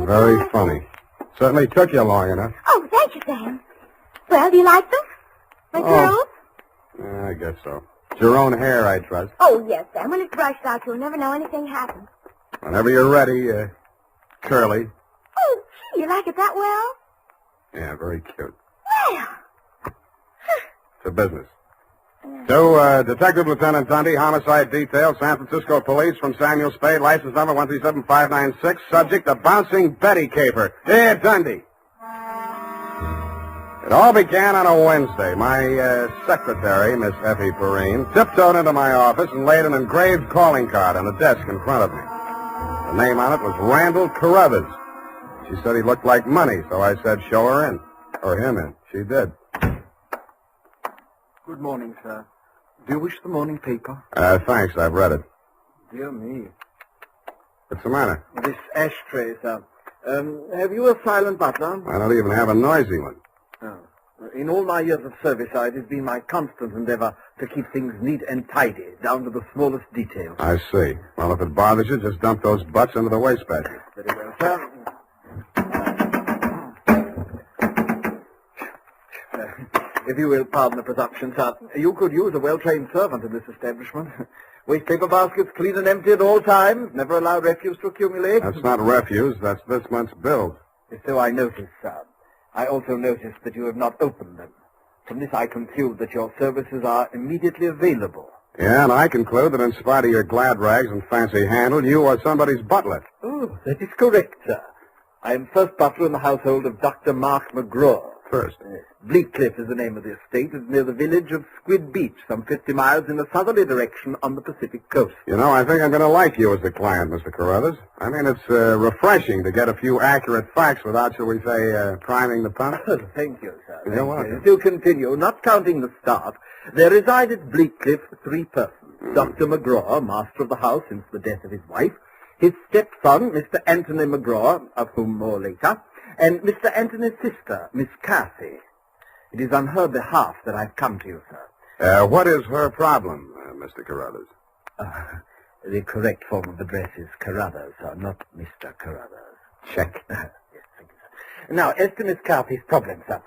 Very funny. Certainly took you long enough. Oh, thank you, Sam. Well, do you like them? My curls? I guess so. It's your own hair, I trust. Oh, yes, Sam. When it's brushed out, you'll never know anything happened. Whenever you're ready, curly. Oh, gee, you like it that well? Yeah, very cute. Well. It's a business. To Detective Lieutenant Dundee, Homicide Detail, San Francisco Police, from Samuel Spade, license number 137596, subject, a bouncing Betty caper. Here, Dundee. It all began on a Wednesday. My secretary, Miss Effie Perrine, tiptoed into my office and laid an engraved calling card on the desk in front of me. The name on it was Randall Carruthers. She said he looked like money, so I said, show her in. Or him in. She did. Good morning, sir. Do you wish the morning paper? Thanks, I've read it. Dear me. What's the matter? This ashtray, sir. Have you a silent butler? I don't even have a noisy one. Oh. In all my years of service, it has been my constant endeavor to keep things neat and tidy, down to the smallest details. I see. Well, if it bothers you, just dump those butts into the wastebasket. Very well, sir. If you will pardon the presumption, sir, you could use a well-trained servant in this establishment. Waste paper baskets clean and empty at all times, never allow refuse to accumulate. That's not refuse, that's this month's bills. So I noticed, sir. I also noticed that you have not opened them. From this I conclude that your services are immediately available. Yeah, and I conclude that in spite of your glad rags and fancy handle, you are somebody's butler. Oh, that is correct, sir. I am first butler in the household of Dr. Mark McGraw. First. Bleakcliff is the name of the estate. It's near the village of Squid Beach, some 50 miles in a southerly direction on the Pacific coast. You know, I think I'm going to like you as a client, Mr. Carruthers. I mean, it's refreshing to get a few accurate facts without, shall we say, priming the pump. Thank you, sir. You're welcome. To continue, not counting the staff, there reside at Bleakcliff 3 persons. Dr. McGraw, master of the house since the death of his wife, his stepson, Mr. Anthony McGraw, of whom more later, and Mr. Anthony's sister, Miss Cathy. It is on her behalf that I've come to you, sir. What is her problem, Mr. Carruthers? The correct form of address is Carruthers, sir, not Mr. Carruthers. Check. Yes, thank you, sir. Now, as to Miss Cathy's problem, sir,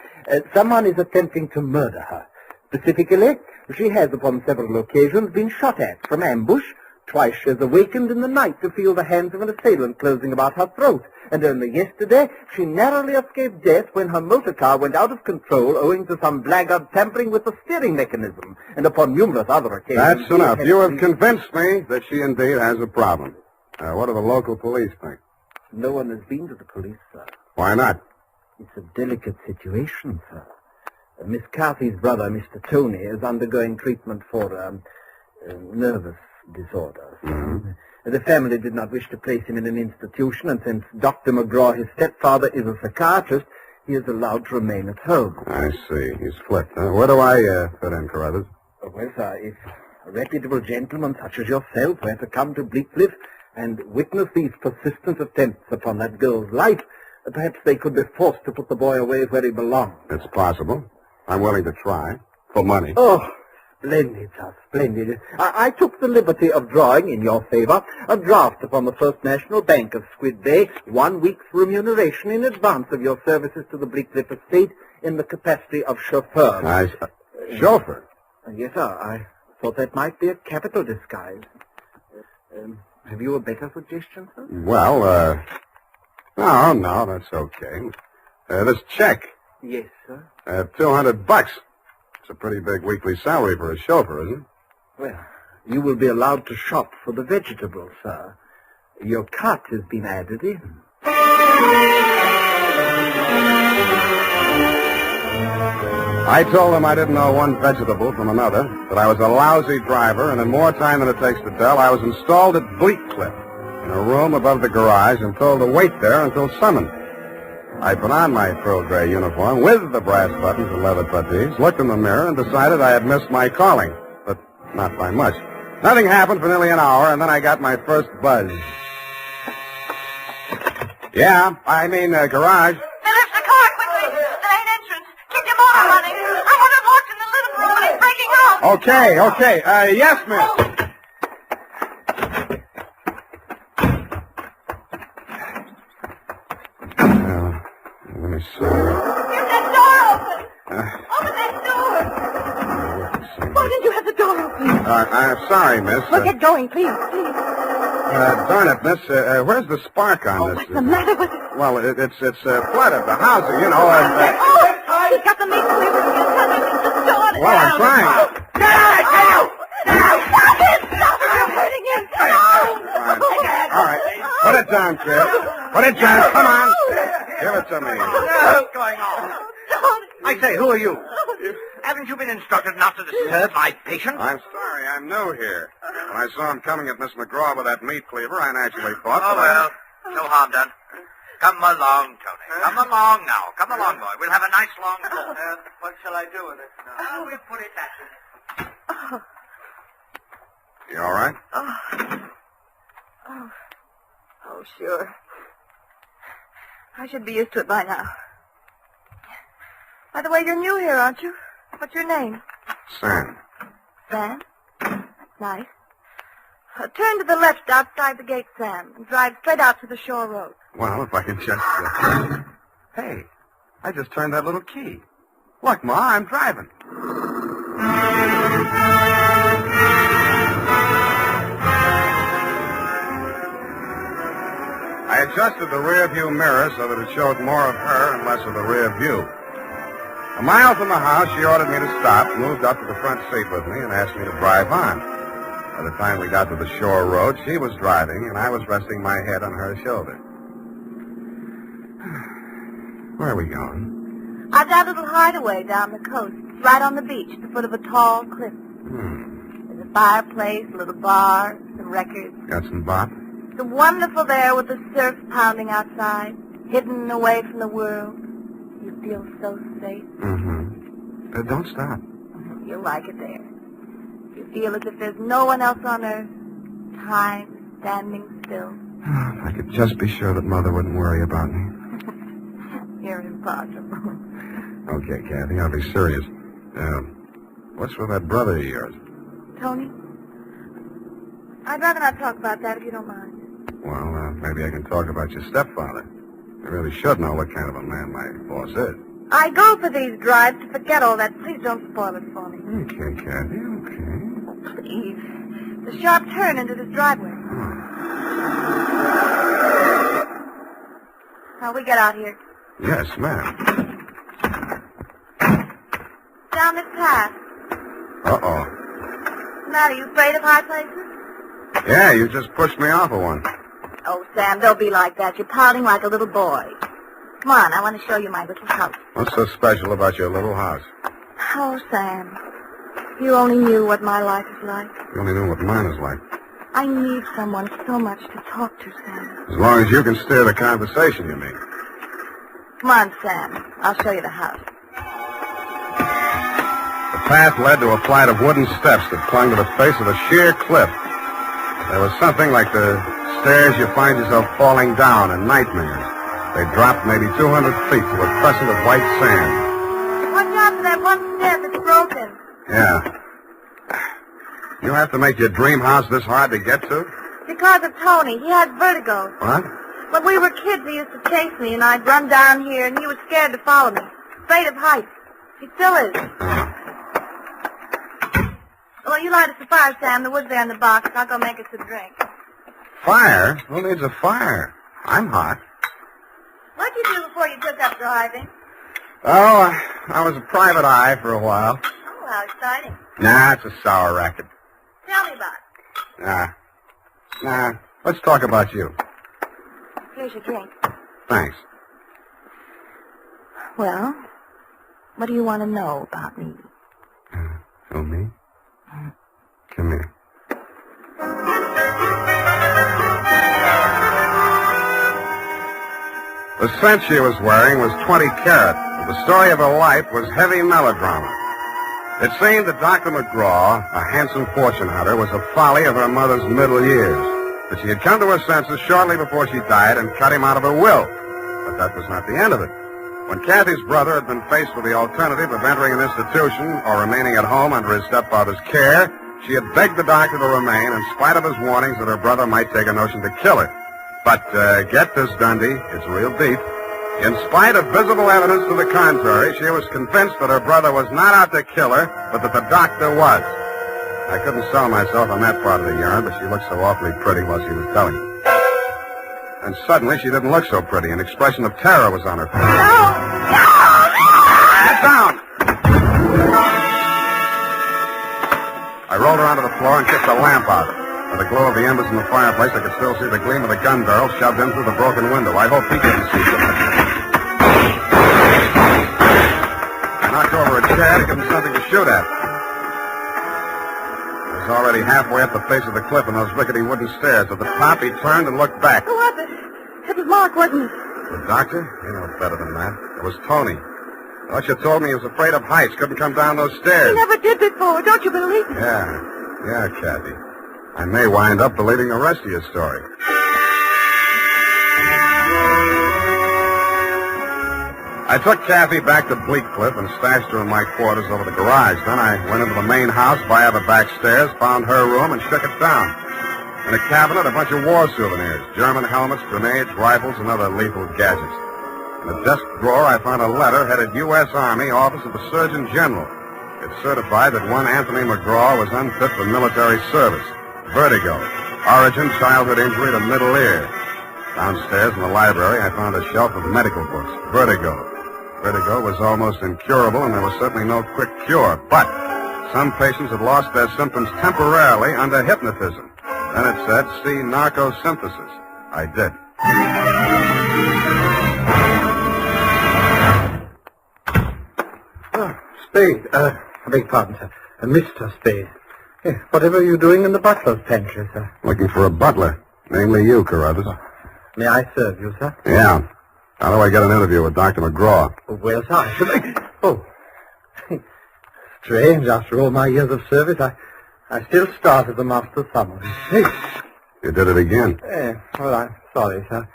someone is attempting to murder her. Specifically, she has upon several occasions been shot at from ambush. Twice she has awakened in the night to feel the hands of an assailant closing about her throat. And only yesterday, she narrowly escaped death when her motor car went out of control owing to some blackguard tampering with the steering mechanism. And upon numerous other occasions... That's enough. You have convinced me that she indeed has a problem. What do the local police think? No one has been to the police, sir. Why not? It's a delicate situation, sir. Miss Cathy's brother, Mr. Tony, is undergoing treatment for nervous disorders. Mm-hmm. The family did not wish to place him in an institution, and since Dr. McGraw, his stepfather, is a psychiatrist, he is allowed to remain at home. I see. He's flipped. Where do I fit in, Carruthers? Well, sir, if a reputable gentleman such as yourself were to come to Bleakcliff and witness these persistent attempts upon that girl's life, perhaps they could be forced to put the boy away where he belongs. It's possible. I'm willing to try. For money. Oh, splendid, sir, splendid. I took the liberty of drawing, in your favor, a draft upon the First National Bank of Squid Bay, 1 week's remuneration in advance of your services to the Bleakcliff estate in the capacity of chauffeur. Chauffeur? Yes, sir. I thought that might be a capital disguise. Have you a better suggestion, sir? Well, no, that's okay. This check. Yes, sir. $200. It's a pretty big weekly salary for a chauffeur, isn't it? Well, you will be allowed to shop for the vegetables, sir. Your cut has been added in. I told them I didn't know one vegetable from another, that I was a lousy driver, and in more time than it takes to tell, I was installed at Bleakcliff, in a room above the garage, and told to wait there until summoned. I put on my pearl gray uniform with the brass buttons and leather puttees, looked in the mirror, and decided I had missed my calling, but not by much. Nothing happened for nearly an hour, and then I got my first buzz. Yeah, garage. They left the car quickly. The main entrance. Keep your motor running. I want to walk in the living room and backing up. Okay. Yes, miss. Let me see. Get that door open. Open that door. Why did you have the door open? I'm sorry, miss. Well, get going, please. Darn it, miss. Where's the spark on this? What's the matter with it? Well, it's flooded the housing, you know. He's got the meat cleaver. He's just started. Well, I'm trying. Get out! Stop it! You're hurting him. All right. Put it down, Chris. Put it down. Come on. Give it to me. What's going on? I say, who are you? Haven't you been instructed not to disturb my patient? I'm sorry. I'm new here. When I saw him coming at Miss McGraw with that meat cleaver, I naturally thought... Oh, well, no harm done. Come along, Tony. Come along now. Come along, boy. We'll have a nice long talk. What shall I do with it now? We'll put it back. You all right? Oh, sure. I should be used to it by now. By the way, you're new here, aren't you? What's your name? Sam. Sam? That's nice. Turn to the left outside the gate, Sam, and drive straight out to the shore road. Well, if I can just... Hey, I just turned that little key. Look, Ma, I'm driving. I adjusted the rear view mirror so that it showed more of her and less of the rear view. A mile from the house, she ordered me to stop, moved up to the front seat with me, and asked me to drive on. By the time we got to the shore road, she was driving, and I was resting my head on her shoulder. Where are we going? I've got a little hideaway down the coast, right on the beach, at the foot of a tall cliff. There's a fireplace, a little bar, some records. Got some bop? It's wonderful there with the surf pounding outside, hidden away from the world. You feel so safe. Don't stop. You'll like it there. You feel as if there's no one else on earth. Time standing still. If I could just be sure that Mother wouldn't worry about me. You're impossible. Okay, Kathy, I'll be serious. What's with that brother of yours? Tony? I'd rather not talk about that if you don't mind. Well, maybe I can talk about your stepfather. I really should know what kind of a man my boss is. I go for these drives to forget all that. Please don't spoil it for me. Okay, Kathy, okay. Oh, please. The sharp turn into this driveway. Now, we get out here. Yes, ma'am. Down this path. Uh-oh. What's the matter? You afraid of high places? Yeah, you just pushed me off of one. Oh, Sam, don't be like that. You're pouting like a little boy. Come on, I want to show you my little house. What's so special about your little house? Oh, Sam, if you only knew what my life is like. You only know what mine is like. I need someone so much to talk to, Sam. As long as you can steer the conversation, you mean. Come on, Sam. I'll show you the house. The path led to a flight of wooden steps that clung to the face of a sheer cliff. There was something like the stairs you find yourself falling down in nightmares. They dropped maybe 200 feet to a crescent of white sand. Watch out for that one step that's broken. Yeah. You have to make your dream house this hard to get to? Because of Tony. He has vertigo. What? When we were kids, he used to chase me, and I'd run down here, and he was scared to follow me. Afraid of heights. He still is. Well, you light us a fire, Sam. The wood's there in the box. I'll go make us a drink. Fire? Who needs a fire? I'm hot. What'd you do before you took up driving? Oh, I was a private eye for a while. Oh, how exciting. Nah, it's a sour racket. Tell me about it. Nah. Let's talk about you. Here's your drink. Thanks. Well, what do you want to know about me? Oh, me? Come here. The scent she was wearing was 20 carat, but the story of her life was heavy melodrama. It seemed that Dr. McGraw, a handsome fortune hunter, was a folly of her mother's middle years. But she had come to her senses shortly before she died and cut him out of her will. But that was not the end of it. When Kathy's brother had been faced with the alternative of entering an institution or remaining at home under his stepfather's care, she had begged the doctor to remain in spite of his warnings that her brother might take a notion to kill her. But get this, Dundee, it's real deep. In spite of visible evidence to the contrary, she was convinced that her brother was not out to kill her, but that the doctor was. I couldn't sell myself on that part of the yarn, but she looked so awfully pretty while she was telling me. And suddenly, she didn't look so pretty. An expression of terror was on her face. No! Get down! I rolled her onto the floor and kicked the lamp out. By the glow of the embers in the fireplace, I could still see the gleam of the gun barrel shoved in through the broken window. I hoped he couldn't see so much. I knocked over a chair to give him something to shoot at. I was already halfway up the face of the cliff in those rickety wooden stairs. At the top, he turned and looked back. Who was it? It was Mark, wasn't it? The doctor? You know better than that. It was Tony. What you told me he was afraid of heights, couldn't come down those stairs. He never did before. Don't you believe me? Yeah, Kathy. I may wind up believing the rest of your story. I took Kathy back to Bleak Cliff and stashed her in my quarters over the garage. Then I went into the main house via the back stairs, found her room, and shook it down. In a cabinet, a bunch of war souvenirs, German helmets, grenades, rifles, and other lethal gadgets. In a desk drawer, I found a letter headed U.S. Army, Office of the Surgeon General. It certified that one Anthony McGraw was unfit for military service. Vertigo. Origin, childhood injury to middle ear. Downstairs in the library, I found a shelf of medical books. Vertigo. Vertigo was almost incurable, and there was certainly no quick cure. But some patients had lost their symptoms temporarily under hypnotism. Then it said, see narcosynthesis. I did. Spade, I beg pardon, sir. Mr. Spade. Whatever are you doing in the butler's pantry, sir? Looking for a butler. Namely you, Carruthers. May I serve you, sir? Yeah. How do I get an interview with Dr. McGraw? Well, sir, I should... Oh. Strange, after all my years of service, I still start as a master summary. Hey. You did it again. Well, I'm sorry, sir.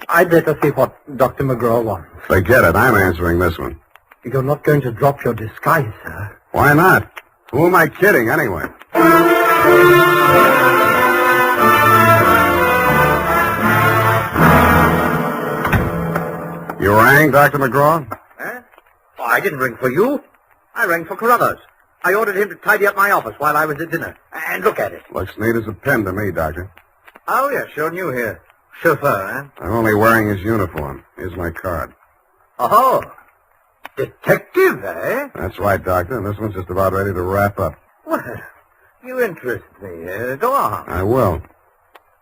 I'd better see what Dr. McGraw wants. Forget it. I'm answering this one. You're not going to drop your disguise, sir. Why not? Who am I kidding, anyway? You rang, Dr. McGraw? Huh? Oh, I didn't ring for you. I rang for Carruthers. I ordered him to tidy up my office while I was at dinner. And look at it. Looks neat as a pin to me, Doctor. Oh, yeah, sure new here. Chauffeur, huh? I'm only wearing his uniform. Here's my card. Oh, detective, eh? That's right, Doctor. This one's just about ready to wrap up. Well, you interest me. Go on. I will.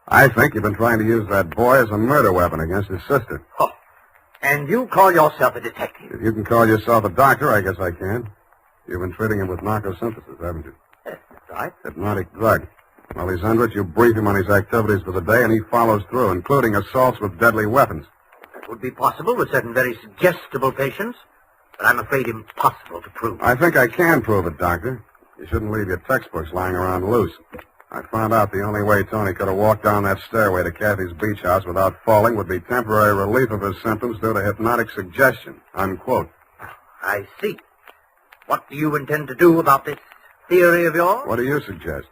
I think you've been trying to use that boy as a murder weapon against his sister. Oh, and you call yourself a detective? If you can call yourself a doctor, I guess I can. You've been treating him with narcosynthesis, haven't you? Yes, that's right. Hypnotic drug. While he's under it, you brief him on his activities for the day, and he follows through, including assaults with deadly weapons. That would be possible with certain very suggestible patients, but I'm afraid impossible to prove. I think I can prove it, Doctor. You shouldn't leave your textbooks lying around loose. I found out the only way Tony could have walked down that stairway to Kathy's beach house without falling would be temporary relief of his symptoms due to hypnotic suggestion. Unquote. I see. What do you intend to do about this theory of yours? What do you suggest?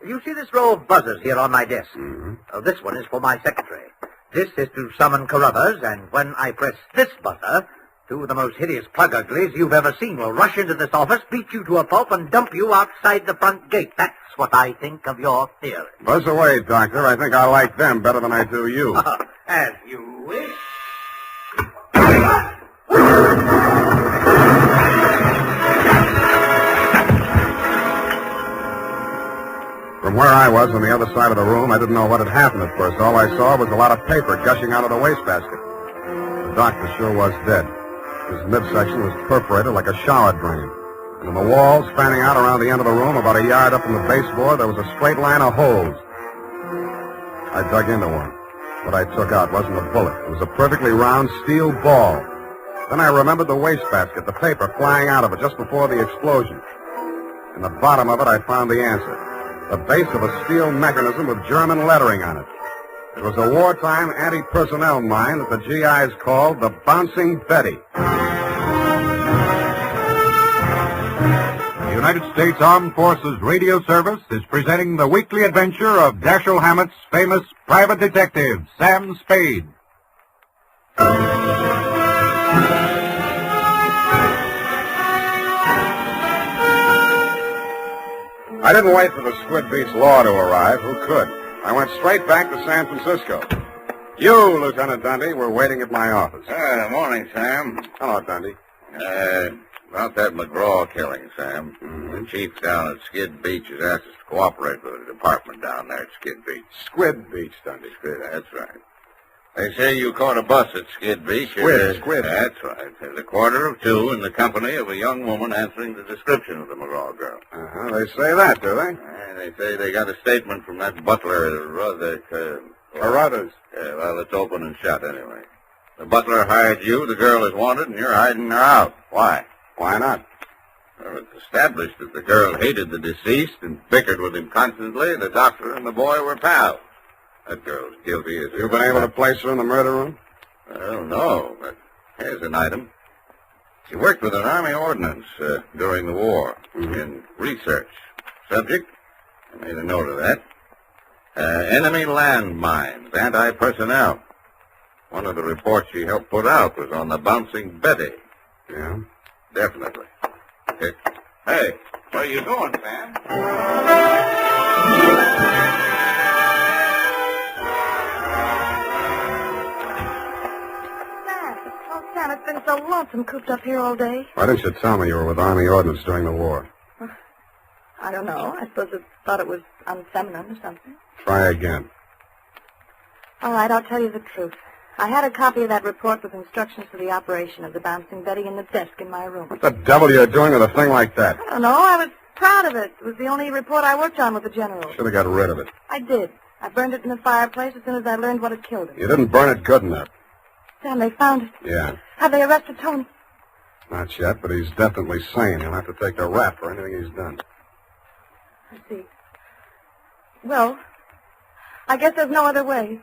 You see this row of buzzers here on my desk? Mm-hmm. This one is for my secretary. This is to summon Carruthers, and when I press this buzzer, two of the most hideous plug uglies you've ever seen will rush into this office, beat you to a pulp, and dump you outside the front gate. That's what I think of your theory. Buzz away, Doctor. I think I like them better than I do you. As you wish. From where I was on the other side of the room, I didn't know what had happened at first. All I saw was a lot of paper gushing out of the wastebasket. The doctor sure was dead. His midsection was perforated like a shower drain. And in the walls, fanning out around the end of the room, about a yard up from the baseboard, there was a straight line of holes. I dug into one. What I took out wasn't a bullet. It was a perfectly round steel ball. Then I remembered the wastebasket, the paper flying out of it just before the explosion. In the bottom of it, I found the answer. The base of a steel mechanism with German lettering on it. It was a wartime anti-personnel mine that the GIs called the Bouncing Betty. United States Armed Forces Radio Service is presenting the weekly adventure of Dashiell Hammett's famous private detective, Sam Spade. I didn't wait for the Squid Beach law to arrive. Who could? I went straight back to San Francisco. You, Lieutenant Dundee, were waiting at my office. Morning, Sam. Hello, Dundee. About that McGraw killing, Sam. The chief down at Skid Beach has asked us to cooperate with the department down there at Skid Beach. Squid Beach, Dundee. That's right. They say you caught a bus at Skid Beach. Squid. That's right. There's a 1:45 in the company of a young woman answering the description of the McGraw girl. They say that, do they? They say they got a statement from that butler, Carruthers. Well, it's open and shut anyway. The butler hired you, the girl is wanted, and you're hiding her out. Why? Why not? Well, it's established that the girl hated the deceased and bickered with him constantly. The doctor and the boy were pals. That girl's guilty as... You've been able to place her in the murder room? Well, no, but here's an item. She worked with an Army ordnance during the war in research. Subject? I made a note of that. Enemy landmines, anti-personnel. One of the reports she helped put out was on the Bouncing Betty. Yeah? Definitely. Okay. Hey, where are you going, Sam? Sam, it's been so lonesome cooped up here all day. Why didn't you tell me you were with Army ordnance during the war? I don't know. I suppose I thought it was unfeminine or something. Try again. All right, I'll tell you the truth. I had a copy of that report with instructions for the operation of the Bouncing Betty in the desk in my room. What the devil are you doing with a thing like that? I don't know. I was proud of it. It was the only report I worked on with the general. Should have got rid of it. I did. I burned it in the fireplace as soon as I learned what had killed him. You didn't burn it good enough. Sam, they found it. Yeah. Have they arrested Tony? Not yet, but he's definitely sane. He'll have to take a rap for anything he's done. I see. Well, I guess there's no other way.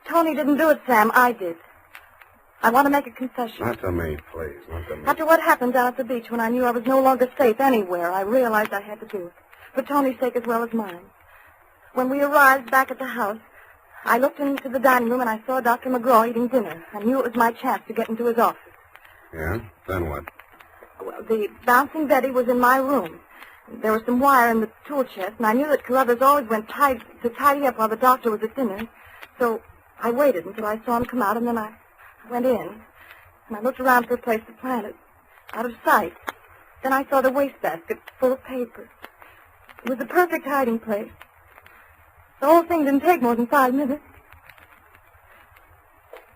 Tony didn't do it, Sam. I did. I want to make a confession. Not to me, please. Not to me. After what happened down at the beach when I knew I was no longer safe anywhere, I realized I had to do it. For Tony's sake as well as mine. When we arrived back at the house, I looked into the dining room and I saw Dr. McGraw eating dinner. I knew it was my chance to get into his office. Yeah? Then what? Well, the Bouncing Betty was in my room. There was some wire in the tool chest, and I knew that Carruthers always went to tidy up while the doctor was at dinner. So I waited until I saw him come out, and then I went in. And I looked around for a place to plant it, out of sight. Then I saw the wastebasket full of papers. It was the perfect hiding place. The whole thing didn't take more than 5 minutes.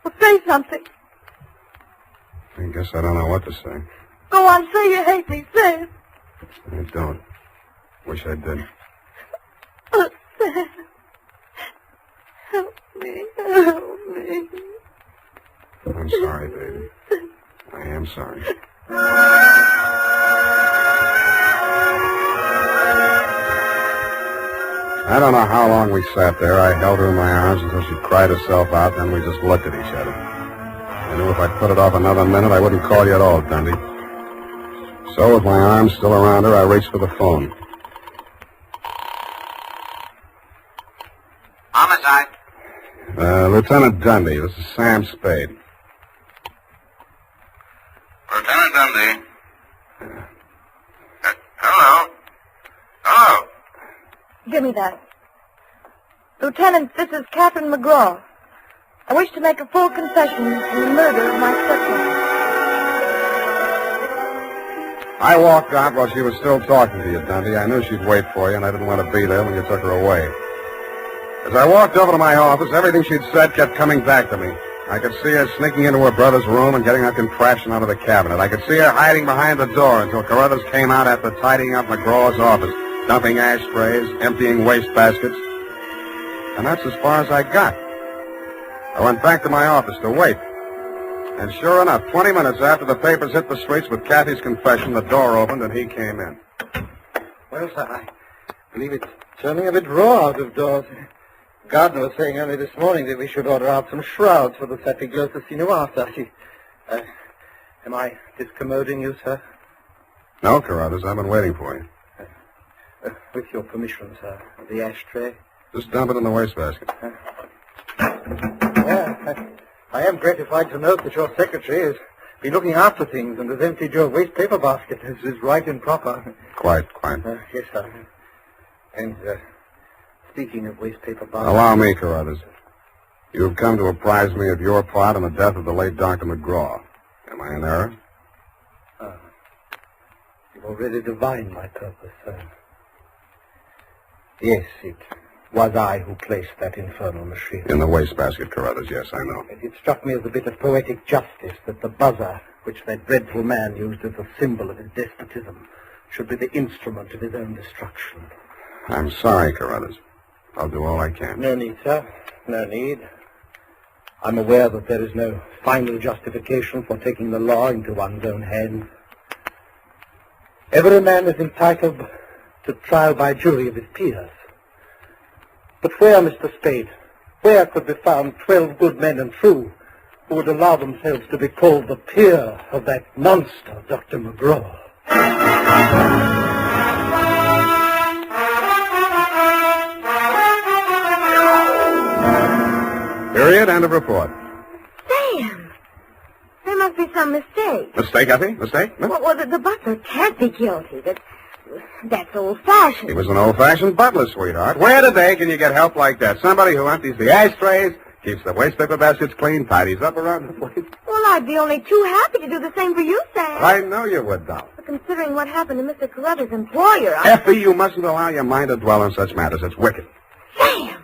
Well, say something. I guess I don't know what to say. Go on, say you hate me. Say it. I don't. Wish I did. Oh, Sam. Help me. Help me. I'm sorry, baby. I am sorry. I don't know how long we sat there. I held her in my arms until she cried herself out, then we just looked at each other. I knew if I put it off another minute, I wouldn't call you at all, Dundee. So, with my arms still around her, I reached for the phone. Homicide. Lieutenant Dundee, this is Sam Spade. Lieutenant Dundee. Hello? Hello? Give me that. Lieutenant, this is Catherine McGraw. I wish to make a full confession in the murder of my stepmother. I walked out while she was still talking to you, Dundee. I knew she'd wait for you, and I didn't want to be there when you took her away. As I walked over to my office, everything she'd said kept coming back to me. I could see her sneaking into her brother's room and getting her contraption out of the cabinet. I could see her hiding behind the door until Carruthers came out after tidying up McGraw's office, dumping ashtrays, emptying wastebaskets. And that's as far as I got. I went back to my office to wait. And sure enough, 20 minutes after the papers hit the streets with Kathy's confession, the door opened and he came in. Well, sir, I believe it's turning a bit raw out of doors. Gardner was saying only this morning that we should order out some shrouds for the set we close the scene after. Am I discommoding you, sir? No, Carruthers, I've been waiting for you. With your permission, sir. The ashtray. Just dump it in the wastebasket. Yeah, I am gratified to note that your secretary has been looking after things and has emptied your waste paper basket. This is right and proper. Quite. Yes, sir. And, speaking of waste paper baskets... Allow me, Carruthers. You have come to apprise me of your part in the death of the late Dr. McGraw. Am I in error? You've already divined my purpose, sir. Yes, it was I who placed that infernal machine. In the wastebasket, Carruthers, yes, I know. It struck me as a bit of poetic justice that the buzzer, which that dreadful man used as a symbol of his despotism, should be the instrument of his own destruction. I'm sorry, Carruthers. I'll do all I can. No need, sir. No need. I'm aware that there is no final justification for taking the law into one's own hands. Every man is entitled to trial by jury of his peers. But where, Mr. Spade, where could be found 12 good men and true who would allow themselves to be called the peer of that monster, Dr. McGraw? Period. End of report. Sam! There must be some mistake. Mistake, Effie? Mistake? Huh? Well, the butler can't be guilty. That's old-fashioned. He was an old-fashioned butler, sweetheart. Where today can you get help like that? Somebody who empties the ashtrays, keeps the waste paper baskets clean, tidies up around the place. Well, I'd be only too happy to do the same for you, Sam. I know you would, doll. But considering what happened to Mr. Carruthers' employer, Effie, you mustn't allow your mind to dwell on such matters. It's wicked. Sam!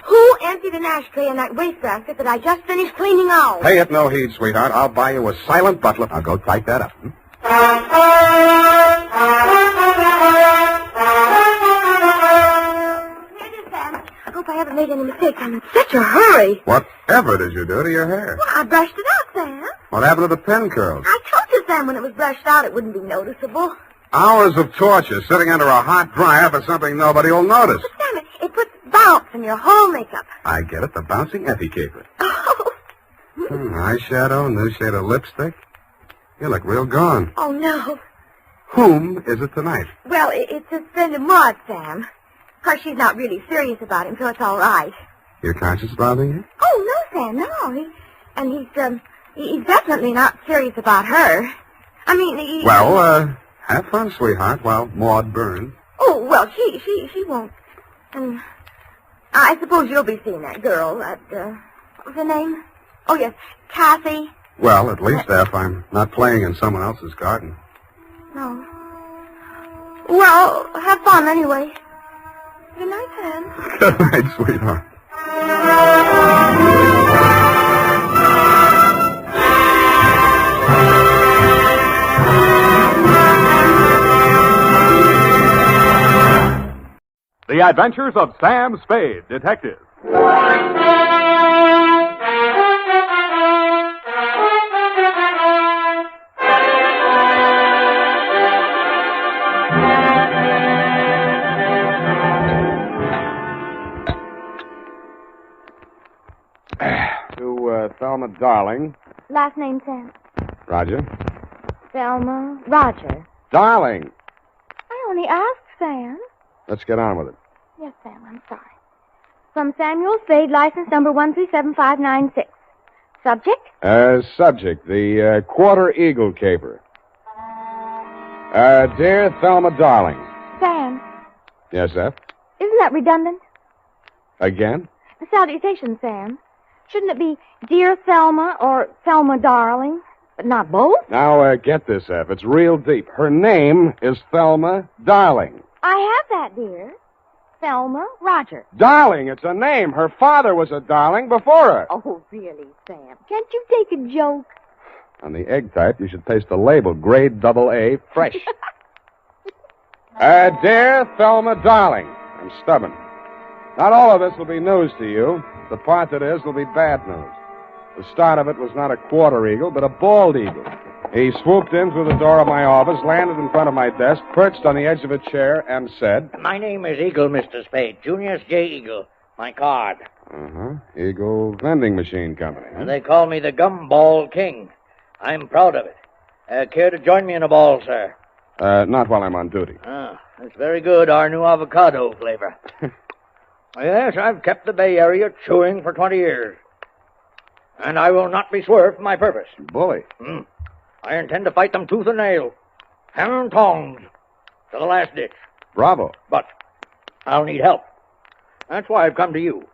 Who emptied an ashtray in that wastebasket that I just finished cleaning out? Pay it no heed, sweetheart. I'll buy you a silent butler. I'll go type that up. Here it is, Sam. I hope I haven't made any mistakes. I'm in such a hurry. Whatever did you do to your hair? Well, I brushed it out, Sam. What happened to the pin curls? I told you, Sam, when it was brushed out, it wouldn't be noticeable. Hours of torture sitting under a hot dryer for something nobody will notice. But, Sam, it puts bounce in your whole makeup. I get it. The bouncing Effie caper. Oh. Eyeshadow, new shade of lipstick. You look real gone. Oh, no. Whom is it tonight? Well, it's his friend Maud, Sam. Of course, she's not really serious about him, so it's all right. Your conscience bothering you? Oh, no, Sam, no. He's definitely not serious about her. I mean, Well, have fun, sweetheart, while Maud burns. Oh, well, she won't. I suppose you'll be seeing that girl, what was her name? Oh, yes, Kathy. Well, at least if I'm not playing in someone else's garden. No. Well, have fun anyway. Good night, Sam. Good night, sweetheart. The Adventures of Sam Spade, Detective. To Thelma Darling. Last name, Sam. Roger. Thelma Roger. Darling! I only asked, Sam. Let's get on with it. Yes, Sam, I'm sorry. From Samuel Spade, license number 1375596. Subject? Subject, the Quarter Eagle caper. Dear Thelma Darling. Sam, Yes, F? isn't that redundant? Again? The salutation, Sam. Shouldn't it be Dear Thelma or Thelma Darling, but not both? Now, get this, F. It's real deep. Her name is Thelma Darling. I have that, dear. Thelma Roger. Darling, it's a name. Her father was a darling before her. Oh, really, Sam? Can't you take a joke? On the egg type, you should paste the label, grade AA, fresh. Dear Thelma Darling, I'm stubborn. Not all of this will be news to you. The part that is will be bad news. The start of it was not a quarter eagle, but a bald eagle. He swooped in through the door of my office, landed in front of my desk, perched on the edge of a chair, and said... My name is Eagle, Mr. Spade. Junius J. Eagle. My card. Uh-huh. Eagle Vending Machine Company. Huh? They call me the Gumball King. I'm proud of it. Care to join me in a ball, sir? Not while I'm on duty. Ah, that's very good, our new avocado flavor. Yes, I've kept the Bay Area chewing for 20 years. And I will not be swerved from my purpose. Bully. I intend to fight them tooth and nail, hammer and tongs, to the last ditch. Bravo. But I'll need help. That's why I've come to you.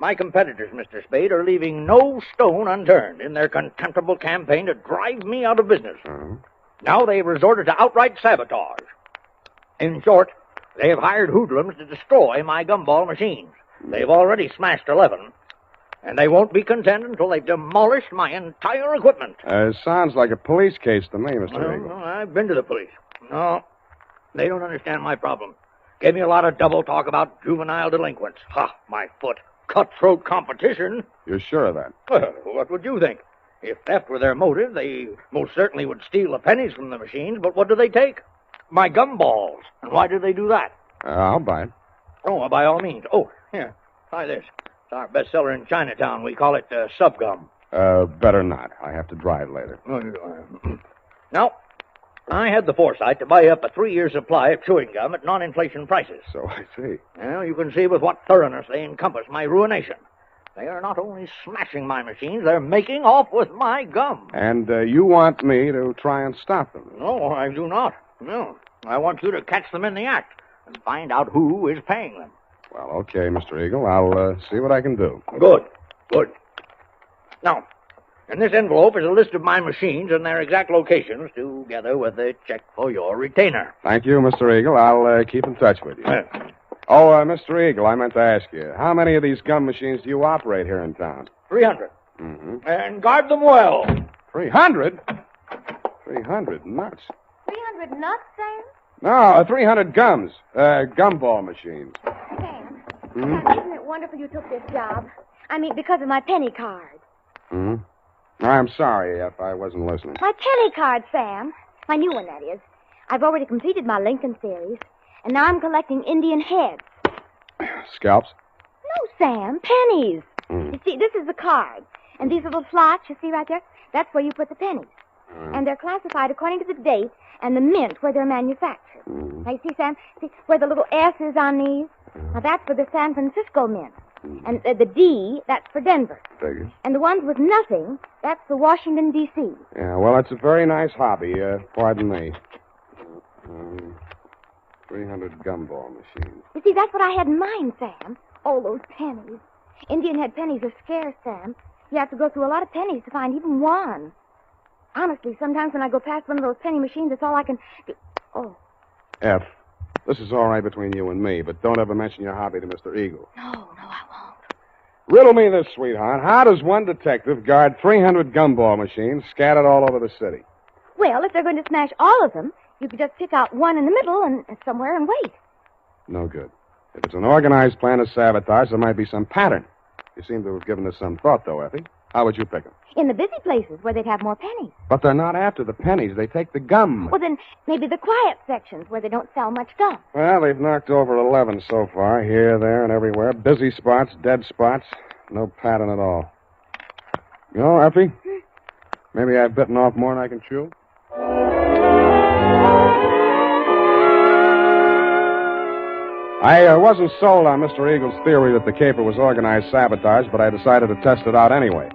My competitors, Mr. Spade, are leaving no stone unturned in their contemptible campaign to drive me out of business. Now they've resorted to outright sabotage. In short, they have hired hoodlums to destroy my gumball machines. They've already smashed 11, and they won't be content until they've demolished my entire equipment. Sounds like a police case to me, Mr. Eagle. I've been to the police. No, they don't understand my problem. Gave me a lot of double talk about juvenile delinquents. Ha, my foot. Cutthroat competition. You're sure of that? Well, what would you think? If theft were their motive, they most certainly would steal the pennies from the machines, but what do they take? My gumballs. And why do they do that? I'll buy it. Oh, well, by all means. Oh, here, try this. It's our bestseller in Chinatown. We call it Subgum. Better not. I have to drive later. Now, I had the foresight to buy up a 3-year supply of chewing gum at non-inflation prices. So I see. Well, you can see with what thoroughness they encompass my ruination. They are not only smashing my machines, they're making off with my gum. And you want me to try and stop them? No, I do not. No. I want you to catch them in the act and find out who is paying them. Well, okay, Mr. Eagle. I'll see what I can do. Good. Now, in this envelope is a list of my machines and their exact locations, together with a check for your retainer. Thank you, Mr. Eagle. I'll keep in touch with you. Mr. Eagle, I meant to ask you, how many of these gum machines do you operate here in town? 300. Mm-hmm. And guard them well. 300? 300 nuts. 300 nuts, Sam? No, 300 gums. Gumball machines. Sam, Hmm? isn't it wonderful you took this job? I mean, because of my penny card. Hmm? I'm sorry if I wasn't listening. My penny card, Sam. My new one, that is. I've already completed my Lincoln series, and now I'm collecting Indian heads. Scalps? No, Sam, pennies. Mm. You see, this is the card, and these little slots you see right there, that's where you put the pennies. And they're classified according to the date and the mint where they're manufactured. Now, you see, Sam, see where the little S is on these? Now, that's for the San Francisco mint. And the D, that's for Denver. Figures. And the ones with nothing, that's for Washington, D.C. Yeah, well, it's a very nice hobby. Pardon me. 300 gumball machines. You see, that's what I had in mind, Sam. All those pennies. Indian head pennies are scarce, Sam. You have to go through a lot of pennies to find even one. Honestly, sometimes when I go past one of those penny machines, that's all I can do. Oh. F, this is all right between you and me, but don't ever mention your hobby to Mr. Eagle. No, I won't. Riddle me this, sweetheart. How does one detective guard 300 gumball machines scattered all over the city? Well, if they're going to smash all of them, you could just pick out one in the middle and somewhere and wait. No good. If it's an organized plan of sabotage, there might be some pattern. You seem to have given this some thought, though, Effie. How would you pick them? In the busy places where they'd have more pennies. But they're not after the pennies. They take the gum. Well, then maybe the quiet sections where they don't sell much gum. Well, they've knocked over 11 so far, here, there, and everywhere. Busy spots, dead spots. No pattern at all. You know, Effie, maybe I've bitten off more than I can chew. I wasn't sold on Mr. Eagle's theory that the caper was organized sabotage, but I decided to test it out anyway.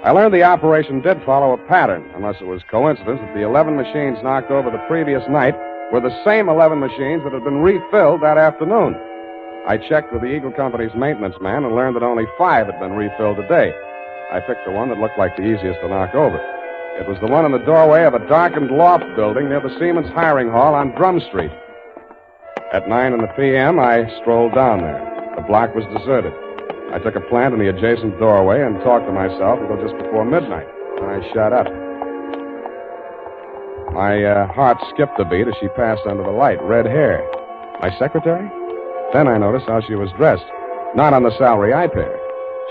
I learned the operation did follow a pattern, unless it was coincidence that the 11 machines knocked over the previous night were the same 11 machines that had been refilled that afternoon. I checked with the Eagle Company's maintenance man and learned that only 5 had been refilled today. I picked the one that looked like the easiest to knock over. It was the one in the doorway of a darkened loft building near the Siemens Hiring Hall on Drum Street. At 9 p.m., I strolled down there. The block was deserted. I took a plant in the adjacent doorway and talked to myself until just before midnight. Then I shut up. My heart skipped a beat as she passed under the light. Red hair. My secretary? Then I noticed how she was dressed. Not on the salary I paid her.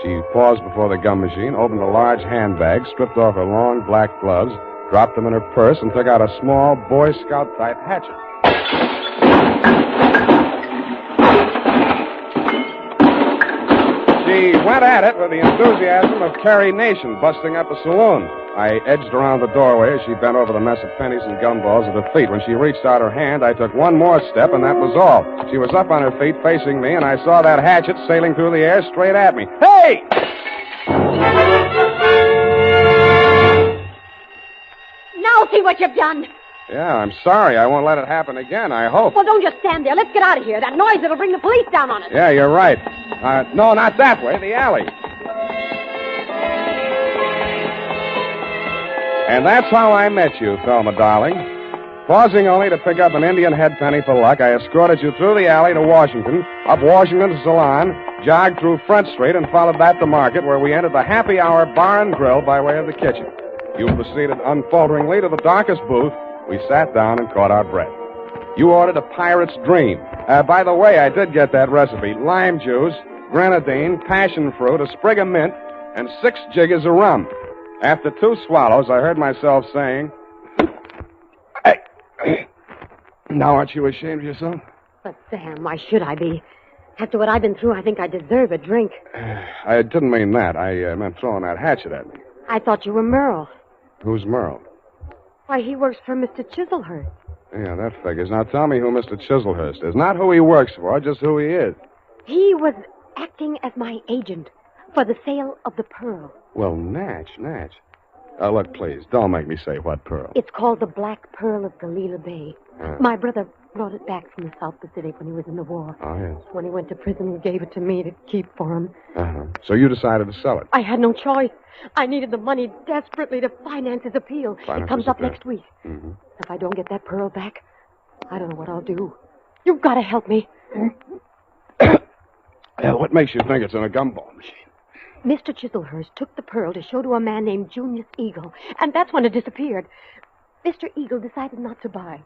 She paused before the gum machine, opened a large handbag, stripped off her long black gloves, dropped them in her purse, and took out a small Boy Scout-type hatchet. She went went at it with the enthusiasm of Carrie Nation busting up a saloon. I edged around the doorway as she bent over the mess of pennies and gumballs at her feet. When she reached out her hand, I took one more step, and that was all. She was up on her feet facing me, and I saw that hatchet sailing through the air straight at me. Hey! Now see what you've done. Yeah, I'm sorry. I won't let it happen again, I hope. Well, don't just stand there. Let's get out of here. That noise will bring the police down on us. Yeah, you're right. No, not that way. The alley. And that's how I met you, Thelma, darling. Pausing only to pick up an Indian head penny for luck, I escorted you through the alley to Washington, up Washington to Salon, jogged through Front Street, and followed that to Market, where we entered the Happy Hour Bar and Grill by way of the kitchen. You proceeded unfalteringly to the darkest booth. We sat down and caught our breath. You ordered a pirate's dream. By the way, I did get that recipe. Lime juice, grenadine, passion fruit, a sprig of mint, and 6 jiggers of rum. After 2 swallows, I heard myself saying, hey, now aren't you ashamed of yourself? But, Sam, why should I be? After what I've been through, I think I deserve a drink. I didn't mean that. I meant throwing that hatchet at me. I thought you were Merle. Who's Merle? Why, he works for Mr. Chiselhurst. Yeah, that figures. Now tell me who Mr. Chiselhurst is. Not who he works for, just who he is. He was acting as my agent for the sale of the pearl. Well, Natch. Look, please, don't make me say what pearl. It's called the Black Pearl of Galila Bay. My brother brought it back from the South Pacific when he was in the war. Oh, yes. When he went to prison, he gave it to me to keep for him. Uh-huh. So you decided to sell it? I had no choice. I needed the money desperately to finance his appeal. It comes up next week. Mm-hmm. If I don't get that pearl back, I don't know what I'll do. You've got to help me. What makes you think it's in a gumball machine? Mr. Chiselhurst took the pearl to show to a man named Junius Eagle, and that's when it disappeared. Mr. Eagle decided not to buy.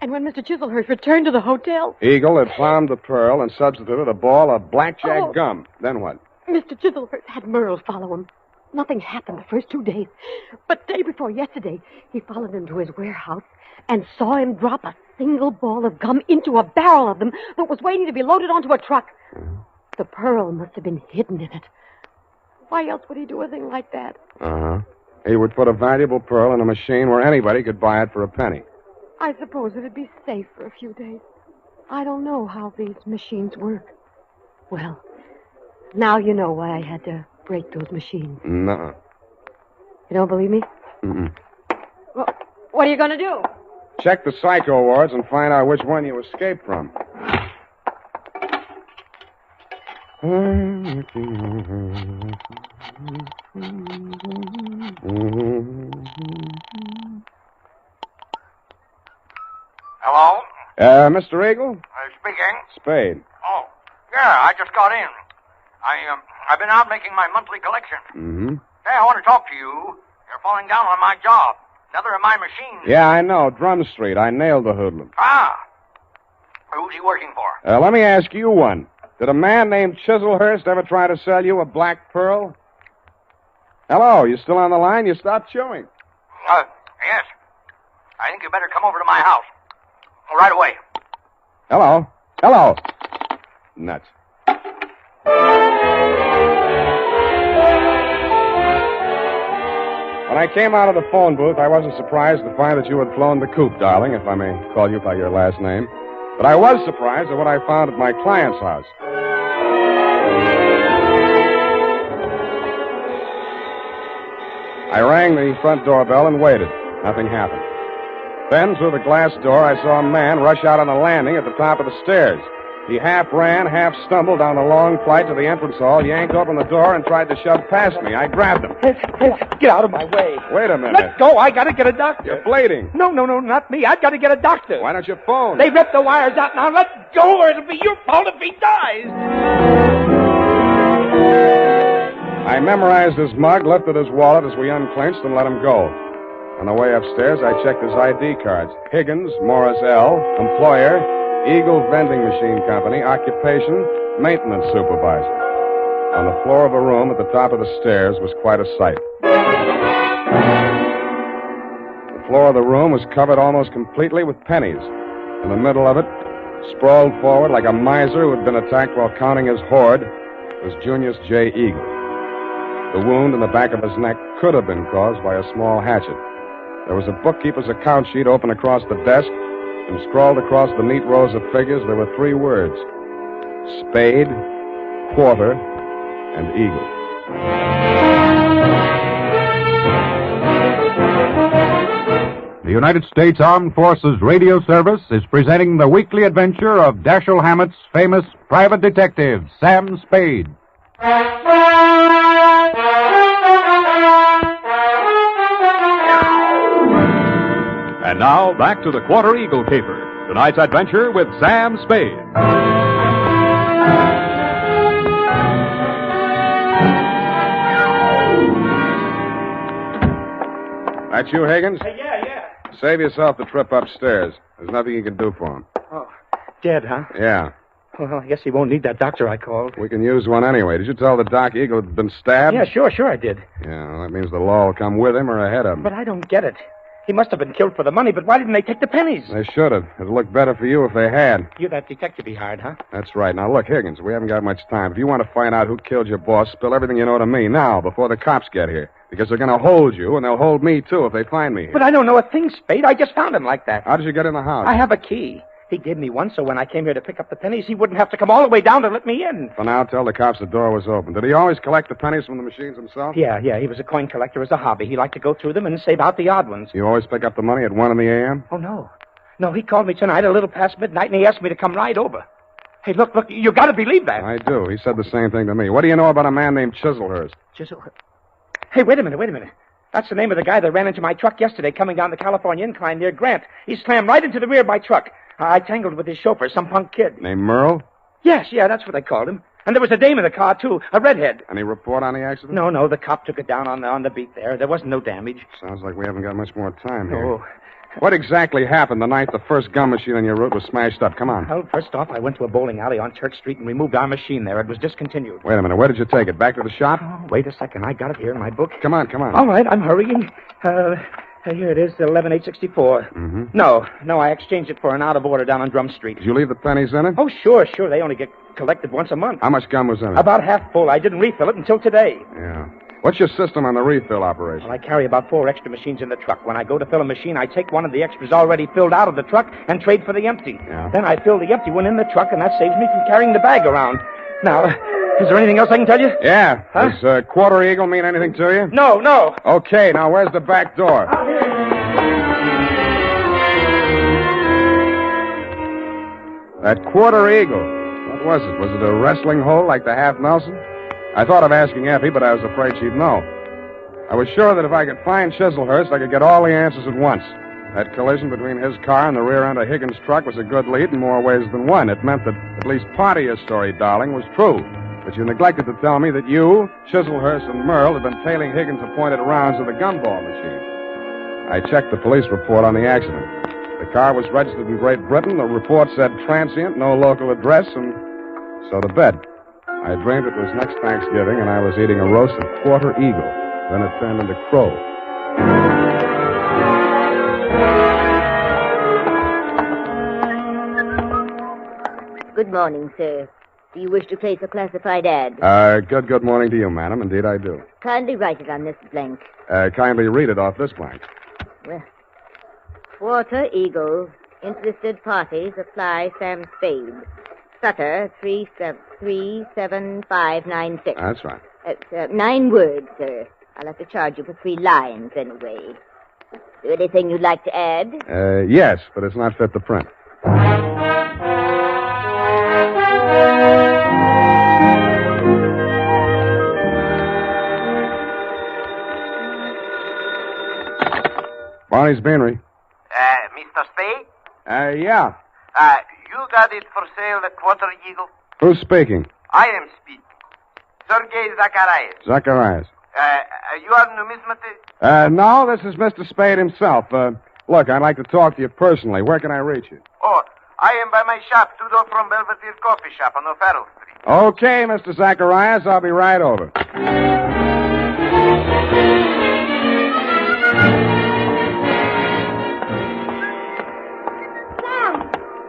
And when Mr. Chiselhurst returned to the hotel... Eagle had found the pearl and substituted a ball of blackjack gum. Then what? Mr. Chiselhurst had Merle follow him. Nothing happened the first 2 days. But day before yesterday, he followed him to his warehouse and saw him drop a single ball of gum into a barrel of them that was waiting to be loaded onto a truck. The pearl must have been hidden in it. Why else would he do a thing like that? Uh-huh. He would put a valuable pearl in a machine where anybody could buy it for a penny. I suppose it'd be safe for a few days. I don't know how these machines work. Well, now you know why I had to break those machines. No. You don't believe me? Mm-mm. Well, what are you going to do? Check the psycho wards and find out which one you escaped from. Hello? Mr. Eagle? Speaking. Spade. Oh, yeah, I just got in. I've been out making my monthly collection. Mm-hmm. Hey, I want to talk to you. You're falling down on my job. Another of my machines. Yeah, I know. Drum Street. I nailed the hoodlum. Ah. Who's he working for? Let me ask you one. Did a man named Chiselhurst ever try to sell you a black pearl? Hello, you still on the line? You stopped chewing. Yes. I think you better come over to my house. Right away. Hello. Nuts. When I came out of the phone booth, I wasn't surprised to find that you had flown the coop, darling, if I may call you by your last name. But I was surprised at what I found at my client's house. I rang the front doorbell and waited. Nothing happened. Then, through the glass door, I saw a man rush out on the landing at the top of the stairs. He half ran, half stumbled down the long flight to the entrance hall, yanked open the door, and tried to shove past me. I grabbed him. Get out of my way. Wait a minute. Let go. I got to get a doctor. You're bleeding. No, not me. I've got to get a doctor. Why don't you phone? They ripped the wires out now. Let go, or it'll be your fault if he dies. I memorized his mug, lifted his wallet as we unclinched, and let him go. On the way upstairs, I checked his ID cards. Higgins, Morris L., employer, Eagle Vending Machine Company, occupation, maintenance supervisor. On the floor of a room at the top of the stairs was quite a sight. The floor of the room was covered almost completely with pennies. In the middle of it, sprawled forward like a miser who had been attacked while counting his hoard, was Junius J. Eagle. The wound in the back of his neck could have been caused by a small hatchet. There was a bookkeeper's account sheet open across the desk, and scrawled across the neat rows of figures there were 3 words: Spade, Quarter, and Eagle. The United States Armed Forces Radio Service is presenting the weekly adventure of Dashiell Hammett's famous private detective, Sam Spade. And now, back to the Quarter Eagle caper. Tonight's adventure with Sam Spade. That you, Higgins? Yeah. Save yourself the trip upstairs. There's nothing you can do for him. Oh, dead, huh? Yeah. Well, I guess he won't need that doctor I called. We can use one anyway. Did you tell the Doc Eagle had been stabbed? Yeah, sure I did. Yeah, well, that means the law will come with him or ahead of him. But I don't get it. He must have been killed for the money, but why didn't they take the pennies? They should have. It'd look better for you if they had. You're that detective he hired, huh? That's right. Now, look, Higgins, we haven't got much time. If you want to find out who killed your boss, spill everything you know to me now, before the cops get here. Because they're going to hold you, and they'll hold me, too, if they find me here. But I don't know a thing, Spade. I just found him like that. How did you get in the house? I have a key. He gave me one, so when I came here to pick up the pennies, he wouldn't have to come all the way down to let me in. For now, tell the cops the door was open. Did he always collect the pennies from the machines himself? Yeah. He was a coin collector as a hobby. He liked to go through them and save out the odd ones. You always pick up the money at 1 in the a.m.? Oh, no. No, he called me tonight a little past midnight, and he asked me to come right over. Hey, look, you got to believe that. I do. He said the same thing to me. What do you know about a man named Chiselhurst? Hey, wait a minute. That's the name of the guy that ran into my truck yesterday coming down the California incline near Grant. He slammed right into the rear of my truck. I tangled with his chauffeur, some punk kid. Named Merle? Yes, that's what they called him. And there was a dame in the car, too, a redhead. Any report on the accident? No, the cop took it down on the beat there. There wasn't no damage. Sounds like we haven't got much more time here. Oh. What exactly happened the night the first gum machine on your route was smashed up? Come on. Well, first off, I went to a bowling alley on Church Street and removed our machine there. It was discontinued. Wait a minute. Where did you take it? Back to the shop? Oh, wait a second. I got it here in my book. Come on. All right, I'm hurrying. Here it is, 11864. Mm-hmm. No, I exchanged it for an out of order down on Drum Street. Did you leave the pennies in it? Oh, sure. They only get collected once a month. How much gum was in it? About half full. I didn't refill it until today. Yeah. What's your system on the refill operation? Well, I carry about 4 extra machines in the truck. When I go to fill a machine, I take one of the extras already filled out of the truck and trade for the empty. Yeah. Then I fill the empty one in the truck, and that saves me from carrying the bag around. Now, is there anything else I can tell you? Yeah. Huh? Does Quarter Eagle mean anything to you? No. Okay, now where's the back door? Out here. That Quarter Eagle. What was it? Was it a wrestling hole like the Half Nelson? I thought of asking Effie, but I was afraid she'd know. I was sure that if I could find Chiselhurst, I could get all the answers at once. That collision between his car and the rear end of Higgins' truck was a good lead in more ways than one. It meant that at least part of your story, darling, was true. But you neglected to tell me that you, Chiselhurst, and Merle had been tailing Higgins' appointed rounds of the gumball machine. I checked the police report on the accident. The car was registered in Great Britain. The report said transient, no local address, and so to bed. I dreamed it was next Thanksgiving, and I was eating a roast of Quarter Eagle. Then it turned into crow. Good morning, sir. Do you wish to place a classified ad? Good morning to you, madam. Indeed, I do. Kindly write it on this blank. Kindly read it off this blank. Well, Quarter Eagle. Interested parties apply Sam Spade. Sutter 37596. That's right. 9 words, sir. I'll have to charge you for 3 lines anyway. Is there anything you'd like to add? Yes, but it's not fit to print. Barney's Beanery. Mr. Spade? Yeah. You got it for sale at Quarter Eagle? Who's speaking? I am speaking. Sergei Zacharias. Zacharias. You are numismatist? No, this is Mr. Spade himself. Look, I'd like to talk to you personally. Where can I reach you? Oh, I am by my shop, 2 doors from Belvedere Coffee Shop on O'Farrell Street. Okay, Mr. Zacharias, I'll be right over.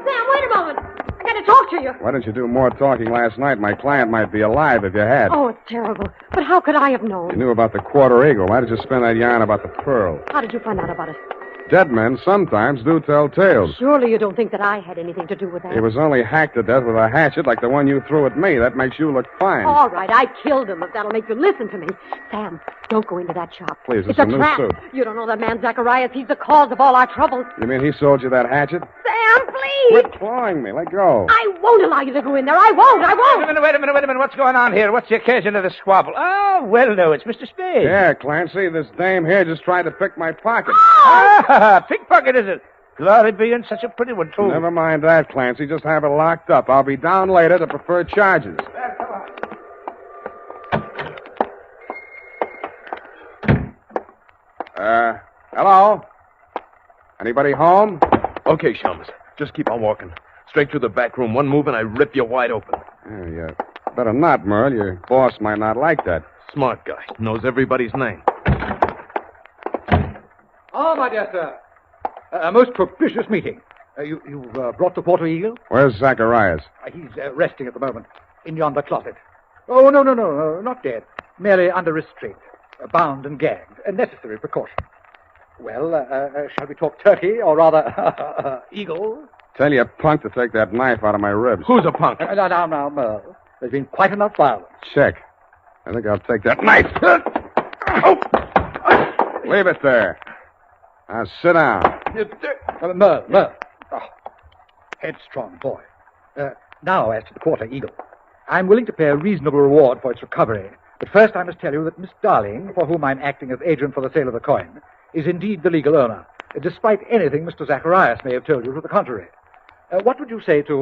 Sam, wait a moment. I got to talk to you? Why didn't you do more talking last night? My client might be alive if you had. Oh, it's terrible. But how could I have known? You knew about the quarter eagle. Why did you spin that yarn about the pearl? How did you find out about it? Dead men sometimes do tell tales. Surely you don't think that I had anything to do with that. He was only hacked to death with a hatchet like the one you threw at me. That makes you look fine. All right, I killed him, if that'll make you listen to me. Sam, don't go into that shop. Please, it's a a new trap. suit. You don't know that man Zacharias. He's the cause of all our troubles. You mean he sold you that hatchet? Sam, please! Quit clawing me. Let go. I won't allow you to go in there. I won't. Wait a minute. What's going on here? What's the occasion of the squabble? Oh, well, no, it's Mr. Spade. Yeah, Clancy, this dame here just tried to pick my pocket. Ah, pickpocket, is it? Glory be, and such a pretty one, too. Never mind that, Clancy. Just have it locked up. I'll be down later to prefer charges. Hello? Anybody home? Okay, Chalmers. Just keep on walking. Straight through the back room. One move and I rip you wide open. Yeah, you better not, Merle. Your boss might not like that. Smart guy. Knows everybody's name. Ah, my dear sir. A most propitious meeting. You've brought the Porter Eagle? Where's Zacharias? He's resting at the moment in yonder closet. Oh, no, not dead. Merely under restraint. Bound and gagged. A necessary precaution. Well, shall we talk turkey, or rather, eagle? Tell your punk to take that knife out of my ribs. Who's a punk? Now, Merle. There's been quite enough violence. Check. I think I'll take that knife. Leave it there. Now, sit down. Merle. Oh, headstrong boy. Now, as to the Quarter Eagle. I'm willing to pay a reasonable reward for its recovery. But first I must tell you that Miss Darling, for whom I'm acting as agent for the sale of the coin, is indeed the legal owner, despite anything Mr. Zacharias may have told you to the contrary. What would you say to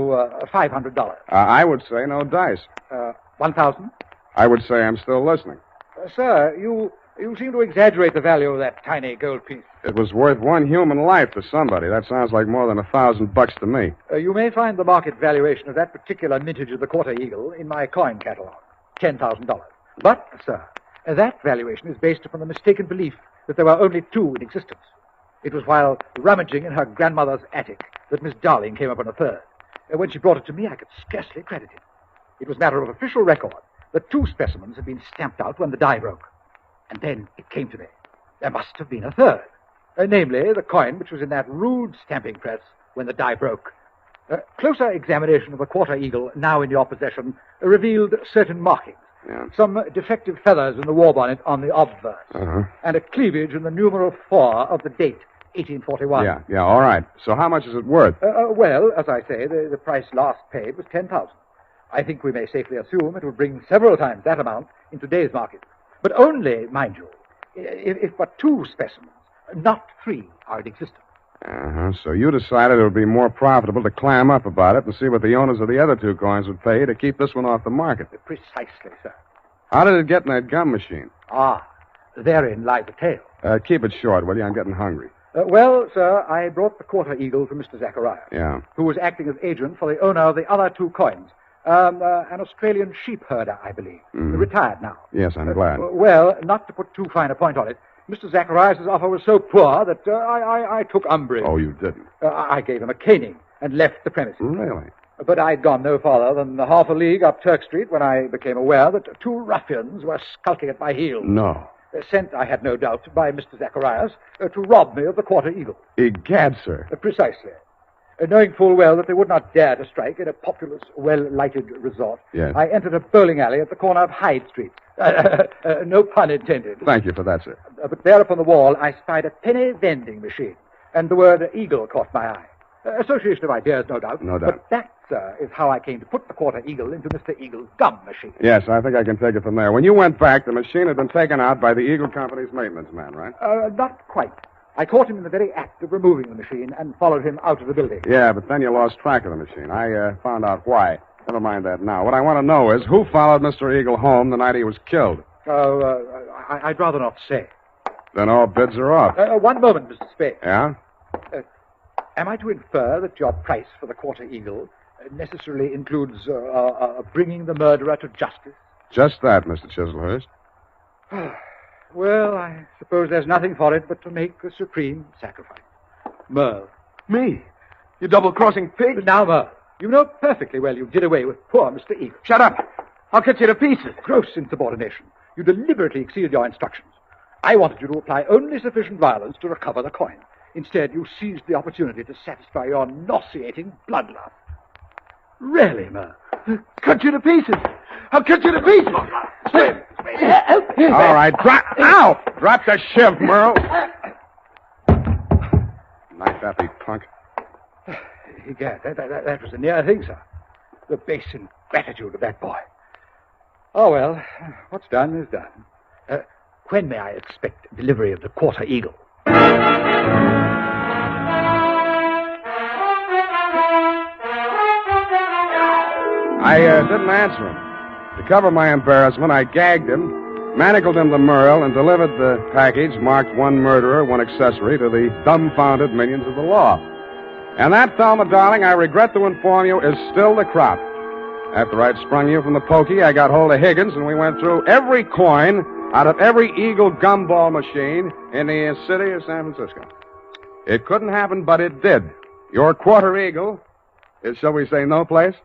$500? I would say no dice. 1,000? I would say I'm still listening. Sir, you seem to exaggerate the value of that tiny gold piece. It was worth one human life to somebody. That sounds like more than $1,000 to me. You may find the market valuation of that particular mintage of the Quarter Eagle in my coin catalog. $10,000. But, sir, that valuation is based upon the mistaken belief that there were only two in existence. It was while rummaging in her grandmother's attic that Miss Darling came upon a third. When she brought it to me, I could scarcely credit it. It was matter of official record that two specimens had been stamped out when the die broke. And then it came to me. There must have been a third. Namely, the coin which was in that rude stamping press when the die broke. Closer examination of the Quarter Eagle, now in your possession, revealed certain markings. Yeah. Some defective feathers in the war bonnet on the obverse. And a cleavage in the numeral 4 of the date, 1841. Yeah, all right. So how much is it worth? Well, as I say, the price last paid was $10,000. I think we may safely assume it will bring several times that amount in today's market. But only, mind you, if but two specimens, not three, are in existence. So you decided it would be more profitable to clam up about it and see what the owners of the other two coins would pay to keep this one off the market. Precisely, sir. How did it get in that gum machine? Therein lies the tale. Keep it short, will you? I'm getting hungry. Well, sir, I brought the Quarter Eagle to Mr. Zacharias. Yeah. Who was acting as agent for the owner of the other two coins. An Australian sheep herder, I believe. Retired now. Yes, I'm glad. Well, not to put too fine a point on it, Mr. Zacharias' offer was so poor that I took umbrage. Oh, you didn't? I gave him a caning and left the premises. Really? But I'd gone no farther than half a league up Turk Street when I became aware that two ruffians were skulking at my heels. No. Sent, I had no doubt, by Mr. Zacharias to rob me of the Quarter Eagle. Egad, sir. Precisely. Knowing full well that they would not dare to strike in a populous, well-lighted resort, Yes. I entered a bowling alley at the corner of Hyde Street. No pun intended. Thank you for that, sir. But there upon the wall, I spied a penny vending machine, and the word Eagle caught my eye. Association of ideas, no doubt. No doubt. But that, sir, is how I came to put the Quarter Eagle into Mr. Eagle's gum machine. Yes, I think I can take it from there. When you went back, the machine had been taken out by the Eagle Company's maintenance man, right? Not quite. I caught him in the very act of removing the machine and followed him out of the building. Yeah, but then you lost track of the machine. I found out why. Never mind that now. What I want to know is who followed Mr. Eagle home the night he was killed? I'd rather not say. Then all bids are off. One moment, Mr. Spade. Yeah? Am I to infer that your price for the Quarter Eagle necessarily includes bringing the murderer to justice? Just that, Mr. Chislehurst. Well, I suppose there's nothing for it but to make a supreme sacrifice. Merle. Me? You double-crossing pig? Now, Merle, You know perfectly well you did away with poor Mr. Eagle. Shut up. I'll cut you to pieces. Gross insubordination. You deliberately exceeded your instructions. I wanted you to apply only sufficient violence to recover the coin. Instead, you seized the opportunity to satisfy your nauseating bloodlust. Really, Merle? Cut you to pieces. I'll cut you to pieces. Spade. All right, drop. Ow! Drop the shiv, Merle. Nice happy punk. Egad, that was a near thing, sir. The base ingratitude of that boy. Oh, well, what's done is done. When may I expect delivery of the quarter eagle? I didn't answer him. To cover my embarrassment, I gagged him, manacled him to Merle, and delivered the package marked one murderer, one accessory to the dumbfounded minions of the law. And that, Thelma, darling, I regret to inform you, is still the crop. After I'd sprung you from the pokey, I got hold of Higgins, and we went through every coin out of every Eagle gumball machine in the city of San Francisco. It couldn't happen, but it did. Your quarter Eagle is, shall we say, no place.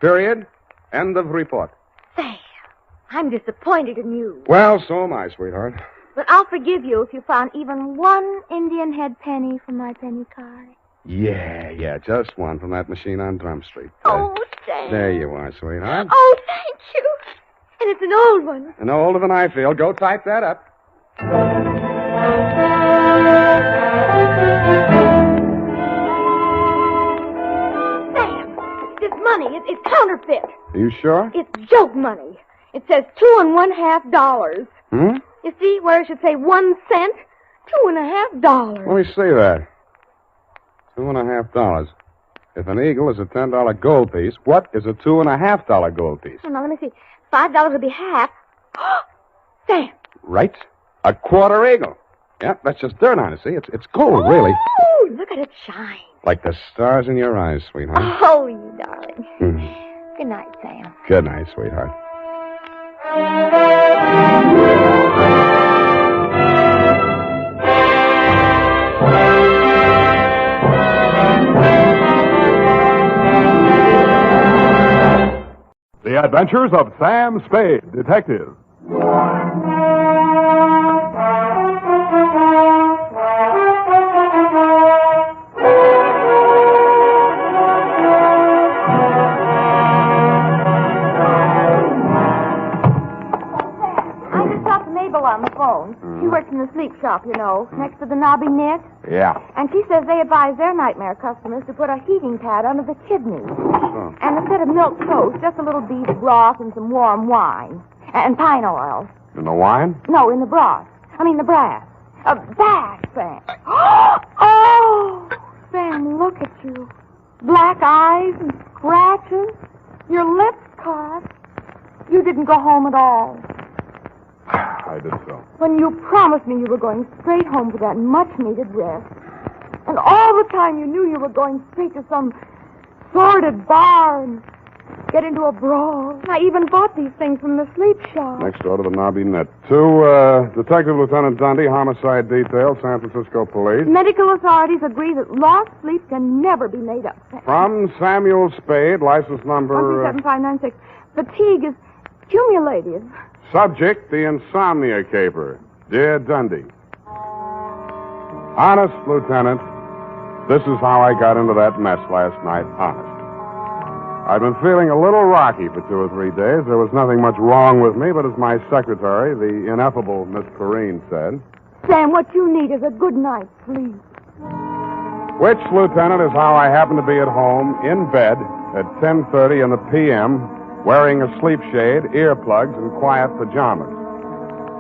Period. End of report. Sam, I'm disappointed in you. Well, so am I, sweetheart. But I'll forgive you if you found even one Indian head penny from my penny card. Yeah, just one from that machine on Drum Street. Oh, Sam. There you are, sweetheart. Oh, thank you. And it's an old one. And older than I feel. Go type that up. Sam, this money, it's counterfeit. Are you sure? It's joke money. It says $2.50. You see where it should say 1 cent? $2.50. Let me see that. $2.50. If an eagle is a $10 gold piece, what is a $2.50 gold piece? Oh, now, let me see. $5 would be half. Sam. Right. A quarter eagle. Yeah, that's just dirt on it, see? It's gold, really. Oh, look at it shine. Like the stars in your eyes, sweetheart. Oh, you darling. Good night, Sam. Good night, sweetheart. The Adventures of Sam Spade, Detective. On the phone. She works in the sleep shop, you know, next to the knobby knit. Yeah. And she says they advise their nightmare customers to put a heating pad under the kidneys. Oh. And instead of milk toast, just a little beef broth and some warm wine. And pine oil. In the wine? No, in the broth. I mean the brass. Bath, Sam. Oh! Sam, look at you. Black eyes and scratches. Your lips cut. You didn't go home at all. I did so. When you promised me you were going straight home for that much-needed rest. And all the time you knew you were going straight to some sordid bar and get into a brawl. I even bought these things from the sleep shop. Next door to the knobby net. To Detective Lieutenant Dundee, Homicide Detail, San Francisco Police. Medical authorities agree that lost sleep can never be made up. From Samuel Spade, license number... 137596. Fatigue is cumulative. Subject, the Insomnia caper. Dear Dundee. Honest, Lieutenant, this is how I got into that mess last night, honest. I've been feeling a little rocky for 2 or 3 days. There was nothing much wrong with me, but as my secretary, the ineffable Miss Perrine, said... Sam, what you need is a good night's sleep. Which, Lieutenant, is how I happen to be at home, in bed, at 10:30 in the p.m., wearing a sleep shade, earplugs, and quiet pajamas.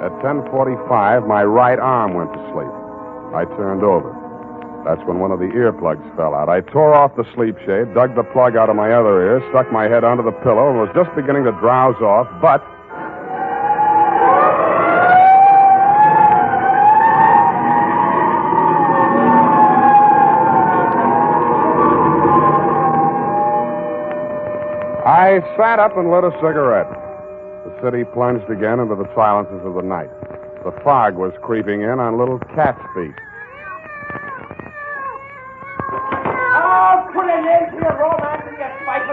At 10:45, my right arm went to sleep. I turned over. That's when one of the earplugs fell out. I tore off the sleep shade, dug the plug out of my other ear, stuck my head under the pillow, and was just beginning to drowse off, but... I sat up and lit a cigarette. The city plunged again into the silences of the night. The fog was creeping in on little cat's feet. Oh, put an end to your romance and your spite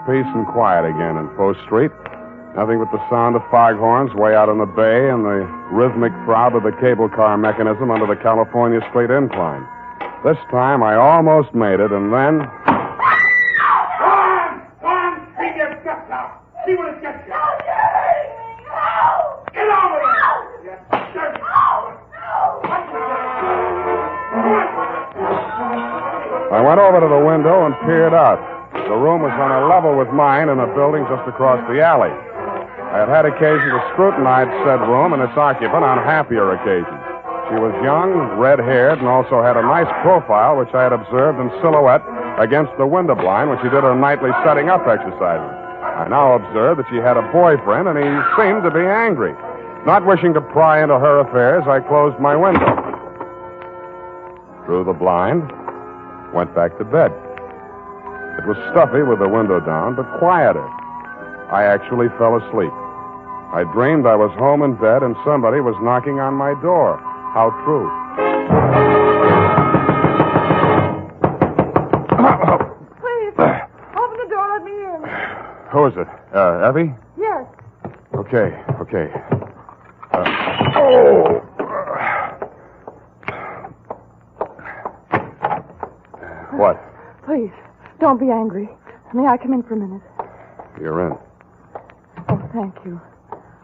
peace and quiet again in Post Street. Nothing but the sound of foghorns way out on the bay and the rhythmic throb of the cable car mechanism under the California Street incline. This time I almost made it, and then... Come! Take your guts out! See what it gets you! Get over there! You dirty I went over to the window and peered out. The room was on a level with mine in a building just across the alley. I had had occasion to scrutinize said room and its occupant on happier occasions. She was young, red-haired, and also had a nice profile, which I had observed in silhouette against the window blind when she did her nightly setting up exercises. I now observed that she had a boyfriend, and he seemed to be angry. Not wishing to pry into her affairs, I closed my window. Drew the blind, went back to bed. It was stuffy with the window down, but quieter. I actually fell asleep. I dreamed I was home in bed and somebody was knocking on my door. How true. Please, open the door, let me in. Who is it? Effie? Yes. Okay. What? Please, don't be angry. May I come in for a minute? You're in. Oh, thank you.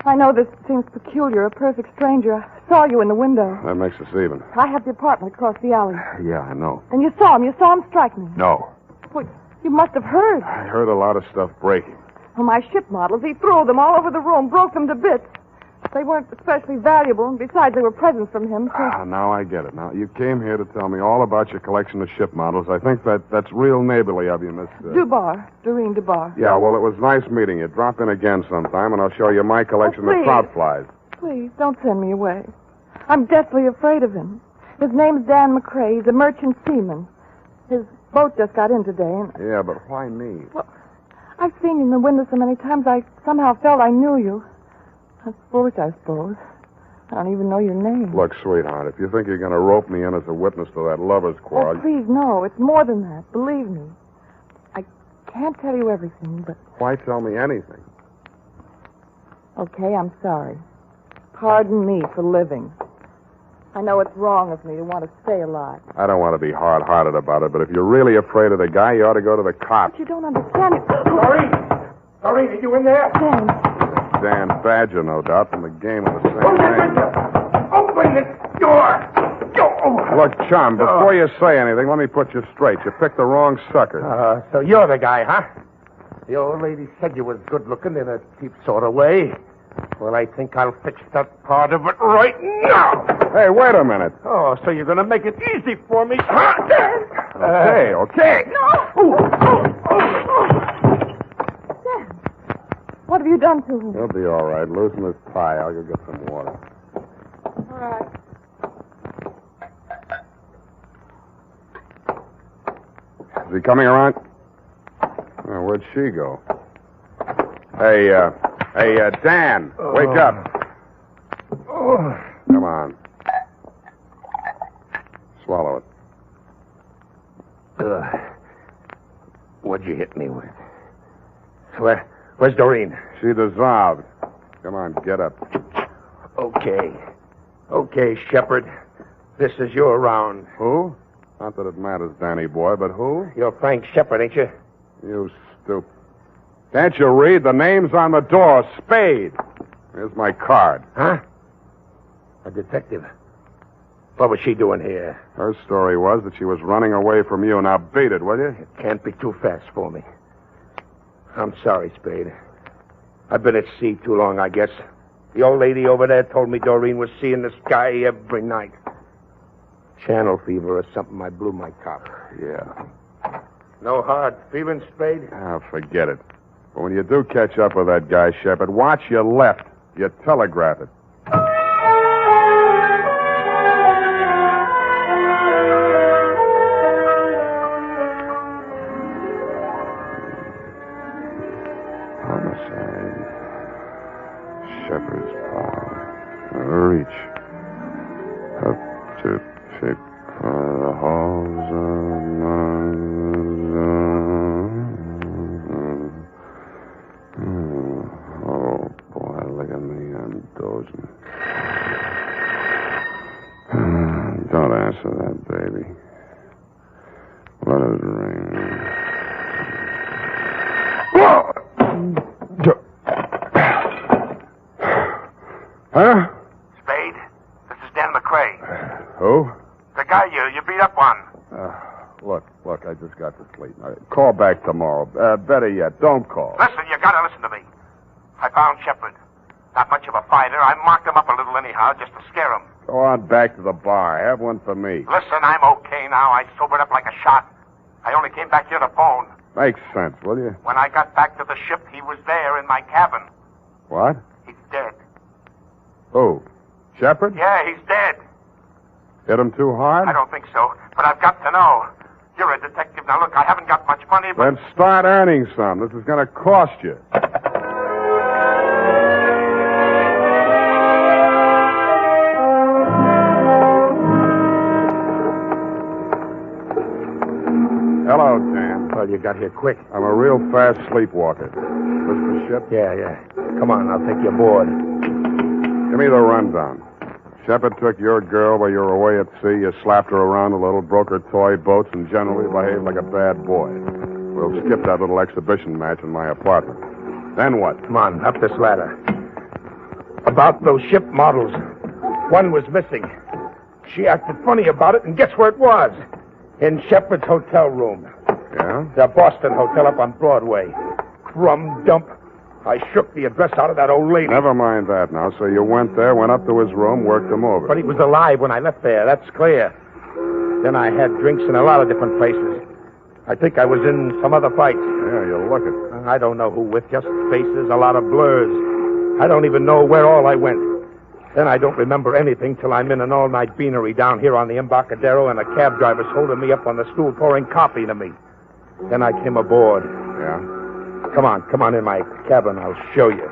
I know this seems peculiar, a perfect stranger. I saw you in the window. That makes us even. I have the apartment across the alley. Yeah, I know. And you saw him strike me. No. Well, you must have heard. I heard a lot of stuff breaking. Well, my ship models, he threw them all over the room, broke them to bits. They weren't especially valuable, and besides, they were presents from him. So... Now I get it. Now, you came here to tell me all about your collection of ship models. I think that's real neighborly of you, Miss... Doreen Dubar. Yeah, well, it was nice meeting you. Drop in again sometime, and I'll show you my collection of trout flies. Please, don't send me away. I'm deathly afraid of him. His name's Dan McCrae. He's a merchant seaman. His boat just got in today, and... Yeah, but why me? Well, I've seen you in the window so many times, I somehow felt I knew you. That's foolish, I suppose. I don't even know your name. Look, sweetheart, if you think you're going to rope me in as a witness to that lover's quarrel... Oh, please, no. It's more than that. Believe me. I can't tell you everything, but... Why tell me anything? Okay, I'm sorry. Pardon me for living. I know it's wrong of me to want to stay alive. I don't want to be hard-hearted about it, but if you're really afraid of the guy, you ought to go to the cops. But you don't understand it. Doreen, are you in there? Dan Badger, no doubt, from the game of the same name. Open the door! Look, chum, before you say anything, let me put you straight. You picked the wrong sucker. So you're the guy, huh? The old lady said you was good-looking in a cheap sort of way. Well, I think I'll fix that part of it right now. Hey, wait a minute. Oh, so you're going to make it easy for me, huh? Okay. No! Dan, what have you done to him? He'll be all right. Loosen his tie. I'll go get some water. All right. Is he coming around? Oh, where'd she go? Hey, Dan, wake up. Come on. Swallow it. What'd you hit me with? Where's Doreen? She dissolved. Come on, get up. Okay, Shepard. This is your round. Who? Not that it matters, Danny boy, but who? You're Frank Shepard, ain't you? You stupid. Can't you read? The name's on the door. Spade. Here's my card. Huh? A detective. What was she doing here? Her story was that she was running away from you. Now beat it, will you? It can't be too fast for me. I'm sorry, Spade. I've been at sea too long, I guess. The old lady over there told me Doreen was seeing the sky every night. Channel fever or something. I blew my top. Yeah. No hard feeling, Spade? Ah, forget it. But when you do catch up with that guy, Shepard, watch your left. You telegraph it. Homicide. Shepherd's Pie. Reach. Up to pick the halls of Huh? Spade, this is Dan McCrae. Who? The guy you beat up on. Look, I just got to sleep. Call back tomorrow. Better yet, don't call. Listen, you gotta listen to me. I found Shepard. Not much of a fighter. I marked him up a little anyhow, just to scare him. Go on back to the bar. Have one for me. Listen, I'm okay now. I sobered up like a shot. I only came back here to phone. Makes sense, will you? When I got back to the ship, he was there in my cabin. What? He's dead. Who? Shepard? Yeah, he's dead. Hit him too hard? I don't think so, but I've got to know. You're a detective. Now, look, I haven't got much money, but... Then start earning some. This is going to cost you. Hello, Dan. Well, you got here quick. I'm a real fast sleepwalker. This the ship? Yeah. Come on, I'll take you aboard. Give me the rundown. Shepard took your girl while you were away at sea. You slapped her around a little, broke her toy boats, and generally behaved like a bad boy. We'll skip that little exhibition match in my apartment. Then what? Come on, up this ladder. About those ship models. One was missing. She acted funny about it, and guess where it was? In Shepard's hotel room. Yeah? The Boston Hotel up on Broadway. Crumb dump. I shook the address out of that old lady. Never mind that now. So you went there, went up to his room, worked him over. But he was alive when I left there, that's clear. Then I had drinks in a lot of different places. I think I was in some other fights. Yeah, you look it. I don't know who with, just faces, a lot of blurs. I don't even know where all I went. Then I don't remember anything till I'm in an all-night beanery down here on the Embarcadero, and a cab driver's holding me up on the stool pouring coffee to me. Then I came aboard. Yeah? Come on in my cabin. I'll show you.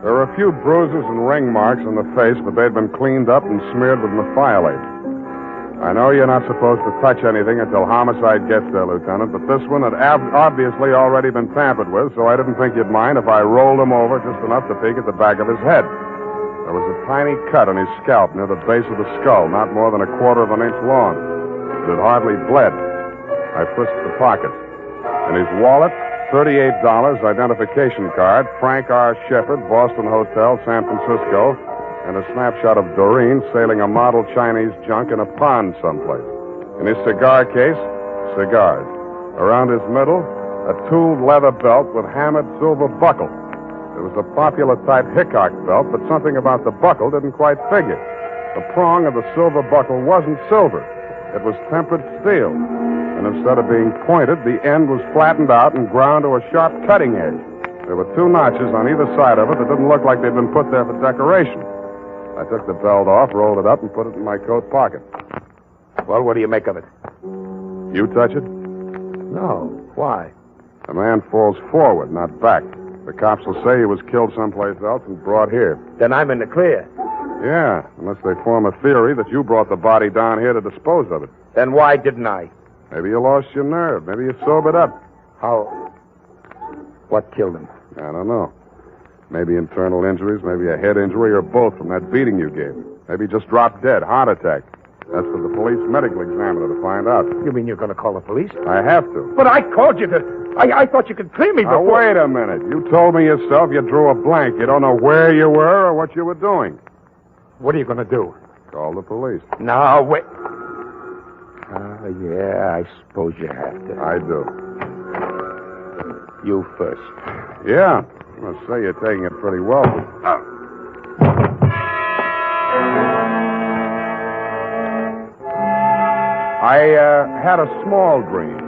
There were a few bruises and ring marks on the face, but they'd been cleaned up and smeared with methylate. I know you're not supposed to touch anything until homicide gets there, Lieutenant, but this one had obviously already been tampered with, so I didn't think you'd mind if I rolled him over just enough to peek at the back of his head. There was a tiny cut on his scalp near the base of the skull, not more than 1/4 of an inch long. It had hardly bled. I frisked the pockets. In his wallet, $38, identification card, Frank R. Shepard, Boston Hotel, San Francisco, and a snapshot of Doreen sailing a model Chinese junk in a pond someplace. In his cigar case, cigars. Around his middle, a tooled leather belt with hammered silver buckle. It was a popular type Hickok belt, but something about the buckle didn't quite figure. The prong of the silver buckle wasn't silver. It was tempered steel. And instead of being pointed, the end was flattened out and ground to a sharp cutting edge. There were 2 notches on either side of it that didn't look like they'd been put there for decoration. I took the belt off, rolled it up, and put it in my coat pocket. Well, what do you make of it? You touch it? No. Why? A man falls forward, not back. The cops will say he was killed someplace else and brought here. Then I'm in the clear. Yeah, unless they form a theory that you brought the body down here to dispose of it. Then why didn't I? Maybe you lost your nerve. Maybe you sobered up. How? What killed him? I don't know. Maybe internal injuries, maybe a head injury, or both from that beating you gave him. Maybe he just dropped dead, heart attack. That's for the police medical examiner to find out. You mean you're going to call the police? I have to. But I called you to... I thought you could clear me Now, before... wait a minute. You told me yourself you drew a blank. You don't know where you were or what you were doing. What are you going to do? Call the police. No, wait... yeah, I suppose you have to. I do. You first. Yeah. I must say you're taking it pretty well. I had a small dream.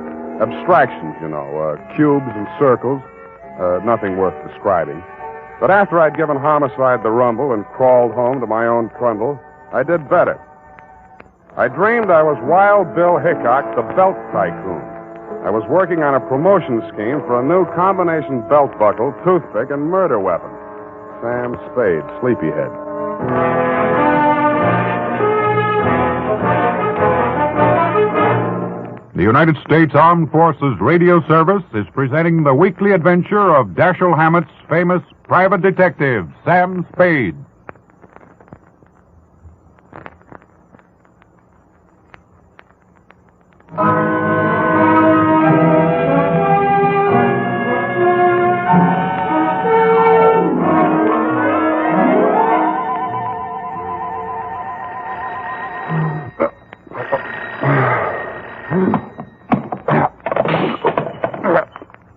Abstractions, you know, cubes and circles. Nothing worth describing. But after I'd given homicide the rumble and crawled home to my own trundle, I did better. I dreamed I was Wild Bill Hickok, the belt tycoon. I was working on a promotion scheme for a new combination belt buckle, toothpick, and murder weapon. Sam Spade, Sleepyhead. The United States Armed Forces Radio Service is presenting the weekly adventure of Dashiell Hammett's famous private detective, Sam Spade.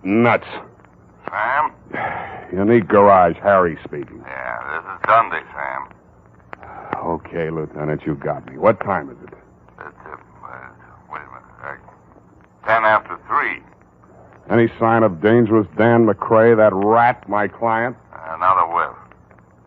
Nuts. Sam? Unique Garage, Harry speaking. Yeah, this is Dundee, Sam. Okay, Lieutenant, you got me. What time is it? It's, wait a minute. 10 after 3. Any sign of dangerous Dan McCrae, that rat, my client? Another whiff.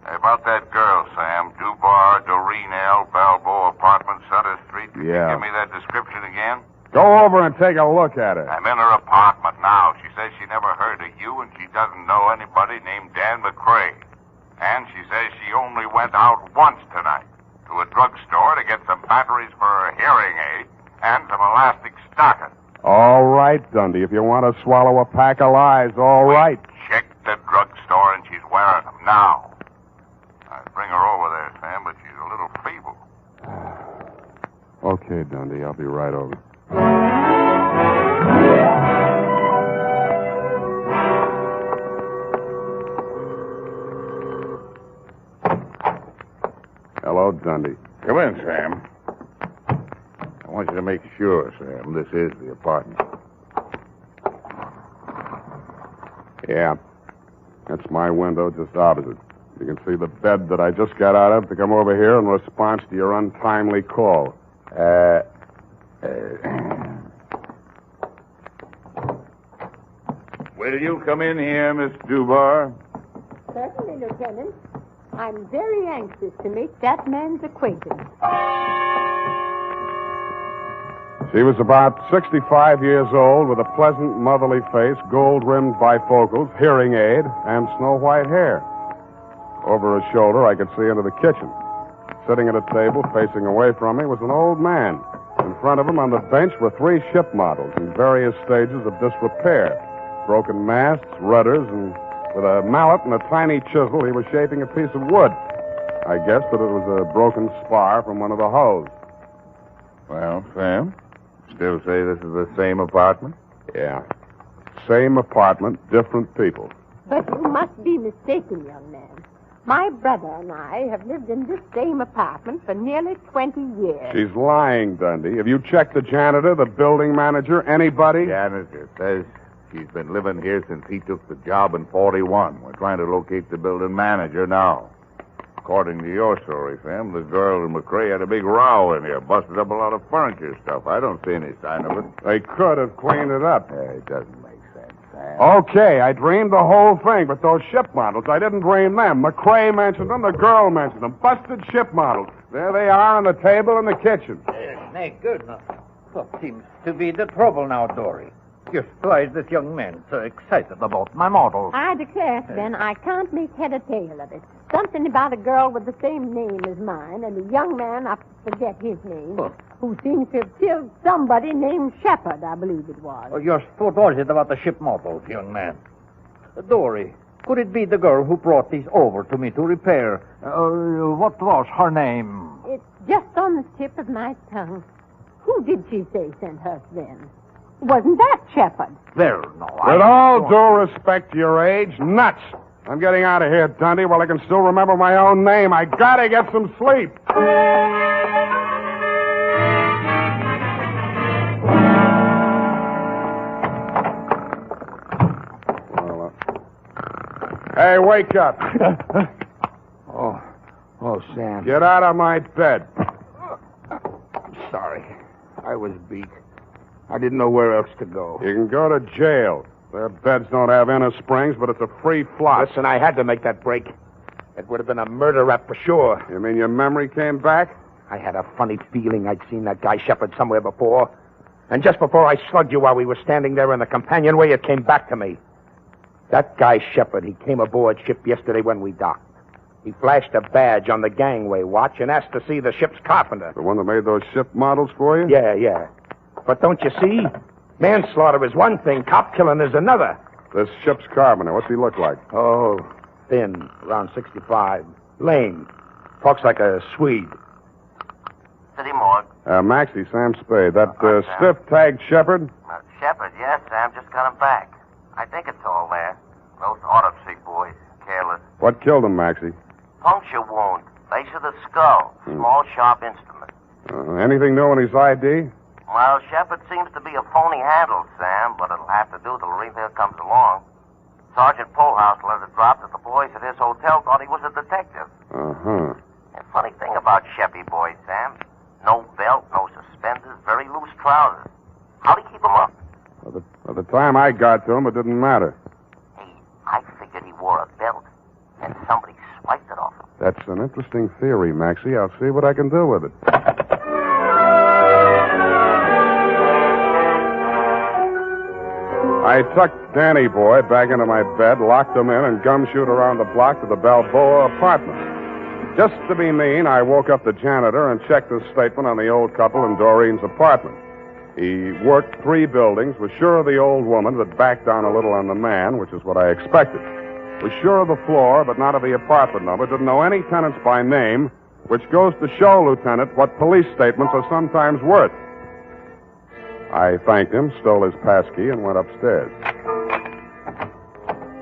Hey, about that girl, Sam. Dubar, Doreen L., Balboa Apartment, Sutter Street. Can you Yeah. give me that description again? Go over and take a look at her. I'm in her apartment now. She says she never heard of you, and she doesn't know anybody named Dan McCrae. And she says she only went out once tonight to a drugstore to get some batteries for her hearing aid and some elastic stockings. All right, Dundee. If you want to swallow a pack of lies, all right. Check the drugstore, and she's wearing them now. I'd bring her over there, Sam, but she's a little feeble. Okay, Dundee. I'll be right over. Hello, Dundee. Come in, Sam. I want you to make sure, Sam, this is the apartment. Yeah. That's my window just opposite. You can see the bed that I just got out of to come over here in response to your untimely call. Will you come in here, Miss Dubar? Certainly, Lieutenant. I'm very anxious to make that man's acquaintance. She was about 65 years old with a pleasant, motherly face, gold-rimmed bifocals, hearing aid, and snow-white hair. Over her shoulder, I could see into the kitchen. Sitting at a table facing away from me was an old man. In front of him on the bench were 3 ship models in various stages of disrepair. Broken masts, rudders, and with a mallet and a tiny chisel, he was shaping a piece of wood. I guessed that it was a broken spar from one of the hulls. Well, Sam, still say this is the same apartment? Yeah. Same apartment, different people. But you must be mistaken, young man. My brother and I have lived in this same apartment for nearly 20 years. She's lying, Dundee. Have you checked the janitor, the building manager, anybody? Janitor says she's been living here since he took the job in 41. We're trying to locate the building manager now. According to your story, Sam, the girl and McCrae had a big row in here, busted up a lot of furniture stuff. I don't see any sign of it. They could have cleaned it up. It doesn't make sense, Sam. Okay, I dreamed the whole thing, but those ship models, I didn't dream them. McCrae mentioned them, the girl mentioned them. Busted ship models. There they are on the table in the kitchen. My goodness. What seems to be the trouble now, Dory? Just why is this young man so excited about my model? I declare, Sven, I can't make head or tail of it. Something about a girl with the same name as mine and a young man, I forget his name, who seems to have killed somebody named Shepard, I believe it was. Just what was it about the ship models, young man? Dory, could it be the girl who brought these over to me to repair? What was her name? It's just on the tip of my tongue. Who did she say sent her, Sven? Wasn't that Shepard? Well, no, With all due respect to your age, nuts. I'm getting out of here, Dundee, while I can still remember my own name. I gotta get some sleep. Hey, wake up. Oh, Sam. Get out of my bed. I'm sorry. I was beat. I didn't know where else to go. You can go to jail. Their beds don't have inner springs, but it's a free floss. Listen, I had to make that break. It would have been a murder rap for sure. You mean your memory came back? I had a funny feeling I'd seen that guy Shepard somewhere before. And just before I slugged you while we were standing there in the companionway, it came back to me. That guy Shepard, he came aboard ship yesterday when we docked. He flashed a badge on the gangway watch and asked to see the ship's carpenter. The one that made those ship models for you? Yeah. But don't you see? Manslaughter is one thing, cop killing is another. This ship's carpenter, what's he look like? Oh, thin, around 65. Lame. Talks like a Swede. City morgue. Maxie, Sam Spade. That Sam. stiff-tagged Shepard? Shepard, yes, Sam. Just got him back. I think it's all there. Those autopsy boys. Careless. What killed him, Maxie? Puncture wound. Base of the skull. Small, sharp instrument. Anything new in his ID? Well, Shepard seems to be a phony handle, Sam, but it'll have to do till Reva comes along. Sergeant Polhouse let it drop that the boys at his hotel thought he was a detective. Uh-huh. And funny thing about Sheppy boys, Sam, no belt, no suspenders, very loose trousers. How'd he keep them up? By the time I got to him, it didn't matter. Hey, I figured he wore a belt, and somebody swiped it off him. That's an interesting theory, Maxie. I'll see what I can do with it. I tucked Danny boy back into my bed, locked him in, and gumshoed around the block to the Balboa apartment. Just to be mean, I woke up the janitor and checked the statement on the old couple in Doreen's apartment. He worked 3 buildings, was sure of the old woman, but backed down a little on the man, which is what I expected. Was sure of the floor, but not of the apartment number. Didn't know any tenants by name, which goes to show, Lieutenant, what police statements are sometimes worth. I thanked him, stole his passkey, and went upstairs.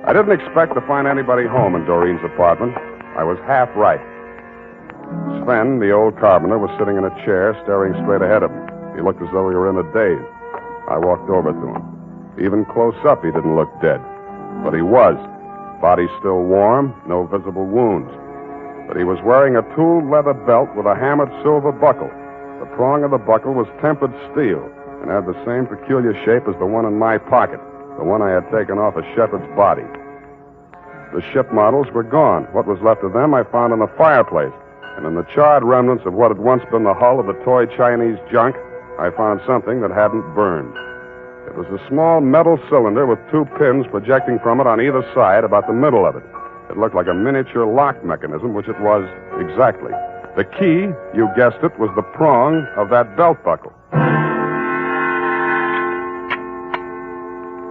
I didn't expect to find anybody home in Doreen's apartment. I was half right. Sven, the old carpenter, was sitting in a chair, staring straight ahead of him. He looked as though he were in a daze. I walked over to him. Even close up, he didn't look dead. But he was. Body still warm, no visible wounds. But he was wearing a tooled leather belt with a hammered silver buckle. The prong of the buckle was tempered steel and had the same peculiar shape as the one in my pocket, the one I had taken off of Shepard's body. The ship models were gone. What was left of them I found in the fireplace, and in the charred remnants of what had once been the hull of the toy Chinese junk, I found something that hadn't burned. It was a small metal cylinder with 2 pins projecting from it on either side, about the middle of it. It looked like a miniature lock mechanism, which it was exactly. The key, you guessed it, was the prong of that belt buckle.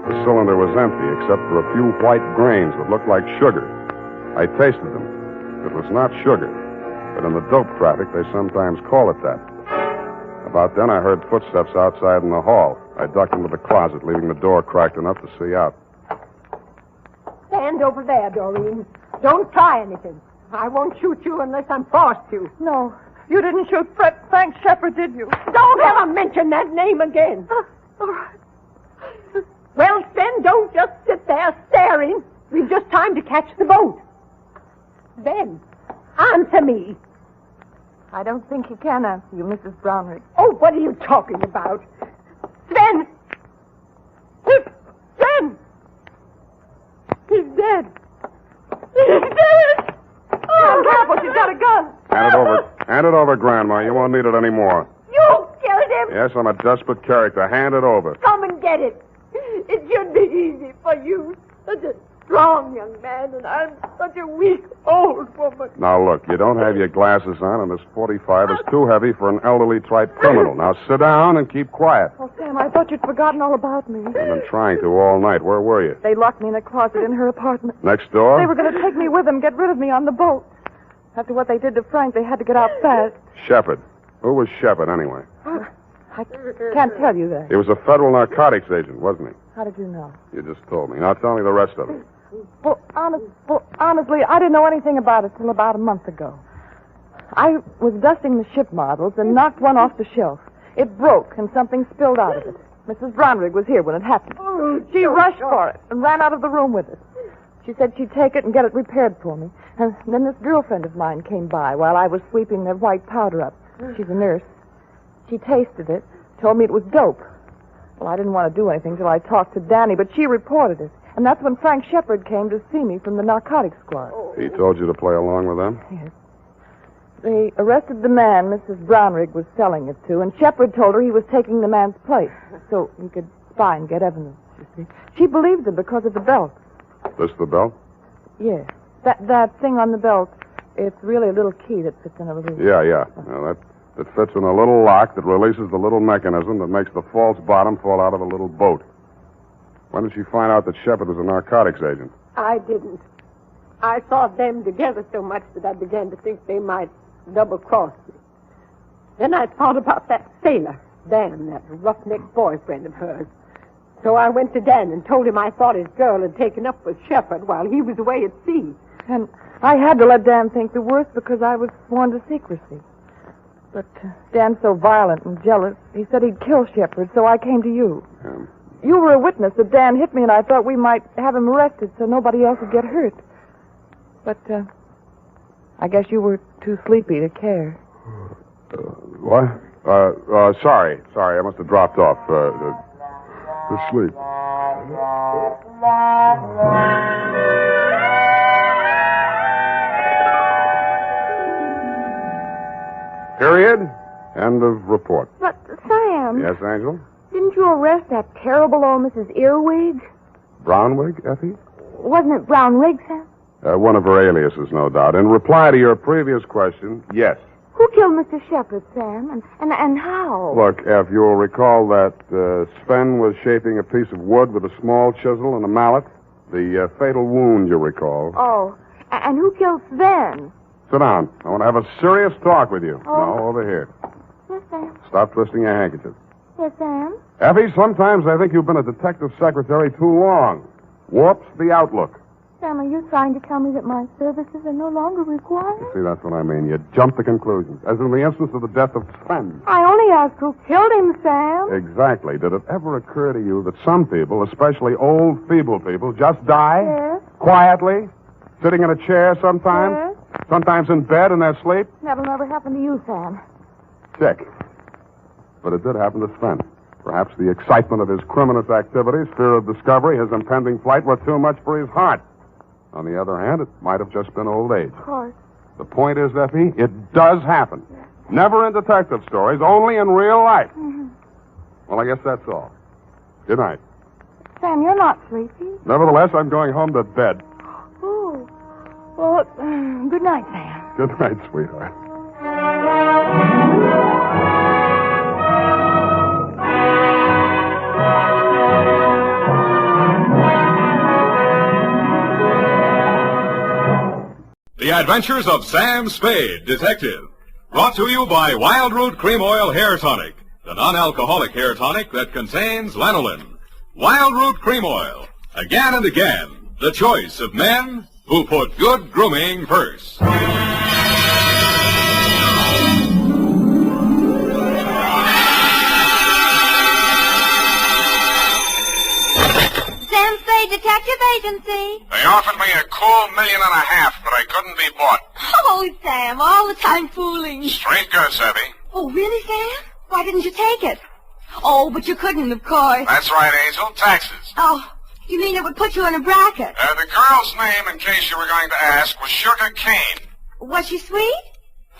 The cylinder was empty, except for a few white grains that looked like sugar. I tasted them. It was not sugar, but in the dope traffic, they sometimes call it that. About then, I heard footsteps outside in the hall. I ducked into the closet, leaving the door cracked enough to see out. Stand over there, Doreen. Don't try anything. I won't shoot you unless I'm forced to. No, you didn't shoot Frank Shepard, did you? Don't ever mention that name again. All right. Well, Sven, don't just sit there staring. We've just time to catch the boat. Sven, answer me. I don't think he can answer you, Mrs. Brownrigg. Oh, what are you talking about? Sven! Sven! He's dead. He's dead! Oh, careful, she's got a gun. Hand it over. Hand it over, Grandma. You won't need it anymore. You killed him! Yes, I'm a desperate character. Hand it over. Come and get it. It should be easy for you. Such a strong young man, and I'm such a weak old woman. Now, look, you don't have your glasses on, and this .45 is too heavy for an elderly-type criminal. Now, sit down and keep quiet. Oh, Sam, I thought you'd forgotten all about me. I've been trying to all night. Where were you? They locked me in a closet in her apartment. Next door? They were going to take me with them, get rid of me on the boat. After what they did to Frank, they had to get out fast. Shepard. Who was Shepard, anyway? I can't tell you that. He was a federal narcotics agent, wasn't he? How did you know? You just told me. Now tell me the rest of it. Well, honestly, I didn't know anything about it till about a month ago. I was dusting the ship models and knocked one off the shelf. It broke and something spilled out of it. Mrs. Brownrigg was here when it happened. She rushed for it and ran out of the room with it. She said she'd take it and get it repaired for me. And then this girlfriend of mine came by while I was sweeping the white powder up. She's a nurse. She tasted it, told me it was dope. Well, I didn't want to do anything till I talked to Danny, but she reported it. And that's when Frank Shepard came to see me from the narcotics squad. He told you to play along with them? Yes. They arrested the man Mrs. Brownrigg was selling it to, and Shepard told her he was taking the man's place so he could spy and get evidence, you see. She believed him because of the belt. This the belt? Yes. That thing on the belt, it's really a little key that fits in a little... Yeah. Now, that fits in a little lock that releases the little mechanism that makes the false bottom fall out of a little boat. When did she find out that Shepard was a narcotics agent? I didn't. I saw them together so much that I began to think they might double-cross me. Then I thought about that sailor, Dan, that roughneck boyfriend of hers. So I went to Dan and told him I thought his girl had taken up with Shepard while he was away at sea. And I had to let Dan think the worst because I was sworn to secrecy. But Dan's so violent and jealous, he said he'd kill Shepard, so I came to you. You were a witness that Dan hit me, and I thought we might have him arrested so nobody else would get hurt. But, I guess you were too sleepy to care. What? Sorry, I must have dropped off. To sleep. Period. End of report. But, Sam. Yes, Angel? Didn't you arrest that terrible old Mrs. Earwig? Brownwig, Effie? Wasn't it Brown Wig, Sam? One of her aliases, no doubt. In reply to your previous question, yes. Who killed Mr. Shepard, Sam? And how? Look, Eff, you'll recall that Sven was shaping a piece of wood with a small chisel and a mallet. The fatal wound, you recall. Oh, and who killed Sven? Sit down. I want to have a serious talk with you. Oh. No, over here. Yes, Sam. Stop twisting your handkerchief. Yes, Sam. Effie, sometimes I think you've been a detective secretary too long. Warps the outlook. Sam, are you trying to tell me that my services are no longer required? See, that's what I mean. You jump to conclusions. As in the instance of the death of Sven. I only asked who killed him, Sam. Exactly. Did it ever occur to you that some people, especially old, feeble people, just die? Yes. Quietly? Sitting in a chair sometimes? Yes. Sometimes in bed in their sleep? That'll never happen to you, Sam. Check. But it did happen to Sven. Perhaps the excitement of his criminous activities, fear of discovery, his impending flight were too much for his heart. On the other hand, it might have just been old age. Of course. The point is, Effie, it does happen. Never in detective stories, only in real life. Mm-hmm. Well, I guess that's all. Good night. Sam, you're not sleepy. Nevertheless, I'm going home to bed. Oh. Well, good night, Sam. Good night, sweetheart. The Adventures of Sam Spade, Detective. Brought to you by Wild Root Cream Oil Hair Tonic, the non-alcoholic hair tonic that contains lanolin. Wild Root Cream Oil. Again and again, the choice of men who put good grooming first. Sam Spade Detective Agency. They offered me a cool $1.5 million, but I couldn't be bought. Oh, Sam, all the time fooling. Straight goods, Effie. Oh, really, Sam? Why didn't you take it? Oh, but you couldn't, of course. That's right, Angel. Taxes. Oh, you mean it would put you in a bracket? The girl's name, in case you were going to ask, was Sugar Kane. Was she sweet?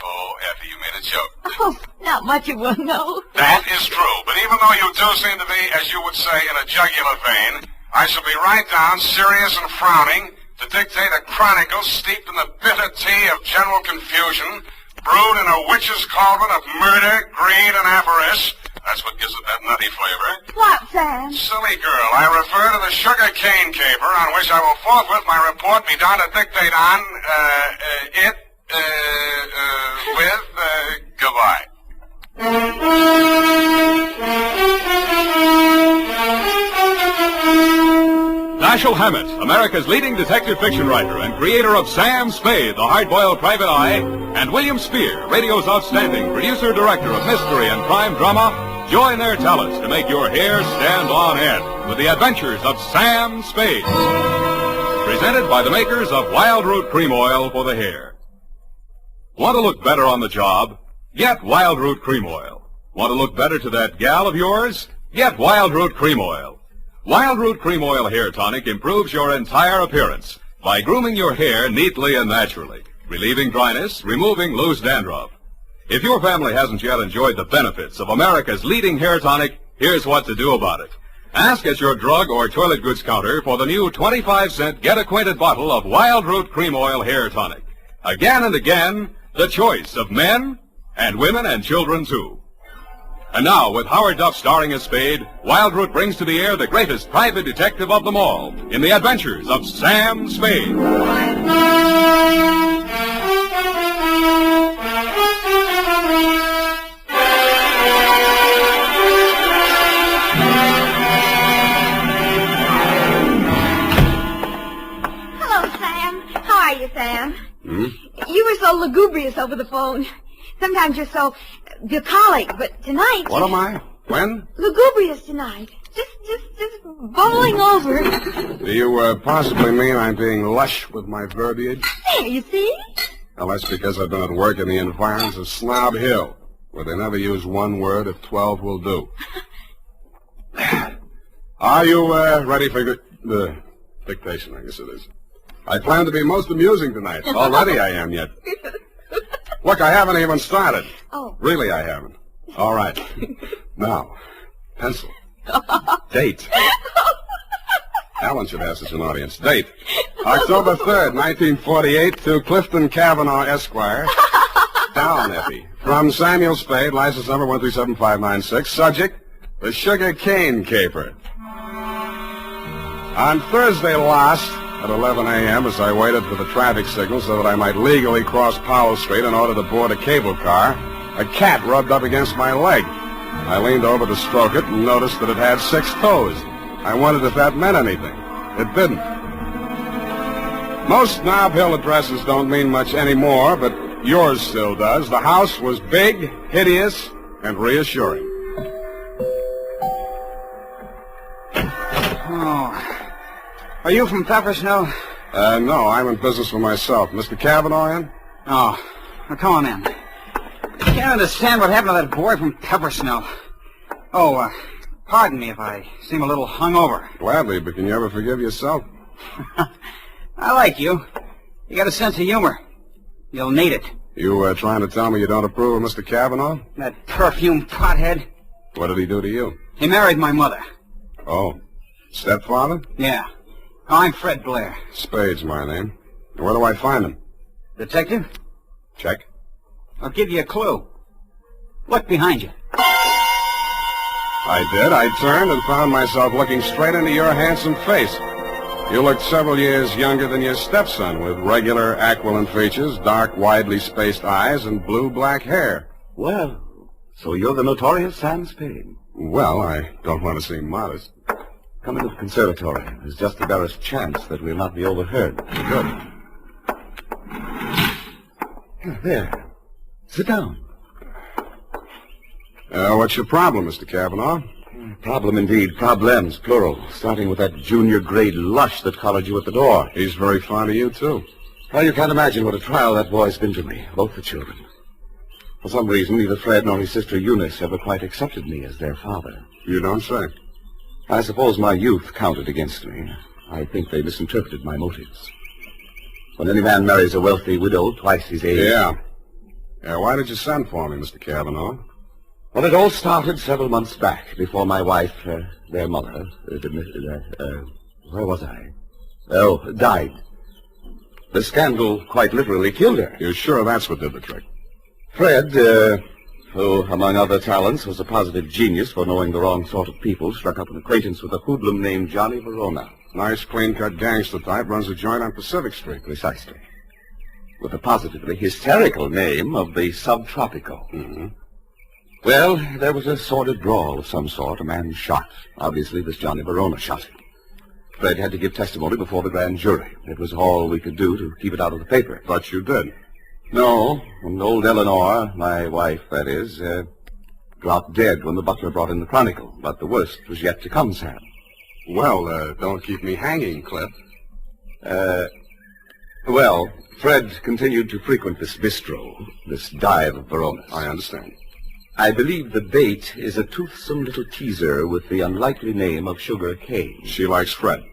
Oh, Effie, you made a joke. Oh, not much of one, no. That is true, but even though you do seem to be, as you would say, in a jugular vein, I shall be right down, serious and frowning, to dictate a chronicle steeped in the bitter tea of general confusion, brewed in a witch's cauldron of murder, greed, and avarice. That's what gives it that nutty flavor. What, Sam? Silly girl, I refer to the Sugar Cane caper, on which I will forthwith my report be done to dictate on, goodbye. Dashiell Hammett, America's leading detective fiction writer and creator of Sam Spade, the hard-boiled private eye, and William Spear, radio's outstanding producer-director of mystery and crime drama, join their talents to make your hair stand on end with the adventures of Sam Spade. Presented by the makers of Wild Root Cream Oil for the hair. Want to look better on the job? Get Wild Root Cream Oil. Want to look better to that gal of yours? Get Wild Root Cream Oil. Wild Root Cream Oil Hair Tonic improves your entire appearance by grooming your hair neatly and naturally, relieving dryness, removing loose dandruff. If your family hasn't yet enjoyed the benefits of America's leading hair tonic, here's what to do about it. Ask at your drug or toilet goods counter for the new 25-cent get-acquainted bottle of Wild Root Cream Oil Hair Tonic. Again and again, the choice of men and women and children, too. And now, with Howard Duff starring as Spade, Wild Root brings to the air the greatest private detective of them all in the adventures of Sam Spade. Hello, Sam. How are you, Sam? You were so lugubrious over the phone. Sometimes you're so bucolic, but tonight... What am I? When? Lugubrious tonight. Just bowling over. Do you possibly mean I'm being lush with my verbiage? There, you see? Well, that's because I've been at work in the environs of Snob Hill, where they never use one word if 12 will do. Are you ready for the dictation, I guess it is? I plan to be most amusing tonight. Already I am yet. Look, I haven't even started. Oh. Really, I haven't. All right. Now, pencil. Date. Alan should have such an audience. Date. October 3rd, 1948, to Clifton Cavanaugh, Esquire. Down, Effie. From Samuel Spade, license number 1375596. Subject, the Sugar Cane Caper. On Thursday last, at 11 a.m., as I waited for the traffic signal so that I might legally cross Powell Street in order to board a cable car, a cat rubbed up against my leg. I leaned over to stroke it and noticed that it had 6 toes. I wondered if that meant anything. It didn't. Most Snob Hill addresses don't mean much anymore, but yours still does. The house was big, hideous, and reassuring. Oh. Are you from Peppersnell? No, I'm in business for myself. Mr. Cavanaugh in? Oh. Well, come on in. I can't understand what happened to that boy from Peppersnell. Oh, pardon me if I seem a little hungover. Gladly, but can you ever forgive yourself? I like you. You got a sense of humor. You'll need it. You trying to tell me you don't approve of Mr. Cavanaugh? That perfume pothead. What did he do to you? He married my mother. Oh. Stepfather? Yeah. I'm Fred Blair. Spade's my name. Where do I find him? Detective? Check. I'll give you a clue. Look behind you. I did. I turned and found myself looking straight into your handsome face. You looked several years younger than your stepson, with regular aquiline features, dark, widely spaced eyes, and blue-black hair. Well, so you're the notorious Sam Spade. Well, I don't want to seem modest. Come into the conservatory. There's just the barest chance that we'll not be overheard. Good. There. Sit down. What's your problem, Mr. Cavanaugh? Problem indeed. Problems, plural. Starting with that junior grade lush that collared you at the door. He's very fond of you, too. Well, you can't imagine what a trial that boy's been to me. Both the children. For some reason, neither Fred nor his sister Eunice ever quite accepted me as their father. You don't say. I suppose my youth counted against me. I think they misinterpreted my motives. When any man marries a wealthy widow twice his age... Yeah, why did you send for me, Mr. Cavanaugh? Well, it all started several months back, before my wife, their mother, where was I? Oh, died. The scandal quite literally killed her. You're sure that's what did the trick? Fred, who, among other talents, was a positive genius for knowing the wrong sort of people, struck up an acquaintance with a hoodlum named Johnny Verona. Nice, clean-cut gangster type, runs a joint on Pacific Street. Precisely. With the positively hysterical name of the Subtropico. Mm-hmm. Well, there was a sordid brawl of some sort. A man shot. Obviously, this Johnny Verona shot him. Fred had to give testimony before the grand jury. It was all we could do to keep it out of the paper. But you did. No, and old Eleanor, my wife, that is, dropped dead when the butler brought in the Chronicle. But the worst was yet to come, Sam. Well, don't keep me hanging, Cliff. Well, Fred continued to frequent this bistro, this dive of Verona's. I understand. I believe the bait is a toothsome little teaser with the unlikely name of Sugar Kane. She likes Fred.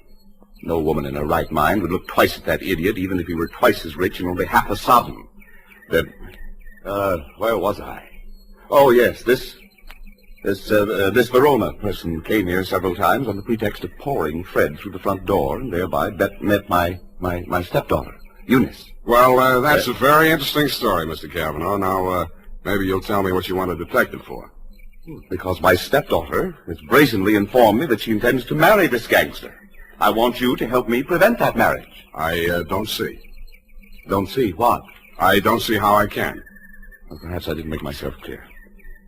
No woman in her right mind would look twice at that idiot, even if he were twice as rich and only half as sovereign. Where was I? Oh, yes, this Verona person came here several times on the pretext of pouring Fred through the front door, and thereby met my stepdaughter, Eunice. Well, that's a very interesting story, Mr. Cavanaugh. Now, maybe you'll tell me what you want a detective for. Because my stepdaughter has brazenly informed me that she intends to marry this gangster. I want you to help me prevent that marriage. I don't see. Don't see what? I don't see how I can. Well, perhaps I didn't make myself clear.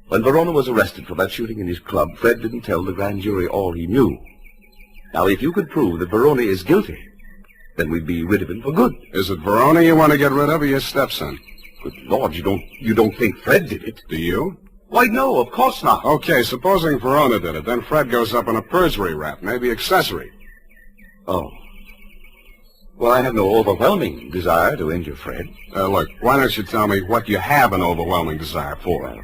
When Verona was arrested for that shooting in his club, Fred didn't tell the grand jury all he knew. Now, if you could prove that Verona is guilty, then we'd be rid of him for good. Is it Verona you want to get rid of or your stepson? Good Lord, you don't think Fred did it? Do you? Why, no, of course not. Okay, supposing Verona did it, then Fred goes up in a perjury rap, maybe accessory. Oh. Well, I have no overwhelming desire to injure Fred. Look, why don't you tell me what you have an overwhelming desire for? Well,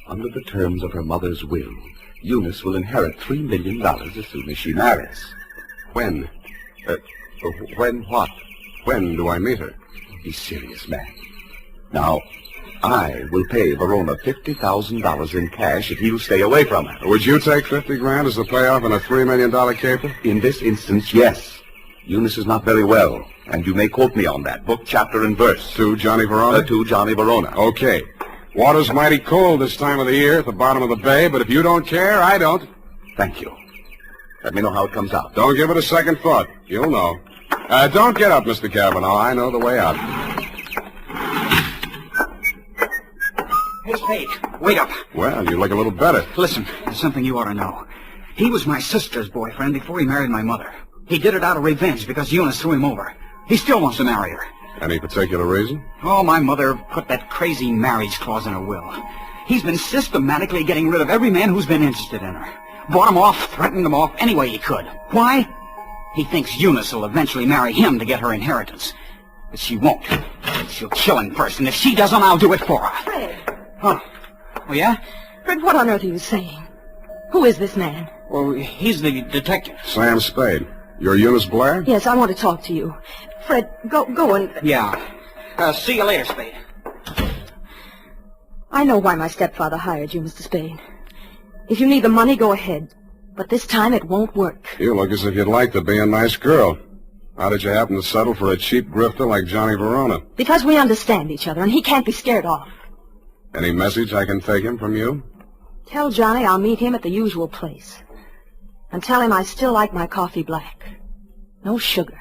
under the terms of her mother's will, Eunice will inherit $3 million as soon as she marries. When? When what? When do I meet her? Be serious, man. Now, I will pay Verona $50,000 in cash if he'll stay away from her. Would you take $50,000 as the payoff in a $3 million caper? In this instance, yes. Eunice is not very well, and you may quote me on that. Book, chapter, and verse. To Johnny Verona? To Johnny Verona. Okay. Water's mighty cold this time of the year at the bottom of the bay, but if you don't care, I don't. Thank you. Let me know how it comes out. Don't give it a second thought. You'll know. Don't get up, Mr. Cavanaugh. I know the way out. Hey, Spade, wait up. Well, you look a little better. Listen, there's something you ought to know. He was my sister's boyfriend before he married my mother. He did it out of revenge because Eunice threw him over. He still wants to marry her. Any particular reason? Oh, my mother put that crazy marriage clause in her will. He's been systematically getting rid of every man who's been interested in her. Bought him off, threatened him off any way he could. Why? He thinks Eunice will eventually marry him to get her inheritance. But she won't. She'll kill him first, and if she doesn't, I'll do it for her. Fred. Huh? Oh, yeah? Fred, what on earth are you saying? Who is this man? Well, he's the detective. Sam Spade. You're Eunice Blair? Yes, I want to talk to you. Fred, go and... Yeah. See you later, Spade. I know why my stepfather hired you, Mr. Spade. If you need the money, go ahead. But this time it won't work. You look as if you'd like to be a nice girl. How did you happen to settle for a cheap grifter like Johnny Verona? Because we understand each other, and he can't be scared off. Any message I can take him from you? Tell Johnny I'll meet him at the usual place. And tell him I still like my coffee black. No sugar.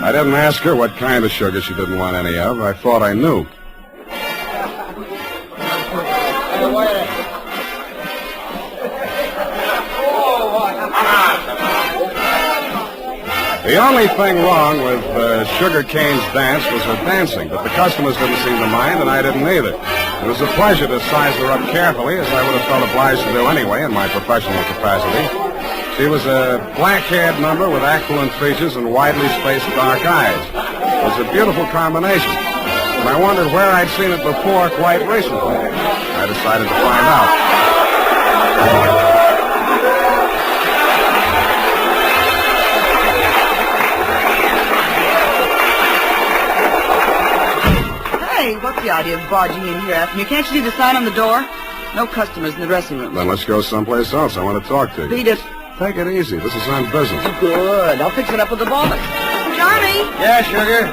I didn't ask her what kind of sugar she didn't want any of. I thought I knew. The only thing wrong with Sugar Cane's dance was her dancing, but the customers didn't seem to mind, and I didn't either. It was a pleasure to size her up carefully, as I would have felt obliged to do anyway in my professional capacity. She was a black-haired number with aquiline features and widely spaced dark eyes. It was a beautiful combination, and I wondered where I'd seen it before quite recently. I decided to find out. Hey, what's the idea of barging in here after me? Can't you see the sign on the door? No customers in the dressing room. Then let's go someplace else. I want to talk to you. Beat it. Take it easy. This is on business. Good. I'll fix it up with the boss. Johnny! Yeah, Sugar?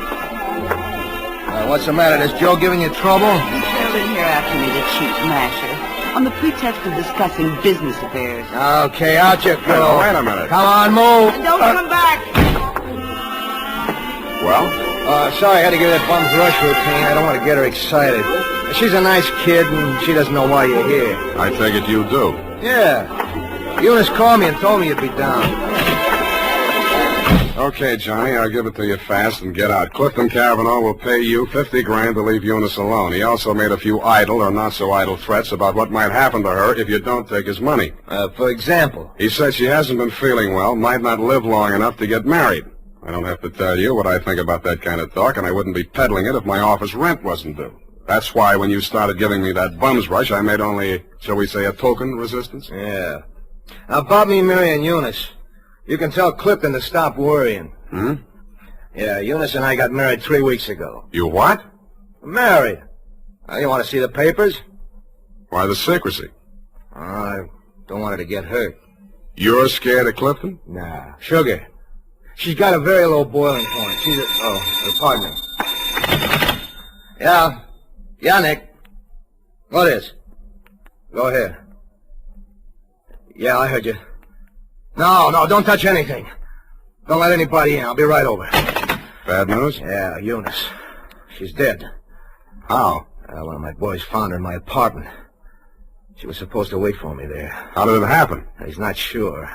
What's the matter? Is Joe giving you trouble? You trailed in here after me, the cheap masher, on the pretext of discussing business affairs. Okay, out you go. Wait a minute. Come on, move. And don't come back! Well? Sorry I had to give that bum's rush routine. I don't want to get her excited. She's a nice kid, and she doesn't know why you're here. I take it you do. Yeah. Eunice called me and told me you'd be down. Okay, Johnny, I'll give it to you fast and get out. Clifton Cavanaugh will pay you $50,000 to leave Eunice alone. He also made a few idle or not-so-idle threats about what might happen to her if you don't take his money. For example? He said she hasn't been feeling well, might not live long enough to get married. I don't have to tell you what I think about that kind of talk, and I wouldn't be peddling it if my office rent wasn't due. That's why when you started giving me that bum's rush, I made only, shall we say, a token resistance? Yeah. Now, about me marrying Eunice, you can tell Clifton to stop worrying. Hmm? Yeah, Eunice and I got married 3 weeks ago. You what? Married. You want to see the papers? Why the secrecy? I don't want her to get hurt. You're scared of Clifton? Nah. Sugar. She's got a very low boiling point. She's a... Oh, pardon me. Yeah. Yeah, Nick. What is? Go ahead. Yeah, I heard you. No, don't touch anything. Don't let anybody in. I'll be right over. Bad news? Yeah, Eunice. She's dead. How? One of my boys found her in my apartment. She was supposed to wait for me there. How did it happen? He's not sure.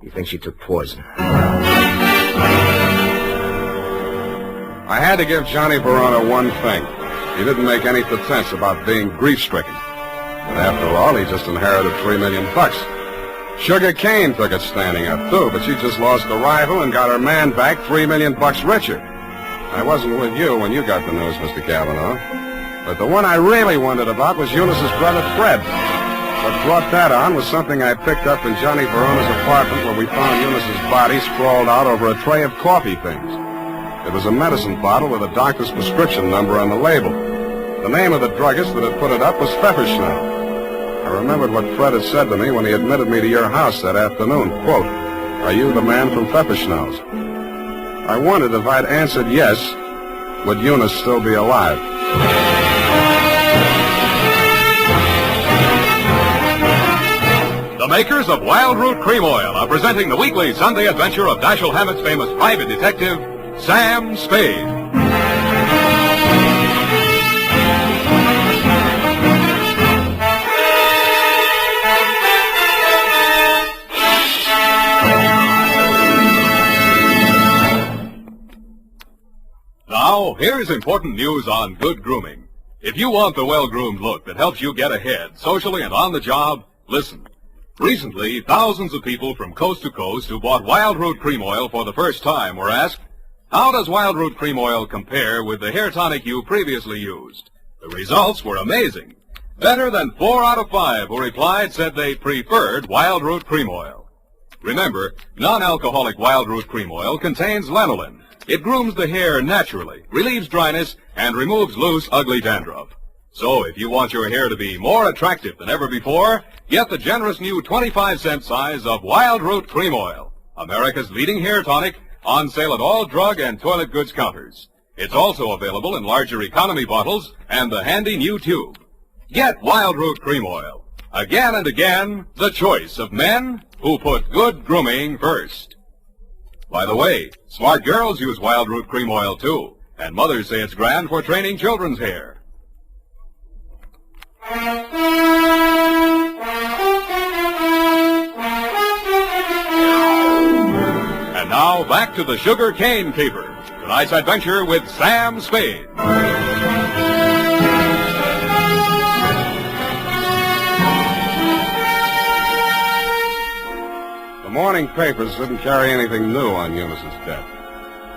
You think she took poison? I had to give Johnny Verona one thing. He didn't make any pretense about being grief-stricken. But after all, he just inherited $3 million. Sugar Kane took it standing up, too, but she just lost a rival and got her man back $3 million richer. I wasn't with you when you got the news, Mr. Cavanaugh. But the one I really wondered about was Eunice's brother, Fred. What brought that on was something I picked up in Johnny Verona's apartment where we found Eunice's body sprawled out over a tray of coffee things. It was a medicine bottle with a doctor's prescription number on the label. The name of the druggist that had put it up was Pfefferschnell. I remembered what Fred had said to me when he admitted me to your house that afternoon. Quote, "Are you the man from Pfefferschnell's?" I wondered if I'd answered yes, would Eunice still be alive? The makers of Wild Root Cream Oil are presenting the weekly Sunday adventure of Dashiell Hammett's famous private detective, Sam Spade. Now, here's important news on good grooming. If you want the well-groomed look that helps you get ahead, socially and on the job, listen. Recently, thousands of people from coast to coast who bought Wild Root Cream Oil for the first time were asked, how does Wild Root Cream Oil compare with the hair tonic you previously used? The results were amazing. Better than 4 out of 5 who replied said they preferred Wild Root Cream Oil. Remember, non-alcoholic Wild Root Cream Oil contains lanolin. It grooms the hair naturally, relieves dryness, and removes loose, ugly dandruff. So if you want your hair to be more attractive than ever before, get the generous new 25-cent size of Wild Root Cream Oil, America's leading hair tonic, on sale at all drug and toilet goods counters. It's also available in larger economy bottles and the handy new tube. Get Wild Root Cream Oil. Again and again, the choice of men who put good grooming first. By the way, smart girls use Wild Root Cream Oil too, and mothers say it's grand for training children's hair. And now, back to the Sugar Cane Caper. Tonight's adventure with Sam Spade. The morning papers didn't carry anything new on Eunice's death.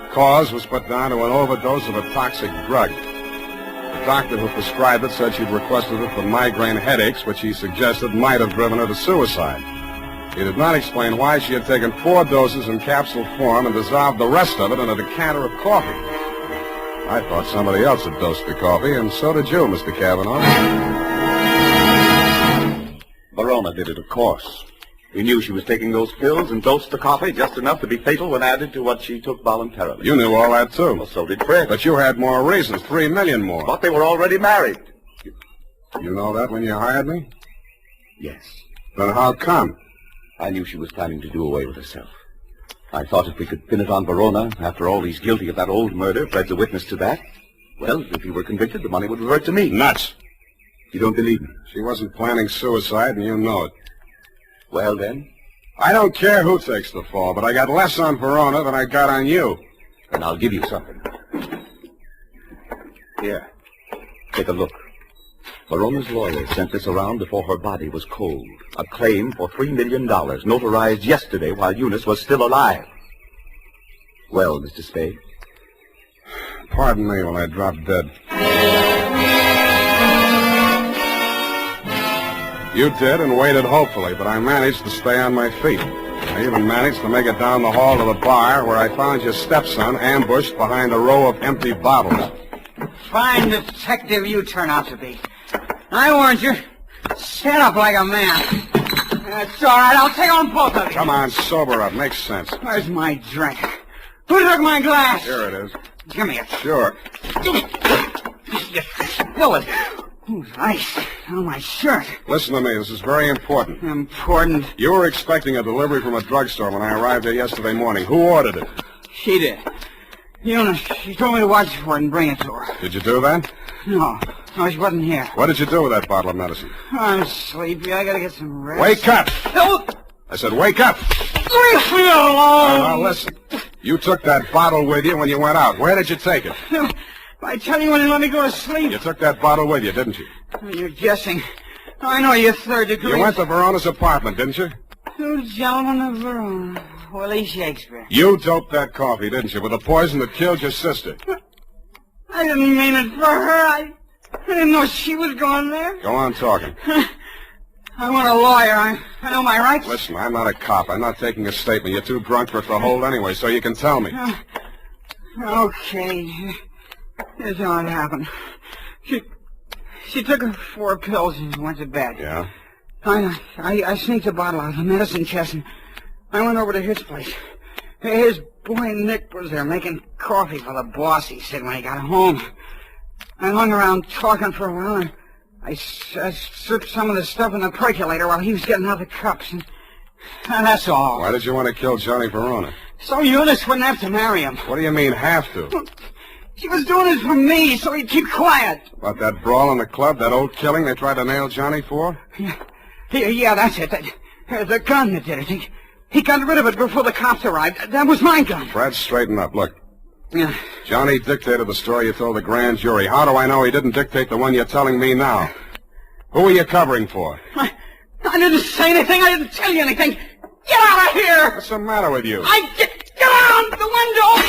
The cause was put down to an overdose of a toxic drug. The doctor who prescribed it said she'd requested it for migraine headaches, which he suggested might have driven her to suicide. He did not explain why she had taken 4 doses in capsule form and dissolved the rest of it in a decanter of coffee. I thought somebody else had dosed the coffee, and so did you, Mr. Cavanaugh. Verona did it, of course. We knew she was taking those pills and dosed the coffee just enough to be fatal when added to what she took voluntarily. You knew all that, too. Well, so did Fred. But you had more reasons, $3 million more. But they were already married. You know that when you hired me? Yes. Then how come? I knew she was planning to do away with herself. I thought if we could pin it on Verona, after all, he's guilty of that old murder, Fred's a witness to that. Well, if he were convicted, the money would revert to me. Nuts. You don't believe me? She wasn't planning suicide, and you know it. Well, then? I don't care who takes the fall, but I got less on Verona than I got on you. And I'll give you something. Here. Take a look. Verona's lawyer sent this around before her body was cold. A claim for $3 million, notarized yesterday while Eunice was still alive. Well, Mr. Spade? Pardon me when I drop dead. You did and waited hopefully, but I managed to stay on my feet. I even managed to make it down the hall to the bar where I found your stepson ambushed behind a row of empty bottles. Fine detective you turn out to be. I warned you. Stand up like a man. It's all right. I'll take on both of you. Come on, sober up. Makes sense. Where's my drink? Who took my glass? Here it is. Give me it. Sure. You spill it. Ooh, ice on my shirt. Listen to me. This is very important. Important? You were expecting a delivery from a drugstore when I arrived there yesterday morning. Who ordered it? She did. Eunice, she told me to watch for it and bring it to her. Did you do that? No, she wasn't here. What did you do with that bottle of medicine? I'm sleepy. I gotta get some rest. Wake up! No! I said, wake up! Leave me alone! Now, listen. You took that bottle with you when you went out. Where did you take it? I tell you when you let me go to sleep. You took that bottle with you, didn't you? You're guessing. I know you're third degree. You went to Verona's apartment, didn't you? Two gentlemen of Verona. Willie Shakespeare. You doped that coffee, didn't you, with the poison that killed your sister? I didn't mean it for her. I didn't know she was going there. Go on talking. I want a lawyer. I know my rights. Listen, I'm not a cop. I'm not taking a statement. You're too drunk for us to hold anyway, so you can tell me. Okay. Here's how it happened. She took her 4 pills and went to bed. Yeah? I sneaked a bottle out of the medicine chest and I went over to his place. His boy Nick was there making coffee for the boss, he said, when he got home. I hung around talking for a while and I stripped some of the stuff in the percolator while he was getting out the cups. And that's all. Why did you want to kill Johnny Verona? So Eunice wouldn't have to marry him. What do you mean, have to? She was doing it for me, so he'd keep quiet. About that brawl in the club, that old killing they tried to nail Johnny for? Yeah, that's it. The gun that did it. He got rid of it before the cops arrived. That was my gun. Fred, straighten up. Look. Yeah. Johnny dictated the story you told the grand jury. How do I know he didn't dictate the one you're telling me now? Who are you covering for? I didn't say anything. I didn't tell you anything. Get out of here! What's the matter with you? Get out the window!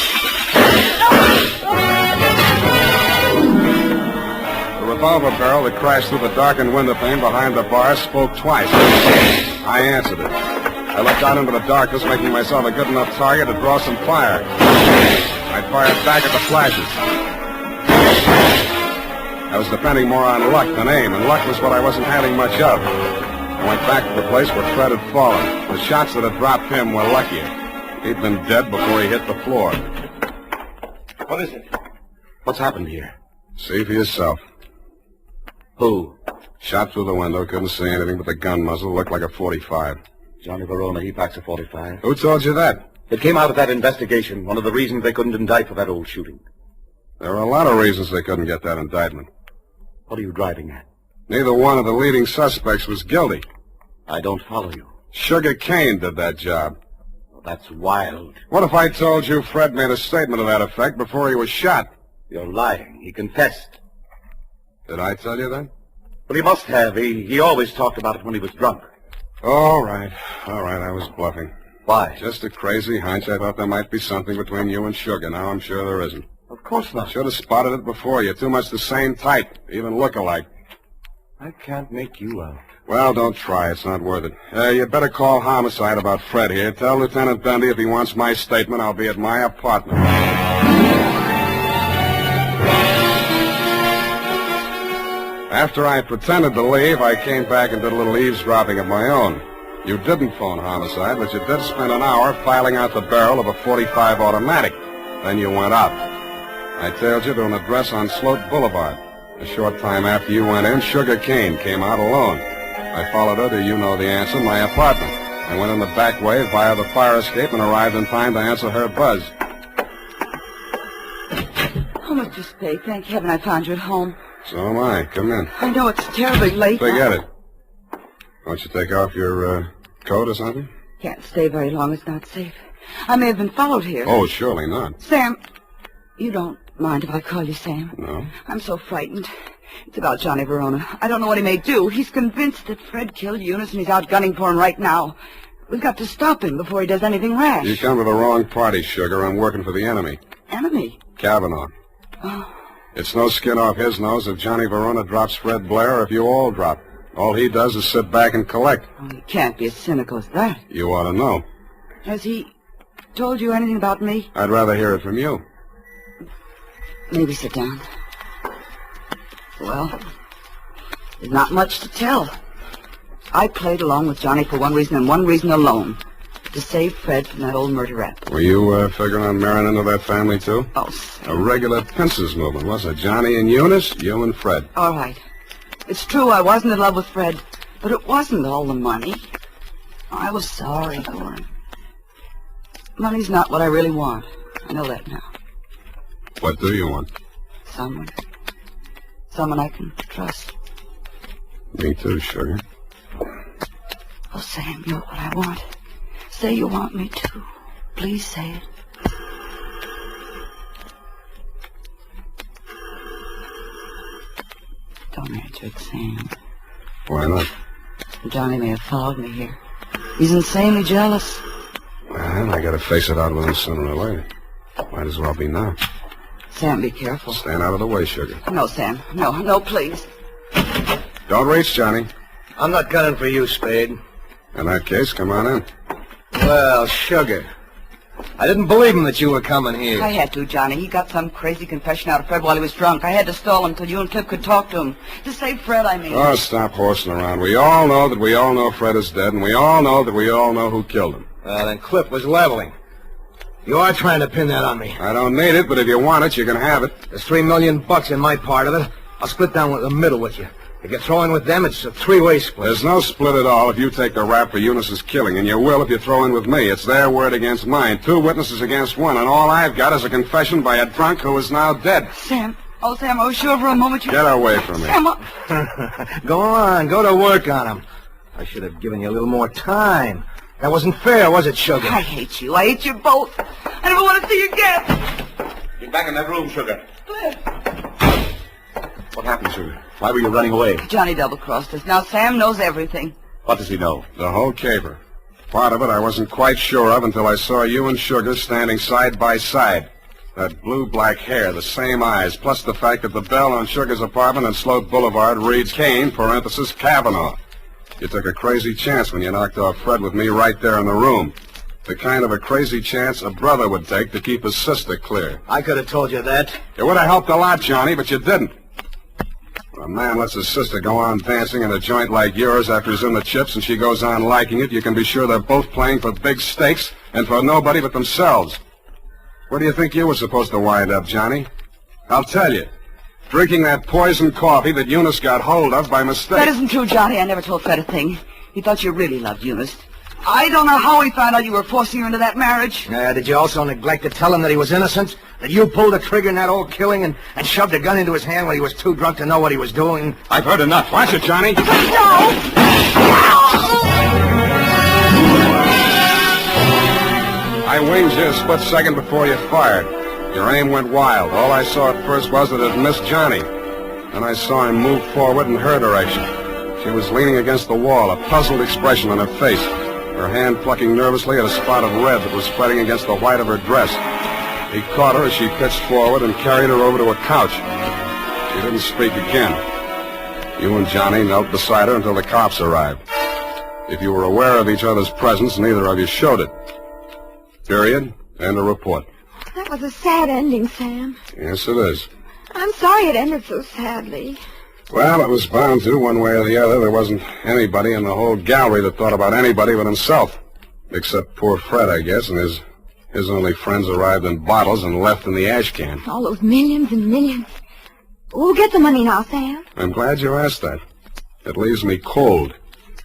The revolver barrel that crashed through the darkened window pane behind the bar spoke twice. I answered it. I looked out into the darkness, making myself a good enough target to draw some fire. I fired back at the flashes. I was depending more on luck than aim, and luck was what I wasn't having much of. I went back to the place where Fred had fallen. The shots that had dropped him were luckier. He'd been dead before he hit the floor. What is it? What's happened here? See for yourself. Who? Shot through the window, couldn't see anything but the gun muzzle. Looked like a .45. Johnny Verona, he packs a .45. Who told you that? It came out of that investigation. One of the reasons they couldn't indict for that old shooting. There were a lot of reasons they couldn't get that indictment. What are you driving at? Neither one of the leading suspects was guilty. I don't follow you. Sugar Kane did that job. Well, that's wild. What if I told you Fred made a statement to that effect before he was shot? You're lying. He confessed. Did I tell you that? Well, he must have. He always talked about it when he was drunk. All right, I was bluffing. Why? Just a crazy hunch. I thought there might be something between you and Sugar. Now I'm sure there isn't. Of course not. Should have spotted it before. You're too much the same type. Even look alike. I can't make you out. Well, don't try. It's not worth it. You better call homicide about Fred here. Tell Lieutenant Dundee if he wants my statement, I'll be at my apartment. After I pretended to leave, I came back and did a little eavesdropping of my own. You didn't phone homicide, but you did spend an hour filing out the barrel of a .45 automatic. Then you went out. I tailed you to an address on Sloat Boulevard. A short time after you went in, Sugar Kane came out alone. I followed her to you know the answer, my apartment. I went in the back way via the fire escape and arrived in time to answer her buzz. Oh, Mr. Spade, thank heaven I found you at home. So am I. Come in. I know it's terribly late. Forget it. Won't you take off your coat or something? Can't stay very long. It's not safe. I may have been followed here. Oh, surely not. Sam, you don't mind if I call you Sam? No. I'm so frightened. It's about Johnny Verona. I don't know what he may do. He's convinced that Fred killed Eunice and he's out gunning for him right now. We've got to stop him before he does anything rash. You come to the wrong party, Sugar. I'm working for the enemy. Enemy? Kavanaugh. Oh. It's no skin off his nose if Johnny Verona drops Fred Blair or if you all drop. All he does is sit back and collect. Oh, he can't be as cynical as that. You ought to know. Has he told you anything about me? I'd rather hear it from you. Maybe sit down. Well, there's not much to tell. I played along with Johnny for one reason and one reason alone. To save Fred from that old murder rap. Were you figuring on marrying into that family, too? Oh, a regular pincers movement, was it? Johnny and Eunice, you and Fred. All right. It's true I wasn't in love with Fred, but it wasn't all the money. I was sorry for him. Money's not what I really want. I know that now. What do you want? Someone. Someone I can trust. Me too, Sugar. Oh, Sam, you're what I want. Say you want me to. Please say it. Don't answer it, Sam. Why not? Johnny may have followed me here. He's insanely jealous. Well, I gotta face it out with him sooner or later. Might as well be now. Sam, be careful. Stand out of the way, sugar. No, Sam. No, please. Don't reach, Johnny. I'm not gunning for you, Spade. In that case, come on in. Well, sugar. I didn't believe him that you were coming here. I had to, Johnny. He got some crazy confession out of Fred while he was drunk. I had to stall him till you and Cliff could talk to him. To save Fred, I mean. Oh, stop horsing around. We all know that we all know Fred is dead, and we all know that we all know who killed him. Well, then Cliff was leveling. You are trying to pin that on me. I don't need it, but if you want it, you can have it. There's $3 million in my part of it. I'll split down the middle with you. If you throw in with them, it's a three-way split. There's no split at all if you take the rap for Eunice's killing, and you will if you throw in with me. It's their word against mine. 2 witnesses against 1, and all I've got is a confession by a drunk who is now dead. Sam. Oh, Sam, I was sure for a moment you... Get away from me. Sam, Go on. Go to work on him. I should have given you a little more time. That wasn't fair, was it, Sugar? I hate you. I hate you both. I never want to see you again. Get back in that room, Sugar. Cliff. What happened, Sugar? Why were you running away? Johnny double-crossed us. Now Sam knows everything. What does he know? The whole caper. Part of it I wasn't quite sure of until I saw you and Sugar standing side by side. That blue-black hair, the same eyes, plus the fact that the bell on Sugar's apartment on Sloat Boulevard reads Kane, parenthesis, Kavanaugh. You took a crazy chance when you knocked off Fred with me right there in the room. The kind of a crazy chance a brother would take to keep his sister clear. I could have told you that. It would have helped a lot, Johnny, but you didn't. When a man lets his sister go on dancing in a joint like yours after he's in the chips and she goes on liking it, you can be sure they're both playing for big stakes and for nobody but themselves. Where do you think you were supposed to wind up, Johnny? I'll tell you. Drinking that poison coffee that Eunice got hold of by mistake. That isn't true, Johnny. I never told Fred a thing. He thought you really loved Eunice. I don't know how he found out you were forcing her into that marriage. Did you also neglect to tell him that he was innocent? That you pulled the trigger in that old killing and shoved a gun into his hand when he was too drunk to know what he was doing? I've heard enough. Watch it, Johnny. No! I winged you a split second before you fired. Your aim went wild. All I saw at first was that it missed Johnny. Then I saw him move forward in her direction. She was leaning against the wall, a puzzled expression on her face, her hand plucking nervously at a spot of red that was spreading against the white of her dress. He caught her as she pitched forward and carried her over to a couch. She didn't speak again. You and Johnny knelt beside her until the cops arrived. If you were aware of each other's presence, neither of you showed it. Period. End of report. That was a sad ending, Sam. Yes, it is. I'm sorry it ended so sadly. Well, it was bound to, one way or the other. There wasn't anybody in the whole gallery that thought about anybody but himself. Except poor Fred, I guess, and his only friends arrived in bottles and left in the ash can. All those millions and millions. We'll get the money now, Sam. I'm glad you asked that. It leaves me cold.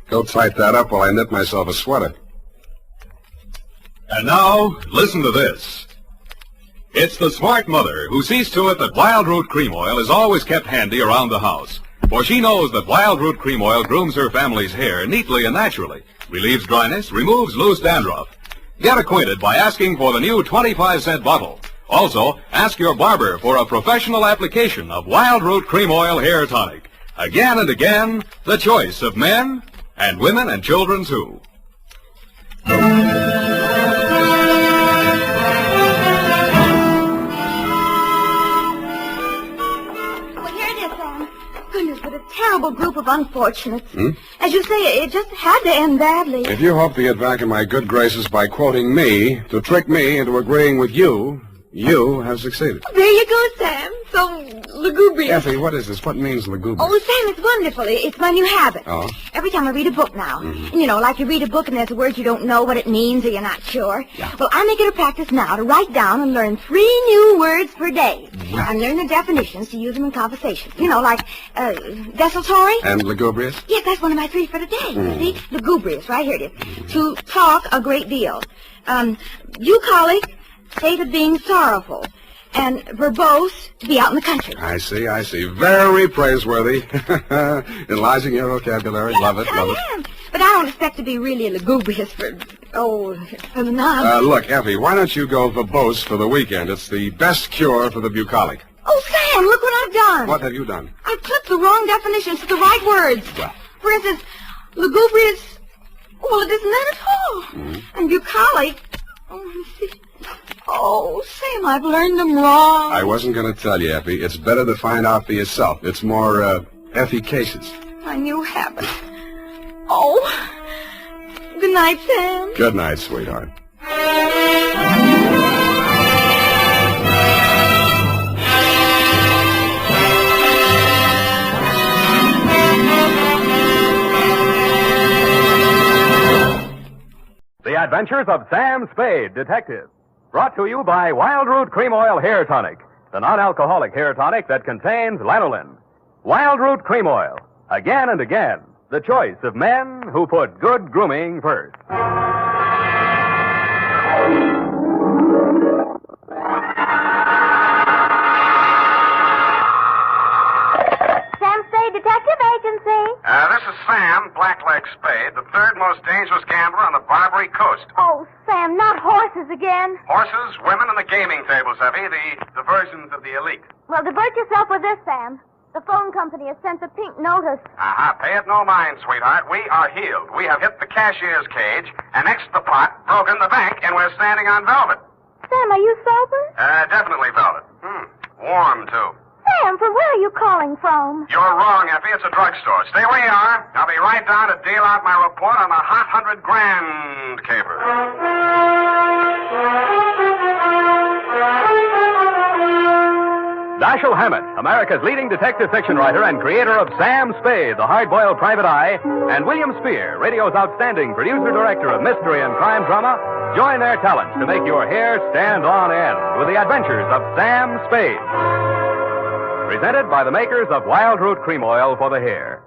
Go tight that up while I knit myself a sweater. And now, listen to this. It's the smart mother who sees to it that Wild Root Cream Oil is always kept handy around the house. For she knows that Wild Root Cream Oil grooms her family's hair neatly and naturally, relieves dryness, removes loose dandruff. Get acquainted by asking for the new 25-cent bottle. Also, ask your barber for a professional application of Wild Root Cream Oil Hair Tonic. Again and again, the choice of men and women and children, too. Goodness, what a terrible group of unfortunates. As you say, it just had to end badly. If you hope to get back in my good graces by quoting me, to trick me into agreeing with you, you have succeeded. There you go, Sam. So lugubrious. Effie, what is this? What means lugubrious? Oh, Sam, it's wonderful. It's my new habit. Oh? Every time I read a book now. You know, like you read a book and there's a word you don't know what it means or you're not sure. Yeah. Well, I make it a practice now to write down and learn 3 new words per day. Right. And learn the definitions to use them in conversation. You know, like desultory. And lugubrious? Yes, that's one of my 3 for today. You see? Lugubrious, right here it is. To talk a great deal. Bucolic, state of being sorrowful. And verbose, to be out in the country. I see. Very praiseworthy. Enlarging your vocabulary. Love it. But I don't expect to be really lugubrious for the nonsense. Look, Effie, why don't you go verbose for the weekend? It's the best cure for the bucolic. Oh, Sam, look what I've done. What have you done? I've clipped the wrong definitions to the right words. Well. For instance, lugubrious, well, it isn't that at all. Mm-hmm. And bucolic, oh, let me see. Oh, Sam, I've learned them wrong. I wasn't going to tell you, Effie. It's better to find out for yourself. It's more, efficacious. A new habit. Oh, good night, Sam. Good night, sweetheart. The Adventures of Sam Spade, Detective. Brought to you by Wild Root Cream Oil Hair Tonic, the non-alcoholic hair tonic that contains lanolin. Wild Root Cream Oil. Again and again, the choice of men who put good grooming first. Sam Spade Detective Agency. This is Sam, Blackleg Spade, the third most dangerous gambler on the Barbary Coast. Oh, Sam, not horses again. Horses, women, and the gaming tables, Effie, the diversions of the elite. Well, divert yourself with this, Sam. The phone company has sent a pink notice. Pay it no mind, sweetheart. We are healed. We have hit the cashier's cage, annexed the pot, broken the bank, and we're standing on velvet. Sam, are you sober? Definitely velvet. Warm, too. Sam, from where are you calling from? You're wrong, Effie. It's a drugstore. Stay where you are. I'll be right down to deal out my report on the hot 100 grand caper. Dashiell Hammett, America's leading detective fiction writer and creator of Sam Spade, the hard-boiled private eye, and William Spear, radio's outstanding producer-director of mystery and crime drama, join their talents to make your hair stand on end with the adventures of Sam Spade. Presented by the makers of Wild Root Cream Oil for the hair.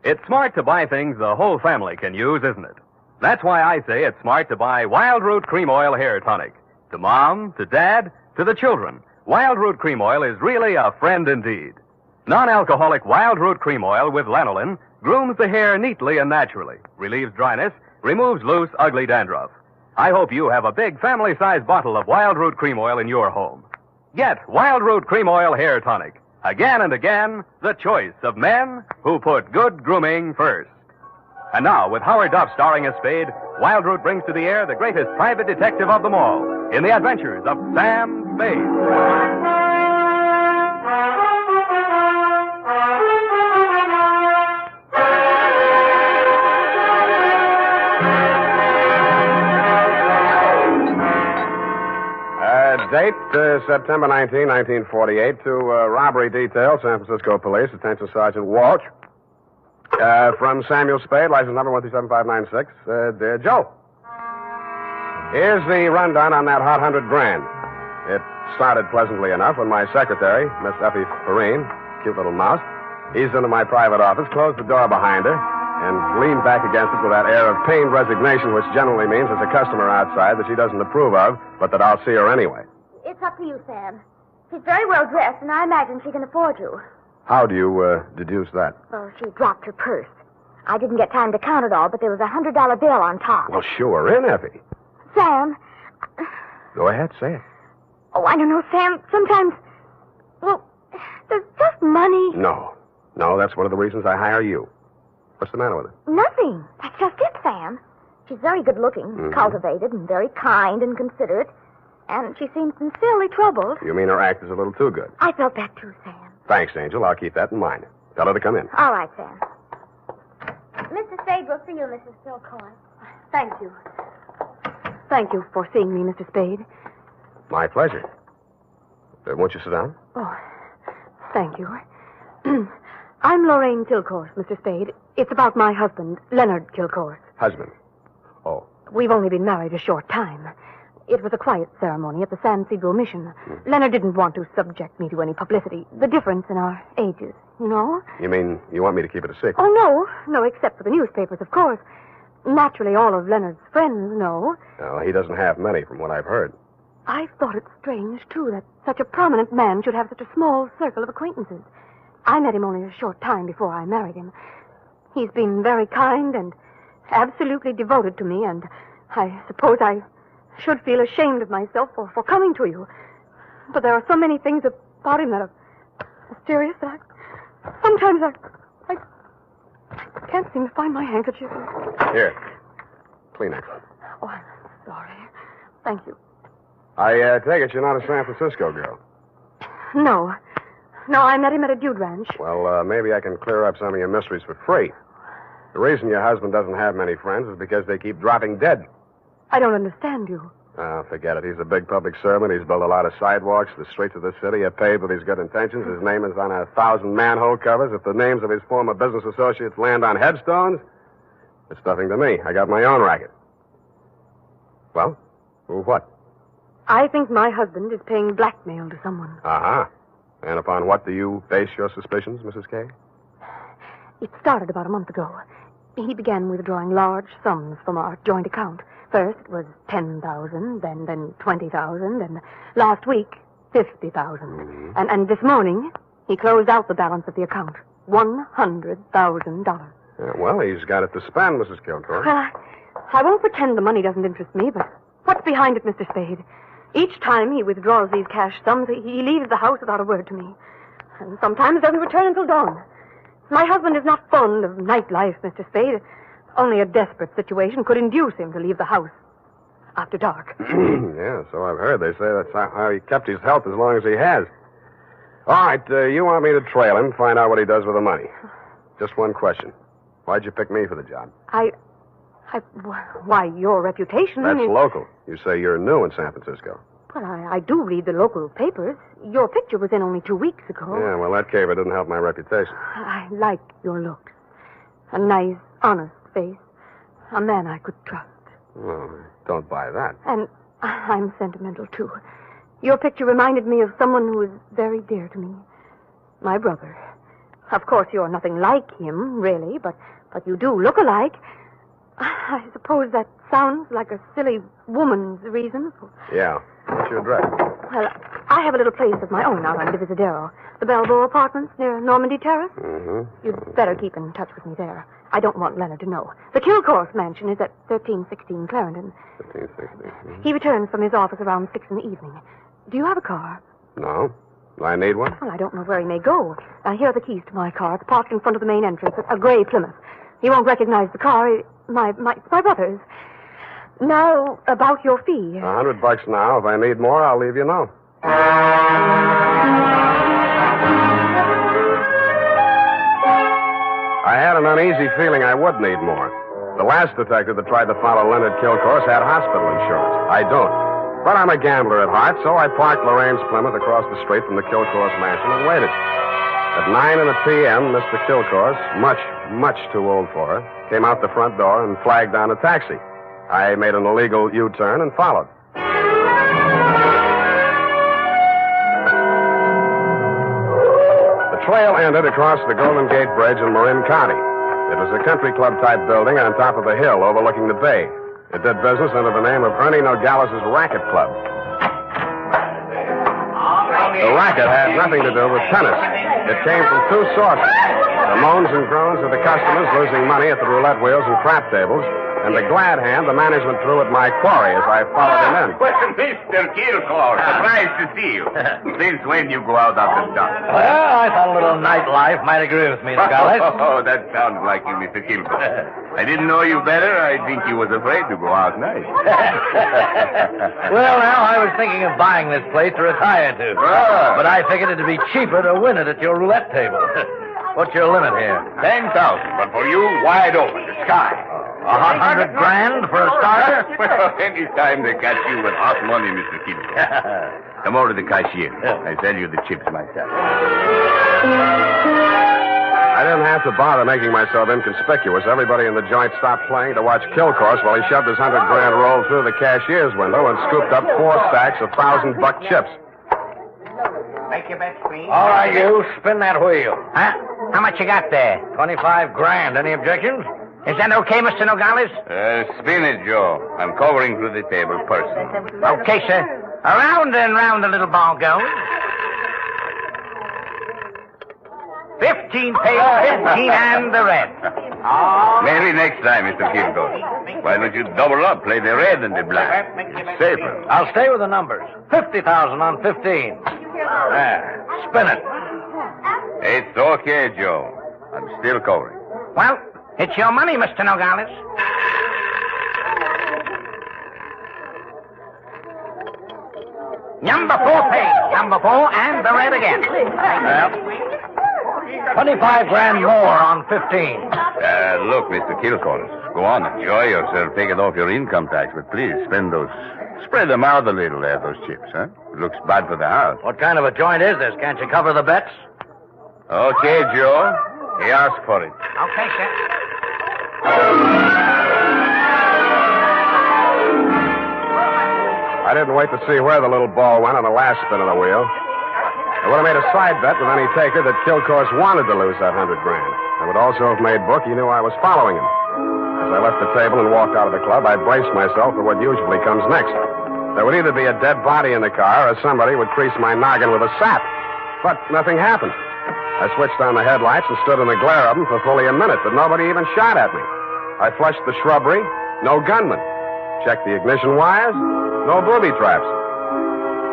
It's smart to buy things the whole family can use, isn't it? That's why I say it's smart to buy Wild Root Cream Oil Hair Tonic. To Mom, to Dad, to the children, Wild Root Cream Oil is really a friend indeed. Non-alcoholic Wild Root Cream Oil with lanolin grooms the hair neatly and naturally, relieves dryness, removes loose, ugly dandruff. I hope you have a big family-sized bottle of Wild Root Cream Oil in your home. Get Wild Root Cream Oil Hair Tonic. Again and again, the choice of men who put good grooming first. And now, with Howard Duff starring as Spade, Wild Root brings to the air the greatest private detective of them all in the adventures of Sam Spade. Date, September 19, 1948, to robbery detail, San Francisco Police, attention Sergeant Walsh. From Samuel Spade, license number 137596. Dear Joe, here's the rundown on that hot 100 grand. It started pleasantly enough when my secretary, Miss Effie Perrine, cute little mouse, eased into my private office, closed the door behind her, and leaned back against it with that air of pained resignation, which generally means there's a customer outside that she doesn't approve of, but that I'll see her anyway. It's up to you, Sam. She's very well dressed, and I imagine she can afford you. How do you deduce that? Well, she dropped her purse. I didn't get time to count it all, but there was a $100 bill on top. Well, sure, in, Effie. Sam. Go ahead, say it. Oh, I don't know, Sam. Sometimes, well, there's just money. No, that's one of the reasons I hire you. What's the matter with her? Nothing. That's just it, Sam. She's very good looking, cultivated, and very kind and considerate. And she seems sincerely troubled. You mean her act is a little too good? I felt that too, Sam. Thanks, Angel. I'll keep that in mind. Tell her to come in. All right, Sam. Mr. Spade will see you, Mrs. Philcoy. Thank you. Thank you for seeing me, Mr. Spade. My pleasure. Won't you sit down? Oh, thank you. I'm Lorraine Kilcourse, Mr. Spade. It's about my husband, Leonard Kilcourse. Husband? Oh. We've only been married a short time. It was a quiet ceremony at the San Cathedral Mission. Leonard didn't want to subject me to any publicity. The difference in our ages, you know? You mean you want me to keep it a secret? Oh, no, except for the newspapers, of course. Naturally, all of Leonard's friends know. No, he doesn't have many, from what I've heard. I've thought it strange, too, that such a prominent man should have such a small circle of acquaintances. I met him only a short time before I married him. He's been very kind and absolutely devoted to me, and I suppose I should feel ashamed of myself for coming to you. But there are so many things about him that are mysterious that sometimes I can't seem to find my handkerchief. Here. Kleenex. Oh, I'm sorry. Thank you. I take it you're not a San Francisco girl. No, I met him at a dude ranch. Well, maybe I can clear up some of your mysteries for free. The reason your husband doesn't have many friends is because they keep dropping dead. I don't understand you. Oh, forget it. He's a big public servant. He's built a lot of sidewalks. The streets of the city are paved with his good intentions. His name is on 1,000 manhole covers. If the names of his former business associates land on headstones, it's nothing to me. I got my own racket. Well, what? I think my husband is paying blackmail to someone. Uh-huh. And upon what do you base your suspicions, Mrs. Kay? It started about a month ago. He began withdrawing large sums from our joint account. First it was $10,000, then $20,000, and last week, $50,000. Mm-hmm. And this morning, he closed out the balance of the account. $100,000. Well, he's got it to spend, Mrs. Kilcourt. Well, I won't pretend the money doesn't interest me, but what's behind it, Mr. Spade? Each time he withdraws these cash sums, he leaves the house without a word to me. And sometimes doesn't return until dawn. My husband is not fond of nightlife, Mr. Spade. Only a desperate situation could induce him to leave the house after dark. Yeah, so I've heard. They say that's how he kept his health as long as he has. All right, you want me to trail him, find out what he does with the money. Just one question. Why'd you pick me for the job? Why, your reputation That's is... local. You say you're new in San Francisco. Well, I do read the local papers. Your picture was in only 2 weeks ago. Yeah, well, that caper didn't help my reputation. I like your looks. A nice, honest face. A man I could trust. Well, don't buy that. And I'm sentimental, too. Your picture reminded me of someone who is very dear to me. My brother. Of course, you're nothing like him, really, but you do look alike. I suppose that sounds like a silly woman's reason. Yeah. What's your address? Well, I have a little place of my own out on Divisadero. The Balboa Apartments near Normandy Terrace. Mm-hmm. You'd better keep in touch with me there. I don't want Leonard to know. The Kilcourse mansion is at 1316 Clarendon. 1316. Mm-hmm. He returns from his office around 6 in the evening. Do you have a car? No. Do I need one? Well, I don't know where he may go. Here are the keys to my car. It's parked in front of the main entrance, a gray Plymouth. He won't recognize the car. It's my brother's. Now, about your fee. $100 now. If I need more, I'll leave you know. I had an uneasy feeling I would need more. The last detective that tried to follow Leonard Kilcourse had hospital insurance. I don't. But I'm a gambler at heart, so I parked Lorraine's Plymouth across the street from the Kilcourse mansion and waited. At 9 p.m., Mr. Kilcourse, much too old for her, came out the front door and flagged down a taxi. I made an illegal U-turn and followed. The trail ended across the Golden Gate Bridge in Marin County. It was a country club-type building on top of a hill overlooking the bay. It did business under the name of Ernie Nogales' Racket Club. The racket had nothing to do with tennis. It came from two sources. The moans and groans of the customers losing money at the roulette wheels and crap tables, and the glad hand the management threw at my quarry as I followed him in. Well, Mr. Kilcourse, surprised to see you. Since when you go out after dark? Well, I thought a little nightlife might agree with me, Nogales. Oh, that sounds like you, Mr. Kilcourse. I didn't know you better. I think you was afraid to go out night. Well, now, I was thinking of buying this place to retire to. But I figured it'd be cheaper to win it at your roulette table. What's your limit here? 10,000, but for you, wide open, the sky. $100 grand for a starter? Well, any time they catch you with hot money, Mr. Kilcourse. Come over to the cashier. I sell you the chips myself. I didn't have to bother making myself inconspicuous. Everybody in the joint stopped playing to watch Kilcourse while he shoved his $100 grand roll through the cashier's window and scooped up 4 stacks of $1,000 chips. Make your bet, please. All right, you. Spin that wheel. Huh? How much you got there? 25 grand. Any objections? Is that okay, Mr. Nogales? Spin it, Joe. I'm covering through the table personally. Okay, sir. Around and round the little ball goes. 15 pay 15 and the red. Oh. Maybe next time, Mr. Kilgore. Why don't you double up, play the red and the black? It's safer. I'll stay with the numbers. 50,000 on 15. There. Spin it. It's okay, Joe. I'm still covering. Well, it's your money, Mr. Nogales. Number 4 pays. Number 4 and the red again. Well, 25 grand more on 15. Look, Mr. Kilgore, go on, enjoy yourself. Take it off your income tax, but please spread them out a little there, those chips, huh? It looks bad for the house. What kind of a joint is this? Can't you cover the bets? Okay, Joe. He asked for it. Okay, sir. I didn't wait to see where the little ball went on the last spin of the wheel. I would have made a side bet with any taker that Kilcourse wanted to lose that $100 grand. I would also have made book he knew I was following him. As I left the table and walked out of the club, I braced myself for what usually comes next. There would either be a dead body in the car or somebody would crease my noggin with a sap. But nothing happened. I switched on the headlights and stood in the glare of them for fully a minute, but nobody even shot at me. I flushed the shrubbery, no gunman. Checked the ignition wires, no booby traps.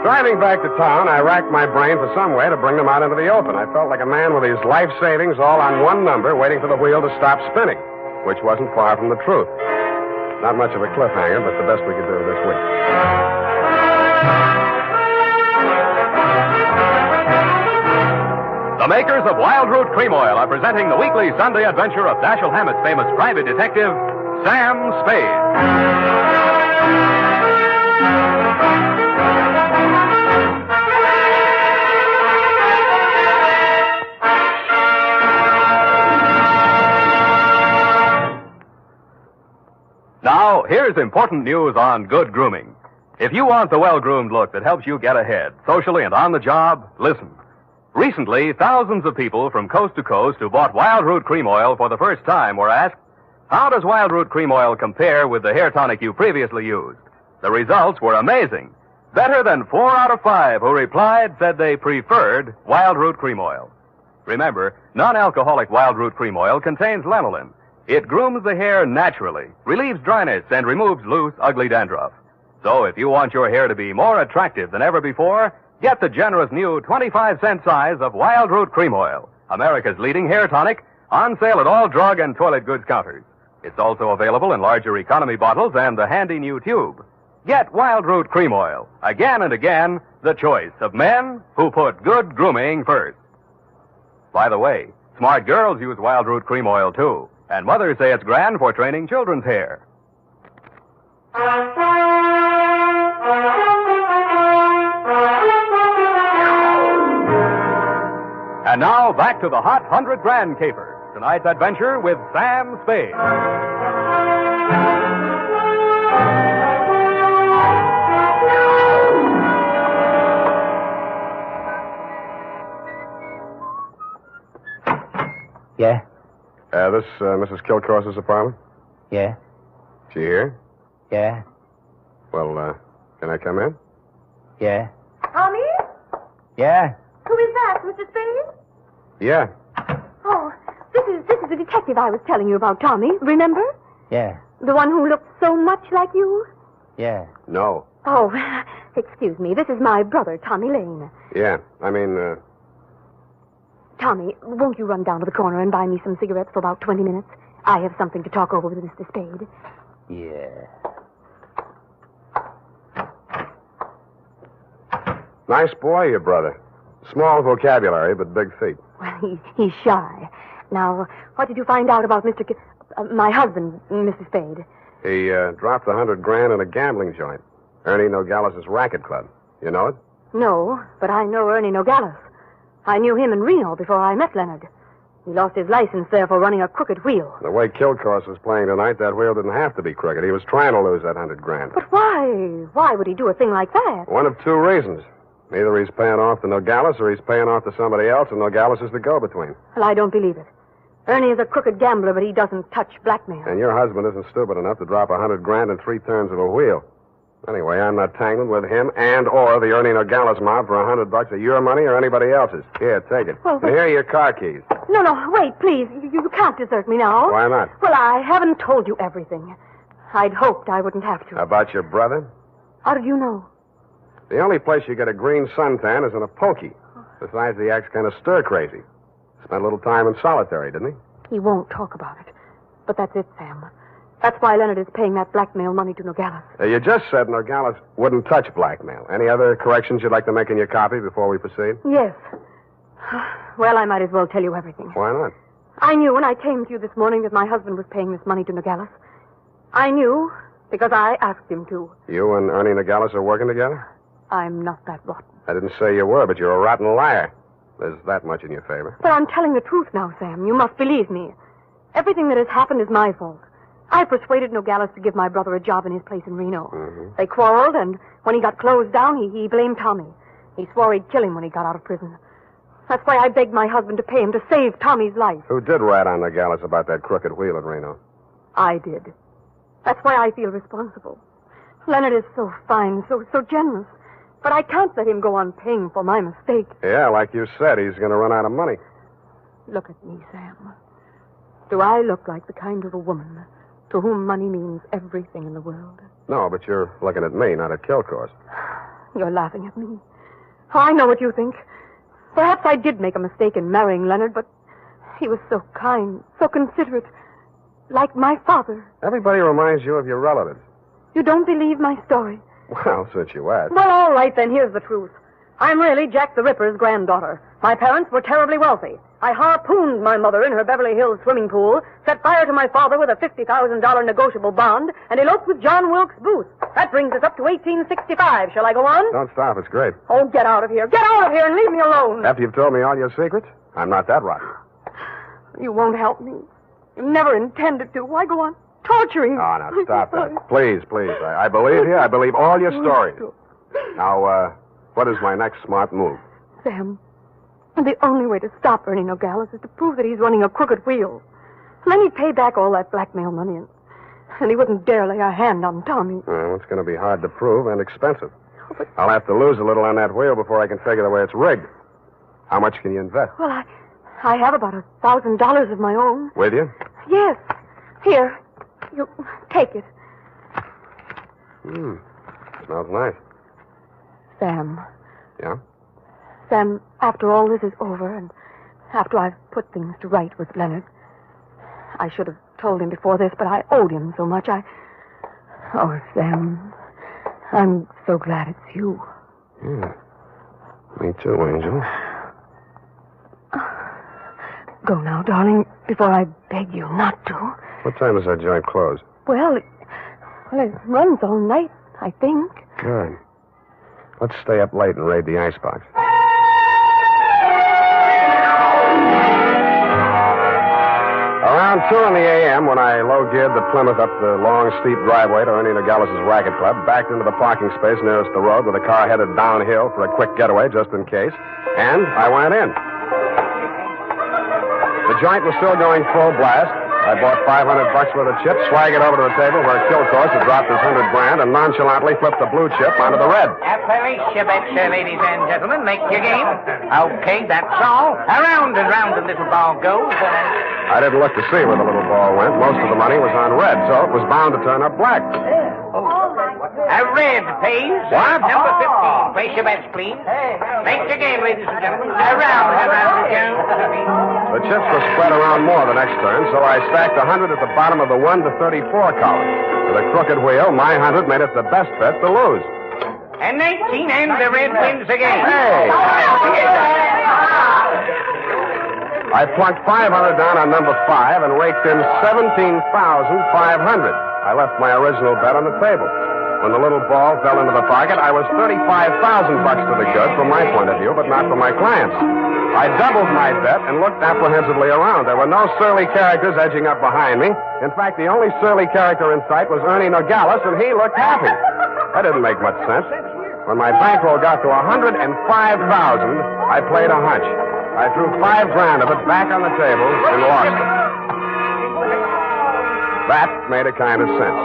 Driving back to town, I racked my brain for some way to bring them out into the open. I felt like a man with his life savings all on one number, waiting for the wheel to stop spinning, which wasn't far from the truth. Not much of a cliffhanger, but the best we could do this week. The makers of Wild Root Cream Oil are presenting the weekly Sunday adventure of Dashiell Hammett's famous private detective, Sam Spade. Now, here's important news on good grooming. If you want the well-groomed look that helps you get ahead, socially and on the job, listen. Recently, thousands of people from coast to coast who bought Wild Root Cream Oil for the first time were asked, how does Wild Root Cream Oil compare with the hair tonic you previously used? The results were amazing. Better than 4 out of 5 who replied said they preferred Wild Root Cream Oil. Remember, non-alcoholic Wild Root Cream Oil contains lanolin. It grooms the hair naturally, relieves dryness, and removes loose, ugly dandruff. So if you want your hair to be more attractive than ever before, get the generous new 25-cent size of Wild Root Cream Oil, America's leading hair tonic, on sale at all drug and toilet goods counters. It's also available in larger economy bottles and the handy new tube. Get Wild Root Cream Oil, again and again, the choice of men who put good grooming first. By the way, smart girls use Wild Root Cream Oil, too. And mothers say it's grand for training children's hair. And now, back to the hot 100 grand caper. Tonight's adventure with Sam Spade. Yeah? This Mrs. Kilcourse's apartment? Yeah? She here? Yeah? Well, can I come in? Yeah? Tommy? Yeah? Who is that, Mr. Spade? Yeah. Oh, this is the detective I was telling you about, Tommy. Remember? Yeah? The one who looked so much like you? Yeah? No. Oh, excuse me. This is my brother, Tommy Lane. Yeah, Tommy, won't you run down to the corner and buy me some cigarettes for about 20 minutes? I have something to talk over with Mr. Spade. Yeah. Nice boy, your brother. Small vocabulary, but big feet. Well, he's shy. Now, what did you find out about my husband, Mrs. Spade? He dropped $100 grand in a gambling joint. Ernie Nogales' racket club. You know it? No, but I know Ernie Nogales. I knew him in Reno before I met Leonard. He lost his license there for running a crooked wheel. The way Kilcourse was playing tonight, that wheel didn't have to be crooked. He was trying to lose that $100 grand. But why? Why would he do a thing like that? One of two reasons. Either he's paying off to Nogales or he's paying off to somebody else, and Nogales is the go-between. Well, I don't believe it. Ernie is a crooked gambler, but he doesn't touch blackmail. And your husband isn't stupid enough to drop $100 grand in 3 turns of a wheel. Anyway, I'm not tangled with him and or the Ernie Nogales mob for $100 of your money or anybody else's. Here, take it. Well, and here are your car keys. No, wait, please. You can't desert me now. Why not? Well, I haven't told you everything. I'd hoped I wouldn't have to. About your brother? How did you know? The only place you get a green suntan is in a pokey. Besides, he acts kind of stir-crazy. Spent a little time in solitary, didn't he? He won't talk about it. But that's it, Sam. That's why Leonard is paying that blackmail money to Nogales. You just said Nogales wouldn't touch blackmail. Any other corrections you'd like to make in your copy before we proceed? Yes. Well, I might as well tell you everything. Why not? I knew when I came to you this morning that my husband was paying this money to Nogales. I knew because I asked him to. You and Ernie Nogales are working together? I'm not that rotten. I didn't say you were, but you're a rotten liar. There's that much in your favor. But I'm telling the truth now, Sam. You must believe me. Everything that has happened is my fault. I persuaded Nogales to give my brother a job in his place in Reno. Mm-hmm. They quarreled, and when he got closed down, he blamed Tommy. He swore he'd kill him when he got out of prison. That's why I begged my husband to pay him to save Tommy's life. Who did rat on Nogales about that crooked wheel in Reno? I did. That's why I feel responsible. Leonard is so fine, so generous. But I can't let him go on paying for my mistake. Yeah, like you said, he's going to run out of money. Look at me, Sam. Do I look like the kind of a woman to whom money means everything in the world? No, but you're looking at me, not at Kilcourse. You're laughing at me. Oh, I know what you think. Perhaps I did make a mistake in marrying Leonard, but he was so kind, so considerate, like my father. Everybody reminds you of your relatives. You don't believe my story? Well, since you asked. Well, all right, then here's the truth. I'm really Jack the Ripper's granddaughter. My parents were terribly wealthy. I harpooned my mother in her Beverly Hills swimming pool, set fire to my father with a $50,000 negotiable bond, and eloped with John Wilkes Booth. That brings us up to 1865. Shall I go on? Don't stop. It's great. Oh, get out of here. Get out of here and leave me alone. After you've told me all your secrets, I'm not that rotten. You won't help me. You never intended to. Why go on torturing me? Oh, now, stop that. Please. I believe you. I believe all your stories. Now, what is my next smart move? Sam, the only way to stop Ernie Nogales is to prove that he's running a crooked wheel. And then he'd pay back all that blackmail money, and he wouldn't dare lay a hand on Tommy. Well, it's going to be hard to prove and expensive. I'll have to lose a little on that wheel before I can figure the way it's rigged. How much can you invest? Well, I have about $1,000 of my own. With you? Yes. Here. You take it. Smells nice. Sam. Yeah? Sam, after all this is over, and after I've put things to right with Leonard, I should have told him before this, but I owed him so much. Oh, Sam, I'm so glad it's you. Yeah. Me too, Angel. Go now, darling, before I beg you not to. What time does that joint close? Well, it runs all night, I think. Good. Let's stay up late and raid the icebox. Around 2 a.m., when I low-geared the Plymouth up the long, steep driveway to Ernie Nogales' racket club, backed into the parking space nearest the road with a car headed downhill for a quick getaway, just in case, and I went in. The joint was still going full blast. I bought $500 worth of chips, swaggered over to the table where Kilcourse had dropped his $100 and nonchalantly flipped the blue chip onto the red. Appalachia, ladies and gentlemen. Make your game. Okay, that's all. Around and round the little ball goes. I didn't look to see where the little ball went. Most of the money was on red, so it was bound to turn up black. A red, please. What? Number 15. Place your bets, please. Make your game, ladies and gentlemen. Around and round it goes. The chips were spread around more the next turn, so I stacked 100 at the bottom of the 1 to 34 column. With a crooked wheel, my 100 made it the best bet to lose. And 19, and the red wins again. Hey! I plunked $500 down on number 5 and raked in $17,500. I left my original bet on the table. When the little ball fell into the pocket, I was $35,000 to the good from my point of view, but not from my clients. I doubled my bet and looked apprehensively around. There were no surly characters edging up behind me. In fact, the only surly character in sight was Ernie Nogales, and he looked happy. That didn't make much sense. When my bankroll got to $105,000, I played a hunch. I threw $5,000 of it back on the table and lost it. That made a kind of sense.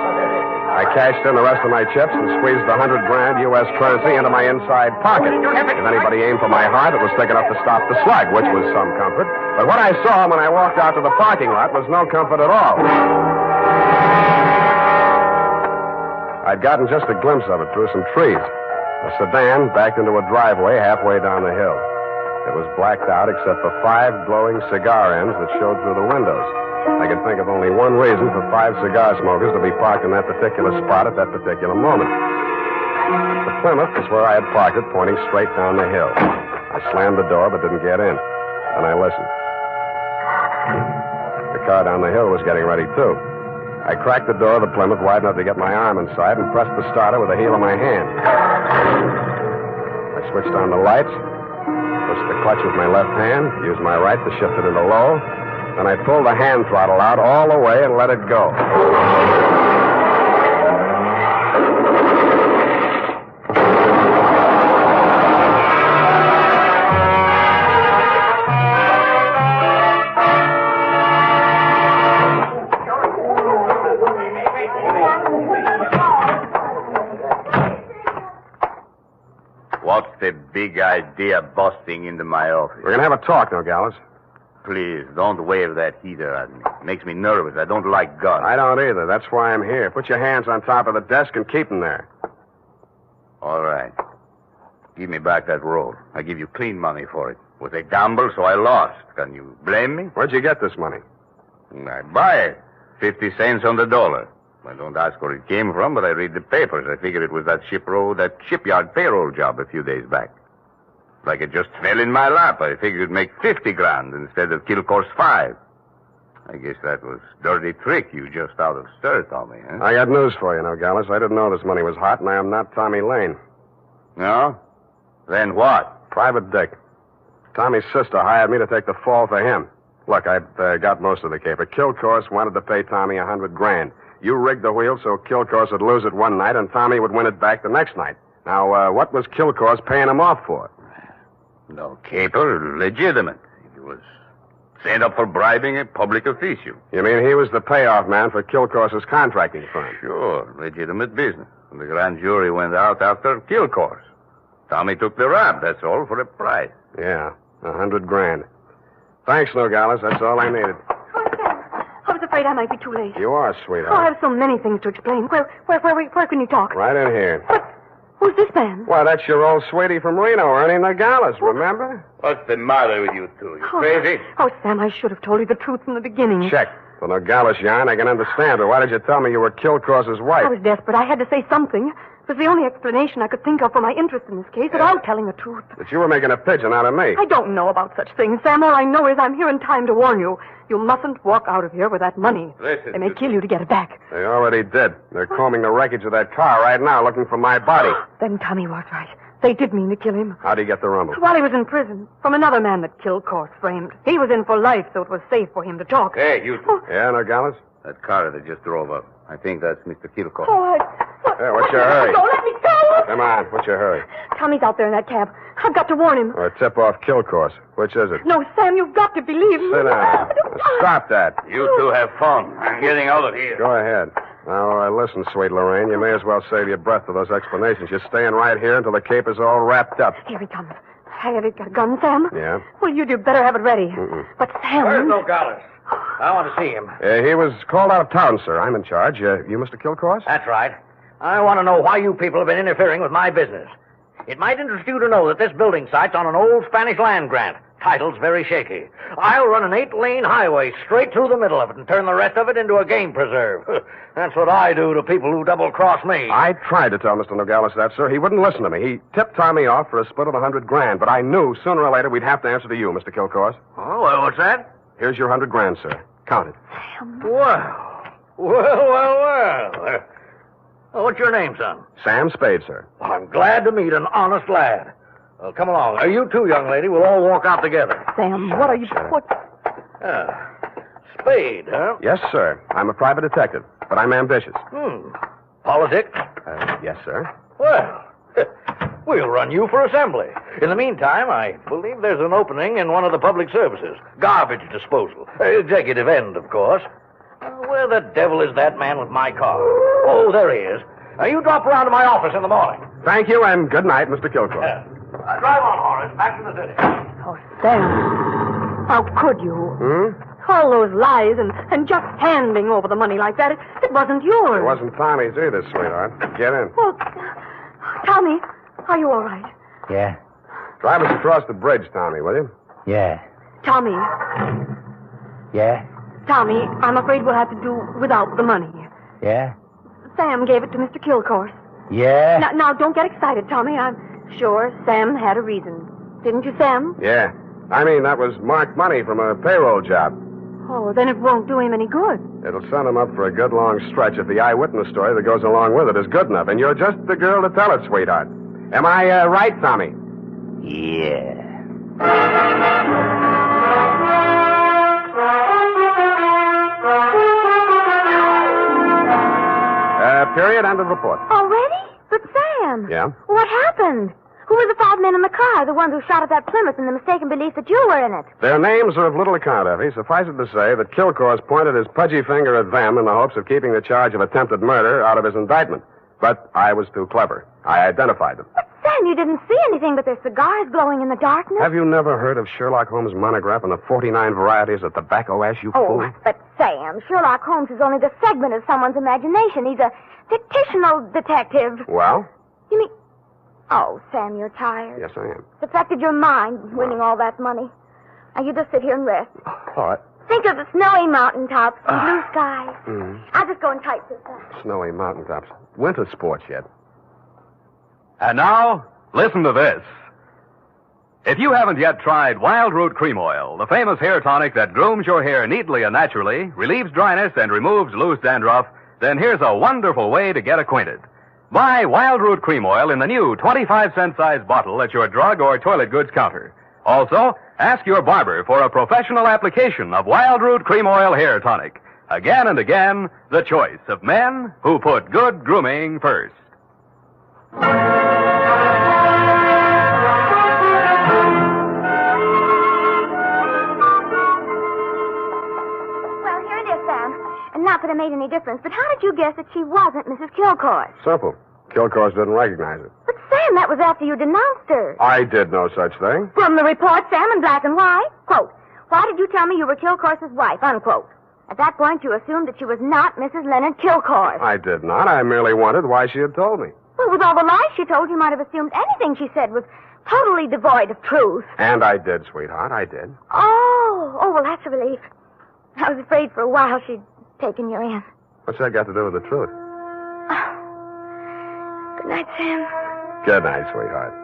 I cashed in the rest of my chips and squeezed the $100,000 U.S. currency into my inside pocket. If anybody aimed for my heart, it was thick enough to stop the slug, which was some comfort. But what I saw when I walked out to the parking lot was no comfort at all. I'd gotten just a glimpse of it through some trees. A sedan backed into a driveway halfway down the hill. It was blacked out except for 5 glowing cigar ends that showed through the windows. I could think of only one reason for 5 cigar smokers to be parked in that particular spot at that particular moment. The Plymouth was where I had parked it, pointing straight down the hill. I slammed the door but didn't get in. Then I listened. The car down the hill was getting ready, too. I cracked the door of the Plymouth wide enough to get my arm inside and pressed the starter with the heel of my hand. I switched on the lights, pushed the clutch with my left hand, used my right to shift it into low. Then I pulled the hand throttle out all the way and let it go. What's the big idea busting into my office? We're going to have a talk, Nogales. Please, don't wave that heater at me. It makes me nervous. I don't like guns. I don't either. That's why I'm here. Put your hands on top of the desk and keep them there. All right. Give me back that roll. I give you clean money for it. It was a gamble, so I lost. Can you blame me? Where'd you get this money? I buy it. 50 cents on the dollar. I don't ask where it came from, but I read the papers. I figured it was that shipyard payroll job a few days back. Like it just fell in my lap. I figured it'd make 50 grand instead of kill course 5. I guess that was dirty trick you just out of stir, Tommy, huh? I got news for you, Nogales. I didn't know this money was hot, and I am not Tommy Lane. No? Then what? Private Dick. Tommy's sister hired me to take the fall for him. Look, I've got most of the caper. Kill course wanted to pay Tommy $100,000. You rigged the wheel so Kill Course would lose it one night and Tommy would win it back the next night. Now, what was Kill Course paying him off for? No caper, legitimate. He was sent up for bribing a public official. You mean he was the payoff man for Kill Course's contracting firm? Sure, legitimate business. The grand jury went out after Kill Course. Tommy took the rap, that's all, for a price. Yeah, $100,000. Thanks, Nogales. That's all I needed. I was afraid I might be too late. You are, Oh, I sweetheart. have so many things to explain. Where can you talk? Right in here. Who's this man? Why, that's your old sweetie from Reno, Ernie Nogales, remember? What's the matter with you two? You crazy? Oh, Sam, I should have told you the truth from the beginning. Check. The Nogales yarn, I can understand, but why did you tell me you were Kill Course's wife? I was desperate. I had to say something. It was the only explanation I could think of for my interest in this case without telling the truth. That you were making a pigeon out of me. I don't know about such things, Sam. All I know is I'm here in time to warn you. You mustn't walk out of here with that money. Listen, They may kill you to get it back. They already did. They're combing the wreckage of that car right now, looking for my body. Then Tommy was right. They did mean to kill him. How'd he get the rumble? While he was in prison, from another man that Kill Course framed. He was in for life, so it was safe for him to talk. Hey, you two. Yeah, Nogales? That car that just drove up. I think that's Mr. Kill Course. Oh, Hey, what's your hurry? Let me go! Come on, what's your hurry? Tommy's out there in that cab. I've got to warn him. Or tip off Kill Course. Which is it? No, Sam, you've got to believe me. Sit down. Stop that. You two have fun. I'm getting out of here. Go ahead. Now, listen, sweet Lorraine, you may as well save your breath for those explanations. You're staying right here until the caper's all wrapped up. Here he comes. Have you got a gun, Sam? Yeah? Well, you'd better have it ready. Mm-mm. But Sam... Where's Nogales? I want to see him. He was called out of town, sir. I'm in charge. You Mr. Kill Course? That's right. I want to know why you people have been interfering with my business. It might interest you to know that this building site's on an old Spanish land grant. Title's very shaky. I'll run an 8-lane highway straight through the middle of it and turn the rest of it into a game preserve. That's what I do to people who double-cross me. I tried to tell Mr. Nogales that, sir. He wouldn't listen to me. He tipped Tommy off for a split of $100,000, but I knew sooner or later we'd have to answer to you, Mr. Kill Course. Oh, well, what's that? Here's your $100,000, sir. Count it. Well. What's your name, son? Sam Spade, sir. I'm glad to meet an honest lad. Well, come along. You too, young lady. We'll all walk out together. Sam, what are you... What? Spade, huh? Yes, sir. I'm a private detective, but I'm ambitious. Politics? Yes, sir. Well, we'll run you for assembly. In the meantime, I believe there's an opening in one of the public services. Garbage disposal. Executive end, of course. Where the devil is that man with my car? Oh, there he is. You drop around to my office in the morning. Thank you, and good night, Mr. Kilcoy. Drive on, Horace. Back to the city. Oh, Sam. How could you? All those lies and just handing over the money like that. It wasn't yours. It wasn't Tommy's either, sweetheart. Get in. Well, Tommy, are you all right? Yeah. Drive us across the bridge, Tommy, will you? Yeah. Tommy, Yeah? Tommy, I'm afraid we'll have to do without the money. Yeah? Sam gave it to Mr. Kilcourse. Yeah? Now, don't get excited, Tommy. I'm sure Sam had a reason. Didn't you, Sam? Yeah. I mean, that was marked money from a payroll job. Oh, then it won't do him any good. It'll send him up for a good long stretch if the eyewitness story that goes along with it is good enough. And you're just the girl to tell it, sweetheart. Am I right, Tommy? Yeah. Period. End of report. Already? But Sam. Yeah? What happened? Who were the 5 men in the car, the ones who shot at that Plymouth in the mistaken belief that you were in it? Their names are of little account, Effie. Suffice it to say that Kilcourse pointed his pudgy finger at them in the hopes of keeping the charge of attempted murder out of his indictment. But I was too clever. I identified them. But Sam, you didn't see anything but their cigars glowing in the darkness. Have you never heard of Sherlock Holmes' monograph on the 49 varieties of tobacco ash, you fool? Oh, but Sam, Sherlock Holmes is only the segment of someone's imagination. He's a fictional detective. Well? You mean... Oh, Sam, you're tired. Yes, I am. It's affected your mind, winning all that money. Now, you just sit here and rest. What? Think of the snowy mountaintops and blue skies. I'll just go and type this up. Snowy mountaintops. Winter sports yet. And now, listen to this. If you haven't yet tried Wild Root Cream Oil, the famous hair tonic that grooms your hair neatly and naturally, relieves dryness, and removes loose dandruff, then here's a wonderful way to get acquainted. Buy Wild Root Cream Oil in the new 25-cent size bottle at your drug or toilet goods counter. Also, ask your barber for a professional application of Wild Root Cream Oil hair tonic. Again and again, the choice of men who put good grooming first. Well, here it is, Sam. And not that it made any difference, but how did you guess that she wasn't Mrs. Kilcourse? Simple. Kilcourse didn't recognize it. But, Sam, that was after you denounced her. I did no such thing. From the report, Sam, in black and white. Quote, why did you tell me you were Kilcourse's wife? Unquote. At that point, you assumed that she was not Mrs. Leonard Kilcourse. I did not. I merely wondered why she had told me. Well, with all the lies she told, you might have assumed anything she said was totally devoid of truth. And I did, sweetheart. I did. Oh, well, that's a relief. I was afraid for a while she'd taken you in. What's that got to do with the truth? Good night, Sam. Good night, sweetheart.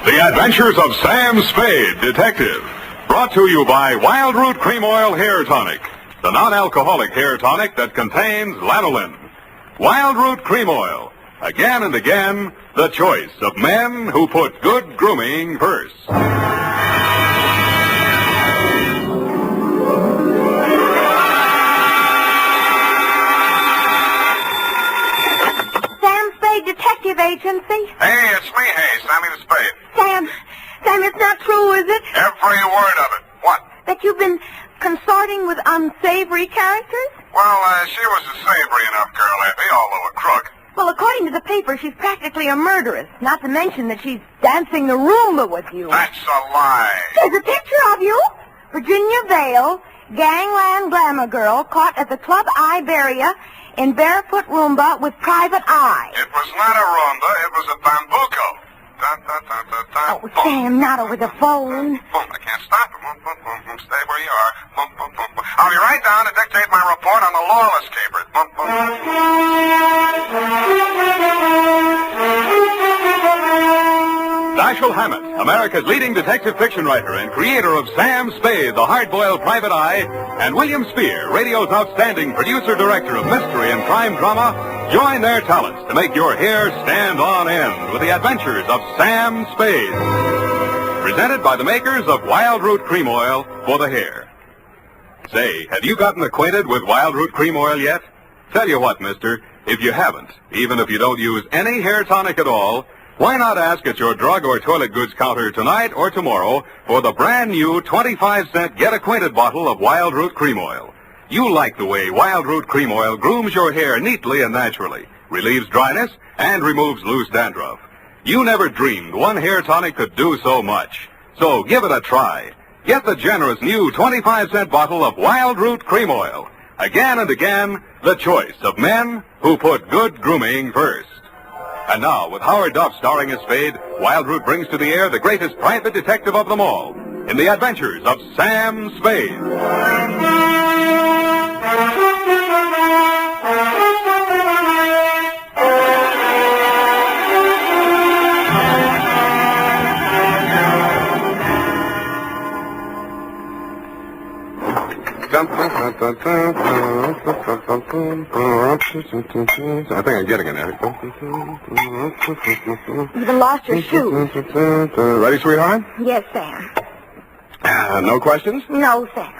The Adventures of Sam Spade, Detective. Brought to you by Wild Root Cream Oil Hair Tonic, the non-alcoholic hair tonic that contains lanolin. Wild Root Cream Oil. Again and again, the choice of men who put good grooming first. Sam Spade Detective Agency. Hey, it's me, hey, Sammy the Spade. Sam, it's not true, is it? Every word of it. What? That you've been consorting with unsavory characters? Well, she was a savory enough girl, Effie, although a crook. Well, according to the paper, she's practically a murderess. Not to mention that she's dancing the Roomba with you. That's a lie. There's a picture of you. Virginia Vale, gangland glamour girl, caught at the Club Iberia in barefoot Roomba with private eye. It was not a Roomba, it was a bambuco. Oh, Sam, not over the phone. I can't stop it. Stay where you are. I'll be right down to dictate my report on the Lawless capers. Dashiell Hammett, America's leading detective fiction writer and creator of Sam Spade, the hard-boiled private eye, and William Spear, radio's outstanding producer-director of mystery and crime drama, join their talents to make your hair stand on end with the adventures of Sam Spade. Presented by the makers of Wild Root Cream Oil for the hair. Say, have you gotten acquainted with Wild Root Cream Oil yet? Tell you what, mister, If you haven't, even if you don't use any hair tonic at all, why not ask at your drug or toilet goods counter tonight or tomorrow for the brand new 25-cent Get Acquainted bottle of Wild Root Cream Oil. You like the way Wild Root Cream Oil grooms your hair neatly and naturally, relieves dryness, and removes loose dandruff. You never dreamed one hair tonic could do so much. So give it a try. Get the generous new 25-cent bottle of Wild Root Cream Oil. Again and again, the choice of men who put good grooming first. And now, with Howard Duff starring as Spade, Wild Root brings to the air the greatest private detective of them all, in the adventures of Sam Spade. I think I'm getting it now. You even lost your shoes. Ready, sweetheart? Yes, Sam. No questions? No, Sam.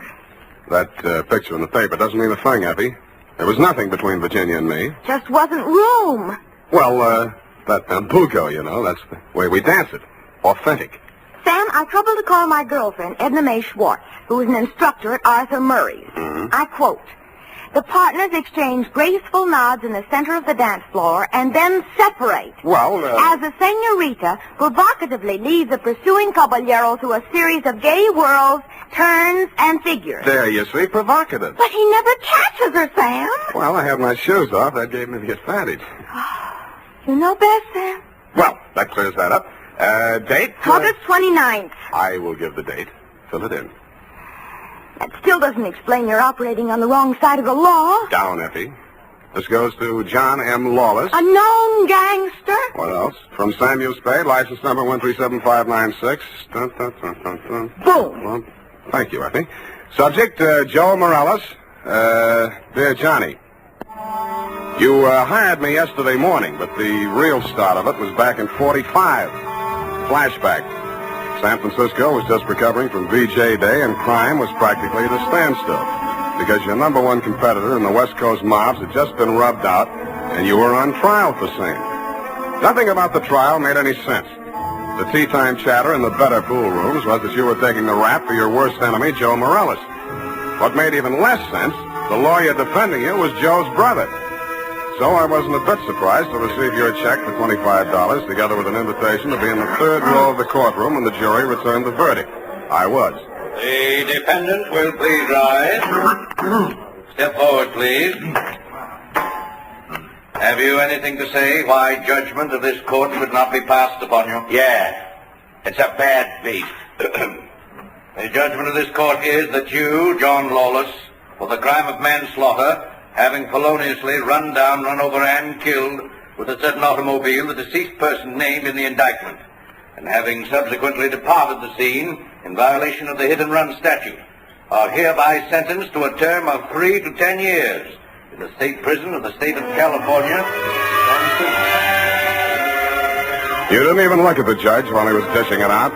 That picture in the paper doesn't mean a thing, Effie. There was nothing between Virginia and me. Just wasn't room. Well, that Tambuco, you know, that's the way we dance it. Authentic. Sam, I troubled to call my girlfriend, Edna Mae Schwartz, who is an instructor at Arthur Murray's. Mm-hmm. I quote, "The partners exchange graceful nods in the center of the dance floor and then separate. Well, as the senorita provocatively leads the pursuing caballero through a series of gay whirls, turns, and figures." There you see, provocative. But he never catches her, Sam. Well, I have my shoes off. That gave me the advantage. You know best, Sam. Well, that clears that up. Date? August 29th. I will give the date. Fill it in. That still doesn't explain your operating on the wrong side of the law. Down, Effie. This goes to John M. Lawless. A known gangster. What else? From Samuel Spade, license number 137596. Dun, dun, dun, dun, dun. Boom. Well, thank you, Effie. Subject, Joe Morales. Dear Johnny. You hired me yesterday morning, but the real start of it was back in 45. Flashback. San Francisco was just recovering from VJ Day, and crime was practically at a standstill because your number one competitor in the West Coast mobs had just been rubbed out, and you were on trial for same. Nothing about the trial made any sense. The tea-time chatter in the better pool rooms was that you were taking the rap for your worst enemy, Joe Morales. What made even less sense, the lawyer defending you was Joe's brother. So I wasn't a bit surprised to receive your check for $25, together with an invitation to be in the third row of the courtroom when the jury returned the verdict. I was. The defendant will please rise. Step forward, please. Have you anything to say why judgment of this court should not be passed upon you? Yeah. It's a bad beef. The judgment of this court is that you, John Lawless, for the crime of manslaughter, having feloniously run down, run over, and killed with a certain automobile the deceased person named in the indictment, and having subsequently departed the scene in violation of the hit and run statute, are hereby sentenced to a term of 3 to 10 years in the state prison of the state of California. You didn't even look at the judge while he was dishing it out.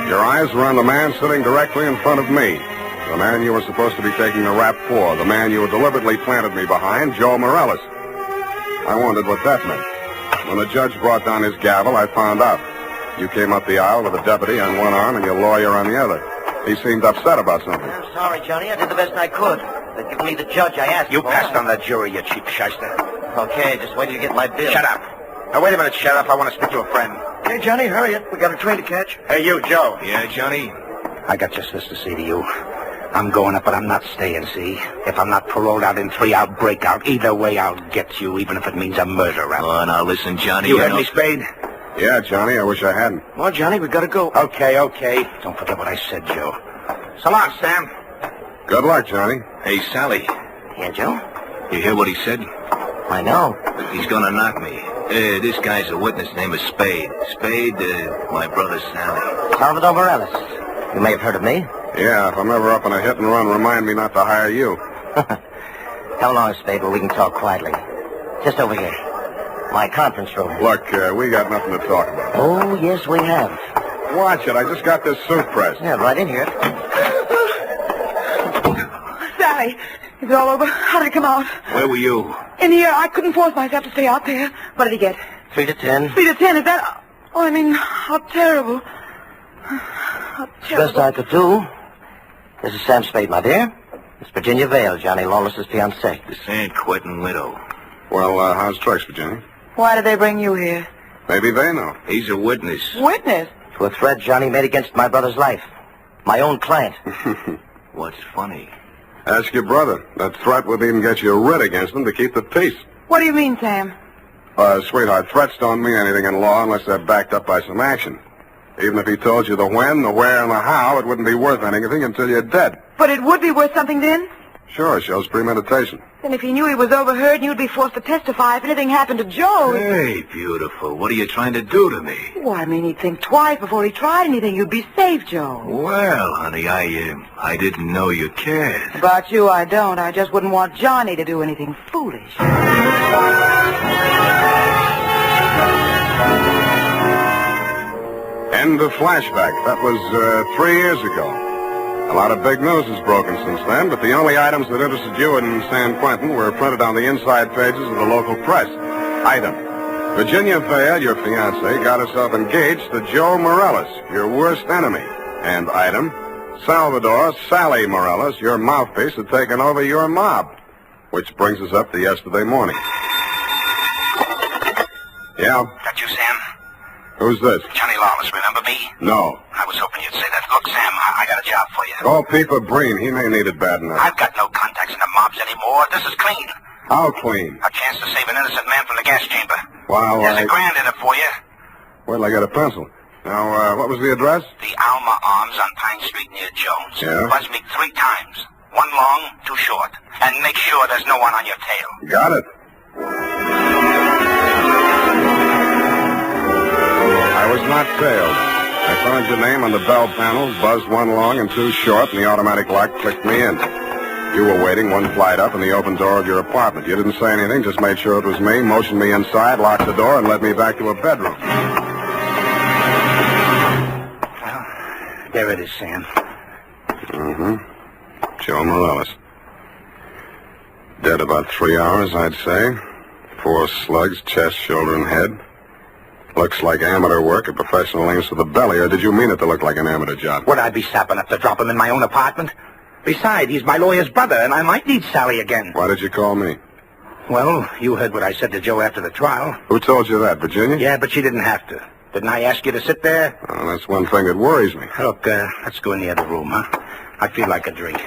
Your eyes were on the man sitting directly in front of me. The man you were supposed to be taking the rap for. The man you deliberately planted me behind, Joe Morales. I wondered what that meant. When the judge brought down his gavel, I found out. You came up the aisle with a deputy on one arm and your lawyer on the other. He seemed upset about something. I'm sorry, Johnny. I did the best I could. They've given me the judge I asked for. You passed on the jury, you cheap shyster. Okay, just wait till you get my bill. Shut up. Now, wait a minute, Sheriff. I want to speak to a friend. Hey, Johnny, hurry up. We got a train to catch. Hey, you, Joe. Yeah, Johnny? I got just this to say to you. I'm going up, but I'm not staying, see? If I'm not paroled out in 3, I'll break out. Either way, I'll get you, even if it means a murder rap. Oh, now listen, Johnny. You heard me, Spade? Yeah, Johnny, I wish I hadn't. Well, Johnny, we gotta go. Okay. Don't forget what I said, Joe. So long, Sam. Good luck, Johnny. Hey, Sally. Yeah, Joe? You hear what he said? I know. He's gonna knock me. This guy's a witness named Spade. Spade, my brother Sally. Salvador Morales. You may have heard of me. Yeah, if I'm ever up in a hit and run, remind me not to hire you. Come along, Spade, where we can talk quietly. Just over here. My conference room. Look, we got nothing to talk about. Oh, yes, we have. Watch it. I just got this suit pressed. Yeah, right in here. Sally, is it all over? How did it come out? Where were you? In here, I couldn't force myself to stay out there. What did he get? 3 to 10. 3 to 10, is that... Oh, I mean, how terrible. How terrible. Best I could do. This is Sam Spade, my dear. It's Virginia Vale, Johnny Lawless's fiancée. The San Quentin widow. Well, how's tricks, Virginia? Why did they bring you here? Maybe they know. He's a witness. Witness? To a threat Johnny made against my brother's life. My own client. What's funny? Ask your brother. That threat would even get you a writ against him to keep the peace. What do you mean, Sam? Sweetheart, threats don't mean anything in law unless they're backed up by some action. Even if he told you the when, the where, and the how, it wouldn't be worth anything until you're dead. But it would be worth something then? Sure, it shows premeditation. Then if he knew he was overheard, you'd be forced to testify if anything happened to Joe. Hey, beautiful. What are you trying to do to me? Well, I mean, he'd think twice before he tried anything. You'd be safe, Joe. Well, honey, I didn't know you cared. About you, I don't. I just wouldn't want Johnny to do anything foolish. End of flashback. That was 3 years ago. A lot of big news has broken since then, but the only items that interested you in San Quentin were printed on the inside pages of the local press. Item: Virginia Vale, your fiancée, got herself engaged to Joe Morales, your worst enemy. And item: Salvador Sally Morales, your mouthpiece, had taken over your mob. Which brings us up to yesterday morning. Yeah? That you, Sam? Who's this? Johnny Lawless, remember me? No. I was hoping you'd say that. Look, Sam, I got a job for you. Call Peeper Breen. He may need it bad enough. I've got no contacts in the mobs anymore. This is clean. How clean? A chance to save an innocent man from the gas chamber. Well, There's $1,000 in it for you. Wait till I get a pencil. Now, what was the address? The Alma Arms on Pine Street near Jones. Yeah? Buzz me 3 times. 1 long, 2 short. And make sure there's no one on your tail. Got it. I was not tailed. I found your name on the bell panel, buzzed 1 long and 2 short, and the automatic lock clicked me in. You were waiting 1 flight up in the open door of your apartment. You didn't say anything, just made sure it was me, motioned me inside, locked the door, and led me back to a bedroom. Well, there it is, Sam. Mm-hmm. Joe Morales. Dead about 3 hours, I'd say. 4 slugs, chest, shoulder, and head. Looks like amateur work at professional lengths to the belly, or did you mean it to look like an amateur job? Would I be sap enough to drop him in my own apartment? Besides, he's my lawyer's brother, and I might need Sally again. Why did you call me? Well, you heard what I said to Joe after the trial. Who told you that, Virginia? Yeah, but she didn't have to. Didn't I ask you to sit there? Oh, that's one thing that worries me. Look, let's go in the other room, huh? I feel like a drink.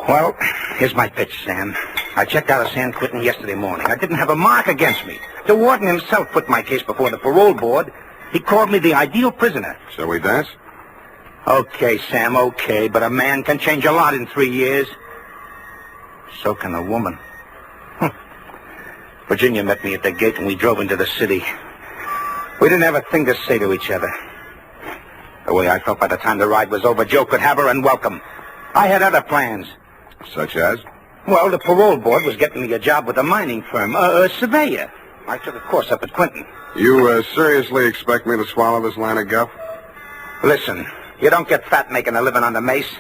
Well, here's my pitch, Sam. I checked out of San Quentin yesterday morning. I didn't have a mark against me. The warden himself put my case before the parole board. He called me the ideal prisoner. Shall we dance? Okay, Sam, okay, but a man can change a lot in 3 years. So can a woman. Virginia met me at the gate and we drove into the city. We didn't have a thing to say to each other. The way I felt by the time the ride was over, Joe could have her and welcome. I had other plans. Such as? Well, the parole board was getting me a job with a mining firm, a surveyor. I took a course up at Quentin. You seriously expect me to swallow this line of guff? Listen, you don't get fat making a living on the mace.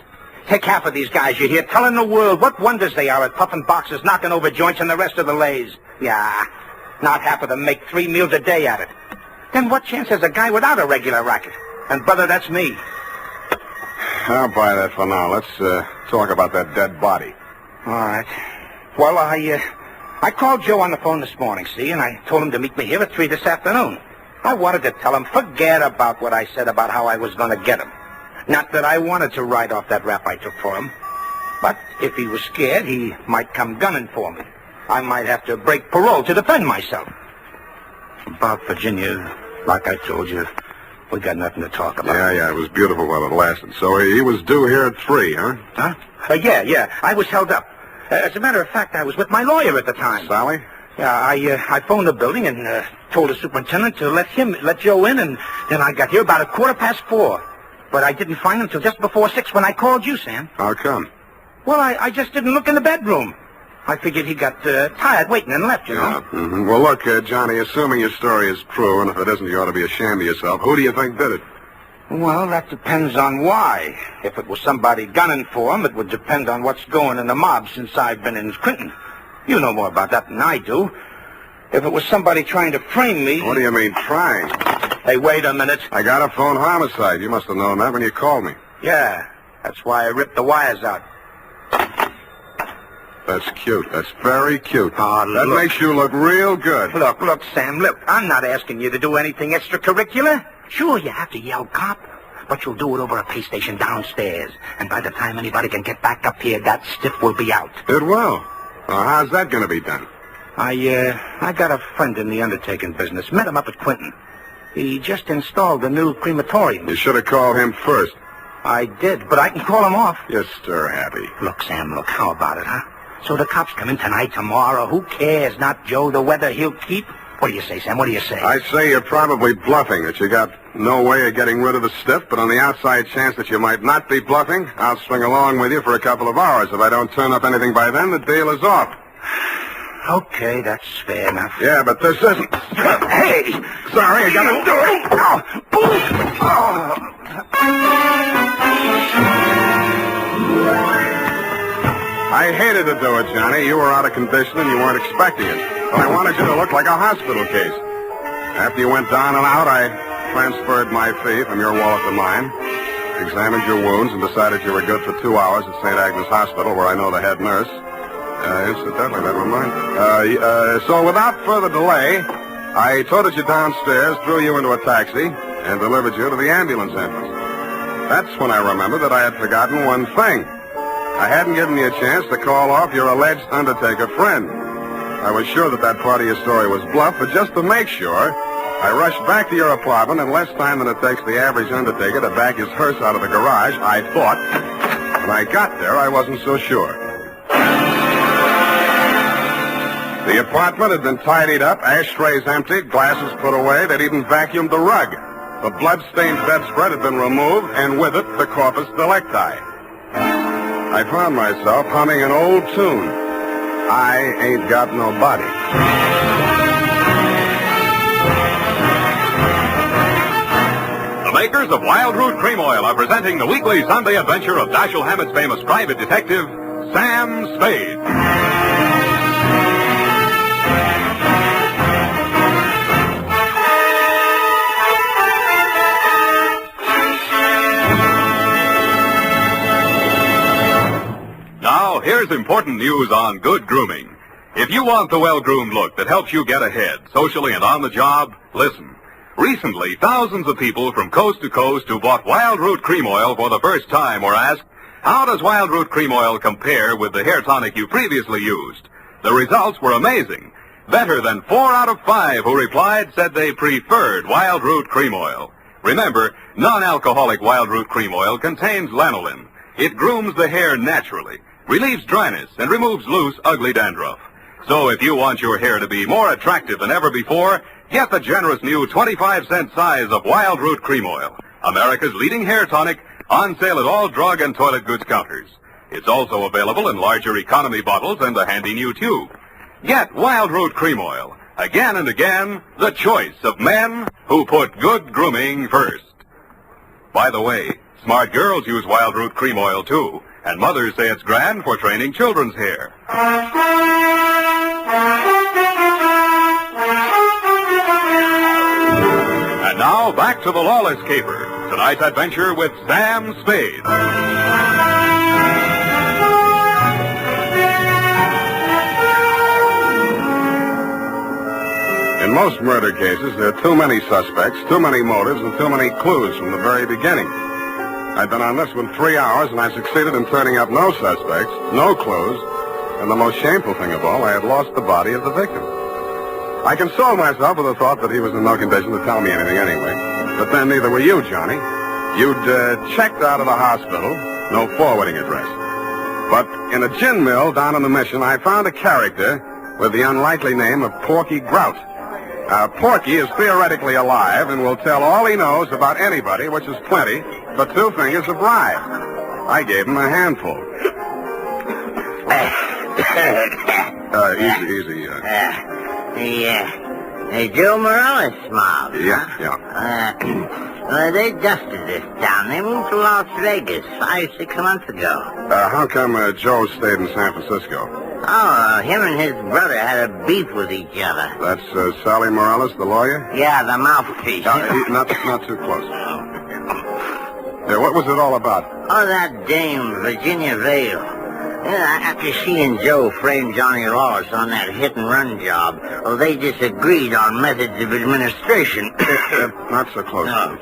Take half of these guys you hear telling the world what wonders they are at puffing boxes, knocking over joints, and the rest of the lays. Yeah, not half of them make 3 meals a day at it. Then what chance has a guy without a regular racket? And, brother, that's me. I'll buy that for now. Let's talk about that dead body. All right. Well, I called Joe on the phone this morning, see, and I told him to meet me here at 3 this afternoon. I wanted to tell him, forget about what I said about how I was going to get him. Not that I wanted to write off that rap I took for him. But if he was scared, he might come gunning for me. I might have to break parole to defend myself. About Virginia, like I told you, we got nothing to talk about. Yeah, it was beautiful while it lasted. So he was due here at 3, huh? Huh? Yeah, I was held up. As a matter of fact, I was with my lawyer at the time. Sally? Yeah, I phoned the building and told the superintendent to let Joe in, and then I got here about 4:15. But I didn't find him until just before 6 when I called you, Sam. How come? Well, I just didn't look in the bedroom. I figured he got tired waiting and left, you know. Yeah. Mm-hmm. Well, look, Johnny, assuming your story is true, and if it isn't, you ought to be ashamed of yourself. Who do you think did it? Well, that depends on why. If it was somebody gunning for him, it would depend on what's going in the mob since I've been in Quentin. You know more about that than I do. If it was somebody trying to frame me... What do you mean, trying? Hey, wait a minute. I got a phone homicide. You must have known that when you called me. Yeah, that's why I ripped the wires out. That's cute. That's very cute. Oh, that makes you look real good. Look, Sam, look. I'm not asking you to do anything extracurricular. Sure, you have to yell cop, but you'll do it over a pay station downstairs. And by the time anybody can get back up here, that stiff will be out. It will. Well, how's that going to be done? I got a friend in the undertaking business. Met him up at Quinton. He just installed a new crematorium. You should have called him first. I did, but I can call him off. You're stir-happy. Look, Sam, look, how about it, huh? So the cops come in tonight, tomorrow. Who cares? Not Joe, the weather he'll keep. What do you say, Sam? What do you say? I say you're probably bluffing, that you got no way of getting rid of the stiff, but on the outside chance that you might not be bluffing, I'll swing along with you for a couple of hours. If I don't turn up anything by then, the deal is off. Okay, that's fair enough. Yeah, but this isn't... Hey! Sorry, I gotta do I hated to do it, Johnny. You were out of condition and you weren't expecting it. But I wanted you to look like a hospital case. After you went down and out, I transferred my fee from your wallet to mine, examined your wounds, and decided you were good for 2 hours at St. Agnes Hospital, where I know the head nurse. Incidentally, that reminds... So without further delay, I toted you downstairs, threw you into a taxi, and delivered you to the ambulance entrance. That's when I remembered that I had forgotten one thing. I hadn't given you a chance to call off your alleged undertaker friend. I was sure that that part of your story was bluff, but just to make sure, I rushed back to your apartment in less time than it takes the average undertaker to back his hearse out of the garage, I thought. When I got there, I wasn't so sure. The apartment had been tidied up, ashtrays emptied, glasses put away. They'd even vacuumed the rug. The blood-stained bedspread had been removed, and with it, the corpus delicti. I found myself humming an old tune. I ain't got no body. The makers of Wild Root Cream Oil are presenting the weekly Sunday adventure of Dashiell Hammett's famous private detective, Sam Spade. Now, here's important news on good grooming. If you want the well-groomed look that helps you get ahead, socially and on the job, listen. Recently, thousands of people from coast to coast who bought Wild Root Cream Oil for the first time were asked, how does Wild Root Cream Oil compare with the hair tonic you previously used? The results were amazing. Better than 4 out of 5 who replied said they preferred Wild Root Cream Oil. Remember, non-alcoholic Wild Root Cream Oil contains lanolin. It grooms the hair naturally, relieves dryness, and removes loose, ugly dandruff. So if you want your hair to be more attractive than ever before, get the generous new 25-cent size of Wild Root Cream Oil, America's leading hair tonic, on sale at all drug and toilet goods counters. It's also available in larger economy bottles and a handy new tube. Get Wild Root Cream Oil. Again and again, the choice of men who put good grooming first. By the way, smart girls use Wild Root Cream Oil, too, and mothers say it's grand for training children's hair. And now, back to the Lawless caper. Tonight's adventure with Sam Spade. In most murder cases, there are too many suspects, too many motives, and too many clues from the very beginning. I've been on this one 3 hours, and I succeeded in turning up no suspects, no clues, and the most shameful thing of all, I had lost the body of the victim. I consoled myself with the thought that he was in no condition to tell me anything anyway. But then neither were you, Johnny. You'd checked out of the hospital, no forwarding address. But in a gin mill down in the Mission, I found a character with the unlikely name of Porky Grout. Porky is theoretically alive and will tell all he knows about anybody, which is plenty, for 2 fingers of rye. I gave him a handful. Easy. Hey, Joe Morales mob. Yeah. They dusted this town. They moved to Las Vegas 5-6 months ago. How come Joe stayed in San Francisco? Oh, him and his brother had a beef with each other. That's Sally Morales, the lawyer? Yeah, the mouthpiece. Not too close. Yeah, what was it all about? Oh, that dame, Virginia Vale. Yeah, after she and Joe framed Johnny Lawless on that hit-and-run job, well, they disagreed on methods of administration. Not so close. No.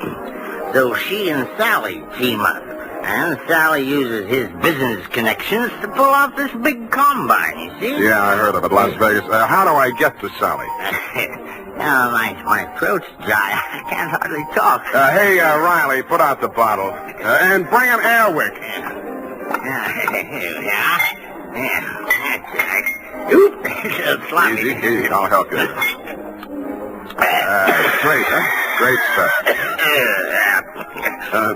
So she and Sally team up. And Sally uses his business connections to pull off this big combine, you see? Yeah, I heard of it, Las Vegas. How do I get to Sally? Oh, my throat's dry. I can't hardly talk. Hey, Riley, put out the bottle. And bring an Airwick. Yeah. That's right. Oop, sloppy. Easy, I'll help you. Great, huh? Great stuff.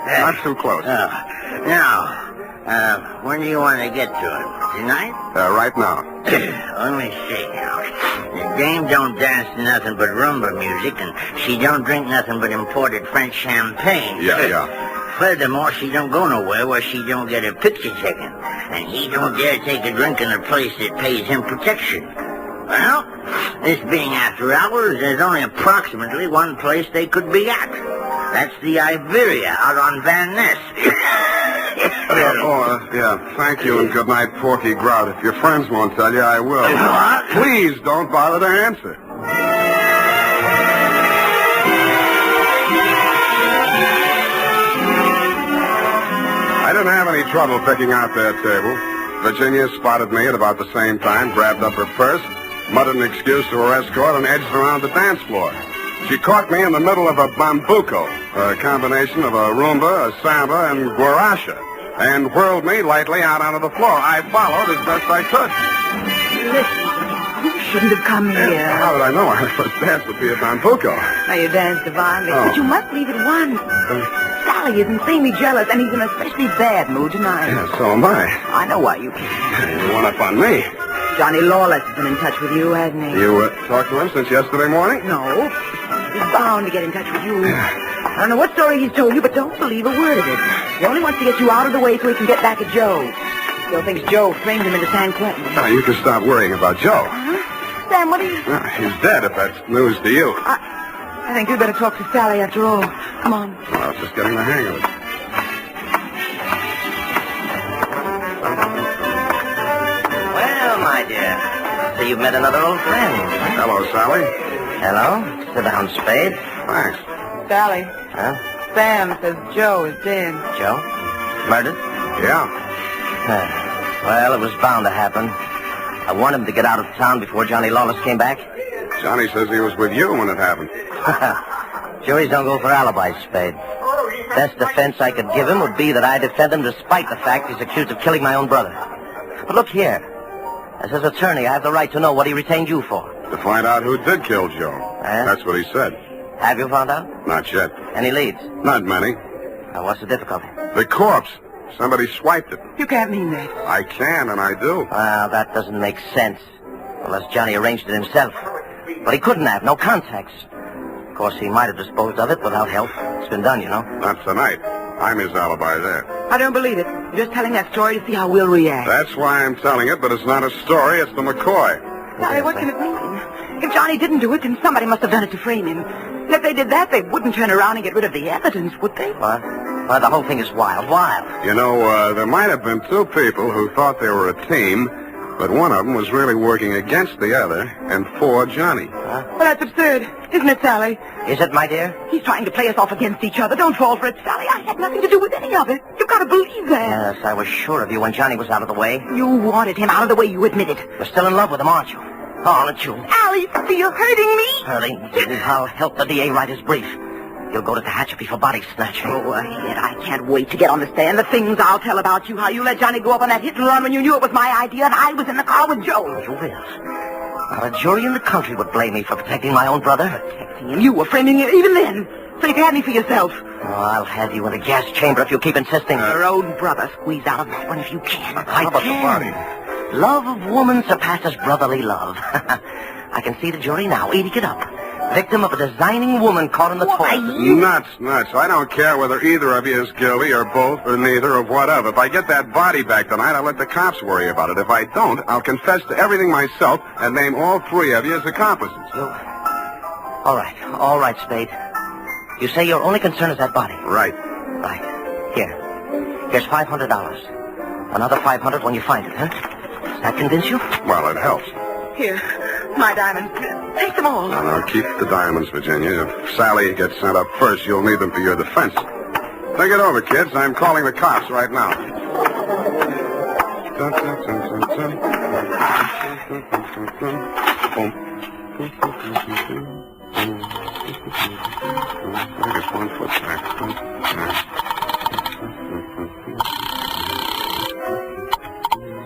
Not too close. Now, when do you want to get to it? Tonight? Right now. Let me see now. The dame don't dance to nothing but rumba music, and she don't drink nothing but imported French champagne. Yeah. Furthermore, she don't go nowhere where she don't get her picture taken. And he don't dare take a drink in a place that pays him protection. Well, this being after hours, there's only approximately one place they could be at. That's the Iberia out on Van Ness. Yeah, thank you and good night, Porky Grout. If your friends won't tell you, I will. What? Please don't bother to answer. I didn't have any trouble picking out their table. Virginia spotted me at about the same time, grabbed up her purse, muttered an excuse to her escort, and edged around the dance floor. She caught me in the middle of a bambuco, a combination of a rumba, a samba, and guaracha, and whirled me lightly out onto the floor. I followed as best I could. Listen, you shouldn't have come here. How did I know our first dance would be a bambuco? Now, you danced divinely, Oh. but you must leave at once. Sally is insanely jealous, and he's in a especially bad mood tonight. Yeah, so am I. I know why you came. You one up on me. Johnny Lawless has been in touch with you, hasn't he? You talked to him since yesterday morning? No. He's bound to get in touch with you. I don't know what story he's told you, but don't believe a word of it. He only wants to get you out of the way so he can get back at Joe. Still thinks Joe framed him into San Quentin. Now, you can stop worrying about Joe. Huh? Sam, what are you... He's dead, if that's news to you. I think you'd better talk to Sally after all. Come on. Well, I was just getting the hang of it. Well, my dear, so you've met another old friend. Hello, Sally. Hello. Sit down, Spade. Thanks. Sally, Huh? Sam says Joe is dead. Joe? Murdered? Yeah. Well, it was bound to happen. I warned him to get out of town before Johnny Lawless came back. Johnny says he was with you when it happened. Juries don't go for alibis, Spade. Best defense I could give him would be that I defend him despite the fact he's accused of killing my own brother. But look here. As his attorney, I have the right to know what he retained you for. To find out who did kill Joe. That's what he said. Have you found out? Not yet. Any leads? Not many. Now, what's the difficulty? The corpse. Somebody swiped it. You can't mean that. I can, and I do. Well, that doesn't make sense. Unless Johnny arranged it himself. But he couldn't have. No contacts. Of course, he might have disposed of it without help. It's been done, you know. Not tonight. I'm his alibi there. I don't believe it. You're just telling that story to see how we'll react. That's why I'm telling it, but it's not a story. It's the McCoy. Sally, what can it mean? If Johnny didn't do it, then somebody must have done it to frame him. And if they did that, they wouldn't turn around and get rid of the evidence, would they? What? Well, the whole thing is wild. You know, there might have been two people who thought they were a team, but one of them was really working against the other and for Johnny. Well, that's absurd, isn't it, Sally? Is it, my dear? He's trying to play us off against each other. Don't fall for it, Sally. I had nothing to do with any of it. You've got to believe that. Yes, I was sure of you when Johnny was out of the way. You wanted him out of the way, you admitted. You're still in love with him, aren't you? Aren't you? Alice, you're hurting me. Hurting? I'll help the DA write his brief. You'll go to Tehachapi for body snatching. Go ahead. I can't wait to get on the stand. The things I'll tell about you, how you let Johnny go up on that hit and run when you knew it was my idea and I was in the car with Joe. You will. Not a jury in the country would blame me for protecting my own brother. Protecting him? You were framing him even then. So you can have me for yourself. Oh, I'll have you in a gas chamber if you keep insisting. Your own brother. Squeeze out of that one if you can. I can. Love of woman surpasses brotherly love. I can see the jury now, eating it up. Victim of a designing woman caught in the toilet. Nuts. I don't care whether either of you is guilty or both or neither or whatever. If I get that body back tonight, I'll let the cops worry about it. If I don't, I'll confess to everything myself and name all three of you as accomplices. All right, Spade. You say your only concern is that body? Right. Here's $500. Another $500 when you find it, huh? Does that convince you? Well, it helps. Here, my diamonds. Take them all. No, keep the diamonds, Virginia. If Sally gets sent up first, you'll need them for your defense. Think it over, kids. I'm calling the cops right now. I think it's 1 foot back.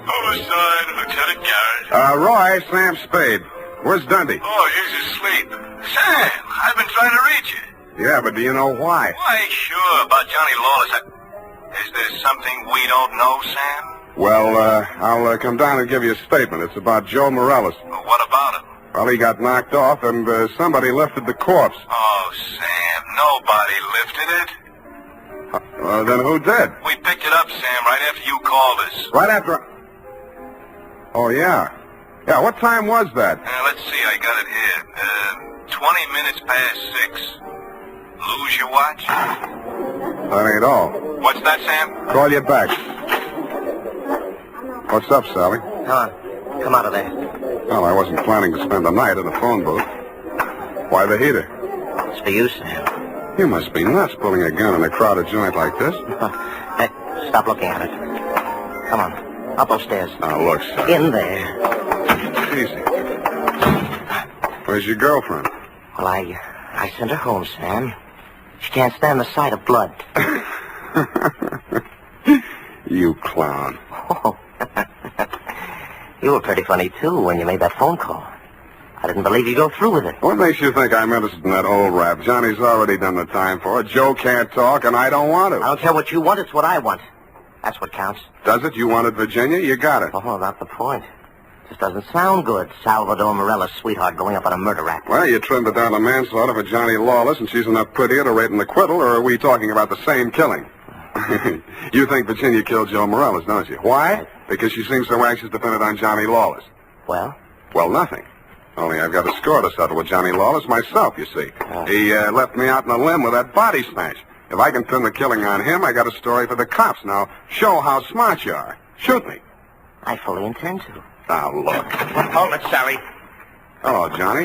Homicide, Lieutenant Garrett. Roy, Sam Spade. Where's Dundee? Oh, he's asleep. Sam, I've been trying to reach you. Yeah, but do you know why? Why, sure, about Johnny Lawless. Is there something we don't know, Sam? Well, I'll come down and give you a statement. It's about Joe Morales. Well, what about him? Well, he got knocked off, and somebody lifted the corpse. Oh, Sam, nobody lifted it. Then who did? We picked it up, Sam, right after you called us. Right after... Oh, yeah. Yeah, what time was that? Let's see, I got it here. 20 minutes past 6. Lose your watch? That ain't all. What's that, Sam? Call you back. What's up, Sally? Come out of there. Well, I wasn't planning to spend the night in the phone booth. Why the heater? It's for you, Sam. You must be nuts pulling a gun in a crowded joint like this. Hey, stop looking at it. Come on, up upstairs. Now, look, Sally. In there. Easy. Where's your girlfriend? Well, I sent her home, Sam. She can't stand the sight of blood. You clown. Oh. You were pretty funny, too, when you made that phone call. I didn't believe you'd go through with it. What makes you think I'm interested in that old rap? Johnny's already done the time for it. Joe can't talk, and I don't want to. I don't care what you want. It's what I want. That's what counts. Does it? You wanted Virginia? You got it. Oh, not the point. Just doesn't sound good. Salvador Morella's sweetheart going up on a murder rap. Well, you trimmed it down to manslaughter for Johnny Lawless, and she's enough prettier to rate an acquittal, or are we talking about the same killing? You think Virginia killed Joe Morales, don't you? Why? Because she seems so anxious to pin it on Johnny Lawless. Well? Well, nothing. Only I've got a score to settle with Johnny Lawless myself, you see. He left me out in a limb with that body smash. If I can pin the killing on him, I got a story for the cops. Now, show how smart you are. Shoot me. I fully intend to. Now, look. Hold it, Sally. Hello, Johnny.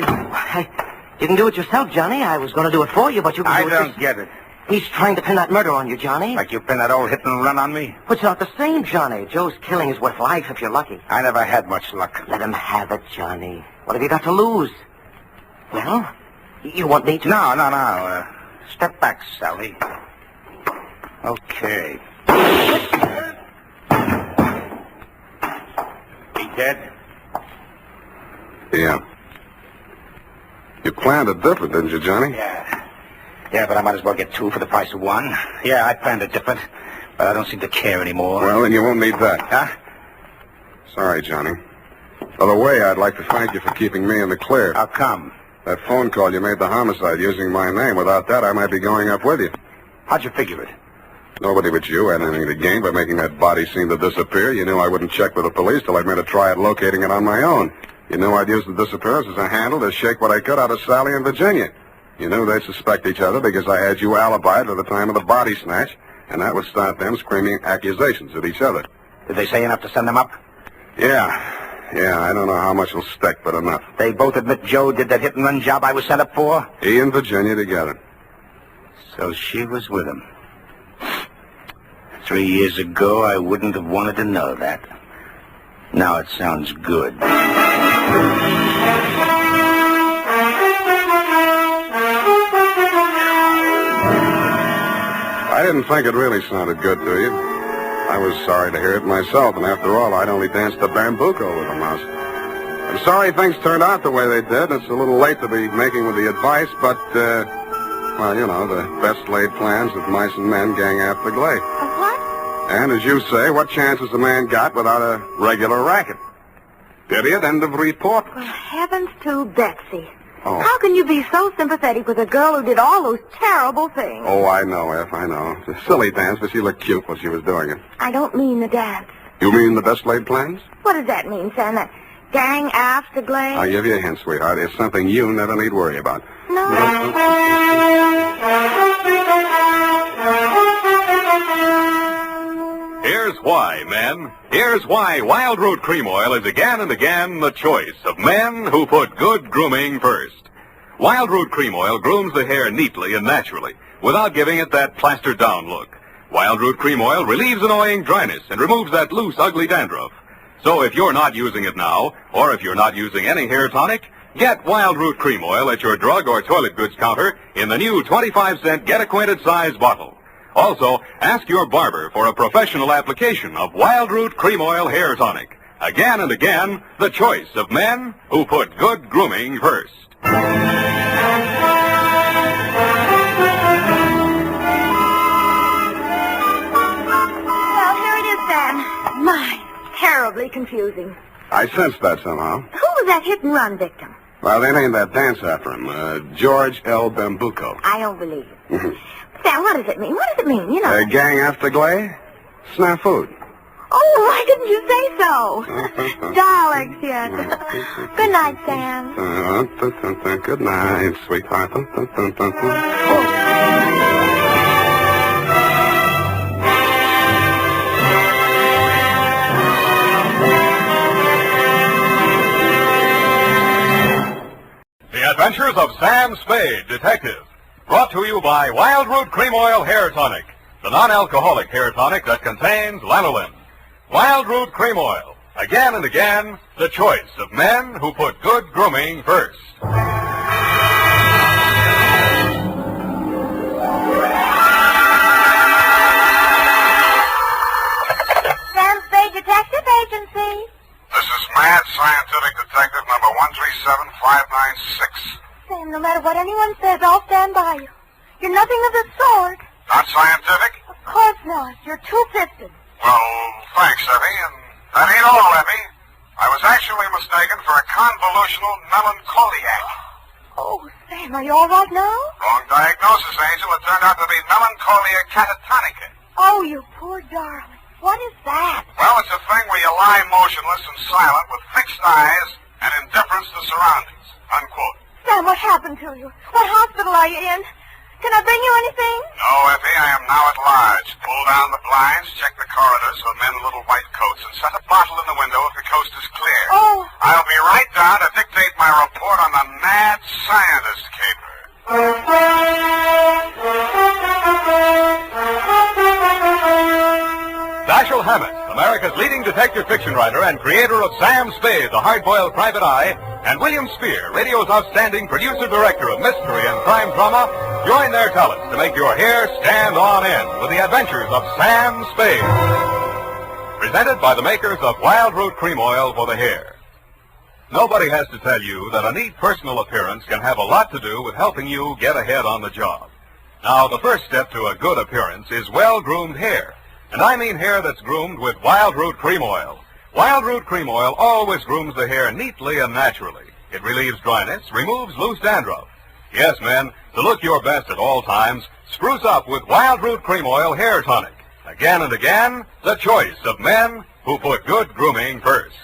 You can do it yourself, Johnny. I was going to do it for you, but you can do it yourself. I don't get it. He's trying to pin that murder on you, Johnny. Like you pin that old hit and run on me? But it's not the same, Johnny. Joe's killing is worth life if you're lucky. I never had much luck. Let him have it, Johnny. What have you got to lose? Well, you want me to... No. Step back, Sally. Okay. He dead? Yeah. You planned it different, didn't you, Johnny? Yeah, but I might as well get two for the price of one. Yeah, I planned it different, but I don't seem to care anymore. Well, then you won't need that. Huh? Sorry, Johnny. By the way, I'd like to thank you for keeping me in the clear. How come? That phone call you made the homicide using my name. Without that, I might be going up with you. How'd you figure it? Nobody but you had anything to gain by making that body seem to disappear. You knew I wouldn't check with the police till I'd made a try at locating it on my own. You knew I'd use the disappearance as a handle to shake what I could out of Sally and Virginia. You knew they'd suspect each other because I had you alibied at the time of the body snatch, and that would start them screaming accusations at each other. Did they say enough to send them up? Yeah, I don't know how much will stick, but enough. They both admit Joe did that hit-and-run job I was sent up for? He and Virginia together. So she was with him. 3 years ago, I wouldn't have wanted to know that. Now it sounds good. I didn't think it really sounded good to you. I was sorry to hear it myself, and after all, I'd only danced the bambuco with a mouse. I'm sorry things turned out the way they did. It's a little late to be making with the advice, but, well, you know, the best laid plans of mice and men gang after glade. What? And as you say, what chance has a man got without a regular racket? Period. End of report. Well, heavens to Betsy. Oh. How can you be so sympathetic with a girl who did all those terrible things? Oh, I know, F, I know. It's a silly dance, but she looked cute while she was doing it. I don't mean the dance. You mean the best laid plans? What does that mean, Sam? That gang after glade? I'll give you a hint, sweetheart. It's something you never need worry about. No. Here's why, men. Here's why Wild Root Cream Oil is again and again the choice of men who put good grooming first. Wild Root Cream Oil grooms the hair neatly and naturally without giving it that plastered down look. Wild Root Cream Oil relieves annoying dryness and removes that loose, ugly dandruff. So if you're not using it now, or if you're not using any hair tonic, get Wild Root Cream Oil at your drug or toilet goods counter in the new 25-cent Get Acquainted size bottle. Also, ask your barber for a professional application of Wild Root Cream Oil Hair Tonic. Again and again, the choice of men who put good grooming first. Well, here it is, Sam. My, terribly confusing. I sensed that somehow. Who was that hit-and-run victim? Well, they named that dance after him, George L. Bambuco. I don't believe it. Sam, what does it mean? What does it mean, you know? Gang after glay? Snafu. Oh, why didn't you say so? Daleks yet. Good night, Sam. Good night, sweetheart. The Adventures of Sam Spade, Detective. Brought to you by Wild Root Cream Oil Hair Tonic, the non-alcoholic hair tonic that contains lanolin. Wild Root Cream Oil. Again and again, the choice of men who put good grooming first. Sam Spade Detective Agency. This is Mad Scientific Detective number 137596. Sam, no matter what anyone says, I'll stand by you. You're nothing of the sort. Not scientific? Of course not. You're two-fisted. Well, thanks, Effie, and that ain't all, Effie. I was actually mistaken for a convolutional melancholiac. Oh, Sam, are you all right now? Wrong diagnosis, Angel. It turned out to be melancholia catatonica. Oh, you poor darling. What is that? Well, it's a thing where you lie motionless and silent with fixed eyes and indifference to surroundings. Unquote. Sam, what happened to you? What hospital are you in? Can I bring you anything? No, Effie, I am now at large. Pull down the blinds, check the corridors for men in little white coats, and set a bottle in the window if the coast is clear. Oh. I'll be right down to dictate my report on the mad scientist caper. Dashiell Hammett, America's leading detective fiction writer and creator of Sam Spade, the hard-boiled private eye, and William Spear, radio's outstanding producer-director of mystery and crime drama, join their talents to make your hair stand on end with the adventures of Sam Spade. Presented by the makers of Wild Root Cream Oil for the hair. Nobody has to tell you that a neat personal appearance can have a lot to do with helping you get ahead on the job. Now, the first step to a good appearance is well-groomed hair. And I mean hair that's groomed with Wild Root Cream Oil. Wild Root Cream Oil always grooms the hair neatly and naturally. It relieves dryness, removes loose dandruff. Yes, men, to look your best at all times, spruce up with Wild Root Cream Oil Hair Tonic. Again and again, the choice of men who put good grooming first.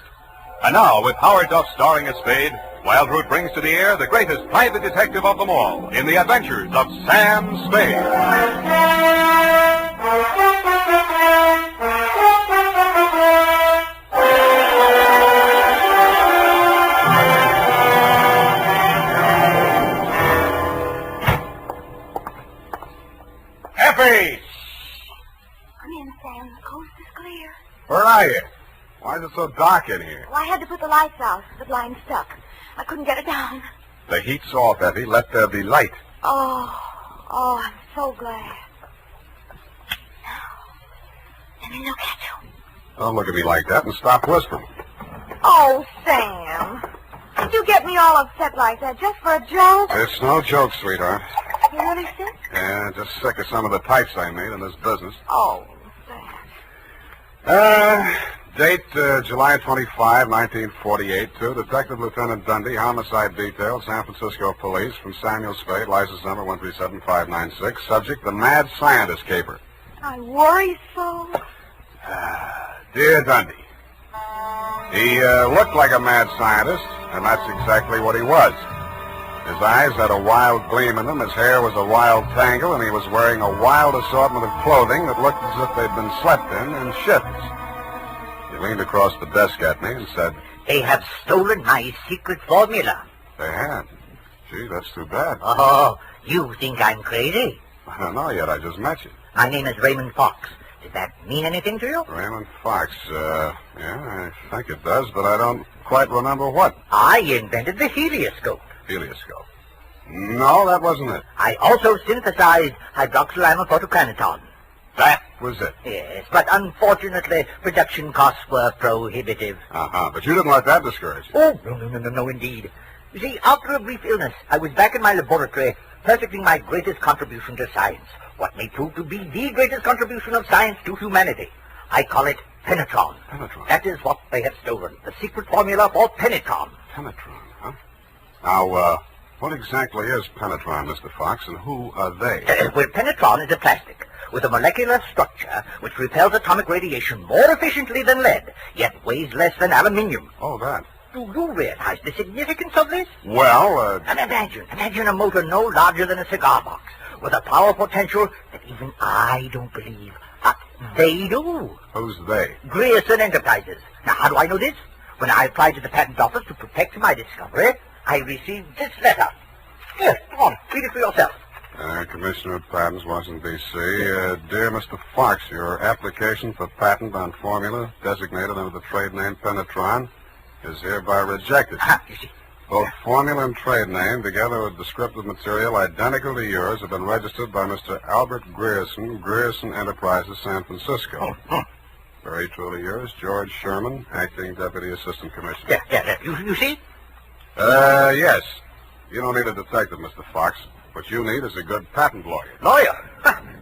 And now, with Howard Duff starring as Spade, Wild Root brings to the air the greatest private detective of them all in the adventures of Sam Spade. Effie! Come in, Sam. The coast is clear. Where are you? Why is it so dark in here? Well, I had to put the lights out. The blind stuck. I couldn't get it down. The heat's off, Effie. Let there be light. Oh, I'm so glad. Let me look at you. Don't look at me like that and stop whispering. Oh, Sam. Did you get me all upset like that just for a joke? It's no joke, sweetheart. You really sick? Yeah, just sick of some of the types I made in this business. Oh, Sam. Date, July 25, 1948, to Detective Lieutenant Dundee, Homicide Detail, San Francisco Police, from Samuel Spade, license number 137596. Subject, the Mad Scientist Caper. I worry so. Dear Dundee, he looked like a mad scientist, and that's exactly what he was. His eyes had a wild gleam in them, his hair was a wild tangle, and he was wearing a wild assortment of clothing that looked as if they'd been slept in shifts. He leaned across the desk at me and said, They have stolen my secret formula. They had? Gee, that's too bad. Oh, you think I'm crazy? I don't know yet, I just met you. My name is Raymond Fox. Does that mean anything to you? Raymond Fox, yeah, I think it does, but I don't quite remember what. I invented the helioscope. Helioscope? No, that wasn't it. I also synthesized hydroxylamophotochronaton. That was it. Yes, but unfortunately, production costs were prohibitive. But you didn't let that discourage you. Oh, no, indeed. You see, after a brief illness, I was back in my laboratory, perfecting my greatest contribution to science. What may prove to be the greatest contribution of science to humanity. I call it penetron. Penetron? That is what they have stolen. The secret formula for penetron. Penetron, huh? Now, what exactly is penetron, Mr. Fox, and who are they? Well, penetron is a plastic with a molecular structure which repels atomic radiation more efficiently than lead, yet weighs less than aluminium. Oh, that. Do you realize the significance of this? Well, And imagine a motor no larger than a cigar box, with a power potential that even I don't believe, but they do. Who's they? Grierson Enterprises. Now, how do I know this? When I applied to the patent office to protect my discovery, I received this letter. Here, come on, read it for yourself. Commissioner of Patents, Washington, D.C. Dear Mr. Fox, your application for patent on formula designated under the trade name Penetron is hereby rejected. You see. Both formula and trade name, together with descriptive material identical to yours, have been registered by Mr. Albert Grierson, Grierson Enterprises, San Francisco. Very truly yours, George Sherman, Acting Deputy Assistant Commissioner. Yeah. You see? Yes. You don't need a detective, Mr. Fox. What you need is a good patent lawyer. Lawyer?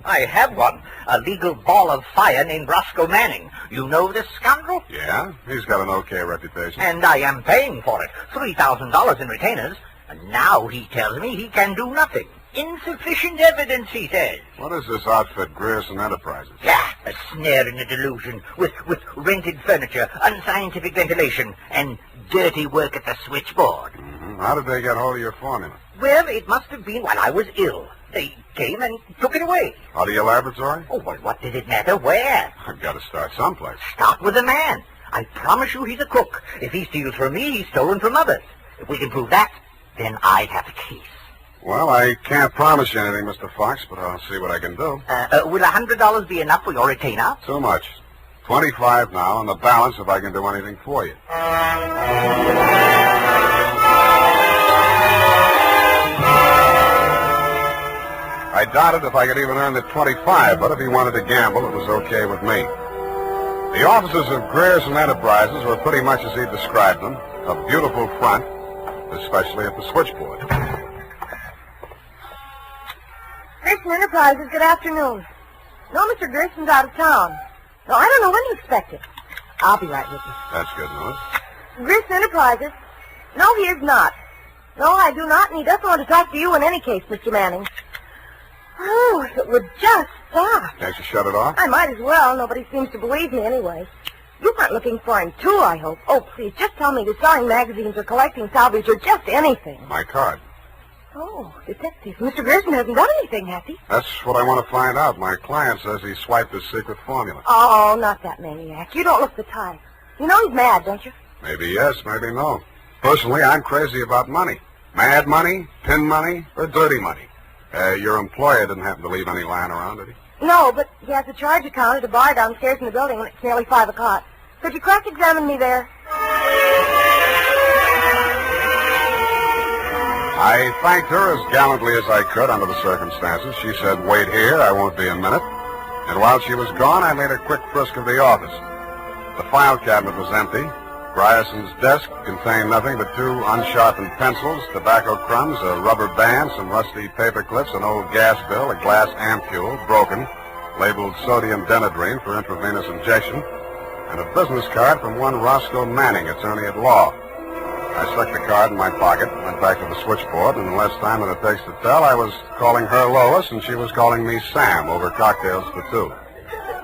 I have one. A legal ball of fire named Roscoe Manning. You know this scoundrel? Yeah? He's got an okay reputation. And I am paying for it. $3,000 in retainers. And now he tells me he can do nothing. Insufficient evidence, he says. What is this outfit, Grierson Enterprises? Yeah, a snare in a delusion, with rented furniture, unscientific ventilation, and dirty work at the switchboard. Mm-hmm. How did they get hold of your formula? Well, it must have been while I was ill. They came and took it away. Out of your laboratory? Oh, well, what did it matter where? I've got to start someplace. Start with the man. I promise you he's a crook. If he steals from me, he's stolen from others. If we can prove that, then I have a case. Well, I can't promise you anything, Mr. Fox, but I'll see what I can do. Will $100 be enough for your retainer? Too much. 25 now, and the balance if I can do anything for you. I doubted if I could even earn the 25, but if he wanted to gamble, it was okay with me. The offices of Grierson Enterprises were pretty much as he described them. A beautiful front, especially at the switchboard. Grierson Enterprises, good afternoon. No, Mr. Grierson's out of town. No, I don't know when to expect it. I'll be right with you. That's good news. Grierson Enterprises? No, he is not. No, I do not, and he doesn't want to talk to you in any case, Mr. Manning. Oh, if it would just stop. Can't you shut it off? I might as well. Nobody seems to believe me anyway. You aren't looking for him, too, I hope. Oh, please, just tell me you're selling magazines or collecting salvage or just anything. My card. Oh, detective. Mr. Grierson hasn't done anything, has he? That's what I want to find out. My client says he swiped his secret formula. Oh, not that maniac. You don't look the type. You know he's mad, don't you? Maybe yes, maybe no. Personally, I'm crazy about money. Mad money, pin money, or dirty money. Your employer didn't happen to leave any lying around, did he? No, but he has a charge account at a bar downstairs in the building when it's nearly 5 o'clock. Could you cross-examine me there? I thanked her as gallantly as I could under the circumstances. She said, wait here, I won't be a minute. And while she was gone, I made a quick frisk of the office. The file cabinet was empty. Grierson's desk contained nothing but 2 unsharpened pencils, tobacco crumbs, a rubber band, some rusty paper clips, an old gas bill, a glass ampule, broken, labeled sodium denadrine for intravenous injection, and a business card from one Roscoe Manning, attorney at law. I stuck the card in my pocket, went back to the switchboard, and in less time than it takes to tell, I was calling her Lois, and she was calling me Sam over cocktails for two.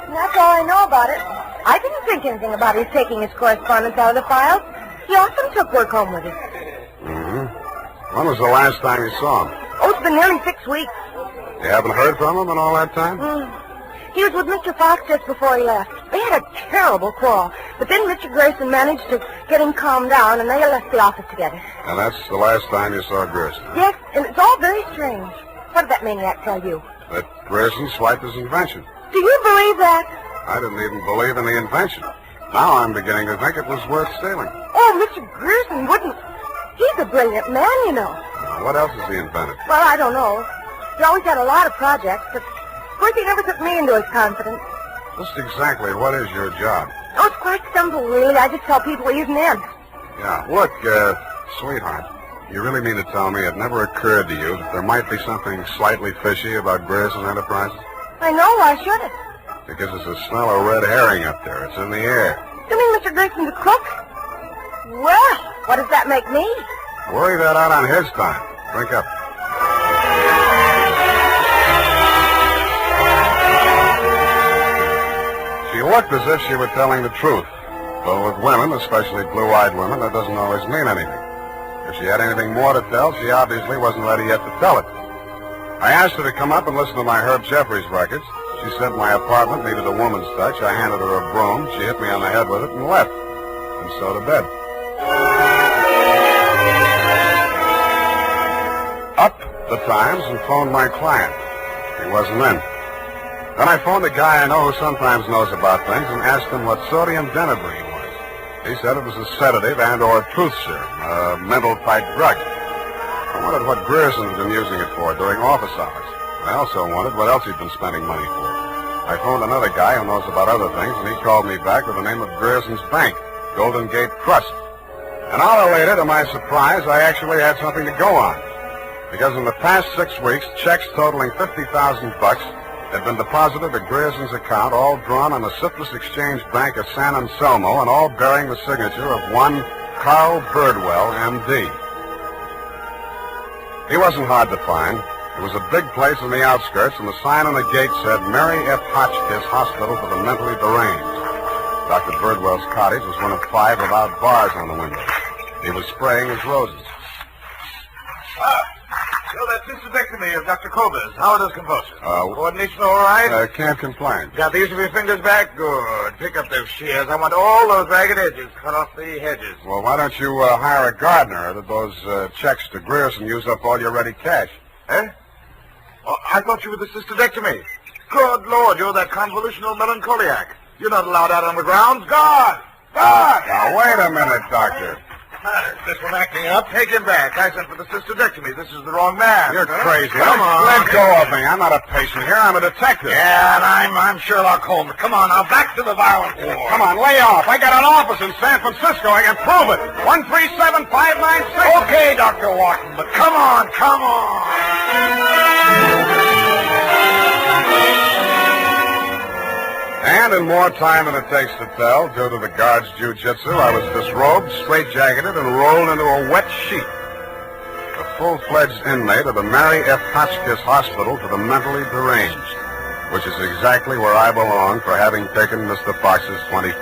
That's all I know about it. I didn't think anything about his taking his correspondence out of the files. He often took work home with him. Mm-hmm. When was the last time you saw him? Oh, it's been nearly 6 weeks. You haven't heard from him in all that time? He was with Mr. Fox just before he left. They had a terrible quarrel, but then Richard Grayson managed to get him calmed down, and they left the office together. And that's the last time you saw Grayson? Yes, and it's all very strange. What did that maniac tell you? That Grayson swiped his invention. Do you believe that? I didn't even believe in the invention. Now I'm beginning to think it was worth stealing. Oh, Mr. Grayson wouldn't. He's a brilliant man, you know. What else has he invented? Well, I don't know. He always had a lot of projects, but of course he never took me into his confidence. Just exactly what is your job? Oh, it's quite simple, really. I just tell people he's an imp. Yeah, look, sweetheart, you really mean to tell me it never occurred to you that there might be something slightly fishy about Grayson Enterprises? I know. Why should it? Because there's a smell of red herring up there. It's in the air. You mean Mr. Grayson's a crook? Well, what does that make me? Worry that out on his time. Drink up. She looked as if she were telling the truth. Though with women, especially blue-eyed women, that doesn't always mean anything. If she had anything more to tell, she obviously wasn't ready yet to tell it. I asked her to come up and listen to my Herb Jeffries records. She said my apartment needed a woman's touch. I handed her a broom. She hit me on the head with it and left. And so to bed. Up the Times and phoned my client. He wasn't in. Then I phoned a guy I know who sometimes knows about things and asked him what sodium denibray was. He said it was a sedative and or truth serum, a mental-type drug. I wondered what Grierson had been using it for during office hours. I also wondered what else he'd been spending money for. I phoned another guy who knows about other things, and he called me back with the name of Grierson's Bank, Golden Gate Trust. An hour later, to my surprise, I actually had something to go on. Because in the past 6 weeks, checks totaling $50,000 had been deposited at Grierson's account, all drawn on the Citrus Exchange Bank of San Anselmo, and all bearing the signature of one Carl Birdwell, M.D. He wasn't hard to find. It was a big place in the outskirts, and the sign on the gate said Mary F. Hotchkiss Hospital for the Mentally Deranged. Dr. Birdwell's cottage was one of 5 without bars on the windows. He was spraying his roses. So that cystectomy of Dr. Kova's, how are those convulsions? Coordination all right? Can't complain. Got the use of your fingers back? Good. Pick up those shears. I want all those ragged edges. Cut off the hedges. Well, why don't you hire a gardener? Did those checks to Grierson use up all your ready cash? Eh? Oh, I thought you were the cystectomy. Good Lord, you're that convolutional melancholiac. You're not allowed out on the grounds. Guard! Guard! Now, wait a minute, Doctor. This one acting up. Take him back. I sent for the cystectomy. This is the wrong man. You're crazy. Come on. Let go of me. I'm not a patient here. I'm a detective. Yeah, and I'm Sherlock Holmes. Come on, now back to the violent war. Come on, lay off. I got an office in San Francisco. I can prove it. 137-596. Okay, Dr. Wharton, but come on, come on. And in more time than it takes to tell, due to the guard's jiu-jitsu, I was disrobed, straitjacketed, and rolled into a wet sheet. A full-fledged inmate of the Mary F. Hotchkiss Hospital for the Mentally Deranged, which is exactly where I belong for having taken Mr. Fox's $25.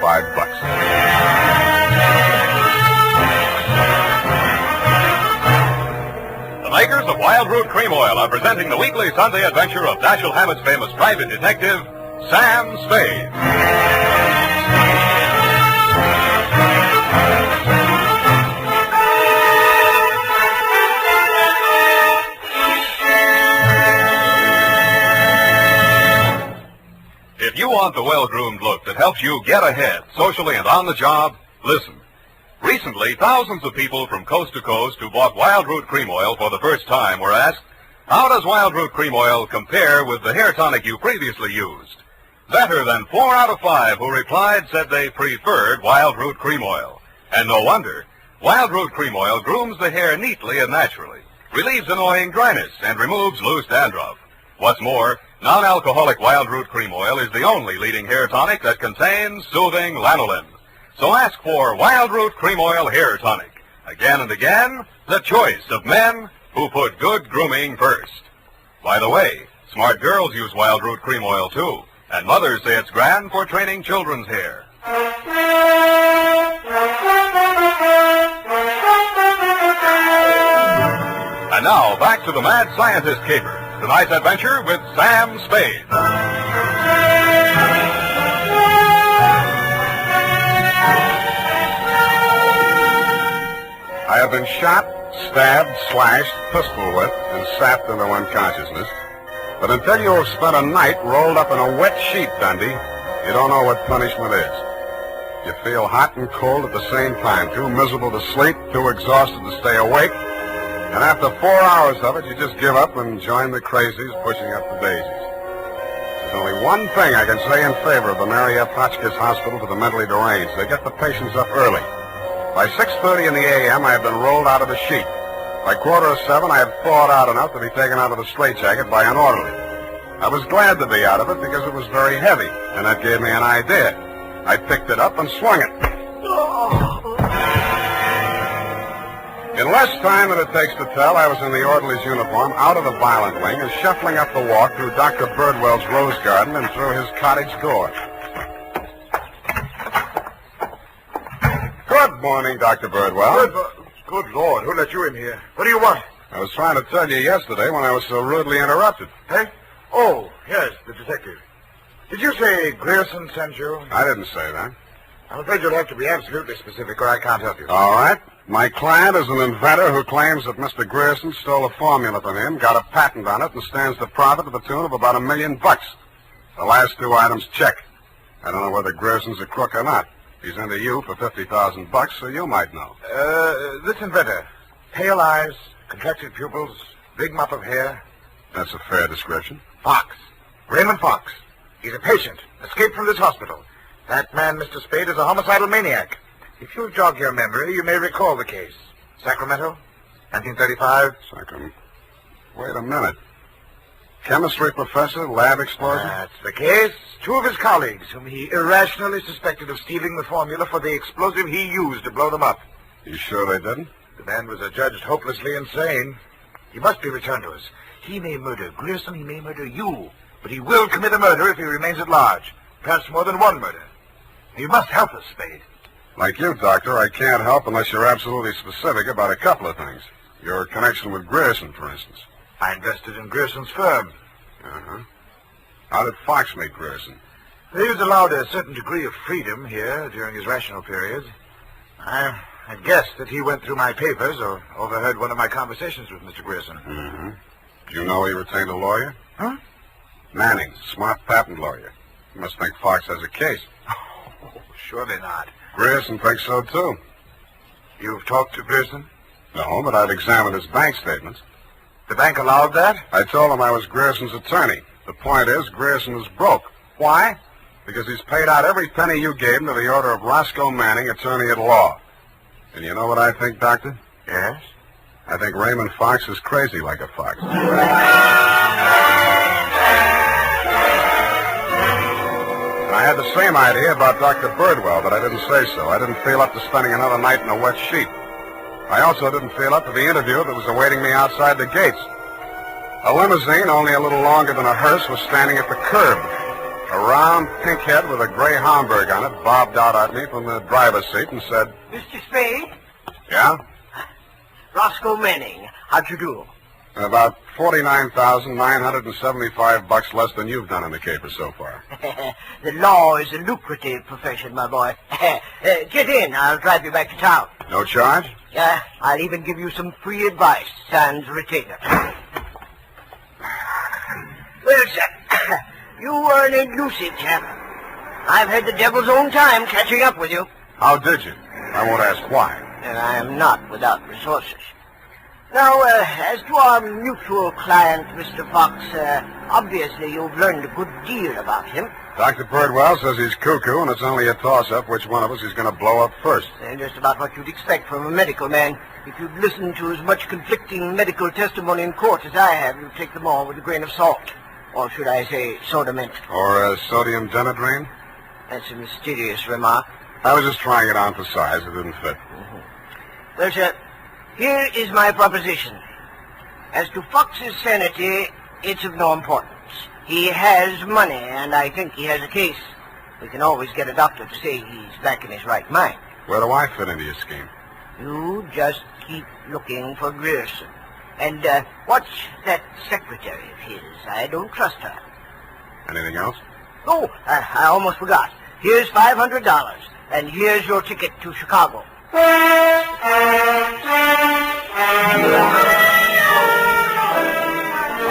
The makers of Wild Root Cream Oil are presenting the weekly Sunday adventure of Dashiell Hammett's famous private detective, Sam Spade. If you want the well-groomed look that helps you get ahead, socially and on the job, listen. Recently, thousands of people from coast to coast who bought Wild Root Cream Oil for the first time were asked, how does Wild Root Cream Oil compare with the hair tonic you previously used? Better than 4 out of 5 who replied said they preferred Wild Root Cream Oil. And no wonder. Wild Root Cream Oil grooms the hair neatly and naturally, relieves annoying dryness, and removes loose dandruff. What's more, Non-alcoholic Wild Root Cream Oil is the only leading hair tonic that contains soothing lanolin. So ask for Wild Root Cream Oil Hair Tonic. Again and again, the choice of men who put good grooming first. By the way, smart girls use Wild Root Cream Oil too, and mothers say it's grand for training children's hair. And now, back to the Mad Scientist Caper. Tonight's adventure with Sam Spade. I have been shot, stabbed, slashed, pistol whipped, and sapped into unconsciousness. But until you have spent a night rolled up in a wet sheet, Dundee, you don't know what punishment is. You feel hot and cold at the same time, too miserable to sleep, too exhausted to stay awake. And after 4 hours of it, you just give up and join the crazies pushing up the daisies. There's only one thing I can say in favor of the Mary F. Hotchkiss Hospital for the Mentally Deranged. They get the patients up early. By 6:30 in the a.m., I had been rolled out of the sheet. By 6:45, I had thawed out enough to be taken out of the straitjacket by an orderly. I was glad to be out of it because it was very heavy, and that gave me an idea. I picked it up and swung it. In less time than it takes to tell, I was in the orderly's uniform, out of the violent wing, and shuffling up the walk through Dr. Birdwell's rose garden and through his cottage door. Good morning, Dr. Birdwell. Good Lord, who let you in here? What do you want? I was trying to tell you yesterday when I was so rudely interrupted. Hey? Oh, yes, the detective. Did you say Grierson sent you? I didn't say that. I'm afraid you'll have to be absolutely specific or I can't help you. All right. My client is an inventor who claims that Mr. Grierson stole a formula from him, got a patent on it, and stands to profit to the tune of about $1 million. The last two items check. I don't know whether Grierson's a crook or not. He's into you for $50,000, so you might know. This inventor. Pale eyes, contracted pupils, big mop of hair. That's a fair description. Fox. Raymond Fox. He's a patient, escaped from this hospital. That man, Mr. Spade, is a homicidal maniac. If you'll jog your memory, you may recall the case. Sacramento, 1935. Sacramento. Wait a minute. Chemistry professor, lab explosion? That's the case. Two of his colleagues, whom he irrationally suspected of stealing the formula for the explosive he used to blow them up. You sure they didn't? The man was adjudged hopelessly insane. He must be returned to us. He may murder Grierson, he may murder you, but he will commit a murder if he remains at large. Perhaps more than one murder. You must help us, Spade. Like you, Doctor, I can't help unless you're absolutely specific about a couple of things. Your connection with Grierson, for instance. I invested in Grierson's firm. Uh-huh. How did Fox meet Grierson? He was allowed a certain degree of freedom here during his rational periods. I guessed that he went through my papers or overheard one of my conversations with Mr. Grierson. Mm-hmm. Do you know he retained a lawyer? Huh? Manning, smart patent lawyer. You must think Fox has a case. Oh, surely not. Grierson thinks so, too. You've talked to Grierson? No, but I've examined his bank statements. The bank allowed that? I told him I was Grierson's attorney. The point is, Grierson is broke. Why? Because he's paid out every penny you gave him to the order of Roscoe Manning, attorney at law. And you know what I think, Doctor? Yes? I think Raymond Fox is crazy like a fox. I had the same idea about Dr. Birdwell, but I didn't say so. I didn't feel up to spending another night in a wet sheet. I also didn't feel up to the interview that was awaiting me outside the gates. A limousine, only a little longer than a hearse, was standing at the curb. A round pink head with a gray Homburg on it bobbed out at me from the driver's seat and said, Mr. Spade? Yeah? Roscoe Manning. How'd you do? About $49,975 less than you've done in the caper so far. The law is a lucrative profession, my boy. Get in. I'll drive you back to town. No charge? Yeah, I'll even give you some free advice, sans retainer. Well, sir, you are an elusive chap. I've had the devil's own time catching up with you. How did you? I won't ask why. And I am not without resources. Now, as to our mutual client, Mr. Fox, obviously you've learned a good deal about him. Dr. Birdwell says he's cuckoo, and it's only a toss-up which one of us is going to blow up first. Just about what you'd expect from a medical man. If you'd listened to as much conflicting medical testimony in court as I have, you'd take them all with a grain of salt. Or should I say soda mint? Or sodium denidrain? That's a mysterious remark. I was just trying it on for size. It didn't fit. Well, sir, here is my proposition. As to Fox's sanity, it's of no importance. He has money, and I think he has a case. We can always get a doctor to say he's back in his right mind. Where do I fit into your scheme? You just keep looking for Grierson. And watch that secretary of his. I don't trust her. Anything else? Oh, I almost forgot. Here's $500, and here's your ticket to Chicago.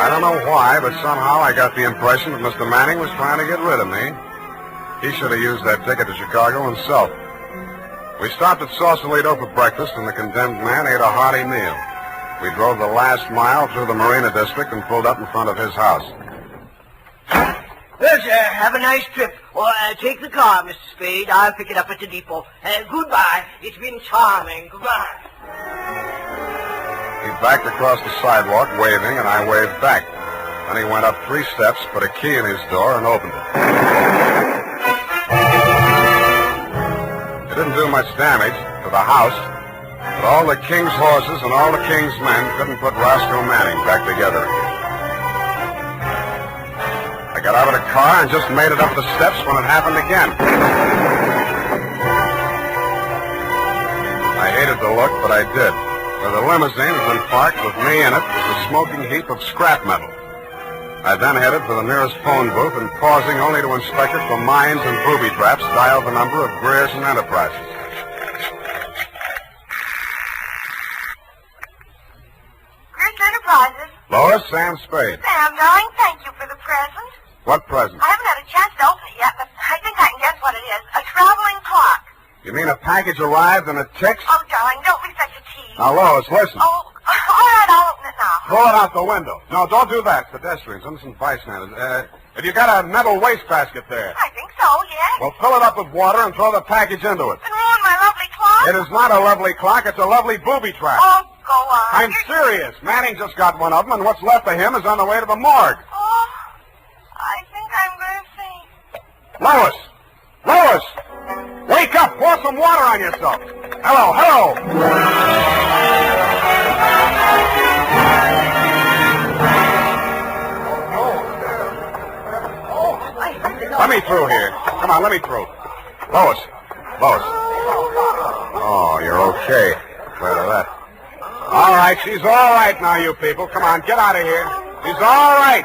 I don't know why, but somehow I got the impression that Mr. Manning was trying to get rid of me. He should have used that ticket to Chicago himself. We stopped at Sausalito for breakfast, and the condemned man ate a hearty meal. We drove the last mile through the Marina District and pulled up in front of his house. Well, sir, have a nice trip. Or take the car, Mr. Spade. I'll pick it up at the depot. Goodbye. It's been charming. Goodbye. He backed across the sidewalk, waving, and I waved back. Then he went up 3 steps, put a key in his door, and opened it. It didn't do much damage to the house, but all the king's horses and all the king's men couldn't put Roscoe Manning back together again. I got out of the car and just made it up the steps when it happened again. I hated the look, but I did. Where the limousine had been parked with me in it was a smoking heap of scrap metal. I then headed for the nearest phone booth and, pausing only to inspect it for mines and booby traps, dialed the number of Grierson Enterprises. Grierson Enterprises. Lois, Sam Spade. Sam, darling, thank you for the present. What present? I haven't had a chance to open it yet, but I think I can guess what it is. A traveling clock. You mean a package arrived and it ticks? Oh, darling, don't be such a tease. Now, Lois, listen. Oh, all right, I'll open it now. Throw it out the window. No, don't do that. Pedestrians, innocent bystanders. Have you got a metal wastebasket there? I think so, yes. Well, fill it up with water and throw the package into it. And ruin my lovely clock? It is not a lovely clock. It's a lovely booby trap. Oh, go on. I'm serious. Manning just got one of them, and what's left of him is on the way to the morgue. Oh, I think I'm going to faint. Lois! Lois! Wake up! Pour some water on yourself. Hello, hello! Let me through here. Come on, let me through. Lois. Lois. Oh, you're okay. Glad of that. All right, she's all right now, you people. Come on, get out of here. She's all right.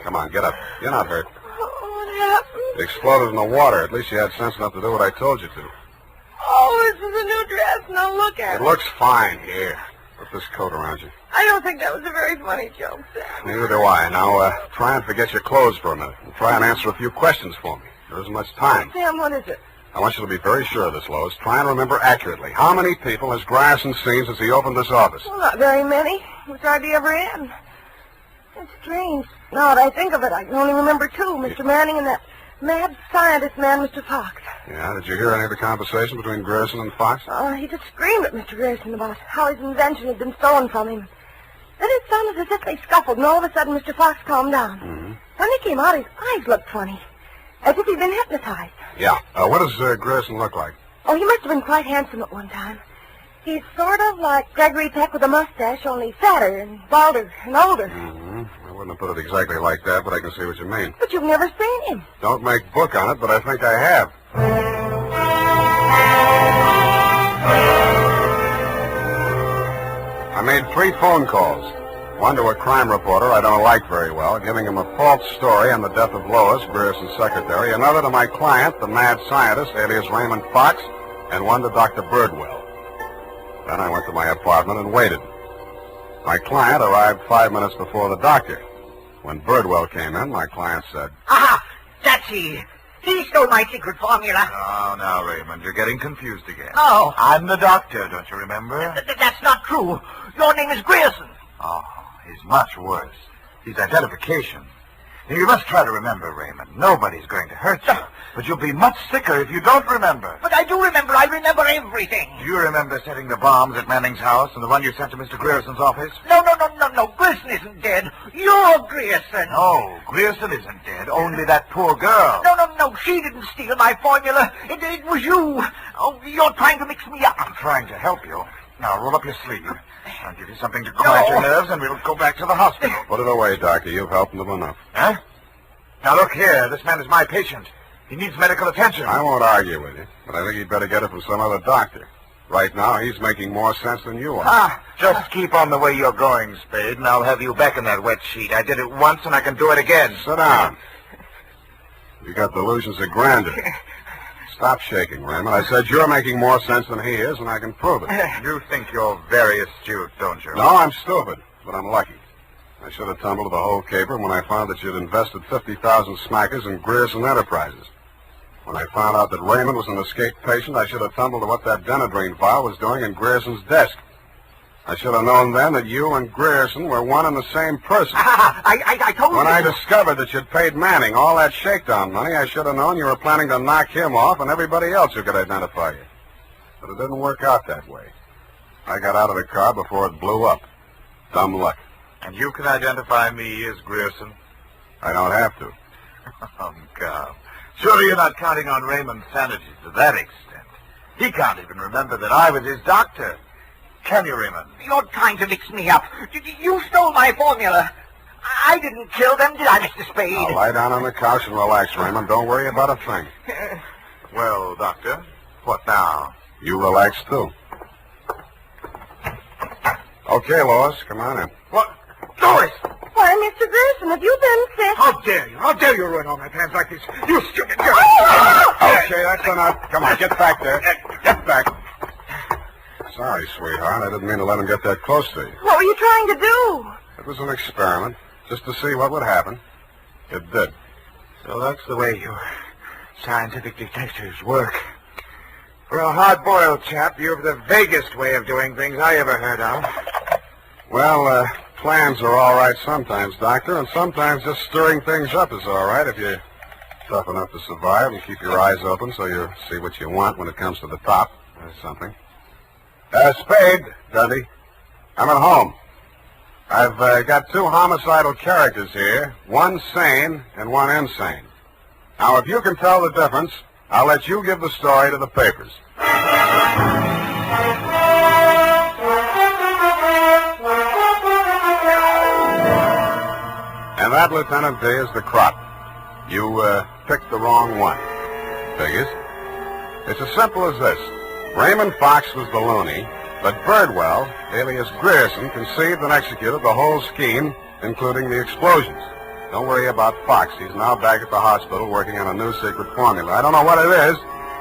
Come on, get up. You're not hurt. What happened? It exploded in the water. At least you had sense enough to do what I told you to. Oh, this is a new dress. Now look at It it. looks fine. Here. Put this coat around you. I don't think that was a very funny joke, Sam. Neither do I. Now, try and forget your clothes for a minute. And try and answer a few questions for me. There isn't much time. Sam, what is it? I want you to be very sure of this, Lois. Try and remember accurately. How many people has Grierson seen since he opened this office? Well, not very many. It was hardly ever in. It's strange. Now that I think of it, I can only remember 2. Mr. Manning and that mad scientist man, Mr. Fox. Yeah, did you hear any of the conversation between Grierson and Fox? He just screamed at Mr. Grierson about how his invention had been stolen from him. Then it sounded as if they scuffled, and all of a sudden Mr. Fox calmed down. Mm-hmm. When he came out, his eyes looked funny, as if he'd been hypnotized. Yeah. What does Grierson look like? Oh, he must have been quite handsome at one time. He's sort of like Gregory Peck with a mustache, only fatter and balder and older. Mm-hmm. I wouldn't have put it exactly like that, but I can see what you mean. But you've never seen him. Don't make book on it, but I think I have. I made 3 phone calls. One to a crime reporter I don't like very well, giving him a false story on the death of Lois, Grierson's secretary. Another to my client, the mad scientist, alias Raymond Fox, and one to Dr. Birdwell. Then I went to my apartment and waited. My client arrived 5 minutes before the doctor. When Birdwell came in, my client said, Aha! That's he. He stole my secret formula. Oh, now, Raymond, you're getting confused again. Oh. I'm the doctor, don't you remember? That's not true. Your name is Grierson. Oh, he's much worse. His identification. Now, you must try to remember, Raymond. Nobody's going to hurt you. But you'll be much sicker if you don't remember. But I do remember. I remember everything. Do you remember setting the bombs at Manning's house and the one you sent to Mr. Grierson's office? No. Grierson isn't dead. You're Grierson. No, Grierson isn't dead. Only that poor girl. No. She didn't steal my formula. It was you. Oh, you're trying to mix me up. I'm trying to help you. Now, roll up your sleeve. I'll give you something to quiet your nerves, and we'll go back to the hospital. Put it away, Doctor. You've helped him enough. Huh? Now, look here. This man is my patient. He needs medical attention. I won't argue with you, but I think you'd better get it from some other doctor. Right now, he's making more sense than you are. Just keep on the way you're going, Spade, and I'll have you back in that wet sheet. I did it once, and I can do it again. Sit down. You got delusions of grandeur. Stop shaking, Raymond. I said you're making more sense than he is, and I can prove it. You think you're very astute, don't you? No, I'm stupid, but I'm lucky. I should have tumbled to the whole caper when I found that you'd invested 50,000 smackers in Grierson Enterprises. When I found out that Raymond was an escaped patient, I should have tumbled to what that Denadrine file was doing in Grierson's desk. I should have known then that you and Grierson were one and the same person. I told you. When I discovered that you'd paid Manning all that shakedown money, I should have known you were planning to knock him off and everybody else who could identify you. But it didn't work out that way. I got out of the car before it blew up. Dumb luck. And you can identify me as Grierson? I don't have to. Come. Surely you're not counting on Raymond's sanity to that extent. He can't even remember that I was his doctor. Can you, Raymond? You're trying to mix me up. You stole my formula. I didn't kill them, did I, Mr. Spade? Now lie down on the couch and relax, Raymond. Don't worry about a thing. Well, Doctor, what now? You relax, too. Okay, Lois, come on in. What? Lois! Why, Mr. Grierson, have you been sick? How dare you? How dare you ruin all my plans like this? You stupid girl! Okay, that's enough. Come on, get back there. Get back. Sorry, sweetheart. I didn't mean to let him get that close to you. What were you trying to do? It was an experiment, just to see what would happen. It did. So that's the way you scientific detectives work. For a hard-boiled chap, you have the vaguest way of doing things I ever heard of. Well, plans are all right sometimes, Doctor, and sometimes just stirring things up is all right if you're tough enough to survive and keep your eyes open so you see what you want when it comes to the top or something. Spade, Dudley. I'm at home. I've got two homicidal characters here, one sane and one insane. Now, if you can tell the difference, I'll let you give the story to the papers. And that, Lieutenant D, is the crop. You picked the wrong one. Figures. It's as simple as this. Raymond Fox was the loony, but Birdwell, alias Grierson, conceived and executed the whole scheme, including the explosions. Don't worry about Fox. He's now back at the hospital working on a new secret formula. I don't know what it is,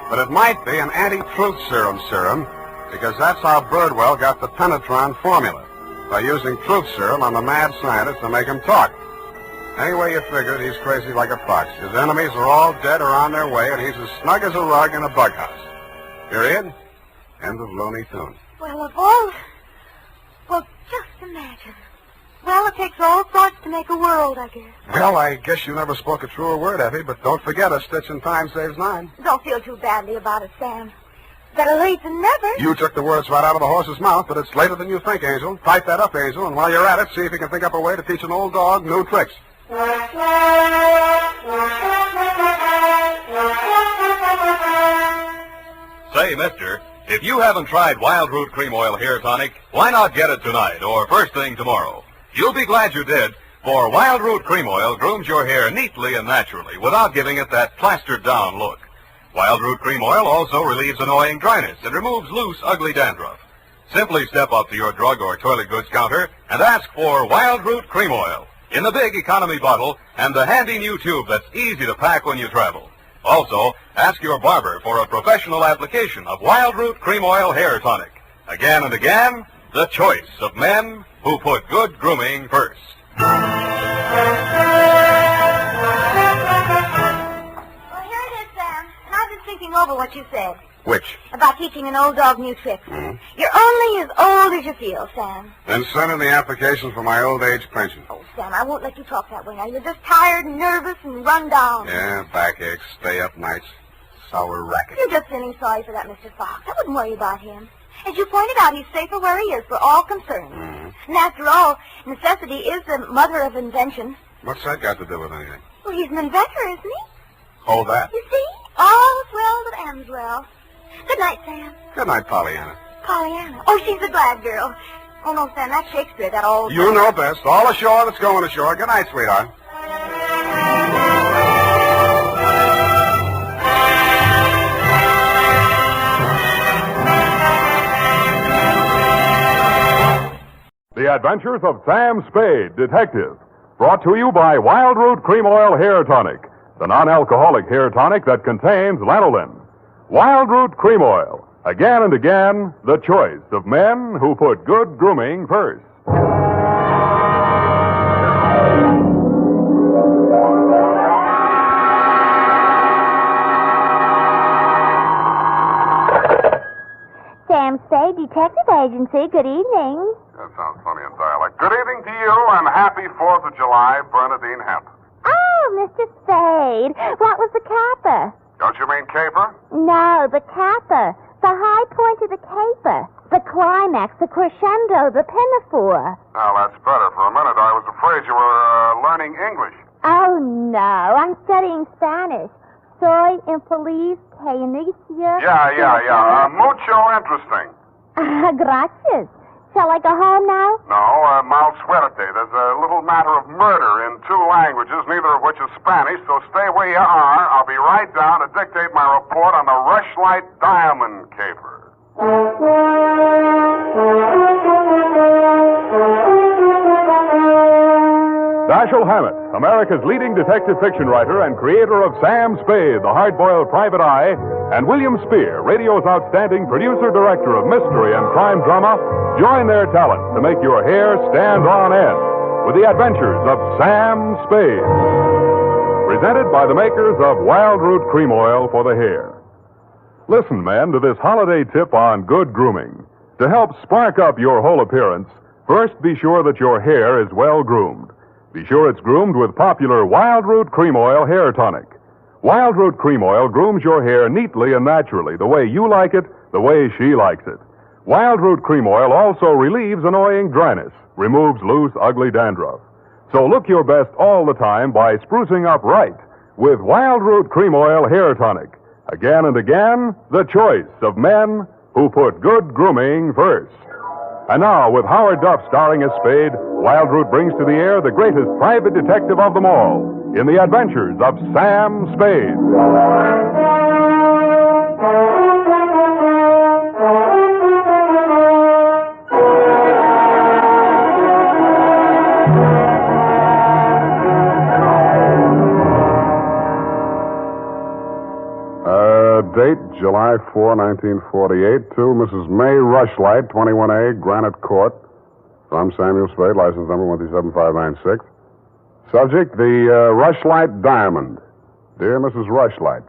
but it might be an anti-truth serum, because that's how Birdwell got the Penetron formula, by using truth serum on the mad scientist to make him talk. Anyway you figure it, he's crazy like a fox. His enemies are all dead or on their way, and he's as snug as a rug in a bug house. Period. End of Looney Tunes. Well, of all... Well, just imagine. Well, it takes all sorts to make a world, I guess. Well, I guess you never spoke a truer word, Effie, but don't forget a stitch in time saves 9. Don't feel too badly about it, Sam. Better late than never. You took the words right out of the horse's mouth, but it's later than you think, Angel. Type that up, Angel, and while you're at it, see if you can think up a way to teach an old dog new tricks. Say, mister, if you haven't tried Wild Root Cream Oil Hair Tonic, why not get it tonight or first thing tomorrow? You'll be glad you did, for Wild Root Cream Oil grooms your hair neatly and naturally without giving it that plastered-down look. Wild Root Cream Oil also relieves annoying dryness and removes loose, ugly dandruff. Simply step up to your drug or toilet goods counter and ask for Wild Root Cream Oil in the big economy bottle and the handy new tube that's easy to pack when you travel. Also, ask your barber for a professional application of Wild Root Cream Oil Hair Tonic. Again and again, the choice of men who put good grooming first. Well, here it is, Sam. And I've been thinking over what you said. Which? About teaching an old dog new tricks. You're only as old as you feel, Sam. Then send in the application for my old age pension. Oh, Sam, I won't let you talk that way now. You're just tired and nervous and run down. Yeah, backaches, stay up nights, sour racket. You're just feeling sorry for that Mr. Fox. I wouldn't worry about him. As you pointed out, he's safer where he is for all concerned. And after all, necessity is the mother of invention. What's that got to do with anything? Well, he's an inventor, isn't he? Hold that. You see? All's well that ends well. Good night, Sam. Good night, Pollyanna. Pollyanna. Oh, she's a glad girl. Oh, no, Sam, that's Shakespeare, that old... You know best. All ashore that's going ashore. Good night, sweetheart. The Adventures of Sam Spade, Detective. Brought to you by Wild Root Cream Oil Hair Tonic, the non-alcoholic hair tonic that contains lanolin. Wild Root Cream Oil. Again and again, the choice of men who put good grooming first. Sam Spade, Detective Agency. Good evening. That sounds funny in dialect. Good evening to you, and happy 4th of July, Bernadine Hemp. Oh, Mr. Spade. What was the capper? Don't you mean caper? No, the capper. The high point of the caper. The climax, the crescendo, the pinafore. Now, that's better. For a minute, I was afraid you were learning English. Oh, no. I'm studying Spanish. Soy infeliz que inicia... Yeah. Mucho interesting. Gracias. Shall I go home now? No, mal suerte. There's a little matter of murder in 2 languages, neither of which is Spanish, so stay where you are. I'll be right down to dictate my report on the Rushlight diamond caper. Dashiell Hammett, America's leading detective fiction writer and creator of Sam Spade, the hard-boiled private eye, and William Spear, radio's outstanding producer-director of mystery and crime drama, join their talents to make your hair stand on end with the adventures of Sam Spade. Presented by the makers of Wild Root Cream Oil for the hair. Listen, men, to this holiday tip on good grooming. To help spark up your whole appearance, first be sure that your hair is well groomed. Be sure it's groomed with popular Wild Root Cream Oil Hair Tonic. Wild Root Cream Oil grooms your hair neatly and naturally, the way you like it, the way she likes it. Wild Root Cream Oil also relieves annoying dryness, removes loose, ugly dandruff. So look your best all the time by sprucing up right with Wild Root Cream Oil Hair Tonic. Again and again, the choice of men who put good grooming first. And now, with Howard Duff starring as Spade, Wild Root brings to the air the greatest private detective of them all in the adventures of Sam Spade. Date, July 4, 1948, to Mrs. May Rushlight, 21A, Granite Court. From Samuel Spade, license number 137596. Subject, the Rushlight Diamond. Dear Mrs. Rushlight,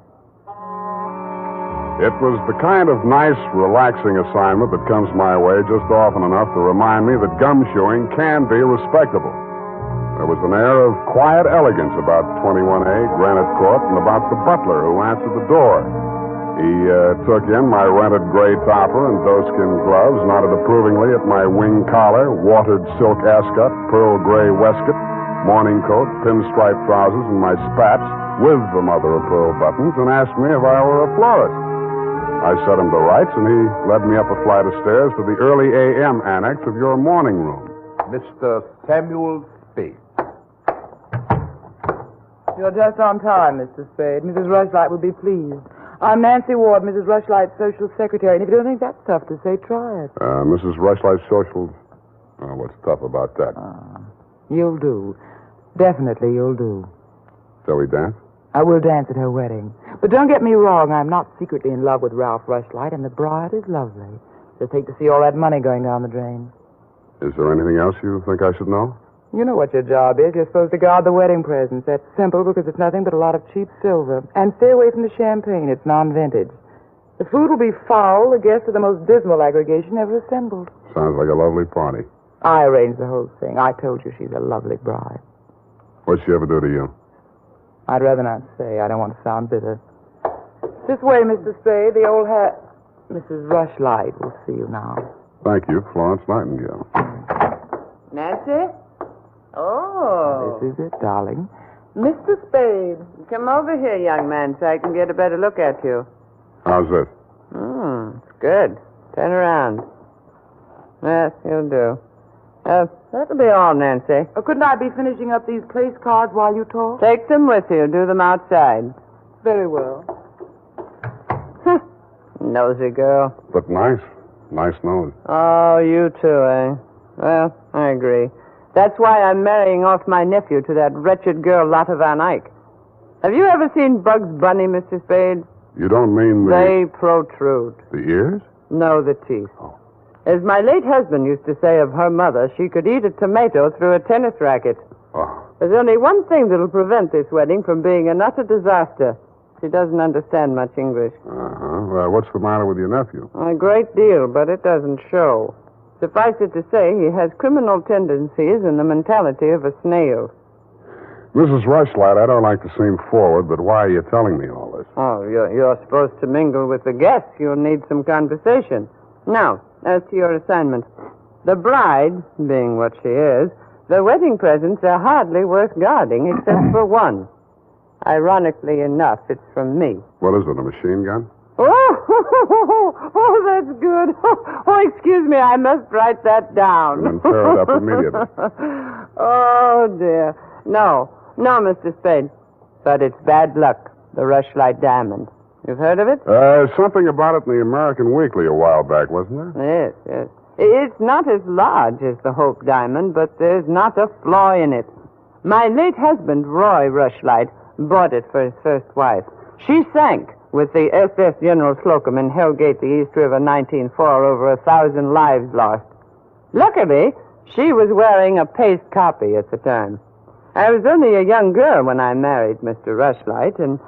it was the kind of nice, relaxing assignment that comes my way just often enough to remind me that gum-chewing can be respectable. There was an air of quiet elegance about 21A, Granite Court, and about the butler who answered the door. He took in my rented gray topper and doeskin gloves, nodded approvingly at my wing collar, watered silk ascot, pearl gray waistcoat, morning coat, pinstripe trousers, and my spats with the mother of pearl buttons, and asked me if I were a florist. I set him to rights, and he led me up a flight of stairs to the early A.M. annex of your morning room. Mr. Samuel Spade. You're just on time, Mr. Spade. Mrs. Rushlight will be pleased. I'm Nancy Ward, Mrs. Rushlight's social secretary, and if you don't think that's tough to say, try it. Mrs. Rushlight's social... what's tough about that? You'll do. Definitely you'll do. Shall we dance? I will dance at her wedding. But don't get me wrong, I'm not secretly in love with Ralph Rushlight, and the bride is lovely. Just hate to see all that money going down the drain. Is there anything else you think I should know? You know what your job is. You're supposed to guard the wedding presents. That's simple because it's nothing but a lot of cheap silver. And stay away from the champagne. It's non-vintage. The food will be foul. The guests are the most dismal aggregation ever assembled. Sounds like a lovely party. I arranged the whole thing. I told you she's a lovely bride. What'd she ever do to you? I'd rather not say. I don't want to sound bitter. This way, Mr. Spade. The old hat. Mrs. Rushlight will see you now. Thank you, Florence Nightingale. Nancy? Oh. This is it, darling. Mr. Spade, come over here, young man, so I can get a better look at you. How's this? It's good. Turn around. Yes, you'll do. That'll be all, Nancy. Couldn't I be finishing up these place cards while you talk? Take them with you. Do them outside. Very well. Nosy girl. But nice. Nice nose. Oh, you too, eh? Well, I agree. That's why I'm marrying off my nephew to that wretched girl, Lotta Van Eyck. Have you ever seen Bugs Bunny, Mr. Spade? You don't mean They protrude. the ears? No, the teeth. As my late husband used to say of her mother, she could eat a tomato through a tennis racket. There's only one thing that'll prevent this wedding from being an utter disaster. She doesn't understand much English. Well, what's the matter with your nephew? A great deal, but it doesn't show. Suffice it to say, he has criminal tendencies and the mentality of a snail. Mrs. Rushlight, I don't like to seem forward, but why are you telling me all this? Oh, you're supposed to mingle with the guests. You'll need some conversation. Now, as to your assignment. The bride, being what she is, the wedding presents are hardly worth guarding except for one. Ironically enough, it's from me. What is it, a machine gun? Oh, that's good. Oh, excuse me, I must write that down. Then tear it up immediately. Oh, dear. No, Mr. Spade. But it's bad luck, the Rushlight diamond. You've heard of it? Something about it in the American Weekly a while back, wasn't there? Yes. It's not as large as the Hope diamond, but there's not a flaw in it. My late husband, Roy Rushlight, bought it for his first wife. She sank with the SS General Slocum in Hellgate, the East River, 1904, over 1,000 lives lost. Luckily, she was wearing a paste copy at the time. I was only a young girl when I married Mr. Rushlight, and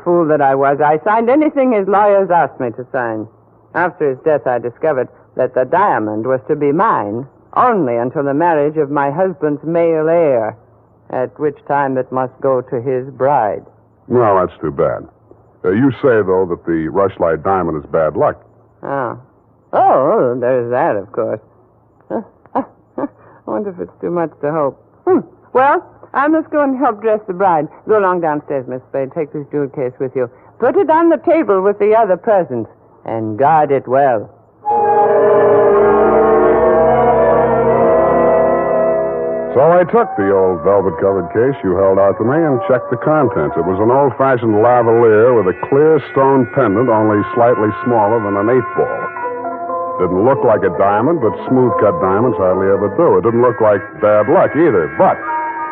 fool that I was, I signed anything his lawyers asked me to sign. After his death, I discovered that the diamond was to be mine only until the marriage of my husband's male heir, at which time it must go to his bride. Well, that's too bad. You say, though, that the Rushlight diamond is bad luck. Oh, there's that, of course. I wonder if it's too much to hope. Well, I must go and help dress the bride. Go along downstairs, Miss Spade. Take this jewel case with you. Put it on the table with the other presents, and guard it well. So I took the old velvet-covered case you held out to me and checked the contents. It was an old-fashioned lavalier with a clear stone pendant only slightly smaller than an 8-ball. Didn't look like a diamond, but smooth-cut diamonds hardly ever do. It didn't look like bad luck either, but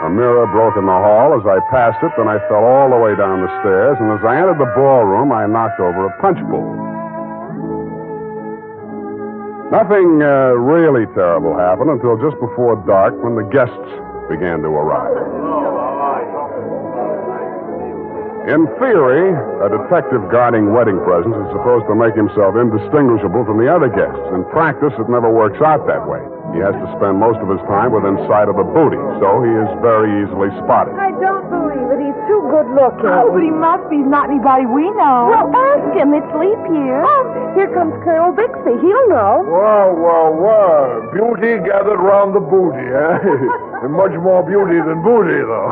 a mirror broke in the hall as I passed it, then I fell all the way down the stairs, and as I entered the ballroom, I knocked over a punch bowl. Nothing really terrible happened until just before dark when the guests began to arrive. In theory, a detective guarding wedding presents is supposed to make himself indistinguishable from the other guests. In practice, it never works out that way. He has to spend most of his time within sight of the booty, so he is very easily spotted. I don't believe it. He's too good looking. Oh, but he must be. He's not anybody we know. Well, ask him. It's leap year. Oh, here comes Colonel Bixby. He'll know. Whoa. Beauty gathered round the booty, eh? And much more beauty than booty, though.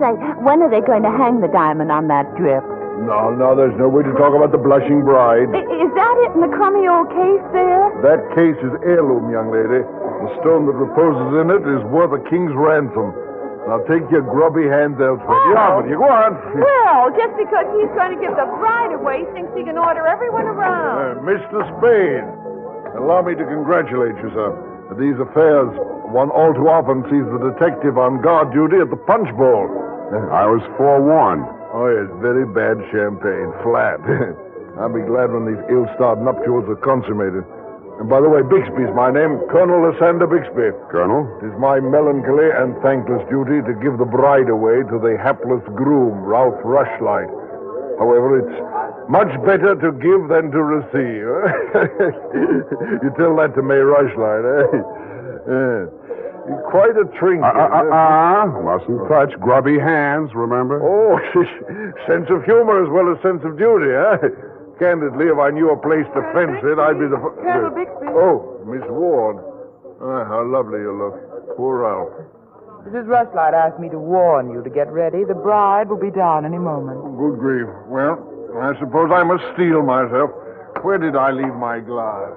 Say, when are they going to hang the diamond on that drip? No, there's no way to talk about the blushing bride. Is that it in the crummy old case there? That case is heirloom, young lady. The stone that reposes in it is worth a king's ransom. Now take your grubby hands elsewhere. Get on with you. Go on. Well, just because he's going to give the bride away, thinks he can order everyone around. Mr. Spade, allow me to congratulate you, sir. At these affairs, one all too often sees the detective on guard duty at the punch bowl. I was forewarned. Oh, yes, very bad champagne. Flat. I'll be glad when these ill-starred nuptials are consummated. And by the way, Bixby's my name, Colonel Lysander Bixby. Colonel? It is my melancholy and thankless duty to give the bride away to the hapless groom, Ralph Rushlight. However, it's much better to give than to receive. You tell that to May Rushlight, eh? You're quite a trinket. Mustn't touch grubby hands, remember? Oh, sense of humor as well as sense of duty, eh? Candidly, if I knew a place to fence it, I'd be the... Colonel Bixby. Oh, Miss Ward. How lovely you look. Poor Ralph. Mrs. Rushlight asked me to warn you to get ready. The bride will be down any moment. Good grief. Well, I suppose I must steel myself. Where did I leave my glass?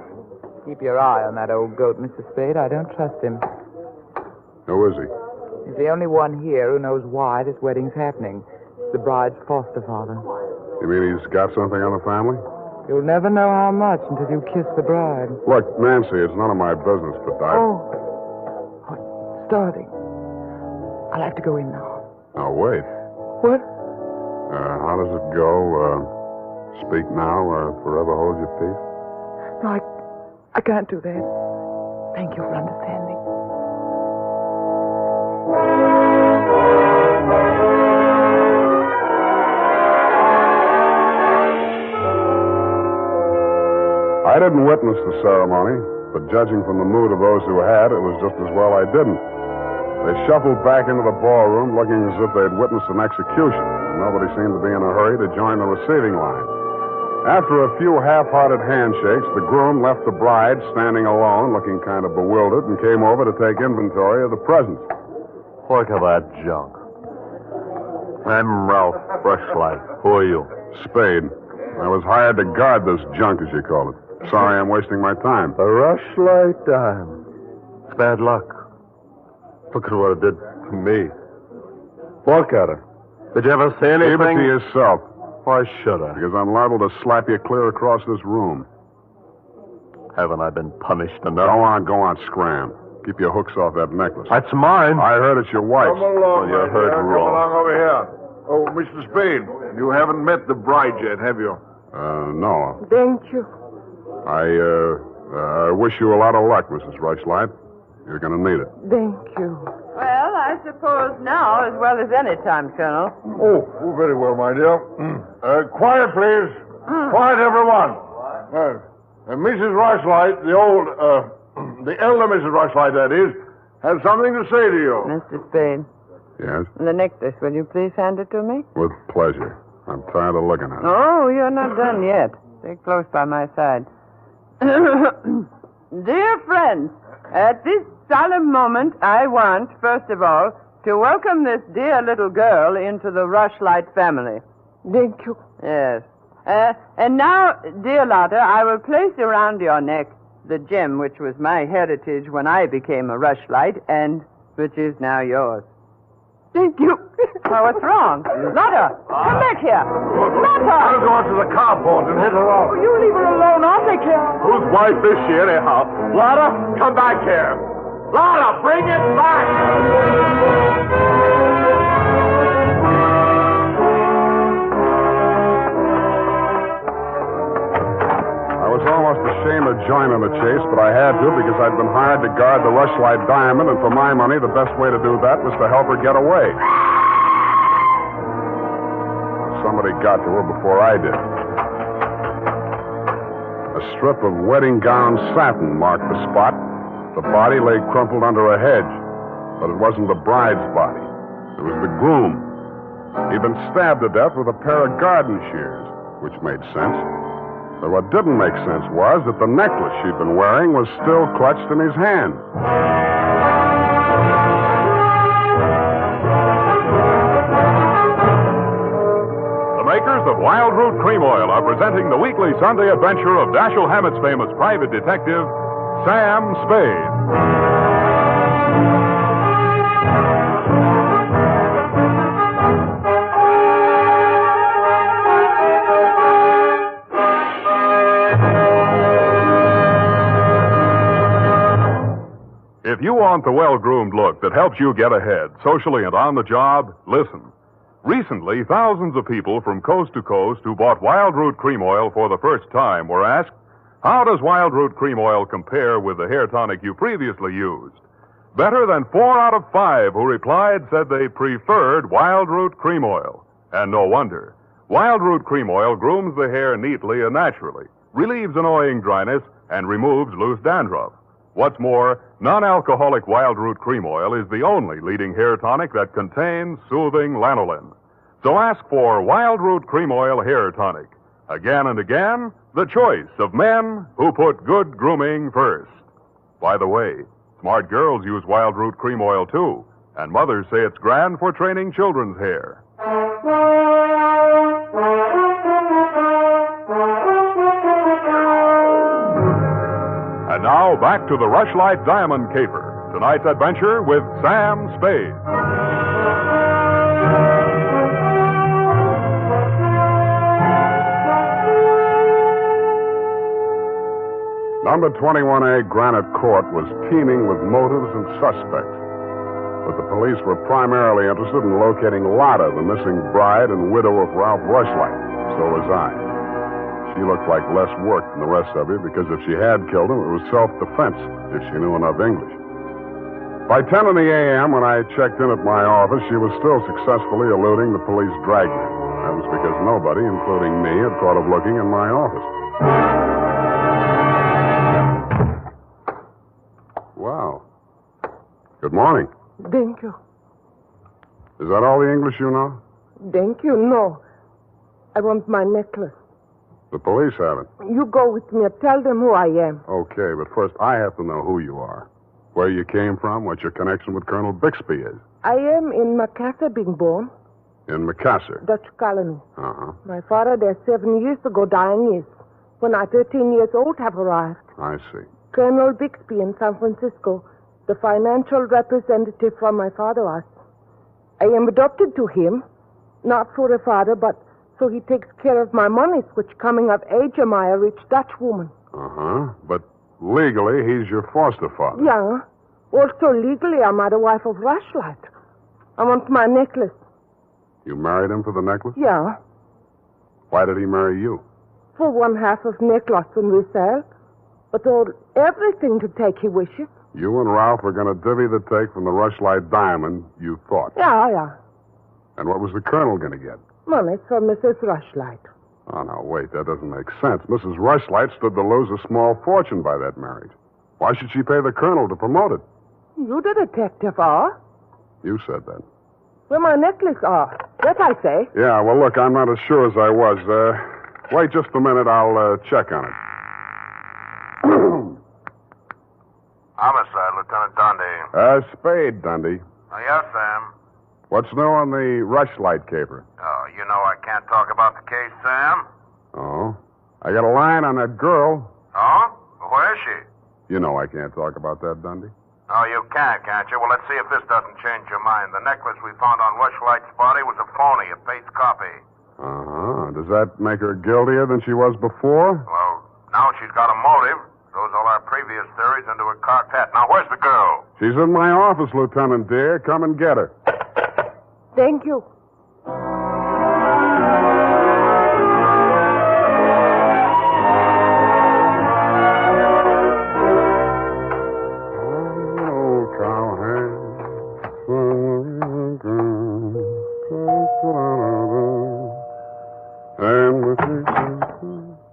Keep your eye on that old goat, Mr. Spade. I don't trust him. Who is he? He's the only one here who knows why this wedding's happening. It's the bride's foster father. You mean he's got something on the family? You'll never know how much until you kiss the bride. Look, Nancy, it's none of my business, but Starting. I'll have to go in now. Now, wait. What? How does it go? Speak now or forever hold your peace? No, I can't do that. Thank you for understanding. I didn't witness the ceremony, but judging from the mood of those who had, it was just as well I didn't. They shuffled back into the ballroom looking as if they'd witnessed an execution, and nobody seemed to be in a hurry to join the receiving line. After a few half-hearted handshakes, the groom left the bride standing alone, looking kind of bewildered, and came over to take inventory of the presents. Look at that junk. I'm Ralph Rushlight. Who are you? Spade. I was hired to guard this junk, as you call it. Sorry I'm wasting my time. The Rushlight dime. It's bad luck. Look at what it did to me. Look at it. Did you ever see anything? Keep it to yourself. Why should I? Because I'm liable to slap you clear across this room. Haven't I been punished enough? Go on, scram. Keep your hooks off that necklace. That's mine. I heard it's your wife's. Come along, you heard Come wrong. along over here. Oh, Mr. Spade, you haven't met the bride yet, have you? No. Thank you. I wish you a lot of luck, Mrs. Rushlight. You're going to need it. Thank you. Well, I suppose now as well as any time, Colonel. Oh, very well, my dear. Quiet, please. Quiet, everyone. Mrs. Rushlight, the elder Mrs. Rushlight, that is, has something to say to you. Mr. Spade. Yes? The necklace, will you please hand it to me? With pleasure. I'm tired of looking at it. Oh, you're not done yet. Stay close by my side. Dear friends, at this solemn moment, I want, first of all, to welcome this dear little girl into the Rushlight family. Thank you. Yes. And now, dear Lotta, I will place around your neck the gem which was my heritage when I became a Rushlight and which is now yours. Thank you. Oh, what's wrong? Lotta, come back here. Lotta! I'll go out to the carport and hit her off. Oh, you leave her alone. I'll take care of her. Whose wife is she, anyhow? Lotta, come back here. Lotta, bring it back! I was almost ashamed of joining the chase, but I had to because I'd been hired to guard the Rushlight diamond, and for my money, the best way to do that was to help her get away. Somebody got to her before I did. A strip of wedding gown satin marked the spot. The body lay crumpled under a hedge, but it wasn't the bride's body. It was the groom. He'd been stabbed to death with a pair of garden shears, which made sense. But what didn't make sense was that the necklace she'd been wearing was still clutched in his hand. The makers of Wild Root Cream Oil are presenting the weekly Sunday adventure of Dashiell Hammett's famous private detective, Sam Spade. If you want the well-groomed look that helps you get ahead, socially and on the job, listen. Recently, thousands of people from coast to coast who bought Wild Root Cream Oil for the first time were asked, how does Wild Root Cream Oil compare with the hair tonic you previously used? Better than 4 out of 5 who replied said they preferred Wild Root Cream Oil. And no wonder. Wild Root Cream Oil grooms the hair neatly and naturally, relieves annoying dryness, and removes loose dandruff. What's more, non-alcoholic Wild Root Cream Oil is the only leading hair tonic that contains soothing lanolin. So ask for Wild Root Cream Oil Hair Tonic. Again and again, the choice of men who put good grooming first. By the way, smart girls use Wild Root Cream Oil, too, and mothers say it's grand for training children's hair. And now, back to the Rushlight Diamond Caper. Tonight's adventure with Sam Spade. Number 21A Granite Court was teeming with motives and suspects. But the police were primarily interested in locating Lotta, the missing bride and widow of Ralph Rushlight. So was I. She looked like less work than the rest of you because if she had killed him, it was self-defense, if she knew enough English. By 10 in the a.m., when I checked in at my office, she was still successfully eluding the police dragnet. That was because nobody, including me, had thought of looking in my office. Wow. Good morning. Thank you. Is that all the English you know? Thank you. No. I want my necklace. The police have it. You go with me. Tell them who I am. Okay, but first I have to know who you are. Where you came from, what your connection with Colonel Bixby is. I am in Macassar being born. In Macassar? Dutch colony. Uh-huh. My father there 7 years ago dying is. When I 13 years old have arrived. I see. Colonel Bixby in San Francisco, the financial representative from my father was. I am adopted to him, not for a father, but so he takes care of my monies, which coming of age am I a rich Dutch woman. Uh-huh. But legally, he's your foster father. Yeah. Also legally, I'm the wife of Rushlight. I want my necklace. You married him for the necklace? Yeah. Why did he marry you? For one half of necklace and resale. But everything to take he wishes. You and Ralph are going to divvy the take from the Rushlight diamond, you thought. Yeah. And what was the colonel going to get? Money for Mrs. Rushlight. Oh, no, wait, that doesn't make sense. Mrs. Rushlight stood to lose a small fortune by that marriage. Why should she pay the colonel to promote it? You the detective are? You said that. Where my necklace are. That I say. Yeah, well, look, I'm not as sure as I was. Wait just a minute, I'll check on it. Homicide, Lieutenant Dundee. Spade, Dundee. Oh, yes, Sam. What's new on the Rushlight caper? Oh, you know I can't talk about the case, Sam. Oh? I got a line on that girl. Oh? Where is she? You know I can't talk about that, Dundee. Oh, you can't you? Well, let's see if this doesn't change your mind. The necklace we found on Rushlight's body was a phony, a fake copy. Uh-huh. Does that make her guiltier than she was before? Well, now she's got a motive. Throws all our previous theories into a cocked hat. Now, where's the girl? She's in my office, Lieutenant dear. Come and get her. Thank you.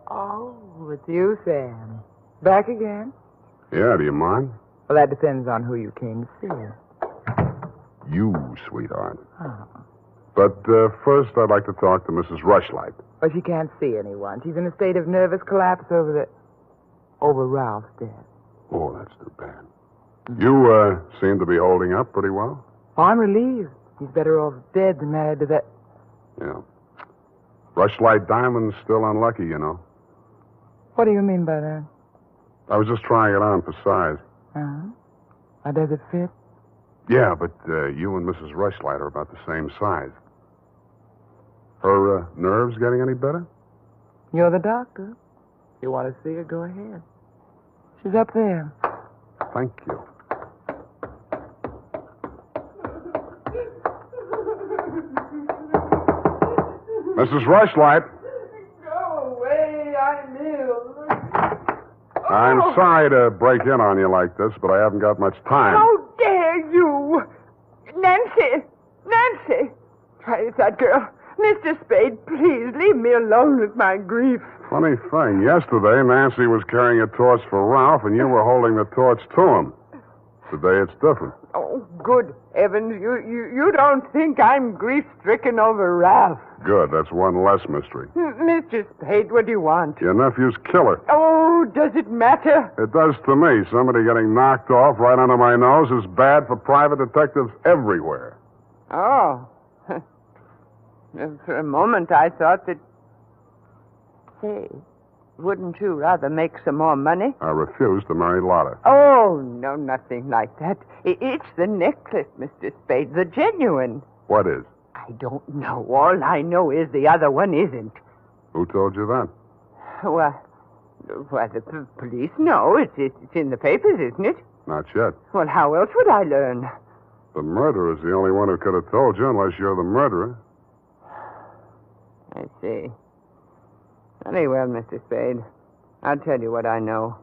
Oh, it's you, Sam. Back again? Yeah, do you mind? Well, that depends on who you came to see. You, sweetheart. Oh. But first, I'd like to talk to Mrs. Rushlight. Well, she can't see anyone. She's in a state of nervous collapse over Ralph's death. Oh, that's too bad. You seem to be holding up pretty well. Oh, I'm relieved. He's better off dead than married to that. Yeah. Rushlight Diamond's still unlucky, you know. What do you mean by that? I was just trying it on for size. Uh-huh. How does it fit? Yeah, but you and Mrs. Rushlight are about the same size. Her nerves getting any better? You're the doctor. If you want to see her, go ahead. She's up there. Thank you. Mrs. Rushlight. Go away, I'm ill. I'm sorry to break in on you like this, but I haven't got much time. How dare you? Nancy! Try it, that girl. Mr. Spade, please leave me alone with my grief. Funny thing, yesterday Nancy was carrying a torch for Ralph, and you were holding the torch to him. Today it's different. Oh, good heavens, you don't think I'm grief-stricken over Ralph. Good, that's one less mystery. Mr. Spade, what do you want? Your nephew's killer. Oh, does it matter? It does to me. Somebody getting knocked off right under my nose is bad for private detectives everywhere. Oh. For a moment I thought that... Say, wouldn't you rather make some more money? I refuse to marry Lotta. Oh, no, nothing like that. It's the necklace, Mr. Spade, the genuine. What is? I don't know. All I know is the other one isn't. Who told you that? Well, the police know. It's in the papers, isn't it? Not yet. Well, how else would I learn? The murderer's the only one who could have told you, unless you're the murderer. I see. Very well, Mr. Spade. I'll tell you what I know.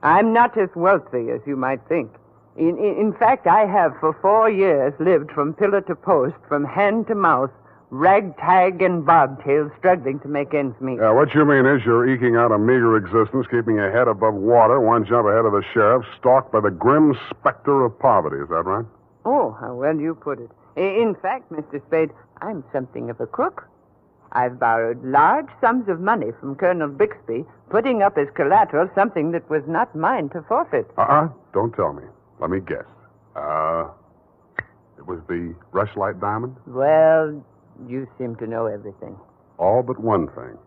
I'm not as wealthy as you might think. In fact, I have for 4 years lived from pillar to post, from hand to mouth, ragtag and bobtail, struggling to make ends meet. Yeah, what you mean is you're eking out a meager existence, keeping your head above water, one jump ahead of the sheriff, stalked by the grim specter of poverty. Is that right? Oh, how well you put it. In fact, Mr. Spade, I'm something of a crook. I've borrowed large sums of money from Colonel Bixby, putting up as collateral something that was not mine to forfeit. Don't tell me. Let me guess. It was the Rushlight diamond? Well, you seem to know everything. All but one thing.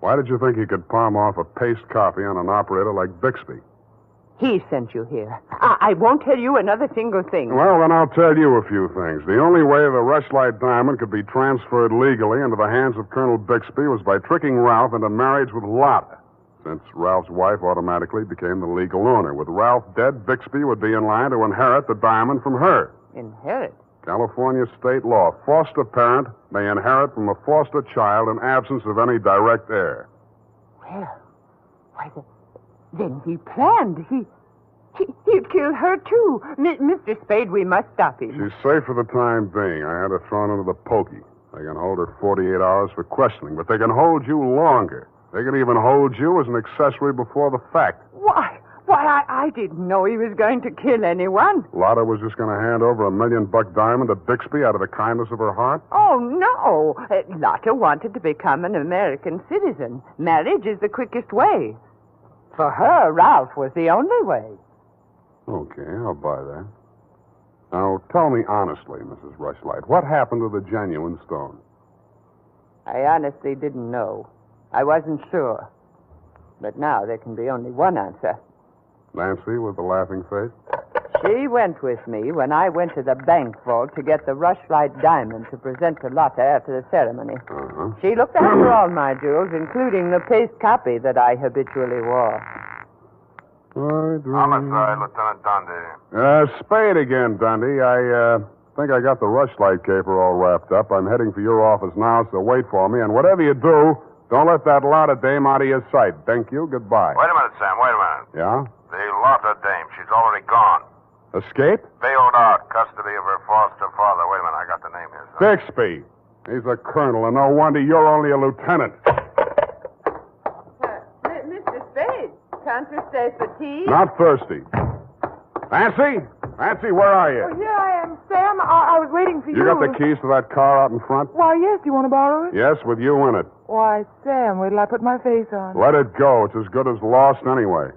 Why did you think you could palm off a paste copy on an operator like Bixby? He sent you here. I won't tell you another single thing. Well, then I'll tell you a few things. The only way the Rushlight diamond could be transferred legally into the hands of Colonel Bixby was by tricking Ralph into marriage with Lotta, since Ralph's wife automatically became the legal owner. With Ralph dead, Bixby would be in line to inherit the diamond from her. Inherit? California state law. Foster parent may inherit from a foster child in absence of any direct heir. Well, why, then he planned. He'd kill her, too. Mr. Spade, we must stop him. She's safe for the time being. I had her thrown into the pokey. They can hold her 48 hours for questioning, but they can hold you longer. They can even hold you as an accessory before the fact. Why, I didn't know he was going to kill anyone. Lotta was just going to hand over $1 million diamond to Bixby out of the kindness of her heart? Oh, no. Lotta wanted to become an American citizen. Marriage is the quickest way. For her, Ralph was the only way. Okay, I'll buy that. Now, tell me honestly, Mrs. Rushlight, what happened to the genuine stone? I honestly didn't know. I wasn't sure. But now there can be only one answer. Nancy with the laughing face? She went with me when I went to the bank vault to get the Rushlight diamond to present to Lotta after the ceremony. Uh-huh. She looked after all my jewels, including the paste copy that I habitually wore. Homicide, Lieutenant Dundee. Spade again, Dundee. I think I got the Rushlight caper all wrapped up. I'm heading for your office now, so wait for me. And whatever you do, don't let that Lotta dame out of your sight. Thank you. Goodbye. Wait a minute, Sam. Wait a minute. Yeah? The Lotta dame. She's already gone. Escape? Bailed out. Custody of her foster father. Wait a minute. I got the name here. Bixby. He's a colonel, and no wonder you're only a lieutenant. Mr. Spade, can't you stay for tea? Not thirsty. Nancy? Nancy, where are you? Oh, here I am, Sam. I was waiting for you. You got the keys to that car out in front? Why, yes. Do you want to borrow it? Yes, with you in it. Why, Sam, wait till I put my face on. Let it go. It's as good as lost anyway.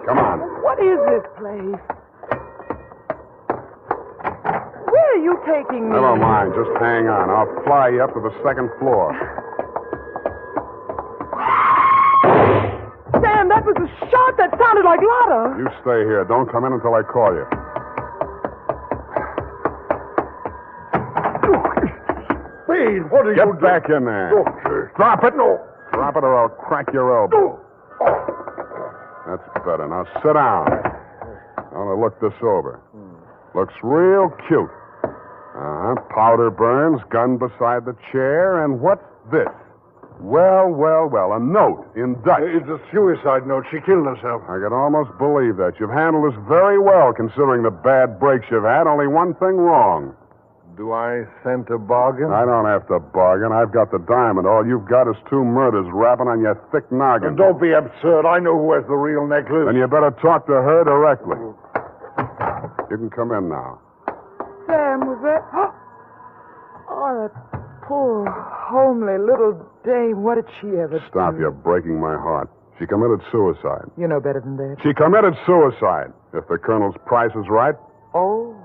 Come on. What is this place? Where are you taking me? Never mind. Just hang on. I'll fly you up to the second floor. Sam, that was a shot that sounded like Lotta. You stay here. Don't come in until I call you. Spade, what are you doing? Get back in there. Okay. Drop it. No. Drop it or I'll crack your elbow. That's better. Now sit down. I want to look this over. Looks real cute. Uh-huh. Powder burns, gun beside the chair, and what's this? Well, a note in Dutch. It's a suicide note. She killed herself. I can almost believe that. You've handled this very well, considering the bad breaks you've had. Only one thing wrong. Do I scent a bargain? I don't have to bargain. I've got the diamond. All you've got is 2 murders rapping on your thick noggin. Don't be absurd. I know who has the real necklace. Then you better talk to her directly. You can come in now. Sam, was that... Oh, that poor, homely little dame. What did she ever Stop, do? you're breaking my heart. She committed suicide. You know better than that. She committed suicide. If the Colonel's price is right. Oh,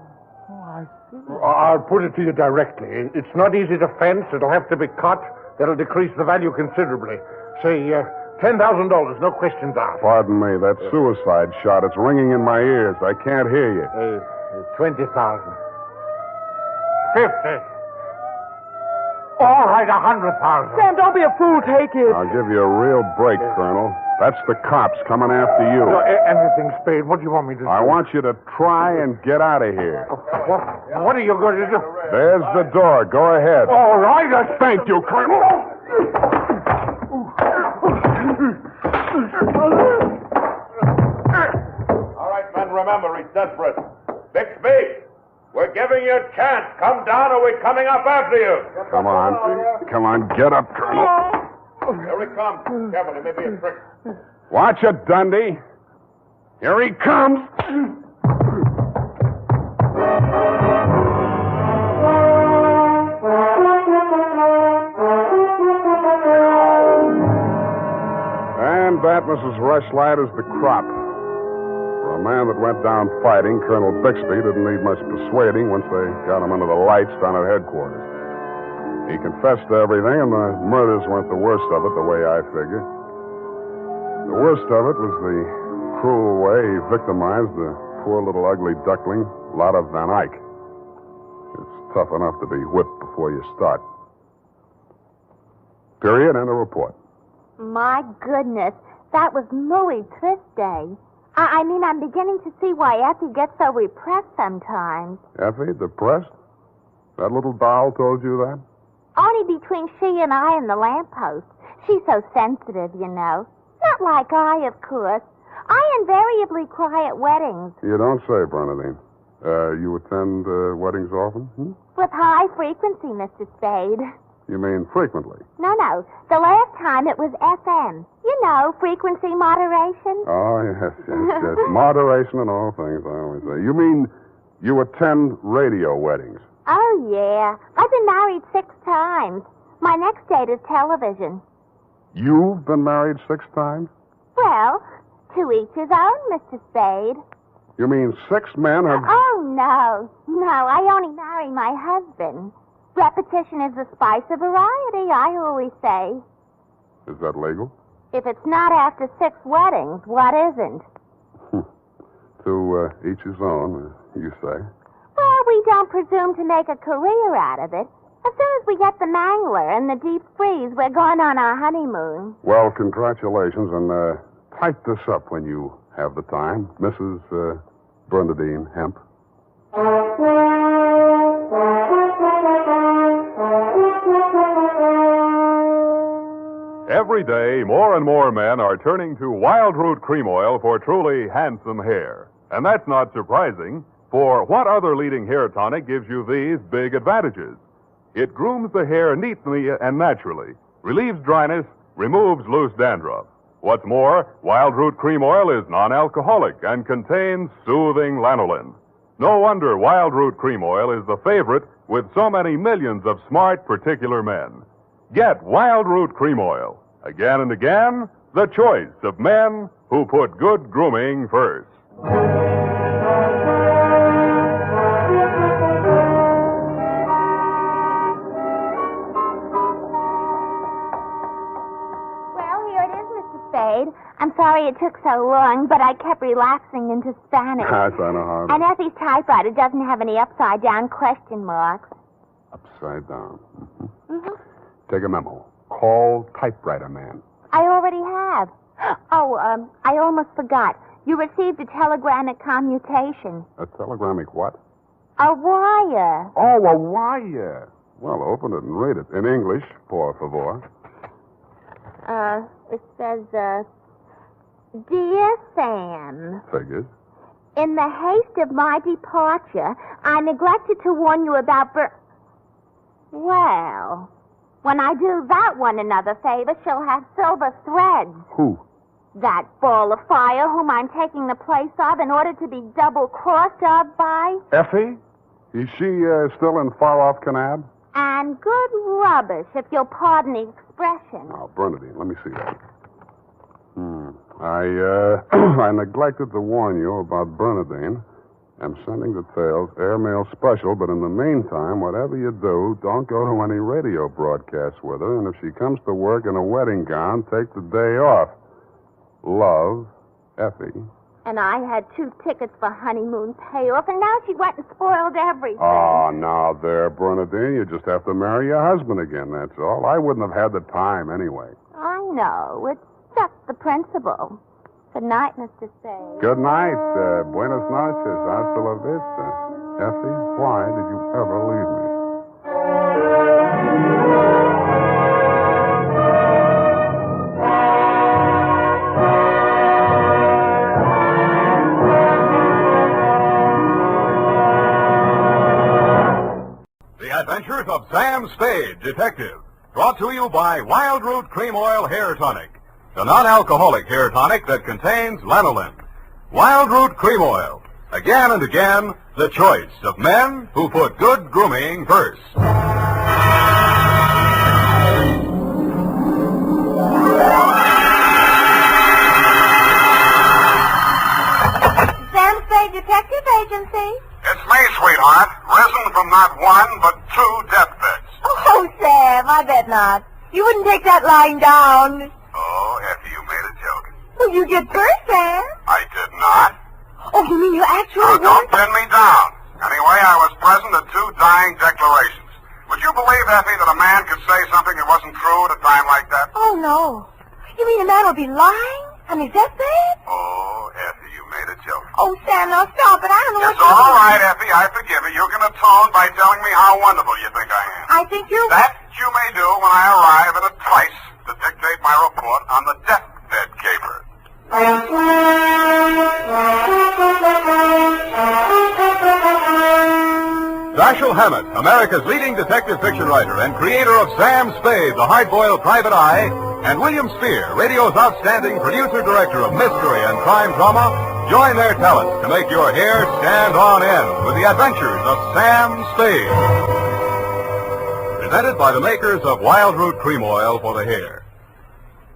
I see. I'll put it to you directly. It's not easy to fence. It'll have to be cut. That'll decrease the value considerably. Say, $10,000, no questions asked. Pardon me, that suicide shot, it's ringing in my ears. I can't hear you. 20,000. 50. All right, 100,000. Sam, don't be a fool. Take it. I'll give you a real break, Colonel. That's the cops coming after you. Anything, Spade. What do you want me to do? I want you to try and get out of here. What are you going to do? There's the door. Go ahead. All right. Thank you, Colonel. All right, men, remember, he's desperate. Big Spade, we're giving you a chance. Come down or we're coming up after you. Come on, get up, Colonel. Here he comes. Kevin, it may be a trick. Watch it, Dundee. Here he comes. And that, Mrs. Rushlight, is the crop. For a man that went down fighting, Colonel Bixby didn't need much persuading once they got him under the lights down at headquarters. He confessed to everything, and the murders weren't the worst of it, the way I figure. The worst of it was the cruel way he victimized the poor little ugly duckling, Lotta Van Eyck. It's tough enough to be whipped before you start. Period, and a report. My goodness, that was muy triste. I mean, I'm beginning to see why Effie gets so repressed sometimes. Effie, depressed? That little doll told you that? Only between she and I and the lamppost. She's so sensitive, you know. Not like I, of course. I invariably cry at weddings. You don't say, Bernadine. You attend weddings often? With high frequency, Mr. Spade. You mean frequently? No. The last time it was FM. You know, frequency moderation. Oh, yes. Moderation in all things, I always say. You mean you attend radio weddings? Oh, yeah. I've been married 6 times. My next date is television. You've been married 6 times? Well, to each his own, Mr. Spade. You mean 6 men have... Oh, no. No, I only marry my husband. Repetition is the spice of variety, I always say. Is that legal? If it's not after 6 weddings, what isn't? To each his own, you say. Well, we don't presume to make a career out of it. As soon as we get the mangler and the deep freeze, we're going on our honeymoon. Well, congratulations, and type this up when you have the time. Mrs. Bernadine Hemp. Every day, more and more men are turning to Wild Root Cream Oil for truly handsome hair. And that's not surprising, for what other leading hair tonic gives you these big advantages? It grooms the hair neatly and naturally, relieves dryness, removes loose dandruff. What's more, Wild Root Cream Oil is non-alcoholic and contains soothing lanolin. No wonder Wild Root Cream Oil is the favorite with so many millions of smart, particular men. Get Wild Root Cream Oil. Again and again, the choice of men who put good grooming first. Well, here it is, Mr. Spade. I'm sorry it took so long, but I kept relapsing into Spanish. That's on a hard And Effie's typewriter doesn't have any upside-down question marks. Upside down. Take a memo. Call typewriter man. I already have. Oh, I almost forgot. You received a telegrammic commutation. A telegrammic what? A wire. Oh, a wire. Well, open it and read it. In English, por favor. It says, Dear Sam, Figures. in the haste of my departure, I neglected to warn you about Well, when I do that one another favor, she'll have silver threads. Who? That ball of fire whom I'm taking the place of in order to be double-crossed of by. Effie? Is she still in far-off Kanab? And good rubbish, if you'll pardon the expression. Oh, Bernadine, let me see that. I neglected to warn you about Bernadine. I'm sending details, airmail special, but in the meantime, whatever you do, don't go to any radio broadcasts with her, and if she comes to work in a wedding gown, take the day off. Love, Effie. And I had 2 tickets for honeymoon payoff, and now she went and spoiled everything. Oh, now there, Bernadine, you just have to marry your husband again, that's all. I wouldn't have had the time anyway. I know. It's just the principle. Good night, Mr. Spade. Good night. Buenas noches. Hasta la vista. Effie, why did you ever leave me? The Adventures of Sam Spade, Detective. Brought to you by Wild Root Cream Oil Hair Tonic, the non-alcoholic hair tonic that contains lanolin. Wild Root Cream Oil. Again and again, the choice of men who put good grooming first. Sam Spade Detective Agency. It's me, sweetheart. Risen from not one, but 2 deathbeds. Oh, Sam, I bet not. You wouldn't take that lying down. Oh, Effie, you made a joke. Well, you did first, Sam. I did not. Oh, you mean you actually Oh, don't pin me down. Anyway, I was present at 2 dying declarations. Would you believe, Effie, that a man could say something that wasn't true at a time like that? Oh, no. You mean a man will be lying on his deathbed? Oh, Effie, you made a joke. Oh, Sam, now stop it. I don't know It's all right, Effie. I forgive you. You can atone by telling me how wonderful you think I am. I think you're... That you may do when I arrive at a place to dictate my report on the deathbed caper. Dashiell Hammett, America's leading detective fiction writer and creator of Sam Spade, the hard-boiled private eye, and William Spear, radio's outstanding producer-director of mystery and crime drama, join their talents to make your hair stand on end with the adventures of Sam Spade. Presented by the makers of Wild Root Cream Oil for the hair.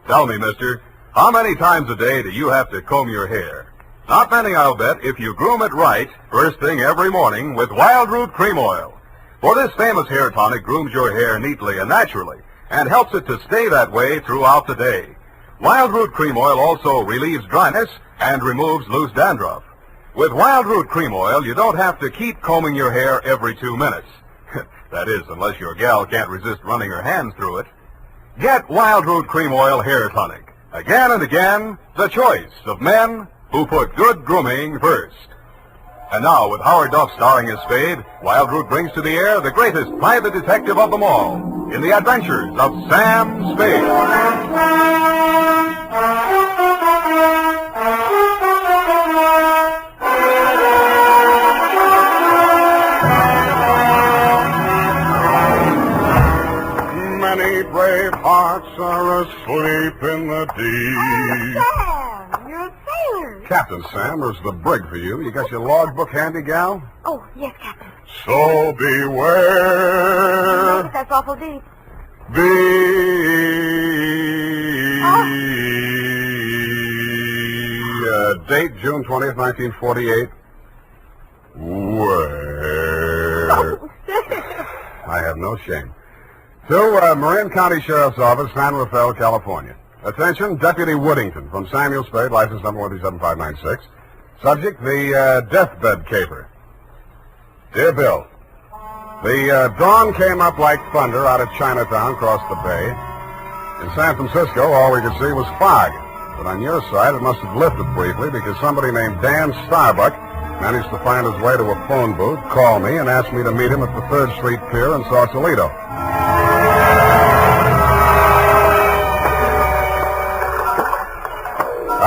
Tell me, mister, how many times a day do you have to comb your hair? Not many, I'll bet, if you groom it right first thing every morning with Wild Root Cream Oil. For this famous hair tonic grooms your hair neatly and naturally and helps it to stay that way throughout the day. Wild Root Cream Oil also relieves dryness and removes loose dandruff. With Wild Root Cream Oil, you don't have to keep combing your hair every 2 minutes. That is, unless your gal can't resist running her hands through it. Get Wild Root Cream Oil Hair Tonic. Again and again, the choice of men who put good grooming first. And now, with Howard Duff starring as Spade, Wild Root brings to the air the greatest private detective of them all in the adventures of Sam Spade. Many brave hearts are asleep in the deep. Sam, you're a sailor. Captain Sam, there's the brig for you. You got your logbook handy, gal? Oh, yes, Captain. So beware. That's awful deep. Date June 20th, 1948. Where? I have no shame. To Marin County Sheriff's Office, San Rafael, California. Attention, Deputy Woodington from Samuel Spade, license number 1379596. Subject, the deathbed caper. Dear Bill, the dawn came up like thunder out of Chinatown across the bay. In San Francisco, all we could see was fog. But on your side, it must have lifted briefly because somebody named Dan Starbuck managed to find his way to a phone booth, called me, and asked me to meet him at the 3rd Street Pier in Sausalito.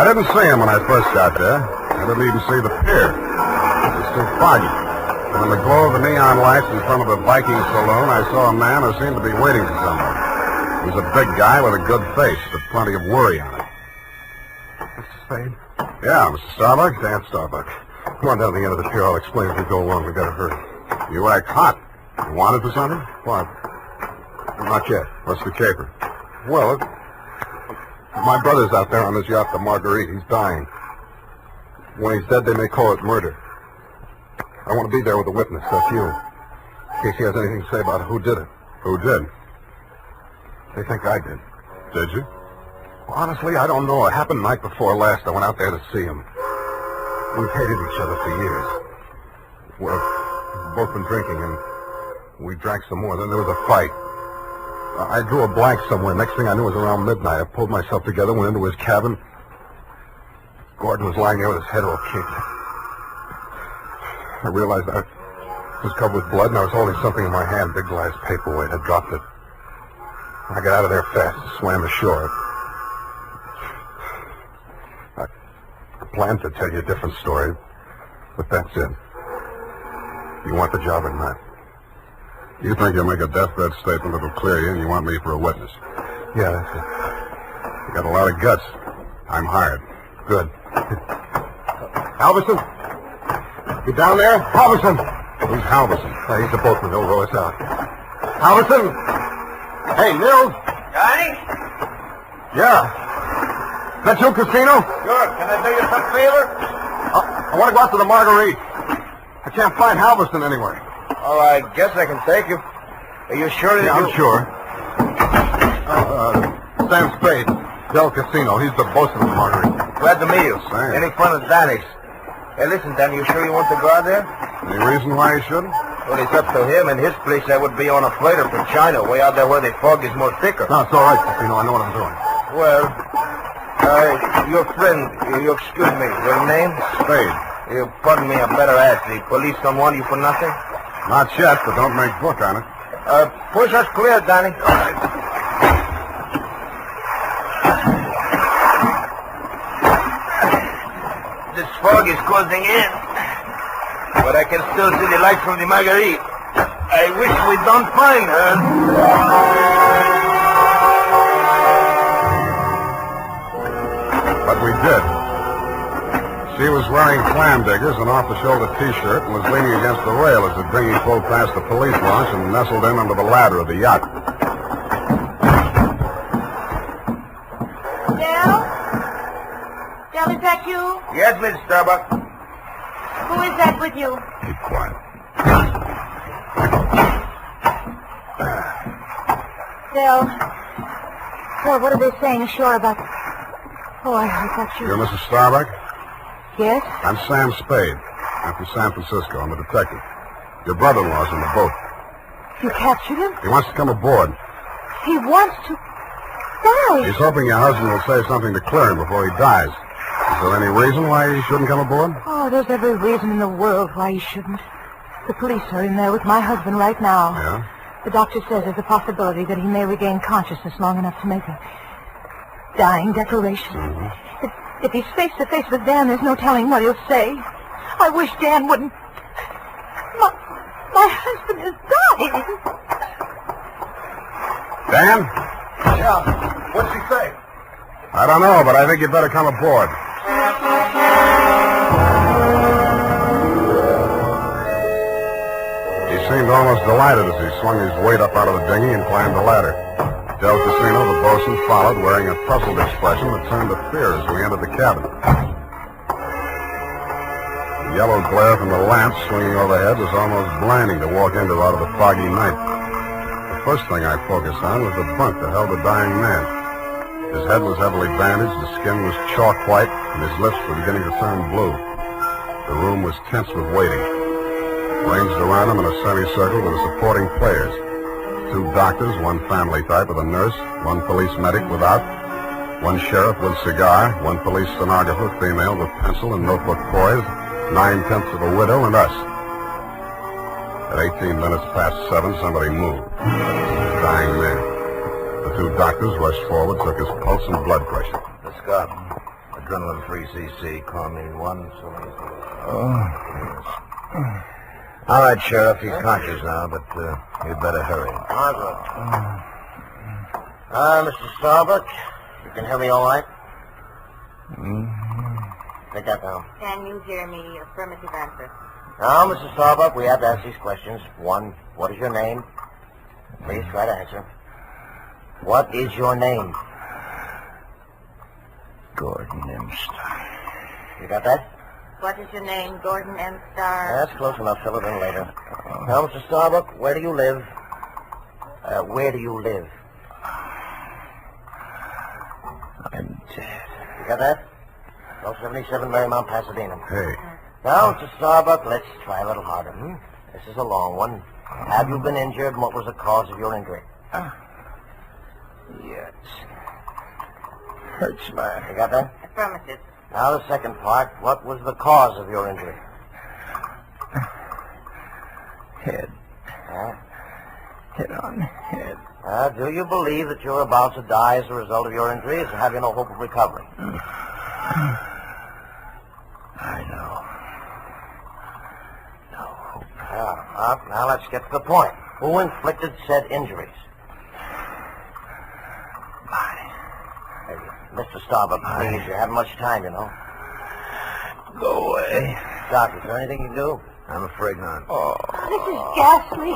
I didn't see him when I first got there. I didn't even see the pier. It was too foggy. And in the glow of the neon lights in front of the Viking saloon, I saw a man who seemed to be waiting for someone. He was a big guy with a good face, but plenty of worry on it. Mr. Spade? Yeah, Mr. Starbuck? Dan Starbuck. Come on down to the end of the pier. I'll explain as we go along. We gotta hurry. You act hot. You wanted for something? What? Not yet. What's the caper? Well, my brother's out there on his yacht, the Marguerite. He's dying. When he's dead, they may call it murder. I want to be there with a witness. That's you. In case he has anything to say about who did it. Who did? They think I did. Did you? Well, honestly, I don't know. It happened the night before last. I went out there to see him. We've hated each other for years. We've both been drinking, and we drank some more. Then there was a fight. I drew a blank somewhere. Next thing I knew, it was around midnight. I pulled myself together, went into his cabin. Gordon was lying there with his head all kicked. I realized I was covered with blood, and I was holding something in my hand, big glass paperweight. I dropped it. I got out of there fast, swam ashore. I planned to tell you a different story, but that's it. You want the job or not? You think you'll make a deathbed statement that'll clear you, and you want me for a witness? Yeah, that's it. You got a lot of guts. I'm hired. Good. Halverson? You down there? Halverson! Who's Halverson? He's the boatman. He'll row us out. Halverson! Hey, Nils! Johnny? Yeah. Is that you, Casino? Sure. Can I do you some favor? I want to go out to the Marguerite. I can't find Halverson anywhere. Oh, I guess I can take you. Are you sure that I'm sure. Sam Spade, Del Casino. He's the boss of the Marguerite. Glad to meet you. Thanks. Any fun at Danny's? Hey, listen, Dan, you sure you want to go out there? Any reason why he shouldn't? Well, it's up to him. In his place, I would be on a freighter from China, way out there where the fog is more thicker. No, it's all right, Casino. I know what I'm doing. Well, your friend, you excuse me, your name? Spade. You pardon me, I better ask. The police don't want you for nothing? Not yet, but don't make book on it. Push us clear, Danny. All right. This fog is closing in, but I can still see the light from the Marguerite. I wish we don't find her. But we did. She was wearing clam diggers, an off-the-shoulder T-shirt, and was leaning against the rail as the dinghy pulled past the police launch and nestled in under the ladder of the yacht. Del, is that you? Yes, Miss Starbuck. Who is that with you? Keep quiet. Del. Well, what are they saying ashore about... Oh, I thought you... You're Mrs. Starbuck? Yes? I'm Sam Spade. I'm from San Francisco. I'm a detective. Your brother-in-law's in the boat. You captured him? He wants to come aboard. He wants to... die. He's hoping your husband will say something to clear him before he dies. Is there any reason why he shouldn't come aboard? Oh, there's every reason in the world why he shouldn't. The police are in there with my husband right now. Yeah? The doctor says there's a possibility that he may regain consciousness long enough to make a dying declaration. Mm-hmm. If he's face to face with Dan, there's no telling what he'll say. I wish Dan wouldn't... My husband is dying. Dan? Yeah. What's he say? I don't know, but I think you better come aboard. He seemed almost delighted as he swung his weight up out of the dinghy and climbed the ladder. Del Casino, the bosun, followed, wearing a puzzled expression that turned to fear as we entered the cabin. The yellow glare from the lamp swinging overhead was almost blinding to walk into out of the foggy night. The first thing I focused on was the bunk that held the dying man. His head was heavily bandaged, his skin was chalk white, and his lips were beginning to turn blue. The room was tense with waiting. Ranged around him in a semicircle were the supporting players. 2 doctors, 1 family type with a nurse, 1 police medic without, 1 sheriff with cigar, 1 police stenographer, female with pencil and notebook poised, 9/10 of a widow, and us. At 18 minutes past 7, somebody moved. Dying man. The 2 doctors rushed forward, took his pulse and blood pressure. Let's go. A adrenaline 3cc. Call me 1. All right, Sheriff. He's conscious now, but you'd better hurry. Margaret. Mr. Starbuck, you can hear me all right? Take that down. Can you hear me? Affirmative answer. Now, Mr. Starbuck, we have to ask these questions. 1, what is your name? Please try to answer. What is your name? Gordon M. Starr. You got that? What is your name? Gordon M. Starr. That's close enough. Fill it in later. Now, Mr. Starbuck, where do you live? Where do you live? I'm dead. You got that? 1277 Marymount, Pasadena. Hey. Now, Mr. Starbuck, let's try a little harder. This is a long one. Have you been injured, and what was the cause of your injury? Yes. Hurts my... You got that? Affirmative. Now, the second part. What was the cause of your injury? Head. Huh? Hit on head. Do you believe that you're about to die as a result of your injuries, or have you no hope of recovery? I know. No hope. Now let's get to the point. Who inflicted said injuries? Hey, Mr. Starbuck, please, you haven't much time, you know. Go away. Doc, is there anything you can do? I'm afraid not. This is ghastly.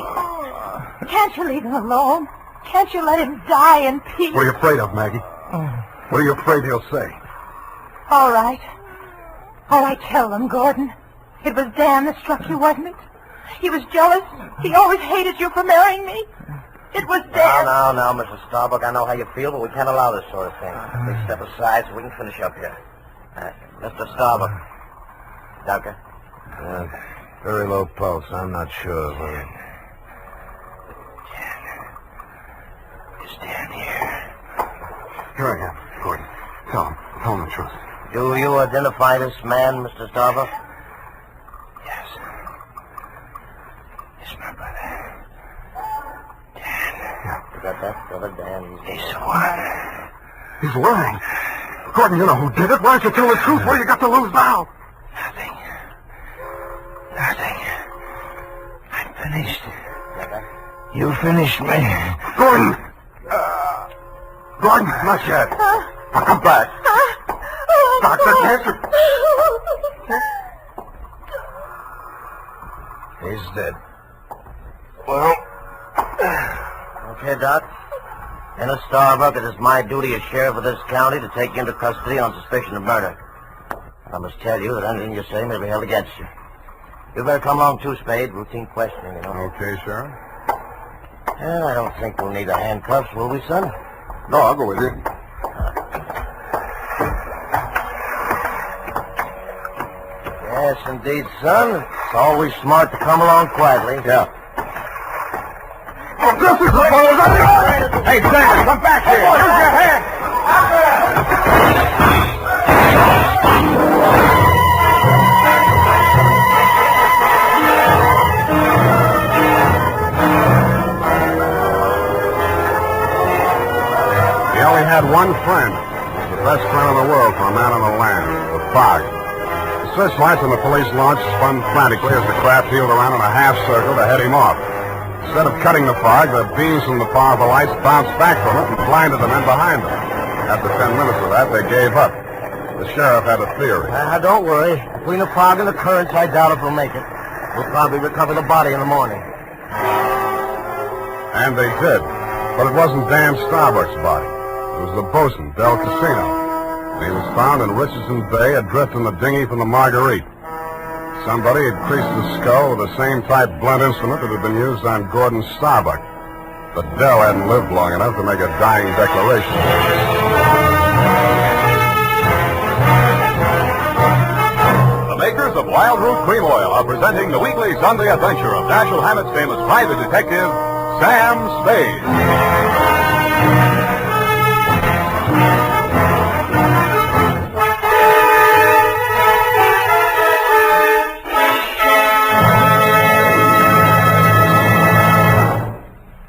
Can't you leave him alone? Can't you let him die in peace? What are you afraid of, Maggie? What are you afraid he'll say? All right. All right, tell them, Gordon. It was Dan that struck you, wasn't it? He was jealous. He always hated you for marrying me. It was Dan. Now, Mrs. Starbuck, I know how you feel, but we can't allow this sort of thing. Please step aside so we can finish up here. Mr. Starbuck. Doctor? Very low pulse. I'm not sure whether... Is Dan here? Here I am, Gordon. Tell him the truth. Do you identify this man, Mr. Starbuck? Yes. He's my brother. Dan. You got that, brother Dan? He's lying. He's lying. Gordon, you know who did it. Why don't you tell the truth? What do you got to lose now? Nothing. I'm finished. You finished me. Gordon! Gordon, not yet. Now come back. Doctor, cancer. He's dead. Well... Okay, Doc. Dennis Starbuck, it is my duty as sheriff of this county to take you into custody on suspicion of murder. I must tell you that anything you say may be held against you. You better come along too, Spade. Routine questioning, you know. Okay, Sheriff. I don't think we'll need the handcuffs, will we, son? No, I'll go with you. Yes, indeed, son. It's always smart to come along quietly. Yeah. Hey, Sam, come back here. Use your hand. He only had one friend. The best friend in the world for a man on the land, the fog. The searchlights and the police launch spun frantically as the craft heeled around in a half circle to head him off. Instead of cutting the fog, the beams from the powerful lights bounced back from it and blinded the men behind them. After 10 minutes of that, they gave up. The sheriff had a theory. Don't worry. Between the fog and the currents, I doubt if we'll make it. We'll probably recover the body in the morning. And they did. But it wasn't Dan Starbuck's body. It was the bosun, Del Casino. And he was found in Richardson Bay, adrift in the dinghy from the Marguerite. Somebody had creased the skull with the same type blunt instrument that had been used on Gordon Starbuck. But Del hadn't lived long enough to make a dying declaration. The makers of Wild Root Cream Oil are presenting the weekly Sunday adventure of Dashiell Hammett's famous private detective, Sam Spade.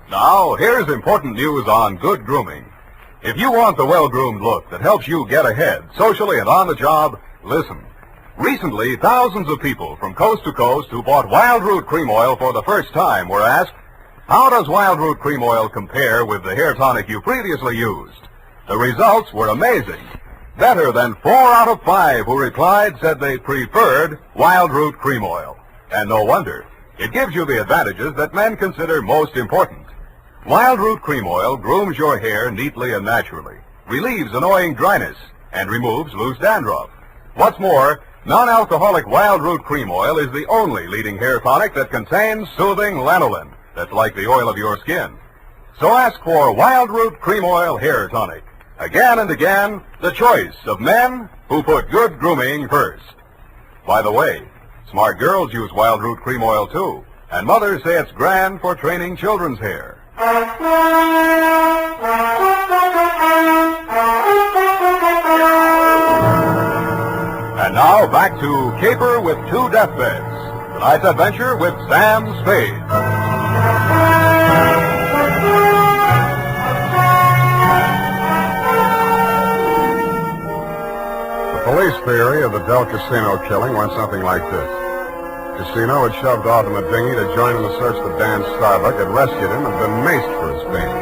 Now, here's important news on good grooming. If you want the well-groomed look that helps you get ahead, socially and on the job, listen. Recently, thousands of people from coast to coast who bought Wild Root Cream Oil for the first time were asked, how does Wild Root Cream Oil compare with the hair tonic you previously used? The results were amazing. Better than 4 out of 5 who replied said they preferred Wild Root Cream Oil. And no wonder. It gives you the advantages that men consider most important. Wild Root Cream Oil grooms your hair neatly and naturally, relieves annoying dryness, and removes loose dandruff. What's more, non-alcoholic Wild Root Cream Oil is the only leading hair tonic that contains soothing lanolin that's like the oil of your skin. So ask for Wild Root Cream Oil Hair Tonic. Again and again, the choice of men who put good grooming first. By the way, smart girls use Wild Root Cream Oil too, and mothers say it's grand for training children's hair. And now back to Caper with 2 Deathbeds. Tonight's adventure with Sam Spade. The police theory of the Del Casino killing went something like this. Casino had shoved off in the dinghy to join in the search for Dan Starbuck, had rescued him, and been maced for his pains.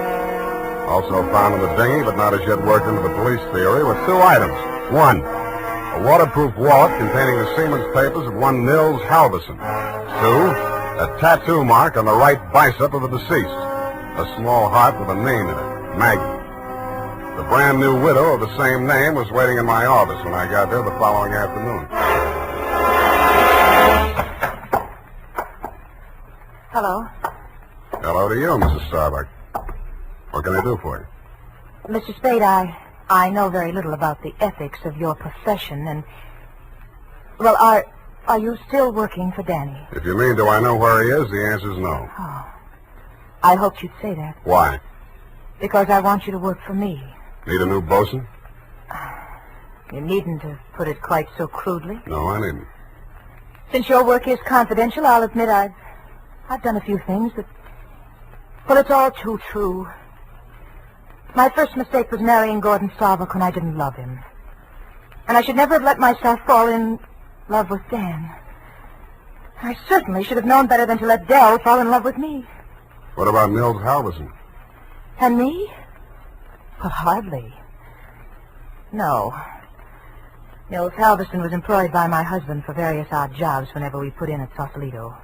Also found in the dinghy, but not as yet worked into the police theory, were 2 items. 1, a waterproof wallet containing the seaman's papers of one Nils Halverson. 2, a tattoo mark on the right bicep of the deceased. A small heart with a name in it, Maggie. The brand new widow of the same name was waiting in my office when I got there the following afternoon. Hello. Hello to you, Mrs. Starbuck. What can I do for you? Mr. Spade, I know very little about the ethics of your profession, and... Well, are you still working for Danny? If you mean do I know where he is, the answer's no. Oh. I hoped you'd say that. Why? Because I want you to work for me. Need a new bosun? You needn't have put it quite so crudely. No, I needn't. Since your work is confidential, I'll admit I've done a few things that... Well, it's all too true. My first mistake was marrying Gordon Starbuck when I didn't love him. And I should never have let myself fall in love with Dan. I certainly should have known better than to let Dell fall in love with me. What about Nils Halverson? And me? Well, hardly. No. Nils Halverson was employed by my husband for various odd jobs whenever we put in at Sausalito.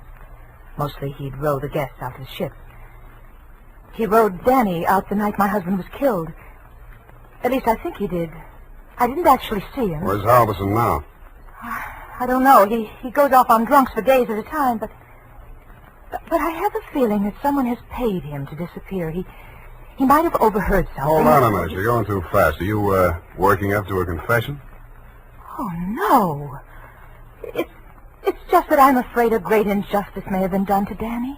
Mostly he'd row the guests out to the ship. He rowed Danny out the night my husband was killed. At least I think he did. I didn't actually see him. Where's Halverson now? I don't know. He goes off on drunks for days at a time, but I have a feeling that someone has paid him to disappear. He might have overheard something. Hold on a minute. You're going too fast. Are you, working up to a confession? Oh, no. It's just that I'm afraid a great injustice may have been done to Danny.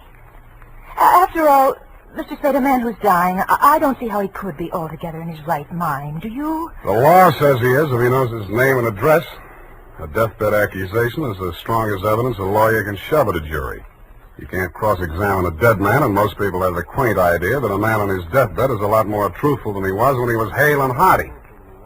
After all, Mr. Spade, a man who's dying, I don't see how he could be altogether in his right mind. Do you? The law says he is if he knows his name and address. A deathbed accusation is as strong as evidence a lawyer can shove at a jury. You can't cross-examine a dead man, and most people have the quaint idea that a man on his deathbed is a lot more truthful than he was when he was hale and hearty.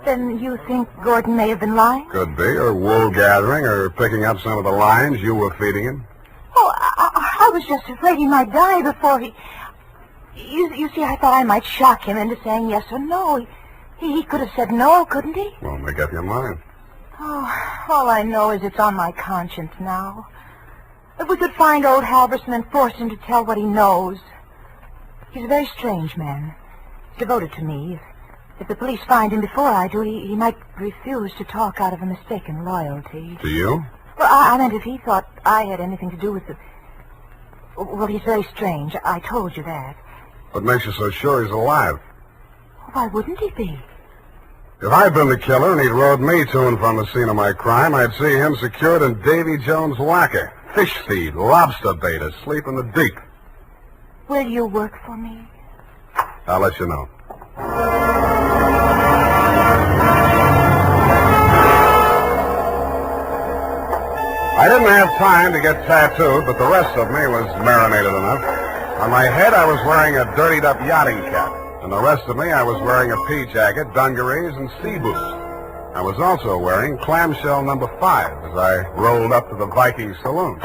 Then you think Gordon may have been lying? Could be, or wool gathering, or picking up some of the lines you were feeding him. Oh, I was just afraid he might die before he... You see, I thought I might shock him into saying yes or no. He could have said no, couldn't he? Well, make up your mind. Oh, all I know is it's on my conscience now. If we could find old Halverson and force him to tell what he knows. He's a very strange man. He's devoted to me. If the police find him before I do, he might refuse to talk out of a mistaken loyalty. To you? Well, I meant if he thought I had anything to do with it. Well, he's very strange. I told you that. What makes you so sure he's alive? Why wouldn't he be? If I'd been the killer and he'd rode me to and from the scene of my crime, I'd see him secured in Davy Jones' locker. Fish feed, lobster bait, asleep in the deep. Will you work for me? I'll let you know. I didn't have time to get tattooed, but the rest of me was marinated enough. On my head, I was wearing a dirtied-up yachting cap. And the rest of me, I was wearing a pea jacket, dungarees, and sea boots. I was also wearing clamshell number 5 as I rolled up to the Viking saloon.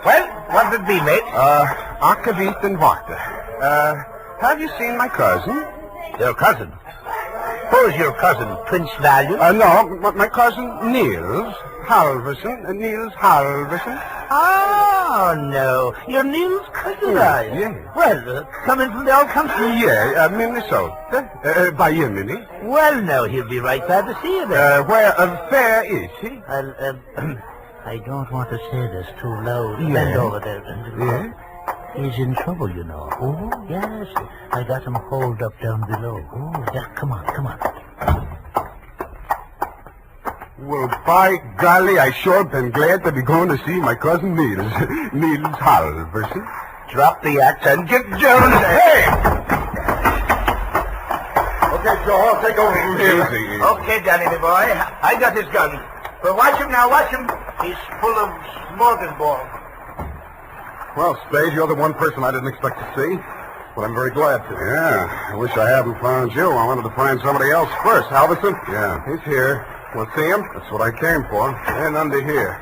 Well, what did it be, mate? Akavit and Vodka. Have you seen my cousin? Your cousin? Who's your cousin, Prince Valiant? No, my cousin Niels Halverson. Niels Halverson. Oh, no. You're Neil's cousin, are you? Yeah. Well, coming from the old country? Yeah, Minnesota. By you, Minnie. Well, no, he'll be right glad to see you there. Where is he? I don't want to say this too loud. Yeah. Bend over there. Yeah? He's in trouble, you know. Oh, yes. I got him holed up down below. Oh, yeah, come on. Well, by golly, I sure been glad to be going to see my cousin Niels. Niels Halverson. Drop the axe and get down. Hey! Okay, Joe, I'll take over from here. Easy. Okay, Danny, my boy. I got his gun. But watch him now, watch him. He's full of smorgasbord. Well, Spade, you're the one person I didn't expect to see, but I'm very glad to. Yeah, I wish I hadn't found you. I wanted to find somebody else first. Halverson? Yeah, he's here. Want to see him? That's what I came for. And under here.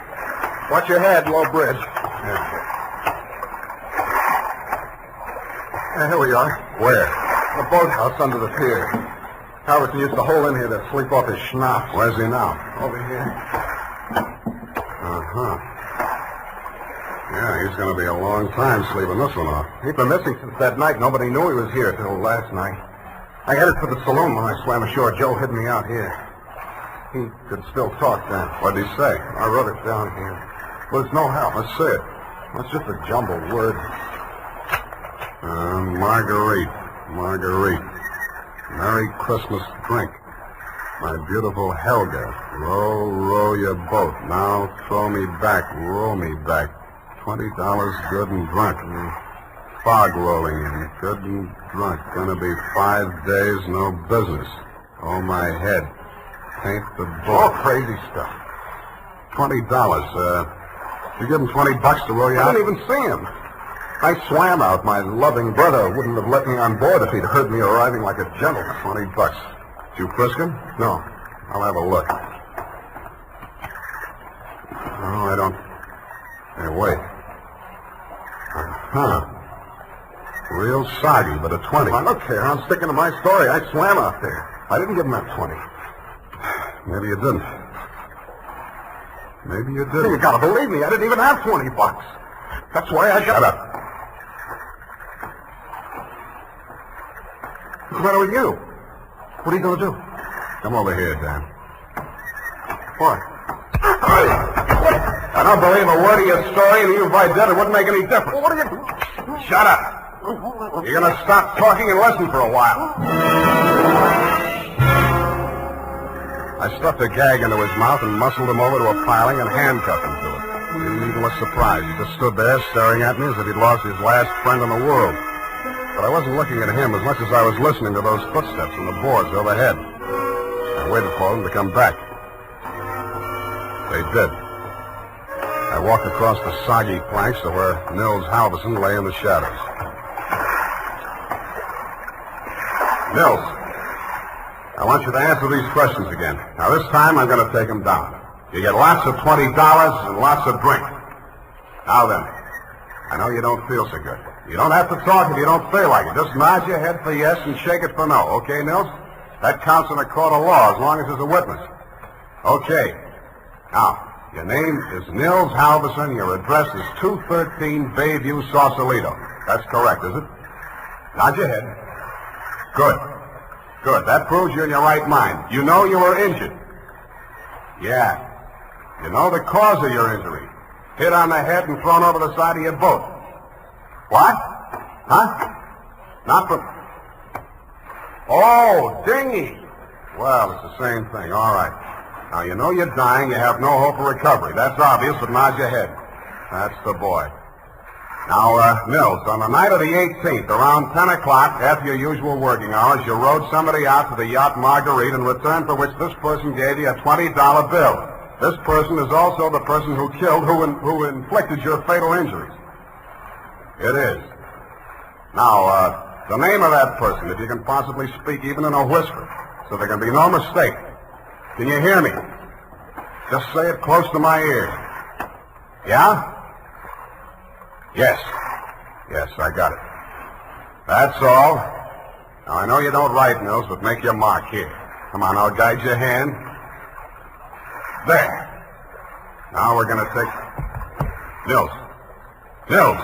Watch your head, low bridge. Yeah. Here we are. Where? The boathouse under the pier. Halverson used to hole in here to sleep off his schnapps. Where's he now? Over here. Uh-huh. Yeah, he's going to be a long time sleeping this one off. He's been missing since that night. Nobody knew he was here till last night. I headed for the saloon when I swam ashore. Joe hid me out here. He could still talk then. What'd he say? I wrote it down here. Well, it's no help. Let's say it. That's just a jumbled word. Marguerite. Merry Christmas drink. My beautiful Helga. Row, row your boat. Now throw me back. Row me back. $20 good and drunk. Fog rolling in. Good and drunk. Gonna be 5 days, no business. Oh, my head. Paint the boat. All crazy stuff. $20. You give him $20 to row you out? I didn't even see him. I swam out. My loving brother wouldn't have let me on board if he'd heard me arriving like a gentleman. $20. Did you frisk him? No. I'll have a look. Oh, I don't... Hey, wait. Huh. Real soggy, but a 20. Now, look here, I'm sticking to my story. I swam out there. I didn't give him that 20. Maybe you didn't. Maybe you didn't. You gotta believe me. I didn't even have $20. That's why I got... Shut up. What's the matter with you? What are you gonna do? Come over here, Dan. What? I don't believe a word of your story, and even if I did, it wouldn't make any difference. Well, what are you... Shut up. You're gonna stop talking and listen for a while. I stuffed a gag into his mouth and muscled him over to a piling and handcuffed him to it. He didn't even look surprised. He just stood there staring at me as if he'd lost his last friend in the world. But I wasn't looking at him as much as I was listening to those footsteps on the boards overhead. I waited for them to come back. They did. I walked across the soggy planks to where Nils Halverson lay in the shadows. Nils, I want you to answer these questions again. Now, this time I'm going to take them down. You get lots of $20 and lots of drink. Now then, I know you don't feel so good. You don't have to talk if you don't feel like it. Just nod your head for yes and shake it for no. Okay, Nils? That counts in a court of law as long as there's a witness. Okay. Now, your name is Nils Halverson. Your address is 213 Bayview, Sausalito. That's correct, is it? Nod your head. Good. Good. That proves you're in your right mind. You know you were injured. Yeah. You know the cause of your injury. Hit on the head and thrown over the side of your boat. What? Huh? Not from... Oh, dinghy. Well, it's the same thing. All right. Now, you know you're dying. You have no hope of recovery. That's obvious, but nod your head. That's the boy. Now, Nils, on the night of the 18th, around 10 o'clock, after your usual working hours, you rowed somebody out to the yacht Marguerite in return for which this person gave you a $20 bill. This person is also the person who killed, who inflicted your fatal injuries. It is. Now, the name of that person, if you can possibly speak even in a whisper, so there can be no mistake. Can you hear me? Just say it close to my ear. Yeah? Yes. Yes, I got it. That's all. Now, I know you don't write, Mills, but make your mark here. Come on, I'll guide your hand. There. Now we're going to take... Mills. Mills.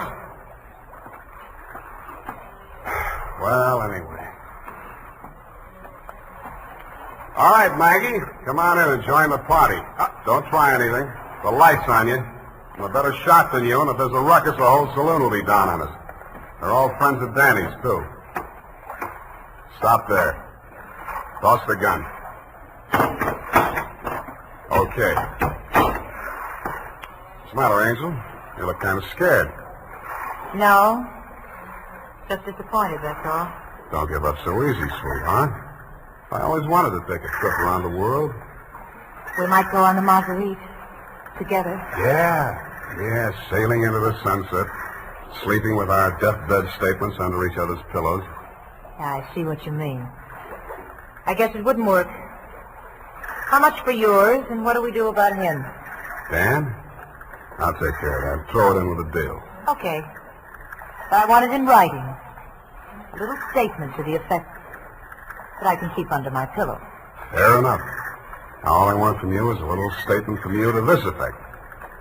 Well, anyway. All right, Maggie. Come on in and join the party. Don't try anything. The light's on you. I'm a better shot than you, and if there's a ruckus, the whole saloon will be down on us. They're all friends of Danny's, too. Stop there. Toss the gun. Okay. What's the matter, Angel? You look kind of scared. No. Just disappointed, that's all. Don't give up so easy, sweetheart. I always wanted to take a trip around the world. We might go on the Marguerite together. Yeah, sailing into the sunset, sleeping with our deathbed statements under each other's pillows. Yeah, I see what you mean. I guess it wouldn't work. How much for yours, and what do we do about him? Dan? I'll take care of that. Throw it in with a deal. Okay. But I want it in writing. A little statement to the effect that I can keep under my pillow. Fair enough. All I want from you is a little statement from you to this effect.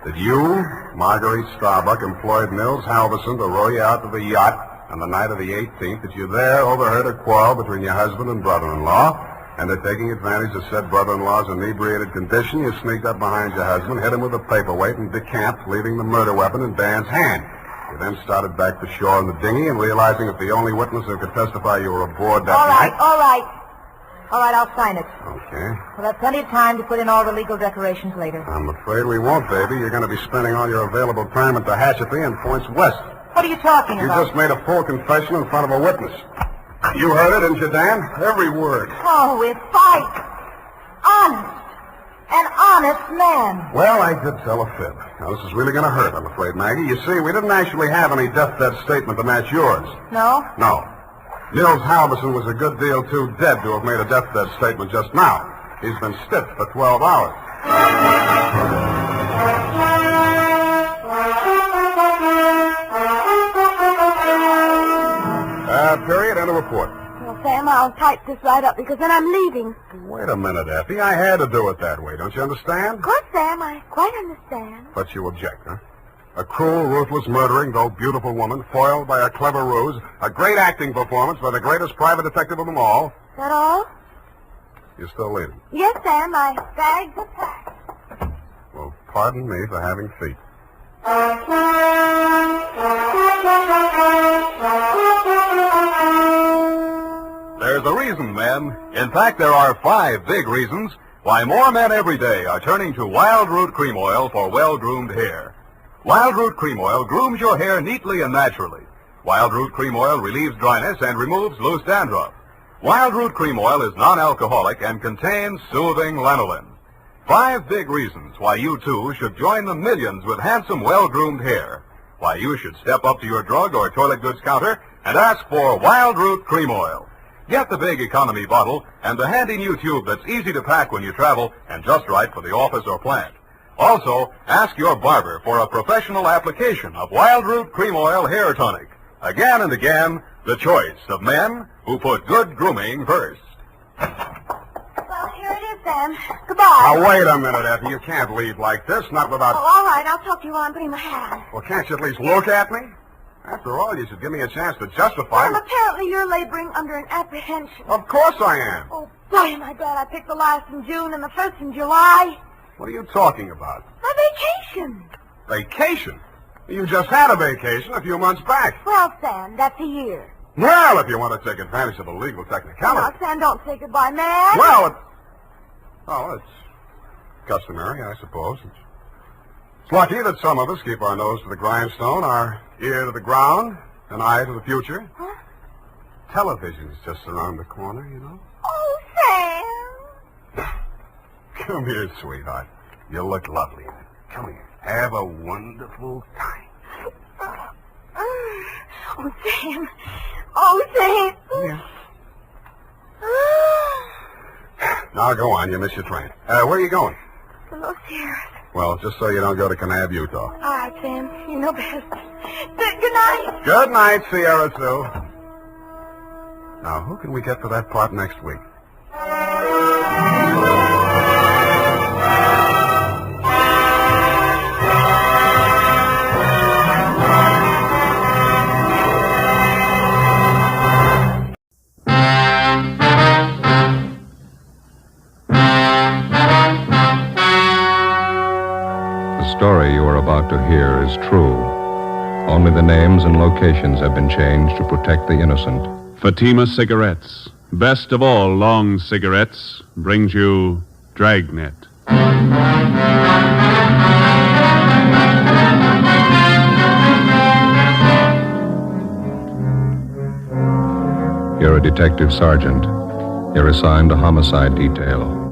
That you, Marguerite Starbuck, employed Mills Halverson to row you out to the yacht on the night of the 18th, that you there overheard a quarrel between your husband and brother-in-law, and that taking advantage of said brother-in-law's inebriated condition, you sneaked up behind your husband, hit him with a paperweight, and decamped, leaving the murder weapon in Dan's hand. You then started back to shore in the dinghy, and realizing that the only witness who could testify you were aboard that night... All right. All right, I'll sign it. Okay. We'll have plenty of time to put in all the legal decorations later. I'm afraid we won't, baby. You're going to be spending all your available time at the Tehachapi and points west. What are you talking about? You just made a full confession in front of a witness. You heard it, didn't you, Dan? Every word. Oh, it's Spike. Honest. An honest man. Well, I did tell a fib. Now, this is really going to hurt, I'm afraid, Maggie. You see, we didn't actually have any deathbed statement to match yours. No? No. Mills Halverson was a good deal too dead to have made a deathbed statement just now. He's been stiff for 12 hours. Period. End of report. Well, Sam, I'll type this right up because then I'm leaving. Wait a minute, Effie. I had to do it that way. Don't you understand? Of course, Sam. I quite understand. But you object, huh? A cruel, ruthless, murdering, though beautiful woman, foiled by a clever ruse, a great acting performance by the greatest private detective of them all. Is that all? You're still leaving? Yes, Sam. My bags are packed. Well, pardon me for having feet. There's a reason, men. In fact, there are 5 big reasons why more men every day are turning to Wild Root Cream Oil for well-groomed hair. Wild Root Cream Oil grooms your hair neatly and naturally. Wild Root Cream Oil relieves dryness and removes loose dandruff. Wild Root Cream Oil is non-alcoholic and contains soothing lanolin. 5 big reasons why you, too, should join the millions with handsome, well-groomed hair. Why you should step up to your drug or toilet goods counter and ask for Wild Root Cream Oil. Get the big economy bottle and the handy new tube that's easy to pack when you travel and just right for the office or plant. Also, ask your barber for a professional application of Wild Root Cream Oil Hair Tonic. Again and again, the choice of men who put good grooming first. Well, here it is, Sam. Goodbye. Now, wait a minute, Effie. You can't leave like this, not without... Oh, all right. I'll talk to you while I'm putting my hat on. Well, can't you at least look at me? After all, you should give me a chance to justify... Well, apparently you're laboring under an apprehension. Of course I am. Oh, boy, am I glad I picked the last in June and the first in July. What are you talking about? My vacation. Vacation? You just had a vacation a few months back. Well, Sam, that's a year. Well, if you want to take advantage of a legal technicality... Now, Sam, don't say goodbye, man. Well, it's customary, I suppose. It's lucky that some of us keep our nose to the grindstone, our ear to the ground, an eye to the future. Huh? Television's just around the corner, you know. Oh, Sam. Come here, sweetheart. You look lovely. Come here. Have a wonderful time. Oh, Sam. Oh, Sam. Yeah. Now, go on. You miss your train. Where are you going? To Los Sierras. Well, just so you don't go to Kanab, Utah. All right, Sam. You know best. Good night. Good night, Sierra Sue. Now, who can we get for that part next week? The story you are about to hear is true. Only the names and locations have been changed to protect the innocent. Fatima Cigarettes, best of all long cigarettes, brings you Dragnet. You're a detective sergeant. You're assigned to homicide detail.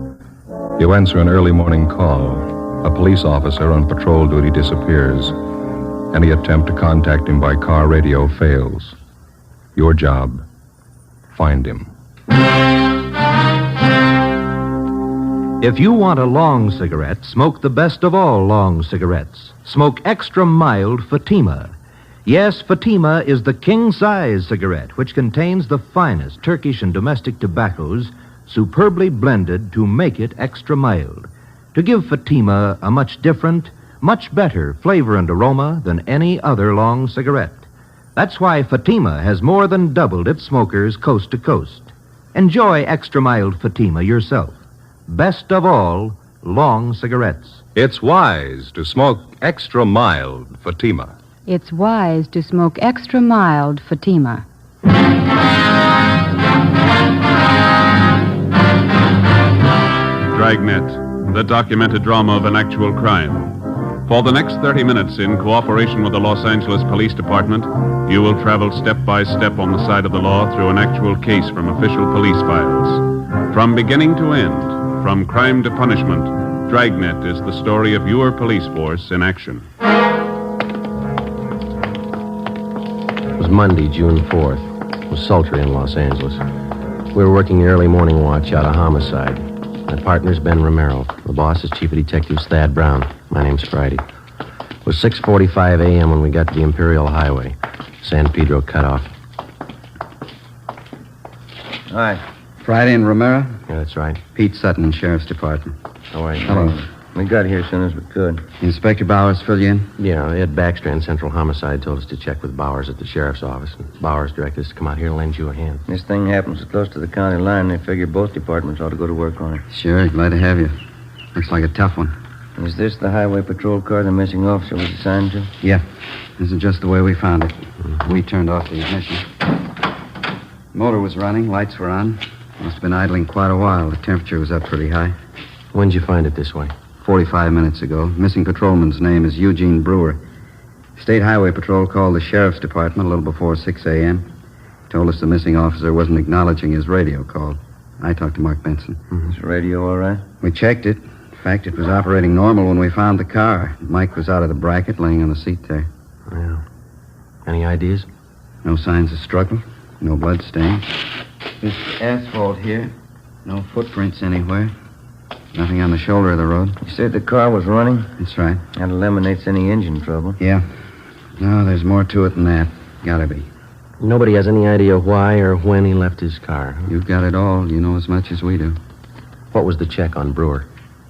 You answer an early morning call. A police officer on patrol duty disappears. Any attempt to contact him by car radio fails. Your job, find him. If you want a long cigarette, smoke the best of all long cigarettes. Smoke extra mild Fatima. Yes, Fatima is the king-size cigarette, which contains the finest Turkish and domestic tobaccos, superbly blended to make it extra mild, to give Fatima a much different, much better flavor and aroma than any other long cigarette. That's why Fatima has more than doubled its smokers coast to coast. Enjoy extra mild Fatima yourself. Best of all, long cigarettes. It's wise to smoke extra mild Fatima. It's wise to smoke extra mild Fatima. Dragnet, the documented drama of an actual crime. For the next 30 minutes, in cooperation with the Los Angeles Police Department, you will travel step by step on the side of the law through an actual case from official police files. From beginning to end, from crime to punishment, Dragnet is the story of your police force in action. It was Monday, June 4th. It was sultry in Los Angeles. We were working the early morning watch out of homicide. My partner's Ben Romero. The boss is Chief of Detectives Thad Brown. My name's Friday. It was 6:45 a.m. when we got to the Imperial Highway. San Pedro cutoff. Hi. Friday and Romero? Yeah, that's right. Pete Sutton, Sheriff's Department. How are you? Hello. We got here as soon as we could. Inspector Bowers fill you in? Yeah, Ed Baxter and Central Homicide told us to check with Bowers at the sheriff's office. And Bowers directed us to come out here and lend you a hand. This thing happens so close to the county line, they figure both departments ought to go to work on it. Sure, glad to have you. Looks like a tough one. Is this the highway patrol car the missing officer was assigned to? Yeah. This is just the way we found it. We turned off the ignition. Motor was running, lights were on. Must have been idling quite a while. The temperature was up pretty high. When'd you find it this way? 45 minutes ago. Missing patrolman's name is Eugene Brewer. State Highway Patrol called the Sheriff's Department a little before 6 a.m. Told us the missing officer wasn't acknowledging his radio call. I talked to Mark Benson. Is the radio all right? We checked it. In fact, it was operating normal when we found the car. Mike was out of the bracket, laying on the seat there. Yeah. Any ideas? No signs of struggle. No blood stains. This asphalt here. No footprints anywhere. Nothing on the shoulder of the road. You said the car was running? That's right. That eliminates any engine trouble. Yeah. No, there's more to it than that. Gotta be. Nobody has any idea why or when he left his car. Huh? You've got it all. You know as much as we do. What was the check on Brewer?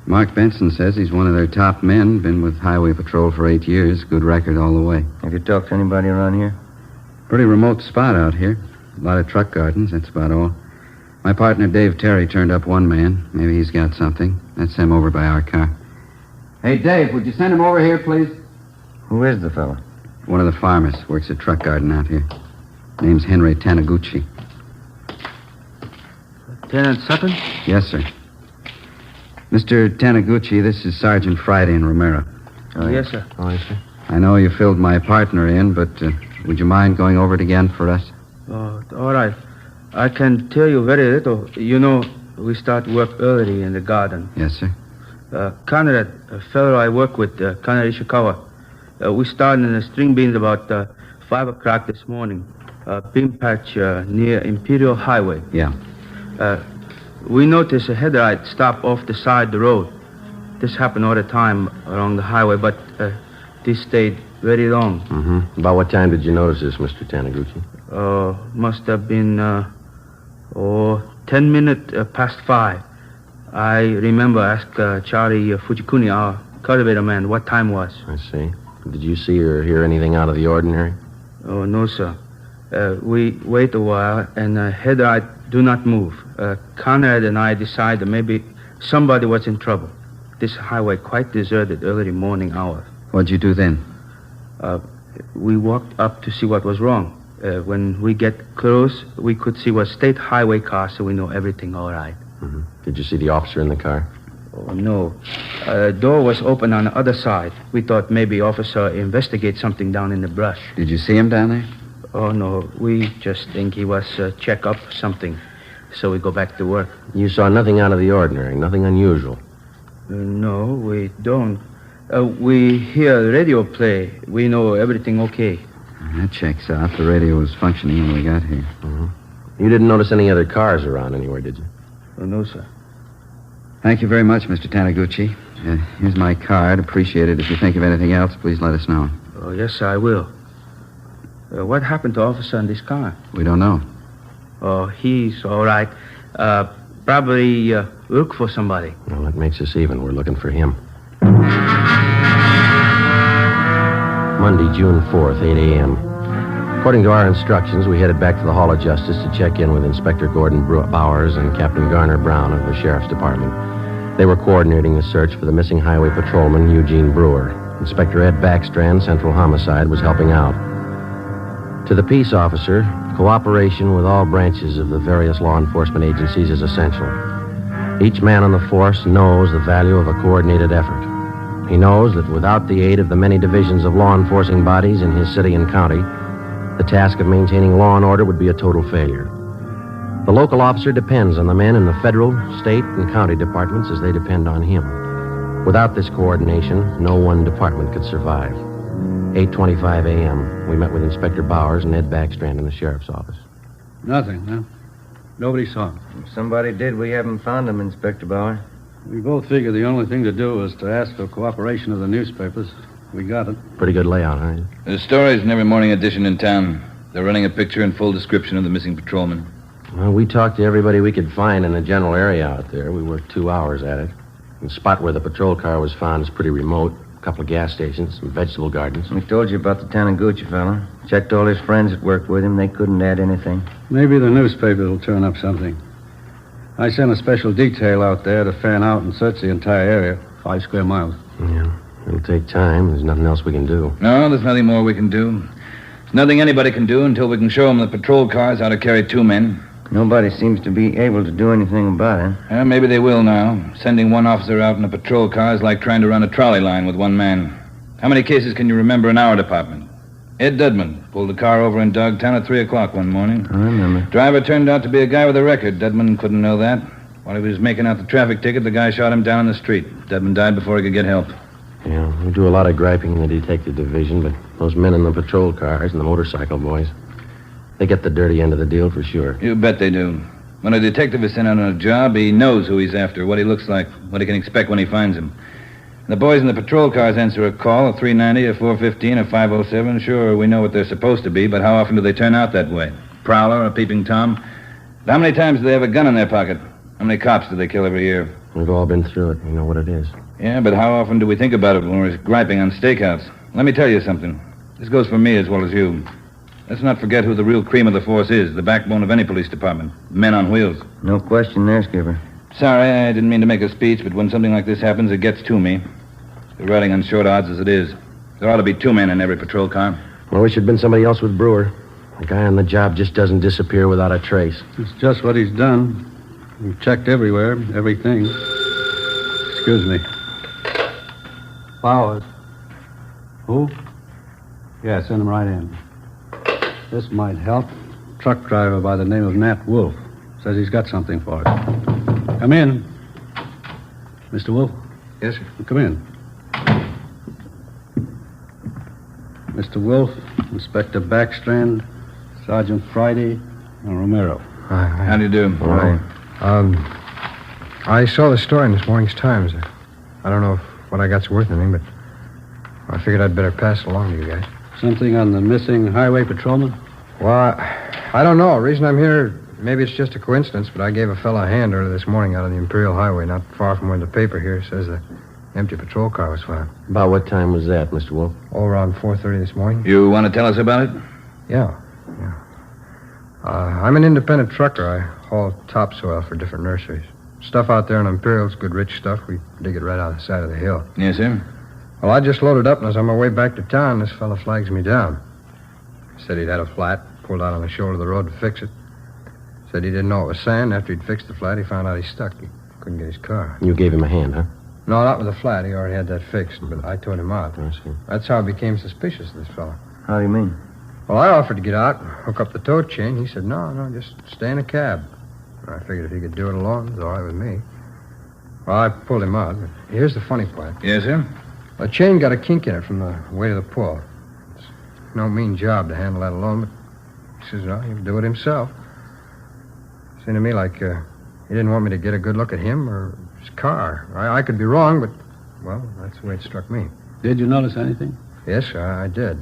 Mark Benson says he's one of their top men. Been with Highway Patrol for 8 years. Good record all the way. Have you talked to anybody around here? Pretty remote spot out here. A lot of truck gardens, that's about all. My partner, Dave Terry, turned up one man. Maybe he's got something. That's him over by our car. Hey, Dave, would you send him over here, please? Who is the fellow? One of the farmers. Works a truck garden out here. Name's Henry Taniguchi. Lieutenant Sutton? Yes, sir. Mr. Taniguchi, this is Sergeant Friday and Romero. Oh, yes, sir. Oh, yes, sir. I know you filled my partner in, but would you mind going over it again for us? Oh, all right. I can tell you very little. You know, we start work early in the garden. Yes, sir. Conrad, a fellow I work with, Conrad Ishikawa, we start in the string beans about 5 o'clock this morning. Beam patch near Imperial Highway. Yeah. We noticed a headlight stop off the side of the road. This happened all the time along the highway, but this stayed very long. Mm-hmm. About what time did you notice this, Mr. Taniguchi? Must have been 10 minutes past 5. I remember asked Charlie Fujikuni, our cultivator man, what time was. I see. Did you see or hear anything out of the ordinary? Oh, no, sir. We wait a while, and headlight do not move. Conrad and I decided maybe somebody was in trouble. This highway quite deserted early morning hour. What'd you do then? We walked up to see what was wrong. When we get close, we could see was state highway car, so we know everything all right. Mm-hmm. Did you see the officer in the car? Oh, no. Door was open on the other side. We thought maybe officer investigate something down in the brush. Did you see him down there? Oh, no. We just think he was check up something. So we go back to work. You saw nothing out of the ordinary, nothing unusual? No, we don't. We hear radio play. We know everything okay. That checks out. The radio was functioning when we got here. Mm-hmm. You didn't notice any other cars around anywhere, did you? Oh, no, sir. Thank you very much, Mr. Taniguchi. Here's my card. Appreciate it. If you think of anything else, please let us know. Oh, yes, sir, I will. What happened to officer in this car? We don't know. Oh, he's all right. Probably look for somebody. Well, that makes us even. We're looking for him. Monday, June 4th, 8 a.m. According to our instructions, we headed back to the Hall of Justice to check in with Inspector Gordon Bowers and Captain Garner Brown of the Sheriff's Department. They were coordinating the search for the missing highway patrolman, Eugene Brewer. Inspector Ed Backstrand, Central Homicide, was helping out. To the peace officer, cooperation with all branches of the various law enforcement agencies is essential. Each man on the force knows the value of a coordinated effort. He knows that without the aid of the many divisions of law enforcing bodies in his city and county, the task of maintaining law and order would be a total failure. The local officer depends on the men in the federal, state, and county departments as they depend on him. Without this coordination, no one department could survive. 8:25 a.m., we met with Inspector Bowers and Ed Backstrand in the sheriff's office. Nothing, huh? Nobody saw him. If somebody did, we haven't found him, Inspector Bauer. We both figured the only thing to do was to ask for cooperation of the newspapers. We got it. Pretty good layout, huh? There's stories in every morning edition in town. They're running a picture and full description of the missing patrolman. Well, we talked to everybody we could find in the general area out there. We worked 2 hours at it. The spot where the patrol car was found is pretty remote. A couple of gas stations, some vegetable gardens. We told you about the Taniguchi fella. Checked all his friends that worked with him. They couldn't add anything. Maybe the newspapers will turn up something. I sent a special detail out there to fan out and search the entire area, 5 square miles. Yeah, it'll take time. There's nothing else we can do. No, there's nothing more we can do. There's nothing anybody can do until we can show them the patrol cars how to carry 2 men. Nobody seems to be able to do anything about it. Maybe they will now. Sending one officer out in a patrol car is like trying to run a trolley line with 1 man. How many cases can you remember in our department? Ed Dudman pulled a car over in Dogtown at 3 o'clock one morning. I remember. Driver turned out to be a guy with a record. Dudman couldn't know that. While he was making out the traffic ticket, the guy shot him down in the street. Dudman died before he could get help. Yeah, we do a lot of griping in the detective division, but those men in the patrol cars and the motorcycle boys, they get the dirty end of the deal for sure. You bet they do. When a detective is sent out on a job, he knows who he's after, what he looks like, what he can expect when he finds him. The boys in the patrol cars answer a call, a 390, a 415, a 507. Sure, we know what they're supposed to be, but how often do they turn out that way? Prowler, a peeping Tom? How many times do they have a gun in their pocket? How many cops do they kill every year? We've all been through it. We know what it is. Yeah, but how often do we think about it when we're griping on stakeouts? Let me tell you something. This goes for me as well as you. Let's not forget who the real cream of the force is, the backbone of any police department. Men on wheels. No question there, Skipper. Sorry, I didn't mean to make a speech, but when something like this happens, it gets to me. We're riding on short odds as it is. There ought to be 2 men in every patrol car. Well, wish it'd been somebody else with Brewer. The guy on the job just doesn't disappear without a trace. It's just what he's done. We've checked everywhere, everything. Excuse me. Bowers. Who? Yeah, send him right in. This might help. Truck driver by the name of Nat Wolf. Says he's got something for us. Come in. Mr. Wolf? Yes, sir. Come in. Mr. Wolf, Inspector Backstrand, Sergeant Friday, and Romero. How do you do? Right. I saw the story in this morning's Times. I don't know if what I got's worth anything, but I figured I'd better pass it along to you guys. Something on the missing highway patrolman? Well, I don't know. The reason I'm here, maybe it's just a coincidence, but I gave a fella a hand earlier this morning out on the Imperial Highway, not far from where the paper here says the empty patrol car was found. About what time was that, Mr. Wolf? Oh, around 4:30 this morning. You want to tell us about it? Yeah. I'm an independent trucker. I haul topsoil for different nurseries. Stuff out there in Imperial's good rich stuff. We dig it right out of the side of the hill. Yes, sir. Well, I just loaded up, and as on my way back to town, this fella flags me down. Said he'd had a flat, pulled out on the shoulder of the road to fix it. Said he didn't know it was sand. After he'd fixed the flat, he found out he stuck. He couldn't get his car. You gave him a hand, huh? No, not with the flat. He already had that fixed, but I towed him out. I see. That's how I became suspicious of this fella. How do you mean? Well, I offered to get out, hook up the tow chain. He said, no, just stay in a cab. I figured if he could do it alone, it was all right with me. Well, I pulled him out, but here's the funny part. Yes, sir? The chain got a kink in it from the weight of the pull. It's no mean job to handle that alone, but he says, well, he'll do it himself. Seemed to me like he didn't want me to get a good look at him or his car. I could be wrong, but, well, that's the way it struck me. Did you notice anything? Yes, I did.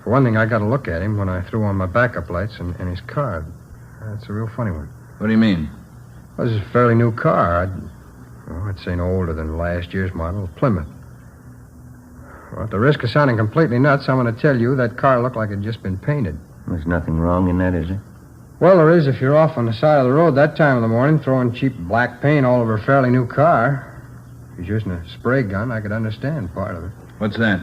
For one thing, I got a look at him when I threw on my backup lights and his car. That's a real funny one. What do you mean? Well, this is a fairly new car. I'd say no older than last year's model, Plymouth. Well, at the risk of sounding completely nuts, I'm going to tell you that car looked like it had just been painted. There's nothing wrong in that, is there? Well, there is if you're off on the side of the road that time of the morning throwing cheap black paint all over a fairly new car. If he's using a spray gun, I could understand part of it. What's that?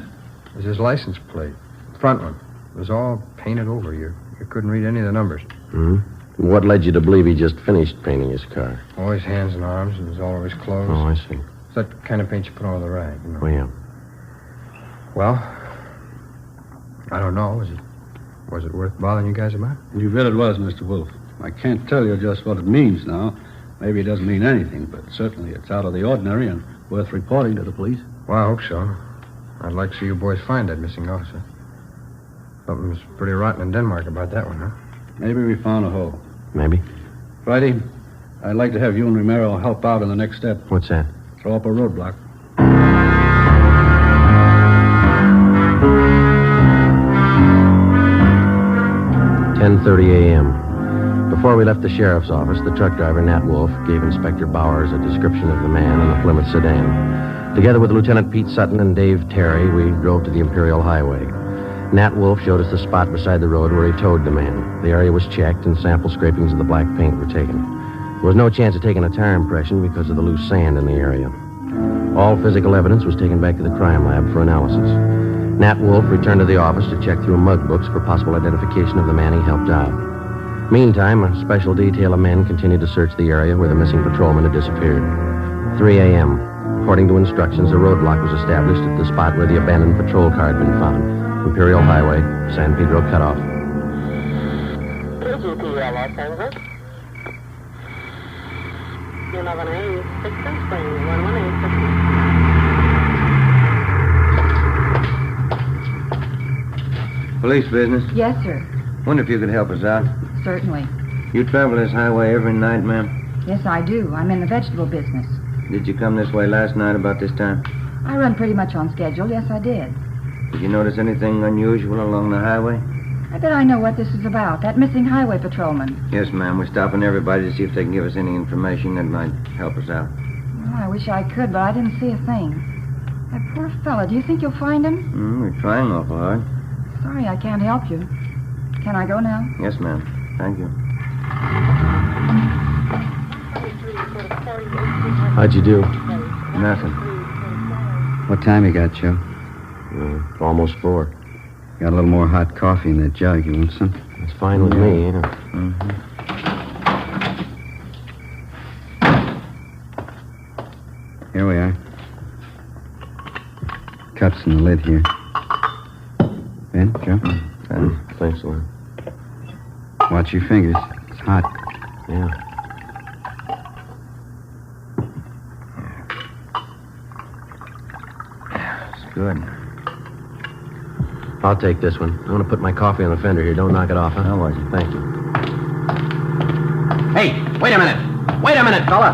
It was his license plate. The front one. It was all painted over. You couldn't read any of the numbers. Mm-hmm. What led you to believe he just finished painting his car? Oh, his hands and arms. It was all over his clothes. Oh, I see. It's that kind of paint you put over the rag, you know. Oh, yeah. Well, I don't know. Was it worth bothering you guys about? You bet it was, Mr. Wolf. I can't tell you just what it means now. Maybe it doesn't mean anything, but certainly it's out of the ordinary and worth reporting to the police. Well, I hope so. I'd like to see you boys find that missing officer. Something was pretty rotten in Denmark about that one, huh? Maybe we found a hole. Maybe. Friday, I'd like to have you and Romero help out in the next step. What's that? Throw up a roadblock. 10:30 a.m. Before we left the sheriff's office, the truck driver, Nat Wolf, gave Inspector Bowers a description of the man in the Plymouth sedan. Together with Lieutenant Pete Sutton and Dave Terry, we drove to the Imperial Highway. Nat Wolf showed us the spot beside the road where he towed the man. The area was checked, and sample scrapings of the black paint were taken. There was no chance of taking a tire impression because of the loose sand in the area. All physical evidence was taken back to the crime lab for analysis. Nat Wolf returned to the office to check through mug books for possible identification of the man he helped out. Meantime, a special detail of men continued to search the area where the missing patrolman had disappeared. 3 a.m. According to instructions, a roadblock was established at the spot where the abandoned patrol car had been found. Imperial Highway, San Pedro cutoff. KGPL Los Angeles. You're not going to aim 6 and Spring, 118. Police business? Yes, sir. Wonder if you could help us out. Certainly. You travel this highway every night, ma'am? Yes, I do. I'm in the vegetable business. Did you come this way last night about this time? I run pretty much on schedule. Yes, I did. Did you notice anything unusual along the highway? I bet I know what this is about. That missing highway patrolman. Yes, ma'am. We're stopping everybody to see if they can give us any information that might help us out. Well, I wish I could, but I didn't see a thing. That poor fella. Do you think you'll find him? We're trying awful hard. Sorry, I can't help you. Can I go now? Yes, ma'am. Thank you. How'd you do? Nothing. What time you got, Joe? Almost 4. Got a little more hot coffee in that jug. You want some? It's fine with me, ain't it? Mm-hmm. Here we are. Cups in the lid here. Ben, Joe? Thanks a lot. Watch your fingers. It's hot. Yeah. It's good. I'll take this one. I want to put my coffee on the fender here. Don't knock it off, huh? How was it? Thank you. Hey, wait a minute. Wait a minute, fella.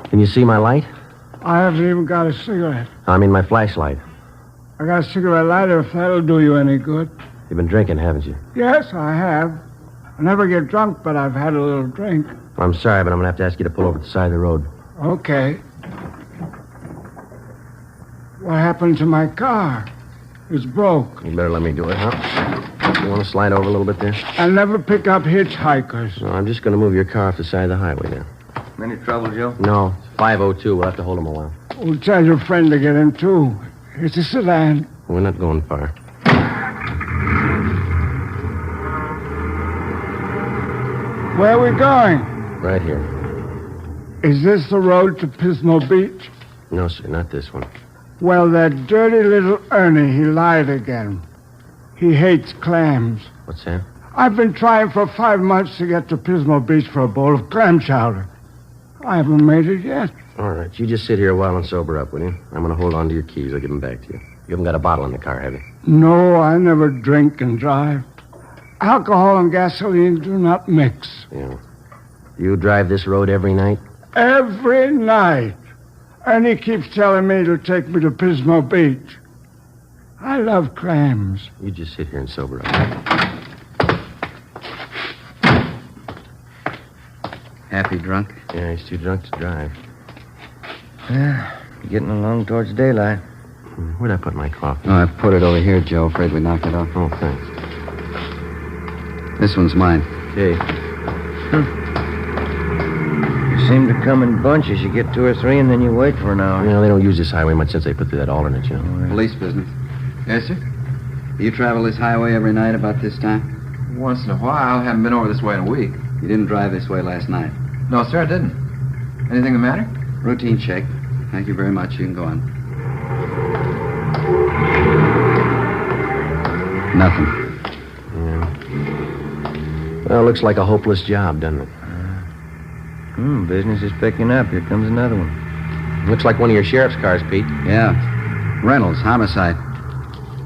Can you see my light? I haven't even got a cigarette. I mean my flashlight. I got a cigarette lighter if that'll do you any good. You've been drinking, haven't you? Yes, I have. I never get drunk, but I've had a little drink. I'm sorry, but I'm going to have to ask you to pull over to the side of the road. Okay. What happened to my car? It's broke. You better let me do it, huh? You want to slide over a little bit there? I never pick up hitchhikers. No, I'm just going to move your car off the side of the highway there. Any trouble, Joe? No, 502. We'll have to hold him a while. Well, tell your friend to get in, too. It's a sedan. We're not going far. Where are we going? Right here. Is this the road to Pismo Beach? No, sir, not this one. Well, that dirty little Ernie, he lied again. He hates clams. What's that? I've been trying for 5 months to get to Pismo Beach for a bowl of clam chowder. I haven't made it yet. All right, you just sit here a while and sober up, will you? I'm going to hold on to your keys. I'll give them back to you. You haven't got a bottle in the car, have you? No, I never drink and drive. Alcohol and gasoline do not mix. Yeah. You drive this road every night? Every night. Ernie keeps telling me to take me to Pismo Beach. I love clams. You just sit here and sober up. Happy drunk? Yeah, he's too drunk to drive. Getting along towards daylight. Where'd I put my coffee? Oh, I put it over here, Joe. Afraid we knocked it off. Oh, thanks. This one's mine. Okay. You seem to come in bunches. You get 2 or 3, and then you wait for an hour. You know, they don't use this highway much since they put through that alternate, you know. Police business. Yes, sir? You travel this highway every night about this time? Once in a while. Haven't been over this way in a week. You didn't drive this way last night? No, sir, I didn't. Anything the matter? Routine check. Thank you very much. You can go on. Nothing. Yeah. Well, looks like a hopeless job, doesn't it? Business is picking up. Here comes another one. Looks like one of your sheriff's cars, Pete. Yeah. Reynolds, homicide.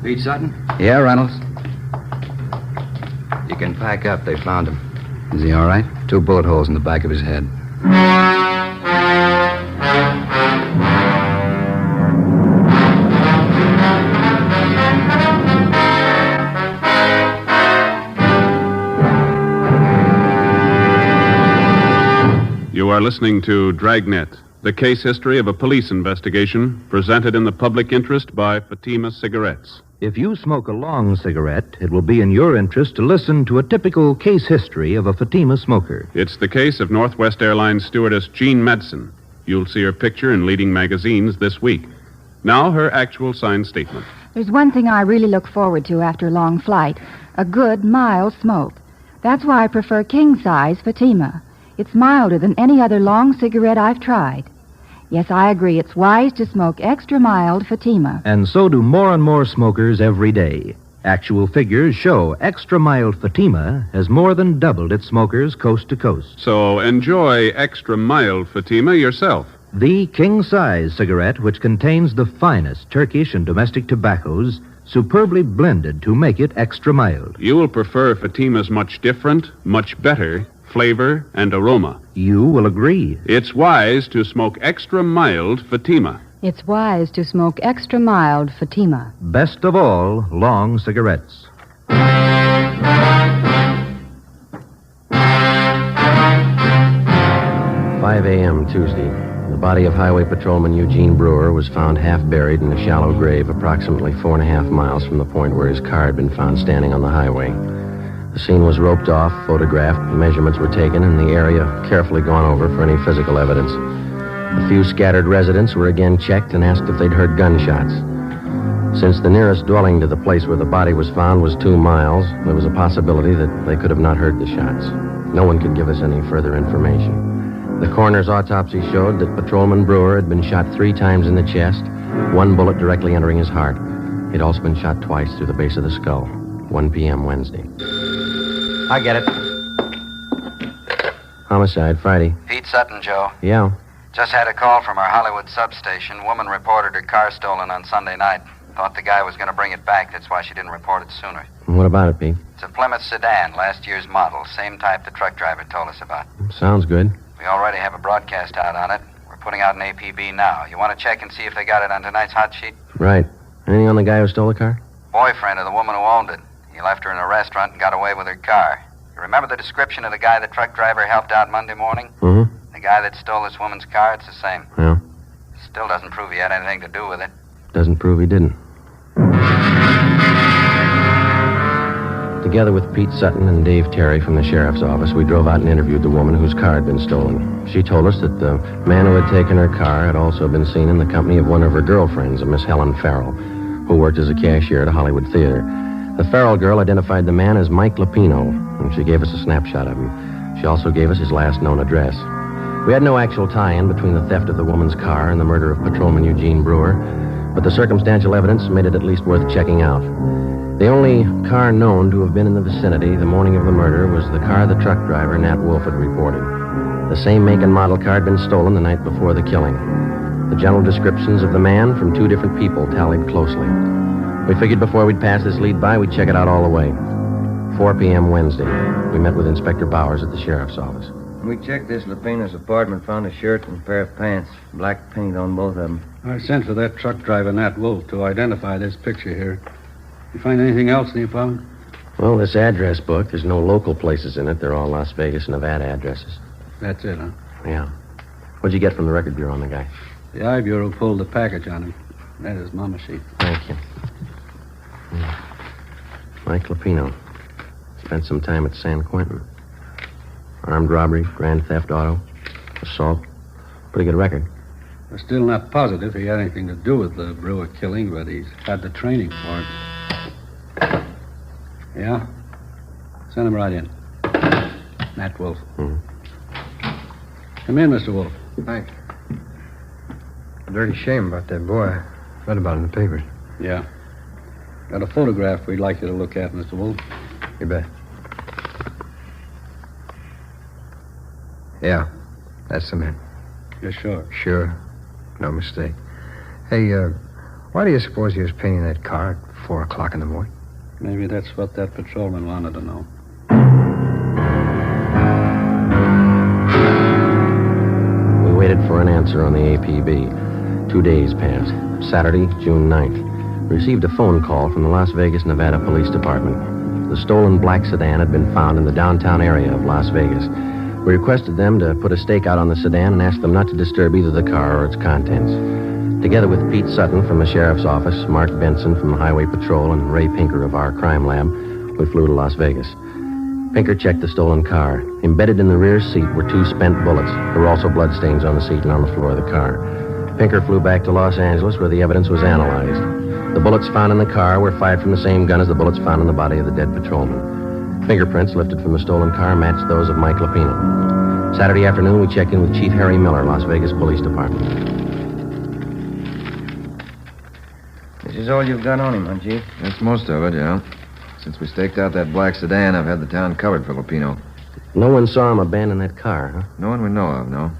Pete Sutton? Yeah, Reynolds. You can pack up. They found him. Is he all right? 2 bullet holes in the back of his head. You are listening to Dragnet, the case history of a police investigation presented in the public interest by Fatima Cigarettes. If you smoke a long cigarette, it will be in your interest to listen to a typical case history of a Fatima smoker. It's the case of Northwest Airlines stewardess Jean Madsen. You'll see her picture in leading magazines this week. Now, her actual signed statement. There's one thing I really look forward to after a long flight, a good, mild smoke. That's why I prefer king-size Fatima. It's milder than any other long cigarette I've tried. Yes, I agree. It's wise to smoke extra mild Fatima. And so do more and more smokers every day. Actual figures show extra mild Fatima has more than doubled its smokers coast to coast. So enjoy extra mild Fatima yourself. The king-size cigarette, which contains the finest Turkish and domestic tobaccos, superbly blended to make it extra mild. You will prefer Fatima's much different, much better flavor and aroma. You will agree. It's wise to smoke extra mild Fatima. It's wise to smoke extra mild Fatima. Best of all, long cigarettes. 5 a.m. Tuesday. The body of Highway Patrolman Eugene Brewer was found half buried in a shallow grave approximately 4.5 miles from the point where his car had been found standing on the highway. The scene was roped off, photographed, measurements were taken, and the area carefully gone over for any physical evidence. The few scattered residents were again checked and asked if they'd heard gunshots. Since the nearest dwelling to the place where the body was found was 2 miles, there was a possibility that they could have not heard the shots. No one could give us any further information. The coroner's autopsy showed that Patrolman Brewer had been shot 3 times in the chest, 1 bullet directly entering his heart. He'd also been shot twice through the base of the skull. 1 p.m. Wednesday. I get it. Homicide, Friday. Pete Sutton, Joe. Yeah. Just had a call from our Hollywood substation. Woman reported her car stolen on Sunday night. Thought the guy was going to bring it back. That's why she didn't report it sooner. And what about it, Pete? It's a Plymouth sedan, last year's model. Same type the truck driver told us about. Sounds good. We already have a broadcast out on it. We're putting out an APB now. You want to check and see if they got it on tonight's hot sheet? Right. Anything on the guy who stole the car? Boyfriend of the woman who owned it. He left her in a restaurant and got away with her car. You remember the description of the guy the truck driver helped out Monday morning? Mm-hmm. The guy that stole this woman's car, it's the same. Yeah. Still doesn't prove he had anything to do with it. Doesn't prove he didn't. Together with Pete Sutton and Dave Terry from the sheriff's office, we drove out and interviewed the woman whose car had been stolen. She told us that the man who had taken her car had also been seen in the company of one of her girlfriends, a Miss Helen Farrell, who worked as a cashier at a Hollywood theater. The Farrell girl identified the man as Mike Lupino, and she gave us a snapshot of him. She also gave us his last known address. We had no actual tie-in between the theft of the woman's car and the murder of Patrolman Eugene Brewer, but the circumstantial evidence made it at least worth checking out. The only car known to have been in the vicinity the morning of the murder was the car the truck driver, Nat Wolf, had reported. The same make and model car had been stolen the night before the killing. The general descriptions of the man from two different people tallied closely. We figured before we'd pass this lead by, we'd check it out all the way. 4 p.m. Wednesday. We met with Inspector Bowers at the sheriff's office. We checked this Lupino's apartment, found a shirt and a pair of pants. Black paint on both of them. I sent for that truck driver, Nat Wolf, to identify this picture here. You find anything else in the apartment? Well, this address book, there's no local places in it. They're all Las Vegas, Nevada addresses. That's it, huh? Yeah. What'd you get from the record bureau on the guy? The I Bureau pulled the package on him. That is Mama sheet. Thank you. Mike Lupino. Spent some time at San Quentin. Armed robbery, grand theft auto, assault. Pretty good record. We're still not positive he had anything to do with the Brewer killing, but he's had the training for it. Yeah? Send him right in. Nat Wolf. Mm-hmm. Come in, Mr. Wolf. Thanks. A dirty shame about that boy. I read about it in the papers. Yeah. Got a photograph we'd like you to look at, Mr. Wolf. You bet. Yeah, that's the man. You're sure? Sure. No mistake. Hey, why do you suppose he was painting that car at 4 o'clock in the morning? Maybe that's what that patrolman wanted to know. We waited for an answer on the APB. 2 days passed. Saturday, June 9th. We received a phone call from the Las Vegas, Nevada Police Department. The stolen black sedan had been found in the downtown area of Las Vegas. We requested them to put a stake out on the sedan and asked them not to disturb either the car or its contents. Together with Pete Sutton from the sheriff's office, Mark Benson from the Highway Patrol, and Ray Pinker of our crime lab, we flew to Las Vegas. Pinker checked the stolen car. Embedded in the rear seat were 2 spent bullets. There were also bloodstains on the seat and on the floor of the car. Pinker flew back to Los Angeles, where the evidence was analyzed. The bullets found in the car were fired from the same gun as the bullets found in the body of the dead patrolman. Fingerprints lifted from the stolen car matched those of Mike Lupino. Saturday afternoon, we checked in with Chief Harry Miller, Las Vegas Police Department. This is all you've got on him, huh, Chief? That's most of it, yeah. Since we staked out that black sedan, I've had the town covered for Lupino. No one saw him abandon that car, huh? No one we know of, no.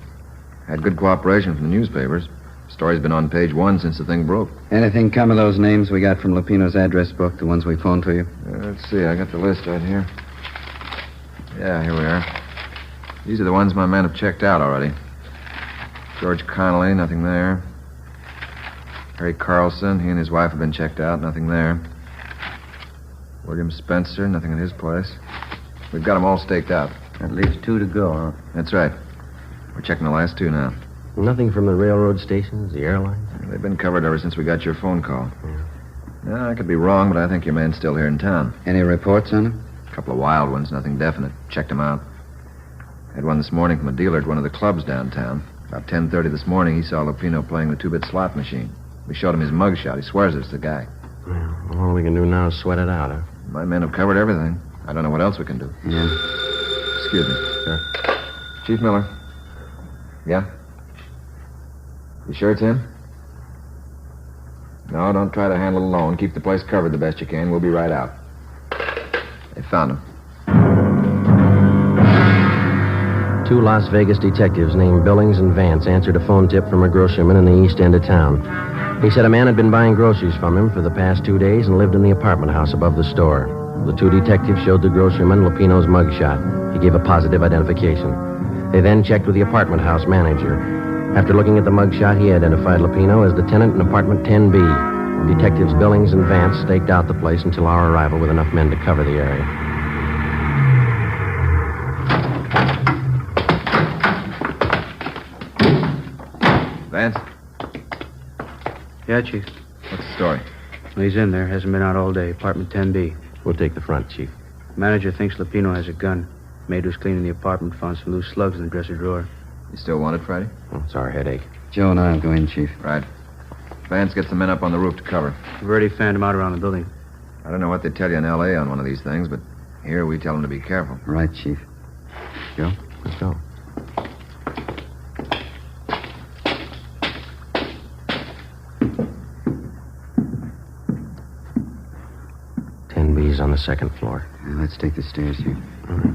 Had good cooperation from the newspapers. Story's been on page 1 since the thing broke. Anything come of those names we got from Lupino's address book, the ones we phoned to you? Let's see, I got the list right here. Yeah, here we are. These are the ones my men have checked out already. George Connolly, nothing there. Harry Carlson, he and his wife have been checked out, nothing there. William Spencer, nothing at his place. We've got them all staked out. That leaves 2 to go, huh? That's right. We're checking the last 2 now. Nothing from the railroad stations, the airlines? They've been covered ever since we got your phone call. Yeah, I could be wrong, but I think your man's still here in town. Any reports on him? A couple of wild ones, nothing definite. Checked him out. Had one this morning from a dealer at one of the clubs downtown. About 10:30 this morning, he saw Lupino playing the 2-bit slot machine. We showed him his mugshot. He swears it's the guy. Well, all we can do now is sweat it out, huh? My men have covered everything. I don't know what else we can do. Yeah. Excuse me. Sure. Chief Miller. Yeah? You sure it's him? No, don't try to handle it alone. Keep the place covered the best you can. We'll be right out. They found him. 2 Las Vegas detectives named Billings and Vance answered a phone tip from a grocerman in the east end of town. He said a man had been buying groceries from him for the past 2 days and lived in the apartment house above the store. The two detectives showed the groceryman Lupino's mugshot. He gave a positive identification. They then checked with the apartment house manager. After looking at the mugshot, he identified Lupino as the tenant in apartment 10B. Detectives Billings and Vance staked out the place until our arrival with enough men to cover the area. Vance? Yeah, Chief. What's the story? Well, he's in there. Hasn't been out all day. Apartment 10B. We'll take the front, Chief. Manager thinks Lupino has a gun. Maid was cleaning the apartment, found some loose slugs in the dresser drawer. You still want it, Friday? Oh, it's our headache. Joe and I will go in, Chief. Right. Vance, get some men up on the roof to cover. We've already fanned him out around the building. I don't know what they tell you in L.A. on one of these things, but here we tell them to be careful. Right, Chief. Joe? Let's go. On the second floor. Let's take the stairs here. All right.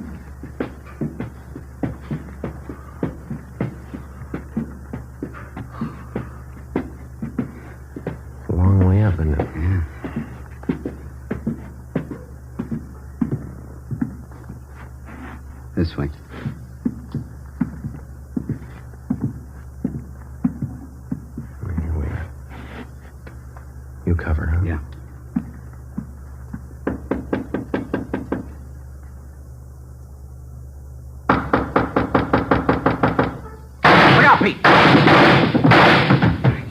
It's a long way up, isn't it? Yeah. This way. Here we are. You cover, huh? Yeah.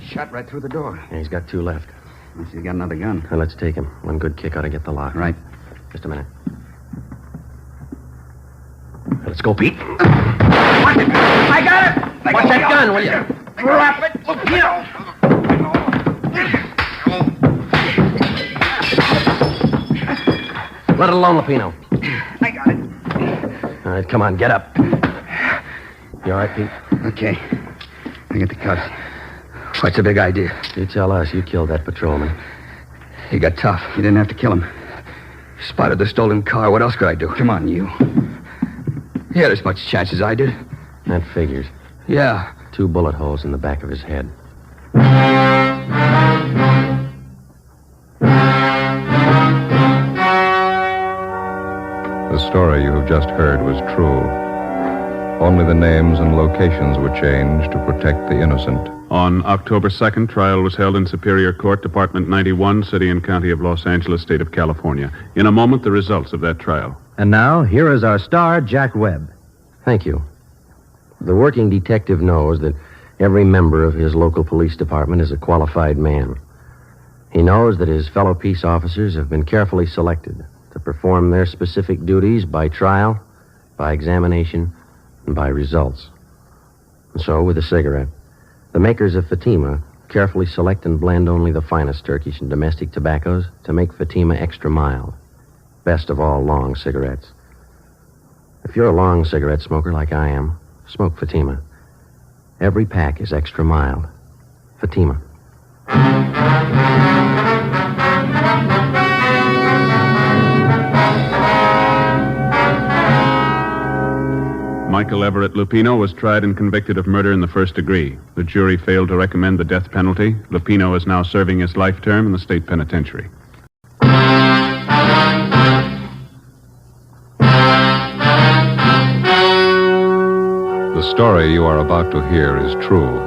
Shot right through the door. Yeah, he's got 2 left. Unless he's got another gun. Now, let's take him. One good kick ought to get the lock. Right. Just a minute. Let's go, Pete. Watch it! I got it! Watch that gun, will you? Drop it! Let it alone, Lupino. I got it. All right, come on, get up. You all right, Pete? Okay. I get the cuffs. What's the big idea? You tell us. You killed that patrolman. He got tough. You didn't have to kill him. Spotted the stolen car. What else could I do? Come on, you. He had as much chance as I did. That figures. Yeah. 2 bullet holes in the back of his head. The story you have just heard was true. Only the names and locations were changed to protect the innocent. On October 2nd, trial was held in Superior Court, Department 91, City and County of Los Angeles, State of California. In a moment, the results of that trial. And now, here is our star, Jack Webb. Thank you. The working detective knows that every member of his local police department is a qualified man. He knows that his fellow peace officers have been carefully selected to perform their specific duties by trial, by examination, and by results. And so, with a cigarette, the makers of Fatima carefully select and blend only the finest Turkish and domestic tobaccos to make Fatima extra mild. Best of all long cigarettes. If you're a long cigarette smoker like I am, smoke Fatima. Every pack is extra mild. Fatima. Michael Everett Lupino was tried and convicted of murder in the first degree. The jury failed to recommend the death penalty. Lupino is now serving his life term in the state penitentiary. The story you are about to hear is true.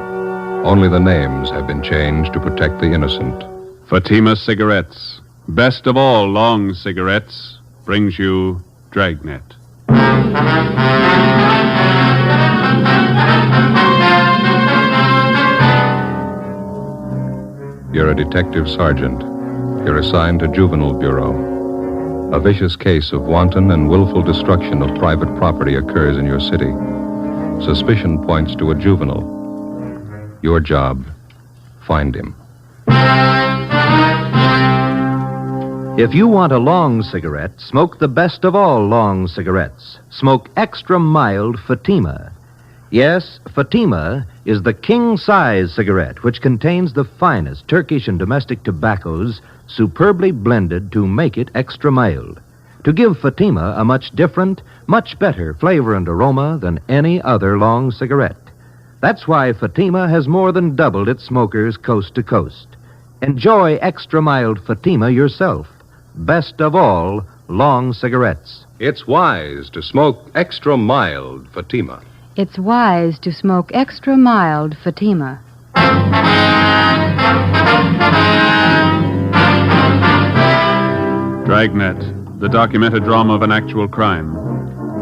Only the names have been changed to protect the innocent. Fatima Cigarettes, best of all long cigarettes, brings you Dragnet. You're a detective sergeant. You're assigned to Juvenile Bureau. A vicious case of wanton and willful destruction of private property occurs in your city. Suspicion points to a juvenile. Your job, find him. If you want a long cigarette, smoke the best of all long cigarettes. Smoke extra mild Fatima. Yes, Fatima is the king-size cigarette, which contains the finest Turkish and domestic tobaccos superbly blended to make it extra mild, to give Fatima a much different, much better flavor and aroma than any other long cigarette. That's why Fatima has more than doubled its smokers coast to coast. Enjoy extra mild Fatima yourself. Best of all, long cigarettes. It's wise to smoke extra mild Fatima. It's wise to smoke extra mild Fatima. Dragnet, the documented drama of an actual crime.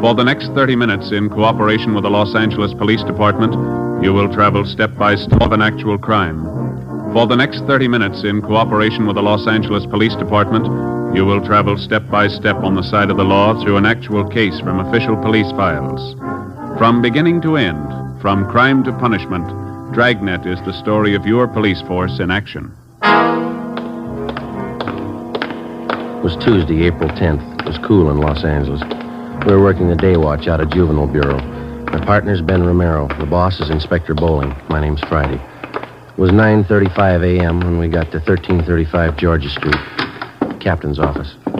For the next 30 minutes, in cooperation with the Los Angeles Police Department, you will travel step by step of an actual crime. For the next 30 minutes, in cooperation with the Los Angeles Police Department, you will travel step by step on the side of the law through an actual case from official police files. From beginning to end, from crime to punishment, Dragnet is the story of your police force in action. It was Tuesday, April 10th. It was cool in Los Angeles. We were working the day watch out of Juvenile Bureau. My partner's Ben Romero. The boss is Inspector Bowling. My name's Friday. It was 9:35 a.m. when we got to 1335 Georgia Street. Captain's office. I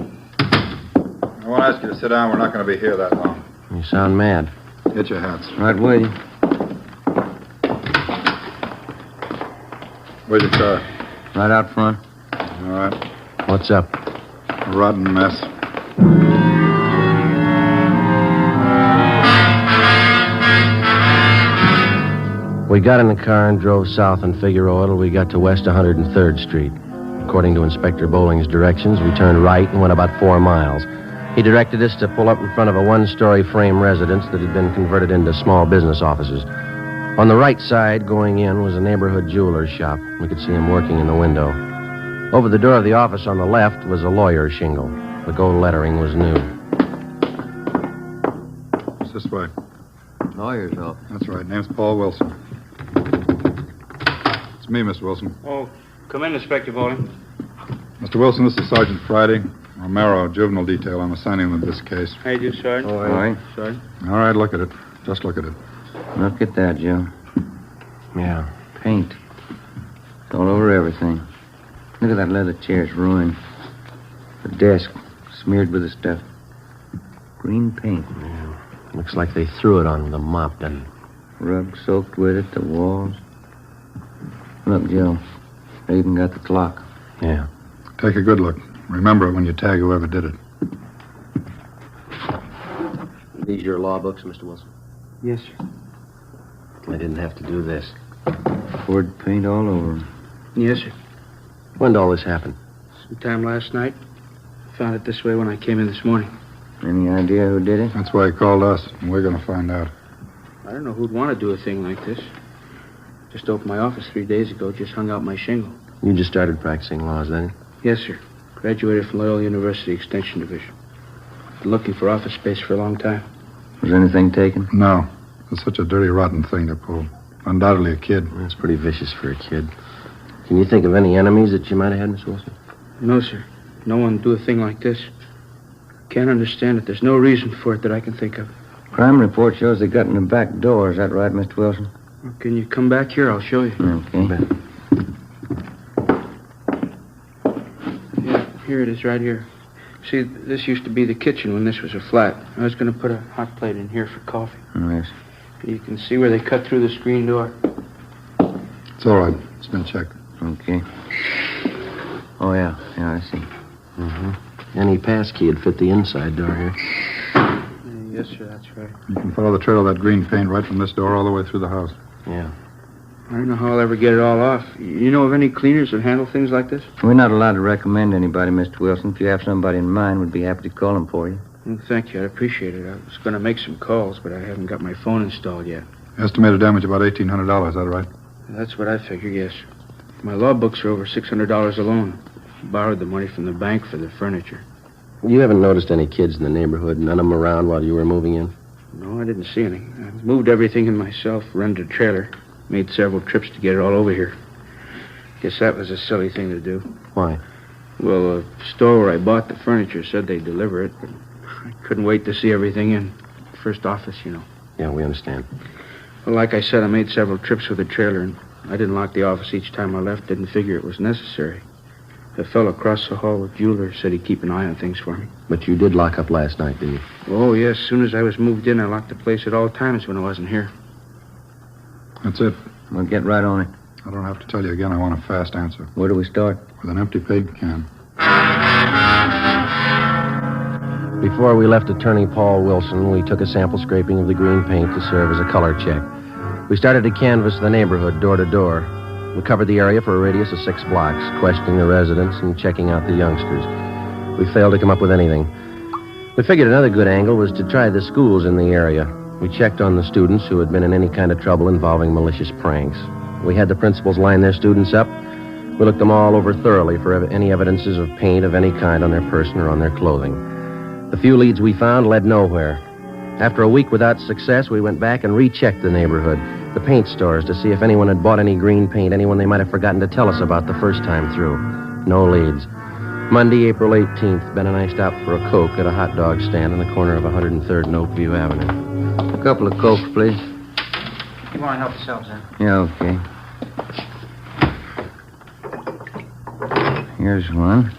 want to ask you to sit down. We're not going to be here that long. You sound mad. Get your hats. Right with you. Where's your car? Right out front. All right. What's up? A rotten mess. We got in the car and drove south on Figueroa till we got to West 103rd Street. According to Inspector Bowling's directions, we turned right and went about 4 miles. He directed us to pull up in front of a one-story frame residence that had been converted into small business offices. On the right side, going in, was a neighborhood jeweler's shop. We could see him working in the window. Over the door of the office on the left was a lawyer's shingle. The gold lettering was new. It's this way. Lawyer's office. That's right. Name's Paul Wilson. It's me, Mr. Wilson. Oh, come in, Inspector Bowling. Mr. Wilson, this is Sergeant Friday. Romero, juvenile detail. I'm assigning them this case. How you do, Sergeant? All right. Sergeant. All right, look at it. Just look at it. Look at that, Joe. Yeah. Paint. It's all over everything. Look at that leather chair. It's ruined. The desk smeared with the stuff. Green paint. Yeah. Looks like they threw it on with a mop, doesn't it? Rug soaked with it, the walls. Look, Joe. They even got the clock. Yeah. Take a good look. Remember it when you tag whoever did it. These your law books, Mr. Wilson? Yes, sir. I didn't have to do this. Poured paint all over them. Yes, sir. When did all this happen? Sometime last night. Found it this way when I came in this morning. Any idea who did it? That's why he called us, and we're going to find out. I don't know who'd want to do a thing like this. Just opened my office 3 days ago, just hung out my shingle. You just started practicing laws, then? Yes, sir. Graduated from Loyola University Extension Division. Been looking for office space for a long time. Was anything taken? No. It's such a dirty, rotten thing to pull. Undoubtedly a kid. That's pretty vicious for a kid. Can you think of any enemies that you might have had, Miss Wilson? No, sir. No one would do a thing like this. Can't understand it. There's no reason for it that I can think of. Crime report shows they got in the back door. Is that right, Mr. Wilson? Well, can you come back here? I'll show you. Okay. Yeah, here it is, right here. See, this used to be the kitchen when this was a flat. I was going to put a hot plate in here for coffee. Yes. You can see where they cut through the screen door. It's all right. It's been checked. Okay. Oh, yeah. Yeah, I see. Mm-hmm. Any pass key would fit the inside door here. Yes, sir, that's right. You can follow the trail of that green paint right from this door all the way through the house. Yeah. I don't know how I'll ever get it all off. You know of any cleaners that handle things like this? We're not allowed to recommend anybody, Mr. Wilson. If you have somebody in mind, we'd be happy to call them for you. Well, thank you. I'd appreciate it. I was going to make some calls, but I haven't got my phone installed yet. Estimated damage about $1,800, is that right? That's what I figure, yes. My law books are over $600 alone. Borrowed the money from the bank for the furniture. You haven't noticed any kids in the neighborhood, none of them around while you were moving in? No, I didn't see any. I moved everything in myself, rented a trailer, made several trips to get it all over here. Guess that was a silly thing to do. Why? Well, the store where I bought the furniture said they'd deliver it, but I couldn't wait to see everything in. First office, you know. Yeah, we understand. Well, like I said, I made several trips with the trailer, and I didn't lock the office each time I left. Didn't figure it was necessary. A fellow across the hall with jewelers said he'd keep an eye on things for me. But you did lock up last night, didn't you? Oh, yes. As soon as I was moved in, I locked the place at all times when I wasn't here. That's it. We'll get right on it. I don't have to tell you again. I want a fast answer. Where do we start? With an empty paint can. Before we left Attorney Paul Wilson, we took a sample scraping of the green paint to serve as a color check. We started to canvass the neighborhood door to door. We covered the area for a radius of 6 blocks, questioning the residents and checking out the youngsters. We failed to come up with anything. We figured another good angle was to try the schools in the area. We checked on the students who had been in any kind of trouble involving malicious pranks. We had the principals line their students up. We looked them all over thoroughly for any evidences of paint of any kind on their person or on their clothing. The few leads we found led nowhere. After a week without success, we went back and rechecked the neighborhood, the paint stores, to see if anyone had bought any green paint, anyone they might have forgotten to tell us about the first time through. No leads. Monday, April 18th, Ben and I stopped for a Coke at a hot dog stand on the corner of 103rd and Oakview Avenue. A couple of Cokes, please. You want to help yourself, sir? Yeah, okay. Here's one.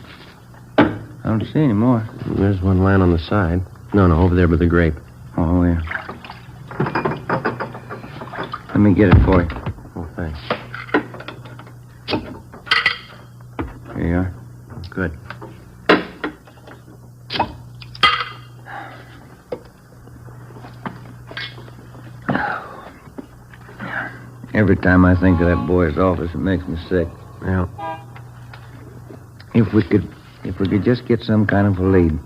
I don't see any more. There's one lying on the side. No, over there by the grape. Oh, yeah. Let me get it for you. Oh, thanks. Here you are. Good. Every time I think of that boy's office, it makes me sick. Yeah. If we could just get some kind of a lead.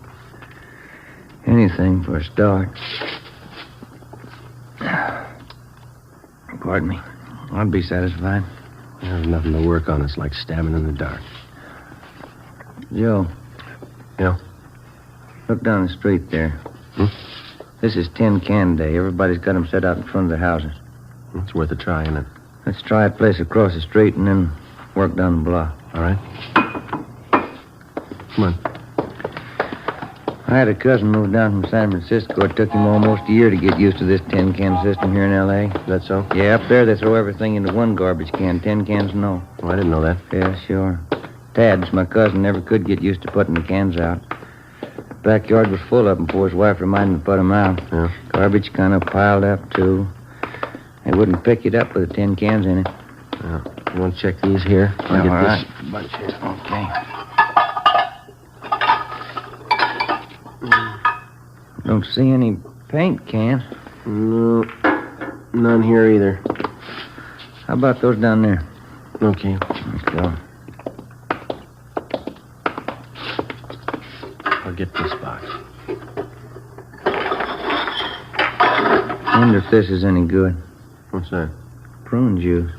Anything for a start. Pardon me. I'd be satisfied. There's nothing to work on. It's like stabbing in the dark. Joe. Yeah? Look down the street there. Hmm? This is tin can day. Everybody's got them set out in front of their houses. It's worth a try, isn't it? Let's try a place across the street and then work down the block. All right. Come on. I had a cousin move down from San Francisco. It took him almost a year to get used to this tin can system here in L.A. Is that so? Yeah, up there they throw everything into one garbage can. Tin cans, no. Oh, I didn't know that. Yeah, sure. Tad's my cousin, never could get used to putting the cans out. Backyard was full of them before his wife reminded him to put them out. Yeah. Garbage kind of piled up, too. They wouldn't pick it up with the tin cans in it. Yeah. You want to check these here? I'll get all right. this bunch here. Okay. Don't see any paint cans. No, none here either. How about those down there? Okay. Let's go. I'll get this box. Wonder if this is any good. What's that? Prune juice.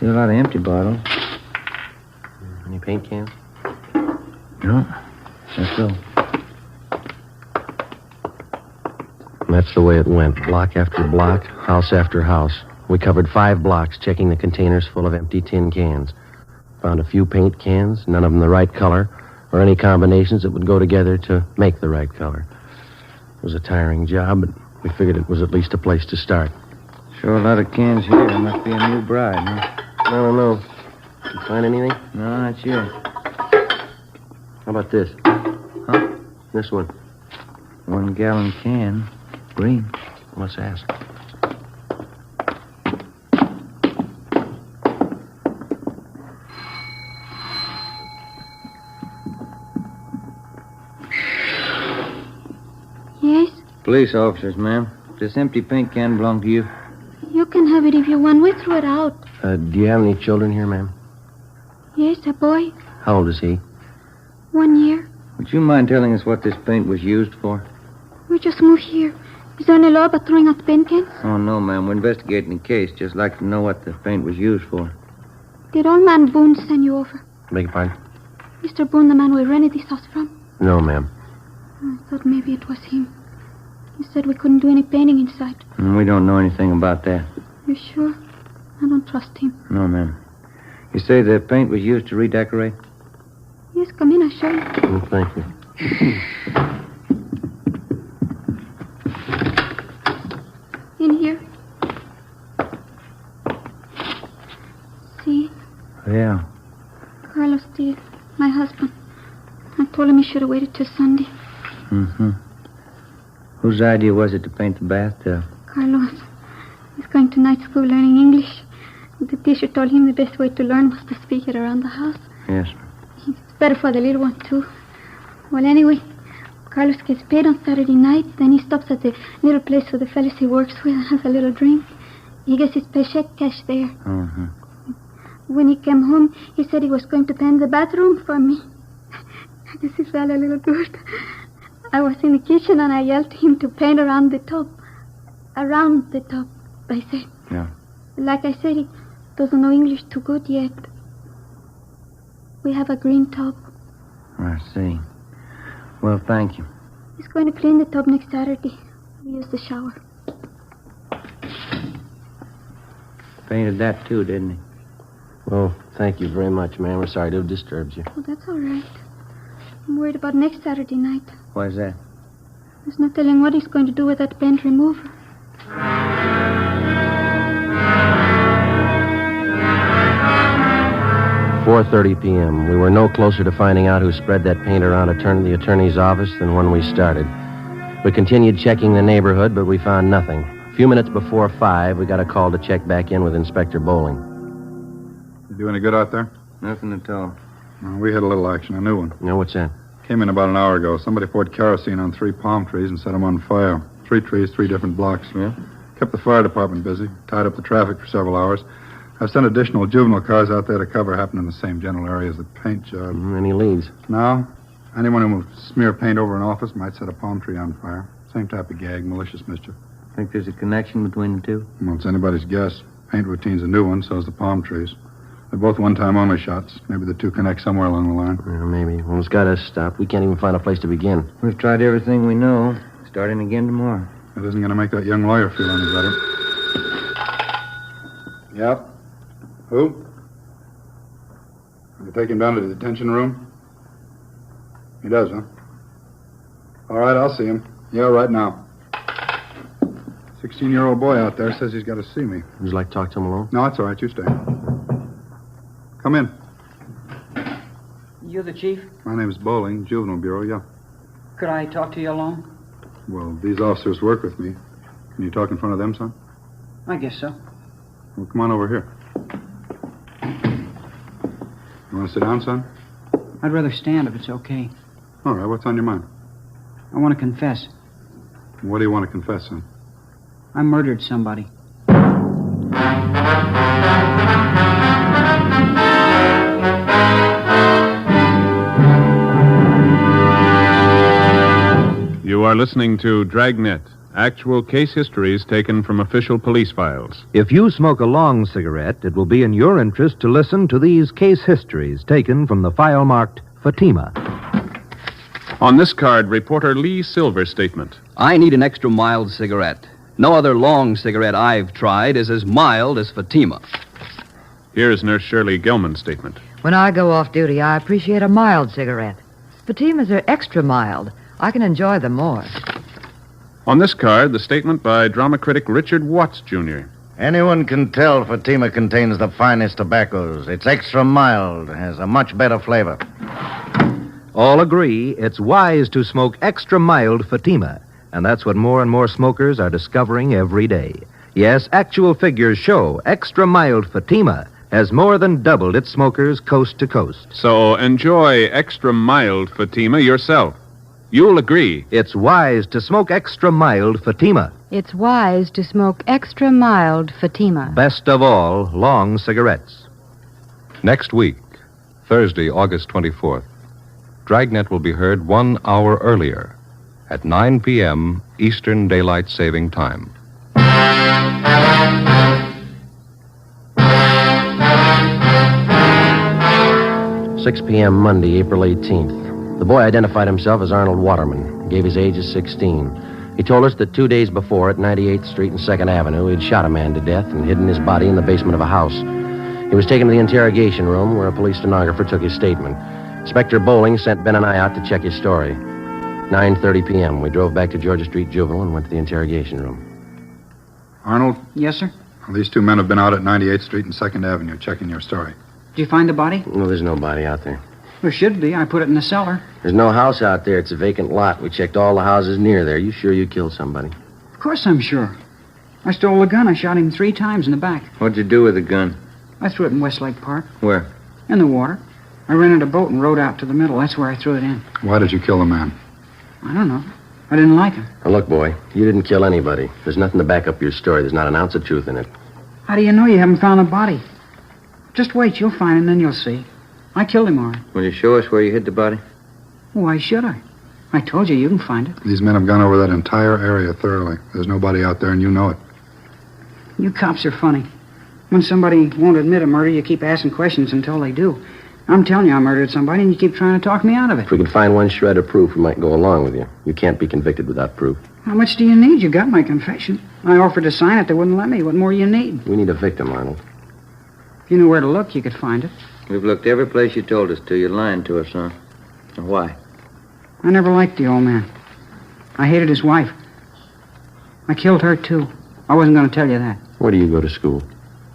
See a lot of empty bottles. Any paint cans? No. Let's go. And that's the way it went. Block after block, house after house. We covered 5 blocks, checking the containers full of empty tin cans. Found a few paint cans, none of them the right color, or any combinations that would go together to make the right color. It was a tiring job, but we figured it was at least a place to start. Sure a lot of cans here. There must be a new bride, huh? I don't know. Did you find anything? No, not sure. How about this? Huh? This one. 1 gallon can. Green. Let's ask. Yes? Police officers, ma'am. This empty paint can belong to you? You can have it if you want. We threw it out. Do you have any children here, ma'am? Yes, a boy. How old is he? 1 year. Would you mind telling us what this paint was used for? We just moved here. Is there any law about throwing out paint cans? Oh, no, ma'am. We're investigating the case. Just like to know what the paint was used for. Did old man Boone send you over? Beg your pardon? Mr. Boone, the man we rented this house from? No, ma'am. I thought maybe it was him. He said we couldn't do any painting inside. We don't know anything about that. You sure? I don't trust him. No, ma'am. You say the paint was used to redecorate? Yes, come in, I'll show you. Oh, thank you. In here. See? Yeah. Carlos did. My husband. I told him he should have waited till Sunday. Mm-hmm. Whose idea was it to paint the bathtub? Carlos. He's going to to night school learning English. The teacher told him the best way to learn was to speak it around the house. Yes. It's better for the little one, too. Well, anyway, Carlos gets paid on Saturday night. Then he stops at the little place with the fellas he works with and has a little drink. He gets his paycheck cash there. Uh-huh. When he came home, he said he was going to paint the bathroom for me. I guess he felt a little good. I was in the kitchen and I yelled to him to paint around the top. Around the top, I said. Yeah. Like I said, he doesn't know English too good yet. We have a green tub. I see. Well, thank you. He's going to clean the tub next Saturday. We use the shower. Painted that, too, didn't he? Well, thank you very much, ma'am. We're sorry to have disturbed you. Oh, that's all right. I'm worried about next Saturday night. Why's that? There's no telling what he's going to do with that paint remover. 4:30 p.m. We were no closer to finding out who spread that paint around the attorney's office than when we started. We continued checking the neighborhood, but we found nothing. A few minutes before 5, we got a call to check back in with Inspector Bowling. You do any good out there? Nothing at all. We had a little action, a new one. No, what's that? Came in about an hour ago. Somebody poured kerosene on 3 palm trees and set them on fire. 3 trees, 3 different blocks. Yeah? Kept the fire department busy. Tied up the traffic for several hours. I've sent additional juvenile cars out there to cover happened in the same general area as the paint job. Any leads? No. Anyone who would smear paint over an office might set a palm tree on fire. Same type of gag, malicious mischief. Think there's a connection between the two? Well, it's anybody's guess. Paint routine's a new one, so's the palm trees. They're both one-time only shots. Maybe the two connect somewhere along the line. Yeah, maybe. Well, it's got us stopped. We can't even find a place to begin. We've tried everything we know. Starting again tomorrow. That isn't going to make that young lawyer feel any better. Yep. Who? You take him down to the detention room? He does, huh? All right, I'll see him. Yeah, right now. 16-year-old boy out there says he's got to see me. Would you like to talk to him alone? No, it's all right. You stay. Come in. You the chief? My name's Bowling, Juvenile Bureau, yeah. Could I talk to you alone? Well, these officers work with me. Can you talk in front of them, son? I guess so. Well, come on over here. You want to sit down, son? I'd rather stand if it's okay. All right, what's on your mind? I want to confess. What do you want to confess, son? I murdered somebody. You are listening to Dragnet, actual case histories taken from official police files. If you smoke a long cigarette, it will be in your interest to listen to these case histories taken from the file marked Fatima. On this card, reporter Lee Silver's statement. I need an extra mild cigarette. No other long cigarette I've tried is as mild as Fatima. Here's Nurse Shirley Gilman's statement. When I go off duty, I appreciate a mild cigarette. Fatimas are extra mild. I can enjoy them more. On this card, the statement by drama critic Richard Watts, Jr. Anyone can tell Fatima contains the finest tobaccos. It's extra mild, has a much better flavor. All agree it's wise to smoke extra mild Fatima, and that's what more and more smokers are discovering every day. Yes, actual figures show extra mild Fatima has more than doubled its smokers coast to coast. So enjoy extra mild Fatima yourself. You'll agree. It's wise to smoke extra mild Fatima. It's wise to smoke extra mild Fatima. Best of all, long cigarettes. Next week, Thursday, August 24th, Dragnet will be heard 1 hour earlier at 9 p.m. Eastern Daylight Saving Time. 6 p.m. Monday, April 18th. The boy identified himself as Arnold Waterman, gave his age as 16. He told us that 2 days before at 98th Street and 2nd Avenue, he'd shot a man to death and hidden his body in the basement of a house. He was taken to the interrogation room where a police stenographer took his statement. Inspector Bowling sent Ben and I out to check his story. 9:30 p.m. We drove back to Georgia Street Juvenile and went to the interrogation room. Arnold? Yes, sir? Well, these 2 men have been out at 98th Street and 2nd Avenue checking your story. Did you find the body? No, there's no body out there. There should be. I put it in the cellar. There's no house out there. It's a vacant lot. We checked all the houses near there. You sure you killed somebody? Of course I'm sure. I stole the gun. I shot him 3 times in the back. What'd you do with the gun? I threw it in Westlake Park. Where? In the water. I rented a boat and rowed out to the middle. That's where I threw it in. Why did you kill the man? I don't know. I didn't like him. Now, look, boy, you didn't kill anybody. There's nothing to back up your story. There's not an ounce of truth in it. How do you know you haven't found the body? Just wait. You'll find him, then you'll see. I killed him, all right. Will you show us where you hid the body? Why should I? I told you can find it. These men have gone over that entire area thoroughly. There's nobody out there, and you know it. You cops are funny. When somebody won't admit a murder, you keep asking questions until they do. I'm telling you I murdered somebody, and you keep trying to talk me out of it. If we can find one shred of proof, we might go along with you. You can't be convicted without proof. How much do you need? You got my confession. I offered to sign it. They wouldn't let me. What more do you need? We need a victim, Arnold. If you knew where to look, you could find it. We've looked every place you told us to. You're lying to us, huh? Why? I never liked the old man. I hated his wife. I killed her, too. I wasn't going to tell you that. Where do you go to school?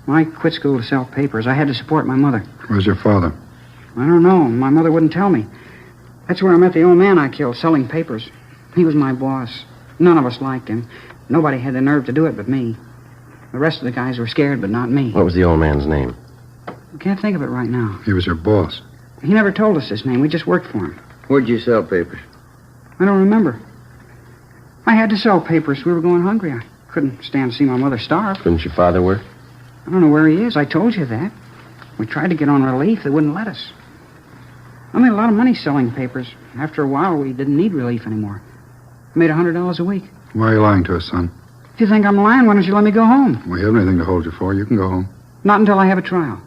I quit school to sell papers. I had to support my mother. Where's your father? I don't know. My mother wouldn't tell me. That's where I met the old man I killed, selling papers. He was my boss. None of us liked him. Nobody had the nerve to do it but me. The rest of the guys were scared, but not me. What was the old man's name? I can't think of it right now. He was your boss. He never told us his name. We just worked for him. Where'd you sell papers? I don't remember. I had to sell papers. We were going hungry. I couldn't stand to see my mother starve. Couldn't your father work? I don't know where he is. I told you that. We tried to get on relief. They wouldn't let us. I made a lot of money selling papers. After a while, we didn't need relief anymore. I made $100 a week. Why are you lying to us, son? If you think I'm lying, why don't you let me go home? We haven't anything to hold you for. You can go home. Not until I have a trial.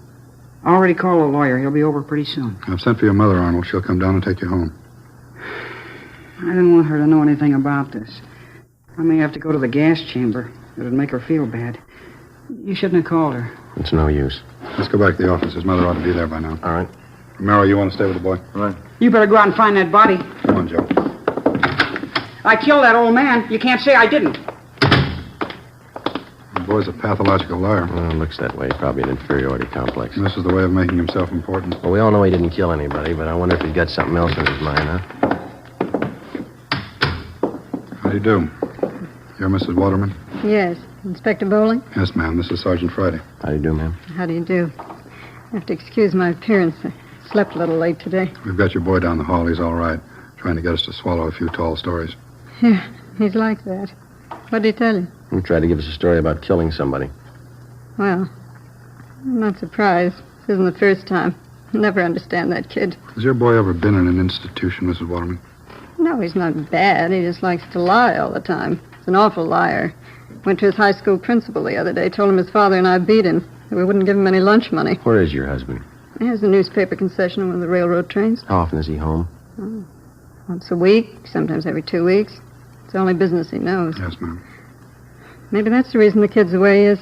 I already called a lawyer. He'll be over pretty soon. I've sent for your mother, Arnold. She'll come down and take you home. I didn't want her to know anything about this. I may have to go to the gas chamber. It'd make her feel bad. You shouldn't have called her. It's no use. Let's go back to the office. His mother ought to be there by now. All right. Romero, you want to stay with the boy? All right. You better go out and find that body. Come on, Joe. I killed that old man. You can't say I didn't. The boy's a pathological liar. Well, it looks that way. Probably an inferiority complex. And this is the way of making himself important. Well, we all know he didn't kill anybody, but I wonder if he's got something else in his mind, huh? How do you do? You're Mrs. Waterman? Yes. Inspector Bowling? Yes, ma'am. This is Sergeant Friday. How do you do, ma'am? How do you do? I have to excuse my appearance. I slept a little late today. We've got your boy down the hall. He's all right. Trying to get us to swallow a few tall stories. Yeah, he's like that. What did he tell you? He tried to give us a story about killing somebody. Well, I'm not surprised. This isn't the first time. I'll never understand that kid. Has your boy ever been in an institution, Mrs. Waterman? No, he's not bad. He just likes to lie all the time. He's an awful liar. Went to his high school principal the other day, told him his father and I beat him. We wouldn't give him any lunch money. Where is your husband? He has a newspaper concession on one of the railroad trains. How often is he home? Oh, once a week, sometimes every 2 weeks. It's the only business he knows. Yes, ma'am. Maybe that's the reason the kid's the way he is.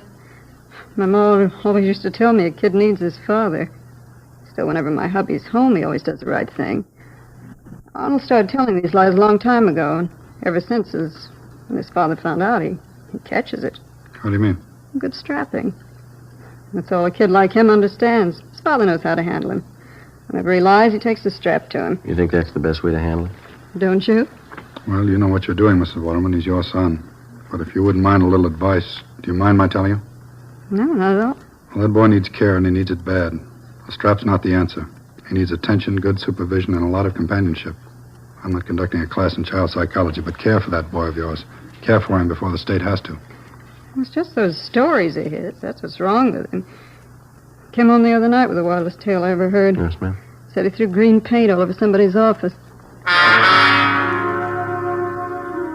My mom always used to tell me a kid needs his father. Still, whenever my hubby's home, he always does the right thing. Arnold started telling these lies a long time ago, and ever since when his father found out, he catches it. How do you mean? Good strapping. That's all a kid like him understands. His father knows how to handle him. Whenever he lies, he takes the strap to him. You think that's the best way to handle it? Don't you? Well, you know what you're doing, Mrs. Waterman. He's your son. But if you wouldn't mind a little advice, do you mind my telling you? No, not at all. Well, that boy needs care, and he needs it bad. A strap's not the answer. He needs attention, good supervision, and a lot of companionship. I'm not conducting a class in child psychology, but care for that boy of yours. Care for him before the state has to. It's just those stories of his. That's what's wrong with him. Came home the other night with the wildest tale I ever heard. Yes, ma'am. Said he threw green paint all over somebody's office.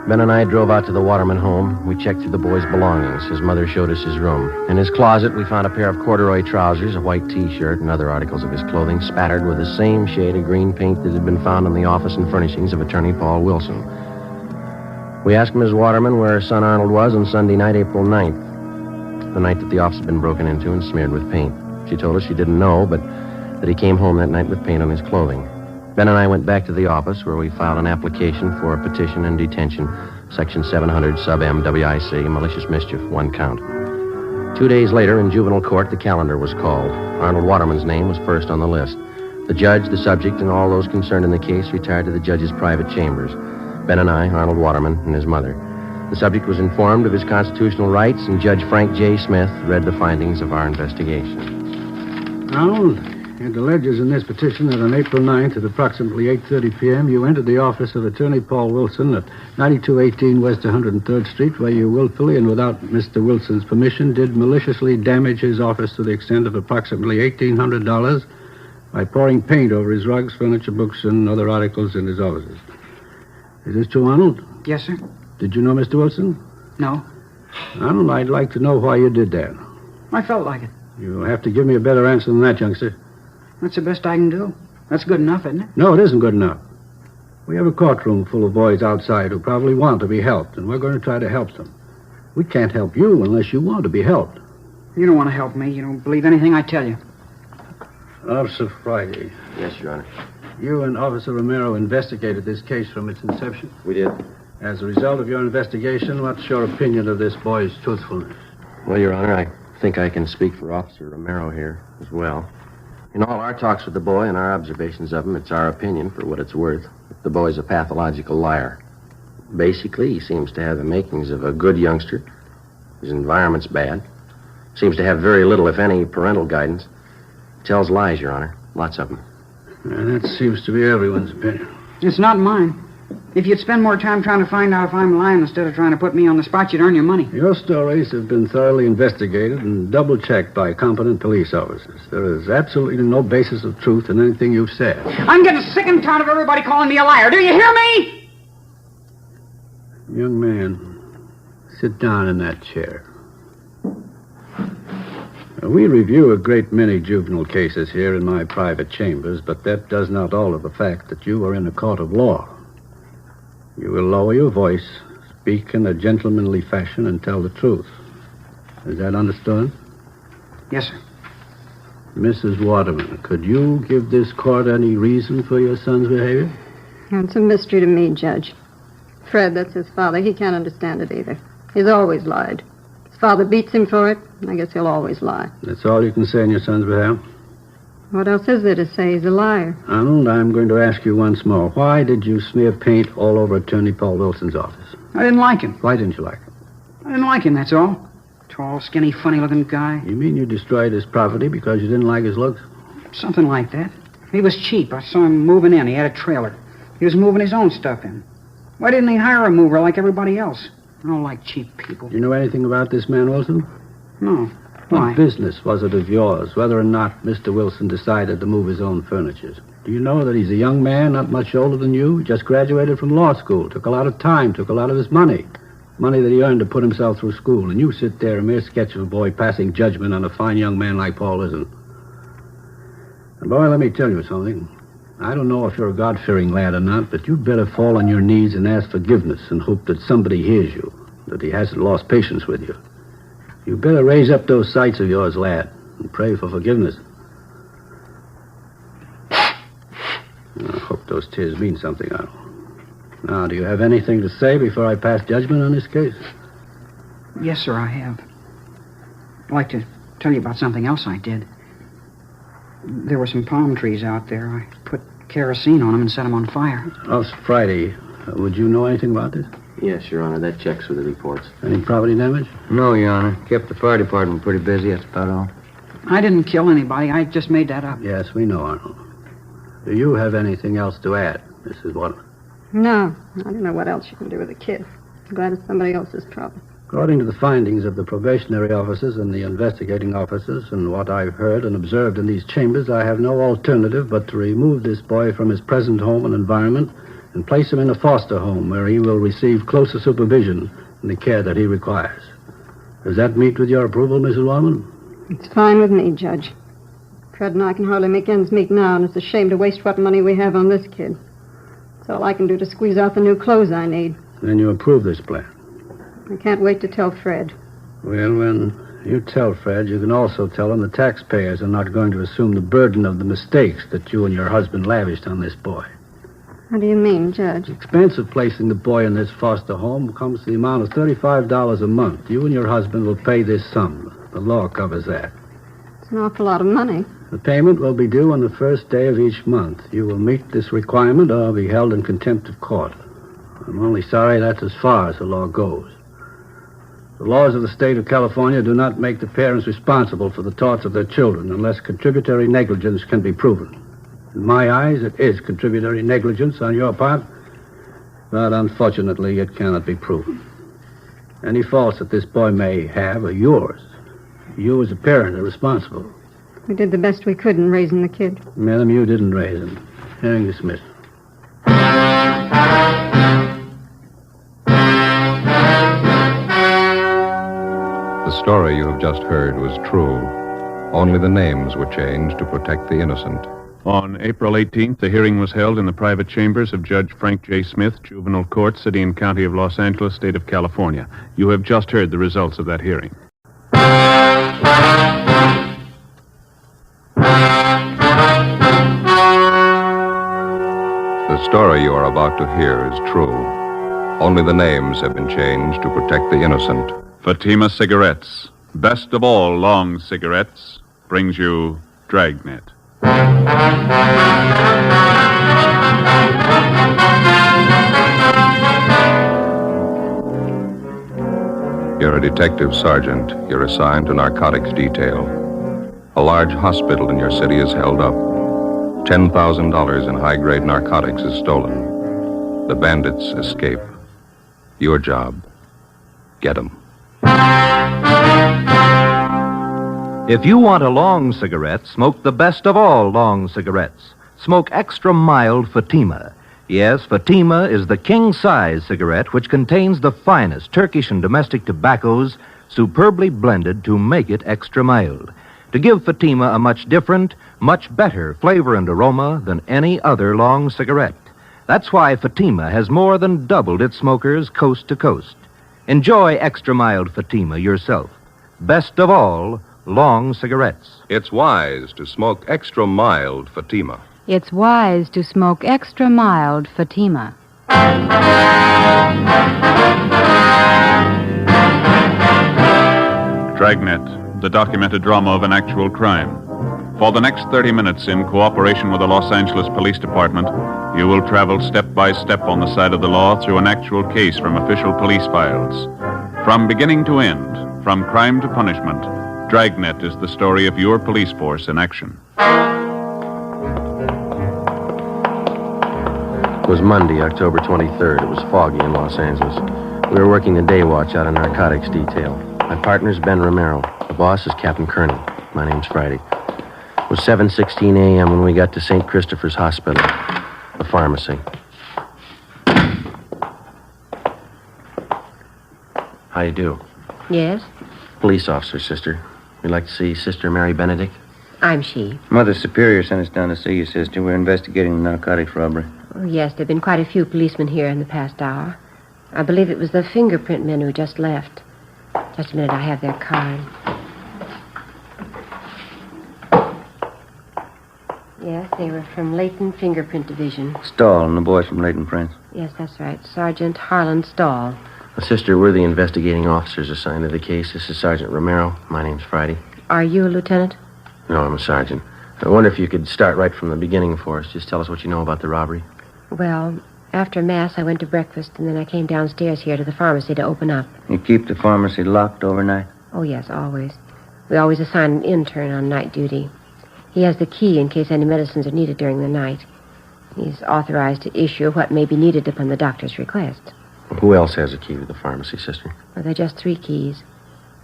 Ben and I drove out to the Waterman home. We checked through the boy's belongings. His mother showed us his room. In his closet, we found a pair of corduroy trousers, a white T-shirt, and other articles of his clothing spattered with the same shade of green paint that had been found in the office and furnishings of Attorney Paul Wilson. We asked Ms. Waterman where her son Arnold was on Sunday night, April 9th, the night that the office had been broken into and smeared with paint. She told us she didn't know, but that he came home that night with paint on his clothing. Ben and I went back to the office where we filed an application for a petition and detention, Section 700 sub M WIC, malicious mischief, 1 count. 2 days later, in juvenile court, the calendar was called. Arnold Waterman's name was first on the list. The judge, the subject, and all those concerned in the case retired to the judge's private chambers. Ben and I, Arnold Waterman, and his mother. The subject was informed of his constitutional rights, and Judge Frank J. Smith read the findings of our investigation. Arnold, it alleges in this petition that on April 9th at approximately 8:30 p.m., you entered the office of Attorney Paul Wilson at 9218 West 103rd Street, where you willfully and without Mr. Wilson's permission did maliciously damage his office to the extent of approximately $1,800 by pouring paint over his rugs, furniture, books, and other articles in his offices. Is this true, Arnold? Yes, sir. Did you know Mr. Wilson? No. Arnold, I'd like to know why you did that. I felt like it. You'll have to give me a better answer than that, youngster. That's the best I can do. That's good enough, isn't it? No, it isn't good enough. We have a courtroom full of boys outside who probably want to be helped, and we're going to try to help them. We can't help you unless you want to be helped. You don't want to help me. You don't believe anything I tell you. Officer Friday. Yes, Your Honor. You and Officer Romero investigated this case from its inception. We did. As a result of your investigation, what's your opinion of this boy's truthfulness? Well, Your Honor, I think I can speak for Officer Romero here as well. In all our talks with the boy and our observations of him, it's our opinion, for what it's worth, that the boy's a pathological liar. Basically, he seems to have the makings of a good youngster. His environment's bad. Seems to have very little, if any, parental guidance. Tells lies, Your Honor. Lots of them. And that seems to be everyone's opinion. It's not mine. If you'd spend more time trying to find out if I'm lying instead of trying to put me on the spot, you'd earn your money. Your stories have been thoroughly investigated and double-checked by competent police officers. There is absolutely no basis of truth in anything you've said. I'm getting sick and tired of everybody calling me a liar. Do you hear me? Young man, sit down in that chair. We review a great many juvenile cases here in my private chambers, but that does not alter the fact that you are in a court of law. You will lower your voice, speak in a gentlemanly fashion, and tell the truth. Is that understood? Yes, sir. Mrs. Waterman, could you give this court any reason for your son's behavior? It's a mystery to me, Judge. Fred, that's his father. He can't understand it either. He's always lied. His father beats him for it. I guess he'll always lie. That's all you can say on your son's behalf? What else is there to say? He's a liar. Arnold, I'm going to ask you once more. Why did you smear paint all over Attorney Paul Wilson's office? I didn't like him. Why didn't you like him? I didn't like him, that's all. Tall, skinny, funny-looking guy. You mean you destroyed his property because you didn't like his looks? Something like that. He was cheap. I saw him moving in. He had a trailer. He was moving his own stuff in. Why didn't he hire a mover like everybody else? I don't like cheap people. Do you know anything about this man, Wilson? No. Why? What business was it of yours, whether or not Mr. Wilson decided to move his own furniture? Do you know that he's a young man, not much older than you? He just graduated from law school, took a lot of time, took a lot of his money. Money that he earned to put himself through school. And you sit there, a mere sketch of a boy passing judgment on a fine young man like Paul Wilson. And boy, let me tell you something. I don't know if you're a God-fearing lad or not, but you'd better fall on your knees and ask forgiveness and hope that somebody hears you, that he hasn't lost patience with you. You better raise up those sights of yours, lad, and pray for forgiveness. I hope those tears mean something, Arnold. Now, do you have anything to say before I pass judgment on this case? Yes, sir, I have. I'd like to tell you about something else I did. There were some palm trees out there. I put kerosene on them and set them on fire. Officer Friday, would you know anything about this? Yes, Your Honor. That checks with the reports. Any property damage? No, Your Honor. Kept the fire department pretty busy, that's about all. I didn't kill anybody. I just made that up. Yes, we know, Arnold. Do you have anything else to add, Mrs. Waterman? No. I don't know what else you can do with a kid. I'm glad it's somebody else's trouble. According to the findings of the probationary officers and the investigating officers and what I've heard and observed in these chambers, I have no alternative but to remove this boy from his present home and environment and place him in a foster home where he will receive closer supervision and the care that he requires. Does that meet with your approval, Mrs. Waterman? It's fine with me, Judge. Fred and I can hardly make ends meet now, and it's a shame to waste what money we have on this kid. It's all I can do to squeeze out the new clothes I need. Then you approve this plan? I can't wait to tell Fred. Well, when you tell Fred, you can also tell him the taxpayers are not going to assume the burden of the mistakes that you and your husband lavished on this boy. What do you mean, Judge? The expense of placing the boy in this foster home comes to the amount of $35 a month. You and your husband will pay this sum. The law covers that. It's an awful lot of money. The payment will be due on the first day of each month. You will meet this requirement or be held in contempt of court. I'm only sorry that's as far as the law goes. The laws of the state of California do not make the parents responsible for the torts of their children unless contributory negligence can be proven. In my eyes, it is contributory negligence on your part, but unfortunately, it cannot be proven. Any faults that this boy may have are yours. You, as a parent, are responsible. We did the best we could in raising the kid. Madam, you didn't raise him. Hearing dismissed. The story you have just heard was true. Only the names were changed to protect the innocent. On April 18th, the hearing was held in the private chambers of Judge Frank J. Smith, Juvenile Court, City and County of Los Angeles, State of California. You have just heard the results of that hearing. The story you are about to hear is true. Only the names have been changed to protect the innocent. Fatima Cigarettes, best of all long cigarettes, brings you Dragnet. You're a detective sergeant. You're assigned to narcotics detail. A large hospital in your city is held up. $10,000 in high-grade narcotics is stolen. The bandits escape. Your job, get them. If you want a long cigarette, smoke the best of all long cigarettes. Smoke extra mild Fatima. Yes, Fatima is the king-size cigarette which contains the finest Turkish and domestic tobaccos superbly blended to make it extra mild, to give Fatima a much different, much better flavor and aroma than any other long cigarette. That's why Fatima has more than doubled its smokers coast to coast. Enjoy extra mild Fatima yourself. Best of all, long cigarettes. It's wise to smoke extra mild Fatima. It's wise to smoke extra mild Fatima. Dragnet, the documented drama of an actual crime. For the next 30 minutes, in cooperation with the Los Angeles Police Department, you will travel step by step on the side of the law through an actual case from official police files. From beginning to end, from crime to punishment, Dragnet is the story of your police force in action. It was Monday, October 23rd. It was foggy in Los Angeles. We were working the day watch out of narcotics detail. My partner's Ben Romero. The boss is Captain Kearney. My name's Friday. It was 7:16 a.m. when we got to St. Christopher's Hospital, the pharmacy. How you do? Yes? Police officer, sister. We'd like to see Sister Mary Benedict. I'm she. Mother Superior sent us down to see you, sister. We're investigating the narcotics robbery. Oh, yes, there have been quite a few policemen here in the past hour. I believe it was the fingerprint men who just left. Just a minute, I have their card. Yes, they were from Layton Fingerprint Division. Stahl and the boys from Layton Prince. Yes, that's right. Sergeant Harlan Stahl. Sister, we're the investigating officers assigned to the case. This is Sergeant Romero. My name's Friday. Are you a lieutenant? No, I'm a sergeant. I wonder if you could start right from the beginning for us. Just tell us what you know about the robbery. Well, after Mass, I went to breakfast, and then I came downstairs here to the pharmacy to open up. You keep the pharmacy locked overnight? Oh, yes, always. We always assign an intern on night duty. He has the key in case any medicines are needed during the night. He's authorized to issue what may be needed upon the doctor's request. Who else has a key to the pharmacy, sister? Well, there are just 3 keys.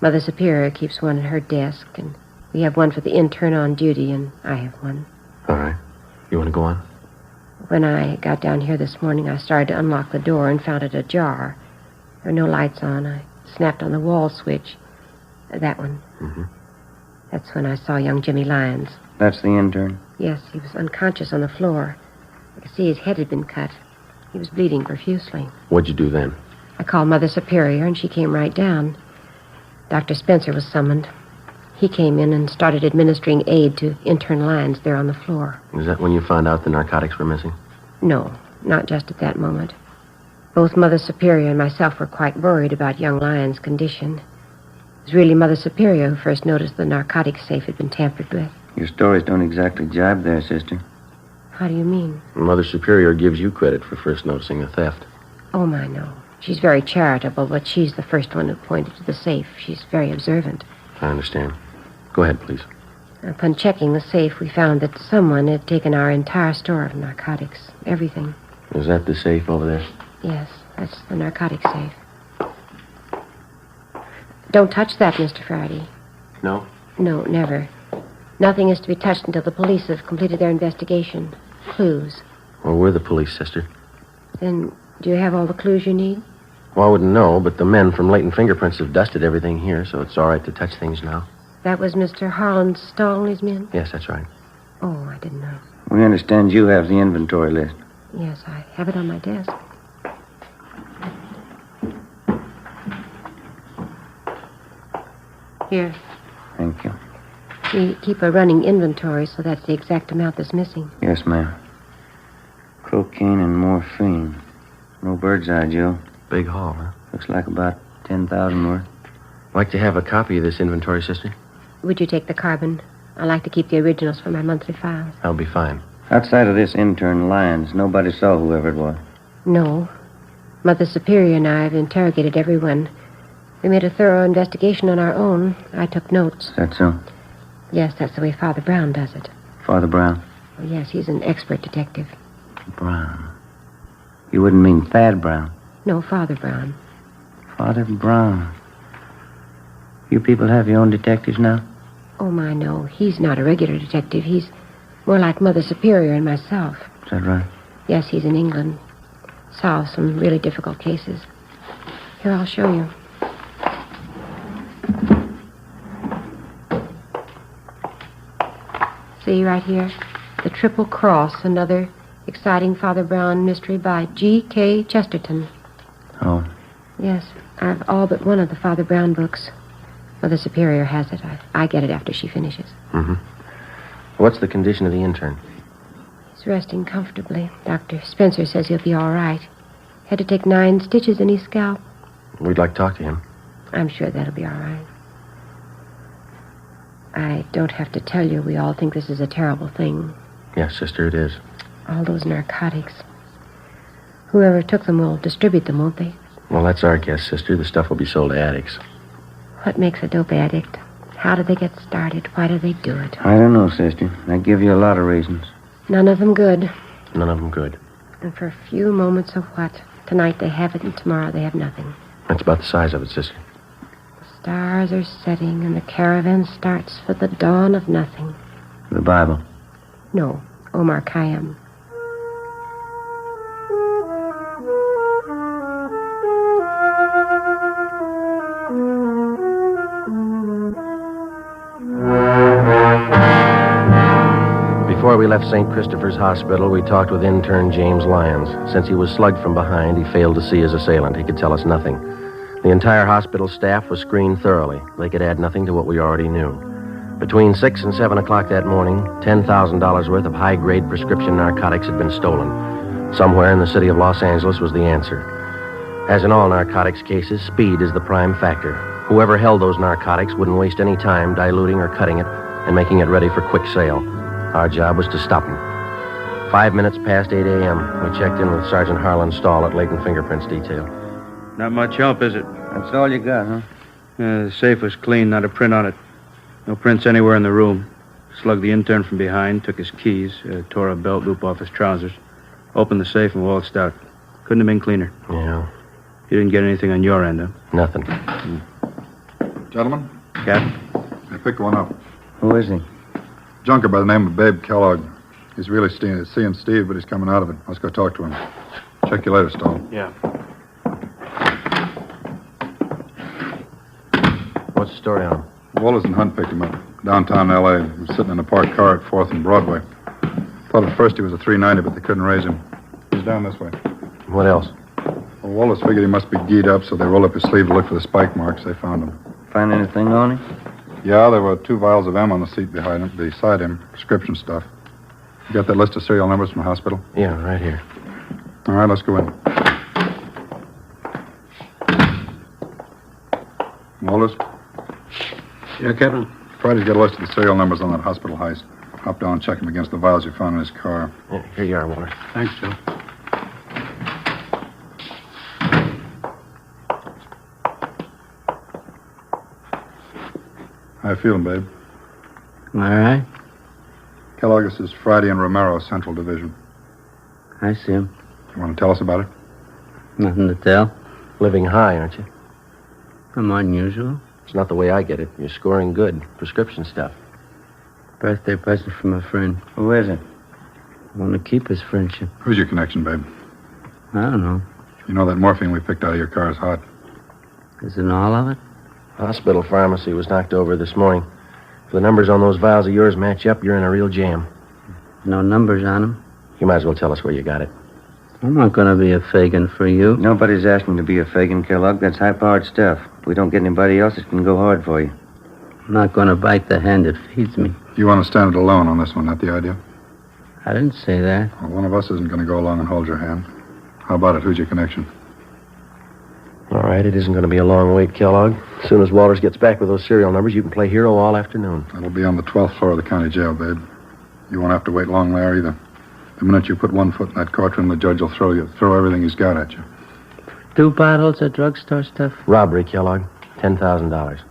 Mother Superior keeps one at her desk, and we have one for the intern on duty, and I have one. All right. You want to go on? When I got down here this morning, I started to unlock the door and found it ajar. There were no lights on. I snapped on the wall switch. That one. Mm-hmm. That's when I saw young Jimmy Lyons. That's the intern? Yes, he was unconscious on the floor. I could see his head had been cut. He was bleeding profusely. What'd you do then? I called Mother Superior, and she came right down. Dr. Spencer was summoned. He came in and started administering aid to intern Lyons there on the floor. Is that when you found out the narcotics were missing? No, not just at that moment. Both Mother Superior and myself were quite worried about young Lyons' condition. It was really Mother Superior who first noticed the narcotics safe had been tampered with. Your stories don't exactly jibe there, sister. How do you mean? Mother Superior gives you credit for first noticing the theft. Oh, my, no. She's very charitable, but she's the first one who pointed to the safe. She's very observant. I understand. Go ahead, please. Upon checking the safe, we found that someone had taken our entire store of narcotics. Everything. Is that the safe over there? Yes, that's the narcotic safe. Don't touch that, Mr. Friday. No? No, never. Nothing is to be touched until the police have completed their investigation. Clues. Well, we're the police, sister. Then, do you have all the clues you need? Well, I wouldn't know, but the men from Leighton Fingerprints have dusted everything here, so it's all right to touch things now. That was Mr. Harlan's stall and his men? Yes, that's right. Oh, I didn't know. We understand you have the inventory list. Yes, I have it on my desk. Here. Thank you. We keep a running inventory, so that's the exact amount that's missing. Yes, ma'am. Cocaine and morphine. No bird's eye, Joe. Big haul, huh? Looks like about 10,000 worth. Like to have a copy of this inventory, sister? Would you take the carbon? I like to keep the originals for my monthly files. That'll be fine. Outside of this intern, Lyons, nobody saw whoever it was. No. Mother Superior and I have interrogated everyone. We made a thorough investigation on our own. I took notes. Is that so? Yes, that's the way Father Brown does it. Father Brown? Oh, yes, he's an expert detective. Brown. You wouldn't mean Thad Brown? No, Father Brown. Father Brown. You people have your own detectives now? Oh, my, no. He's not a regular detective. He's more like Mother Superior and myself. Is that right? Yes, he's in England. Solves some really difficult cases. Here, I'll show you. See right here? The Triple Cross, another exciting Father Brown mystery by G.K. Chesterton. Oh. Yes, I've all but one of the Father Brown books. Mother Superior has it. I get it after she finishes. Mm-hmm. What's the condition of the intern? He's resting comfortably. Dr. Spencer says he'll be all right. Had to take 9 stitches in his scalp. We'd like to talk to him. I'm sure that'll be all right. I don't have to tell you, we all think this is a terrible thing. Yes, sister, it is. All those narcotics. Whoever took them will distribute them, won't they? Well, that's our guess, sister. The stuff will be sold to addicts. What makes a dope addict? How do they get started? Why do they do it? I don't know, sister. I give you a lot of reasons. None of them good. None of them good. And for a few moments of what? Tonight they have it, and tomorrow they have nothing. That's about the size of it, sister. The stars are setting, and the caravan starts for the dawn of nothing. The Bible? No, Omar Khayyam. Before we left St. Christopher's Hospital, we talked with intern James Lyons. Since he was slugged from behind, he failed to see his assailant. He could tell us nothing. The entire hospital staff was screened thoroughly. They could add nothing to what we already knew. Between 6 and 7 o'clock that morning, $10,000 worth of high-grade prescription narcotics had been stolen. Somewhere in the city of Los Angeles was the answer. As in all narcotics cases, speed is the prime factor. Whoever held those narcotics wouldn't waste any time diluting or cutting it and making it ready for quick sale. Our job was to stop them. 5 minutes past 8 a.m., we checked in with Sergeant Harlan's stall at Leighton Fingerprints Detail. Not much help, is it? That's all you got, huh? The safe was clean, not a print on it. No prints anywhere in the room. Slugged the intern from behind, took his keys, tore a belt loop off his trousers, opened the safe and waltzed out. Couldn't have been cleaner. Yeah. You didn't get anything on your end, huh? Nothing. Gentlemen? Captain? I picked one up. Who is he? Junker by the name of Babe Kellogg. He's really seeing Steve, but he's coming out of it. Let's go talk to him. Check you later, Stall. Yeah. What's the story on him? Wallace and Hunt picked him up. Downtown L.A. He was sitting in a parked car at 4th and Broadway. Thought at first he was a 390, but they couldn't raise him. He's down this way. What else? Well, Wallace figured he must be geed up, so they rolled up his sleeve to look for the spike marks. They found him. Find anything on him? Yeah, there were 2 vials of M on the seat beside him. Prescription stuff. You got that list of serial numbers from the hospital? Yeah, right here. All right, let's go in. Wallace? Yeah, Captain? Friday's got a list of the serial numbers on that hospital heist. Hop down and check them against the vials you found in his car. Yeah, here you are, Waller. Thanks, Joe. How you feeling, babe? All right. Kellogg, this is Friday and Romero, Central Division. I see him. You want to tell us about it? Nothing to tell. Living high, aren't you? I'm unusual. It's not the way I get it. You're scoring good. Prescription stuff. Birthday present from a friend. Who is it? I want to keep his friendship. Who's your connection, babe? I don't know. You know that morphine we picked out of your car is hot. Isn't all of it? Hospital pharmacy was knocked over this morning. If the numbers on those vials of yours match up, you're in a real jam. No numbers on them? You might as well tell us where you got it. I'm not going to be a Fagin for you. Nobody's asking to be a Fagin, Kellogg. That's high-powered stuff. If we don't get anybody else, it can go hard for you. I'm not going to bite the hand that feeds me. You want to stand it alone on this one, not the idea? I didn't say that. Well, one of us isn't going to go along and hold your hand. How about it? Who's your connection? All right, it isn't going to be a long wait, Kellogg. As soon as Walters gets back with those serial numbers, you can play hero all afternoon. That'll be on the 12th floor of the county jail, babe. You won't have to wait long there either. The minute you put one foot in that courtroom, the judge will throw everything he's got at you. 2 bottles of drugstore stuff? Robbery, Kellogg. $10,000.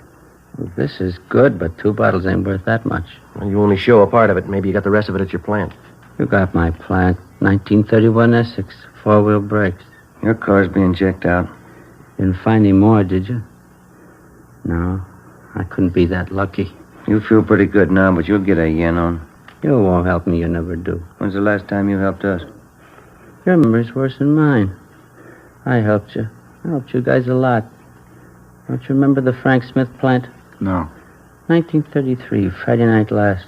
Well, this is good, but 2 bottles ain't worth that much. Well, you only show a part of it. Maybe you got the rest of it at your plant. You got my plant. 1931 Essex. 4-wheel brakes. Your car's being checked out. Didn't find any more, did you? No, I couldn't be that lucky. You feel pretty good now, but you'll get a yen on. You won't help me, you never do. When's the last time you helped us? Your memory's worse than mine. I helped you. I helped you guys a lot. Don't you remember the Frank Smith plant? No. 1933, Friday night last.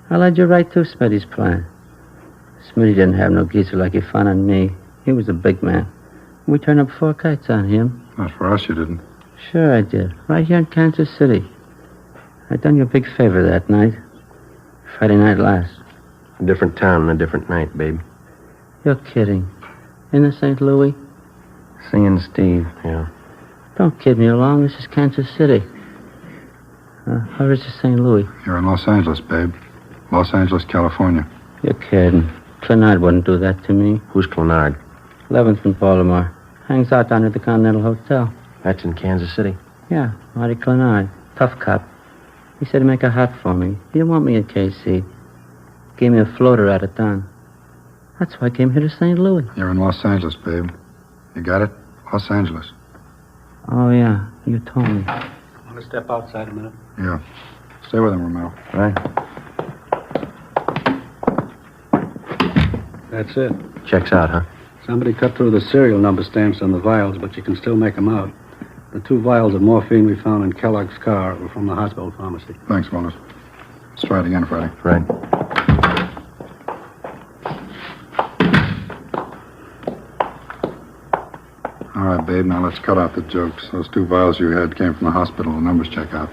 I led you right to Smitty's plant. Smitty didn't have no geezer like he found on me. He was a big man. We turned up 4 kites on him. Not for us, you didn't. Sure I did. Right here in Kansas City. I done you a big favor that night. Friday night last. A different town and a different night, babe. You're kidding. In the St. Louis? Seeing Steve. Yeah. Don't kid me along. This is Kansas City. Where is this St. Louis? You're in Los Angeles, babe. Los Angeles, California. You're kidding. Clenard wouldn't do that to me. Who's Clenard? 11th and Baltimore. Hangs out down at the Continental Hotel. That's in Kansas City? Yeah, Marty Clenard. Tough cop. He said he'd make a hot for me. He didn't want me in KC. Gave me a floater out of town. That's why I came here to St. Louis. You're in Los Angeles, babe. You got it? Los Angeles. Oh, yeah. You told me. Want to step outside a minute? Yeah. Stay with him, Romero. Right. That's it. Checks out, huh? Somebody cut through the serial number stamps on the vials, but you can still make them out. The 2 vials of morphine we found in Kellogg's car were from the hospital pharmacy. Thanks, Wallace. Let's try it again, Friday. Right. All right, babe, now let's cut out the jokes. Those 2 vials you had came from the hospital. The numbers check out.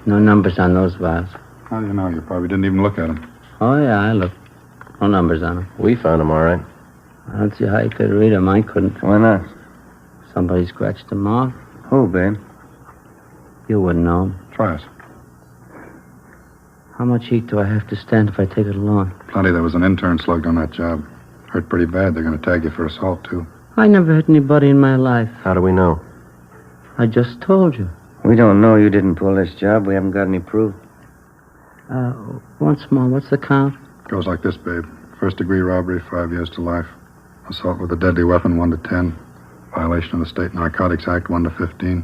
No numbers on those vials. How do you know? You probably didn't even look at them. Oh, yeah, I looked. No numbers on them. We found them, all right. I don't see how you could read them. I couldn't. Why not? Somebody scratched them off. Who, babe? You wouldn't know. Try it. How much heat do I have to stand if I take it alone? Plenty. There was an intern slugged on that job. Hurt pretty bad. They're going to tag you for assault, too. I never hit anybody in my life. How do we know? I just told you. We don't know you didn't pull this job. We haven't got any proof. Once more, what's the count? Goes like this, babe. First-degree robbery, 5 years to life. Assault with a deadly weapon, 1 to 10. Violation of the State Narcotics Act, 1 to 15.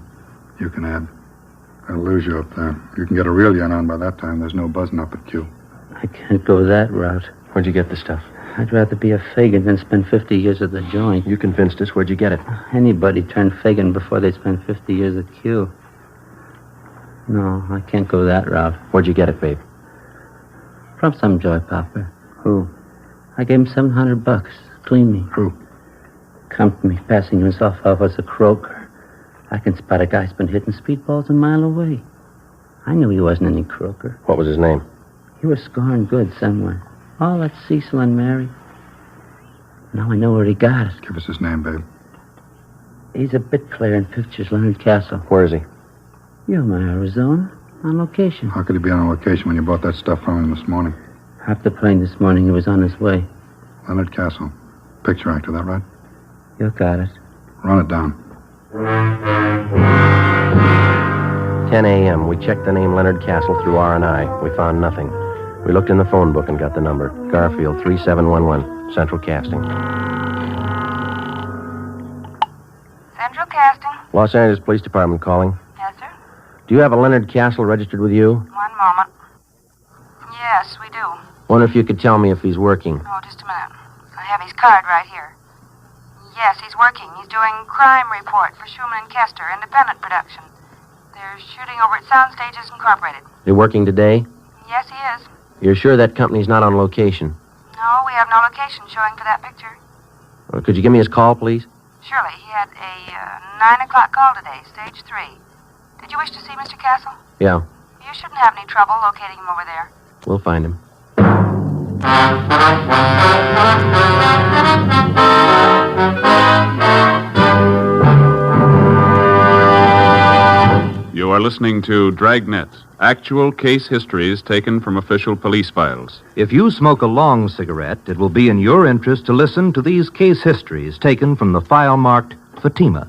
You can add. That'll lose you up there. You can get a real yen on by that time. There's no buzzing up at Q. I can't go that route. Where'd you get the stuff? I'd rather be a Fagin than spend 50 years at the joint. You convinced us. Where'd you get it? Anybody turned Fagin before they spend 50 years at Q. No, I can't go that route. Where'd you get it, babe? From some joy popper. Who? I gave him $700. Clean me. Who? Come to me, passing himself off as a croaker. I can spot a guy's been hitting speedballs a mile away. I knew he wasn't any croaker. What was his name? He was scoring good somewhere. Oh, that's Cecil and Mary. Now I know where he got it. Give us his name, babe. He's a bit player in pictures, Leonard Castle. Where is he? Yuma, Arizona. On location. How could he be on location when you bought that stuff from him this morning? Hopped the plane this morning. He was on his way. Leonard Castle. Picture actor, that right? You got it. Run it down. 10 a.m. We checked the name Leonard Castle through R&I. We found nothing. We looked in the phone book and got the number. Garfield 3711, Central Casting. Central Casting. Los Angeles Police Department calling. Yes, sir. Do you have a Leonard Castle registered with you? One moment. Yes, we do. Wonder if you could tell me if he's working. Oh, just a minute. I have his card right here. Yes, he's working. He's doing crime report for Schumann and Kester, independent production. They're shooting over at Soundstages Incorporated. Is he working today? Yes, he is. You're sure that company's not on location? No, we have no location showing for that picture. Or could you give me his call, please? Surely. He had a 9 o'clock call today, stage 3. Did you wish to see Mr. Castle? Yeah, You shouldn't have any trouble locating him over there. we'll find him. You are listening to Dragnet, actual case histories taken from official police files. If you smoke a long cigarette, it will be in your interest to listen to these case histories taken from the file marked Fatima.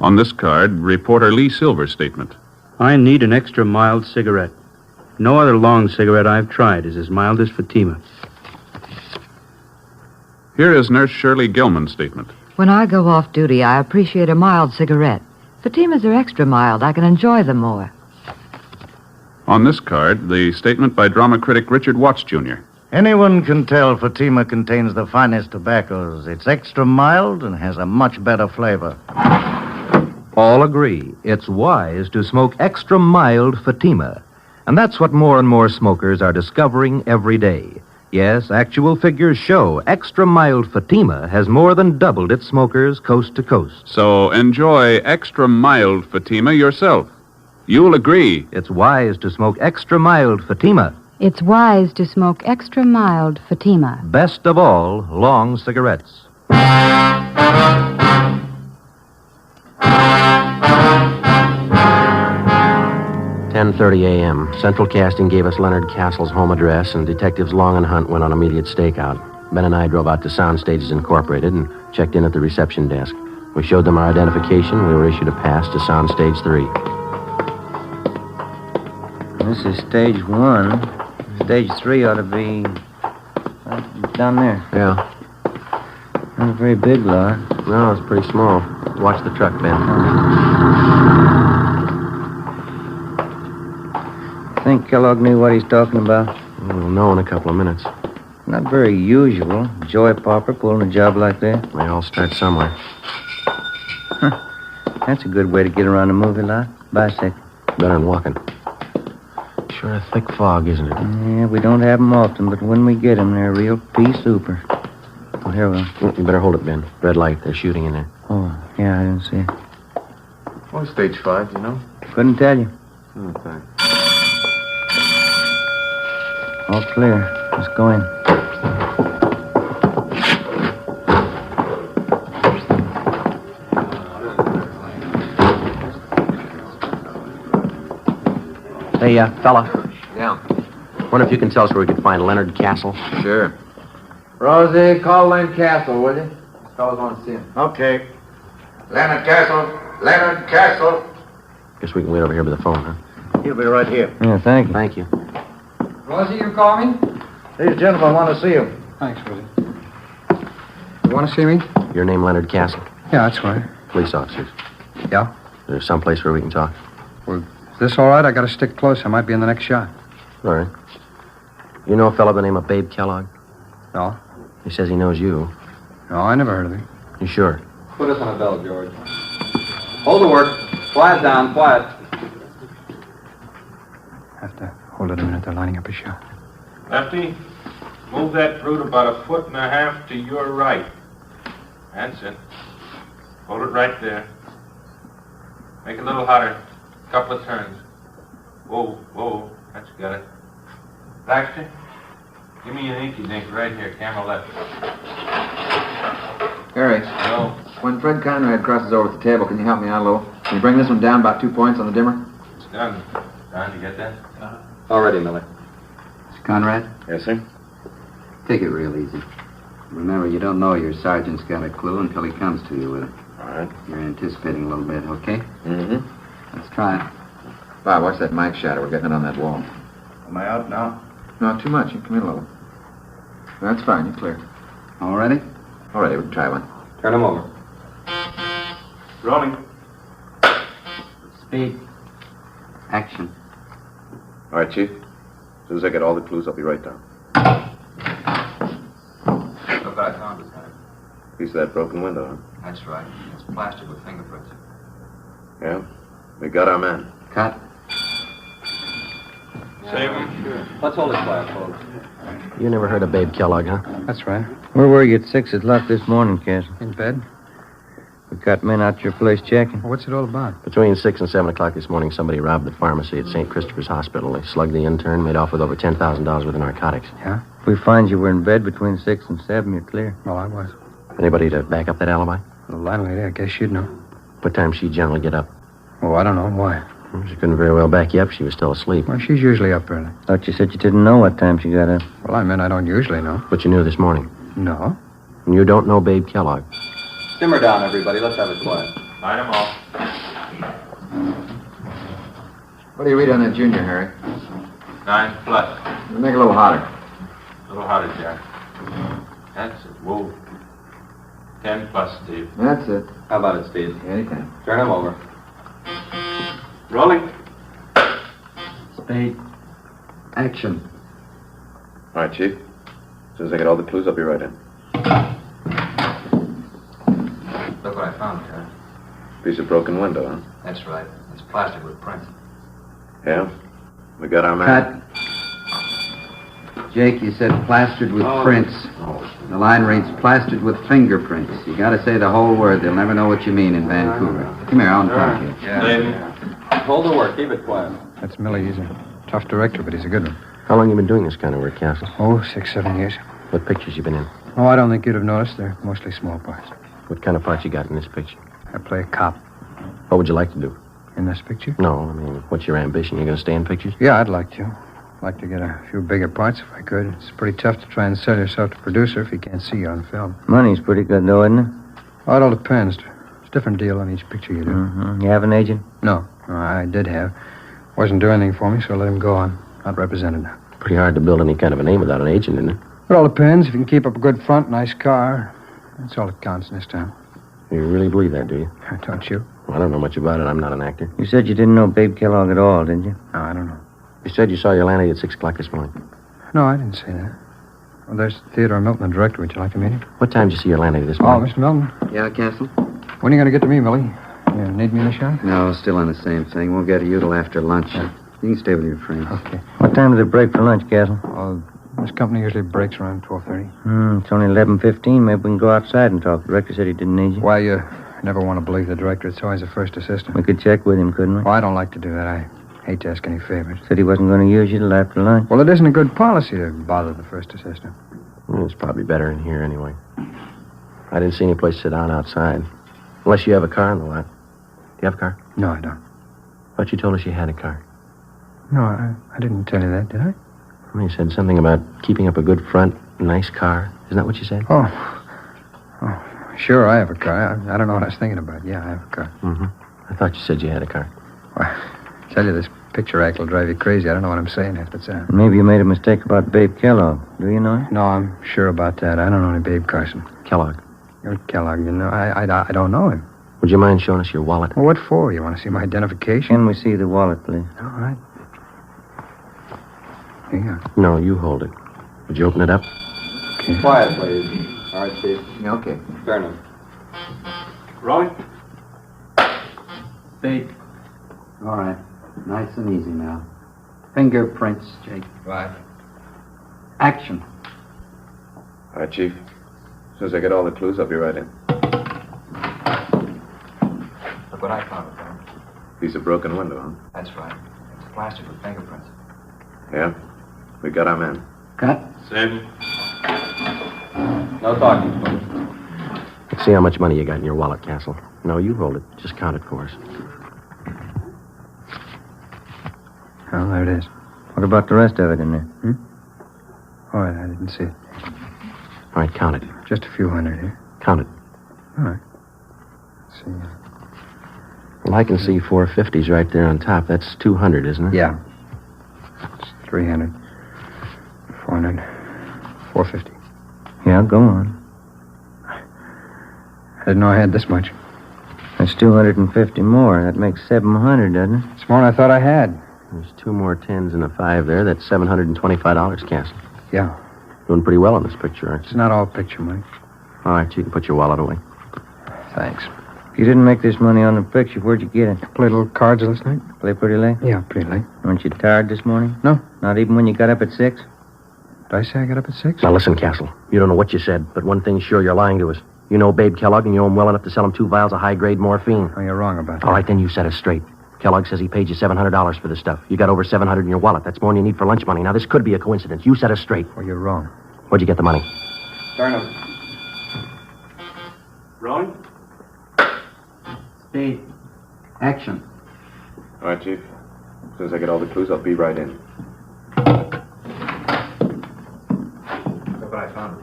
On this card, reporter Lee Silver's statement. I need an extra mild cigarette. No other long cigarette I've tried is as mild as Fatima. Here is Nurse Shirley Gilman's statement. When I go off duty, I appreciate a mild cigarette. Fatimas are extra mild. I can enjoy them more. On this card, the statement by drama critic Richard Watts, Jr. Anyone can tell Fatima contains the finest tobaccos. It's extra mild and has a much better flavor. All agree it's wise to smoke extra mild Fatima. And that's what more and more smokers are discovering every day. Yes, actual figures show extra mild Fatima has more than doubled its smokers coast to coast. So enjoy extra mild Fatima yourself. You'll agree. It's wise to smoke extra mild Fatima. It's wise to smoke extra mild Fatima. Best of all, long cigarettes. 10:30 a.m. Central Casting gave us Leonard Castle's home address, and Detectives Long and Hunt went on immediate stakeout. Ben and I drove out to Soundstages Incorporated and checked in at the reception desk. We showed them our identification. We were issued a pass to Soundstage 3. This is stage 1. Stage 3 ought to be right down there. Yeah. Not a very big lot. No, it's pretty small. Watch the truck, Ben. Think Kellogg knew what he's talking about? We'll know in a couple of minutes. Not very usual. Joy Popper pulling a job like that. They all start somewhere. That's a good way to get around a movie lot. Bicycle. Better than walking. Sure a thick fog, isn't it? Yeah, we don't have 'em often, but when we get 'em, they're real pea super. Oh, here we are. You better hold it, Ben. Red light. They're shooting in there. Oh, yeah, I didn't see it. What's stage 5, you know? Couldn't tell you. Okay. All clear. Let's go in. Hey, fella. Yeah. Wonder if you can tell us where we could find Leonard Castle? Sure. Rosie, call Leonard Castle, will you? These fellas want to see him. Okay. Leonard Castle. Leonard Castle. Guess we can wait over here by the phone, huh? He'll be right here. Yeah, thank you. Thank you. Rosie, you call me? These gentlemen want to see you. Thanks, Rosie. You want to see me? Your name, Leonard Castle? Yeah, that's right. Police officers. Yeah? There's someplace where we can talk. Well, is this all right? I got to stick close. I might be in the next shot. All right. You know a fellow by the name of Babe Kellogg? No? He says he knows you. No, I never heard of him. You sure? Put us on a bell, George. Hold the work. Quiet down, quiet. Have to hold it a minute. They're lining up a shot. Lefty, move that fruit about 1.5 feet to your right. That's it. Hold it right there. Make it a little hotter. Couple of turns. Whoa, whoa. That's got it. Baxter, give me an inky dink right here. Camera left. Harry. No. When Fred Conrad crosses over at the table, can you help me out a little? Can you bring this one down about 2 points on the dimmer? It's done. Don, you get that? All ready, Millie. Conrad? Yes, sir. Take it real easy. Remember, you don't know your sergeant's got a clue until he comes to you with it. All right. You're anticipating a little bit, okay? Mm-hmm. Let's try it. Bob, watch that mic shadow. We're getting it on that wall. Am I out now? Not too much. You come in a little. That's fine. You're clear. All ready? All ready. We can try one. Turn them over. Rolling. Spade. Action. All right, Chief. As soon as I get all the clues, I'll be right down. Look what I found this time. Piece of that broken window, huh? That's right. It's plastered with fingerprints. Yeah. We got our man. Cut. Save him. Let's hold it quiet, folks. You never heard of Babe Kellogg, huh? That's right. Where were you at 6 o'clock this morning, Castle? In bed? We got men out your place checking. What's it all about? Between 6 and 7 o'clock this morning, somebody robbed the pharmacy at St. Christopher's Hospital. They slugged the intern, made off with over $10,000 worth of narcotics. Yeah? If we find you were in bed between 6 and 7, you're clear. Well, I was. Anybody to back up that alibi? The landlady, I guess you'd know. What time she generally get up? Oh, I don't know. Why? She couldn't very well back you up. She was still asleep. Well, she's usually up early. Thought you said you didn't know what time she got up. Well, I meant I don't usually know. But you knew this morning. No. And you don't know Babe Kellogg. Simmer down, everybody. Let's have it quiet. Light them off. What do you read on that junior, Harry? 9 plus. Make it a little hotter. A little hotter, Jack. That's it. Move. 10 plus, Steve. That's it. How about it, Steve? Anytime. Turn him over. Rolling. Spade. Action. All right, Chief. As soon as I get all the clues, I'll be right in. Look what I found, Terry. Piece of broken window, huh? That's right. It's plastered with prints. Yeah? We got our man. Cut. Jake, you said plastered with prints. The line reads plastered with fingerprints. You gotta say the whole word. They'll never know what you mean in Vancouver. Come here, I'll talk to you. Hold the work. Keep it quiet. That's Millie. He's a tough director, but he's a good one. How long you been doing this kind of work, Castle? Oh, 6, 7 years. What pictures you been in? Oh, I don't think you'd have noticed. They're mostly small parts. What kind of part you got in this picture? I play a cop. What would you like to do? In this picture? No, I mean, what's your ambition? You gonna stay in pictures? Yeah, I'd like to. Like to get a few bigger parts if I could. It's pretty tough to try and sell yourself to producer if he can't see you on film. Money's pretty good, though, isn't it? Oh, it all depends. It's a different deal on each picture you do. Mm-hmm. You have an agent? No, I did have. Wasn't doing anything for me, so I let him go. I'm not represented now. Pretty hard to build any kind of a name without an agent, isn't it? It all depends. If you can keep up a good front, nice car, that's all that counts in this town. You really believe that, do you? Don't you? Well, I don't know much about it. I'm not an actor. You said you didn't know Babe Kellogg at all, didn't you? No, I don't know. You said you saw your landlady at 6 o'clock this morning. No, I didn't say that. Well, there's Theodore Milton, the director. Would you like to meet him? What time did you see your landlady this Oh, morning? Mr. Milton. Yeah, Castle? When are you going to get to me, Millie? You need me in the shop? No, still on the same thing. Won't get to you till after lunch. Yeah. You can stay with your friends. Okay. What time do they break for lunch, Castle? Well, this company usually breaks around 12:30. It's only 11:15. Maybe we can go outside and talk. The director said he didn't need you. Why, you never want to believe the director. It's always the first assistant. We could check with him, couldn't we? Well, I don't like to do that. I hate to ask any favors. Said he wasn't going to use you till after lunch. Well, it isn't a good policy to bother the first assistant. Well, it's probably better in here anyway. I didn't see any place to sit down outside. Unless you have a car in the lot. Do you have a car? No, I don't. But you told us you had a car. No, I didn't tell you that, did I? Well, you said something about keeping up a good front, nice car. Isn't that what you said? Oh, sure, I have a car. I don't know what I was thinking about. Yeah, I have a car. Mm-hmm. I thought you said you had a car. Well, I tell you, this picture act will drive you crazy. I don't know what I'm saying half the time. Maybe you made a mistake about Babe Kellogg. Do you know him? No, I'm sure about that. I don't know any Babe Carson. Kellogg. You're Kellogg, you know. I don't know him. Would you mind showing us your wallet? Well, what for? You want to see my identification? Can we see the wallet, please? All right. Here you go. No, you hold it. Would you open it up? Okay. Quiet, please. All right, Steve. Yeah, okay. Turn him. Rolling. Spade. All right. Nice and easy now. Fingerprints, Jake. Right. Action. All right, Chief. As soon as I get all the clues, I'll be right in. Look what I found, Tom. Piece of broken window, huh? That's right. It's plastered with fingerprints. Yeah? We got our man. Cut. Save him. No talking, folks. Let's see how much money you got in your wallet, Castle. No, you hold it. Just count it for us. Oh, there it is. What about the rest of it in there? All right, I didn't see it. All right, count it. Just a few hundred here. Count it. All right. See. Well, I can see 450s right there on top. That's 200, isn't it? Yeah. It's 300, 400, 450. Yeah, go on. I didn't know I had this much. That's 250 more. That makes 700, doesn't it? It's more than I thought I had. There's 2 more 10s and a 5 there. That's $725, Castle. Yeah. Doing pretty well on this picture, aren't you? It's not all picture money. All right, you can put your wallet away. Thanks. If you didn't make this money on the picture, where'd you get it? Played little cards last night. Play pretty late? Yeah, pretty late. Weren't you tired this morning? No. Not even when you got up at 6? Did I say I got up at 6? Now, listen, Castle. You don't know what you said, but one thing's sure, you're lying to us. You know Babe Kellogg, and you know him well enough to sell him 2 vials of high-grade morphine. Oh, you're wrong about that. All right, then you set us straight. Kellogg says he paid you $700 for this stuff. You got over $700 in your wallet. That's more than you need for lunch money. Now, this could be a coincidence. You set us straight. Well, you're wrong. Where'd you get the money? Turn him. Rolling. Spade. Action. All right, Chief. As soon as I get all the clues, I'll be right in. Look what I found.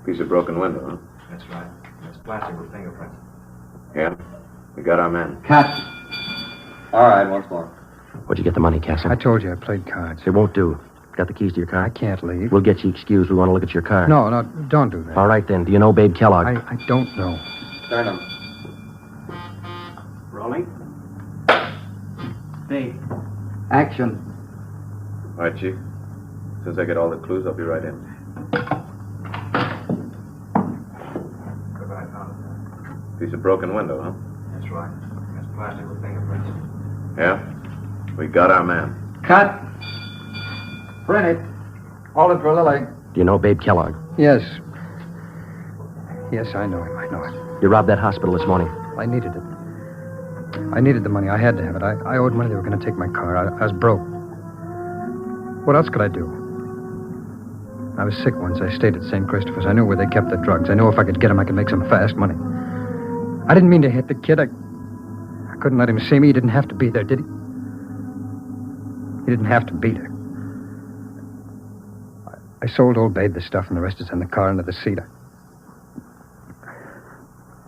Piece of broken window, huh? That's right. It's plastic with fingerprints. Yeah. We got our man. Cut. All right, once more. Where'd you get the money, Castle? I told you I played cards. It won't do. Got the keys to your car? I can't leave. We'll get you excused. We want to look at your car. No, don't do that. All right, then. Do you know Babe Kellogg? I don't know. Turn him. Rolling. Spade. Action. All right, Chief. As soon as I get all the clues, I'll be right in. Look what I found. Piece of broken window, huh? That's right. It's plastic with fingerprints. Yeah. We got our man. Cut. Print it. Hold it for Lily. Do you know Babe Kellogg? Yes. Yes, I know him. I know it. You robbed that hospital this morning. I needed it. I needed the money. I had to have it. I owed money. They were going to take my car. I was broke. What else could I do? I was sick once. I stayed at St. Christopher's. I knew where they kept the drugs. I knew if I could get them, I could make some fast money. I didn't mean to hit the kid. I couldn't let him see me. He didn't have to be there, did he? He didn't have to be there. I sold old Babe the stuff, and the rest is in the car under the seat.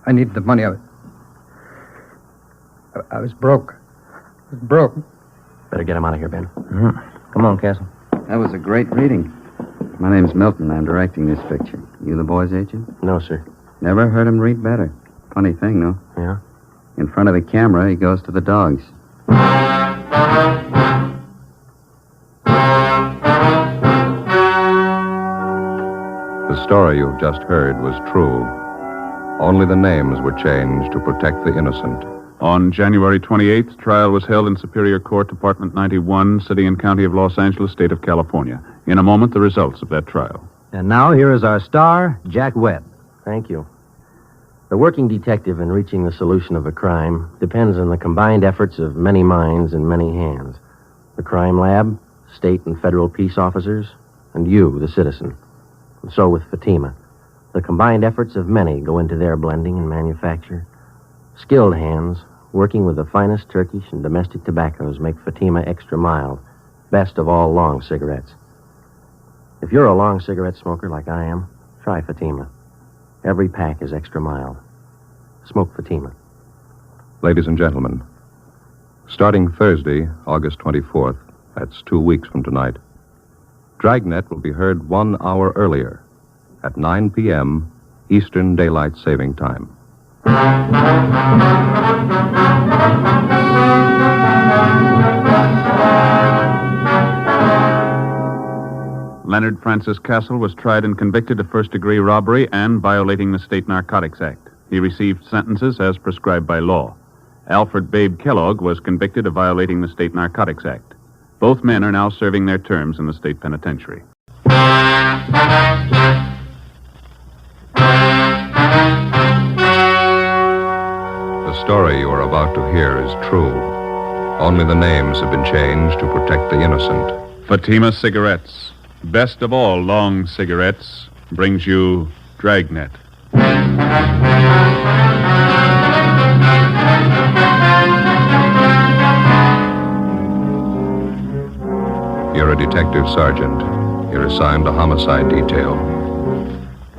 I needed the money. I was broke. I was broke. Better get him out of here, Ben. Mm-hmm. Come on, Castle. That was a great reading. My name's Milton. I'm directing this picture. You the boy's agent? No, sir. Never heard him read better. Funny thing, no? Yeah? In front of the camera, he goes to the dogs. The story you've just heard was true. Only the names were changed to protect the innocent. On January 28th, trial was held in Superior Court, Department 91, City and County of Los Angeles, State of California. In a moment, the results of that trial. And now here is our star, Jack Webb. Thank you. The working detective in reaching the solution of a crime depends on the combined efforts of many minds and many hands. The crime lab, state and federal peace officers, and you, the citizen. And so with Fatima. The combined efforts of many go into their blending and manufacture. Skilled hands, working with the finest Turkish and domestic tobaccos, make Fatima extra mild, best of all long cigarettes. If you're a long cigarette smoker like I am, try Fatima. Every pack is extra mild. Smoke Fatima. Ladies and gentlemen, starting Thursday, August 24th, that's 2 weeks from tonight, Dragnet will be heard 1 hour earlier at 9 p.m. Eastern Daylight Saving Time. Leonard Francis Castle was tried and convicted of first-degree robbery and violating the State Narcotics Act. He received sentences as prescribed by law. Alfred Babe Kellogg was convicted of violating the State Narcotics Act. Both men are now serving their terms in the state penitentiary. The story you are about to hear is true. Only the names have been changed to protect the innocent. Fatima Cigarettes, best of all long cigarettes, brings you Dragnet. You're a detective sergeant. You're assigned a homicide detail.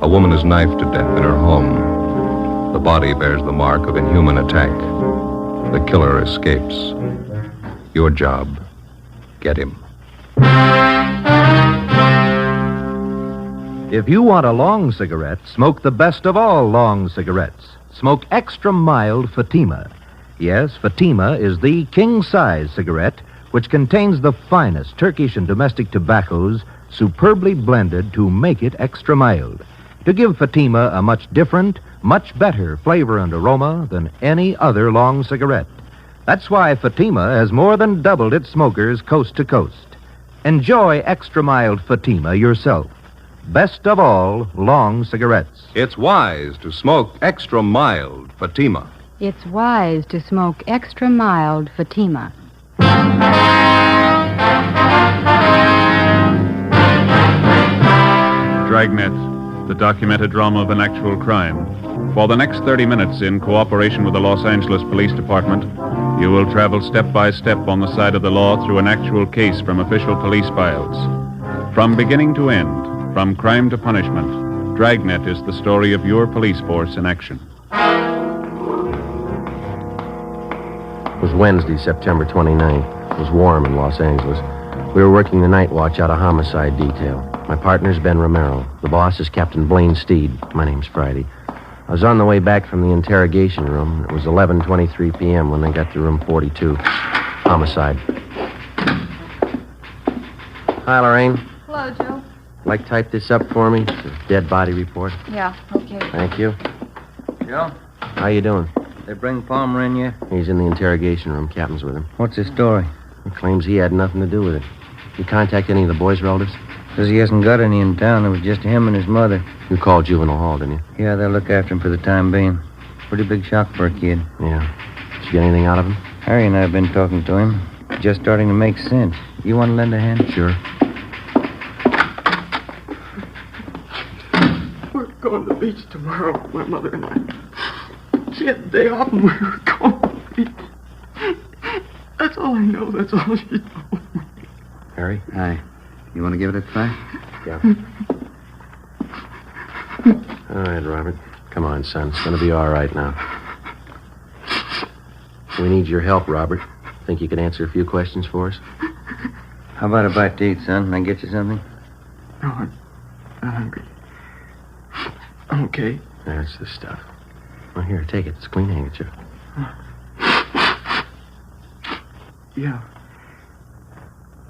A woman is knifed to death in her home. The body bears the mark of inhuman attack. The killer escapes. Your job, get him. If you want a long cigarette, smoke the best of all long cigarettes. Smoke extra mild Fatima. Yes, Fatima is the king-size cigarette which contains the finest Turkish and domestic tobaccos superbly blended to make it extra mild, to give Fatima a much different, much better flavor and aroma than any other long cigarette. That's why Fatima has more than doubled its smokers coast to coast. Enjoy extra mild Fatima yourself. Best of all long cigarettes. It's wise to smoke extra mild Fatima. It's wise to smoke extra mild Fatima. Dragnet, the documented drama of an actual crime. For the next 30 minutes, in cooperation with the Los Angeles Police Department, you will travel step by step on the side of the law through an actual case from official police files. From beginning to end, from crime to punishment, Dragnet is the story of your police force in action. It was Wednesday, September 29th. It was warm in Los Angeles. We were working the night watch out of homicide detail. My partner's Ben Romero. The boss is Captain Blaine Steed. My name's Friday. I was on the way back from the interrogation room. It was 11:23 p.m. when they got to room 42. Homicide. Hi, Lorraine. Hello, Joe. Like type this up for me? It's a dead body report. Yeah, okay. Thank you. Joe, How you doing? they bring Palmer in yet? He's in the interrogation room. Captain's with him. What's his story? He claims he had nothing to do with it. You contact any of the boys' relatives? Says he hasn't got any in town. It was just him and his mother. You called Juvenile Hall, didn't you? Yeah, they'll look after him for the time being. Pretty big shock for a kid. Yeah. Did you get anything out of him? Harry and I have been talking to him. Just starting to make sense. You want to lend a hand? Sure. We're going to the beach tomorrow, my mother and I. She had the day off and we were going to the beach. That's all I know. That's all she told me. Harry? Hi. You want to give it a try? Yeah. All right, Robert. Come on, son. It's going to be all right now. We need your help, Robert. Think you could answer a few questions for us? How about a bite to eat, son? Can I get you something? No, I'm not hungry. I'm okay. That's the stuff. Well, here, take it. It's a clean handkerchief. Yeah.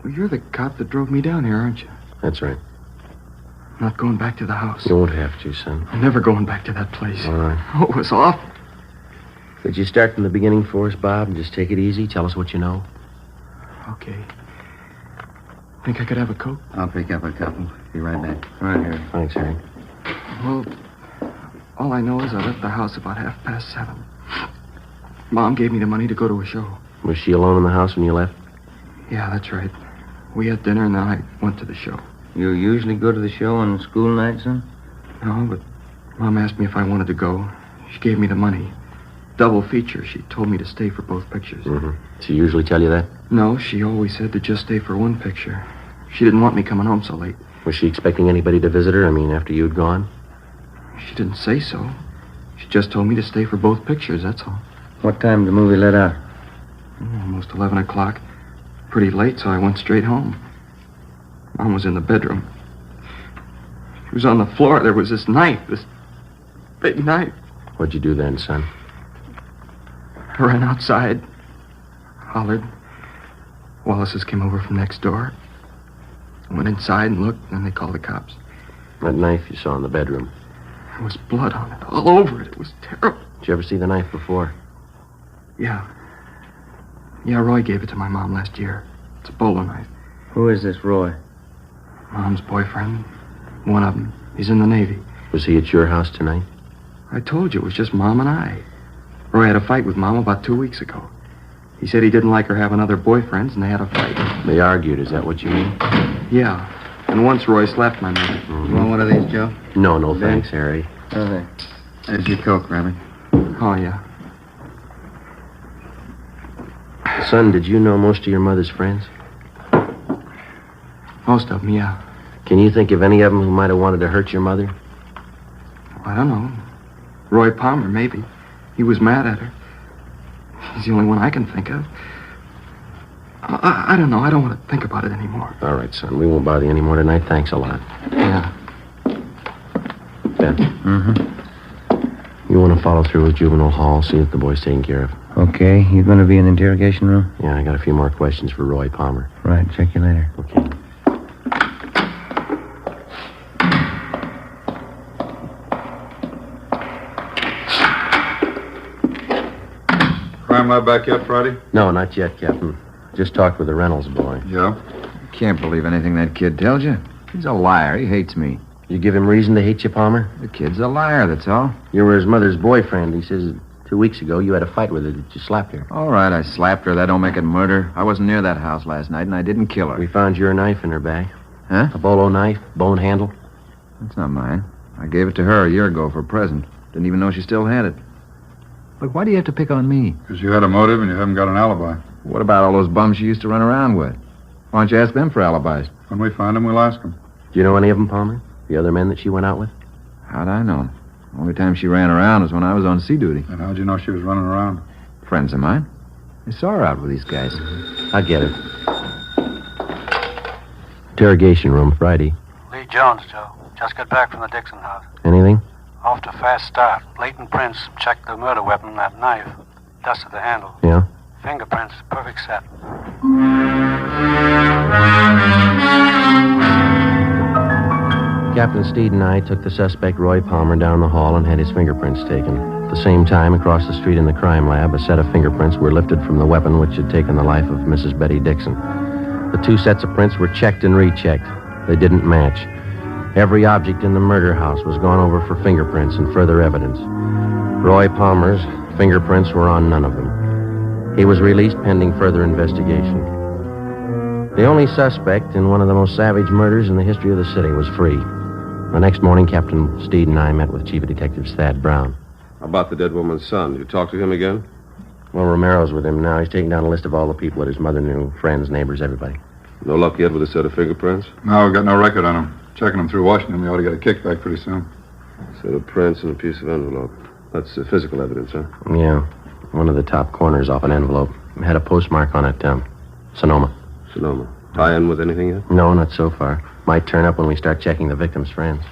Well, you're the cop that drove me down here, aren't you? That's right. I'm not going back to the house. You won't have to, son. I'm never going back to that place. All right. Oh, it was awful. Could you start from the beginning for us, Bob, and just take it easy? Tell us what you know. Okay. Think I could have a Coke? I'll pick up a couple. Be right back. Right here. Thanks, Harry. Well, all I know is I left the house about 7:30. Mom gave me the money to go to a show. Was she alone in the house when you left? Yeah, that's right. We had dinner and then I went to the show. You usually go to the show on school night, son? No, but Mom asked me if I wanted to go. She gave me the money. Double feature. She told me to stay for both pictures. Mm-hmm. She usually tell you that? No, she always said to just stay for one picture. She didn't want me coming home so late. Was she expecting anybody to visit her? I mean, after you'd gone? She didn't say so. She just told me to stay for both pictures, that's all. What time did the movie let out? Almost 11 o'clock. Pretty late, so I went straight home. Mom was in the bedroom. She was on the floor. There was this knife, this big knife. What'd you do then, son? I ran outside, hollered. Wallace's came over from next door. I went inside and looked, and then they called the cops. That knife you saw in the bedroom. There was blood on it, all over it. It was terrible. Did you ever see the knife before? Yeah. Yeah, Roy gave it to my mom last year. It's a bowler knife. Who is this Roy? Mom's boyfriend. One of them. He's in the Navy. Was he at your house tonight? I told you, it was just Mom and I. Roy had a fight with Mom about 2 weeks ago. He said he didn't like her having other boyfriends, and they had a fight. They argued, is that what you mean? Yeah. And once Roy slapped my mother. Mm-hmm. You want one of these, Joe? No, thanks, Harry. Okay. There's your Coke, Robert. Oh, yeah. Son, did you know most of your mother's friends? Most of them, yeah. Can you think of any of them who might have wanted to hurt your mother? I don't know. Roy Palmer, maybe. He was mad at her. He's the only one I can think of. I don't know. I don't want to think about it anymore. All right, son. We won't bother you anymore tonight. Thanks a lot. Yeah. Ben. Mm-hmm. You want to follow through with juvenile hall, see that the boy's taken care of. Okay. You going to be in the interrogation room? Yeah, I got a few more questions for Roy Palmer. Right. Check you later. Okay. Crime lab back yet, Friday? No, not yet, Captain. Just talked with the Reynolds boy. Yeah? Can't believe anything that kid tells you. He's a liar. He hates me. You give him reason to hate you, Palmer? The kid's a liar, that's all. You were his mother's boyfriend. He says 2 weeks ago you had a fight with her that you slapped her. All right, I slapped her. That don't make it murder. I wasn't near that house last night, and I didn't kill her. We found your knife in her bag. Huh? A bolo knife, bone handle. That's not mine. I gave it to her a year ago for a present. Didn't even know she still had it. Look, why do you have to pick on me? Because you had a motive and you haven't got an alibi. What about all those bums you used to run around with? Why don't you ask them for alibis? When we find them, we'll ask them. Do you know any of them, Palmer? The other men that she went out with? How'd I know? The only time she ran around was when I was on sea duty. And how'd you know she was running around? Friends of mine. I saw her out with these guys. I get it. Interrogation room, Friday. Lee Jones, Joe. Just got back from the Dixon house. Anything? Off to a fast start. Leighton Prince checked the murder weapon, that knife. Dusted the handle. Yeah? Fingerprints, perfect set. Captain Steed and I took the suspect, Roy Palmer, down the hall and had his fingerprints taken. At the same time, across the street in the crime lab, a set of fingerprints were lifted from the weapon which had taken the life of Mrs. Betty Dixon. The 2 sets of prints were checked and rechecked. They didn't match. Every object in the murder house was gone over for fingerprints and further evidence. Roy Palmer's fingerprints were on none of them. He was released pending further investigation. The only suspect in one of the most savage murders in the history of the city was free. The next morning, Captain Steed and I met with Chief of Detectives Thad Brown. How about the dead woman's son? You talk to him again? Well, Romero's with him now. He's taking down a list of all the people that his mother knew, friends, neighbors, everybody. No luck yet with a set of fingerprints? No, we've got no record on him. Checking them through Washington, we ought to get a kickback pretty soon. Set of prints and a piece of envelope. That's physical evidence, huh? Yeah. One of the top corners off an envelope. It had a postmark on it, Sonoma. Sonoma. Tie in with anything yet? No, not so far. Might turn up when we start checking the victim's friends.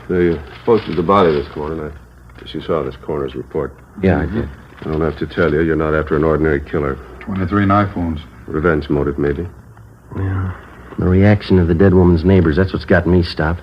They posted the body this morning. I guess you saw this coroner's report. Yeah, I did. I don't have to tell you, you're not after an ordinary killer. 23 knife wounds. Revenge motive, maybe. Yeah. The reaction of the dead woman's neighbors, that's what's got me stopped.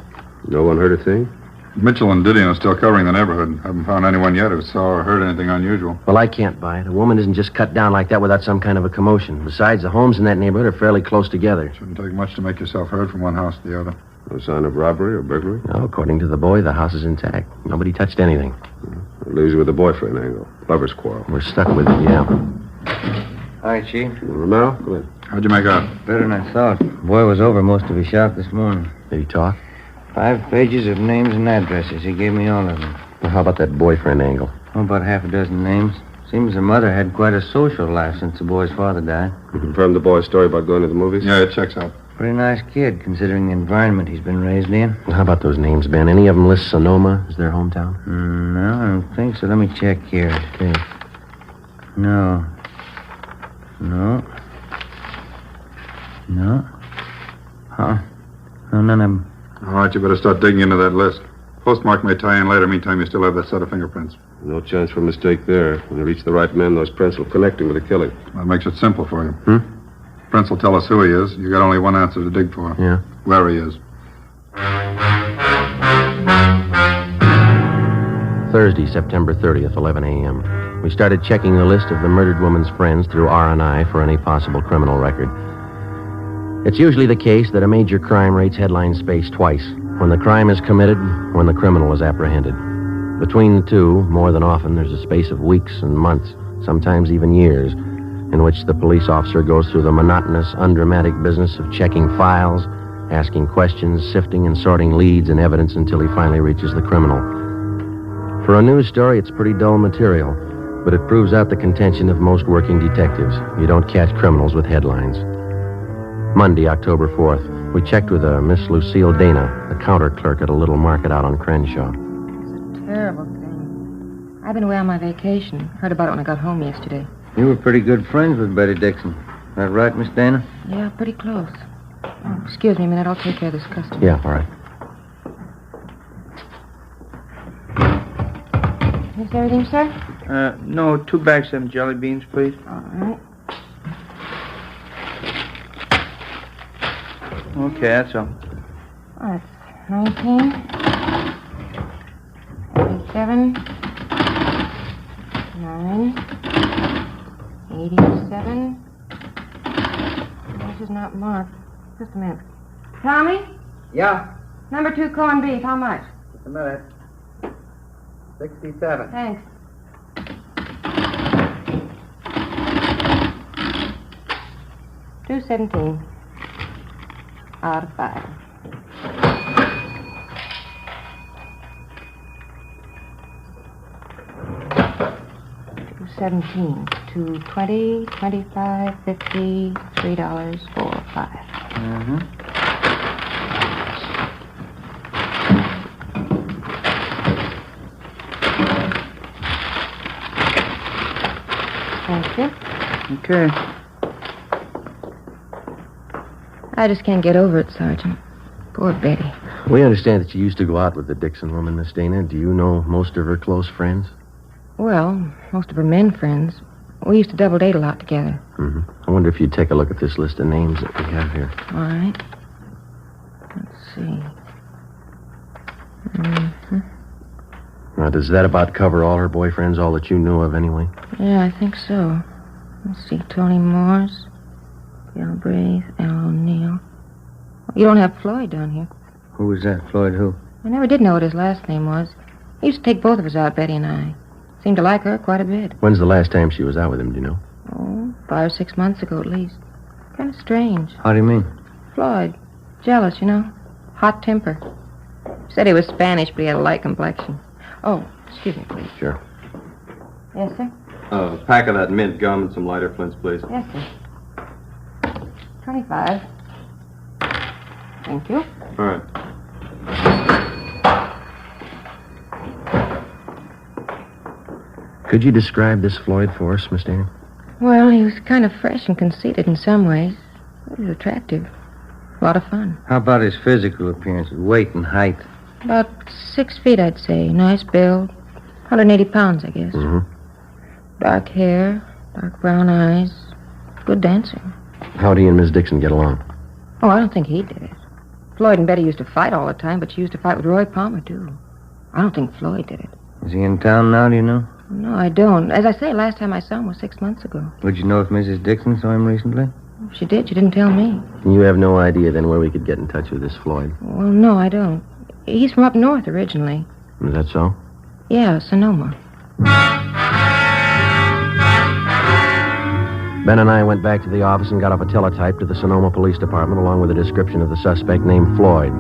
No one heard a thing? Mitchell and Didion are still covering the neighborhood. Haven't found anyone yet who saw or heard anything unusual. Well, I can't buy it. A woman isn't just cut down like that without some kind of a commotion. Besides, the homes in that neighborhood are fairly close together. Shouldn't take much to make yourself heard from one house to the other. No sign of robbery or burglary? No, according to the boy, the house is intact. Nobody touched anything. It leaves you with the boyfriend angle. Lover's quarrel. We're stuck with it, yeah. Hi, Chief. Romero, go ahead. How'd you make out? Better than I thought. Boy was over most of his shop this morning. Did he talk? 5 pages of names and addresses. He gave me all of them. Well, how about that boyfriend angle? Oh, about half a dozen names. Seems the mother had quite a social life since the boy's father died. You confirmed the boy's story about going to the movies? Yeah, it checks out. Pretty nice kid, considering the environment he's been raised in. Well, how about those names, Ben? Any of them list Sonoma as their hometown? No, I don't think so. Let me check here. Okay. No. Huh? No, none of them. All right, you better start digging into that list. Postmark may tie in later. Meantime, you still have that set of fingerprints. No chance for a mistake there. When you reach the right man, those prints will connect him with the killing. That makes it simple for you. Prince will tell us who he is. You got only one answer to dig for. Yeah. Where he is. Thursday, September 30th, 11 a.m. We started checking the list of the murdered woman's friends through R&I for any possible criminal record. It's usually the case that a major crime rates headline space twice. When the crime is committed, when the criminal is apprehended. Between the two, more than often, there's a space of weeks and months, sometimes even years, in which the police officer goes through the monotonous, undramatic business of checking files, asking questions, sifting and sorting leads and evidence until he finally reaches the criminal. For a news story, it's pretty dull material, but it proves out the contention of most working detectives. You don't catch criminals with headlines. Monday, October 4th, we checked with a Miss Lucille Dana, a counter clerk at a little market out on Crenshaw. Terrible thing. I've been away on my vacation. Heard about it when I got home yesterday. You were pretty good friends with Betty Dixon. That right, Miss Dana? Yeah, pretty close. Oh, excuse me a minute. I'll take care of this customer. Yeah, all right. Is there everything, sir? No, 2 bags of jelly beans, please. All right. Okay, that's all. Oh, that's 19. 87. 9. 87. This is not marked. Just a minute. Tommy? Yeah? Number 2 corned beef. How much? Just a minute. 67. Thanks. $2.17 out of 5. $2.17, $2.20, $25, $50, $3, $4, $5. Mm-hmm. Thank you. Okay. I just can't get over it, Sergeant. Poor Betty. We understand that you used to go out with the Dixon woman, Miss Dana. Do you know most of her close friends? Well, most of her men friends. We used to double date a lot together. Mm-hmm. I wonder if you'd take a look at this list of names that we have here. All right. Let's see. Mm-hmm. Now, does that about cover all her boyfriends, all that you knew of anyway? Yeah, I think so. Let's see. Tony Morse, Galbraith, Al O'Neill. You don't have Floyd down here. Who was that? Floyd who? I never did know what his last name was. He used to take both of us out, Betty and I. Seemed to like her quite a bit. When's the last time she was out with him, do you know? Oh, 5 or 6 months ago at least. Kind of strange. How do you mean? Floyd. Jealous, you know. Hot temper. Said he was Spanish, but he had a light complexion. Oh, excuse me, please. Sure. Yes, sir? A pack of that mint gum and some lighter flints, please. Yes, sir. 25. Thank you. All right. Could you describe this Floyd for us, Miss Dana? Well, he was kind of fresh and conceited in some ways. He was attractive. A lot of fun. How about his physical appearance, weight and height? About 6 feet, I'd say. Nice build. 180 pounds, I guess. Mm-hmm. Dark hair, dark brown eyes. Good dancer. How'd he and Miss Dixon get along? Oh, I don't think he did it. Floyd and Betty used to fight all the time, but she used to fight with Roy Palmer, too. I don't think Floyd did it. Is he in town now, do you know? No, I don't. As I say, last time I saw him was 6 months ago. Would you know if Mrs. Dixon saw him recently? If she did, she didn't tell me. You have no idea, then, where we could get in touch with this Floyd? Well, no, I don't. He's from up north originally. Is that so? Yeah, Sonoma. Ben and I went back to the office and got off a teletype to the Sonoma Police Department along with a description of the suspect named Floyd.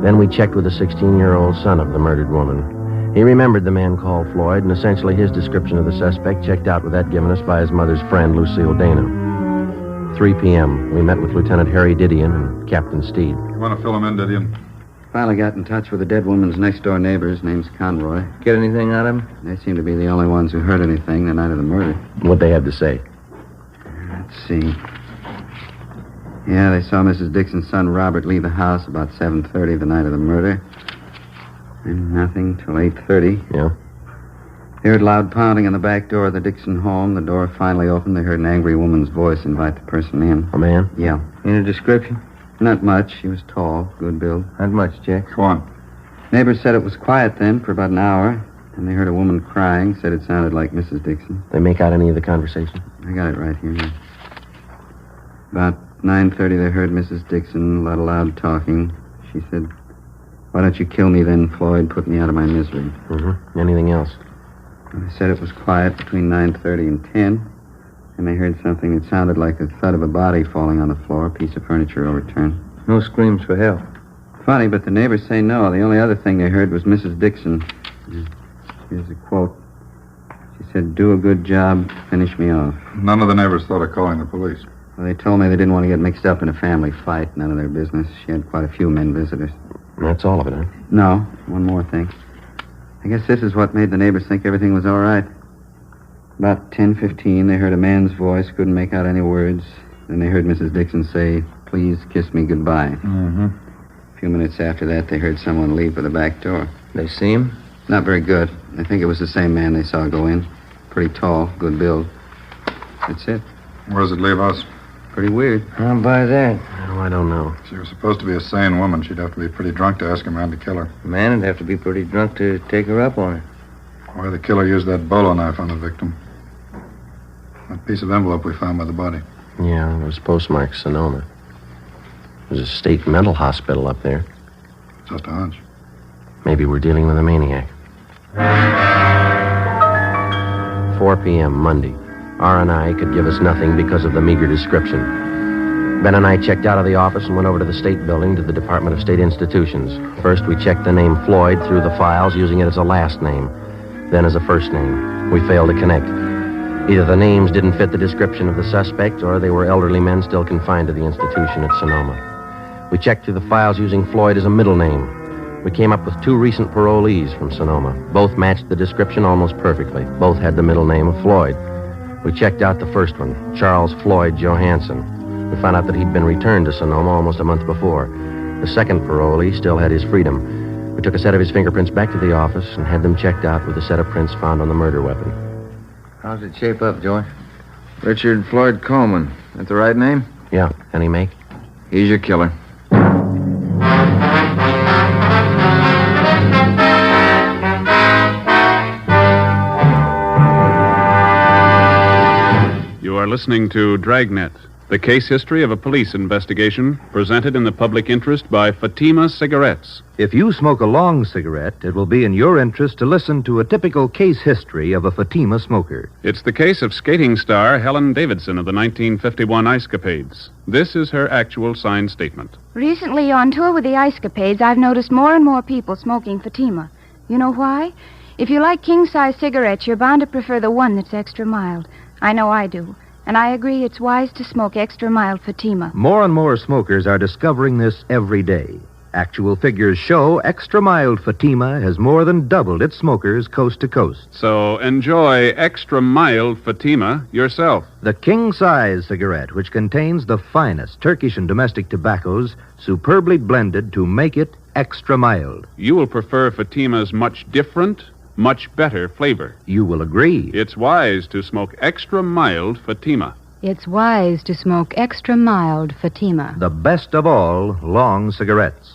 Then we checked with the 16-year-old son of the murdered woman. He remembered the man called Floyd, and essentially his description of the suspect checked out with that given us by his mother's friend, Lucille Dana. 3 p.m. We met with Lieutenant Harry Didion and Captain Steed. You want to fill him in, Didion? Finally got in touch with the dead woman's next-door neighbors. Name's Conroy. Get anything out of him? They seem to be the only ones who heard anything the night of the murder. What'd they have to say? Let's see. Yeah, they saw Mrs. Dixon's son, Robert, leave the house about 7:30 the night of the murder. And nothing till 8:30. Yeah? They heard loud pounding on the back door of the Dixon home. The door finally opened. They heard an angry woman's voice invite the person in. A man? Yeah. Any description? Not much. She was tall, good build. Not much, Jack. Go on. Neighbors said it was quiet then for about an hour. And they heard a woman crying, said it sounded like Mrs. Dixon. They make out any of the conversation? I got it right here. Yeah. About 9:30, they heard Mrs. Dixon, a lot of loud talking. She said, "Why don't you kill me then, Floyd? Put me out of my misery." Mm-hmm. Anything else? They said it was quiet between 9:30 and 10. And they heard something that sounded like the thud of a body falling on the floor, a piece of furniture overturned. No screams for help. Funny, but the neighbors say no. The only other thing they heard was Mrs. Dixon. Here's a quote. She said, "Do a good job, finish me off." None of the neighbors thought of calling the police. Well, they told me they didn't want to get mixed up in a family fight. None of their business. She had quite a few men visitors. That's all of it, huh? No, one more thing. I guess this is what made the neighbors think everything was all right. About 10:15, they heard a man's voice, couldn't make out any words. Then they heard Mrs. Dixon say, "Please kiss me goodbye." Mm-hmm. A few minutes after that, they heard someone leave for the back door. They see him? Not very good. I think it was the same man they saw go in. Pretty tall, good build. That's it. Where does it leave us? Pretty weird. I'll buy that. Oh, I don't know. She was supposed to be a sane woman. She'd have to be pretty drunk to ask a man to kill her. The man would have to be pretty drunk to take her up on it. Why the killer used that bolo knife on the victim. That piece of envelope we found by the body. Yeah, it was postmarked Sonoma. There's a state mental hospital up there. Just a hunch. Maybe we're dealing with a maniac. 4 p.m. Monday. R&I could give us nothing because of the meager description. Ben and I checked out of the office and went over to the state building to the Department of State Institutions. First, we checked the name Floyd through the files, using it as a last name, then as a first name. We failed to connect. Either the names didn't fit the description of the suspect, or they were elderly men still confined to the institution at Sonoma. We checked through the files using Floyd as a middle name. We came up with 2 recent parolees from Sonoma. Both matched the description almost perfectly. Both had the middle name of Floyd. We checked out the first one, Charles Floyd Johansson. We found out that he'd been returned to Sonoma almost a month before. The second parolee still had his freedom. We took a set of his fingerprints back to the office and had them checked out with a set of prints found on the murder weapon. How's it shape up, Joy? Richard Floyd Coleman. That the right name? Yeah. Any make? He's your killer. You are listening to Dragnet, the case history of a police investigation presented in the public interest by Fatima Cigarettes. If you smoke a long cigarette, it will be in your interest to listen to a typical case history of a Fatima smoker. It's the case of skating star Helen Davidson of the 1951 Ice Capades. This is her actual signed statement. Recently, on tour with the Ice Capades, I've noticed more and more people smoking Fatima. You know why? If you like king-size cigarettes, you're bound to prefer the one that's extra mild. I know I do. And I agree it's wise to smoke extra mild Fatima. More and more smokers are discovering this every day. Actual figures show extra mild Fatima has more than doubled its smokers coast to coast. So enjoy extra mild Fatima yourself. The king-size cigarette, which contains the finest Turkish and domestic tobaccos, superbly blended to make it extra mild. You will prefer Fatima's much different, much better flavor. You will agree. It's wise to smoke extra mild Fatima. It's wise to smoke extra mild Fatima. The best of all long cigarettes.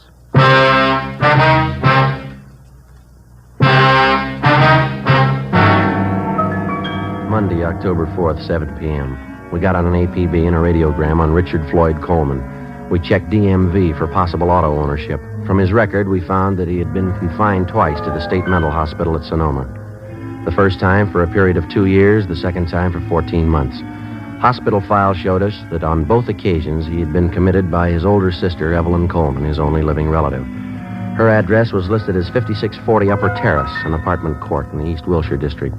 Monday, October 4th, 7 p.m. We got on an APB and a radiogram on Richard Floyd Coleman. We checked DMV for possible auto ownership. From his record, we found that he had been confined twice to the state mental hospital at Sonoma. The first time for a period of 2 years, the second time for 14 months. Hospital files showed us that on both occasions he had been committed by his older sister, Evelyn Coleman, his only living relative. Her address was listed as 5640 Upper Terrace, an apartment court in the East Wilshire district.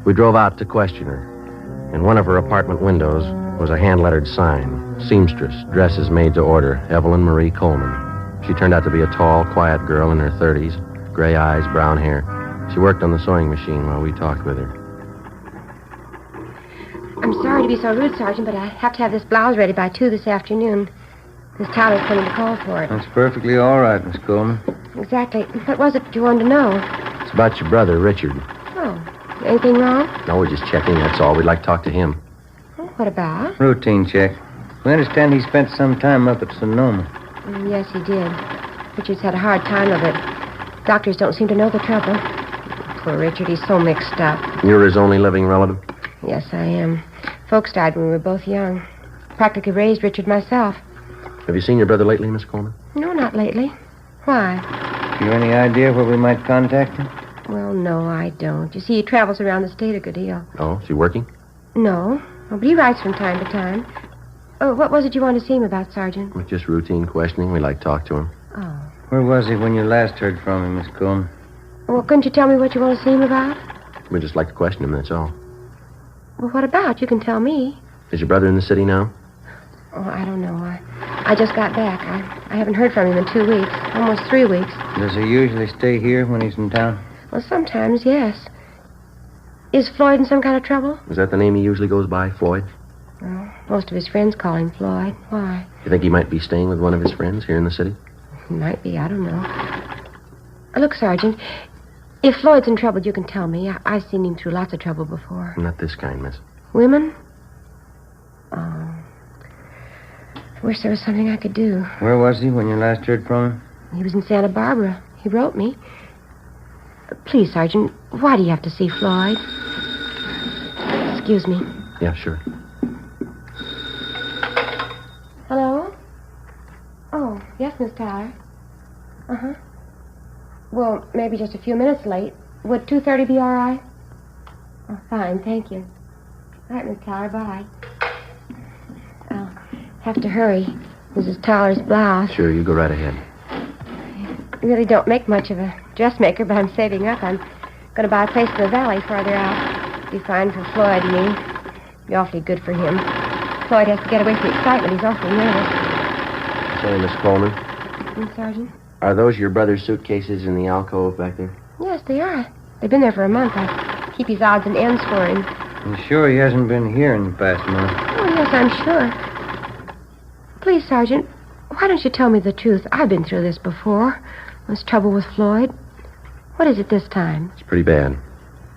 We drove out to question her. In one of her apartment windows was a hand-lettered sign, seamstress, dresses made to order, Evelyn Marie Coleman. She turned out to be a tall, quiet girl in her 30s, gray eyes, brown hair. She worked on the sewing machine while we talked with her. I'm sorry to be so rude, Sergeant, but I have to have this blouse ready by 2 this afternoon. Miss Tyler's coming to call for it. That's perfectly all right, Miss Coleman. Exactly. What was it you wanted to know? It's about your brother, Richard. Oh, anything wrong? No, we're just checking, that's all. We'd like to talk to him. What about? Routine check. We understand he spent some time up at Sonoma. Yes, he did. Richard's had a hard time of it. Doctors don't seem to know the trouble. Poor Richard, he's so mixed up. You're his only living relative? Yes, I am. Folks died when we were both young. Practically raised Richard myself. Have you seen your brother lately, Miss Coleman? No, not lately. Why? You any idea where we might contact him? Well, no, I don't. You see, he travels around the state a good deal. Oh, is he working? No. Oh, but he writes from time to time. Oh, what was it you wanted to see him about, Sergeant? With just routine questioning. We'd like to talk to him. Oh. Where was he when you last heard from him, Miss Coleman? Well, couldn't you tell me what you want to see him about? We'd just like to question him, that's all. Well, what about? You can tell me. Is your brother in the city now? Oh, I don't know. I just got back. I haven't heard from him in 2 weeks. Almost 3 weeks. Does he usually stay here when he's in town? Well, sometimes, yes. Is Floyd in some kind of trouble? Is that the name he usually goes by, Floyd? Well, most of his friends call him Floyd. Why? You think he might be staying with one of his friends here in the city? He might be. I don't know. Look, Sergeant, if Floyd's in trouble, you can tell me. I've seen him through lots of trouble before. Not this kind, miss. Women? Oh. I wish there was something I could do. Where was he when you last heard from him? He was in Santa Barbara. He wrote me. Please, Sergeant, why do you have to see Floyd? Excuse me. Yeah, sure. Hello? Oh, yes, Miss Tyler. Uh-huh. Well, maybe just a few minutes late. Would 2:30 be all right? Oh, fine, thank you. All right, Miss Tyler, bye. I'll have to hurry. Mrs. Tyler's blouse. Sure, you go right ahead. I really don't make much of a dressmaker, but I'm saving up. I'm going to buy a place in the valley farther out. Be fine for Floyd and me. Be awfully good for him. Floyd has to get away from the excitement. He's awfully nervous. Say, Miss Coleman, Sergeant? are those your brother's suitcases in the alcove back there? Yes, they are. They've been there for a month. I keep his odds and ends for him. You sure he hasn't been here in the past month? Oh, yes, I'm sure. Please, Sergeant, why don't you tell me the truth? I've been through this before. There's trouble with Floyd. What is it this time? It's pretty bad.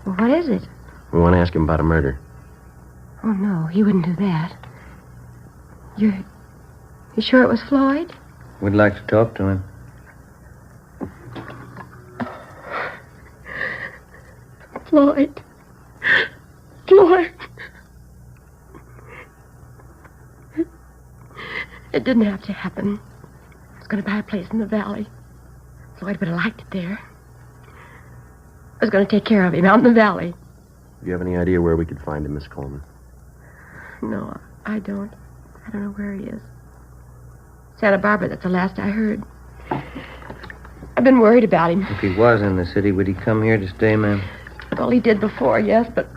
Well, what is it? We want to ask him about a murder. Oh, no, he wouldn't do that. You sure it was Floyd? We'd like to talk to him. Floyd. Floyd. It didn't have to happen. I was going to buy a place in the valley. Floyd would have liked it there. I was going to take care of him out in the valley. Do you have any idea where we could find him, Miss Coleman? No, I don't. I don't know where he is. Santa Barbara, that's the last I heard. I've been worried about him. If he was in the city, would he come here to stay, ma'am? Well, he did before, yes, but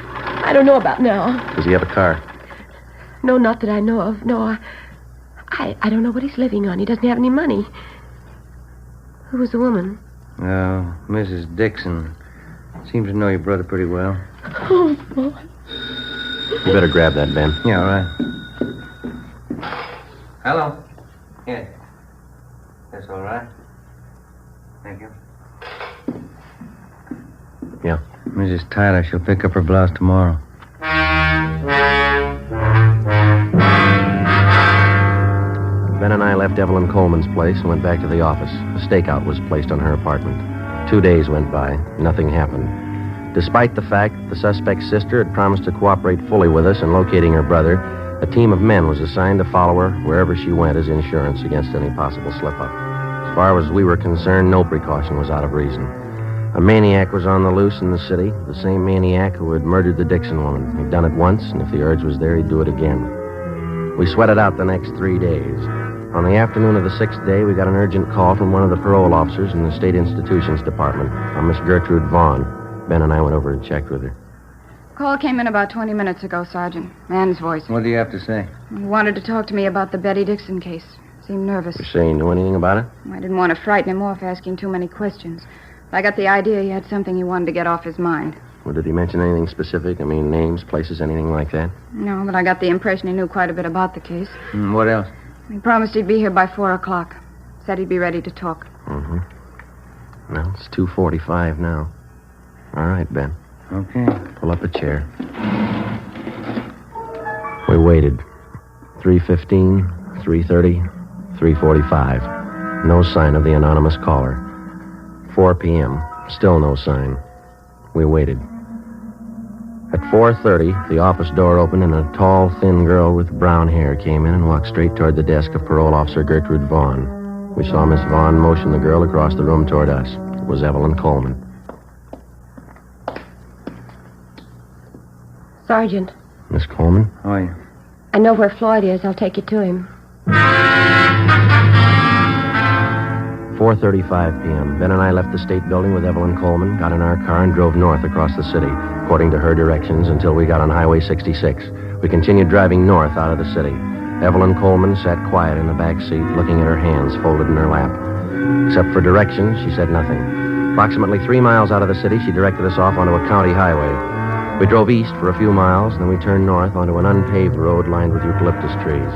I don't know about now. Does he have a car? No, not that I know of. No, I don't know what he's living on. He doesn't have any money. Who was the woman? Oh, Mrs. Dixon. Seems to know your brother pretty well. Oh, boy. You better grab that, Ben. Yeah, all right. Hello. Yeah. That's all right. Thank you. Yeah. Mrs. Tyler, she'll pick up her blouse tomorrow. Ben and I left Evelyn Coleman's place and went back to the office. A stakeout was placed on her apartment. 2 days went by. Nothing happened. Despite the fact that the suspect's sister had promised to cooperate fully with us in locating her brother, a team of men was assigned to follow her wherever she went as insurance against any possible slip-up. As far as we were concerned, no precaution was out of reason. A maniac was on the loose in the city, the same maniac who had murdered the Dixon woman. He'd done it once, and if the urge was there, he'd do it again. We sweated out the next 3 days. On the afternoon of the 6th day, we got an urgent call from one of the parole officers in the State Institutions Department, a Miss Gertrude Vaughn. Ben and I went over and checked with her. Call came in about 20 minutes ago, Sergeant. Man's voice. What do you have to say? He wanted to talk to me about the Betty Dixon case. Seemed nervous. You say you knew anything about it? I didn't want to frighten him off asking too many questions. I got the idea he had something he wanted to get off his mind. Well, did he mention anything specific? I mean, names, places, anything like that? No, but I got the impression he knew quite a bit about the case. What else? He promised he'd be here by 4 o'clock. Said he'd be ready to talk. Mm-hmm. Well, it's 2:45 now. All right, Ben. Okay. Pull up a chair. We waited. 3:15, 3:30, 3:45. No sign of the anonymous caller. 4 p.m. Still no sign. We waited. At 4:30, the office door opened and a tall, thin girl with brown hair came in and walked straight toward the desk of Parole Officer Gertrude Vaughn. We saw Miss Vaughn motion the girl across the room toward us. It was Evelyn Coleman. Sergeant. Miss Coleman? How are you? I know where Floyd is. I'll take you to him. 4:35 p.m. Ben and I left the state building with Evelyn Coleman, got in our car, and drove north across the city, according to her directions, until we got on Highway 66. We continued driving north out of the city. Evelyn Coleman sat quiet in the back seat, looking at her hands folded in her lap. Except for directions, she said nothing. Approximately 3 miles out of the city, she directed us off onto a county highway. We drove east for a few miles, then we turned north onto an unpaved road lined with eucalyptus trees.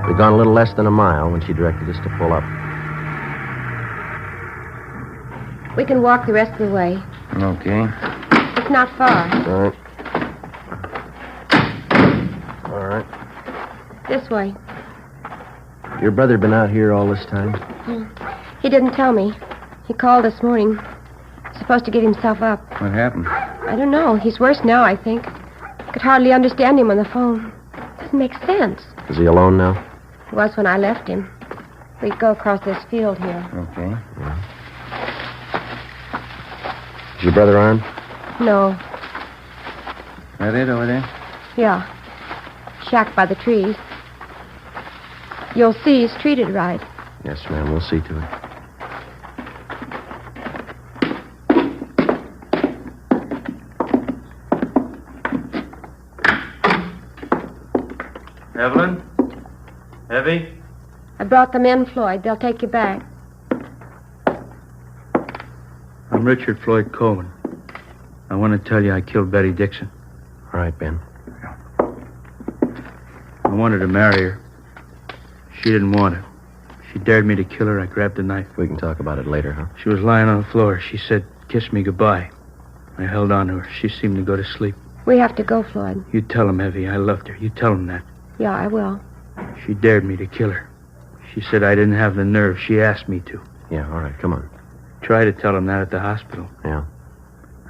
We'd gone a little less than a mile when she directed us to pull up. We can walk the rest of the way. Okay. It's not far. All right. All right. This way. Your brother been out here all this time? He didn't tell me. He called this morning. Supposed to get himself up. What happened? I don't know. He's worse now, I think. Could hardly understand him on the phone. Doesn't make sense. Is he alone now? He was when I left him. We go across this field here. Okay. Yeah. Is your brother armed? No. That it over there? Yeah. Shack by the trees. You'll see he's treated right. Yes, ma'am. We'll see to it. Evelyn? Evie? I brought them in, Floyd. They'll take you back. I'm Richard Floyd Coleman. I want to tell you I killed Betty Dixon. All right, Ben. I wanted to marry her. She didn't want it. She dared me to kill her. I grabbed a knife. We can talk about it later, huh? She was lying on the floor. She said, "Kiss me goodbye." I held on to her. She seemed to go to sleep. We have to go, Floyd. You tell him, Evie, I loved her. You tell him that. Yeah, I will. She dared me to kill her. She said I didn't have the nerve. She asked me to. Yeah, all right, come on. Try to tell him that at the hospital. Yeah.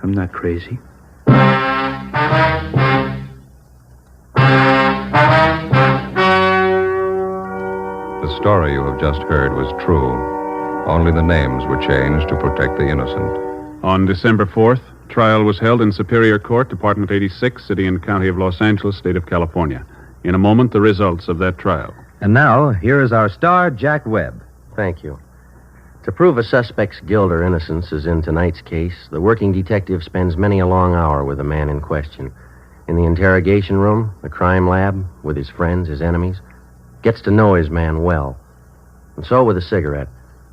I'm not crazy. The story you have just heard was true. Only the names were changed to protect the innocent. On December 4th, trial was held in Superior Court, Department 86, City and County of Los Angeles, State of California. In a moment, the results of that trial. And now, here is our star, Jack Webb. Thank you. To prove a suspect's guilt or innocence, as in tonight's case, the working detective spends many a long hour with the man in question. In the interrogation room, the crime lab, with his friends, his enemies, gets to know his man well. And so with a cigarette.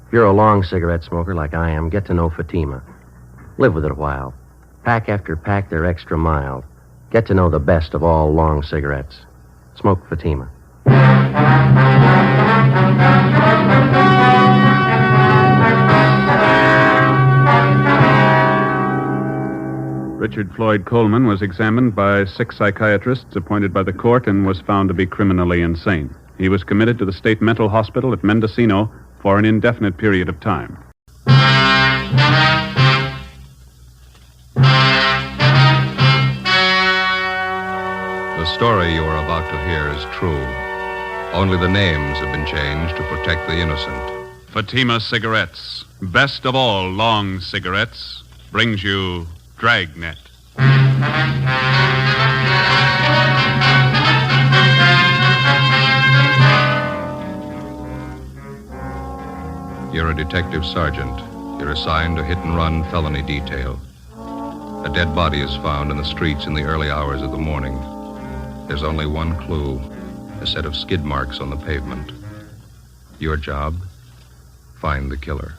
If you're a long cigarette smoker like I am, get to know Fatima. Live with it a while. Pack after pack, they're extra mild. Get to know the best of all long cigarettes. Smoke Fatima. Richard Floyd Coleman was examined by 6 psychiatrists appointed by the court and was found to be criminally insane. He was committed to the state mental hospital at Mendocino for an indefinite period of time. The story you are about to hear is true. Only the names have been changed to protect the innocent. Fatima Cigarettes, best of all long cigarettes, brings you Dragnet. You're a detective sergeant. You're assigned to hit-and-run felony detail. A dead body is found in the streets in the early hours of the morning. There's only one clue, a set of skid marks on the pavement. Your job, find the killer.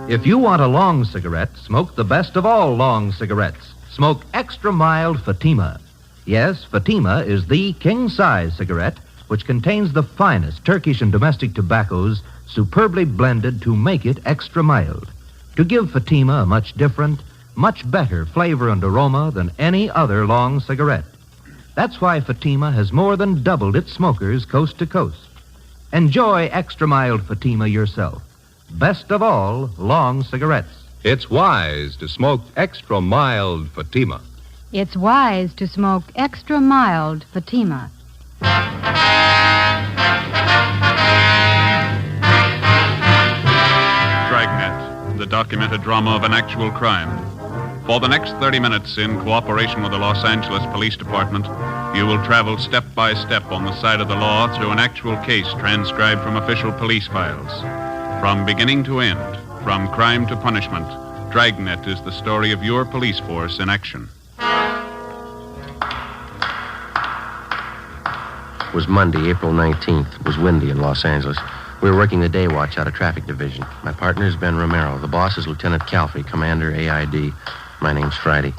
If you want a long cigarette, smoke the best of all long cigarettes. Smoke extra mild Fatima. Yes, Fatima is the king-size cigarette which contains the finest Turkish and domestic tobaccos superbly blended to make it extra mild, to give Fatima a much different, much better flavor and aroma than any other long cigarette. That's why Fatima has more than doubled its smokers coast to coast. Enjoy extra mild Fatima yourself. Best of all, long cigarettes. It's wise to smoke extra mild Fatima. It's wise to smoke extra mild Fatima. Dragnet, the documented drama of an actual crime. For the next 30 minutes, in cooperation with the Los Angeles Police Department, you will travel step by step on the side of the law through an actual case transcribed from official police files. From beginning to end, from crime to punishment, Dragnet is the story of your police force in action. It was Monday, April 19th. It was windy in Los Angeles. We were working the day watch out of traffic division. My partner is Ben Romero. The boss is Lieutenant Calfee, Commander AID. My name's Friday.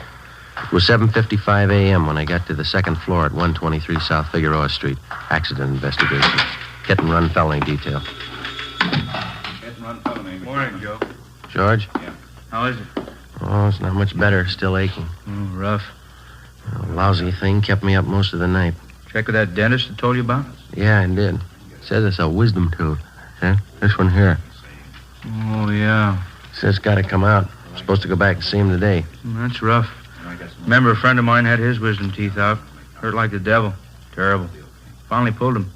It was 7:55 a.m. when I got to the second floor at 123 South Figueroa Street. Accident investigation. Hit and run felony detail. Hit and run felony. Morning, Joe. George? Yeah. How is it? Oh, it's not much better. Still aching. Oh, rough. A lousy thing kept me up most of the night. Check with that dentist I told you about? Yeah, I did. Says it's a wisdom tooth. See? This one here. Oh, yeah. Says it's got to come out. I'm supposed to go back and see him today. That's rough. Remember, a friend of mine had his wisdom teeth out. Hurt like the devil. Terrible. Finally pulled him.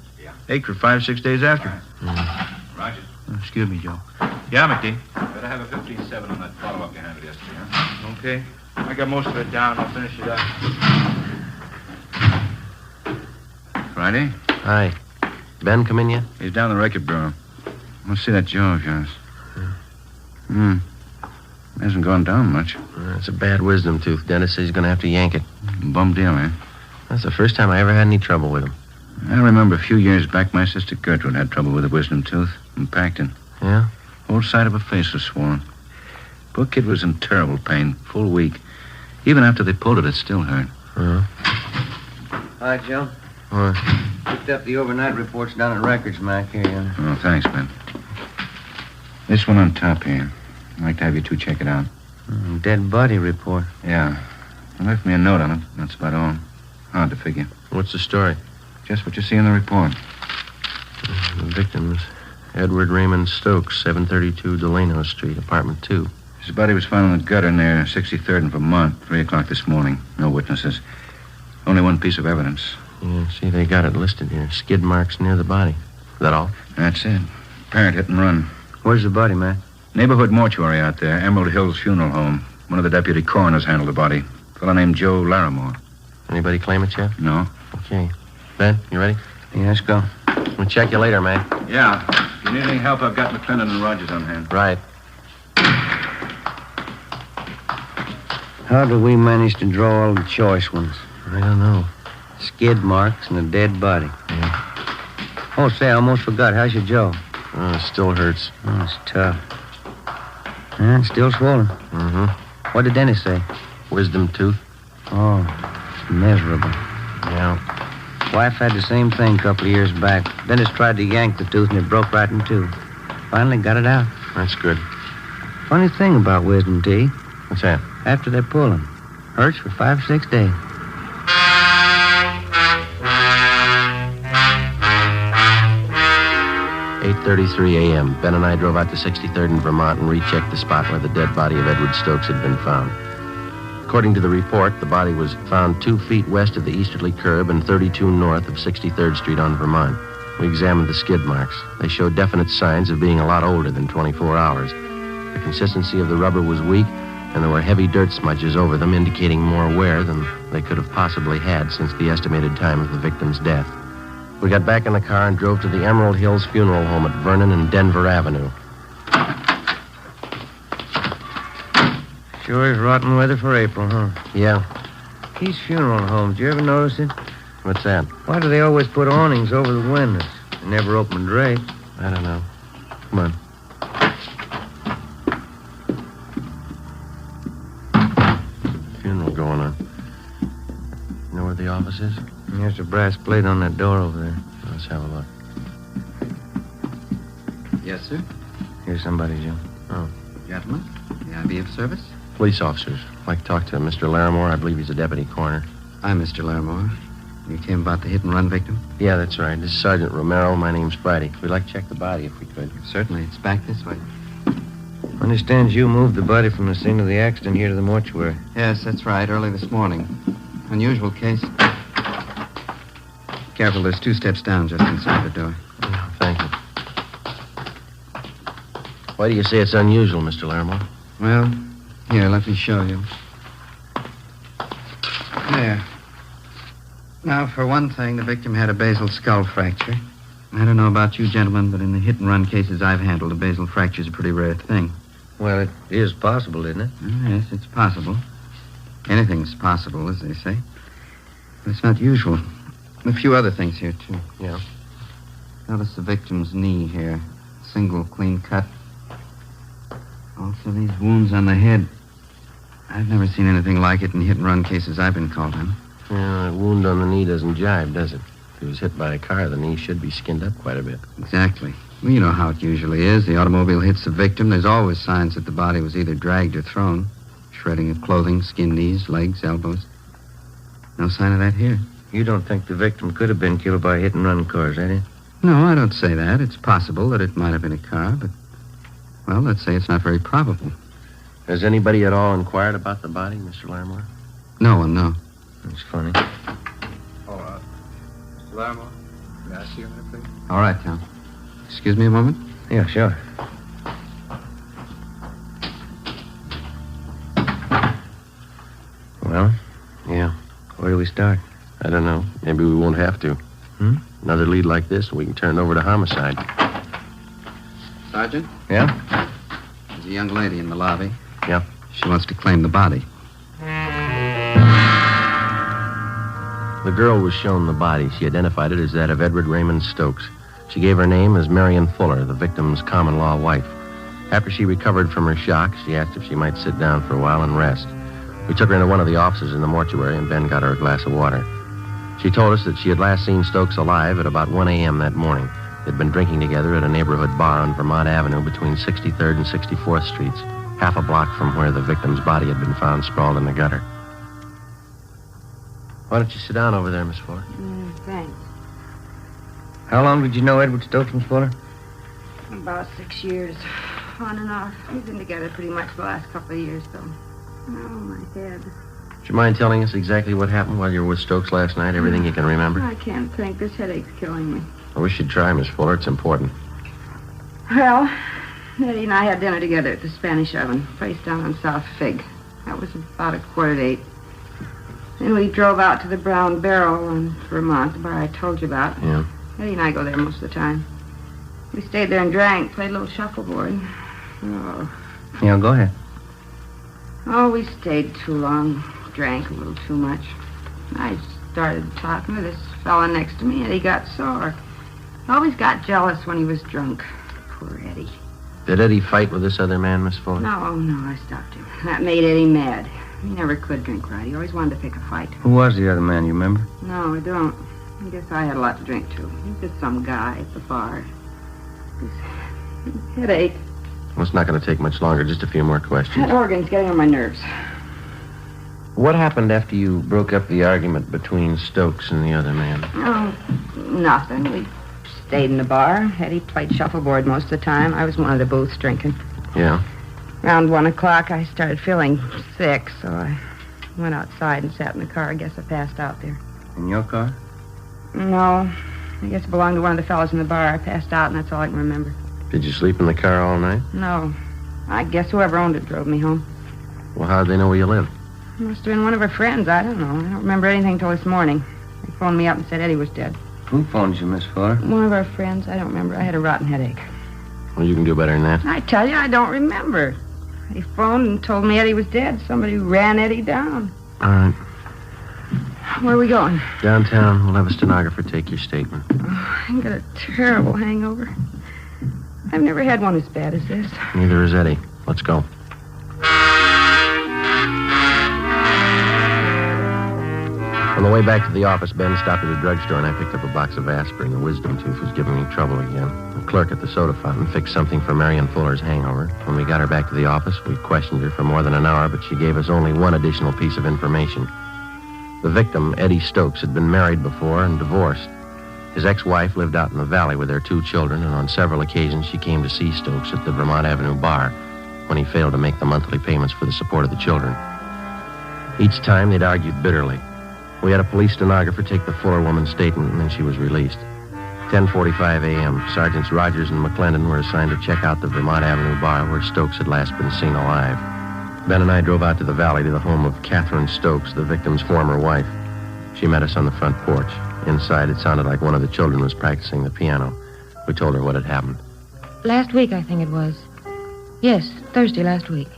Ached for 5-6 days after. Roger. Excuse me, Joe. Yeah, McD. Better have a 15-7 on that follow-up you handled yesterday, huh? Okay. I got most of it down. I'll finish it up. Friday? Hi. Ben come in yet? He's down the record bureau. Let's see that jaw of yours. Hasn't gone down much. It's a bad wisdom tooth. Dentist says he's going to have to yank it. Bum deal, eh? That's the first time I ever had any trouble with him. I remember a few years back, my sister Gertrude had trouble with a wisdom tooth in Pacton. Yeah? Whole side of her face was swollen. Poor kid was in terrible pain, full week. Even after they pulled it still hurt. Hi, Joe. What? Picked up the overnight reports down at Records, Mac. Here you are. Oh, thanks, Ben. This one on top here. I'd like to have you two check it out. Dead body report. Yeah. They left me a note on it. That's about all. Hard to figure. What's the story? Just what you see in the report. The victims, Edward Raymond Stokes, 732 Delano Street, apartment 2. His body was found in the gutter near 63rd and Vermont, 3 o'clock this morning. No witnesses. Only one piece of evidence. Yeah, see, they got it listed here. Skid marks near the body. Is that all? That's it. Parent hit and run. Where's the body, Mac? Neighborhood mortuary out there, Emerald Hills Funeral Home. One of the deputy coroners handled the body. A fellow named Joe Larimore. Anybody claim it yet? No. Okay. Ben, you ready? Yeah, let's go. We'll check you later, man. Yeah. If you need any help, I've got McClellan and Rogers on hand. Right. How did we manage to draw all the choice ones? I don't know. Skid marks and a dead body. Yeah. Oh, say, I almost forgot. How's your jaw? Oh, it still hurts. Oh, it's tough. And still swollen. Mm-hmm. What did Dennis say? Wisdom tooth. Oh, it's miserable. Yeah. Wife had the same thing a couple of years back. Dennis tried to yank the tooth and it broke right in two. Finally got it out. That's good. Funny thing about wisdom teeth. What's that? After they pull them, hurts for 5-6 days. .33 a.m. Ben and I drove out to 63rd in Vermont and rechecked the spot where the dead body of Edward Stokes had been found. According to the report, the body was found 2 feet west of the easterly curb and 32 north of 63rd Street on Vermont. We examined the skid marks. They showed definite signs of being a lot older than 24 hours. The consistency of the rubber was weak, and there were heavy dirt smudges over them, indicating more wear than they could have possibly had since the estimated time of the victim's death. We got back in the car and drove to the Emerald Hills Funeral Home at Vernon and Denver Avenue. Sure is rotten weather for April, huh? Yeah. These funeral homes, do you ever notice it? What's that? Why do they always put awnings over the windows? They never open drapes. I don't know. Come on. Funeral going on. You know where the office is? There's a brass plate on that door over there. Let's have a look. Yes, sir. Here's somebody, Joe. Oh. Gentlemen, may I be of service? Police officers. I'd like to talk to Mr. Larimore. I believe he's a deputy coroner. I'm Mr. Larimore. You came about the hit-and-run victim? Yeah, that's right. This is Sergeant Romero. My name's Spade. We'd like to check the body if we could. Certainly. It's back this way. Understands you moved the body from the scene of the accident here to the mortuary. Yes, that's right. Early this morning. Unusual case. Careful, there's 2 steps down just inside the door. Oh, thank you. Why do you say it's unusual, Mr. Larimore? Well, here, let me show you. There. Now, for one thing, the victim had a basal skull fracture. I don't know about you gentlemen, but in the hit-and-run cases I've handled, a basal fracture's a pretty rare thing. Well, it is possible, isn't it? Yes, it's possible. Anything's possible, as they say. But it's not usual. A few other things here, too. Yeah? Notice the victim's knee here. Single clean cut. Also, these wounds on the head. I've never seen anything like it in hit-and-run cases I've been called in. Yeah, a wound on the knee doesn't jibe, does it? If he was hit by a car, the knee should be skinned up quite a bit. Exactly. Well, you know how it usually is. The automobile hits the victim. There's always signs that the body was either dragged or thrown. Shredding of clothing, skinned knees, legs, elbows. No sign of that here. You don't think the victim could have been killed by hit-and-run cars, eh? No, I don't say that. It's possible that it might have been a car, but, well, let's say it's not very probable. Has anybody at all inquired about the body, Mr. Larimore? No one, no. That's funny. Oh, Mr. Larimore, may I see you a minute, please? All right, Tom. Excuse me a moment? Yeah, sure. Well, yeah. Where do we start? I don't know. Maybe we won't have to. Another lead like this, we can turn it over to homicide. Sergeant? Yeah? There's a young lady in the lobby. Yeah? She wants to claim the body. The girl was shown the body. She identified it as that of Edward Raymond Stokes. She gave her name as Marion Fuller, the victim's common-law wife. After she recovered from her shock, she asked if she might sit down for a while and rest. We took her into one of the offices in the mortuary, and Ben got her a glass of water. She told us that she had last seen Stokes alive at about 1 a.m. that morning. They'd been drinking together at a neighborhood bar on Vermont Avenue between 63rd and 64th Streets, half a block from where the victim's body had been found sprawled in the gutter. Why don't you sit down over there, Miss Fuller? Thanks. How long did you know Edward Stokes, Miss Fuller? About 6 years. On and off. We've been together pretty much the last couple of years, though. Oh, my head. Would you mind telling us exactly what happened while you were with Stokes last night? Everything you can remember? I can't think. This headache's killing me. I wish you'd try, Miss Fuller. It's important. Well, Eddie and I had dinner together at the Spanish Oven, place down on South Fig. That was about 7:45. Then we drove out to the Brown Barrel in Vermont, the bar I told you about. Yeah. Eddie and I go there most of the time. We stayed there and drank, played a little shuffleboard. Oh. Yeah, go ahead. Oh, we stayed too long. Drank a little too much. I started talking to this fella next to me, and he got sore. Always got jealous when he was drunk. Poor Eddie. Did Eddie fight with this other man, Miss Fuller? No, I stopped him. That made Eddie mad. He never could drink right. He always wanted to pick a fight. Who was the other man, you remember? No, I don't. I guess I had a lot to drink, too. He was just some guy at the bar. His headache. Well, it's not going to take much longer. Just a few more questions. That organ's getting on my nerves. What happened after you broke up the argument between Stokes and the other man? Oh, nothing. We stayed in the bar. Eddie played shuffleboard most of the time. I was one of the booths drinking. Yeah? Around 1 o'clock, I started feeling sick, so I went outside and sat in the car. I guess I passed out there. In your car? No. I guess it belonged to one of the fellas in the bar. I passed out, and that's all I can remember. Did you sleep in the car all night? No. I guess whoever owned it drove me home. Well, how'd they know where you lived? Must have been one of her friends. I don't know. I don't remember anything until this morning. They phoned me up and said Eddie was dead. Who phoned you, Miss Fuller? One of our friends. I don't remember. I had a rotten headache. Well, you can do better than that. I tell you, I don't remember. They phoned and told me Eddie was dead. Somebody ran Eddie down. All right. Where are we going? Downtown. We'll have a stenographer take your statement. Oh, I got a terrible hangover. I've never had one as bad as this. Neither has Eddie. Let's go. On the way back to the office, Ben stopped at a drugstore and I picked up a box of aspirin. The wisdom tooth was giving me trouble again. The clerk at the soda fountain fixed something for Marion Fuller's hangover. When we got her back to the office, we questioned her for more than an hour, but she gave us only one additional piece of information. The victim, Eddie Stokes, had been married before and divorced. His ex-wife lived out in the valley with their 2 children, and on several occasions she came to see Stokes at the Vermont Avenue bar when he failed to make the monthly payments for the support of the children. Each time they'd argued bitterly. We had a police stenographer take the Fuller woman's statement, and then she was released. 10:45 a.m., Sergeants Rogers and McClendon were assigned to check out the Vermont Avenue bar where Stokes had last been seen alive. Ben and I drove out to the valley to the home of Catherine Stokes, the victim's former wife. She met us on the front porch. Inside, it sounded like one of the children was practicing the piano. We told her what had happened. Last week, I think it was. Yes, Thursday last week.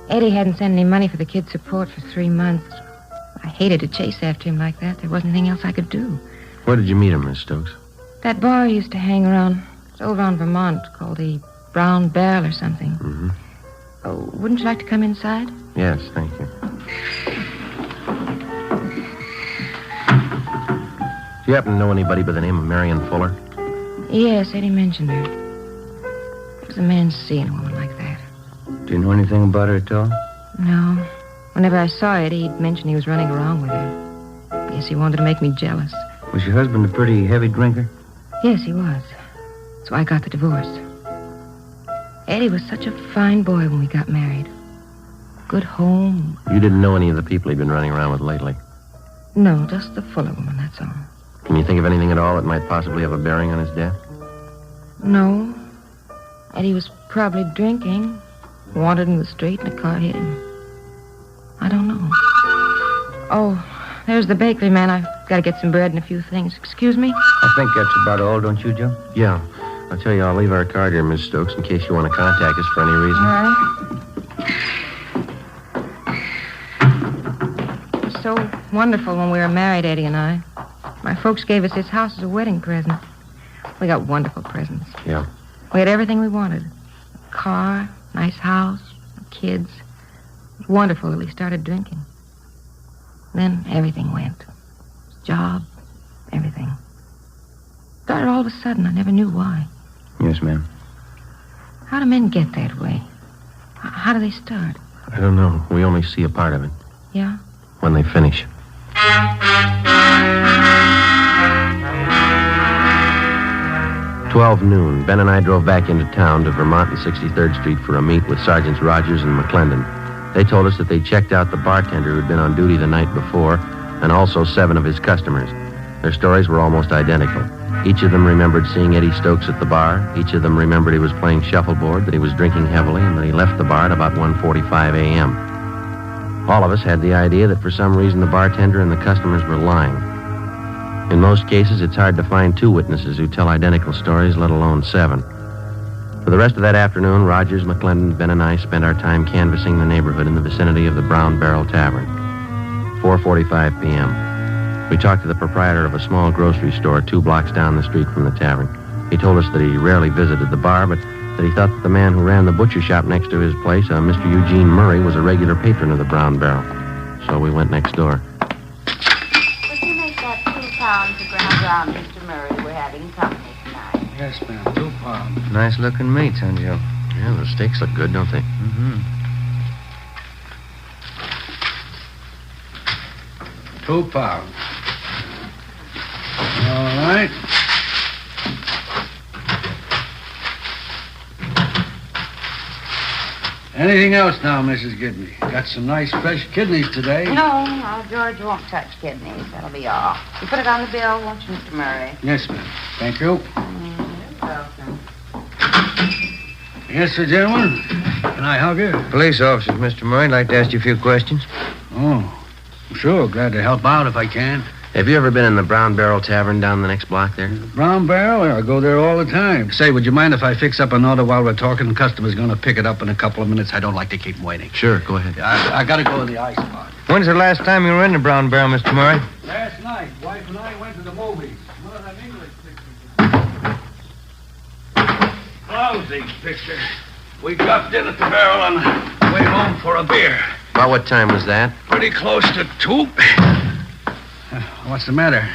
Eddie hadn't sent any money for the kid's support for 3 months. I hated to chase after him like that. There wasn't anything else I could do. Where did you meet him, Miss Stokes? That bar he used to hang around. It's over on Vermont, called the Brown Barrel or something. Mm-hmm. Oh, wouldn't you like to come inside? Yes, thank you. Do you happen to know anybody by the name of Marion Fuller? Yes, Eddie mentioned her. It was a man seeing a woman like that. Do you know anything about her at all? No. Whenever I saw Eddie, he'd mention he was running around with her. Guess he wanted to make me jealous. Was your husband a pretty heavy drinker? Yes, he was. So I got the divorce. Eddie was such a fine boy when we got married. Good home. You didn't know any of the people he'd been running around with lately? No, just the Fuller woman, that's all. Can you think of anything at all that might possibly have a bearing on his death? No. Eddie was probably drinking, wandered in the street, and a car hit him. I don't know. Oh, there's the bakery, man. I've got to get some bread and a few things. Excuse me? I think that's about all, don't you, Joe? Yeah. I'll tell you, I'll leave our card here, Miss Stokes, in case you want to contact us for any reason. All right. It was so wonderful when we were married, Eddie and I. My folks gave us this house as a wedding present. We got wonderful presents. Yeah. We had everything we wanted. A car, nice house, kids. It was wonderful till he started drinking. Then everything went. His job, everything. Started all of a sudden. I never knew why. Yes, ma'am. How do men get that way? How do they start? I don't know. We only see a part of it. Yeah? When they finish. 12 noon, Ben and I drove back into town to Vermont and 63rd Street for a meet with Sergeants Rogers and McClendon. They told us that they checked out the bartender who'd been on duty the night before and also 7 of his customers. Their stories were almost identical. Each of them remembered seeing Eddie Stokes at the bar. Each of them remembered he was playing shuffleboard, that he was drinking heavily, and that he left the bar at about 1:45 a.m. All of us had the idea that for some reason the bartender and the customers were lying. In most cases, it's hard to find 2 witnesses who tell identical stories, let alone 7. For the rest of that afternoon, Rogers, McClendon, Ben, and I spent our time canvassing the neighborhood in the vicinity of the Brown Barrel Tavern. 4:45 p.m. We talked to the proprietor of a small grocery store 2 blocks down the street from the tavern. He told us that he rarely visited the bar, but that he thought that the man who ran the butcher shop next to his place, Mr. Eugene Murray, was a regular patron of the Brown Barrel. So we went next door. Would you make that 2 pounds of ground round, Mr. Murray? We're having company tonight. Yes, ma'am. 2 pounds. Nice-looking meats, huh, Joe? Yeah, the steaks look good, don't they? Mm-hmm. 2 pounds. All right. Anything else now, Mrs. Gidney? Got some nice fresh kidneys today. No, George won't touch kidneys. That'll be all. You put it on the bill, won't you, Mr. Murray? Yes, ma'am. Thank you. You're welcome. Yes, sir, gentlemen. Can I help you? Police officers, Mr. Murray. I'd like to ask you a few questions. Oh, sure. Glad to help out if I can. Have you ever been in the Brown Barrel Tavern down the next block there? Brown Barrel? I go there all the time. Say, would you mind if I fix up an order while we're talking? The customer's going to pick it up in a couple of minutes. I don't like to keep him waiting. Sure, go ahead. I got to go to the ice spot. When's the last time you were in the Brown Barrel, Mr. Murray? Last night, wife and I went to the movies. One of them English pictures. Lousy picture. We dropped in at the barrel on the way home for a beer. About what time was that? Pretty close to 2. What's the matter?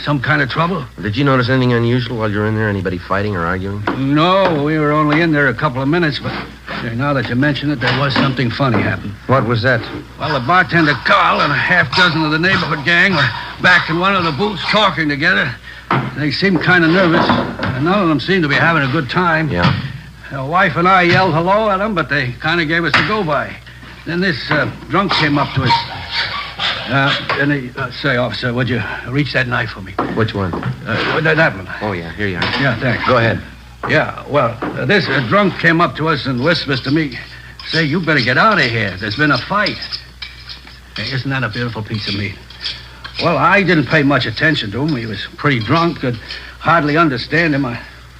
Some kind of trouble? Did you notice anything unusual while you were in there? Anybody fighting or arguing? No, we were only in there a couple of minutes, but now that you mention it, there was something funny happen. What was that? Well, the bartender, Carl, and a half dozen of the neighborhood gang were back in one of the booths talking together. They seemed kind of nervous, and none of them seemed to be having a good time. Yeah. The wife and I yelled hello at them, but they kind of gave us the go-by. Then this drunk came up to us. And he, say, officer, would you reach that knife for me? Which one? That one. Oh, yeah, here you are. Yeah, thanks. Go ahead. Yeah, well, this drunk came up to us and whispers to me, say, you better get out of here. There's been a fight. Hey, isn't that a beautiful piece of meat? Well, I didn't pay much attention to him. He was pretty drunk, could hardly understand him.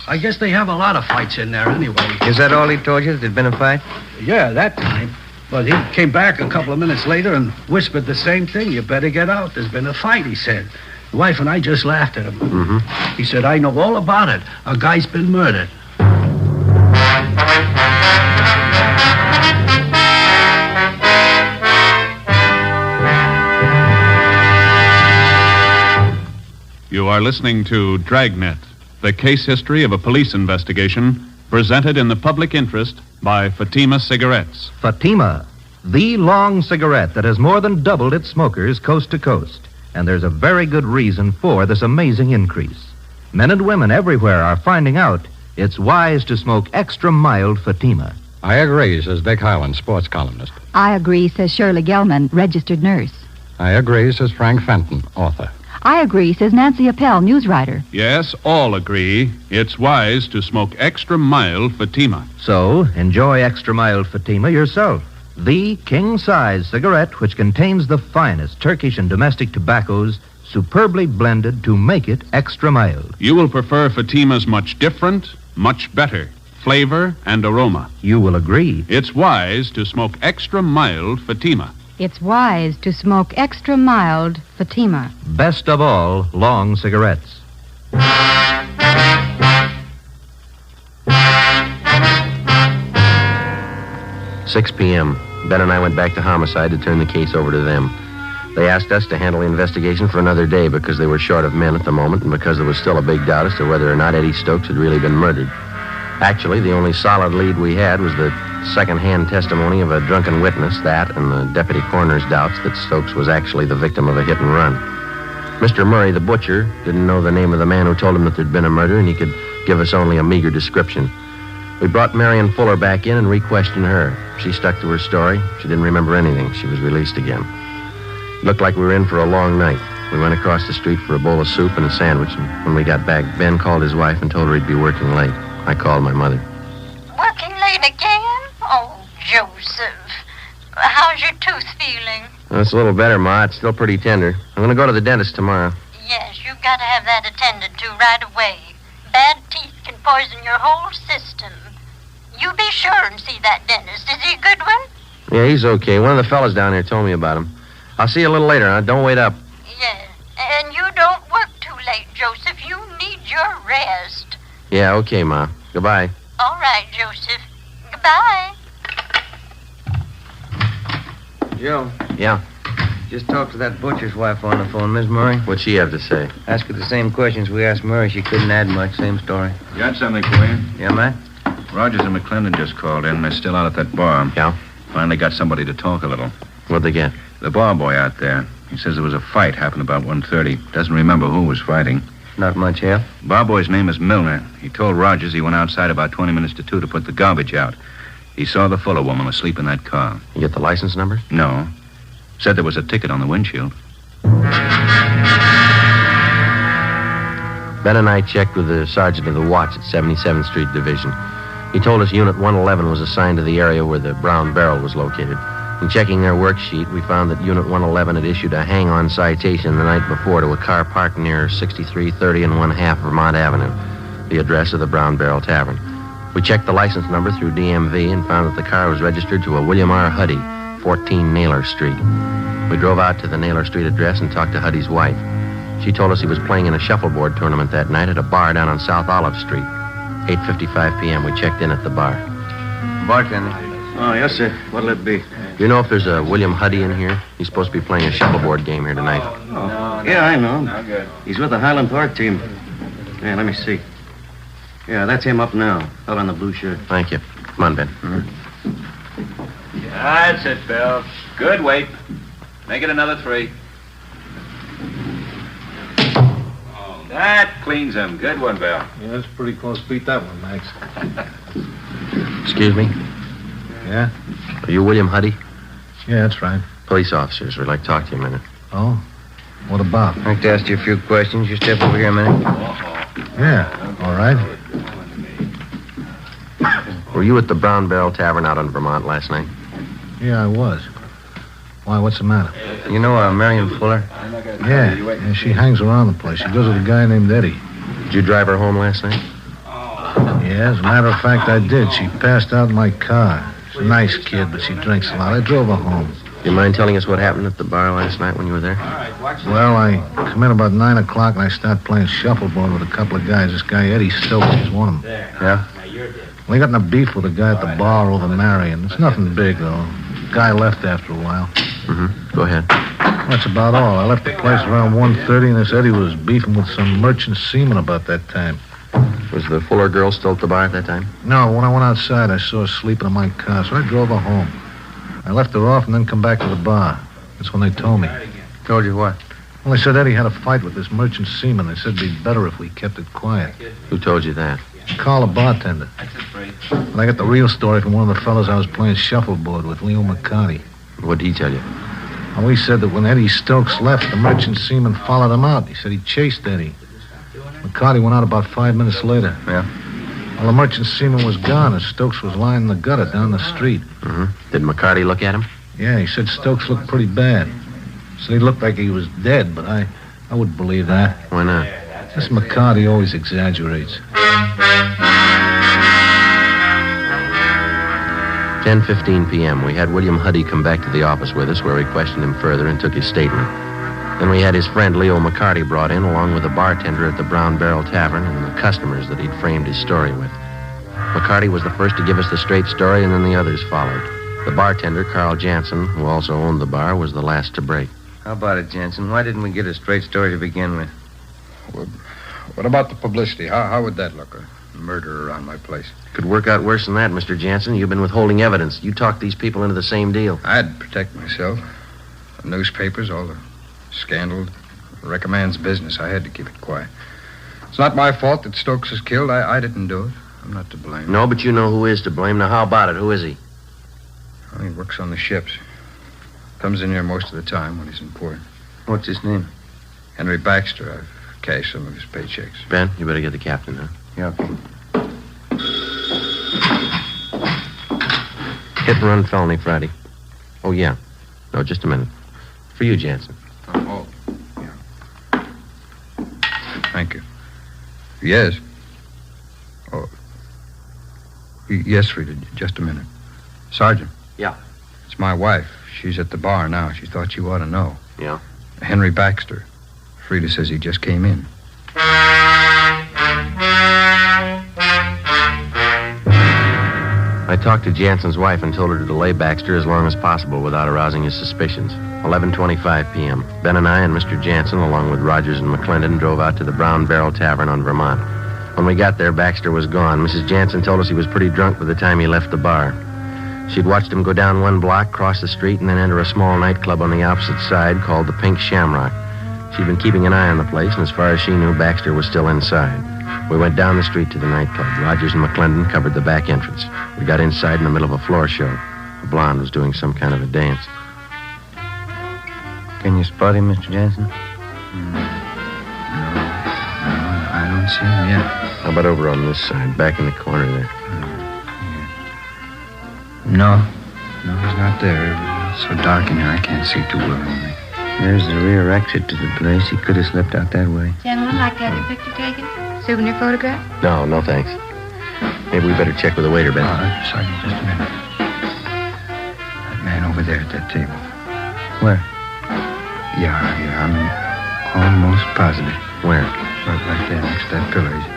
I guess they have a lot of fights in there anyway. Is that all he told you, that there'd been a fight? Yeah, that time. But he came back a couple of minutes later and whispered the same thing. You better get out. There's been a fight, he said. The wife and I just laughed at him. Mm-hmm. He said, I know all about it. A guy's been murdered. You are listening to Dragnet, the case history of a police investigation, presented in the public interest by Fatima Cigarettes. Fatima, the long cigarette that has more than doubled its smokers coast to coast. And there's a very good reason for this amazing increase. Men and women everywhere are finding out it's wise to smoke extra mild Fatima. I agree, says Vic Hyland, sports columnist. I agree, says Shirley Gelman, registered nurse. I agree, says Frank Fenton, author. I agree, says Nancy Appel, news writer. Yes, all agree it's wise to smoke extra mild Fatima. So, enjoy extra mild Fatima yourself. The king-size cigarette which contains the finest Turkish and domestic tobaccos superbly blended to make it extra mild. You will prefer Fatima's much different, much better flavor and aroma. You will agree. It's wise to smoke extra mild Fatima. It's wise to smoke extra mild Fatima. Best of all, long cigarettes. 6 p.m. Ben and I went back to homicide to turn the case over to them. They asked us to handle the investigation for another day because they were short of men at the moment and because there was still a big doubt as to whether or not Eddie Stokes had really been murdered. Actually, the only solid lead we had was the second-hand testimony of a drunken witness, that and the deputy coroner's doubts that Stokes was actually the victim of a hit and run. Mr. Murray, the butcher, didn't know the name of the man who told him that there'd been a murder, and he could give us only a meager description. We brought Marion Fuller back in and re-questioned her. She stuck to her story. She didn't remember anything. She was released again. It looked like we were in for a long night. We went across the street for a bowl of soup and a sandwich, and when we got back, Ben called his wife and told her he'd be working late. I called my mother. Working late again? Oh, Joseph. How's your tooth feeling? Well, it's a little better, Ma. It's still pretty tender. I'm going to go to the dentist tomorrow. Yes, you've got to have that attended to right away. Bad teeth can poison your whole system. You be sure and see that dentist. Is he a good one? Yeah, he's okay. One of the fellas down there told me about him. I'll see you a little later, huh? Don't wait up. Yes. And you don't work too late, Joseph. You need your rest. Yeah, okay, Ma. Goodbye. All right, Joseph. Goodbye. Joe. Yeah? Just talked to that butcher's wife on the phone, Miss Murray. What'd she have to say? Asked her the same questions we asked Murray. She couldn't add much. Same story. Got something for you? Yeah, Matt? Rogers and McClendon just called in. They're still out at that bar. Yeah? Finally got somebody to talk a little. What'd they get? The bar boy out there. He says there was a fight happened about 1:30. Doesn't remember who was fighting. Not much help. Bar boy's name is Milner. He told Rogers he went outside about 20 minutes to 2 to put the garbage out. He saw the Fuller woman asleep in that car. You get the license number? No. Said there was a ticket on the windshield. Ben and I checked with the sergeant of the watch at 77th Street Division. He told us Unit 111 was assigned to the area where the brown barrel was located. In checking their worksheet, we found that Unit 111 had issued a hang-on citation the night before to a car parked near 6330 and 1/2 Vermont Avenue, the address of the Brown Barrel Tavern. We checked the license number through DMV and found that the car was registered to a William R. Huddy, 14 Naylor Street. We drove out to the Naylor Street address and talked to Huddy's wife. She told us he was playing in a shuffleboard tournament that night at a bar down on South Olive Street. 8:55 p.m. We checked in at the bar. Bartender. Oh, yes, sir. What'll it be? Do you know if there's a William Huddy in here? He's supposed to be playing a shuffleboard game here tonight. Oh, yeah, I know. He's with the Highland Park team. Yeah, let me see. Yeah, that's him up now. Out on the blue shirt. Thank you. Come on, Ben. That's it, Bill. Good weight. Make it another 3. That cleans him. Good one, Bill. Yeah, that's pretty close. Beat that one, Max. Excuse me? Yeah? Are you William Huddy? Yeah, that's right. Police officers. We'd like to talk to you a minute. Oh? What about? I'd like to ask you a few questions. You step over here a minute. Yeah, all right. Were you at the Brown Barrel Tavern out on Vermont last night? Yeah, I was. Why, what's the matter? You know Marion Fuller? Yeah, she hangs around the place. She goes with a guy named Eddie. Did you drive her home last night? Yeah, as a matter of fact, I did. She passed out in my car. She's a nice kid, but she drinks a lot. I drove her home. Do you mind telling us what happened at the bar last night when you were there? Well, I come in about 9 o'clock and I start playing shuffleboard with a couple of guys. This guy, Eddie Stokes, is one of them. Yeah? We got in a beef with a guy at the bar over Marion. It's nothing big, though. Guy left after a while. Mm-hmm. Go ahead. That's about all. I left the place around 1:30, and this Eddie was beefing with some merchant seaman about that time. Was the Fuller girl still at the bar at that time? No, when I went outside, I saw her sleeping in my car, so I drove her home. I left her off and then come back to the bar. That's when they told me. Told you what? Well, they said Eddie had a fight with this merchant seaman. They said it'd be better if we kept it quiet. Who told you that? Call the bartender. And I got the real story from one of the fellas I was playing shuffleboard with, Leo McCarty. What did he tell you? Well, he said that when Eddie Stokes left, the merchant seaman followed him out. He said he chased Eddie. McCarty went out about 5 minutes later. Yeah? Well, the merchant seaman was gone, and Stokes was lying in the gutter down the street. Mm-hmm. Did McCarty look at him? Yeah, he said Stokes looked pretty bad. Said he looked like he was dead, but I wouldn't believe that. Why not? This McCarty always exaggerates. 10:15 p.m. We had William Huddy come back to the office with us, where we questioned him further and took his statement. Then we had his friend Leo McCarty brought in, along with the bartender at the Brown Barrel Tavern and the customers that he'd framed his story with. McCarty was the first to give us the straight story, and then the others followed. The bartender, Carl Jansen, who also owned the bar, was the last to break. How about it, Jansen? Why didn't we get a straight story to begin with? What about the publicity? How would that look? A murder around my place. Could work out worse than that, Mr. Jansen. You've been withholding evidence. You talked these people into the same deal. I'd protect myself. The newspapers, all the scandal, recommends business. I had to keep it quiet. It's not my fault that Stokes is killed. I didn't do it. I'm not to blame. No, but you know who is to blame. Now, how about it? Who is he? Well, he works on the ships. Comes in here most of the time when he's in port. What's his name? Henry Baxter. I've cashed some of his paychecks. Ben, you better get the captain, huh? Yeah, okay. Hit and run felony Friday. Oh, yeah. No, just a minute. For you, Jansen. Oh, yeah. Thank you. Yes. Oh. Yes, Rita, just a minute. Sergeant. Yeah. It's my wife. She's at the bar now. She thought you ought to know. Yeah? Henry Baxter. Frida says he just came in. I talked to Jansen's wife and told her to delay Baxter as long as possible without arousing his suspicions. 11:25 p.m. Ben and I and Mr. Jansen, along with Rogers and McClendon, drove out to the Brown Barrel Tavern on Vermont. When we got there, Baxter was gone. Mrs. Jansen told us he was pretty drunk by the time he left the bar. She'd watched him go down one block, cross the street, and then enter a small nightclub on the opposite side called the Pink Shamrock. She'd been keeping an eye on the place, and as far as she knew, Baxter was still inside. We went down the street to the nightclub. Rogers and McClendon covered the back entrance. We got inside in the middle of a floor show. A blonde was doing some kind of a dance. Can you spot him, Mr. Jansen? No, I don't see him yet. How about over on this side, back in the corner there? No, he's not there. It's so dark in here, I can't see too well. There's the rear exit to the place. He could have slipped out that way. Gentlemen, like to have your picture taken? Souvenir photograph? No, thanks. Maybe we better check with the waiter, Ben. Sergeant, just a minute. That man over there at that table. Where? Yeah, I'm almost positive. Where? Right there, next to that pillar. He's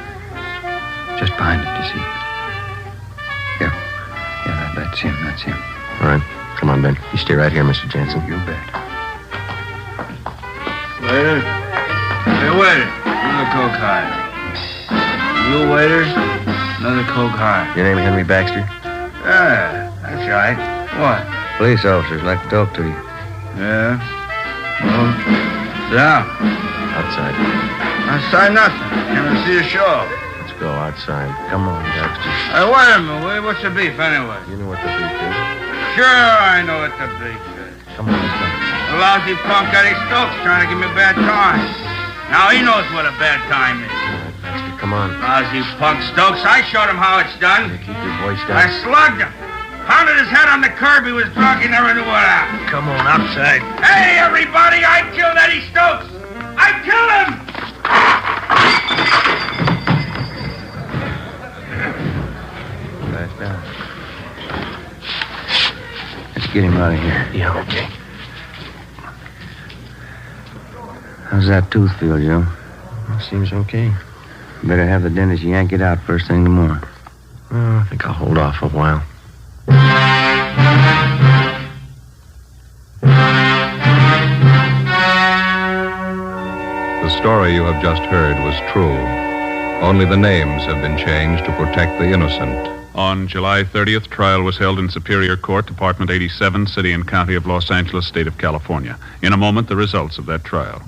just behind it, you see. Yeah, that's him. All right. Come on, Ben. You stay right here, Mr. Jansen. You bet. Waiter? Hey, waiter. Another Coke high. You, waiter? Another Coke high. Your name Henry Baxter? Yeah, that's right. What? Police officers like to talk to you. Yeah? Well, sit down. Outside. Outside nothing. Can't see the show. Let's go outside. Come on, Baxter. Hey, wait a minute, Willie. What's the beef, anyway? You know what the beef is? Sure, I know what the beef is. Come on, let's go. The lousy punk Eddie Stokes trying to give me a bad time. Now he knows what a bad time is. All right, Baxter, come on. Lousy punk Stokes. I showed him how it's done. Keep your voice down. I slugged him. Pounded his head on the curb. He was drunk. He never knew what happened. Come on, outside. Hey, everybody, I killed Eddie Stokes. I killed him. That's down. get him out of here. Yeah, okay. How's that tooth feel, Joe? Seems okay. Better have the dentist yank it out first thing tomorrow. Well, I think I'll hold off a while. The story you have just heard was true. Only the names have been changed to protect the innocent. On July 30th, trial was held in Superior Court, Department 87, City and County of Los Angeles, State of California. In a moment, the results of that trial.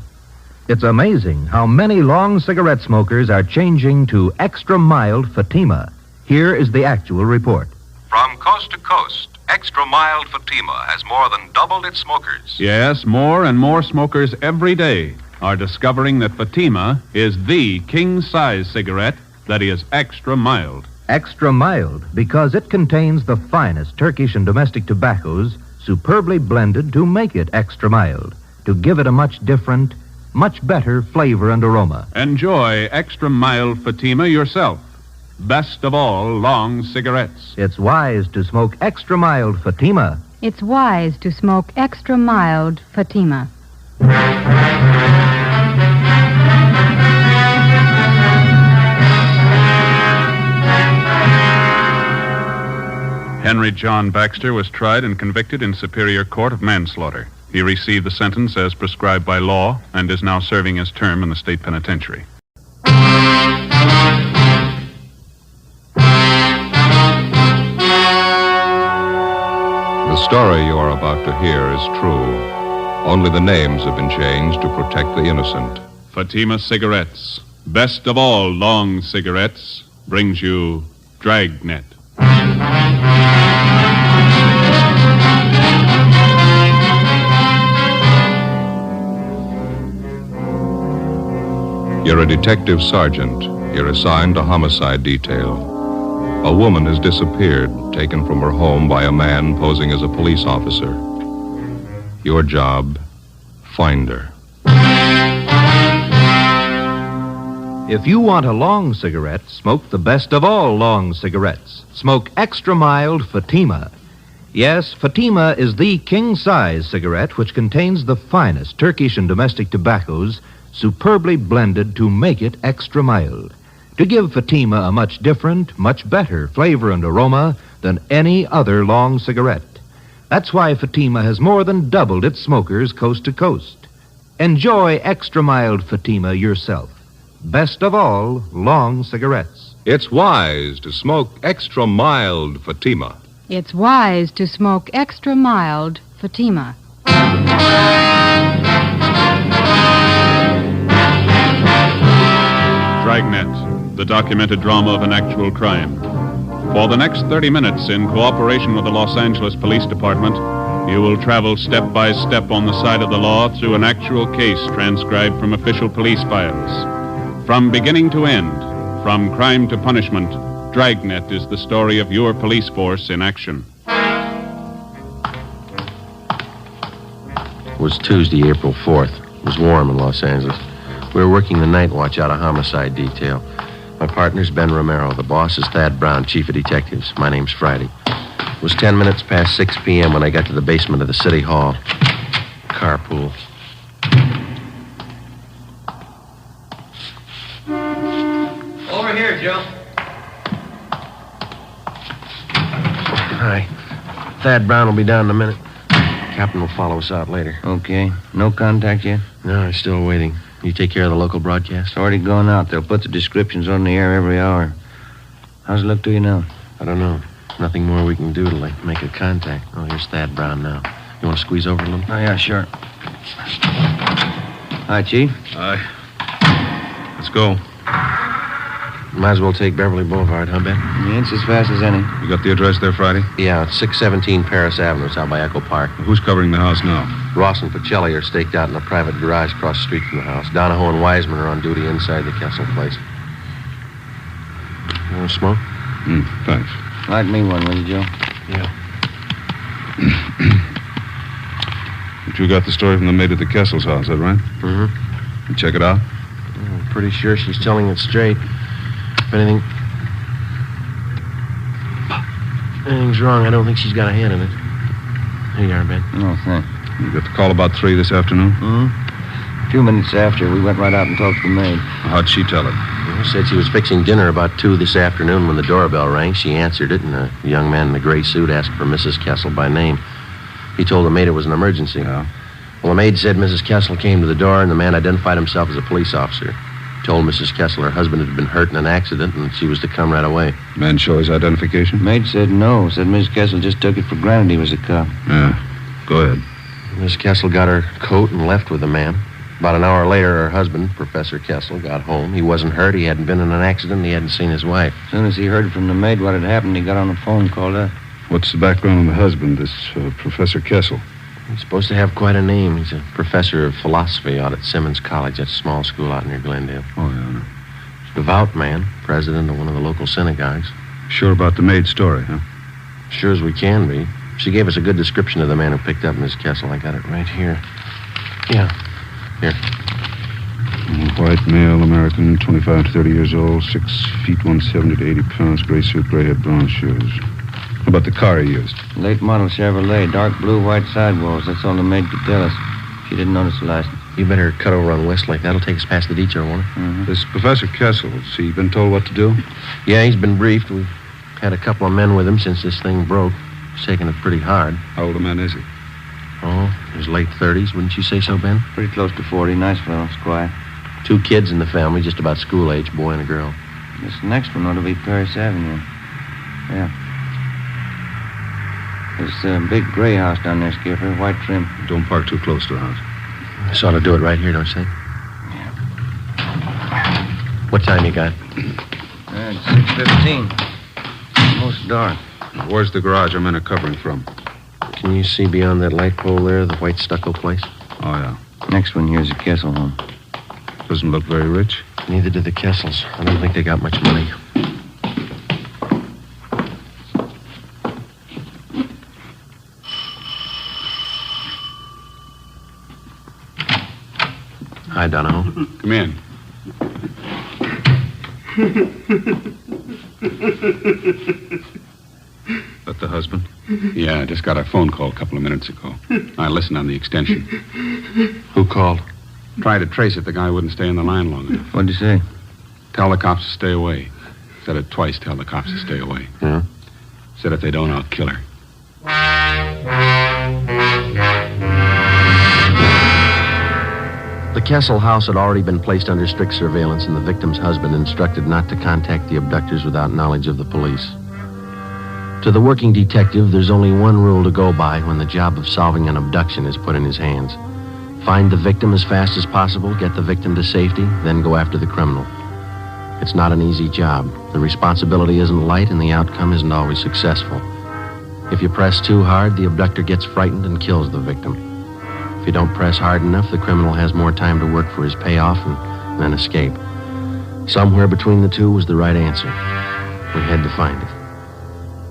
It's amazing how many long cigarette smokers are changing to extra mild Fatima. Here is the actual report. From coast to coast, extra mild Fatima has more than doubled its smokers. Yes, more and more smokers every day are discovering that Fatima is the king-size cigarette that is extra mild. Extra mild because it contains the finest Turkish and domestic tobaccos superbly blended to make it extra mild, to give it a much different, much better flavor and aroma. Enjoy extra mild Fatima yourself. Best of all long cigarettes. It's wise to smoke extra mild Fatima. It's wise to smoke extra mild Fatima. Henry John Baxter was tried and convicted in Superior Court of manslaughter. He received the sentence as prescribed by law and is now serving his term in the state penitentiary. The story you are about to hear is true. Only the names have been changed to protect the innocent. Fatima Cigarettes, best of all long cigarettes, brings you Dragnet. You're a detective sergeant. You're assigned to homicide detail. A woman has disappeared, taken from her home by a man posing as a police officer. Your job, find her. If you want a long cigarette, smoke the best of all long cigarettes. Smoke extra mild Fatima. Yes, Fatima is the king-size cigarette which contains the finest Turkish and domestic tobaccos superbly blended to make it extra mild, to give Fatima a much different, much better flavor and aroma than any other long cigarette. That's why Fatima has more than doubled its smokers coast to coast. Enjoy extra mild Fatima yourself. Best of all, long cigarettes. It's wise to smoke extra mild Fatima. It's wise to smoke extra mild Fatima. Dragnet, the documented drama of an actual crime. For the next 30 minutes, in cooperation with the Los Angeles Police Department, you will travel step by step on the side of the law through an actual case transcribed from official police files. From beginning to end, from crime to punishment, Dragnet is the story of your police force in action. It was Tuesday, April 4th. It was warm in Los Angeles. We were working the night watch out of homicide detail. My partner's Ben Romero. The boss is Thad Brown, chief of detectives. My name's Friday. It was 10 minutes past 6 p.m. when I got to the basement of the city hall. Carpool. Over here, Joe. Hi. Thad Brown will be down in a minute. Captain will follow us out later. Okay. No contact yet? No, I'm still waiting. You take care of the local broadcast? It's already gone out. They'll put the descriptions on the air every hour. How's it look to you now? I don't know. Nothing more we can do to, make a contact. Oh, here's Thad Brown now. You want to squeeze over a little? Oh, yeah, sure. Hi, Chief. Aye. Let's go. Might as well take Beverly Boulevard, huh, Ben? Yeah, it's as fast as any. You got the address there, Friday? Yeah, it's 617 Paris Avenue. It's out by Echo Park. Who's covering the house now? Ross and Pacelli are staked out in a private garage across the street from the house. Donahoe and Wiseman are on duty inside the Kessel place. You want to smoke? Thanks. Light me one, will you, Joe? Yeah. But you got the story from the maid at the Kessel's house, is that right? Mm-hmm. You check it out? I'm pretty sure she's telling it straight. If anything's wrong, I don't think she's got a hand in it. Here you are, Ben. No, thanks. You got the call about 3 this afternoon? A few minutes after, we went right out and talked to the maid. How'd she tell it? She said she was fixing dinner about 2 this afternoon when the doorbell rang. She answered it, and a young man in a gray suit asked for Mrs. Kessel by name. He told the maid it was an emergency. Yeah. Well, the maid said Mrs. Kessel came to the door, and the man identified himself as a police officer. Told Mrs. Kessel her husband had been hurt in an accident, and she was to come right away. Man show his identification? Maid said no. Said Mrs. Kessel just took it for granted he was a cop. Yeah. Go ahead. Miss Kessel got her coat and left with the man. About an hour later, her husband, Professor Kessel, got home. He wasn't hurt. He hadn't been in an accident. He hadn't seen his wife. As soon as he heard from the maid what had happened, he got on the phone and called us. What's the background on the husband, this Professor Kessel? He's supposed to have quite a name. He's a professor of philosophy out at Simmons College. That's a small school out near Glendale. Oh, yeah, I know. Devout man, president of one of the local synagogues. Sure about the maid's story, huh? Sure as we can be. She gave us a good description of the man who picked up Miss Kessel. I got it right here. Yeah. Here. White male, American, 25 to 30 years old, 6 feet, 170 to 80 pounds, gray suit, gray head, brown shoes. How about the car he used? Late model Chevrolet, dark blue, white sidewalls. That's all the maid could tell us. She didn't notice the license. You better cut over on Westlake. That'll take us past the detour, won't it? Mm-hmm. This Professor Kessel, has he been told what to do? Yeah, he's been briefed. We've had a couple of men with him since this thing broke. He's taking it pretty hard. How old a man is he? Oh, his late 30s, wouldn't you say so, Ben? Pretty close to 40. Nice fellow. It's quiet. 2 kids in the family, just about school age, boy and a girl. This next one ought to be Paris Avenue. Yeah. There's a big gray house down there, Skipper, white trim. Don't park too close to the house. This ought to do it right here, don't you think? Yeah. What time you got? It's 6:15. Almost dark. Where's the garage our men are covering from? Can you see beyond that light pole there, the white stucco place? Oh, yeah. Next one here's a Kessel home. Doesn't look very rich. Neither do the Kessels. I don't think they got much money. Hi, Donahoe. Come in. That the husband? Yeah, I just got a phone call a couple of minutes ago. I listened on the extension. Who called? Tried to trace it. The guy wouldn't stay in the line long enough. What'd you say? Tell the cops to stay away. Said it twice, tell the cops to stay away. Yeah? Said if they don't, I'll kill her. The Kessel house had already been placed under strict surveillance, and the victim's husband instructed not to contact the abductors without knowledge of the police. To the working detective, there's only one rule to go by when the job of solving an abduction is put in his hands. Find the victim as fast as possible, get the victim to safety, then go after the criminal. It's not an easy job. The responsibility isn't light, and the outcome isn't always successful. If you press too hard, the abductor gets frightened and kills the victim. If you don't press hard enough, the criminal has more time to work for his payoff and then escape. Somewhere between the two was the right answer. We had to find it.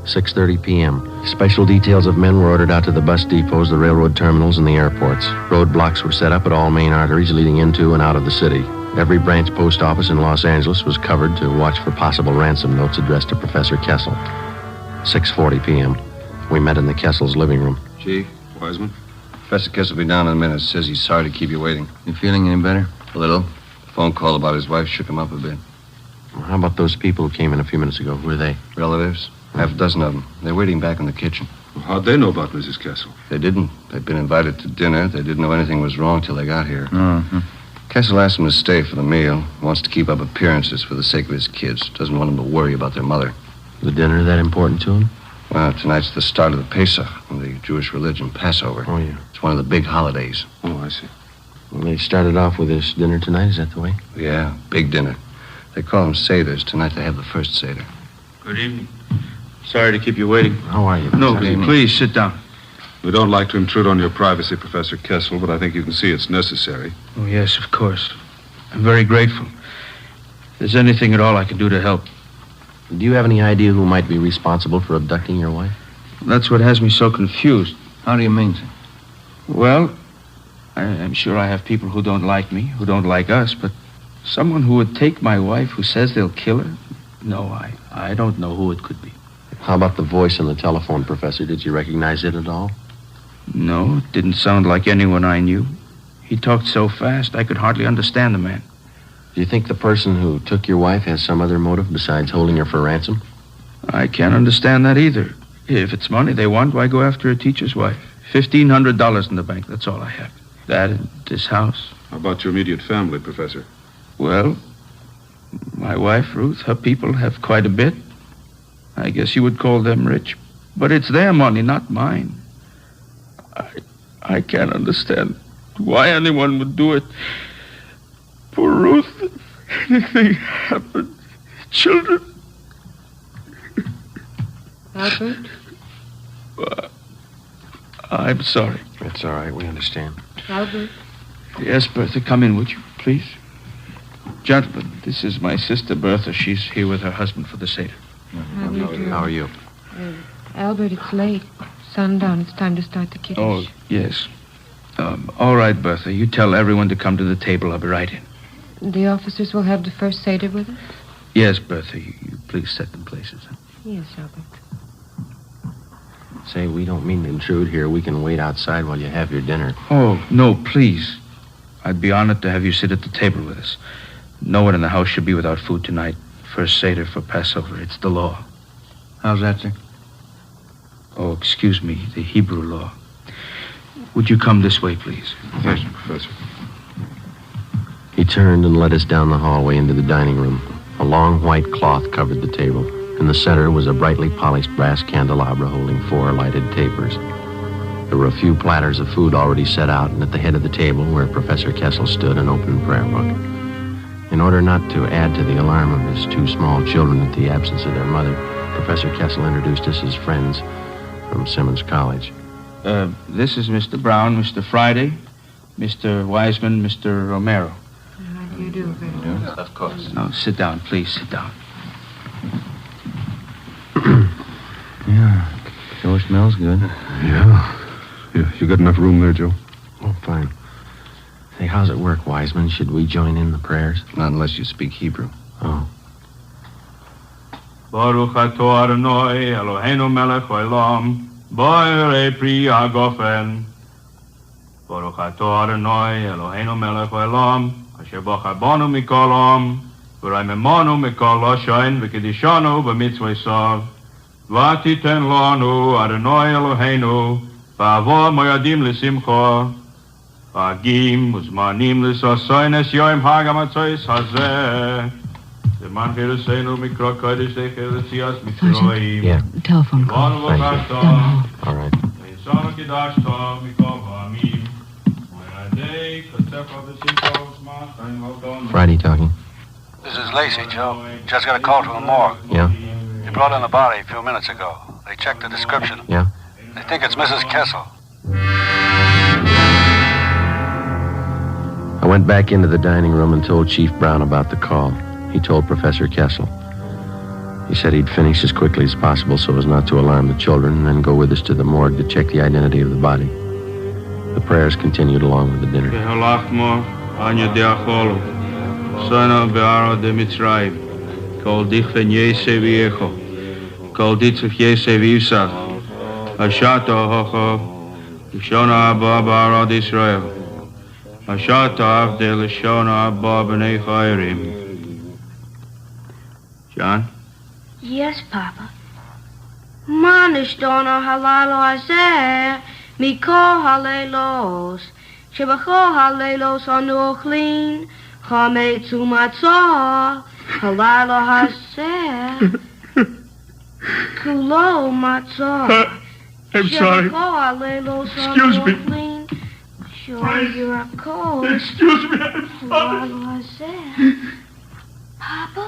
6:30 p.m. Special details of men were ordered out to the bus depots, the railroad terminals, and the airports. Roadblocks were set up at all main arteries leading into and out of the city. Every branch post office in Los Angeles was covered to watch for possible ransom notes addressed to Professor Kessel. 6:40 p.m. We met in the Kessel's living room. Chief, Wiseman. Professor Kessel will be down in a minute. Says he's sorry to keep you waiting. You feeling any better? A little. The phone call about his wife shook him up a bit. Well, how about those people who came in a few minutes ago? Who are they? Relatives. Half a dozen of them. They're waiting back in the kitchen. Well, how'd they know about Mrs. Kessel? They didn't. They'd been invited to dinner. They didn't know anything was wrong till they got here. Mm-hmm. Kessel asked them to stay for the meal. Wants to keep up appearances for the sake of his kids. Doesn't want them to worry about their mother. The dinner that important to him? Well, tonight's the start of the Pesach, the Jewish religion, Passover. Oh, yeah. It's one of the big holidays. Oh, I see. Well, they started off with this dinner tonight, is that the way? Yeah, big dinner. They call them Seders. Tonight they have the first Seder. Good evening. Sorry to keep you waiting. How are you? No, please sit down. We don't like to intrude on your privacy, Professor Kessel, but I think you can see it's necessary. Oh, yes, of course. I'm very grateful. If there's anything at all I can do to help. Do you have any idea who might be responsible for abducting your wife? That's what has me so confused. How do you mean, sir? Well, I'm sure I have people who don't like me, who don't like us, but someone who would take my wife who says they'll kill her? No, I don't know who it could be. How about the voice on the telephone, Professor? Did you recognize it at all? No, it didn't sound like anyone I knew. He talked so fast, I could hardly understand the man. Do you think the person who took your wife has some other motive besides holding her for ransom? I can't understand that either. If it's money they want, why go after a teacher's wife? $1,500 in the bank, that's all I have. That and this house. How about your immediate family, Professor? Well, my wife, Ruth, her people have quite a bit. I guess you would call them rich. But it's their money, not mine. I can't understand why anyone would do it. Poor Ruth, if anything happened. Children. Albert? I'm sorry. It's all right, we understand. Albert? Yes, Bertha, come in, would you, please? Gentlemen, this is my sister, Bertha. She's here with her husband for the Seder. How are you? Albert, it's late. Sundown. It's time to start the Kiddush. Oh, yes. All right, Bertha. You tell everyone to come to the table. I'll be right in. The officers will have the first Seder with us? Yes, Bertha. You please set them places. Yes, Albert. Say, we don't mean to intrude here. We can wait outside while you have your dinner. Oh, no, please. I'd be honored to have you sit at the table with us. No one in the house should be without food tonight. First Seder for Passover. It's the law. How's that, sir? Oh, excuse me, the Hebrew law. Would you come this way, please? Yes, Professor. He turned and led us down the hallway into the dining room. A long white cloth covered the table. In the center was a brightly polished brass candelabra holding 4 lighted tapers. There were a few platters of food already set out, and at the head of the table, where Professor Kessel stood, an open prayer book. In order not to add to the alarm of his 2 small children at the absence of their mother, Professor Kessel introduced us as friends from Simmons College. This is Mr. Brown, Mr. Friday, Mr. Wiseman, Mr. Romero. How do you do, very Yes, of course. No, sit down, please, sit down. Yeah, sure smells good. Yeah. You got enough room there, Joe? Oh, fine. Hey, how's it work, Wiseman? Should we join in the prayers? Not unless you speak Hebrew. Oh. Baruch atah Adonai Eloheinu melech haolam, bo'erei pri hagofen. Baruch atah Adonai Eloheinu melech haolam, asher bachar banu mikol ha'am, v'raimemanu mikol loshain v'kedishanu b'mitzvosav. V'atiten lanu Adonai Eloheinu, v'avo moyadim l'simcha, v'agim uzmanim l'sasoin es yoim hag hamatzos hazeh. Sergeant, Yeah. Telephone call. Thank you. All right. Friday talking. This is Lacey, Joe. Just got a call from the morgue. Yeah? They brought in the body a few minutes ago. They checked the description. Yeah? They think it's Mrs. Kessel. I went back into the dining room and told Chief Brown about the call. He told Professor Kessel. He said he'd finish as quickly as possible so as not to alarm the children and then go with us to the morgue to check the identity of the body. The prayers continued along with the dinner. John? Yes, Papa. Manishtono halalo hazeh, mikol halelos, shebachol halelos anu ochlin, chametzu matzah, halalo hazeh, kulo matzah. I'm sorry. Excuse me. Sure, you're a cold. Excuse me, halalo hazeh. Papa?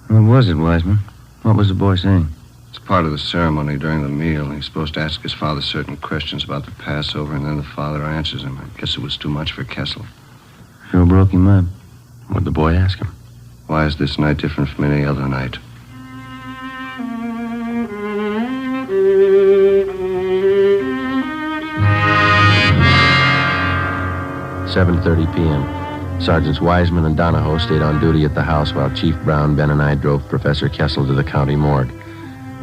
What was it, Wiseman? What was the boy saying? It's part of the ceremony during the meal. He's supposed to ask his father certain questions about the Passover, and then the father answers him. I guess it was too much for Kessel. Sure broke him up. What'd the boy ask him? Why is this night different from any other night? "7:30 p.m. Sergeants Wiseman and Donahoe stayed on duty at the house while Chief Brown, Ben, and I drove Professor Kessel to the county morgue.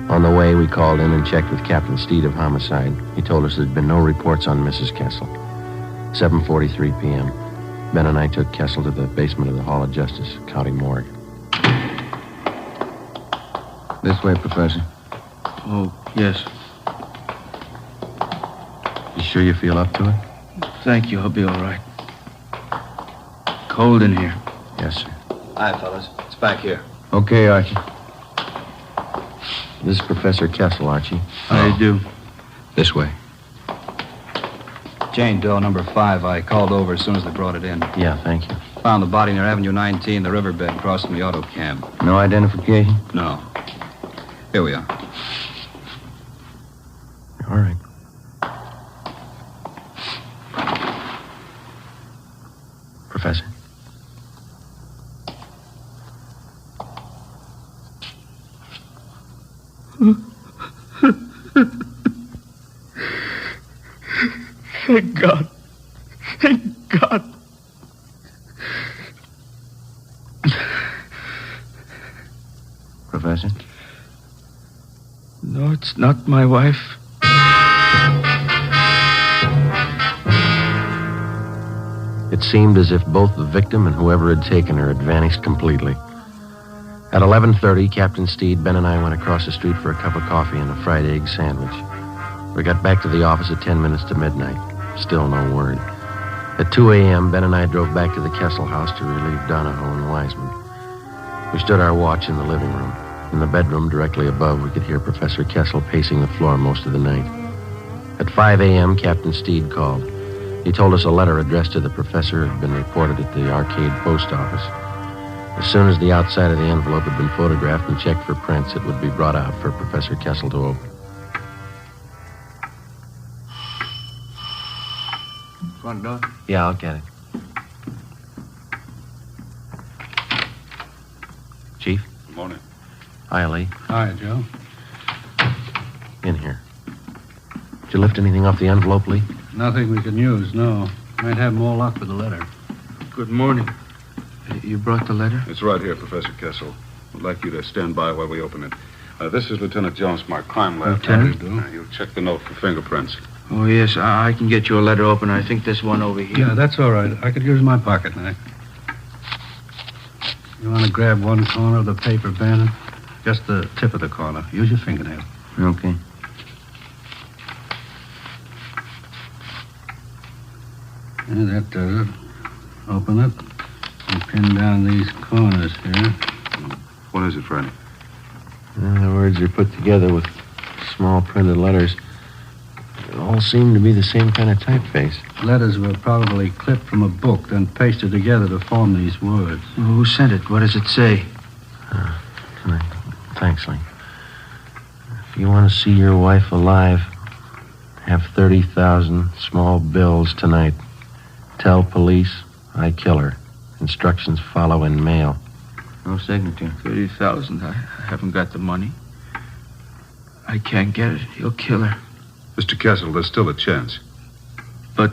On the way, we called in and checked with Captain Steed of Homicide. He told us there'd been no reports on Mrs. Kessel. 7:43 p.m. Ben and I took Kessel to the basement of the Hall of Justice, County Morgue. This way, Professor. Oh, yes. You sure you feel up to it? Thank you. I'll be all right. Cold in here. Yes, sir. Hi, fellas. It's back here. Okay, Archie. This is Professor Kessel, Archie. How do you do? This way. Jane Doe, number 5. I called over as soon as they brought it in. Yeah, thank you. Found the body near Avenue 19, the riverbed, across from the auto cab. No identification? No. Here we are. All right. Professor? Thank God. Thank God. Professor? No, it's not my wife. It seemed as if both the victim and whoever had taken her had vanished completely. At 11:30, Captain Steed, Ben, and I went across the street for a cup of coffee and a fried egg sandwich. We got back to the office at 10 minutes to midnight. Still no word. At 2 a.m., Ben and I drove back to the Kessel house to relieve Donahoe and Wiseman. We stood our watch in the living room. In the bedroom directly above, we could hear Professor Kessel pacing the floor most of the night. At 5 a.m., Captain Steed called. He told us a letter addressed to the professor had been reported at the Arcade Post Office. As soon as the outside of the envelope had been photographed and checked for prints, it would be brought out for Professor Kessel to open. Front door? Yeah, I'll get it. Chief? Good morning. Hi, Lee. Hi, Joe. In here. Did you lift anything off the envelope, Lee? Nothing we can use, no. Might have more luck with the letter. Good morning. You brought the letter? It's right here, Professor Kessel. I'd like you to stand by while we open it. This is Lieutenant Jones from our crime lab. Lieutenant? How do you do? You'll check the note for fingerprints. Oh, yes. I can get you a letter opener. I think this one over here. Yeah, that's all right. I could use my pocket knife. You want to grab one corner of the paper, Bannon? Just the tip of the corner. Use your fingernail. Okay. Yeah, that does it. Open it and pin down these corners here. What is it, Freddie? The words are put together with small printed letters. They all seem to be the same kind of typeface. Letters were probably clipped from a book, then pasted together to form these words. Well, who sent it? What does it say? Thanks, Lee. If you want to see your wife alive, have 30,000 small bills tonight. Tell police I kill her. Instructions follow in mail. No signature. 30,000. I haven't got the money. I can't get it. He'll kill her. Mr. Kessel, there's still a chance. But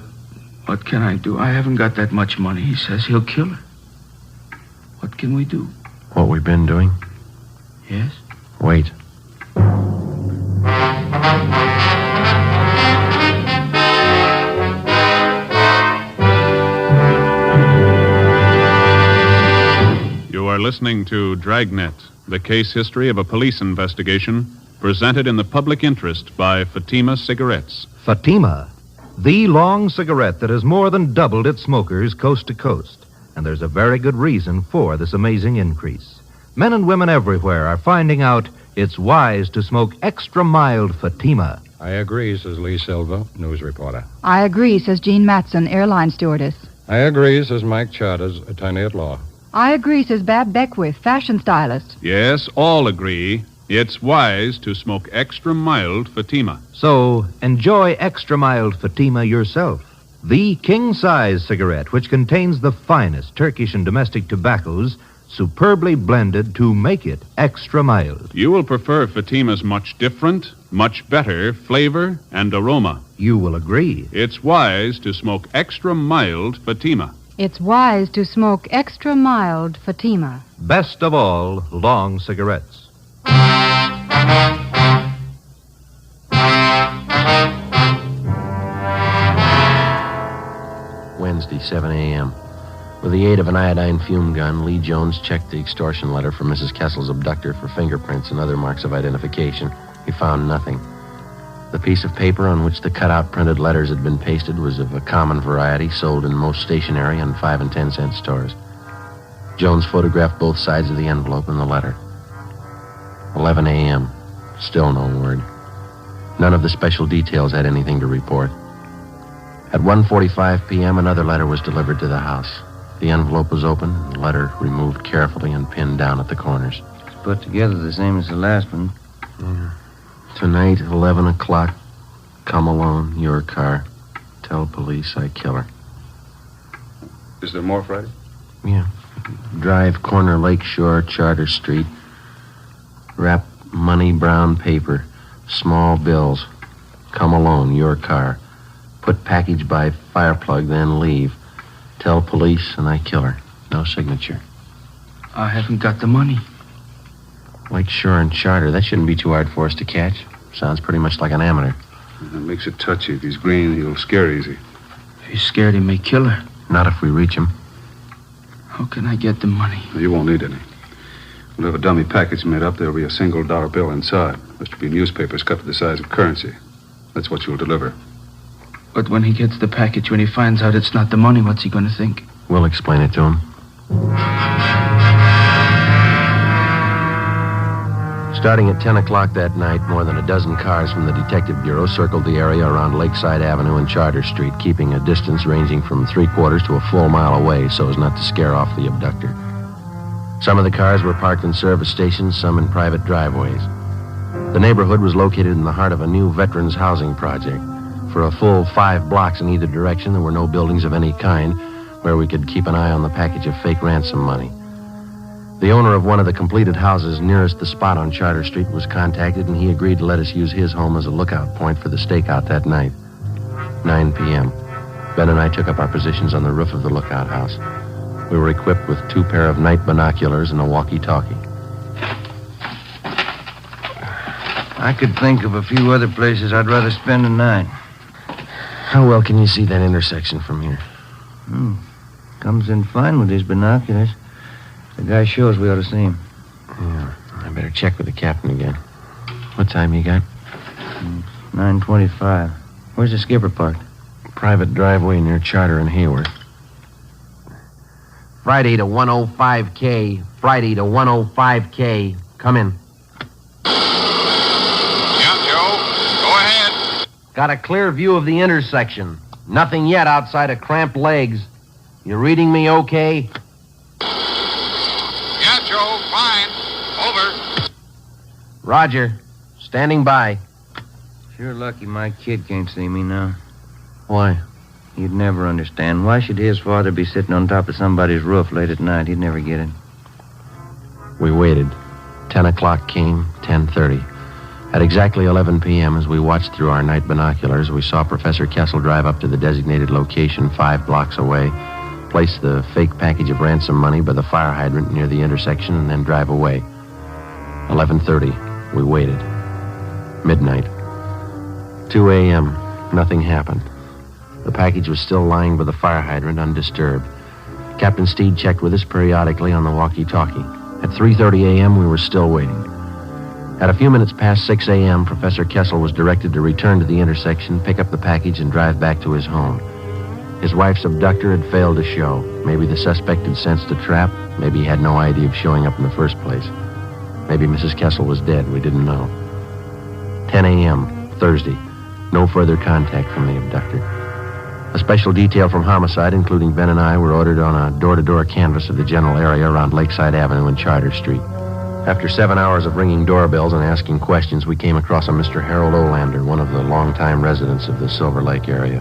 what can I do? I haven't got that much money. He says he'll kill her. What can we do? What we've been doing? Yes? Wait. You are listening to Dragnet, the case history of a police investigation presented in the public interest by Fatima Cigarettes. Fatima, the long cigarette that has more than doubled its smokers coast to coast. And there's a very good reason for this amazing increase. Men and women everywhere are finding out it's wise to smoke extra mild Fatima. I agree, says Lee Silva, news reporter. I agree, says Jean Matson, airline stewardess. I agree, says Mike Charters, attorney at law. I agree, says Bab Beckwith, fashion stylist. Yes, all agree. It's wise to smoke extra mild Fatima. So, enjoy extra mild Fatima yourself. The king-size cigarette, which contains the finest Turkish and domestic tobaccos, superbly blended to make it extra mild. You will prefer Fatima's much different, much better flavor and aroma. You will agree. It's wise to smoke extra mild Fatima. It's wise to smoke extra mild Fatima. Best of all, long cigarettes. 7 a.m. With the aid of an iodine fume gun, Lee Jones checked the extortion letter from Mrs. Kessel's abductor for fingerprints and other marks of identification. He found nothing. The piece of paper on which the cutout printed letters had been pasted was of a common variety sold in most stationery and 5 and 10 cent stores. Jones photographed both sides of the envelope and the letter. 11 a.m. Still no word. None of the special details had anything to report. At 1:45 p.m., another letter was delivered to the house. The envelope was open, and the letter removed carefully and pinned down at the corners. It's put together the same as the last one. Yeah. Tonight, 11 o'clock. Come alone, your car. Tell police I kill her. Is there more, Friday? Yeah. Drive, corner, Lakeshore, Charter Street. Wrap money, brown paper. Small bills. Come alone, your car. Put package by fireplug, then leave. Tell police and I kill her. No signature. I haven't got the money. Lakeshore and Charter. That shouldn't be too hard for us to catch. Sounds pretty much like an amateur. That makes it touchy. If he's green, he'll scare easy. If he's scared, he may kill her. Not if we reach him. How can I get the money? You won't need any. We'll have a dummy package made up. There'll be a single dollar bill inside. There should be newspapers cut to the size of currency. That's what you'll deliver. But when he gets the package, when he finds out it's not the money, what's he going to think? We'll explain it to him. Starting at 10 o'clock that night, more than a dozen cars from the Detective Bureau circled the area around Lakeside Avenue and Charter Street, keeping a distance ranging from 3/4 to a full mile away so as not to scare off the abductor. Some of the cars were parked in service stations, some in private driveways. The neighborhood was located in the heart of a new veterans housing project. For a full 5 blocks in either direction, there were no buildings of any kind where we could keep an eye on the package of fake ransom money. The owner of one of the completed houses nearest the spot on Charter Street was contacted, and he agreed to let us use his home as a lookout point for the stakeout that night. 9 p.m. Ben and I took up our positions on the roof of the lookout house. We were equipped with 2 pair of night binoculars and a walkie-talkie. I could think of a few other places I'd rather spend the night. How well can you see that intersection from here? Comes in fine with these binoculars. The guy shows we ought to see him. Yeah, I better check with the captain again. What time you got? 9:25. Where's the skipper parked? Private driveway near Charter and Hayward. Friday to 105K. Friday to 105K. Come in. Yeah, Joe. Go ahead. Got a clear view of the intersection. Nothing yet outside of cramped legs. You reading me okay? Yeah, Joe. Fine. Over. Roger. Standing by. Sure lucky my kid can't see me now. Why? He'd never understand. Why should his father be sitting on top of somebody's roof late at night? He'd never get it. We waited. 10 o'clock came, 10:30. At exactly 11 p.m., as we watched through our night binoculars, we saw Professor Kessel drive up to the designated location 5 blocks away, place the fake package of ransom money by the fire hydrant near the intersection, and then drive away. 11:30. We waited. Midnight. 2 a.m. Nothing happened. The package was still lying by the fire hydrant, undisturbed. Captain Steed checked with us periodically on the walkie-talkie. At 3:30 a.m., we were still waiting. At a few minutes past 6 a.m., Professor Kessel was directed to return to the intersection, pick up the package, and drive back to his home. His wife's abductor had failed to show. Maybe the suspect had sensed a trap. Maybe he had no idea of showing up in the first place. Maybe Mrs. Kessel was dead. We didn't know. 10 a.m., Thursday. No further contact from the abductor. A special detail from Homicide, including Ben and I, were ordered on a door-to-door canvass of the general area around Lakeside Avenue and Charter Street. After 7 hours of ringing doorbells and asking questions, we came across a Mr. Harold Olander, one of the longtime residents of the Silver Lake area.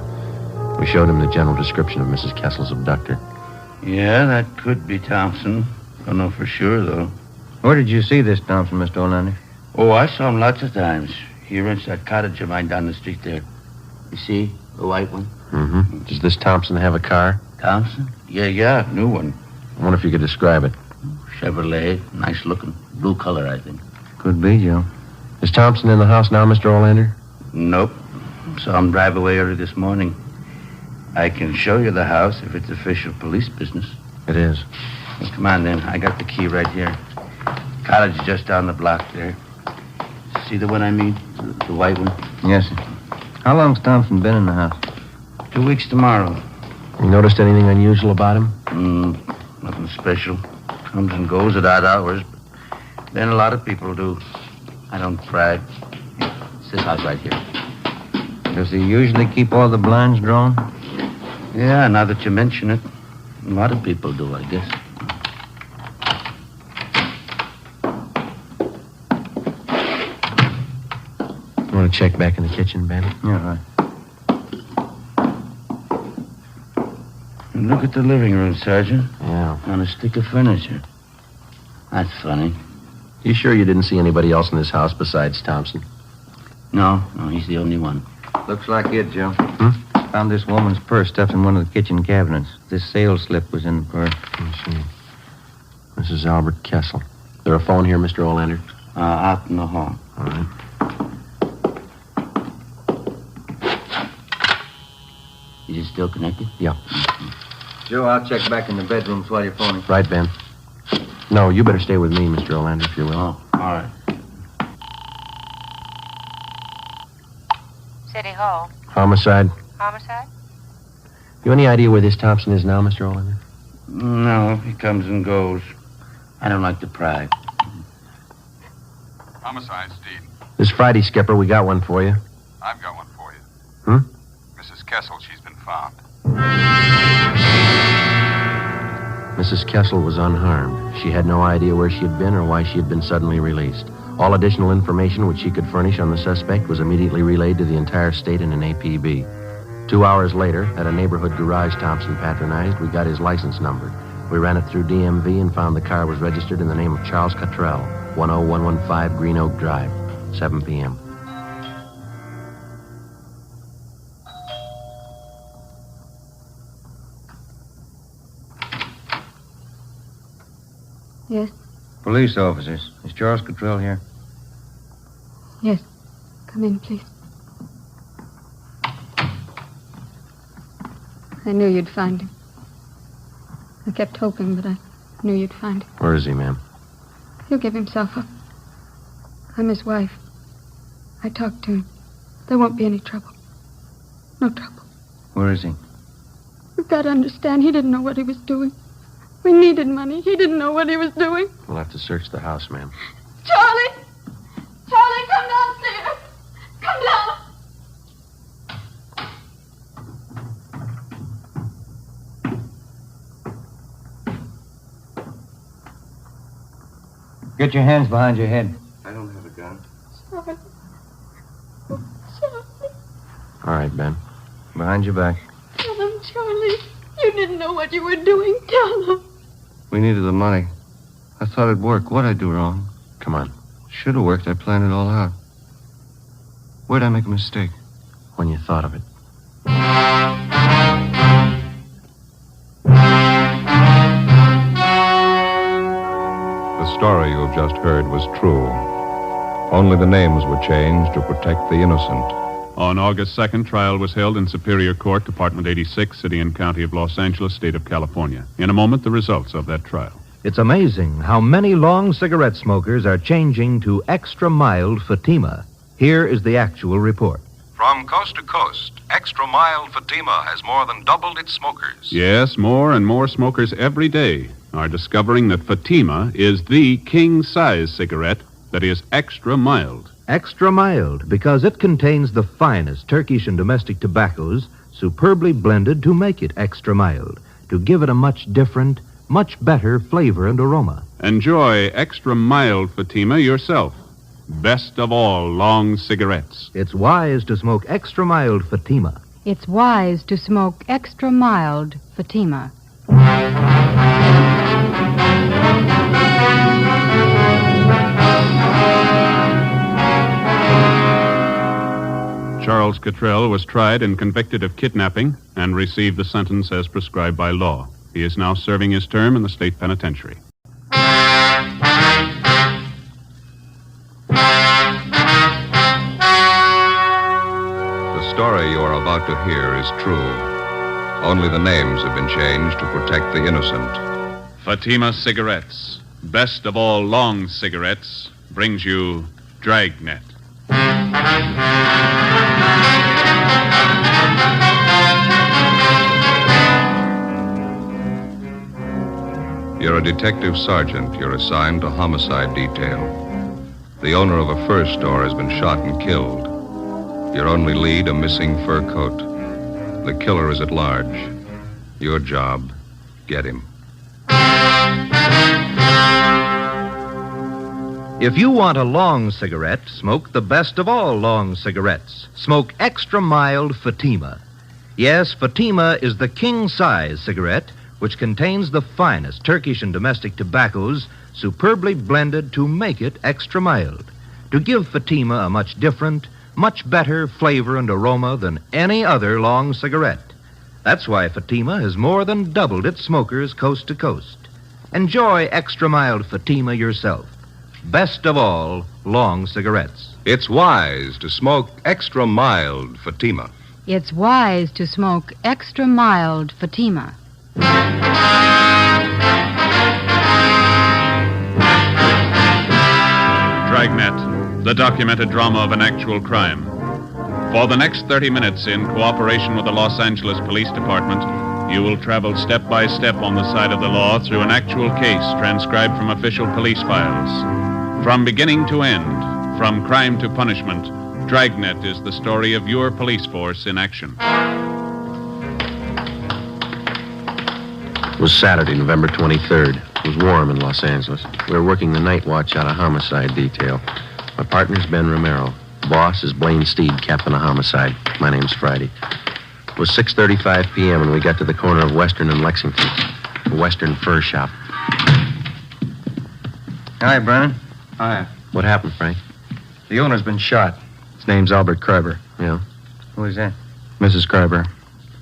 We showed him the general description of Mrs. Kessel's abductor. Yeah, that could be Thompson. Don't know for sure, though. Where did you see this Thompson, Mr. Olander? Oh, I saw him lots of times. He rents that cottage of mine down the street there. You see, the white one? Mm-hmm. Does this Thompson have a car? Thompson? Yeah, new one. I wonder if you could describe it. Chevrolet, nice looking. Blue color, I think. Could be, Joe. Is Thompson in the house now, Mr. Olander? Nope. Saw him drive away early this morning. I can show you the house if it's official police business. It is. Well, come on, then. I got the key right here. Cottage just down the block there. See the one I mean? The white one? Yes, sir. How long's Thompson been in the house? 2 weeks tomorrow. You noticed anything unusual about him? Nothing special. Comes and goes at odd hours. But then a lot of people do. I don't brag. It's this house right here. Does he usually keep all the blinds drawn? Yeah, now that you mention it. A lot of people do, I guess. You want to check back in the kitchen, Ben? Yeah, right. And look at the living room, Sergeant. Yeah. On a stick of furniture. That's funny. You sure you didn't see anybody else in this house besides Thompson? No, he's the only one. Looks like it, Joe. Found this woman's purse stuffed in one of the kitchen cabinets. This sales slip was in the purse. Let me see. This is Albert Kessel. Is there a phone here, Mr. Olander? Out in the hall. All right. Is it still connected? Yeah. Joe, I'll check back in the bedrooms while you're phoning. Right, Ben. No, you better stay with me, Mr. Olander, if you will. Oh, all right. City Hall. Homicide. Homicide? You any idea where this Thompson is now, Mr. Olander? No, he comes and goes. I don't like to pry. Homicide, Steve. This Friday, Skipper, we got one for you. I've got one for you. Mrs. Kessel, she's been found. Mrs. Kessel was unharmed. She had no idea where she had been or why she had been suddenly released. All additional information which she could furnish on the suspect was immediately relayed to the entire state in an APB. 2 hours later, at a neighborhood garage Thompson patronized, we got his license number. We ran it through DMV and found the car was registered in the name of Charles Cottrell, 10115 Green Oak Drive, 7 p.m. Yes, Police officers. Is Charles Cottrell here? yes. Come in, please. I knew you'd find him. I kept hoping, but I knew you'd find him. Where is he, ma'am? He'll give himself up. I'm his wife. I talked to him. There won't be any trouble. No trouble. Where is he? You've got to understand, he didn't know what he was doing. We needed money. He didn't know what he was doing. We'll have to search the house, ma'am. Charlie! Charlie, come downstairs! Come down! Get your hands behind your head. I don't have a gun. Charlie. Charlie. All right, Ben. Behind your back. Tell them, Charlie. You didn't know what you were doing. Tell them. We needed the money. I thought it'd work. What'd I do wrong? Come on. Should have worked. I planned it all out. Where'd I make a mistake? When you thought of it. The story you have just heard was true. Only the names were changed to protect the innocent. On August 2nd, trial was held in Superior Court, Department 86, City and County of Los Angeles, State of California. In a moment, the results of that trial. It's amazing how many long cigarette smokers are changing to extra mild Fatima. Here is the actual report. From coast to coast, extra mild Fatima has more than doubled its smokers. Yes, more and more smokers every day are discovering that Fatima is the king-size cigarette that is extra mild. Extra mild because it contains the finest Turkish and domestic tobaccos superbly blended to make it extra mild, to give it a much different, much better flavor and aroma. Enjoy extra mild Fatima yourself. Best of all long cigarettes. It's wise to smoke extra mild Fatima. It's wise to smoke extra mild Fatima. Charles Cottrell was tried and convicted of kidnapping and received the sentence as prescribed by law. He is now serving his term in the state penitentiary. The story you are about to hear is true. Only the names have been changed to protect the innocent. Fatima Cigarettes, best of all long cigarettes, brings you Dragnet. You're a detective sergeant. You're assigned to homicide detail. The owner of a fur store has been shot and killed. Your only lead, a missing fur coat. The killer is at large. Your job, get him. If you want a long cigarette, smoke the best of all long cigarettes. Smoke extra mild Fatima. Yes, Fatima is the king-size cigarette which contains the finest Turkish and domestic tobaccos superbly blended to make it extra mild, to give Fatima a much different, much better flavor and aroma than any other long cigarette. That's why Fatima has more than doubled its smokers coast to coast. Enjoy extra mild Fatima yourself. Best of all, long cigarettes. It's wise to smoke extra mild Fatima. It's wise to smoke extra mild Fatima. Dragnet, the documented drama of an actual crime. For the next 30 minutes, in cooperation with the Los Angeles Police Department, you will travel step by step on the side of the law through an actual case transcribed from official police files. From beginning to end, from crime to punishment, Dragnet is the story of your police force in action. It was Saturday, November 23rd. It was warm in Los Angeles. We were working the night watch out of homicide detail. My partner's Ben Romero. Boss is Blaine Steed, captain of homicide. My name's Friday. It was 6:35 p.m. when we got to the corner of Western and Lexington, a Western fur shop. Hi, Brennan. Hi. What happened, Frank? The owner's been shot. His name's Albert Kreiber. Yeah? Who is that? Mrs. Kreiber.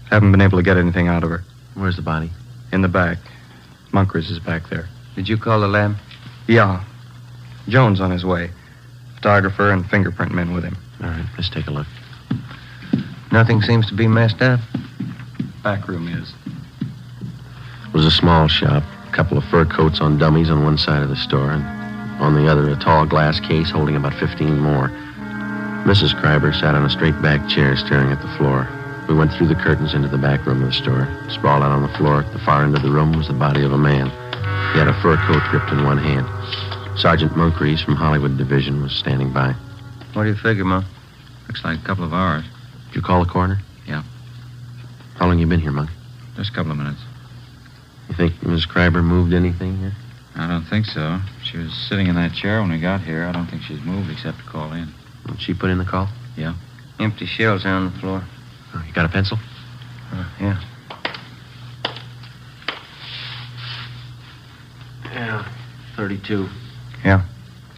Haven't been able to get anything out of her. Where's the body? In the back. Munkers is back there. Did you call the lab? Yeah. Jones on his way. Photographer and fingerprint men with him. All right, let's take a look. Nothing seems to be messed up. Back room is. It was a small shop. A couple of fur coats on dummies on one side of the store, and on the other, a tall glass case holding about 15 more. Mrs. Kreiber sat on a straight-back chair staring at the floor. We went through the curtains into the back room of the store. Sprawled out on the floor at the far end of the room was the body of a man. He had a fur coat gripped in one hand. Sergeant Moncrief from Hollywood Division was standing by. What do you figure, Monk? Looks like a couple of hours. Did you call the coroner? Yeah. How long you been here, Monk? Just a couple of minutes. You think Mrs. Kreiber moved anything here? I don't think so. She was sitting in that chair when we got here. I don't think she's moved except to call in. Did she put in the call? Yeah. Empty shells are on the floor. Oh, you got a pencil? Yeah. Yeah, 32. Yeah.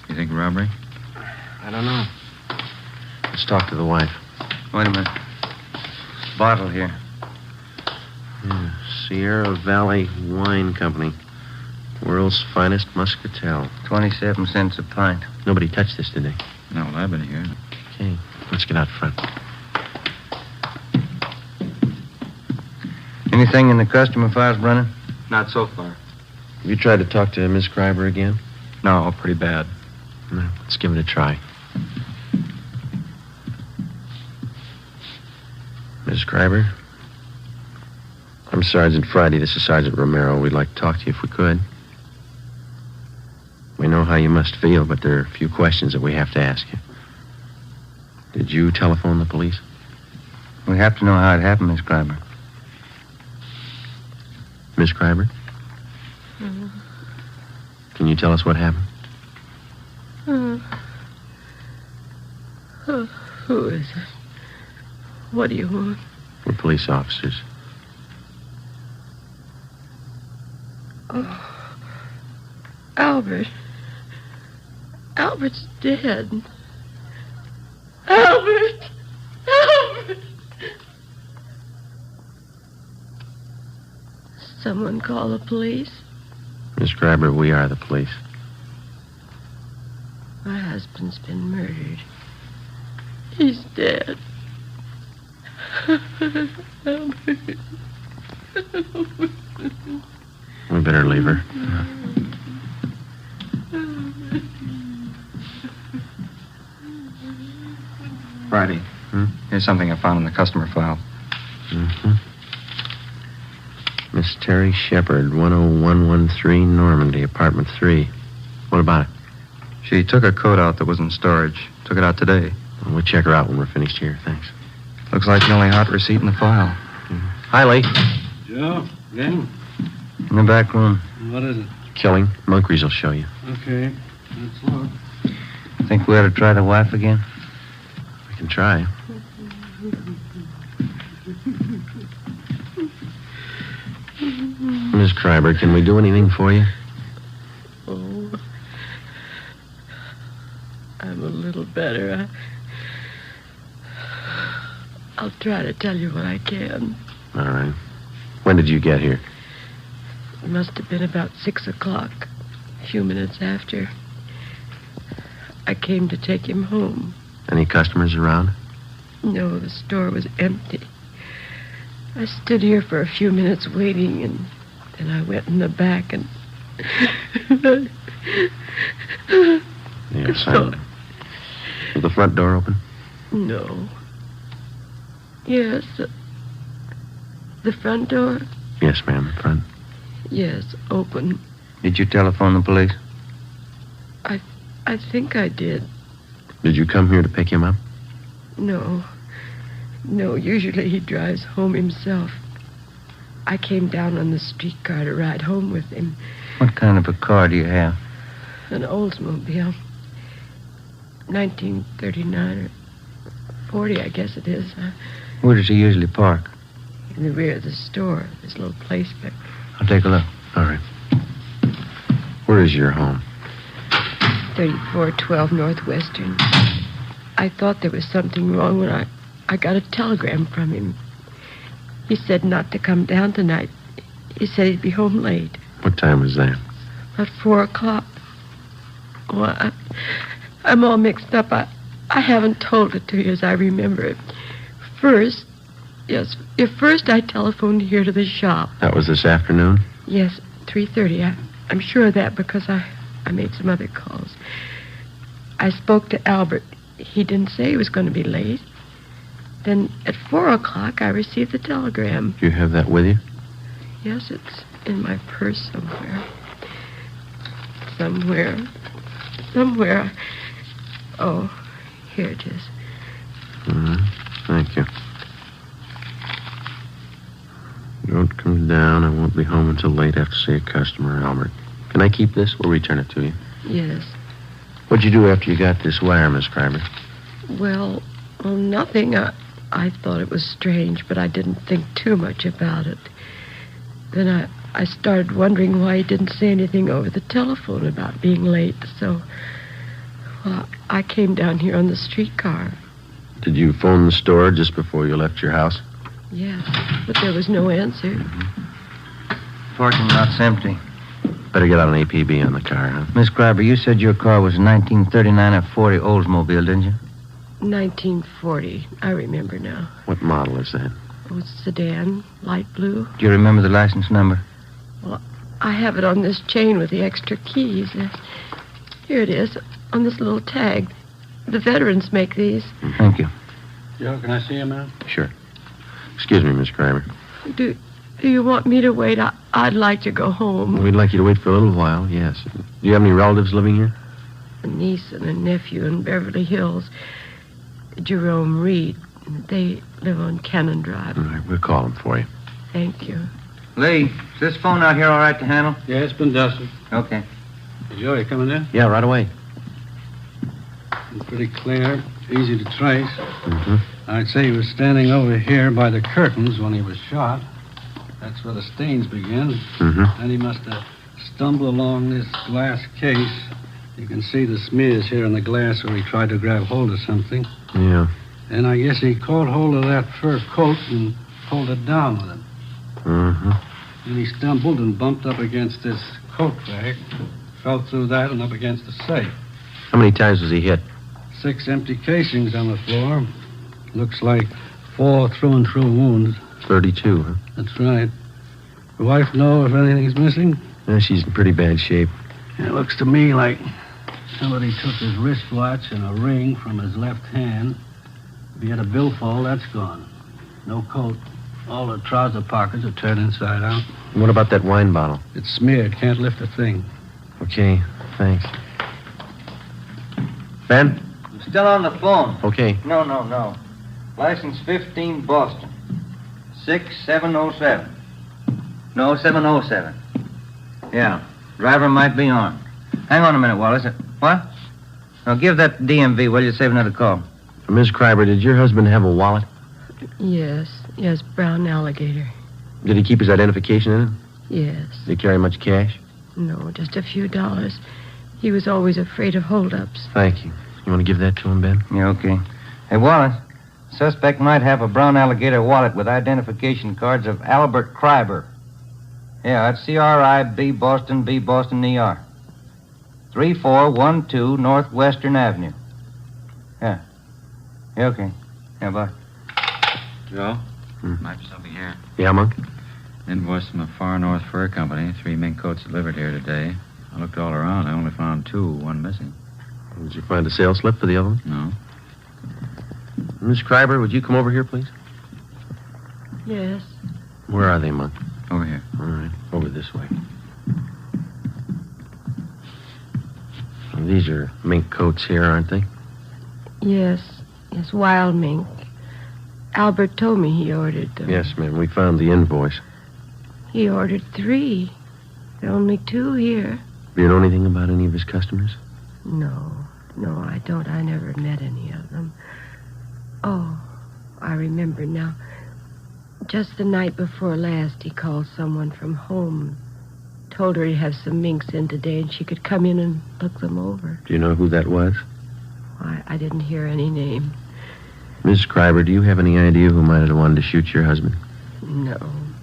You think robbery? I don't know. Let's talk to the wife. Wait a minute. Bottle here. Yeah, Sierra Valley Wine Company. World's finest muscatel. 27 cents a pint. Nobody touched this today. No, well, I've been here. Okay, let's get out front. Anything in the customer files, Brennan? Not so far. Have you tried to talk to Miss Kreiber again? No, pretty bad. No, let's give it a try. Miss Kreiber? I'm Sergeant Friday. This is Sergeant Romero. We'd like to talk to you if we could. We know how you must feel, but there are a few questions that we have to ask you. Did you telephone the police? We have to know how it happened, Miss Kreiber. Miss Kreiber? Can you tell us what happened? Who is it? What do you want? We're police officers. Oh, Albert. Albert's dead. Albert! Albert! Someone call the police? Miss Kreiber, we are the police. My husband's been murdered. He's dead. Albert. We better leave her. Friday. Here's something I found in the customer file. Miss Terry Shepard, 10113 Normandy, apartment 3. What about it? She took a coat out that was in storage. Took it out today. Well, we'll check her out when we're finished here. Thanks. Looks like the only hot receipt in the file. Hi, Lee. Joe, again? In the back room. What is it? Killing. Moncrief will show you. Okay, let's look. Think we ought to try the wife again? We can try. Miss Kreiber, can we do anything for you? Oh, I'm a little better. I'll try to tell you what I can. All right. When did you get here? It must have been about 6 o'clock, a few minutes after. I came to take him home. Any customers around? No, the store was empty. I stood here for a few minutes waiting, and then I went in the back and... You're silent. Was the front door open? No. Yes. The front door? Yes, ma'am, the front. Yes, open. Did you telephone the police? I think I did. Did you come here to pick him up? No. No, usually he drives home himself. I came down on the streetcar to ride home with him. What kind of a car do you have? An Oldsmobile. 1939 or 40, I guess it is. Where does he usually park? In the rear of the store. This little place back. I'll take a look. All right. Where is your home? 3412 Northwestern. I thought there was something wrong when I got a telegram from him. He said not to come down tonight. He said he'd be home late. What time was that? About 4 o'clock. Well, I'm all mixed up. I haven't told it to you as I remember it. First I telephoned here to the shop. That was this afternoon? Yes, 3:30. I'm sure of that because I made some other calls. I spoke to Albert. He didn't say he was going to be late. Then at 4 o'clock, I received the telegram. Do you have that with you? Yes, it's in my purse somewhere. Somewhere. Oh, here it is. Thank you. Don't come down. I won't be home until late after see a customer, Albert. Can I keep this? We'll return it to you. Yes. What'd you do after you got this wire, Miss Kreiber? Well, nothing. I thought it was strange, but I didn't think too much about it. Then I started wondering why he didn't say anything over the telephone about being late, so... Well, I came down here on the streetcar. Did you phone the store just before you left your house? Yes, but there was no answer. Parking lot's empty. Better get out an APB on the car, huh? Miss Kreiber, you said your car was a 1939 or 40 Oldsmobile, didn't you? 1940. I remember now. What model is that? Oh, it's sedan, light blue. Do you remember the license number? Well, I have it on this chain with the extra keys. Here it is, on this little tag. The veterans make these. Thank you. Joe, can I see him, man? Sure. Excuse me, Miss Kreiber. Do you want me to wait? I'd like to go home. We'd like you to wait for a little while, yes. Do you have any relatives living here? A niece and a nephew in Beverly Hills. Jerome Reed. They live on Cannon Drive. All right, we'll call them for you. Thank you. Lee, is this phone out here all right to handle? Yeah, it's been dusted. Okay. Joe, you coming in? Yeah, right away. Pretty clear, easy to trace. I'd say he was standing over here by the curtains when he was shot. That's where the stains begin. Then he must have stumbled along this glass case. You can see the smears here in the glass where he tried to grab hold of something. Yeah. And I guess he caught hold of that fur coat and pulled it down with him. And he stumbled and bumped up against this coat bag, fell through that and up against the safe. How many times was he hit? 6 empty casings on the floor. Looks like 4 through-and-through wounds. 32, huh? That's right. Your wife know if anything's missing? She's in pretty bad shape. It looks to me like somebody took his wristwatch and a ring from his left hand. If he had a billfold, that's gone. No coat. All the trouser pockets are turned inside out. What about that wine bottle? It's smeared. Can't lift a thing. Okay, thanks. Ben? I'm still on the phone. Okay. No. License 15 Boston. 6707. No, 707. Yeah. Driver might be armed. Hang on a minute, Wallace. What? Now give that DMV, will you? Save another call. Miss Kreiber, did your husband have a wallet? Yes, brown alligator. Did he keep his identification in it? Yes. Did he carry much cash? No, just a few dollars. He was always afraid of holdups. Thank you. You want to give that to him, Ben? Yeah, okay. Hey, Wallace, suspect might have a brown alligator wallet with identification cards of Albert Kreiber. Yeah, that's C-R-I-B, Boston, B, Boston, E-R. 3412 Northwestern Avenue. Yeah. Yeah, okay. Yeah, bye. Joe? Might be something here. Yeah, Monk? Invoice from the Far North Fur Company. 3 mink coats delivered here today. I looked all around. I only found 2, 1 missing. Did you find a sales slip for the other one? No. Miss Kreiber, would you come over here, please? Yes. Where are they, Monk? Over here. All right. Over this way. These are mink coats here, aren't they? Yes, wild mink. Albert told me he ordered them. Yes, ma'am. We found the invoice. He ordered 3. There are only 2 here. Do you know anything about any of his customers? No, I don't. I never met any of them. Oh, I remember now. Just the night before last, he called someone from home. Told her he'd have some minks in today and she could come in and look them over. Do you know who that was? I didn't hear any name. Miss Kreiber, do you have any idea who might have wanted to shoot your husband? No,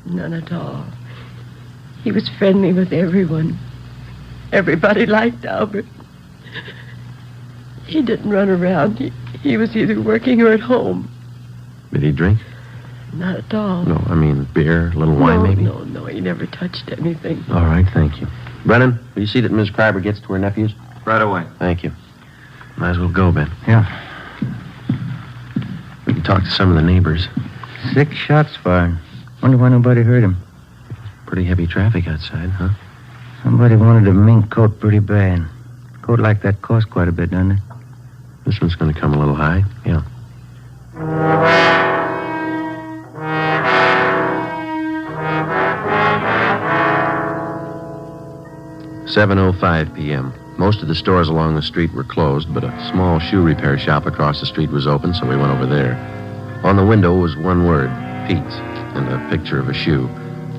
none at all. He was friendly with everyone. Everybody liked Albert. He didn't run around. He was either working or at home. Did he drink? Not at all. No, I mean beer, a little wine maybe? No, he never touched anything. All right, thank you. Brennan, will you see that Miss Kreiber gets to her nephews? Right away. Thank you. Might as well go, Ben. Yeah. We can talk to some of the neighbors. 6 shots fired. Wonder why nobody heard him. Pretty heavy traffic outside, huh? Somebody wanted a mink coat pretty bad. Coat like that costs quite a bit, doesn't it? This one's going to come a little high, yeah. "7:05 p.m. Most of the stores along the street were closed, but a small shoe repair shop across the street was open, so we went over there. On the window was one word, Pete's, and a picture of a shoe.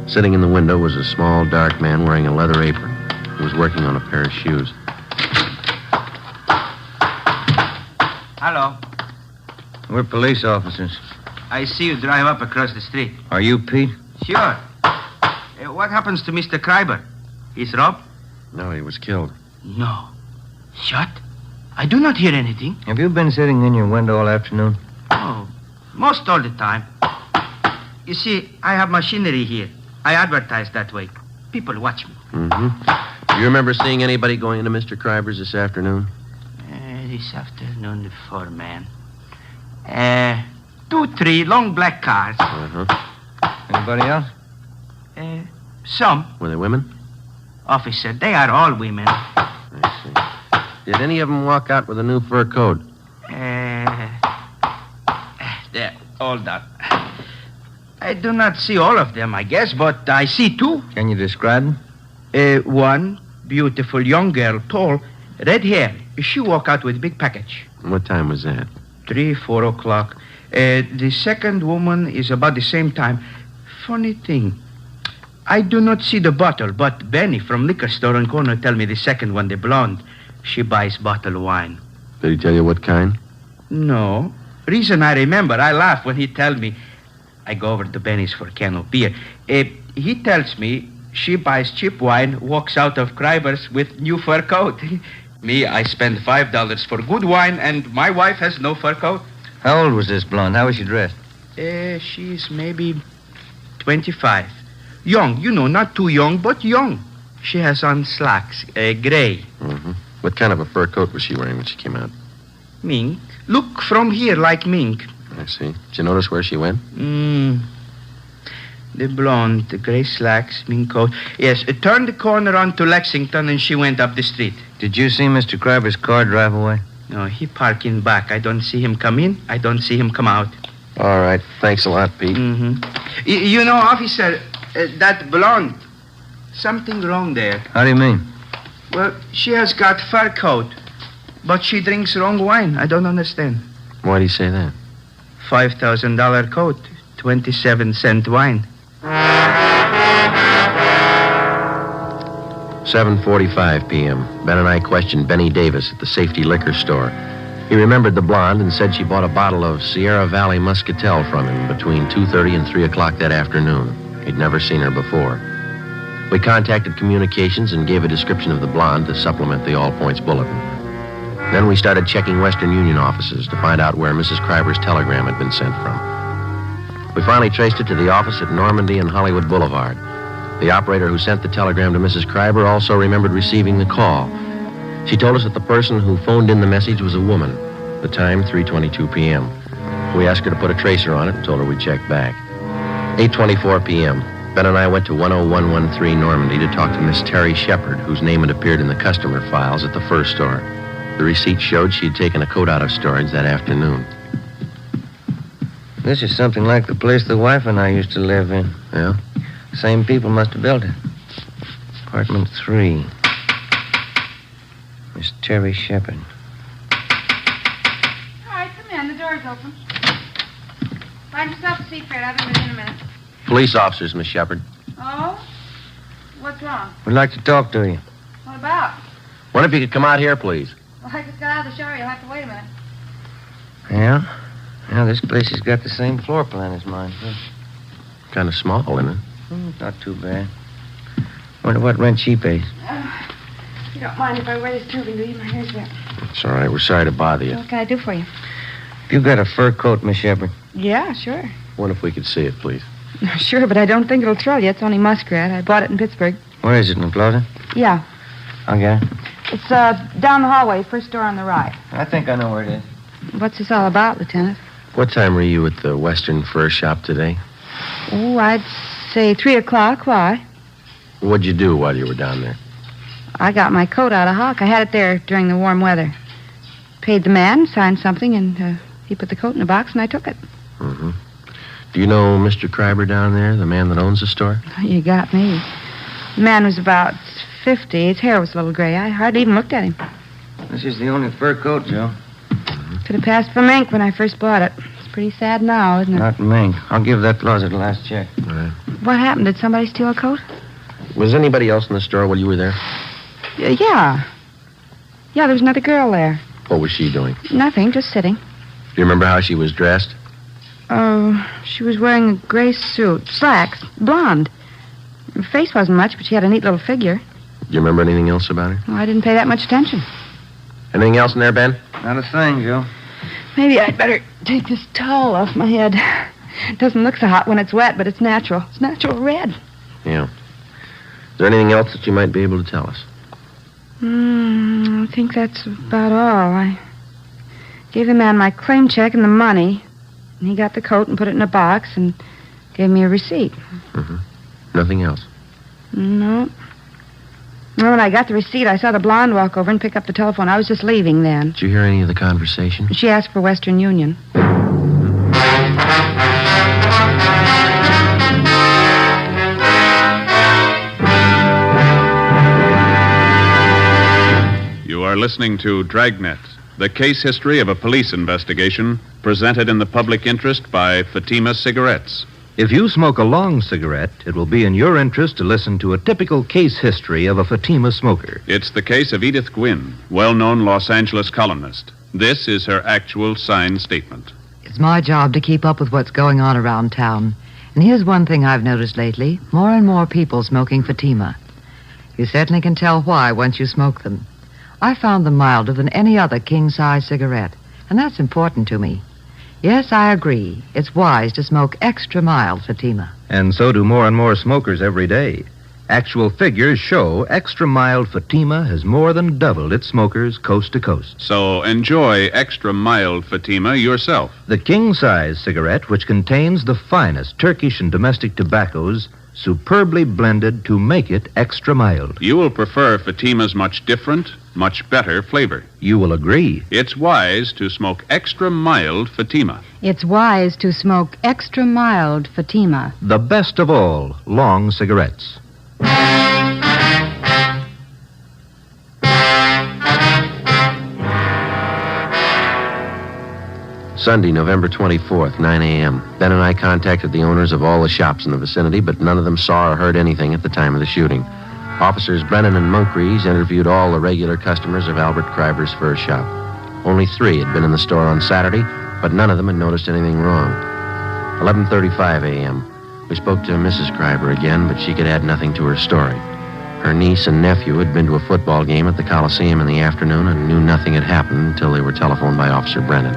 Sitting in the window was a small, dark man wearing a leather apron. He was working on a pair of shoes. Hello. We're police officers. I see you drive up across the street. Are you Pete? Sure. What happens to Mr. Kreiber? He's robbed? No, he was killed. No. Shot? I do not hear anything. Have you been sitting in your window all afternoon? Oh, most all the time. You see, I have machinery here. I advertise that way. People watch me. Mm-hmm. Do you remember seeing anybody going into Mr. Kreiber's this afternoon? This afternoon, the 4 man. 2, 3 long black cars. Uh-huh. Anybody else? Some. Were they women? Officer, they are all women. I see. Did any of them walk out with a new fur coat? There, all that. I do not see all of them, I guess, but I see 2. Can you describe them? One beautiful young girl, tall, red hair. She walked out with a big package. What time was that? 3, 4 o'clock. The second woman is about the same time. Funny thing. I do not see the bottle, but Benny from liquor store on corner tell me the second one, the blonde. She buys bottle wine. Did he tell you what kind? No. Reason I remember, I laugh when he tell me. I go over to Benny's for a can of beer. He tells me she buys cheap wine, walks out of Kreiber's with new fur coat. Me, I spend $5 for good wine, and my wife has no fur coat. How old was this blonde? How was she dressed? She's maybe 25. Young, not too young, but young. She has on slacks, gray. Mm-hmm. What kind of a fur coat was she wearing when she came out? Mink. Look from here like mink. I see. Did you notice where she went? The blonde, the gray slacks, mink coat. Yes, it turned the corner onto Lexington and she went up the street. Did you see Mr. Kreiber's car drive away? No, he parked in back. I don't see him come in. I don't see him come out. All right. Thanks a lot, Pete. Mm-hmm. Officer, that blonde, something wrong there. How do you mean? Well, she has got fur coat, but she drinks wrong wine. I don't understand. Why do you say that? $5,000 coat, 27-cent wine. 7:45 p.m. Ben and I questioned Benny Davis at the Safety Liquor Store. He remembered the blonde and said she bought a bottle of Sierra Valley Muscatel from him between 2:30 and 3 o'clock that afternoon. He'd never seen her before. We contacted communications and gave a description of the blonde to supplement the All Points Bulletin. Then we started checking Western Union offices to find out where Mrs. Kreiber's telegram had been sent from. We finally traced it to the office at Normandy and Hollywood Boulevard. The operator who sent the telegram to Mrs. Kreiber also remembered receiving the call. She told us that the person who phoned in the message was a woman. The time, 3:22 p.m. We asked her to put a tracer on it and told her we'd check back. 8:24 p.m. Ben and I went to 10113 Normandy to talk to Miss Terry Shepard, whose name had appeared in the customer files at the fur store. The receipt showed she'd taken a coat out of storage that afternoon. This is something like the place the wife and I used to live in. Yeah? Same people must have built it. Apartment 3. Miss Terry Shepard. All right, come in. The door's open. Find yourself a seat, Fred. I'll be with you in a minute. Police officers, Miss Shepard. Oh? What's wrong? We'd like to talk to you. What about? Wonder if you could come out here, please. Well, I just got out of the shower. You'll have to wait a minute. Yeah? Yeah, this place has got the same floor plan as mine. Kind of small, isn't it? Not too bad. Wonder what rent she pays. If you don't mind if I wear this tubing, do you? My hair's wet. It's all right. We're sorry to bother you. What can I do for you? You got a fur coat, Miss Shepard? Yeah, sure. Wonder if we could see it, please. Sure, but I don't think it'll thrill you. It's only muskrat. I bought it in Pittsburgh. Where is it, in the closet? Yeah. Okay. It's down the hallway, first door on the right. I think I know where it is. What's this all about, Lieutenant? What time were you at the Western Fur Shop today? Oh, I'd say 3 o'clock. Why? What'd you do while you were down there? I got my coat out of hock. I had it there during the warm weather. Paid the man, signed something, and he put the coat in a box, and I took it. Mm-hmm. Do you know Mr. Kreiber down there, the man that owns the store? You got me. The man was about 50. His hair was a little gray. I hardly even looked at him. This is the only fur coat, Joe. Could have passed for mink when I first bought it. It's pretty sad now, isn't it? Not mink. I'll give that closet a last check. All right. What happened? Did somebody steal a coat? Was anybody else in the store while you were there? Yeah. Yeah, there was another girl there. What was she doing? Nothing, just sitting. Do you remember how she was dressed? Oh, she was wearing a gray suit. Slacks. Blonde. Her face wasn't much, but she had a neat little figure. Do you remember anything else about her? Oh, I didn't pay that much attention. Anything else in there, Ben? Not a thing, Joe. Maybe I'd better take this towel off my head. It doesn't look so hot when it's wet, but it's natural. It's natural red. Yeah. Is there anything else that you might be able to tell us? I think that's about all. I gave the man my claim check and the money, and he got the coat and put it in a box and gave me a receipt. Mm-hmm. Nothing else? No. Well, when I got the receipt, I saw the blonde walk over and pick up the telephone. I was just leaving then. Did you hear any of the conversation? She asked for Western Union. You are listening to Dragnet, the case history of a police investigation presented in the public interest by Fatima Cigarettes. If you smoke a long cigarette, it will be in your interest to listen to a typical case history of a Fatima smoker. It's the case of Edith Gwynn, well-known Los Angeles columnist. This is her actual signed statement. It's my job to keep up with what's going on around town. And here's one thing I've noticed lately. More and more people smoking Fatima. You certainly can tell why once you smoke them. I found them milder than any other king-size cigarette, and that's important to me. Yes, I agree. It's wise to smoke extra mild Fatima. And so do more and more smokers every day. Actual figures show extra mild Fatima has more than doubled its smokers coast to coast. So enjoy extra mild Fatima yourself. The king-size cigarette, which contains the finest Turkish and domestic tobaccos, superbly blended to make it extra mild. You will prefer Fatima's much different, much better flavor. You will agree. It's wise to smoke extra mild Fatima. It's wise to smoke extra mild Fatima. The best of all long cigarettes. Sunday, November 24th, 9 a.m. Ben and I contacted the owners of all the shops in the vicinity, but none of them saw or heard anything at the time of the shooting. Officers Brennan and Moncrief interviewed all the regular customers of Albert Kreiber's fur shop. Only 3 had been in the store on Saturday, but none of them had noticed anything wrong. 11:35 a.m. We spoke to Mrs. Kreiber again, but she could add nothing to her story. Her niece and nephew had been to a football game at the Coliseum in the afternoon and knew nothing had happened until they were telephoned by Officer Brennan.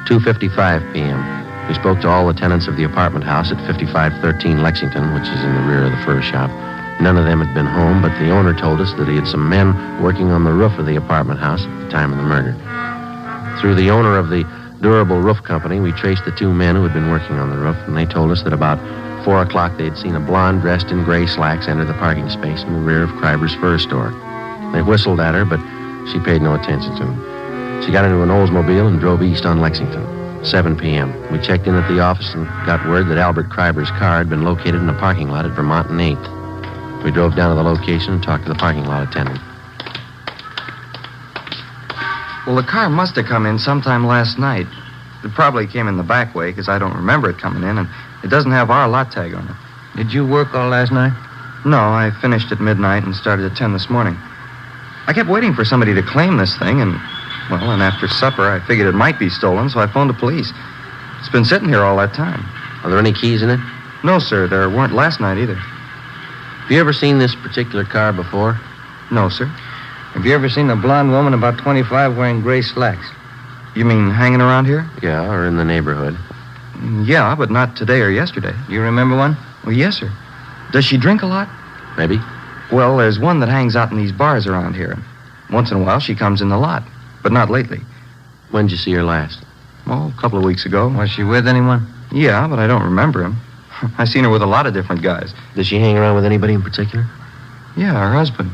2:55 p.m. We spoke to all the tenants of the apartment house at 5513 Lexington, which is in the rear of the fur shop. None of them had been home, but the owner told us that he had some men working on the roof of the apartment house at the time of the murder. Through the owner of the durable roof company, we traced the 2 men who had been working on the roof, and they told us that about 4 o'clock they had seen a blonde dressed in gray slacks enter the parking space in the rear of Kreiber's fur store. They whistled at her, but she paid no attention to them. She got into an Oldsmobile and drove east on Lexington. 7 p.m. We checked in at the office and got word that Albert Kreiber's car had been located in a parking lot at Vermont and 8th. We drove down to the location and talked to the parking lot attendant. Well, the car must have come in sometime last night. It probably came in the back way, because I don't remember it coming in, and it doesn't have our lot tag on it. Did you work all last night? No, I finished at midnight and started at 10 this morning. I kept waiting for somebody to claim this thing, and after supper, I figured it might be stolen, so I phoned the police. It's been sitting here all that time. Are there any keys in it? No, sir. There weren't last night either. Have you ever seen this particular car before? No, sir. Have you ever seen a blonde woman about 25 wearing gray slacks? You mean hanging around here? Yeah, or in the neighborhood. Yeah, but not today or yesterday. Do you remember one? Well, yes, sir. Does she drink a lot? Maybe. Well, there's one that hangs out in these bars around here. Once in a while, she comes in the lot, but not lately. When'd you see her last? Oh, a couple of weeks ago. Was she with anyone? Yeah, but I don't remember him. I've seen her with a lot of different guys. Does she hang around with anybody in particular? Yeah, her husband.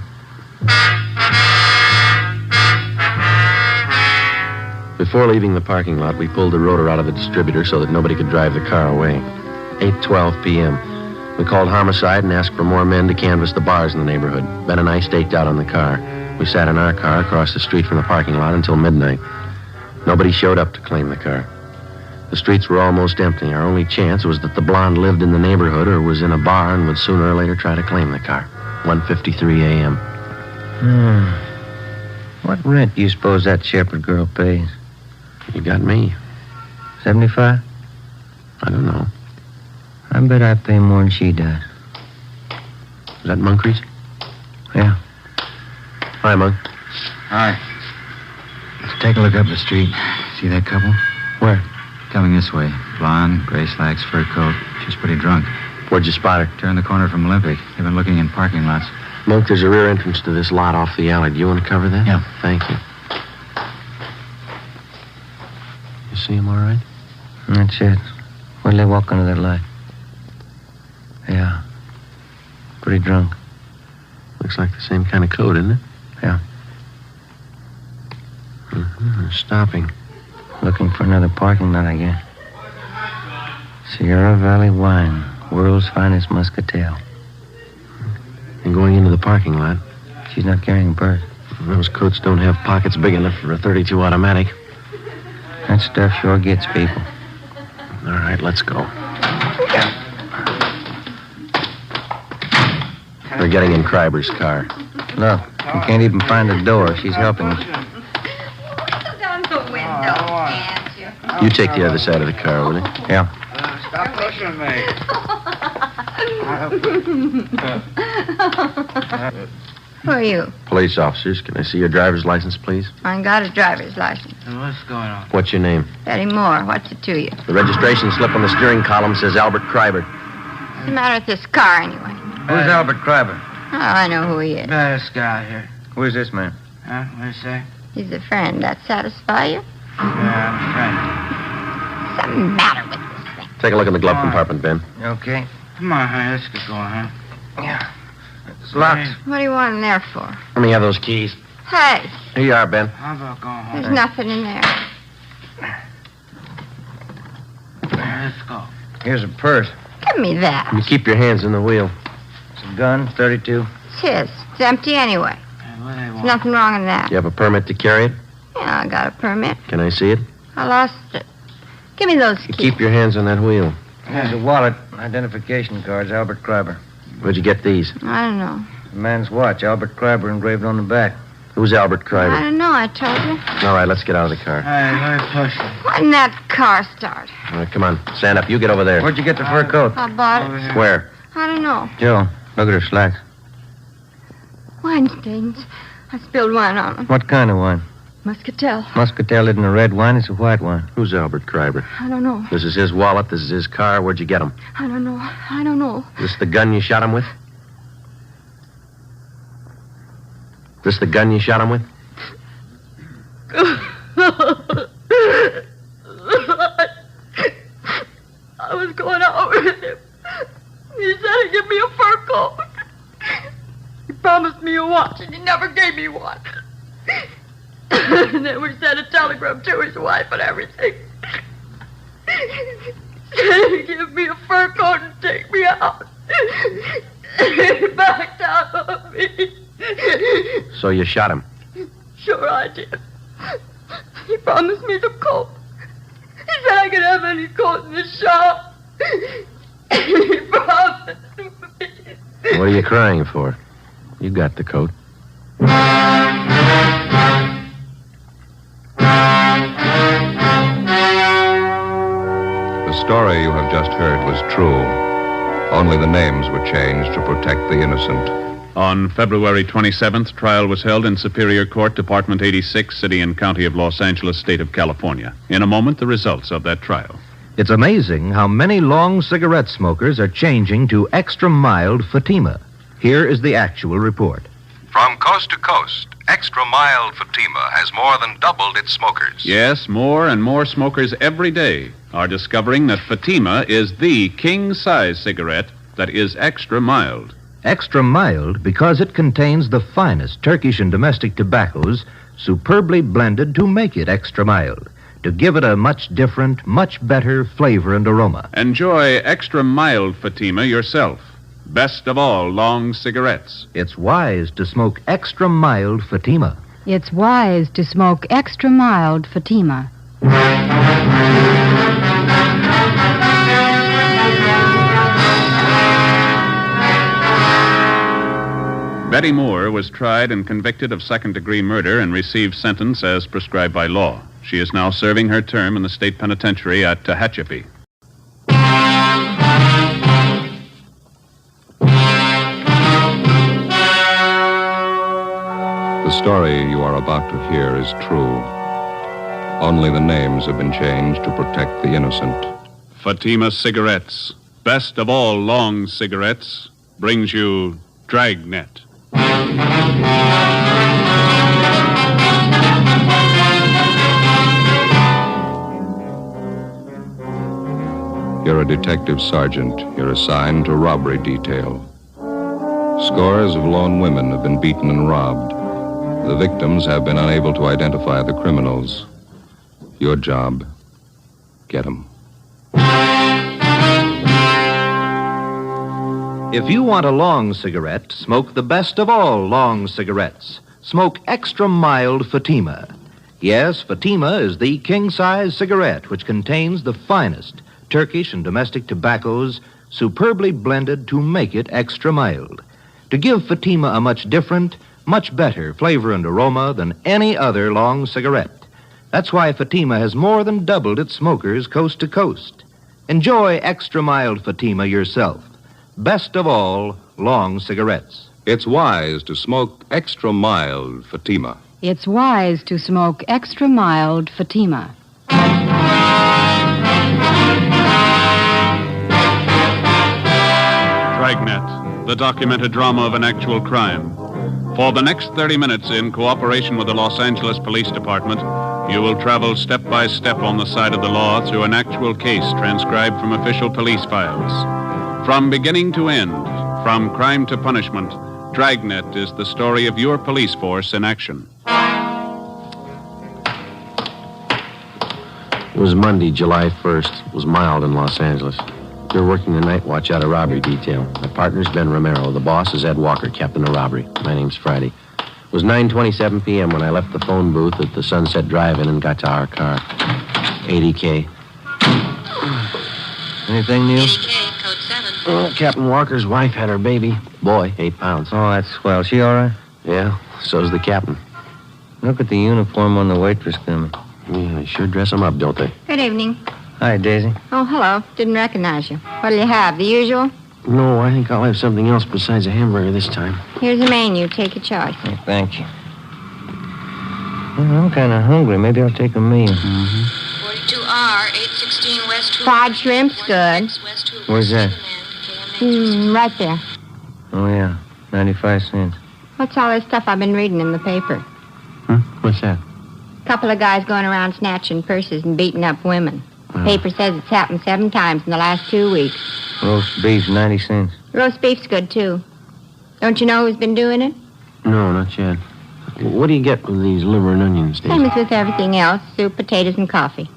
Before leaving the parking lot, we pulled the rotor out of the distributor so that nobody could drive the car away. 8:12 p.m. We called homicide and asked for more men to canvass the bars in the neighborhood. Ben and I staked out on the car. We sat in our car across the street from the parking lot until midnight. Nobody showed up to claim the car. The streets were almost empty. Our only chance was that the blonde lived in the neighborhood or was in a bar and would sooner or later try to claim the car. 1:53 a.m. What rent do you suppose that Shepherd girl pays? You got me. 75? I don't know. I bet I pay more than she does. Is that Moncrief's? Yeah. Hi, Monk. Hi. Let's take a look up the street. See that couple? Where? Coming this way. Blonde, gray slacks, fur coat. She's pretty drunk. Where'd you spot her? Turned the corner from Olympic. They've been looking in parking lots. Monk, there's a rear entrance to this lot off the alley. Do you want to cover that? Yeah. Thank you. You see him all right? That's it. Where'd they walk under that light? Yeah. Pretty drunk. Looks like the same kind of coat, isn't it? Yeah. They're stopping. Looking for another parking lot, I guess. Sierra Valley Wine, world's finest muscatel. And going into the parking lot. She's not carrying a purse. Those coats don't have pockets big enough for a .32 automatic. That stuff sure gets people. All right, let's go. They're getting in Kreiber's car. Look, we can't even find the door. She's helping us. Down the window, can't you? You take the other side of the car, will you? Yeah. Stop pushing me. Who are you? Police officers. Can I see your driver's license, please? I ain't got a driver's license. What's going on? What's your name? Betty Moore. What's it to you? The registration slip on the steering column says Albert Kreiber. What's the matter with this car, anyway? Who's Albert Kreiber? Oh, I know who he is. This guy here. Who is this man? Huh? What do you say? He's a friend. That satisfy you? Yeah, What's the matter with this thing? Take a look in the glove compartment, Ben. Okay. Come on, honey. Let's get going, huh? Yeah. It's locked. What do you want in there for? Let me have those keys. Hey, Here you are, Ben. How about going home? there's nothing in there. Let's go. Here's a purse. Give me that. You keep your hands in the wheel. It's a gun, 32. It's his. It's empty anyway. What do they There's want? nothing wrong in that. You have a permit to carry it? Yeah, I got a permit. Can I see it? I lost it. Give me those You keys. keep your hands on that wheel. Here's a wallet, identification cards, Albert Kreiber. Where'd you get these? I don't know. The man's watch, Albert Kreiber, engraved on the back. Who's Albert I Kreiber? don't know, I told you. All right, let's get out of the car. Hey, let me push it. Why didn't that car start? All right, come on. Stand up. You get over there. Where'd you get the fur coat? I bought it. Where? I don't know. Joe, look at her slacks. Wine stains. I spilled wine on them. What kind of wine? Muscatel. Muscatel isn't a red wine, it's a white wine. Who's Albert Kreiber? I don't know. This is his wallet. This is his car. Where'd you get him? I don't know. I don't know. This the gun you shot him with? This the gun you shot him with? I was going out with him. He said he'd give me a fur coat. He promised me a watch, and he never gave me one. And then we sent a telegram to his wife and everything. Said he'd give me a fur coat and take me out. He backed out on me. So you shot him. Sure I did. He promised me the coat. He said I could have any coat in the shop. He promised me. What are you crying for? You got the coat. The story you have just heard was true. Only the names were changed to protect the innocent. On February 27th, trial was held in Superior Court, Department 86, City and County of Los Angeles, State of California. In a moment, the results of that trial. It's amazing how many long cigarette smokers are changing to extra mild Fatima. Here is the actual report. From coast to coast, Extra Mild Fatima has more than doubled its smokers. Yes, more and more smokers every day are discovering that Fatima is the king-size cigarette that is extra mild. Extra mild because it contains the finest Turkish and domestic tobaccos superbly blended to make it extra mild, to give it a much different, much better flavor and aroma. Enjoy extra mild Fatima yourself. Best of all long cigarettes. It's wise to smoke extra mild Fatima. It's wise to smoke extra mild Fatima. Betty Moore was tried and convicted of second-degree murder and received sentence as prescribed by law. She is now serving her term in the state penitentiary at Tehachapi. The story you are about to hear is true. Only the names have been changed to protect the innocent. Fatima Cigarettes, best of all long cigarettes, brings you Dragnet. You're a detective sergeant. You're assigned to robbery detail. Scores of lone women have been beaten and robbed. The victims have been unable to identify the criminals. Your job, get them. If you want a long cigarette, smoke the best of all long cigarettes. Smoke extra mild Fatima. Yes, Fatima is the king-size cigarette which contains the finest Turkish and domestic tobaccos superbly blended to make it extra mild, to give Fatima a much different, much better flavor and aroma than any other long cigarette. That's why Fatima has more than doubled its smokers coast to coast. Enjoy extra mild Fatima yourself. Best of all long cigarettes. It's wise to smoke extra mild Fatima. It's wise to smoke extra mild Fatima. Dragnet, the documented drama of an actual crime. For the next 30 minutes, in cooperation with the Los Angeles Police Department, you will travel step by step on the side of the law through an actual case transcribed from official police files. From beginning to end, from crime to punishment, Dragnet is the story of your police force in action. It was Monday, July 1st. It was mild in Los Angeles. We were working the night watch out of robbery detail. My partner's Ben Romero. The boss is Ed Walker, captain of robbery. My name's Friday. It was 9:27 p.m. when I left the phone booth at the Sunset Drive-In and got to our car. 80K. Anything new? 80K, code 7. Well, Captain Walker's wife had her baby. Boy, 8 pounds. Oh, that's swell. She all right? Yeah, so's the captain. Look at the uniform on the waitress coming. Yeah, they sure dress them up, don't they? Good evening. Hi, Daisy. Oh, hello. Didn't recognize you. What'll you have? The usual? No, I think I'll have something else besides a hamburger this time. Here's the menu. Take your choice. Oh, thank you. Well, I'm kind of hungry. Maybe I'll take a meal. 42R, 816 West. Fried shrimp's good. Where's that? Right there. Oh, yeah. 95 cents. What's all this stuff I've been reading in the paper? What's that? Couple of guys going around snatching purses and beating up women. Paper says it's happened 7 times in the last 2 weeks. Roast beef, 90 cents. Roast beef's good, too. Don't you know who's been doing it? No, not yet. What do you get with these liver and onions, Daisy? Same as with everything else. Soup, potatoes, and coffee.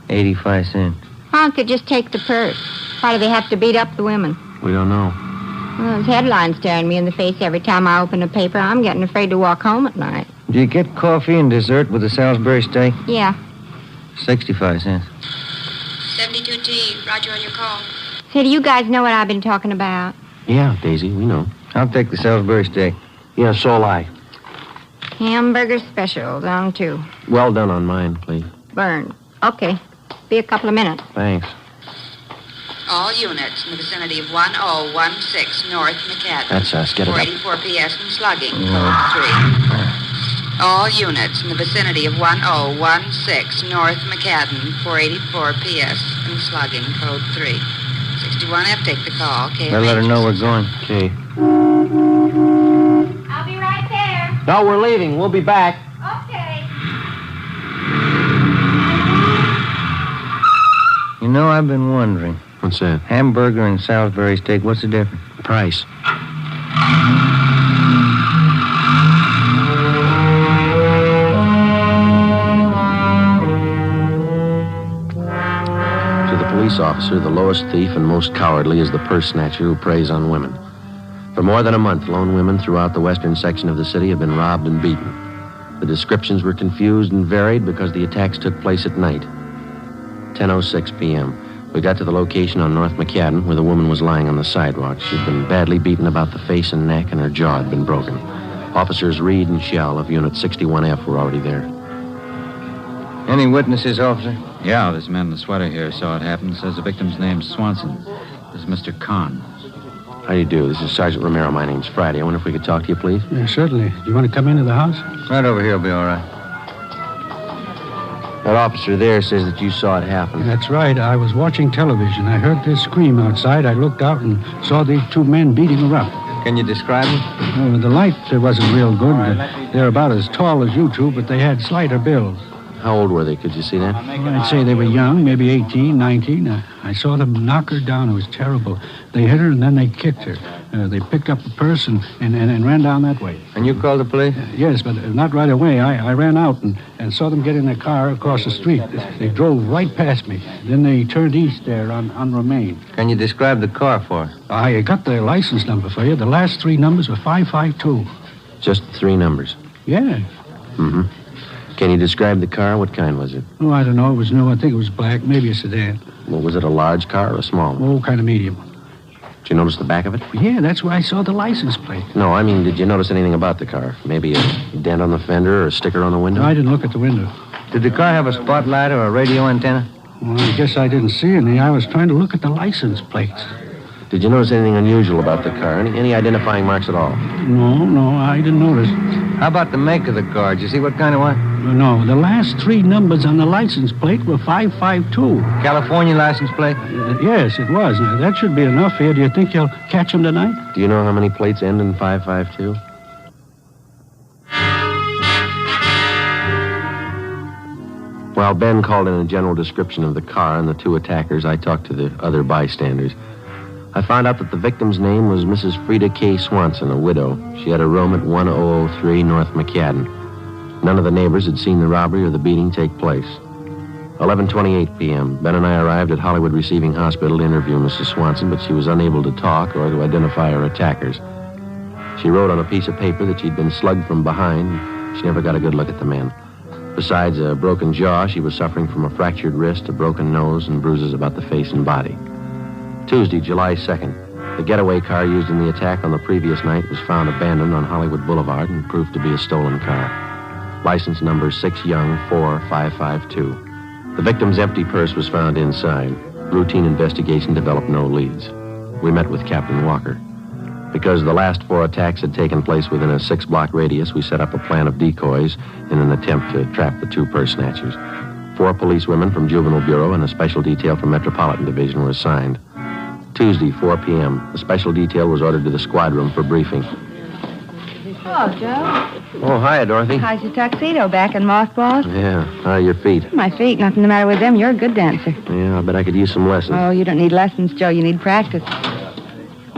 85 cents. Why don't they just take the purse? Why do they have to beat up the women? We don't know. Well, there's headlines staring me in the face every time I open a paper. I'm getting afraid to walk home at night. Do you get coffee and dessert with the Salisbury steak? Yeah. 65 cents. 72T, roger on your call. Say, do you guys know what I've been talking about? Yeah, Daisy, we know. I'll take the Salisbury steak. Yeah, so'll I. Hamburger specials on 2. Well done on mine, please. Burned. Okay. Be a couple of minutes. Thanks. All units in the vicinity of 1016 North McCadden. That's us. Get it up. 484 PS and slugging, code 3. All units in the vicinity of 1016 North McCadden, 484 PS and slugging, code 3. 61F, take the call. Okay. Better let her know we're going. Okay. I'll be right there. No, we're leaving. We'll be back. Okay. You know, I've been wondering. What's that? Hamburger and Salisbury steak, what's the difference? Price. To the police officer, the lowest thief and most cowardly is the purse snatcher who preys on women. For more than a month, lone women throughout the western section of the city have been robbed and beaten. The descriptions were confused and varied because the attacks took place at night. 10:06 p.m. We got to the location on North McCadden where the woman was lying on the sidewalk. She'd been badly beaten about the face and neck, and her jaw had been broken. Officers Reed and Shell of Unit 61F were already there. Any witnesses, officer? Yeah, this man in the sweater here saw it happen. Says the victim's name's Swanson. This is Mr. Kane. How do you do? This is Sergeant Romero. My name's Friday. I wonder if we could talk to you, please? Yeah, certainly. Do you want to come into the house? Right over here will be all right. That officer there says that you saw it happen. That's right. I was watching television. I heard this scream outside. I looked out and saw these 2 men beating her up. Can you describe them? Well, the light wasn't real good. They're about as tall as you two, but they had slighter builds. How old were they? Could you see that? I'd say they were young, maybe 18, 19. I saw them knock her down. It was terrible. They hit her and then they kicked her. They picked up the purse and ran down that way. And you called the police? Yes, but not right away. I ran out and saw them get in their car across the street. They drove right past me. Then they turned east there on Romaine. Can you describe the car for us? I got the license number for you. The last 3 numbers were 552. Just 3 numbers? Yeah. Mm-hmm. Can you describe the car? What kind was it? Oh, I don't know. It was new. I think it was black, maybe a sedan. Well, was it a large car or a small one? Oh, kind of medium. Did you notice the back of it? Yeah, that's where I saw the license plate. No, I mean, did you notice anything about the car? Maybe a dent on the fender or a sticker on the window? No, I didn't look at the window. Did the car have a spotlight or a radio antenna? Well, I guess I didn't see any. I was trying to look at the license plates. Did you notice anything unusual about the car? Any identifying marks at all? No, I didn't notice. How about the make of the car? Did you see what kind of one? No, the last three numbers on the license plate were 552. California license plate? Yes, it was. Now, that should be enough here. Do you think you'll catch him tonight? Do you know how many plates end in 552? While Ben called in a general description of the car and the two attackers, I talked to the other bystanders. I found out that the victim's name was Mrs. Frida K. Swanson, a widow. She had a room at 1003 North McCadden. None of the neighbors had seen the robbery or the beating take place. 11:28 p.m. Ben and I arrived at Hollywood Receiving Hospital to interview Mrs. Swanson, but she was unable to talk or to identify her attackers. She wrote on a piece of paper that she'd been slugged from behind. She never got a good look at the men. Besides a broken jaw, she was suffering from a fractured wrist, a broken nose, and bruises about the face and body. Tuesday, July 2nd. The getaway car used in the attack on the previous night was found abandoned on Hollywood Boulevard and proved to be a stolen car. License number 6 Young 45552. The victim's empty purse was found inside. Routine investigation developed no leads. We met with Captain Walker. Because the last 4 attacks had taken place within a 6-block radius, we set up a plan of decoys in an attempt to trap the 2 purse snatchers. 4 policewomen from Juvenile Bureau and a special detail from Metropolitan Division were assigned. Tuesday, 4 p.m. A special detail was ordered to the squad room for briefing. Hello, Joe. Oh, hiya, Dorothy. How's your tuxedo? Back in mothballs? Yeah, how are your feet? My feet, nothing the matter with them. You're a good dancer. Yeah, I bet I could use some lessons. Oh, you don't need lessons, Joe. You need practice.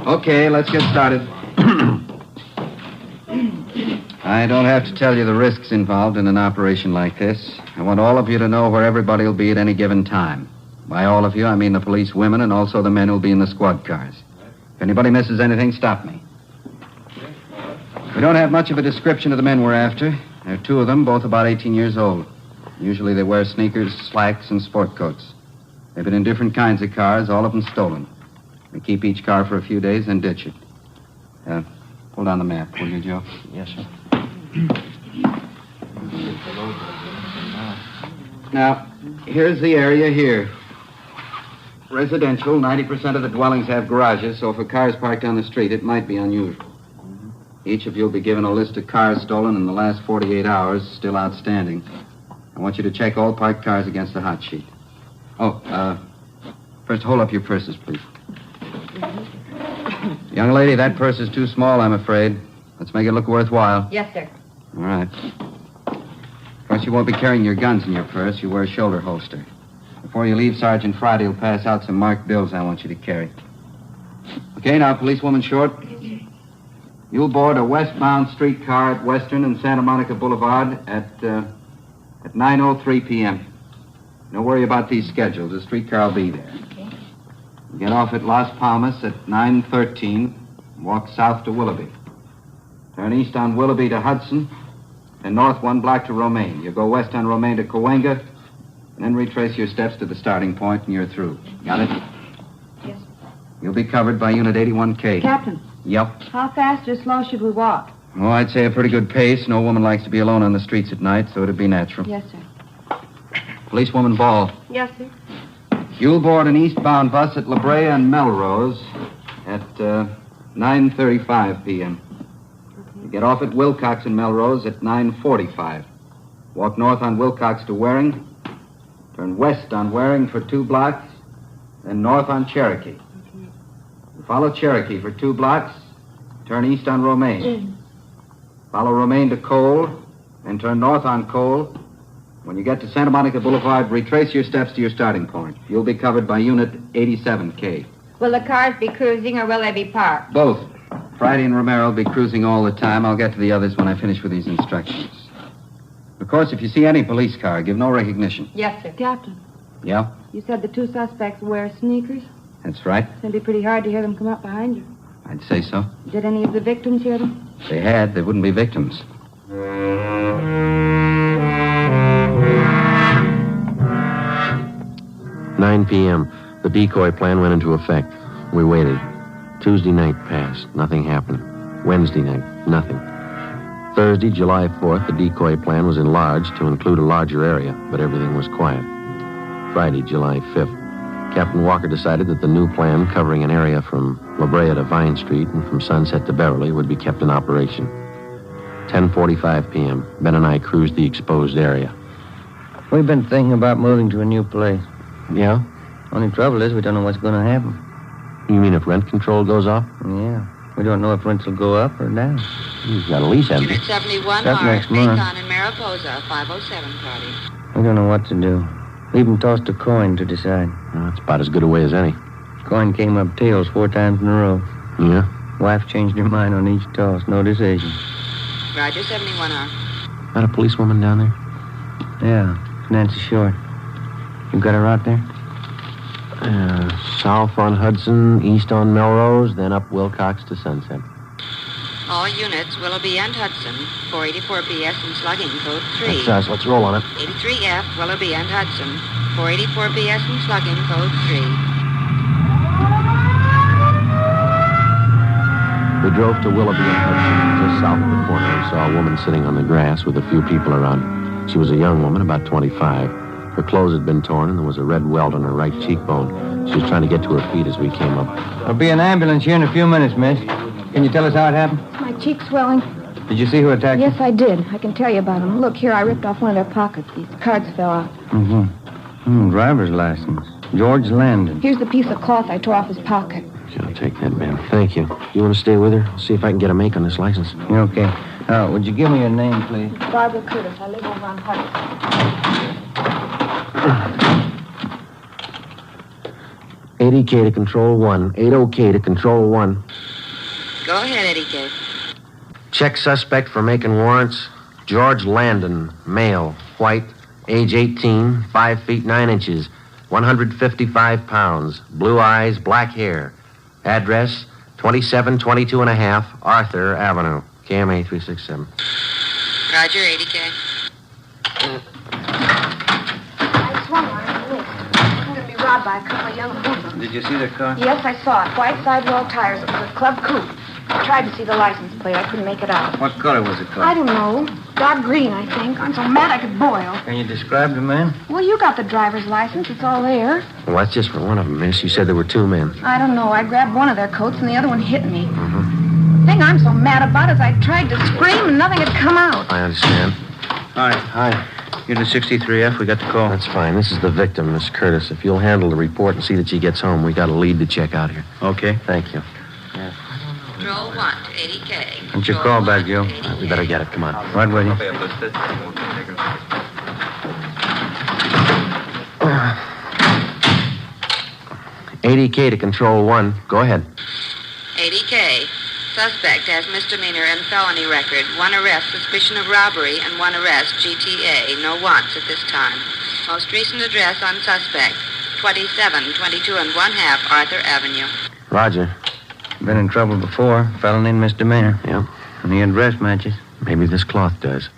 Okay, let's get started. I don't have to tell you the risks involved in an operation like this. I want all of you to know where everybody will be at any given time. By all of you, I mean the police women and also the men who'll be in the squad cars. If anybody misses anything, stop me. We don't have much of a description of the men we're after. There are 2 of them, both about 18 years old. Usually they wear sneakers, slacks, and sport coats. They've been in different kinds of cars, all of them stolen. They keep each car for a few days, then ditch it. Hold on the map, will you, Joe? Yes, sir. Now, here's the area here. Residential, 90% of the dwellings have garages, so if a car is parked on the street, it might be unusual. Each of you will be given a list of cars stolen in the last 48 hours, still outstanding. I want you to check all parked cars against the hot sheet. First, hold up your purses, please. Young lady, that purse is too small, I'm afraid. Let's make it look worthwhile. Yes, sir. All right. Of course, you won't be carrying your guns in your purse. You wear a shoulder holster. Before you leave, Sergeant Friday will pass out some marked bills I want you to carry. Okay, now, policewoman Short. You'll board a westbound streetcar at Western and Santa Monica Boulevard at 9:03 p.m. Don't worry about these schedules. The streetcar will be there. Okay. Get off at Las Palmas at 9:13. Walk south to Willoughby. Turn east on Willoughby to Hudson, and north 1 block to Romaine. You go west on Romaine to Cahuenga, and then retrace your steps to the starting point, and you're through. Got it? Yes. You'll be covered by Unit 81K. Captain, Yep. how fast or slow should we walk? Oh, I'd say a pretty good pace. No woman likes to be alone on the streets at night, so it'd be natural. Yes, sir. Policewoman Ball. Yes, sir. You'll board an eastbound bus at La Brea and Melrose at 9:35 p.m. You get off at Wilcox and Melrose at 9:45. Walk north on Wilcox to Waring. Turn west on Waring for 2 blocks, then north on Cherokee. You follow Cherokee for 2 blocks, turn east on Romaine. Follow Romaine to Cole, and turn north on Cole. When you get to Santa Monica Boulevard, retrace your steps to your starting point. You'll be covered by Unit 87K. Will the cars be cruising or will they be parked? Both. Friday and Romero will be cruising all the time. I'll get to the others when I finish with these instructions. Of course, if you see any police car, give no recognition. Yes, sir. Captain, Yeah? you said the 2 suspects wear sneakers. That's right. It's going to be pretty hard to hear them come up behind you. I'd say so. Did any of the victims hear them? If they had, they wouldn't be victims. 9 p.m. The decoy plan went into effect. We waited. Tuesday night passed. Nothing happened. Wednesday night, nothing. Thursday, July 4th, the decoy plan was enlarged to include a larger area, but everything was quiet. Friday, July 5th. Captain Walker decided that the new plan covering an area from La Brea to Vine Street and from Sunset to Beverly would be kept in operation. 10:45 p.m. Ben and I cruised the exposed area. We've been thinking about moving to a new place. Yeah? Only trouble is we don't know what's going to happen. You mean if rent control goes off? Yeah. We don't know if rents will go up or down. You've got a lease, haven't you? Unit 71 That's Mars, next month. Bacon and Mariposa, 507 party. We don't know what to do. We even tossed a coin to decide. Well, that's about as good a way as any. Coin came up tails 4 times in a row. Yeah? Wife changed her mind on each toss. No decision. Roger, 71R. That a policewoman down there? Yeah, Nancy Short. You got her out there? South on Hudson, east on Melrose, then up Wilcox to Sunset. All units, Willoughby and Hudson, 484 PS and slugging, code 3. That's us. Let's roll on it. 83F, Willoughby and Hudson, 484 PS and slugging, code 3. We drove to Willoughby and Hudson. Just south of the corner, we saw a woman sitting on the grass with a few people around. She was a young woman, about 25. Her clothes had been torn, and there was a red welt on her right cheekbone. She was trying to get to her feet as we came up. There'll be an ambulance here in a few minutes, miss. Can you tell us how it happened? My cheek's swelling. Did you see who attacked you? Yes, I did. I can tell you about them. Look, here, I ripped off one of their pockets. These cards fell out. Driver's license. George Landon. Here's the piece of cloth I tore off his pocket. I'll take that, Ben. Thank you. You want to stay with her? See if I can get a make on this license. Okay. Would you give me your name, please? Barbara Curtis. I live over on Hudson. 80K to control 1. 80K to control 1. Go ahead, Eddie K. Check suspect for making warrants. George Landon, male, white, age 18, 5 feet 9 inches, 155 pounds, blue eyes, black hair. Address, 2722 and a half Arthur Avenue, KMA 367. Roger, 80K. I swung on his wrist. I'm going to be robbed by a couple of young hoodlums. Did you see the car? Yes, I saw it. White sidewall tires. It was a club coupe. I tried to see the license plate. I couldn't make it out. What color was the car? I don't know. Dark green, I think. I'm so mad I could boil. Can you describe the man? Well, you got the driver's license. It's all there. Well, that's just for one of them, miss. You said there were 2 men. I don't know. I grabbed one of their coats and the other one hit me. The thing I'm so mad about is I tried to scream and nothing had come out. I understand. Hi. Hi. Unit 63F, we got the call. That's fine. This is the victim, Miss Curtis. If you'll handle the report and see that she gets home, we got a lead to check out here. Okay. Thank you. Control 1 to 80K. What's your call back, Joe? We better get it. Come on. Right with you. 80K to control 1. Go ahead. 80K. Suspect has misdemeanor and felony record. 1 arrest, suspicion of robbery, and 1 arrest, GTA. No wants at this time. Most recent address on suspect, 2722 and 1/2 Arthur Avenue. Roger. Been in trouble before. Felony and misdemeanor. Yeah. And the address matches. Maybe this cloth does.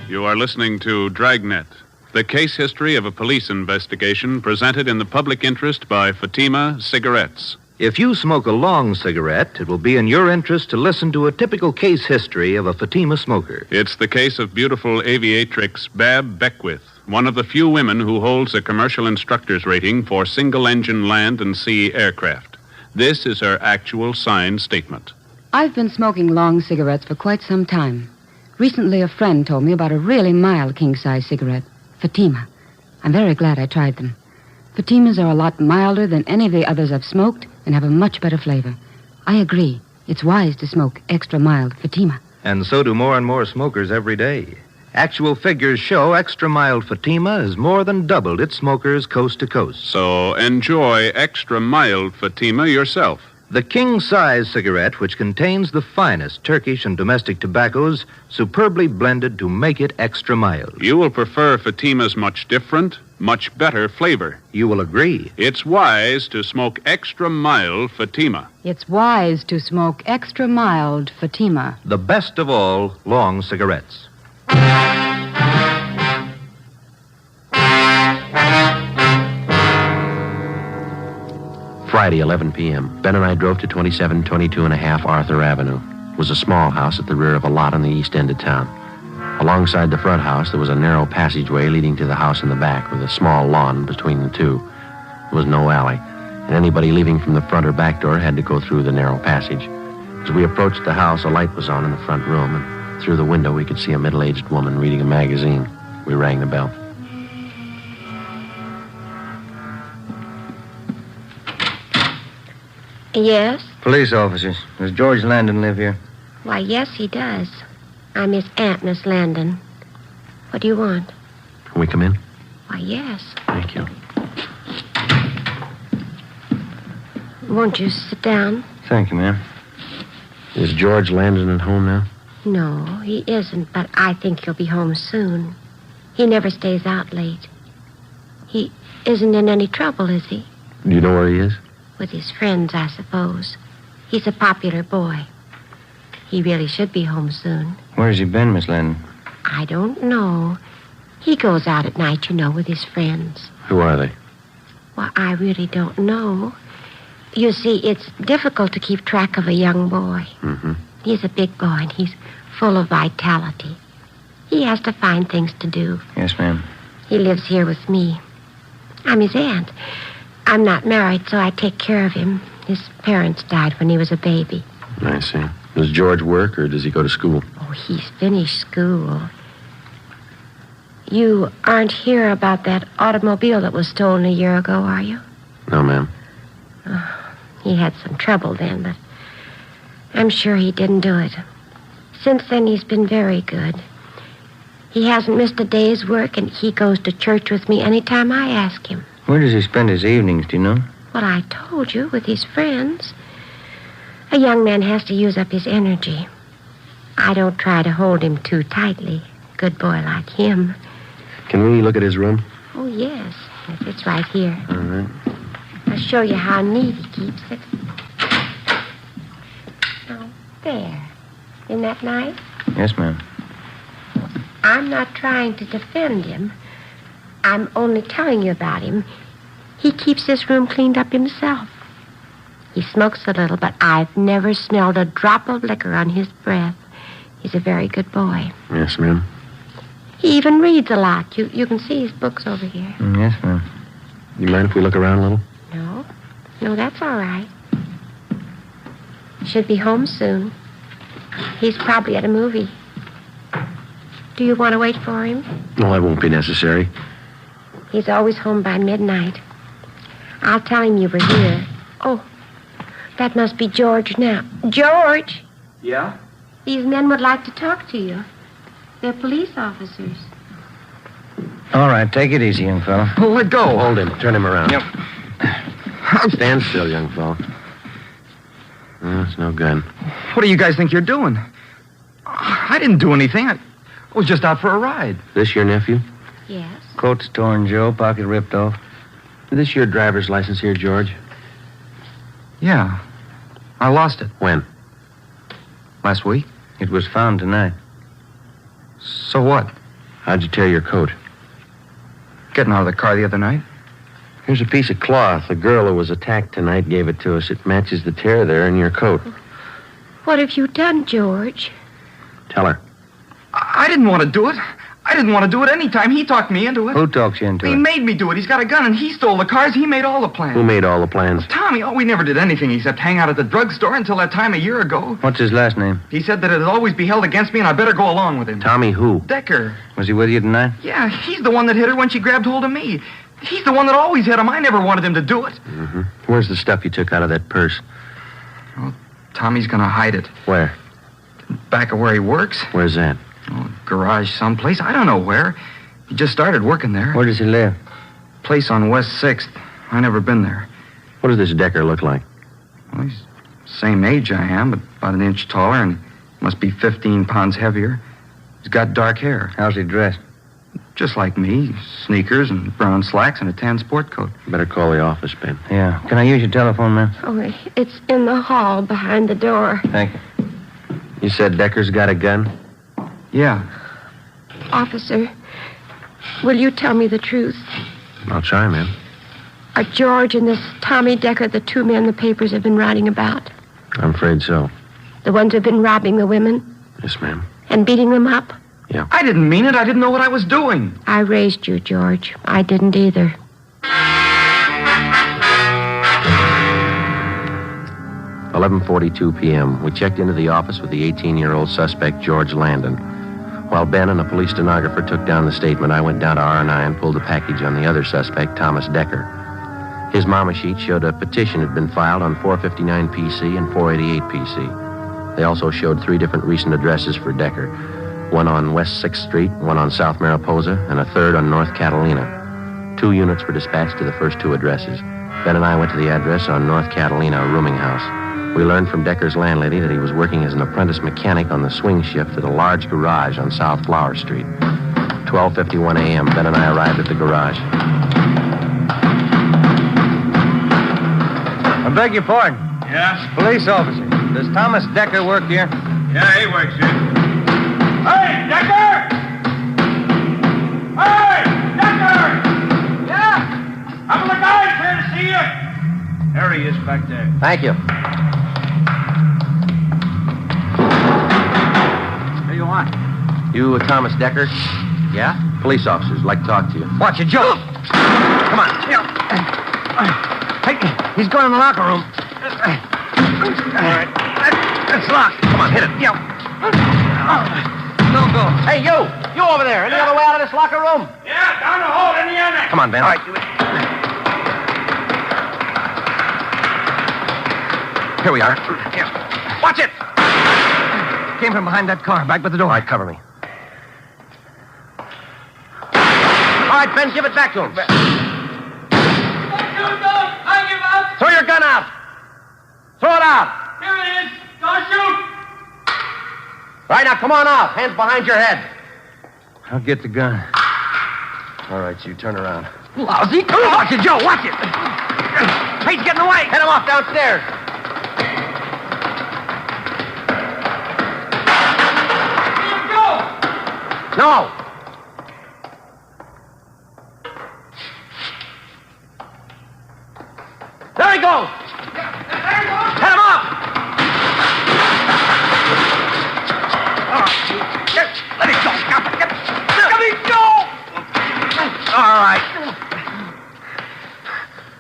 You are listening to Dragnet, the case history of a police investigation presented in the public interest by Fatima Cigarettes. If you smoke a long cigarette, it will be in your interest to listen to a typical case history of a Fatima smoker. It's the case of beautiful aviatrix Bab Beckwith, one of the few women who holds a commercial instructor's rating for single-engine land and sea aircraft. This is her actual signed statement. I've been smoking long cigarettes for quite some time. Recently, a friend told me about a really mild king-size cigarette, Fatima. I'm very glad I tried them. Fatimas are a lot milder than any of the others I've smoked and have a much better flavor. I agree. It's wise to smoke extra mild Fatima. And so do more and more smokers every day. Actual figures show extra mild Fatima has more than doubled its smokers coast to coast. So enjoy extra mild Fatima yourself. The king-size cigarette, which contains the finest Turkish and domestic tobaccos, superbly blended to make it extra mild. You will prefer Fatima's much different, much better flavor. You will agree. It's wise to smoke extra mild Fatima. It's wise to smoke extra mild Fatima. The best of all long cigarettes. Friday, 11 p.m. Ben and I drove to 2722 and a half Arthur Avenue. It was a small house at the rear of a lot on the east end of town. Alongside the front house, there was a narrow passageway leading to the house in the back with a small lawn between the two. There was no alley, and anybody leaving from the front or back door had to go through the narrow passage. As we approached the house, a light was on in the front room, and through the window we could see a middle-aged woman reading a magazine. We rang the bell. Yes? Police officers. Does George Landon live here? Why, yes, he does. I'm his aunt, Miss Landon. What do you want? Can we come in? Why, yes. Thank you. Won't you sit down? Thank you, ma'am. Is George Landon at home now? No, he isn't, but I think he'll be home soon. He never stays out late. He isn't in any trouble, is he? Do you know where he is? With his friends, I suppose. He's a popular boy. He really should be home soon. Where's he been, Miss Landon? I don't know. He goes out at night, you know, with his friends. Who are they? Well, I really don't know. You see, it's difficult to keep track of a young boy. Mm-hmm. He's a big boy, and he's full of vitality. He has to find things to do. Yes, ma'am. He lives here with me. I'm his aunt. I'm not married, so I take care of him. His parents died when he was a baby. I see. Does George work, or does he go to school? Oh, he's finished school. You aren't here about that automobile that was stolen a year ago, are you? No, ma'am. Oh, he had some trouble then, but I'm sure he didn't do it. Since then, he's been very good. He hasn't missed a day's work, and he goes to church with me any time I ask him. Where does he spend his evenings, do you know? Well, I told you, with his friends. A young man has to use up his energy. I don't try to hold him too tightly. Good boy like him. Can we look at his room? Oh, yes. It's right here. All right. I'll show you how neat he keeps it. Oh, there. Isn't that nice? Yes, ma'am. I'm not trying to defend him. I'm only telling you about him. He keeps this room cleaned up himself. He smokes a little, but I've never smelled a drop of liquor on his breath. He's a very good boy. Yes, ma'am. He even reads a lot. You can see his books over here. Yes, ma'am. You mind if we look around a little? No, that's all right. Should be home soon. He's probably at a movie. Do you want to wait for him? No, that won't be necessary. He's always home by midnight. I'll tell him you were here. Oh, that must be George now. George! Yeah? These men would like to talk to you. They're police officers. All right, take it easy, young fellow. Let go. Hold him. Turn him around. Yep. Stand still, young fellow. Oh, it's no gun. What do you guys think you're doing? I didn't do anything. I was just out for a ride. This your nephew? Yes. Coat's torn, Joe. Pocket ripped off. Is this your driver's license here, George? Yeah. I lost it. When? Last week. It was found tonight. So what? How'd you tear your coat? Getting out of the car the other night. Here's a piece of cloth. The girl who was attacked tonight gave it to us. It matches the tear there in your coat. What have you done, George? Tell her. I didn't want to do it. I didn't want to do it any time. He talked me into it. Who talks you into He it? made me do it. He's got a gun, and he stole the cars. He made all the plans. Who made all the plans? Tommy. Oh, we never did anything except hang out at the drugstore until that time a year ago. What's his last name? He said that it'd always be held against me, and I better go along with him. Tommy who? Decker. Was he with you tonight? Yeah, he's the one that hit her when she grabbed hold of me. He's the one that always hit him. I never wanted him to do it. Mm-hmm. Where's the stuff you took out of that purse? Oh, Tommy's gonna hide it. Where? Back of where he works. Where's that? Oh, garage someplace. I don't know where. He just started working there. Where does he live? Place on West 6th. I never been there. What does this Decker look like? Well, he's same age I am, but about an inch taller, and must be 15 pounds heavier. He's got dark hair. How's he dressed? Just like me. Sneakers and brown slacks and a tan sport coat. Better call the office, Ben. Yeah. Can I use your telephone, ma'am? Oh, it's in the hall behind the door. Thank you. You said Decker's got a gun? Yeah. Officer, will you tell me the truth? I'll try, ma'am. Are George and this Tommy Decker the two men the papers have been writing about? I'm afraid so. The ones who've been robbing the women Yes, ma'am. and beating them up? Yeah. I didn't mean it. I didn't know what I was doing. I raised you, George. I didn't either. "11:42 p.m. We checked into the office with the 18-year-old suspect, George Landon. While Ben and a police stenographer took down the statement, I went down to R&I and pulled a package on the other suspect, Thomas Decker. His mama sheet showed a petition had been filed on 459 PC and 488 PC. They also showed 3 different recent addresses for Decker. One on West 6th Street, one on South Mariposa, and a third on North Catalina. 2 units were dispatched to the first 2 addresses. Ben and I went to the address on North Catalina, a rooming house. We learned from Decker's landlady that he was working as an apprentice mechanic on the swing shift at a large garage on South Flower Street. 12:51 a.m., Ben and I arrived at the garage. I beg your pardon. Yeah? Police officer. Does Thomas Decker work here? Yeah, he works here. Hey, Decker! Hey, Decker! Yeah? Couple of guys here to see you. There he is back there. Thank you. What do you want? You Thomas Decker? Yeah? Police officers like to talk to you. Watch it, Joe. Come on. Hey, he's going in the locker room. All right. That's locked. Come on, hit it. Yeah. No go. Hey, you! You over there. Any other way out of this locker room? Yeah, down the hall in the annex. Come on, Ben. All right, do it. Here we are. Yeah. Watch it! Came from behind that car, back by the door. All right, cover me. All right, Ben, give it back to him. I give up. Throw your gun out. Throw it out. Here it is. Don't shoot. All right, now come on out. Hands behind your head. I'll get the gun. All right, you turn around. Lousy. Watch it, Joe. Watch it. Hey, he's getting away. Head him off downstairs. No! There he goes! Head him up! Let it go. Let it go! All right.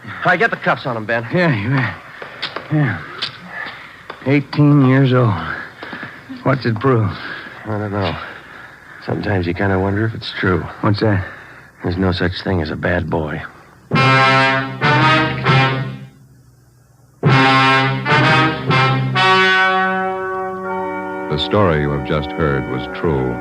All right, get the cuffs on him, Ben. Yeah. 18 years old. What's it prove? I don't know. Sometimes you kind of wonder if it's true. What's that? There's no such thing as a bad boy. The story you have just heard was true.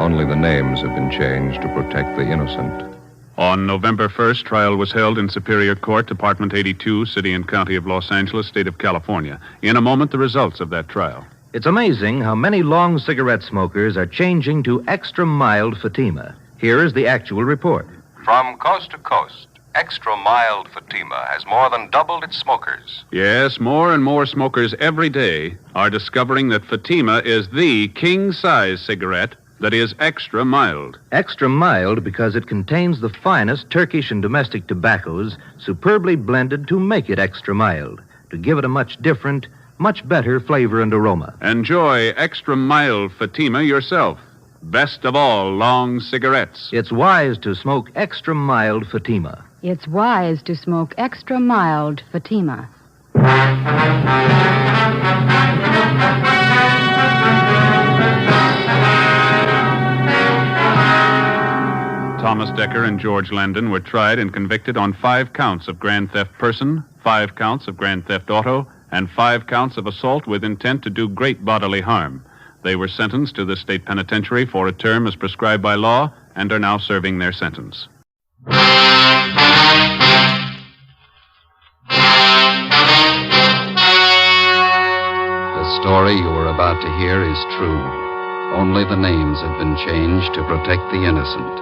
Only the names have been changed to protect the innocent. On November 1st, trial was held in Superior Court, Department 82, City and County of Los Angeles, State of California. In a moment, the results of that trial. It's amazing how many long cigarette smokers are changing to extra mild Fatima. Here is the actual report. From coast to coast, extra mild Fatima has more than doubled its smokers. Yes, more and more smokers every day are discovering that Fatima is the king-size cigarette that is extra mild. Extra mild because it contains the finest Turkish and domestic tobaccos superbly blended to make it extra mild, to give it a much different, much better flavor and aroma. Enjoy extra mild Fatima yourself. Best of all long cigarettes. It's wise to smoke extra mild Fatima. It's wise to smoke extra mild Fatima. Thomas Decker and George Landon were tried and convicted on 5 counts of grand theft person, 5 counts of grand theft auto, and 5 counts of assault with intent to do great bodily harm. They were sentenced to the state penitentiary for a term as prescribed by law and are now serving their sentence. The story you are about to hear is true. Only the names have been changed to protect the innocent.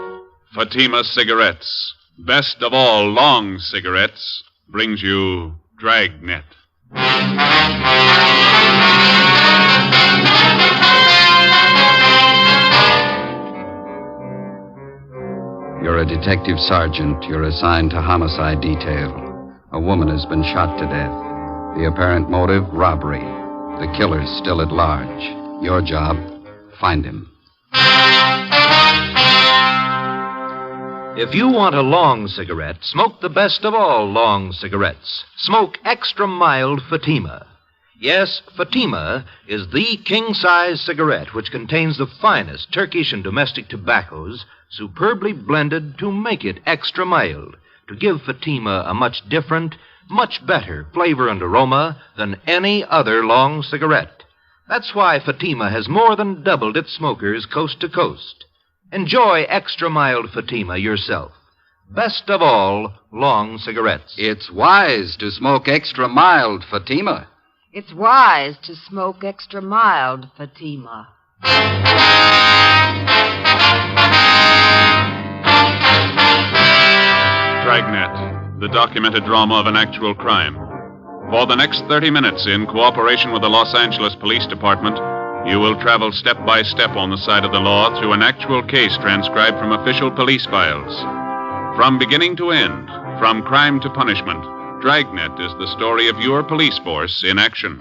Fatima Cigarettes, best of all long cigarettes, brings you Dragnet. You're a detective sergeant. You're assigned to homicide detail. A woman has been shot to death. The apparent motive, robbery. The killer's still at large. Your job, find him. If you want a long cigarette, smoke the best of all long cigarettes. Smoke extra mild Fatima. Yes, Fatima is the king-size cigarette which contains the finest Turkish and domestic tobaccos superbly blended to make it extra mild, to give Fatima a much different, much better flavor and aroma than any other long cigarette. That's why Fatima has more than doubled its smokers coast to coast. Enjoy extra mild Fatima yourself. Best of all, long cigarettes. It's wise to smoke extra mild Fatima. It's wise to smoke extra mild Fatima. Dragnet, the documented drama of an actual crime. For the next 30 minutes, in cooperation with the Los Angeles Police Department, you will travel step by step on the side of the law through an actual case transcribed from official police files. From beginning to end, from crime to punishment, Dragnet is the story of your police force in action.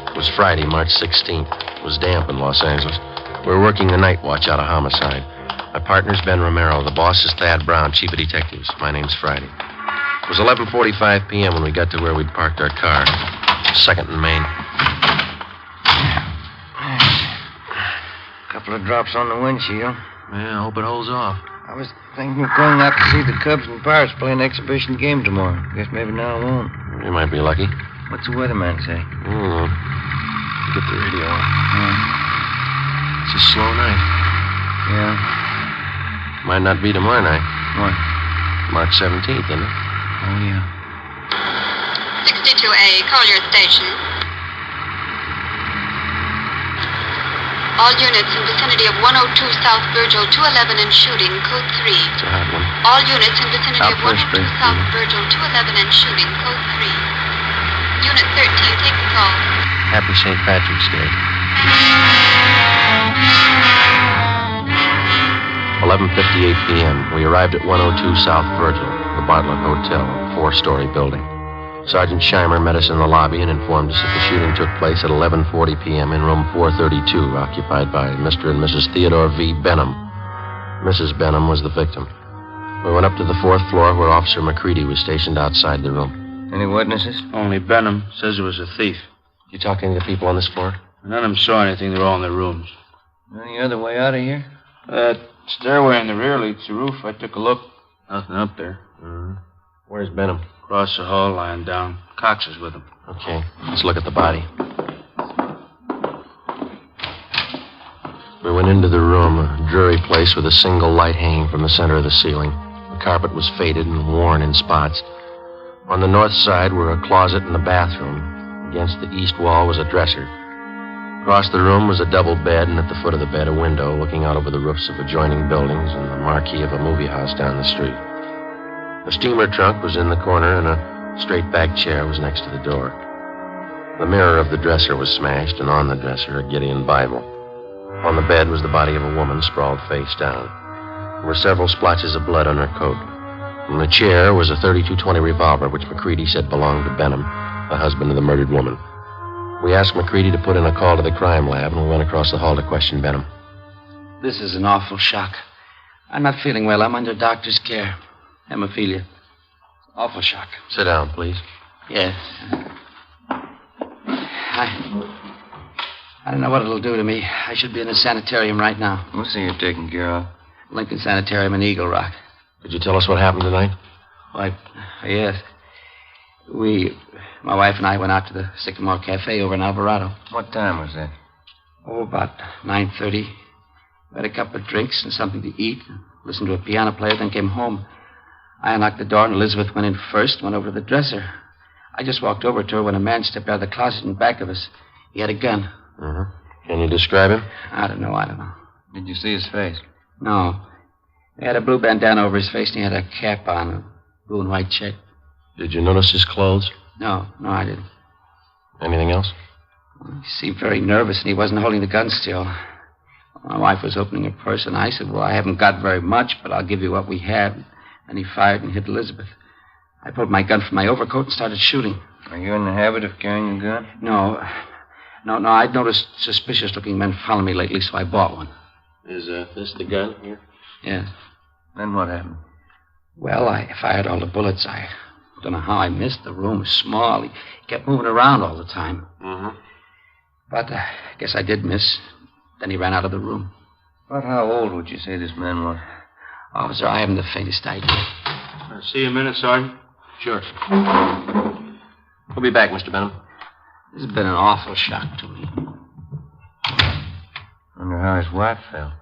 It was Friday, March 16th. It was damp in Los Angeles. We were working the night watch out of homicide. My partner's Ben Romero. The boss is Thad Brown, chief of detectives. My name's Friday. It was 11:45 p.m. when we got to where we'd parked our car. 2nd and Main. Couple of drops on the windshield. Yeah, I hope it holds off. I was thinking of going out to see the Cubs and Pirates play an exhibition game tomorrow. Guess maybe now I won't. You might be lucky. What's the weatherman say? I don't know. Get the radio on. Yeah. It's a slow night. Yeah. Might not be tomorrow night. What? March 17th, isn't it? Oh, yeah. 62A, Collier Station. All units in vicinity of 102 South Virgil, 211 and shooting, code 3. It's a hot one. All units in vicinity South of 102 Street. South Virgil, 211 and shooting, code 3. Unit 13, take the call. Happy St. Patrick's Day. 11:58 p.m. We arrived at 102 South Virgil, the Bartlett Hotel, a 4-story building. Sergeant Scheimer met us in the lobby and informed us that the shooting took place at 11:40 p.m. in room 432, occupied by Mr. and Mrs. Theodore V. Benham. Mrs. Benham was the victim. We went up to the 4th floor where Officer McCready was stationed outside the room. Any witnesses? Only Benham says it was a thief. You talk to any of the people on this floor? None of them saw anything. They're all in their rooms. Any other way out of here? Stairway in the rear leads to the roof. I took a look. Nothing up there. Where's Benham? Across the hall, lying down. Cox is with him. Okay, let's look at the body. We went into the room, a dreary place with a single light hanging from the center of the ceiling. The carpet was faded and worn in spots. On the north side were a closet and a bathroom. Against the east wall was a dresser. Across the room was a double bed, and at the foot of the bed, a window looking out over the roofs of adjoining buildings and the marquee of a movie house down the street. A steamer trunk was in the corner, and a straight-back chair was next to the door. The mirror of the dresser was smashed, and on the dresser, a Gideon Bible. On the bed was the body of a woman sprawled face down. There were several splotches of blood on her coat. On the chair was a .32-20 revolver, which McCready said belonged to Benham, the husband of the murdered woman. We asked McCready to put in a call to the crime lab, and we went across the hall to question Benham. This is an awful shock. I'm not feeling well. I'm under doctor's care. Hemophilia. Awful shock. Sit down, please. Yes. I don't know what it'll do to me. I should be in a sanitarium right now. We'll see you're taken care of. Lincoln Sanitarium in Eagle Rock. Could you tell us what happened tonight? Why, yes. My wife and I went out to the Sycamore Cafe over in Alvarado. What time was that? Oh, about 9:30. We had a couple of drinks and something to eat. Listened to a piano player, then came home. I unlocked the door, and Elizabeth went in first, went over to the dresser. I just walked over to her when a man stepped out of the closet in back of us. He had a gun. Can you describe him? I don't know. Did you see his face? No. He had a blue bandana over his face, and he had a cap on, a blue and white check. Did you notice his clothes? No, I didn't. Anything else? He seemed very nervous, and he wasn't holding the gun still. My wife was opening her purse, and I said, well, I haven't got very much, but I'll give you what we have. And he fired and hit Elizabeth. I pulled my gun from my overcoat and started shooting. Are you in the habit of carrying a gun? No. I'd noticed suspicious-looking men following me lately, so I bought one. Is this the gun here? Yes. Then what happened? Well, I fired all the bullets. I don't know how I missed. The room was small. He kept moving around all the time. Mm-hmm. But I guess I did miss. Then he ran out of the room. About how old would you say this man was? Officer, I haven't the faintest idea. I'll see you a minute, Sergeant. Sure. We'll be back, Mr. Benham. This has been an awful shock to me. Wonder how his wife felt.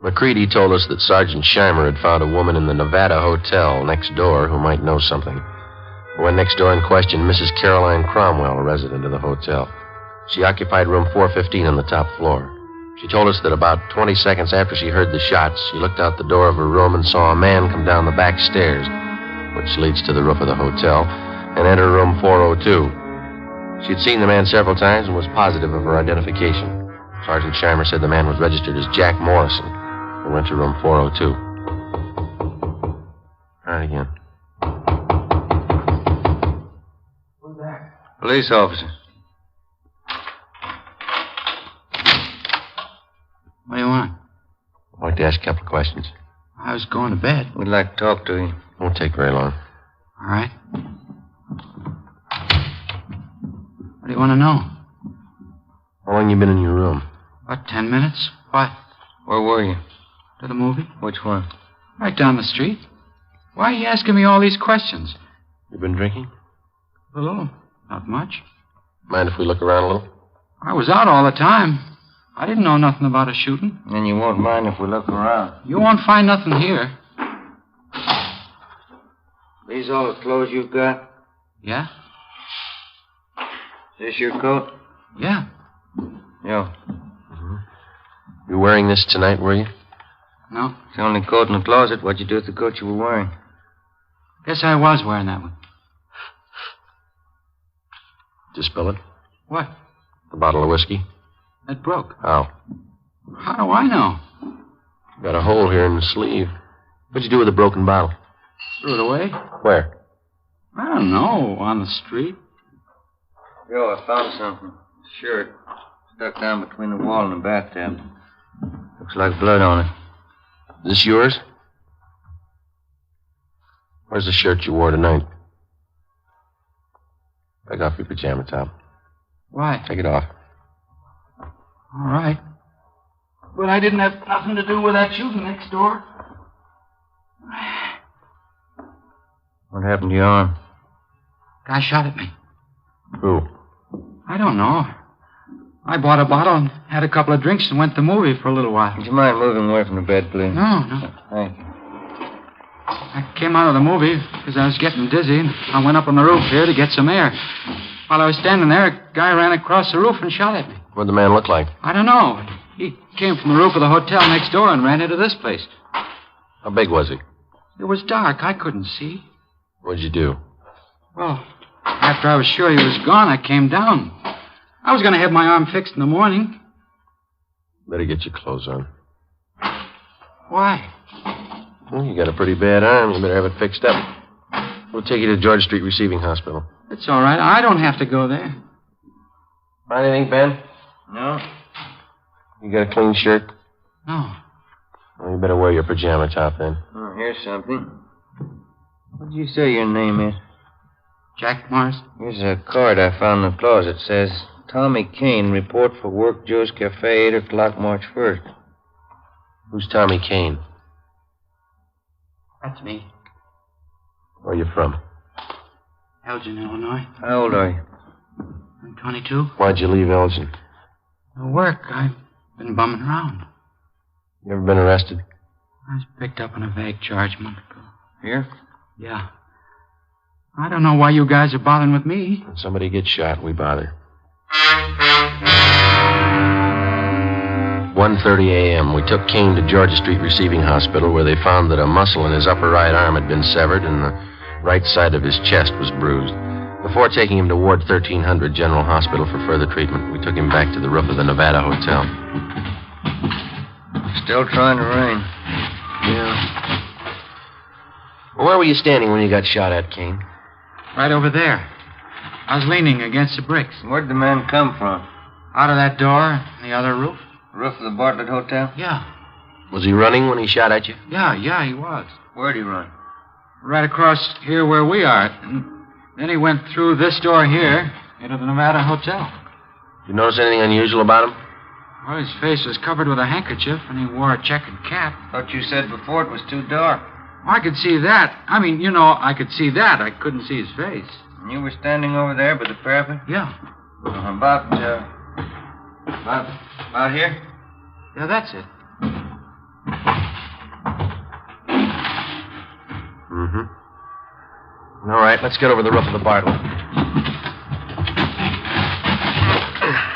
McCready told us that Sergeant Scheimer had found a woman in the Nevada Hotel next door who might know something. We went next door and questioned Mrs. Caroline Cromwell, a resident of the hotel. She occupied room 415 on the top floor. She told us that about 20 seconds after she heard the shots, she looked out the door of her room and saw a man come down the back stairs, which leads to the roof of the hotel, and enter room 402. She'd seen the man several times and was positive of her identification. Sergeant Scheimer said the man was registered as Jack Morrison. We went to room 402. Try it again. Who's that? Police officer. What do you want? I'd like to ask a couple of questions. I was going to bed. We'd like to talk to you. Won't take very long. All right. What do you want to know? How long you been in your room? About 10 minutes. What? Where were you? To the movie. Which one? Right down the street. Why are you asking me all these questions? You been drinking? A little. Not much. Mind if we look around a little? I was out all the time. I didn't know nothing about a shooting. And you won't mind if we look around. You won't find nothing here. These all the clothes you've got? Yeah? Is this your coat? Yeah. Yo. Mm-hmm. You wearing this tonight, were you? No. It's the only coat in the closet. What'd you do with the coat you were wearing? Guess I was wearing that one. Did you spill it? What? The bottle of whiskey? It broke. How? How do I know? Got a hole here in the sleeve. What'd you do with the broken bottle? Threw it away. Where? I don't know. On the street. Yo, I found something. Shirt. Stuck down between the wall and the bathtub. Looks like blood on it. Is this yours? Where's the shirt you wore tonight? Take off your pajama top. Why? Take it off. All right. But I didn't have nothing to do with that shooting next door. What happened to your arm? Guy shot at me. Who? I don't know. I bought a bottle and had a couple of drinks and went to the movie for a little while. Would you mind moving away from the bed, please? No. Thank you. I came out of the movie because I was getting dizzy, and I went up on the roof here to get some air. While I was standing there, a guy ran across the roof and shot at me. What'd the man look like? I don't know. He came from the roof of the hotel next door and ran into this place. How big was he? It was dark. I couldn't see. What'd you do? Well, after I was sure he was gone, I came down. I was going to have my arm fixed in the morning. Better get your clothes on. Why? Well, you got a pretty bad arm. You better have it fixed up. We'll take you to George Street Receiving Hospital. It's all right. I don't have to go there. Find anything, Ben? No. You got a clean shirt? No. Well, you better wear your pajama top then. Oh, here's something. What did you say your name is? Jack Morris. Here's a card I found in the closet. It says, Tommy Kane, report for work, Joe's Cafe, 8 o'clock, March 1st. Who's Tommy Kane? That's me. Where are you from? Elgin, Illinois. How old are you? I'm 22. Why'd you leave Elgin? For work. I've been bumming around. You ever been arrested? I was picked up on a vague charge a month ago. Here? Yeah. I don't know why you guys are bothering with me. When somebody gets shot, we bother. 1:30 a.m. We took Kane to Georgia Street Receiving Hospital, where they found that a muscle in his upper right arm had been severed and the right side of his chest was bruised. Before taking him to Ward 1300 General Hospital for further treatment, we took him back to the roof of the Nevada Hotel. Still trying to rain. Yeah. Well, where were you standing when you got shot at, Kane? Right over there. I was leaning against the bricks. Where'd the man come from? Out of that door, the other roof. Roof of the Bartlett Hotel? Yeah. Was he running when he shot at you? Yeah, he was. Where'd he run? Right across here where we are. And then he went through this door here into the Nevada Hotel. You notice anything unusual about him? Well, his face was covered with a handkerchief, and he wore a checkered cap. Thought you said before it was too dark. Well, I could see that. I mean, you know, I could see that. I couldn't see his face. And you were standing over there by the parapet? Yeah. About here? Yeah, that's it. Mm-hmm. All right, let's get over the roof of the Bartlett.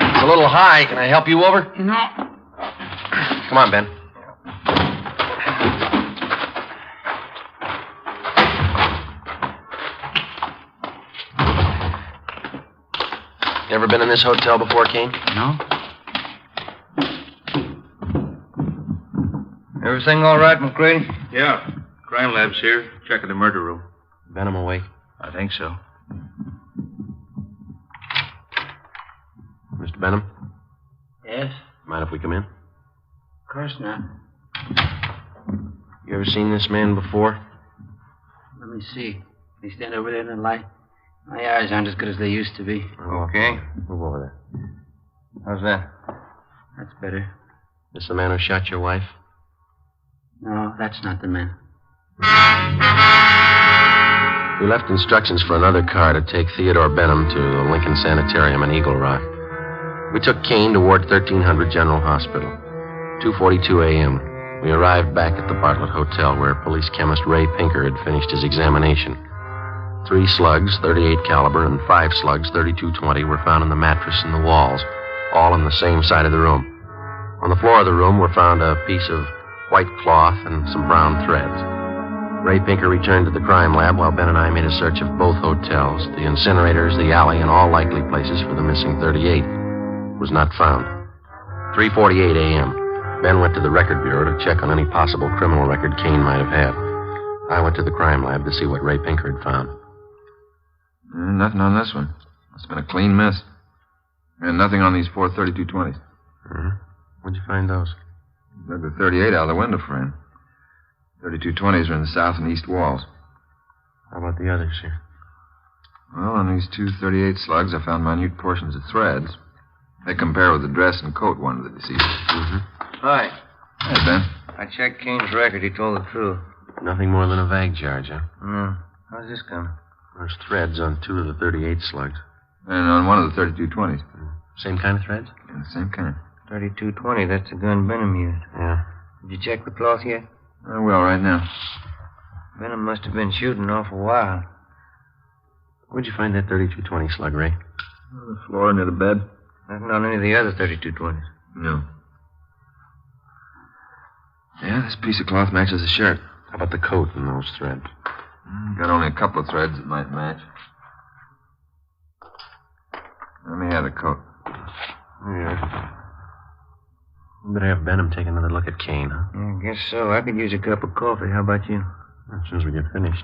It's a little high. Can I help you over? No. Come on, Ben. You ever been in this hotel before, Kane? No. Everything all right, McCready? Yeah. Crime lab's here. Checking the murder room. Benham awake? I think so. Mr. Benham? Yes? Mind if we come in? Of course not. You ever seen this man before? Let me see. Can you stand over there in the light? My eyes aren't as good as they used to be. Okay. Move over there. How's that? That's better. This the man who shot your wife? No, that's not the man. We left instructions for another car to take Theodore Benham to the Lincoln Sanitarium in Eagle Rock. We took Kane to Ward 1300 General Hospital. 2:42 a.m. We arrived back at the Bartlett Hotel where police chemist Ray Pinker had finished his examination. 3 slugs, 38 caliber, and 5 slugs, 32-20, were found in the mattress and the walls, all in the same side of the room. On the floor of the room were found a piece of white cloth and some brown threads. Ray Pinker returned to the crime lab while Ben and I made a search of both hotels, the incinerators, the alley, and all likely places for the missing 38. It was not found. 3:48 a.m. Ben went to the record bureau to check on any possible criminal record Kane might have had. I went to the crime lab to see what Ray Pinker had found. Nothing on this one. It's been a clean miss. And nothing on these 4 32-20s. Mm-hmm. Where'd you find those? Dug the 38 out of the window frame. 32-20s are in the south and east walls. How about the others here? Well, on these 2 38 slugs, I found minute portions of threads. They compare with the dress and coat worn of the deceased. Mm-hmm. Hi. Hey, Ben. I checked Kane's record. He told the truth. Nothing more than a vague charge, huh? No. How's this coming? There's threads on 2 of the 38 slugs. And on one of the 32-20s. Same kind of threads? Yeah, the same kind. 32-20. That's the gun Benham used. Yeah. Did you check the cloth yet? I will right now. Benham must have been shooting an awful while. Where'd you find that 32-20 slug, Ray? On the floor near the bed. Nothing on any of the other 32-20s. No. Yeah, this piece of cloth matches the shirt. How about the coat and those threads? Got only a couple of threads that might match. Let me have the coat. Yeah. We better have Benham take another look at Kane, huh? Yeah, I guess so. I could use a cup of coffee. How about you? As soon as we get finished.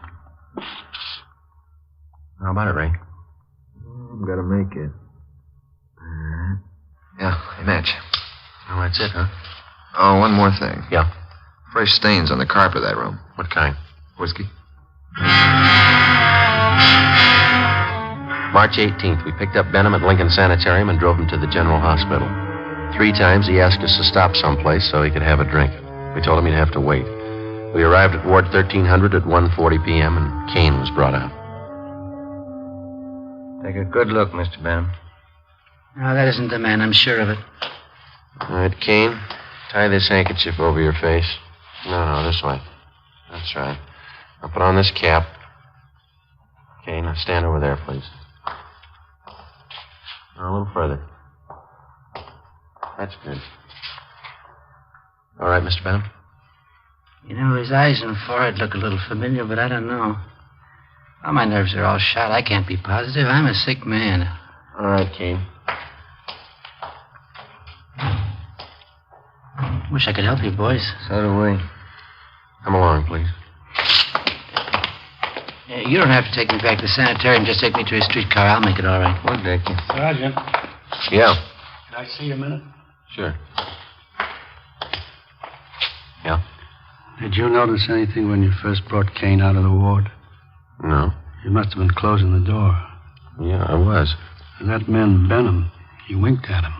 How about it, Ray? I've got to make it. Yeah, they match. Well, that's it, huh? Oh, one more thing. Yeah? Fresh stains on the carpet of that room. What kind? Whiskey. March 18th, we picked up Benham at Lincoln Sanitarium and drove him to the General Hospital. 3 times he asked us to stop someplace so he could have a drink. We told him he'd have to wait. We arrived at Ward 1300 at 1:40 p.m., and Kane was brought out. Take a good look, Mr. Benham. No, that isn't the man. I'm sure of it. All right, Kane, tie this handkerchief over your face. No, this way. That's right. Now put on this cap. Okay, now stand over there, please. Now, a little further. That's good. All right, Mr. Benham? You know, his eyes and forehead look a little familiar, but I don't know. Well, my nerves are all shot. I can't be positive. I'm a sick man. All right, Kane. Wish I could help you, boys. So do we. Come along, please. You don't have to take me back to the sanitarium. Just take me to a streetcar. I'll make it all right. We'll take you. Sergeant, Yeah. can I see you a minute? Sure. Yeah? Did you notice anything when you first brought Kane out of the ward? No. You must have been closing the door. Yeah, I was. And that man, Benham, he winked at him.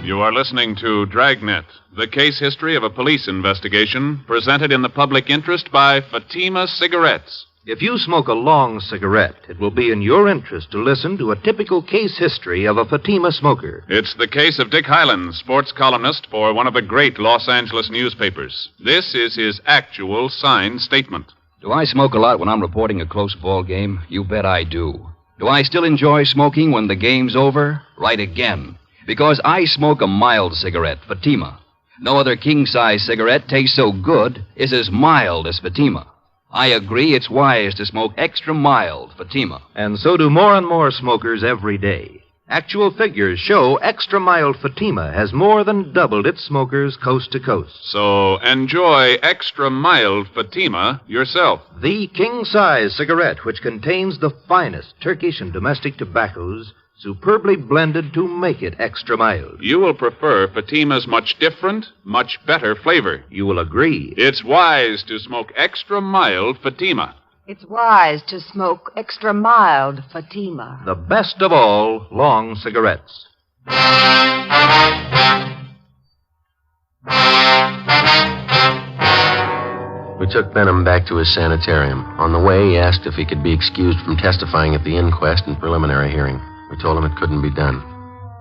You are listening to Dragnet, the case history of a police investigation presented in the public interest by Fatima Cigarettes. If you smoke a long cigarette, it will be in your interest to listen to a typical case history of a Fatima smoker. It's the case of Dick Hyland, sports columnist for one of the great Los Angeles newspapers. This is his actual signed statement. Do I smoke a lot when I'm reporting a close ball game? You bet I do. Do I still enjoy smoking when the game's over? Right again. Because I smoke a mild cigarette, Fatima. No other king-size cigarette tastes so good, is as mild as Fatima. I agree it's wise to smoke extra mild Fatima. And so do more and more smokers every day. Actual figures show extra mild Fatima has more than doubled its smokers coast to coast. So enjoy extra mild Fatima yourself. The king-size cigarette, which contains the finest Turkish and domestic tobaccos, superbly blended to make it extra mild. You will prefer Fatima's much different, much better flavor. You will agree. It's wise to smoke extra mild Fatima. It's wise to smoke extra mild Fatima. The best of all long cigarettes. We took Benham back to his sanitarium. On the way, he asked if he could be excused from testifying at the inquest and preliminary hearing. We told him it couldn't be done.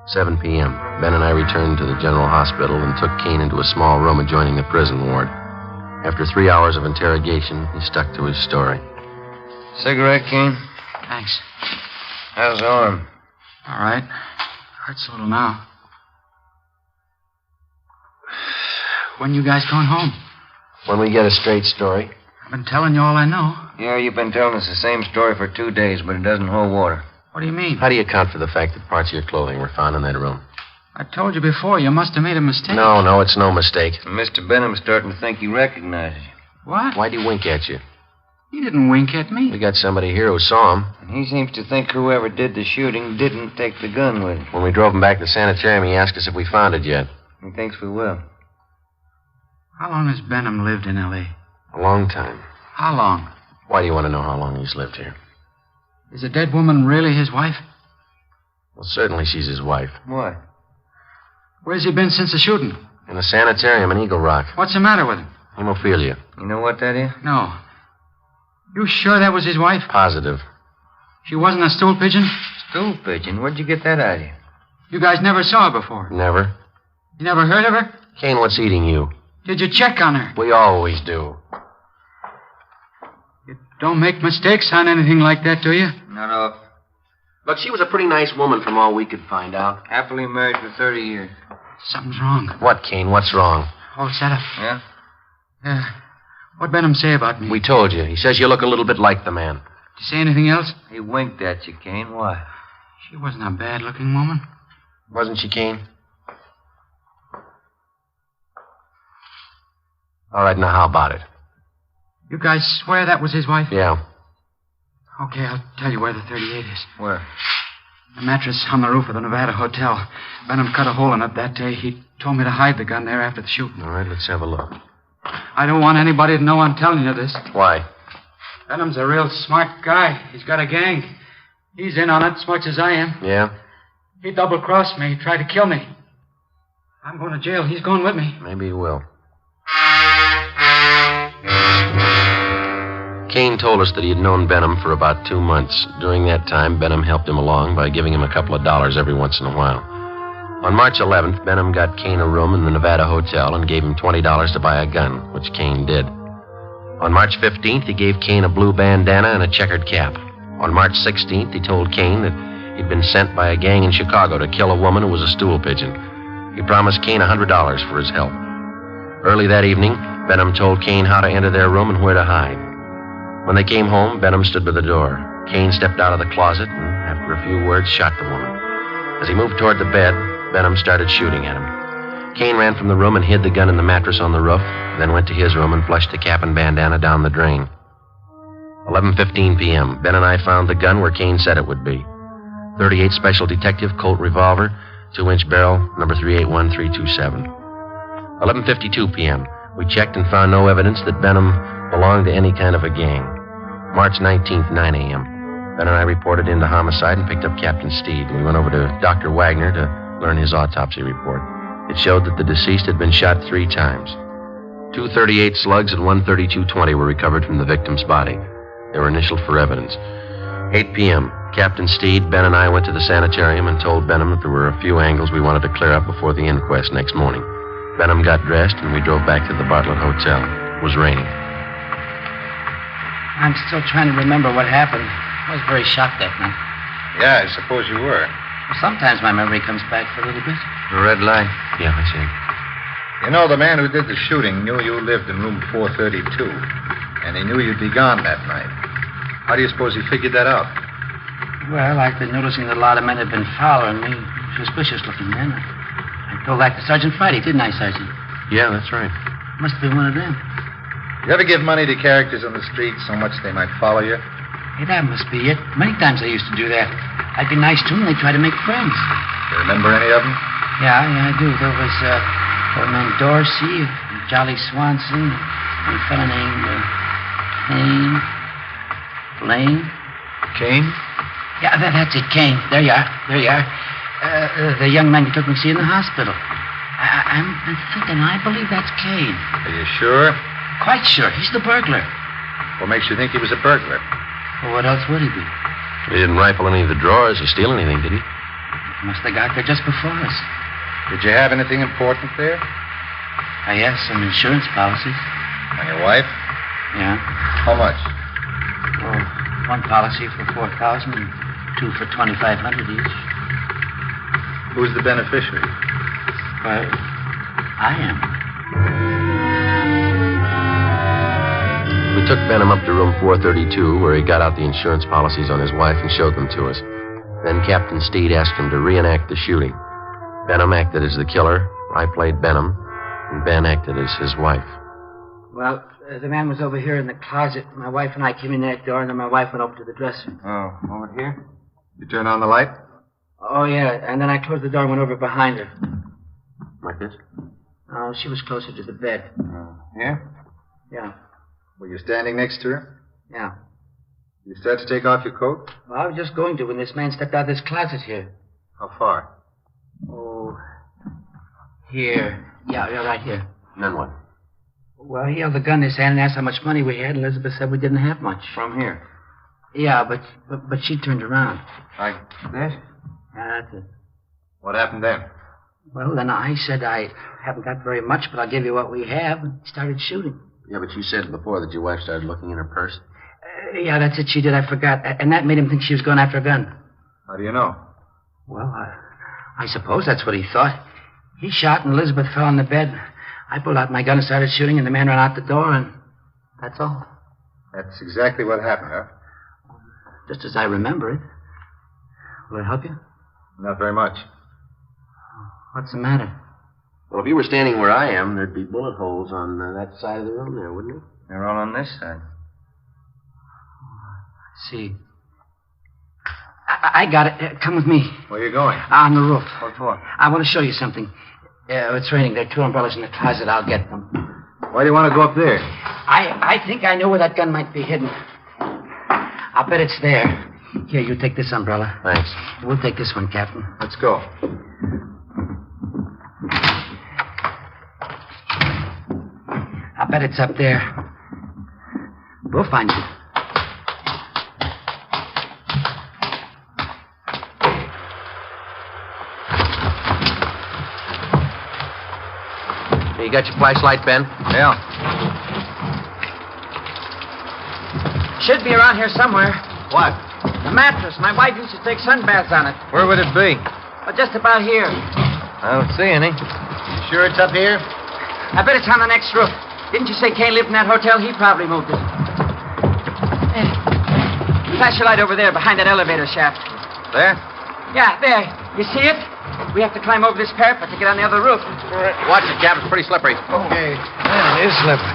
7 p.m. Ben and I returned to the general hospital and took Kane into a small room adjoining the prison ward. After 3 hours of interrogation, he stuck to his story. Cigarette, Kane? Thanks. How's the arm? All right. Hurts a little now. When you guys going home? When we get a straight story. I've been telling you all I know. Yeah, you've been telling us the same story for 2 days, but it doesn't hold water. What do you mean? How do you account for the fact that parts of your clothing were found in that room? I told you before, you must have made a mistake. No, it's no mistake. Mr. Benham's starting to think he recognizes you. What? Why'd he wink at you? He didn't wink at me. We got somebody here who saw him. And he seems to think whoever did the shooting didn't take the gun with him. When we drove him back to the sanitarium, he asked us if we found it yet. He thinks we will. How long has Benham lived in L.A.? A long time. How long? Why do you want to know how long he's lived here? Is the dead woman really his wife? Well, certainly she's his wife. Why? Where's he been since the shooting? In the sanitarium in Eagle Rock. What's the matter with him? Hemophilia. You know what that is? No. You sure that was his wife? Positive. She wasn't a stool pigeon? Stool pigeon? Where'd you get that idea? You guys never saw her before? Never. You never heard of her? Kane, what's eating you? Did you check on her? We always do. You don't make mistakes on anything like that, do you? Not off. Look, she was a pretty nice woman from all we could find out. Happily married for 30 years. Something's wrong. What, Kane? What's wrong? All set up. Yeah? Yeah. What'd Benham say about me? We told you. He says you look a little bit like the man. Did you say anything else? He winked at you, Kane. Why? She wasn't a bad-looking woman. Wasn't she, Kane? All right, now how about it? You guys swear that was his wife? Yeah. Okay, I'll tell you where the 38 is. Where? The mattress on the roof of the Nevada Hotel. Benham cut a hole in it that day. He told me to hide the gun there after the shooting. All right, let's have a look. I don't want anybody to know I'm telling you this. Why? Benham's a real smart guy. He's got a gang. He's in on it as much as I am. Yeah? He double-crossed me. He tried to kill me. I'm going to jail. He's going with me. Maybe he will. Kane told us that he had known Benham for about 2 months. During that time, Benham helped him along by giving him a couple of dollars every once in a while. On March 11th, Benham got Kane a room in the Nevada Hotel and gave him $20 to buy a gun, which Kane did. On March 15th, he gave Kane a blue bandana and a checkered cap. On March 16th, he told Kane that he'd been sent by a gang in Chicago to kill a woman who was a stool pigeon. He promised Kane $100 for his help. Early that evening, Benham told Kane how to enter their room and where to hide. When they came home, Benham stood by the door. Kane stepped out of the closet and, after a few words, shot the woman. As he moved toward the bed, Benham started shooting at him. Kane ran from the room and hid the gun in the mattress on the roof, then went to his room and flushed the cap and bandana down the drain. 11:15 p.m. Ben and I found the gun where Kane said it would be. 38 Special Detective Colt revolver, 2-inch barrel, number 381327. 11:52 p.m. We checked and found no evidence that Benham belonged to any kind of a gang. March 19th, 9 a.m. Ben and I reported into homicide and picked up Captain Steed. We went over to Dr. Wagner to learn his autopsy report. It showed that the deceased had been shot 3 times. 2 .38 slugs and 1 .32-20 were recovered from the victim's body. They were initialed for evidence. 8 p.m. Captain Steed, Ben, and I went to the sanitarium and told Benham that there were a few angles we wanted to clear up before the inquest next morning. Benham got dressed, and we drove back to the Bartlett Hotel. It was raining. I'm still trying to remember what happened. I was very shocked that night. Yeah, I suppose you were. Well, sometimes my memory comes back for a little bit. The red light. Yeah, I see. You know, the man who did the shooting knew you lived in room 432, and he knew you'd be gone that night. How do you suppose he figured that out? Well, I've been noticing that a lot of men have been following me. Suspicious-looking men. I told that to Sergeant Friday, didn't I, Sergeant? Yeah, that's right. Must have been one of them. You ever give money to characters on the street so much they might follow you? Hey, that must be it. Many times I used to do that. I'd be nice to them, and they'd try to make friends. You remember any of them? Yeah, I do. There was old man Dorsey, Jolly Swanson, and a fellow named Kane. Blaine? Kane? Yeah, that's it, Kane. There you are. The young man you took me to see in the hospital. I'm thinking, I believe that's Kane. Are you sure? Quite sure. He's the burglar. What makes you think he was a burglar? Well, what else would he be? He didn't rifle any of the drawers or steal anything, did he? Must have got there just before us. Did you have anything important there? I have some insurance policies. On your wife? Yeah. How much? Oh, one policy for $4,000 and 2 for $2,500 each. Who's the beneficiary? Well, I am. We took Benham up to room 432, where he got out the insurance policies on his wife and showed them to us. Then Captain Steed asked him to reenact the shooting. Benham acted as the killer, I played Benham, and Ben acted as his wife. Well, the man was over here in the closet. My wife and I came in that door, and then my wife went over to the dresser. Oh, over here? You turn on the light? Oh, yeah, and then I closed the door and went over behind her. Like this? Oh, she was closer to the bed. Here? Yeah. Were you standing next to her? Yeah. You start to take off your coat? Well, I was just going to when this man stepped out of this closet here. How far? Oh, here. Yeah, right here. Then what? Well, he held the gun in his hand and asked how much money we had. Elizabeth said we didn't have much. From here? Yeah, but she turned around. Like this? Yeah, that's it. What happened then? Well, then I said I haven't got very much, but I'll give you what we have, and started shooting. Yeah, but you said before that your wife started looking in her purse. Yeah, that's it. She did. I forgot. And that made him think she was going after a gun. How do you know? Well, I suppose that's what he thought. He shot, and Elizabeth fell on the bed. I pulled out my gun and started shooting, and the man ran out the door, and that's all. That's exactly what happened, huh? Just as I remember it. Will it help you? Not very much. What's the matter? Well, if you were standing where I am, there'd be bullet holes on that side of the room there, wouldn't it? They're all on this side. See. I got it. Come with me. Where are you going? On the roof. What for? I want to show you something. It's raining. There are 2 umbrellas in the closet. I'll get them. Why do you want to go up there? I think I know where that gun might be hidden. I'll bet it's there. Here, you take this umbrella. Thanks. We'll take this one, Captain. Let's go. I bet it's up there. We'll find it. You got your flashlight, Ben? Yeah. Should be around here somewhere. What? The mattress. My wife used to take sunbaths on it. Where would it be? Well, just about here. I don't see any. You sure it's up here? I bet it's on the next roof. Didn't you say Kane lived in that hotel? He probably moved it. Flash your light over there behind that elevator shaft. There? Yeah, there. You see it? We have to climb over this parapet to get on the other roof. Watch it, Cap. It's pretty slippery. Okay. Yeah, it is slippery.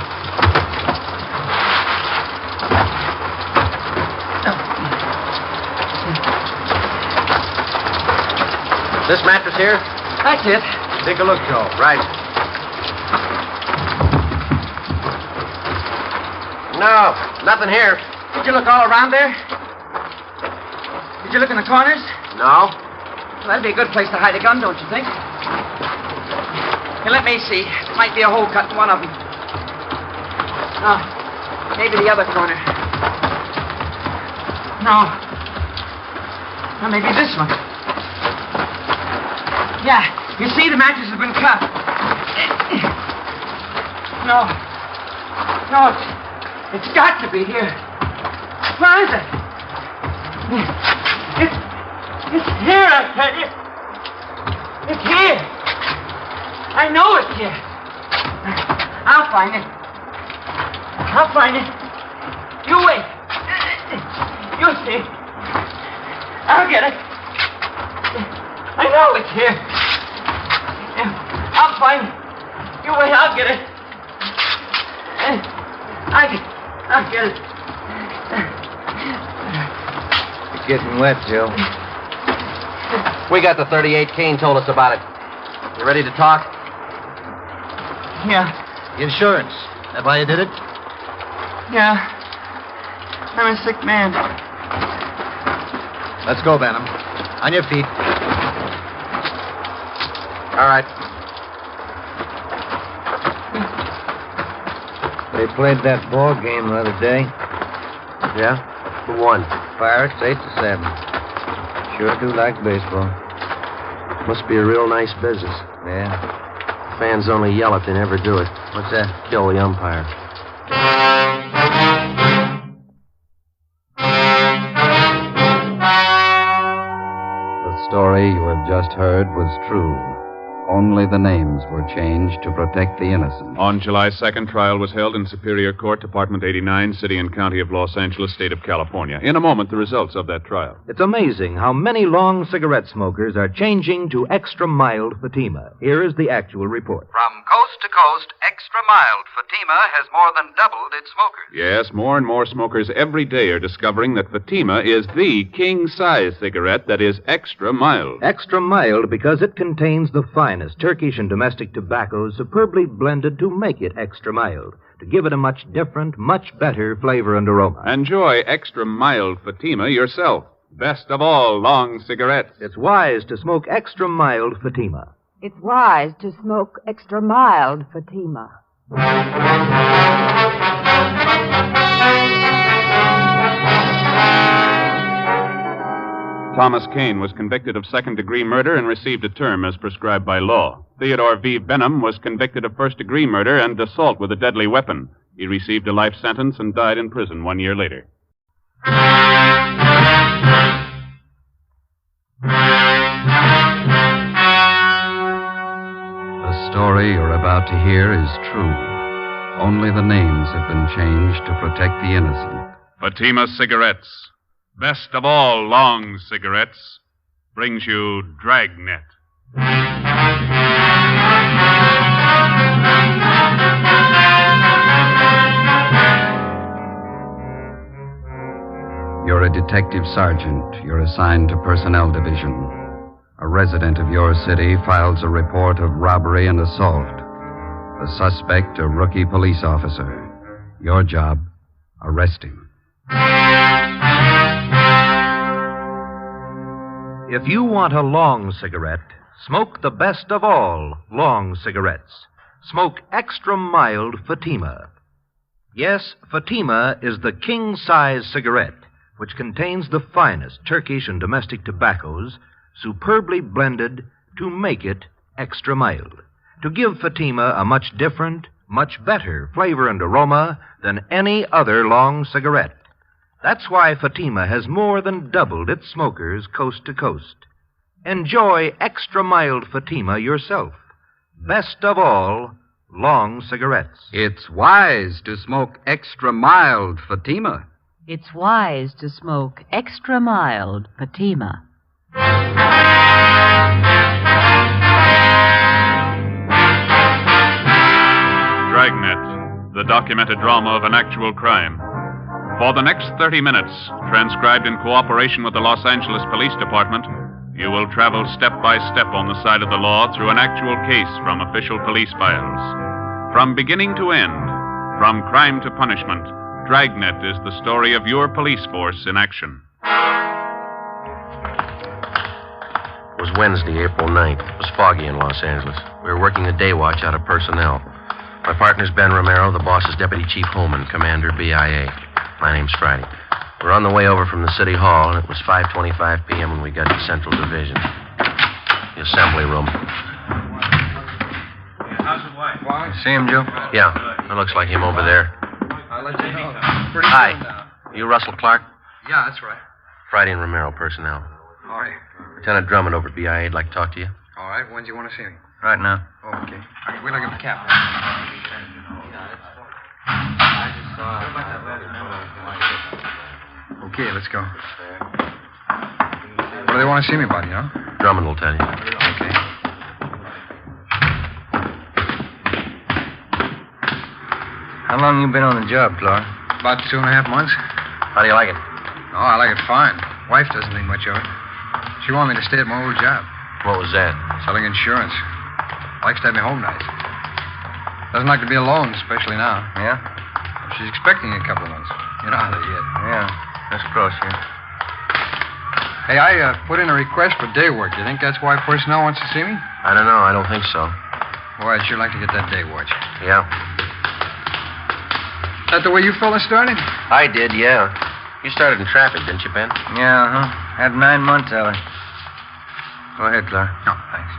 This mattress here? That's it. Take a look, Joe. Right. No, nothing here. Did you look all around there? Did you look in the corners? No. Well, that'd be a good place to hide a gun, don't you think? Here, let me see. There might be a hole cut in one of them. No, maybe the other corner. No. Well, maybe this one. Yeah, you see, the mattress has been cut. No. No, it's got to be here. Where is it? It's here, I tell you. It's here. I know it's here. I'll find it. I'll find it. You wait. You'll see. I'll get it. I know it's here. I'll find it. You wait, I'll get it. I'll get it. It's getting wet, Joe. We got the 38. Kane told us about it. You ready to talk? Yeah. Insurance. That why you did it? Yeah. I'm a sick man. Let's go, Benham. On your feet. All right. They played that ball game the other day. Yeah? Who won? Pirates 8-7. Sure do like baseball. Must be a real nice business. Yeah. Fans only yell if they never do it. What's that? Kill the umpire. The story you have just heard was true. Only the names were changed to protect the innocent. On July 2nd, trial was held in Superior Court, Department 89, City and County of Los Angeles, State of California. In a moment, the results of that trial. It's amazing how many long cigarette smokers are changing to extra mild Fatima. Here is the actual report. From coast to coast, extra mild Fatima has more than doubled its smokers. Yes, more and more smokers every day are discovering that Fatima is the king-size cigarette that is extra mild. Extra mild because it contains the finest Turkish and domestic tobaccos superbly blended to make it extra mild, to give it a much different, much better flavor and aroma. Enjoy extra mild Fatima yourself. Best of all long cigarettes. It's wise to smoke extra mild Fatima. It's wise to smoke extra mild Fatima. Thomas Kane was convicted of second-degree murder and received a term as prescribed by law. Theodore V. Benham was convicted of first-degree murder and assault with a deadly weapon. He received a life sentence and died in prison 1 year later. The story you're about to hear is true. Only the names have been changed to protect the innocent. Fatima Cigarettes, best of all long cigarettes, brings you Dragnet. You're a detective sergeant. You're assigned to Personnel Division. A resident of your city files a report of robbery and assault. The suspect, a rookie police officer. Your job, arrest him. If you want a long cigarette, smoke the best of all long cigarettes. Smoke extra mild Fatima. Yes, Fatima is the king-size cigarette, which contains the finest Turkish and domestic tobaccos, superbly blended to make it extra mild, to give Fatima a much different, much better flavor and aroma than any other long cigarette. That's why Fatima has more than doubled its smokers coast to coast. Enjoy extra mild Fatima yourself. Best of all, long cigarettes. It's wise to smoke extra mild Fatima. It's wise to smoke extra mild Fatima. Dragnet, the documented drama of an actual crime. For the next 30 minutes, transcribed in cooperation with the Los Angeles Police Department, you will travel step by step on the side of the law through an actual case from official police files. From beginning to end, from crime to punishment, Dragnet is the story of your police force in action. It was Wednesday, April 9th. It was foggy in Los Angeles. We were working the day watch out of personnel. My partner's Ben Romero, the boss is Deputy Chief Holman, Commander BIA. My name's Friday. We're on the way over from the City Hall, and it was 5:25 p.m. when we got to Central Division. The assembly room. How's the wife? You see him, Joe? Yeah, it looks like him over there. I'll let you know. Hi. You Russell Clark? Yeah, that's right. Friday and Romero personnel. All right. Lieutenant Drummond over at BIA would like to talk to you. All right. When do you want to see me? Right now. Oh, okay. All right, wait till I get my cap. Okay, let's go. What do they want to see me about, you know? Drummond will tell you. Okay. How long you been on the job, Clark? About 2.5 months. How do you like it? Oh, I like it fine. Wife doesn't think much of it. She wanted me to stay at my old job. What was that? Selling insurance. Likes to have me home nights. Doesn't like to be alone, especially now. Yeah? She's expecting a couple of months. You know how they get. Yeah. Let's cross here. Hey, I put in a request for day work. You think that's why personnel wants to see me? I don't know. I don't think so. Boy, I'd sure like to get that day watch. Yeah. That the way you fellas started? I did, yeah. You started in traffic, didn't you, Ben? Yeah, huh? Had 9 months of it. Go ahead, Clark. No, thanks.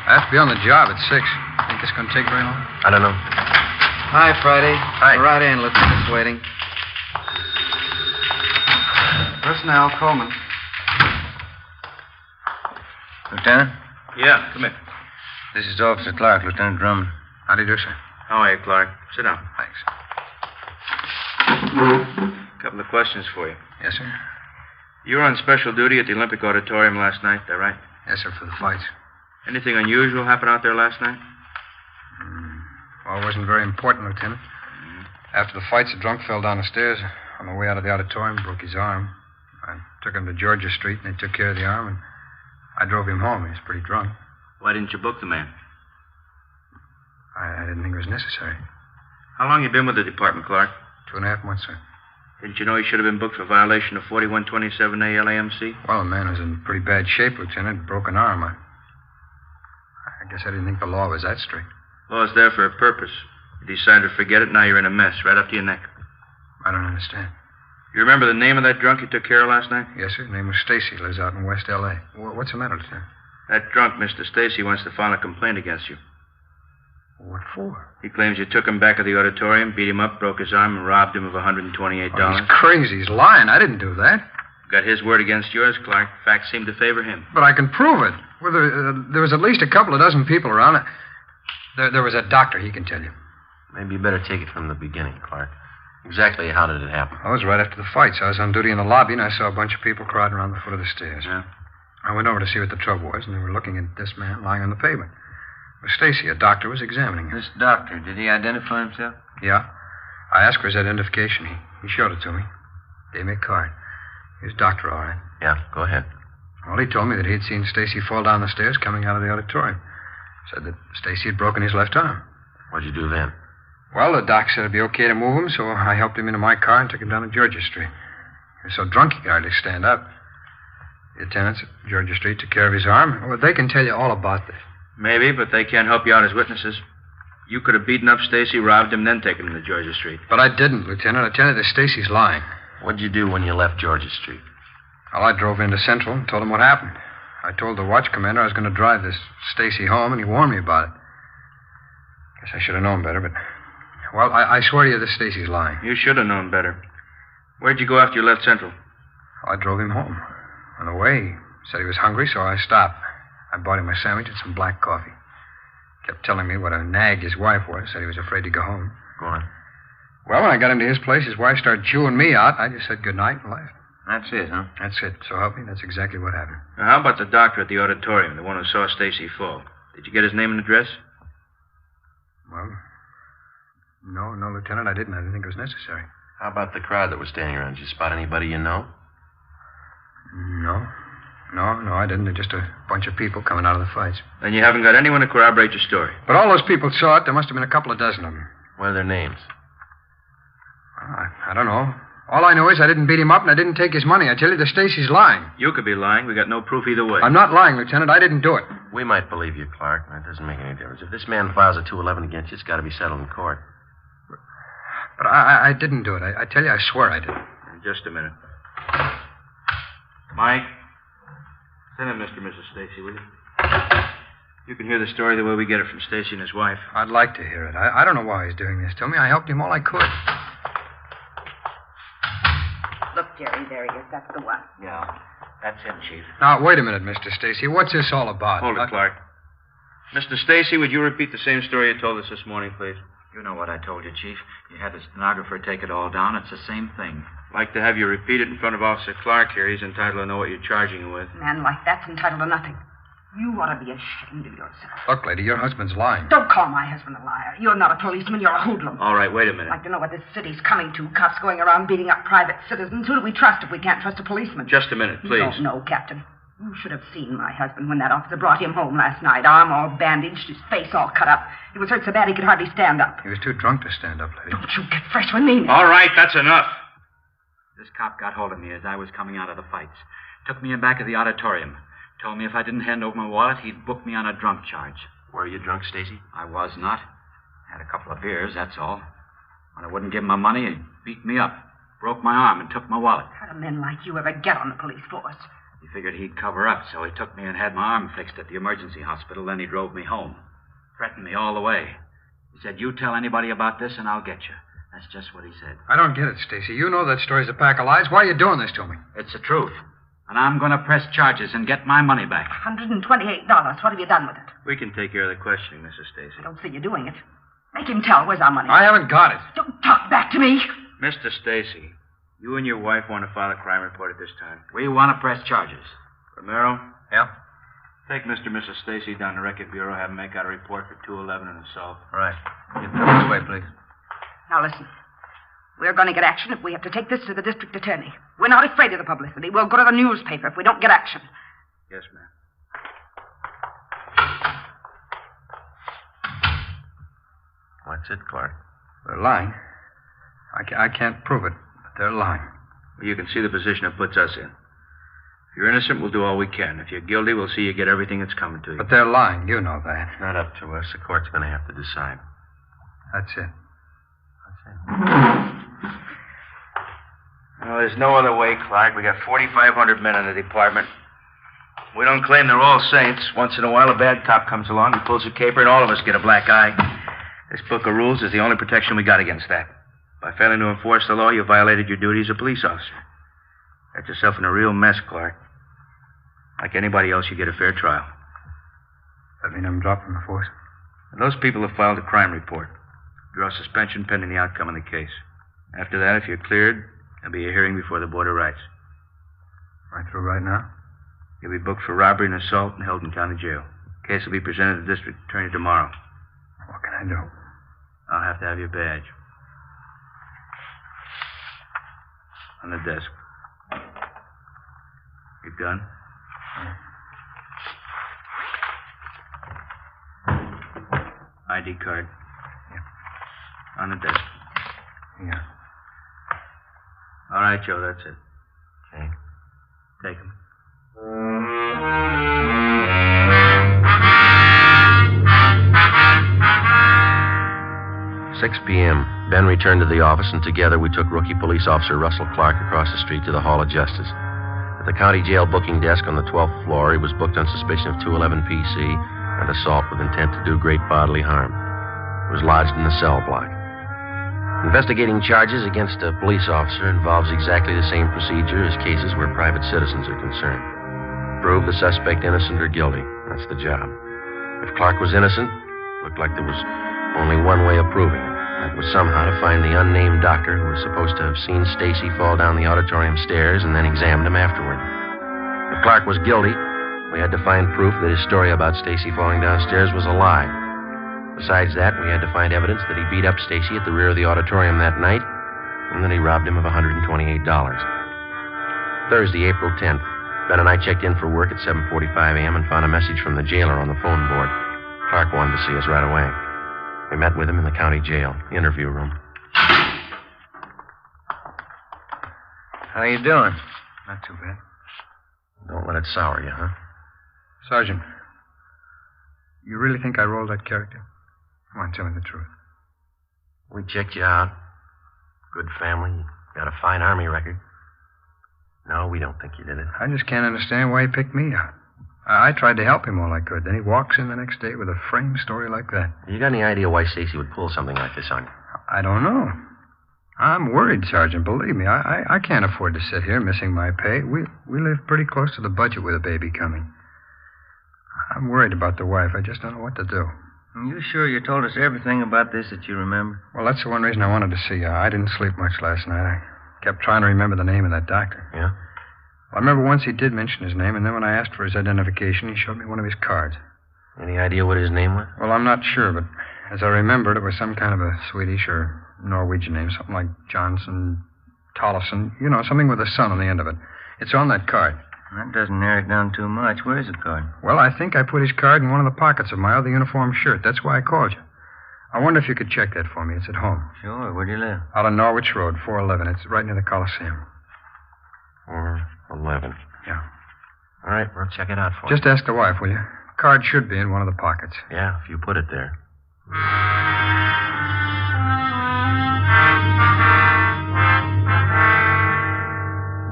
I have to be on the job at 6. Think it's going to take very long? I don't know. Hi, Friday. Hi. Right in. Lieutenant's waiting. Personnel, Coleman. Lieutenant? Yeah, come here. This is Officer Clark, Lieutenant Drummond. How do you do, sir? How are you, Clark? Sit down. Thanks. A couple of questions for you. Yes, sir? You were on special duty at the Olympic Auditorium last night, is that right? Yes, sir, for the fights. Anything unusual happen out there last night? Well, it wasn't very important, Lieutenant. After the fights, the drunk fell down the stairs. On the way out of the auditorium, broke his arm. I took him to Georgia Street, and they took care of the arm, and I drove him home. He was pretty drunk. Why didn't you book the man? I didn't think it was necessary. How long you been with the department, Clark? 2.5 months, sir. Didn't you know he should have been booked for violation of 4127A LAMC? Well, the man was in pretty bad shape, Lieutenant. Broken arm. I guess I didn't think the law was that strict. Law's there for a purpose. You decided to forget it, now you're in a mess, right up to your neck. I don't understand. You remember the name of that drunk you took care of last night? Yes, sir. His name was Stacy. Lives out in West L.A. What's the matter, Lieutenant? That drunk, Mr. Stacy, wants to file a complaint against you. What for? He claims you took him back to the auditorium, beat him up, broke his arm, and robbed him of $128. Oh, he's crazy. He's lying. I didn't do that. Got his word against yours, Clark. Facts seem to favor him. But I can prove it. Well, there was at least a couple of dozen people around. There was a doctor. He can tell you. Maybe you better take it from the beginning, Clark. Exactly how did it happen? I was right after the fights. I was on duty in the lobby, and I saw a bunch of people crowding around the foot of the stairs. Yeah? I went over to see what the trouble was, and they were looking at this man lying on the pavement. It was Stacy. A doctor was examining him. This doctor, did he identify himself? Yeah. I asked for his identification. He showed it to me. Gave me a card. He was doctor, all right. Yeah, go ahead. Well, he told me that he had seen Stacy fall down the stairs coming out of the auditorium. Said that Stacy had broken his left arm. What'd you do then? Well, the doc said it'd be okay to move him, so I helped him into my car and took him down to Georgia Street. He was so drunk he could hardly stand up. The attendants at Georgia Street took care of his arm. Well, they can tell you all about this. Maybe, but they can't help you out as witnesses. You could have beaten up Stacy, robbed him, then taken him to Georgia Street. But I didn't, Lieutenant. I tell you that Stacy's lying. What'd you do when you left Georgia Street? Well, I drove into Central and told him what happened. I told the watch commander I was going to drive this Stacy home, and he warned me about it. Guess I should have known better, but... Well, I swear to you that Stacy's lying. You should have known better. Where'd you go after you left Central? I drove him home. On the way, he said he was hungry, so I stopped. I bought him a sandwich and some black coffee. Kept telling me what a nag his wife was. Said he was afraid to go home. Go on. Well, when I got into his place, his wife started chewing me out. I just said goodnight and left. That's it, huh? That's it. So help me, that's exactly what happened. Now, how about the doctor at the auditorium, the one who saw Stacy fall? Did you get his name and address? Well, no, Lieutenant, I didn't. I didn't think it was necessary. How about the crowd that was standing around? Did you spot anybody you know? No, I didn't. They're just a bunch of people coming out of the fights. Then you haven't got anyone to corroborate your story. But all those people saw it. There must have been a couple of dozen of them. What are their names? I don't know. All I know is I didn't beat him up and I didn't take his money. I tell you, the Stacy's lying. You could be lying. We got no proof either way. I'm not lying, Lieutenant. I didn't do it. We might believe you, Clark. That doesn't make any difference. If this man files a 211 against you, it's got to be settled in court. But I didn't do it. I tell you, I swear I did. Just a minute. Mike, send in Mr. and Mrs. Stacy, will you? You can hear the story the way we get it from Stacy and his wife. I'd like to hear it. I don't know why he's doing this to me. I helped him all I could. Look, Jerry, there he is. That's the one. Yeah, that's him, Chief. Now, wait a minute, Mr. Stacy. What's this all about? Hold it, Clark. Mr. Stacy, would you repeat the same story you told us this morning, please? You know what I told you, Chief. You had the stenographer take it all down. It's the same thing. I'd like to have you repeat it in front of Officer Clark here. He's entitled to know what you're charging him with. A man like that's entitled to nothing. You ought to be ashamed of yourself. Look, lady, your husband's lying. Don't call my husband a liar. You're not a policeman. You're a hoodlum. All right, wait a minute. I'd like to know what this city's coming to. Cops going around beating up private citizens. Who do we trust if we can't trust a policeman? Just a minute, please. You don't know, Captain. You should have seen my husband when that officer brought him home last night. Arm all bandaged, his face all cut up. He was hurt so bad he could hardly stand up. He was too drunk to stand up, lady. Don't you get fresh with me now. All right, that's enough. This cop got hold of me as I was coming out of the fights. Took me in back of the auditorium. Told me if I didn't hand over my wallet, he'd book me on a drunk charge. Were you drunk, Stacy? I was not. Had a couple of beers, that's all. When I wouldn't give him my money, he beat me up. Broke my arm and took my wallet. How do men like you ever get on the police force? He figured he'd cover up, so he took me and had my arm fixed at the emergency hospital. Then he drove me home. Threatened me all the way. He said, you tell anybody about this and I'll get you. That's just what he said. I don't get it, Stacy. You know that story's a pack of lies. Why are you doing this to me? It's the truth. And I'm going to press charges and get my money back. $128. What have you done with it? We can take care of the questioning, Mrs. Stacy. I don't see you doing it. Make him tell. Where's our money? I haven't got it. Don't talk back to me. Mr. Stacy, you and your wife want to file a crime report at this time. We want to press charges. Romero? Yeah? Take Mr. and Mrs. Stacy down to Record Bureau. Have them make out a report for 211 and assault. Right. Get them this way, please. Now listen. We're going to get action if we have to take this to the district attorney. We're not afraid of the publicity. We'll go to the newspaper if we don't get action. Yes, ma'am. What's it, Clark? They're lying. I can't prove it, but they're lying. Well, you can see the position it puts us in. If you're innocent, we'll do all we can. If you're guilty, we'll see you get everything that's coming to you. But they're lying. You know that. It's not up to us. The court's going to have to decide. That's it. Well, there's no other way, Clark. We got 4,500 men in the department. We don't claim they're all saints. Once in a while, a bad cop comes along, he pulls a caper, and all of us get a black eye. This book of rules is the only protection we got against that. By failing to enforce the law, you violated your duty as a police officer. Got yourself in a real mess, Clark. Like anybody else, you get a fair trial. That mean I'm dropping the force? And those people have filed a crime report. Draw suspension pending the outcome of the case. After that, if you're cleared, there'll be a hearing before the Board of Rights. Right through right now? You'll be booked for robbery and assault in Hilton County Jail. Case will be presented to the district attorney tomorrow. What can I do? I'll have to have your badge. On the desk. Your gun? ID card? Yeah. On the desk? Yeah. All right, Joe, that's it. Okay. Take him. 6 p.m. Ben returned to the office, and together we took rookie police officer Russell Clark across the street to the Hall of Justice. At the county jail booking desk on the 12th floor, he was booked on suspicion of 211 PC and assault with intent to do great bodily harm. He was lodged in the cell block. Investigating charges against a police officer involves exactly the same procedure as cases where private citizens are concerned. Prove the suspect innocent or guilty. That's the job. If Clark was innocent, it looked like there was only one way of proving it. That was somehow to find the unnamed doctor who was supposed to have seen Stacy fall down the auditorium stairs and then examined him afterward. If Clark was guilty, we had to find proof that his story about Stacy falling downstairs was a lie. Besides that, we had to find evidence that he beat up Stacy at the rear of the auditorium that night and that he robbed him of $128. Thursday, April 10th, Ben and I checked in for work at 7:45 a.m. and found a message from the jailer on the phone board. Clark wanted to see us right away. We met with him in the county jail, interview room. How you doing? Not too bad. Don't let it sour you, huh? Sergeant, you really think I rolled that character? Come on, tell me the truth. We checked you out. Good family. You got a fine Army record. No, we don't think you did it. I just can't understand why he picked me out. I tried to help him all I could. Then he walks in the next day with a framed story like that. You got any idea why Stacy would pull something like this on you? I don't know. I'm worried, Sergeant. Believe me, I can't afford to sit here missing my pay. We live pretty close to the budget with a baby coming. I'm worried about the wife. I just don't know what to do. Are you sure you told us everything about this that you remember? Well, that's the one reason I wanted to see you. I didn't sleep much last night. I kept trying to remember the name of that doctor. Yeah? Well, I remember once he did mention his name, and then when I asked for his identification, he showed me one of his cards. Any idea what his name was? Well, I'm not sure, but as I remembered, it was some kind of a Swedish or Norwegian name, something like Johnson, Tollefson, something with a son on the end of it. It's on that card. That doesn't narrow it down too much. Where's the card? Well, I think I put his card in one of the pockets of my other uniform shirt. That's why I called you. I wonder if you could check that for me. It's at home. Sure. Where do you live? Out on Norwich Road, 411. It's right near the Coliseum. 411. Yeah. All right, we'll check it out for you. Just ask the wife, will you? Card should be in one of the pockets. Yeah, if you put it there.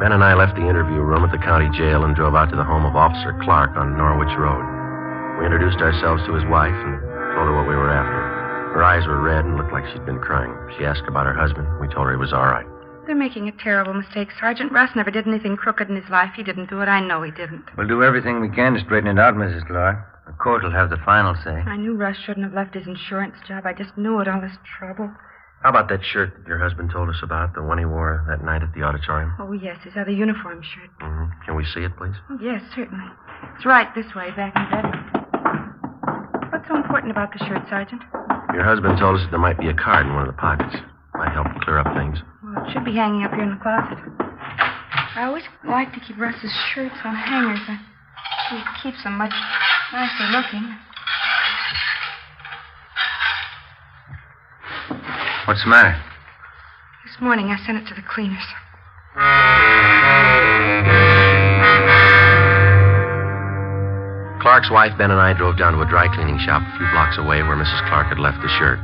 Ben and I left the interview room at the county jail and drove out to the home of Officer Clark on Norwich Road. We introduced ourselves to his wife and told her what we were after. Her eyes were red and looked like she'd been crying. She asked about her husband. We told her he was all right. They're making a terrible mistake, Sergeant. Russ never did anything crooked in his life. He didn't do it. I know he didn't. We'll do everything we can to straighten it out, Mrs. Clark. The court will have the final say. I knew Russ shouldn't have left his insurance job. I just knew it, all this trouble. How about that shirt that your husband told us about, the one he wore that night at the auditorium? Oh, yes, his other uniform shirt. Mm-hmm. Can we see it, please? Oh, yes, certainly. It's right this way, back in bed. What's so important about the shirt, Sergeant? Your husband told us that there might be a card in one of the pockets. Might help clear up things. Well, it should be hanging up here in the closet. I always like to keep Russ's shirts on hangers. He keeps them much nicer looking. What's the matter? This morning I sent it to the cleaners. Clark's wife, Ben, and I drove down to a dry cleaning shop a few blocks away where Mrs. Clark had left the shirt.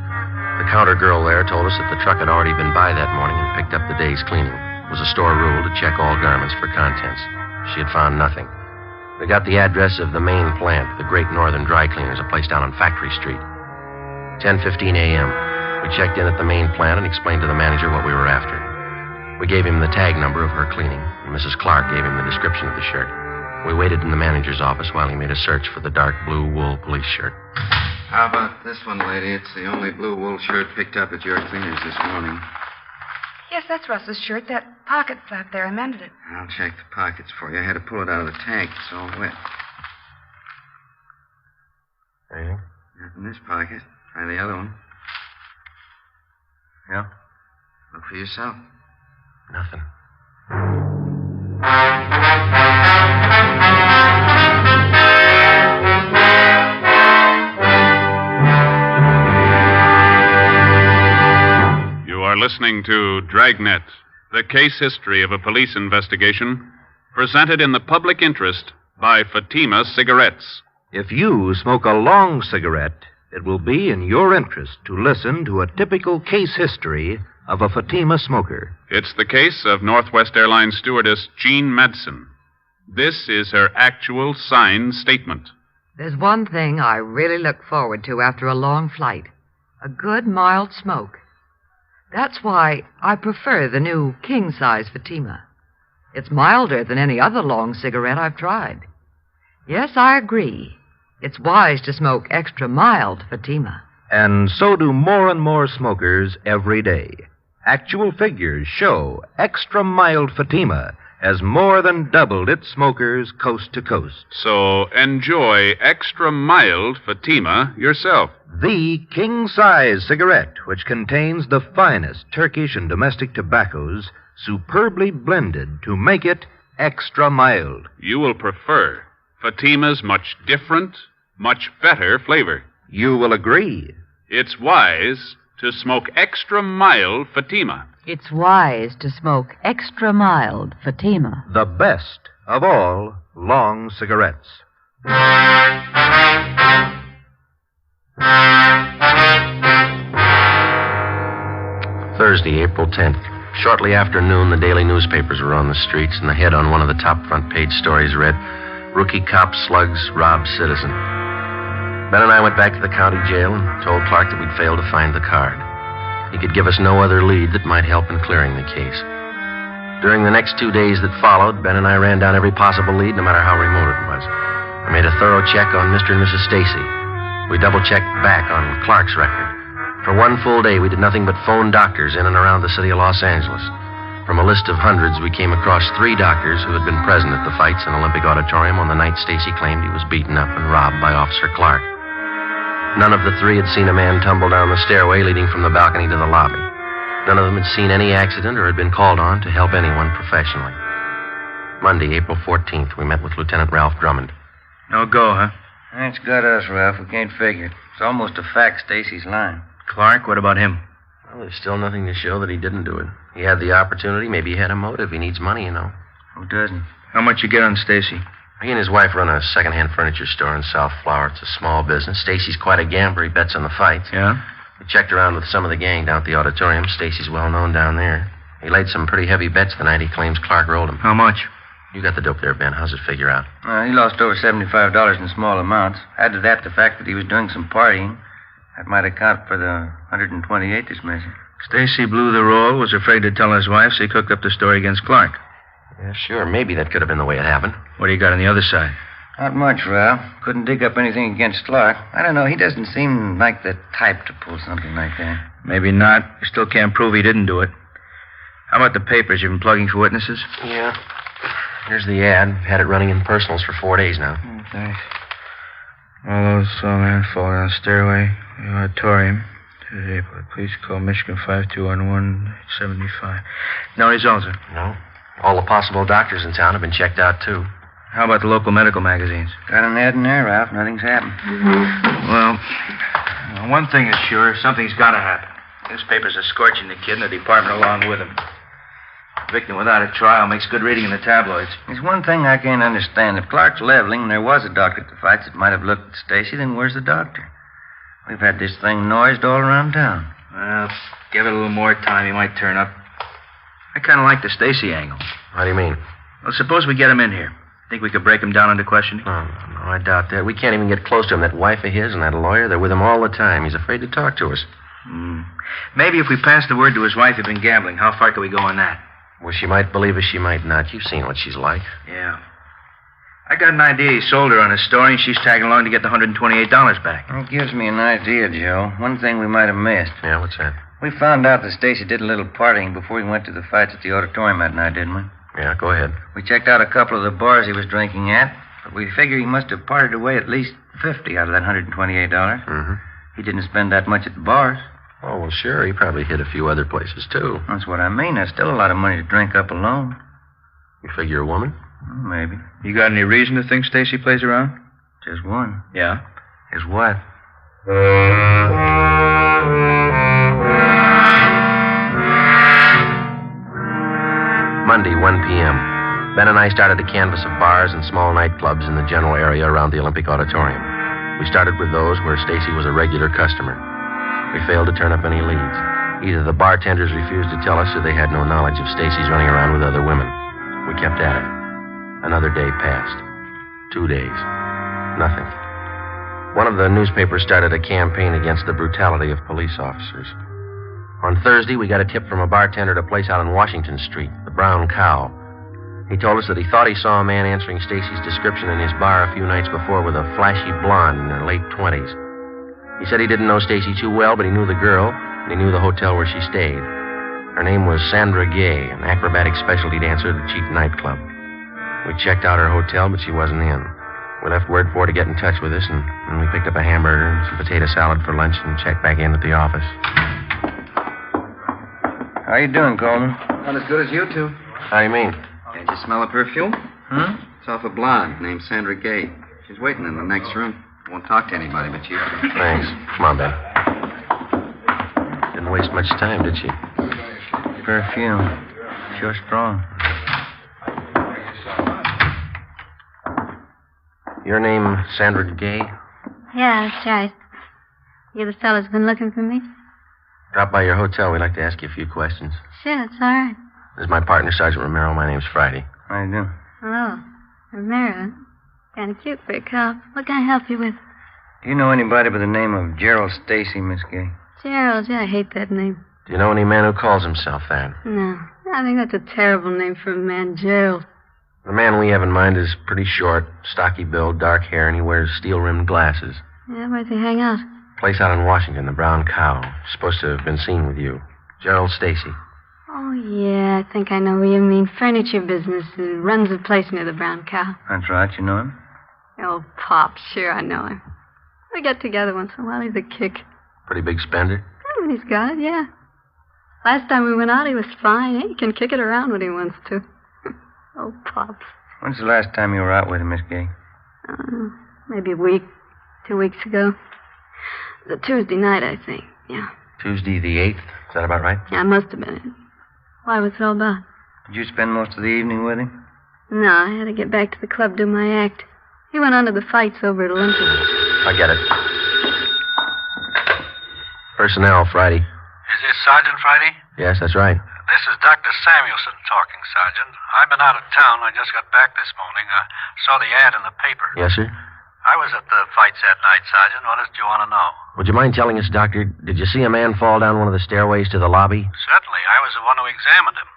The counter girl there told us that the truck had already been by that morning and picked up the day's cleaning. It was a store rule to check all garments for contents. She had found nothing. We got the address of the main plant, the Great Northern Dry Cleaners, a place down on Factory Street. 10:15 a.m. We checked in at the main plant and explained to the manager what we were after. We gave him the tag number of her cleaning, and Mrs. Clark gave him the description of the shirt. We waited in the manager's office while he made a search for the dark blue wool police shirt. How about this one, lady? It's the only blue wool shirt picked up at your cleaners this morning. Yes, that's Russ's shirt. That pocket flap there, I mended it. I'll check the pockets for you. I had to pull it out of the tag. It's all wet. Anything? Not in this pocket. Try the other one. Yeah? Look for yourself. Nothing. You are listening to Dragnet, the case history of a police investigation, presented in the public interest by Fatima Cigarettes. If you smoke a long cigarette, it will be in your interest to listen to a typical case history of a Fatima smoker. It's the case of Northwest Airlines stewardess Jean Madsen. This is her actual signed statement. There's one thing I really look forward to after a long flight. A good, mild smoke. That's why I prefer the new king-size Fatima. It's milder than any other long cigarette I've tried. Yes, I agree. It's wise to smoke extra mild Fatima. And so do more and more smokers every day. Actual figures show Extra Mild Fatima has more than doubled its smokers coast to coast. So enjoy Extra Mild Fatima yourself. The king-size cigarette, which contains the finest Turkish and domestic tobaccos, superbly blended to make it extra mild. You will prefer Fatima's much different, much better flavor. You will agree. It's wise to smoke Extra Mild Fatima. It's wise to smoke Extra Mild Fatima. The best of all long cigarettes. Thursday, April 10th. Shortly after noon, the daily newspapers were on the streets, and the head on one of the top front page stories read, "Rookie cop slugs robbed citizen." Ben and I went back to the county jail and told Clark that we'd failed to find the card. He could give us no other lead that might help in clearing the case. During the next 2 days that followed, Ben and I ran down every possible lead, no matter how remote it was. I made a thorough check on Mr. and Mrs. Stacy. We double-checked back on Clark's record. For one full day, we did nothing but phone doctors in and around the city of Los Angeles. From a list of hundreds, we came across 3 doctors who had been present at the fights in Olympic Auditorium on the night Stacy claimed he was beaten up and robbed by Officer Clark. None of the 3 had seen a man tumble down the stairway leading from the balcony to the lobby. None of them had seen any accident or had been called on to help anyone professionally. Monday, April 14th, we met with Lieutenant Ralph Drummond. No go, huh? That's got us, Ralph. We can't figure it. It's almost a fact Stacy's lying. Clark, what about him? Well, there's still nothing to show that he didn't do it. He had the opportunity. Maybe he had a motive. He needs money, you know. Who doesn't? How much you get on Stacy? He and his wife run a second-hand furniture store in South Flower. It's a small business. Stacy's quite a gambler. He bets on the fights. Yeah? We checked around with some of the gang down at the auditorium. Stacy's well-known down there. He laid some pretty heavy bets the night he claims Clark rolled him. How much? You got the dope there, Ben. How's it figure out? He lost over $75 in small amounts. Add to that the fact that he was doing some partying. That might account for the 128 dismissal. Stacy blew the roll, was afraid to tell his wife, so he cooked up the story against Clark. Yeah, sure. Maybe that could have been the way it happened. What do you got on the other side? Not much, Ralph. Couldn't dig up anything against Clark. I don't know. He doesn't seem like the type to pull something like that. Maybe not. You still can't prove he didn't do it. How about the papers? You've been plugging for witnesses? Yeah. Here's the ad. Had it running in personals for 4 days now. Thanks. All those saw a man fall down the stairway, the auditorium. Today, please call Michigan 5211-75. No results, sir? No. All the possible doctors in town have been checked out, too. How about the local medical magazines? Got an ad in there, Ralph. Nothing's happened. Well, one thing is sure. Something's got to happen. Newspapers are scorching the kid and the department along with him. Victim without a trial makes good reading in the tabloids. There's one thing I can't understand. If Clark's leveling and there was a doctor at the fights that might have looked at Stacy, then where's the doctor? We've had this thing noised all around town. Well, give it a little more time. He might turn up. I kind of like the Stacy angle. How do you mean? Well, suppose we get him in here. Think we could break him down under questioning? No, I doubt that. We can't even get close to him. That wife of his and that lawyer, they're with him all the time. He's afraid to talk to us. Maybe if we pass the word to his wife he'd been gambling, how far can we go on that? Well, she might believe us, she might not. You've seen what she's like. Yeah. I got an idea he sold her on a story, and she's tagging along to get the $128 back. That gives me an idea, Joe. One thing we might have missed. Yeah, what's that? We found out that Stacy did a little partying before he went to the fights at the auditorium that night, didn't we? Yeah, go ahead. We checked out a couple of the bars he was drinking at, but we figure he must have parted away at least $50 out of that $128. Mm-hmm. He didn't spend that much at the bars. Oh, well, sure. He probably hit a few other places, too. That's what I mean. That's still a lot of money to drink up alone. You figure a woman? Maybe. You got any reason to think Stacy plays around? Just one. Yeah? His wife. Monday, 1 p.m. Ben and I started to canvass of bars and small nightclubs in the general area around the Olympic Auditorium. We started with those where Stacy was a regular customer. We failed to turn up any leads. Either the bartenders refused to tell us or they had no knowledge of Stacy's running around with other women. We kept at it. Another day passed. 2 days. Nothing. One of the newspapers started a campaign against the brutality of police officers. On Thursday, we got a tip from a bartender at a place out on Washington Street, the Brown Cow. He told us that he thought he saw a man answering Stacy's description in his bar a few nights before with a flashy blonde in her late 20s. He said he didn't know Stacy too well, but he knew the girl, and he knew the hotel where she stayed. Her name was Sandra Gay, an acrobatic specialty dancer at a cheap nightclub. We checked out her hotel, but she wasn't in. We left word for her to get in touch with us, and we picked up a hamburger and some potato salad for lunch and checked back in at the office. How you doing, Coleman? Not as good as you two. How do you mean? Can't you smell a perfume? Huh? It's off a blonde named Sandra Gay. She's waiting in the next room. Won't talk to anybody but you. Thanks. Come on, Ben. Didn't waste much time, did she? Perfume. Sure strong. Your name, Sandra Gay? Yeah, that's right. You the fellas been looking for me? Drop by your hotel. We'd like to ask you a few questions. Sure, it's all right. This is my partner, Sergeant Romero. My name's Friday. How you doing? Hello. Romero. Kind of cute for a cop. What can I help you with? Do you know anybody by the name of Gerald Stacy, Miss Gay? Gerald. Yeah, I hate that name. Do you know any man who calls himself that? No. I think that's a terrible name for a man, Gerald. The man we have in mind is pretty short, stocky build, dark hair, and he wears steel-rimmed glasses. Yeah, where'd they hang out? Place out in Washington, the Brown Cow. Supposed to have been seen with you. Gerald Stacy. Oh, yeah, I think I know what you mean. Furniture business. Runs a place near the Brown Cow. That's right. You know him? Oh, Pop. Sure, I know him. We get together once in a while. He's a kick. Pretty big spender? When he's got it, yeah. Last time we went out, he was fine. He can kick it around when he wants to. Oh, Pops. When's the last time you were out with him, Miss Gay? Maybe a week. 2 weeks ago. It was a Tuesday night, I think. Yeah. Tuesday the 8th. Is that about right? Yeah, it must have been it. Why, what's it all about? Did you spend most of the evening with him? No, I had to get back to the club, do my act. He went on to the fights over at Olympia. I get it. Personnel, Friday. Is this Sergeant Friday? Yes, that's right. This is Dr. Samuelson talking, Sergeant. I've been out of town. I just got back this morning. I saw the ad in the paper. Yes, sir? I was at the fights that night, Sergeant. What did you want to know? Would you mind telling us, Doctor, did you see a man fall down one of the stairways to the lobby? Certainly. I was the one who examined him.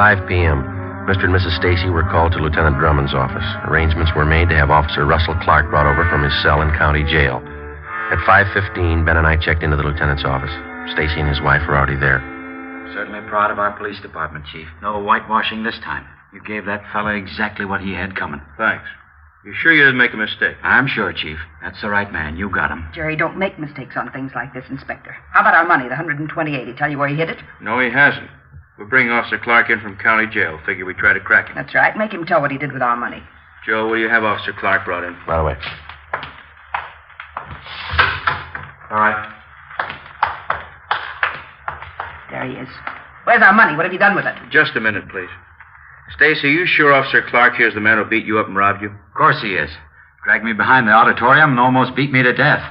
5 p.m. Mr. and Mrs. Stacy were called to Lieutenant Drummond's office. Arrangements were made to have Officer Russell Clark brought over from his cell in county jail. At 5:15, Ben and I checked into the lieutenant's office. Stacy and his wife were already there. Certainly proud of our police department, Chief. No whitewashing this time. You gave that fella exactly what he had coming. Thanks. You sure you didn't make a mistake? I'm sure, Chief. That's the right man. You got him. Jerry, don't make mistakes on things like this, Inspector. How about our money, the $128? He tell you where he hid it? No, he hasn't. We're bringing Officer Clark in from county jail. Figure we try to crack him. That's right. Make him tell what he did with our money. Joe, will you have Officer Clark brought in? By the way. All right. There he is. Where's our money? What have you done with it? Just a minute, please. Stacy, you sure Officer Clark here's the man who beat you up and robbed you? Of course he is. Dragged me behind the auditorium and almost beat me to death.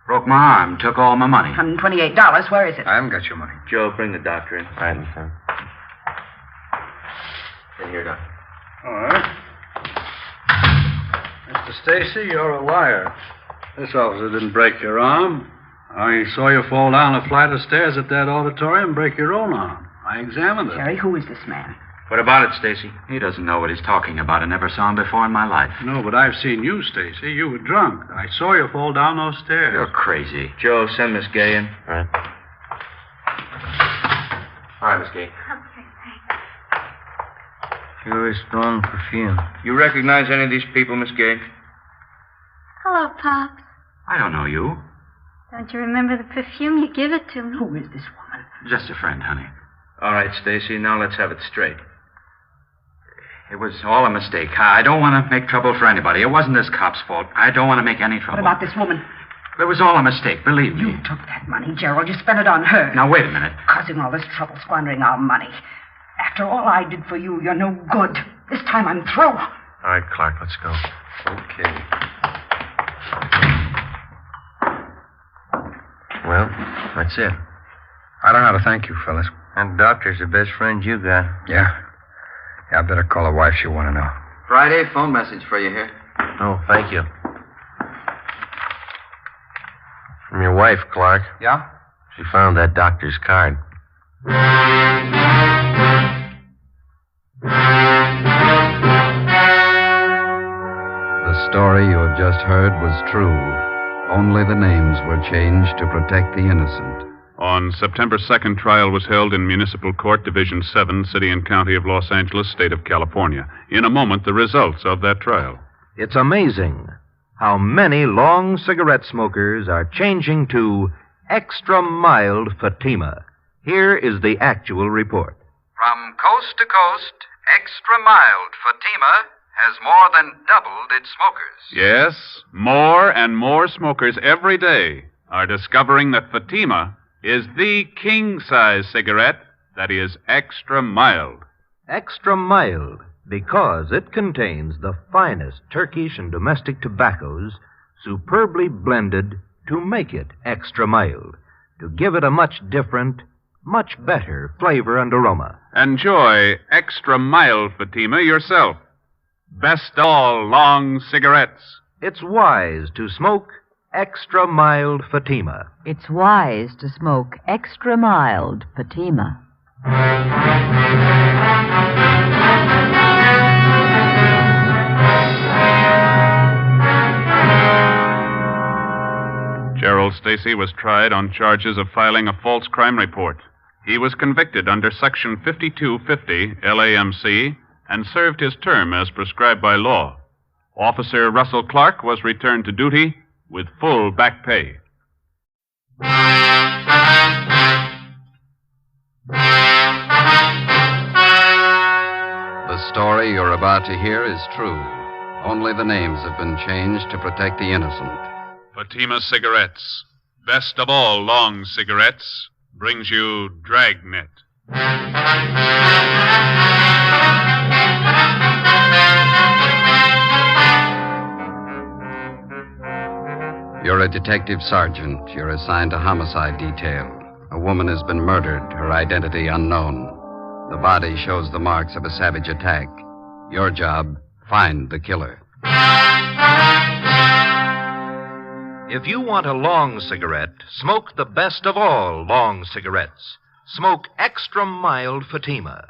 Broke my arm, took all my money. $128. Where is it? I haven't got your money. Joe, bring the doctor in. All right, Lieutenant. In here, Doctor. All right. Mr. Stacy, you're a liar. This officer didn't break your arm. I saw you fall down a flight of stairs at that auditorium and break your own arm. I examined it. Jerry, who is this man? What about it, Stacy? He doesn't know what he's talking about. I never saw him before in my life. No, but I've seen you, Stacy. You were drunk. I saw you fall down those stairs. You're crazy. Joe, send Miss Gay in. All right. All right, Miss Gay. Sure is strong perfume. You recognize any of these people, Miss Gay? Hello, Pops. I don't know you. Don't you remember the perfume? You give it to me. Who is this woman? Just a friend, honey. All right, Stacy, now let's have it straight. It was all a mistake. I don't want to make trouble for anybody. It wasn't this cop's fault. I don't want to make any trouble. What about this woman? It was all a mistake, believe me. You took that money, Gerald. You spent it on her. Now, wait a minute. Causing all this trouble, squandering our money. After all I did for you, you're no good. This time I'm through. All right, Clark, let's go. Okay. Well, that's it. I don't know how to thank you, fellas. And doctor's the best friend you got. Yeah, I better call her wife. She'll want to know. Friday, phone message for you here. Oh, thank you. From your wife, Clark. Yeah? She found that doctor's card. story you have just heard was true. Only the names were changed to protect the innocent. On September 2nd, trial was held in Municipal Court, Division 7, City and County of Los Angeles, State of California. In a moment, the results of that trial. It's amazing how many long cigarette smokers are changing to extra mild Fatima. Here is the actual report. From coast to coast, extra mild Fatima has more than doubled its smokers. Yes, more and more smokers every day are discovering that Fatima is the king-size cigarette that is extra mild. Extra mild because it contains the finest Turkish and domestic tobaccos superbly blended to make it extra mild, to give it a much different, much better flavor and aroma. Enjoy extra mild Fatima yourself. Best of all long cigarettes. It's wise to smoke extra mild Fatima. It's wise to smoke extra mild Fatima. Gerald Stacy was tried on charges of filing a false crime report. He was convicted under Section 5250 LAMC and served his term as prescribed by law. Officer Russell Clark was returned to duty with full back pay. The story you're about to hear is true. Only the names have been changed to protect the innocent. Fatima Cigarettes, best of all long cigarettes, brings you Dragnet. You're a detective sergeant. You're assigned to homicide detail. A woman has been murdered, her identity unknown. The body shows the marks of a savage attack. Your job, find the killer. If you want a long cigarette, smoke the best of all long cigarettes. Smoke extra mild Fatima.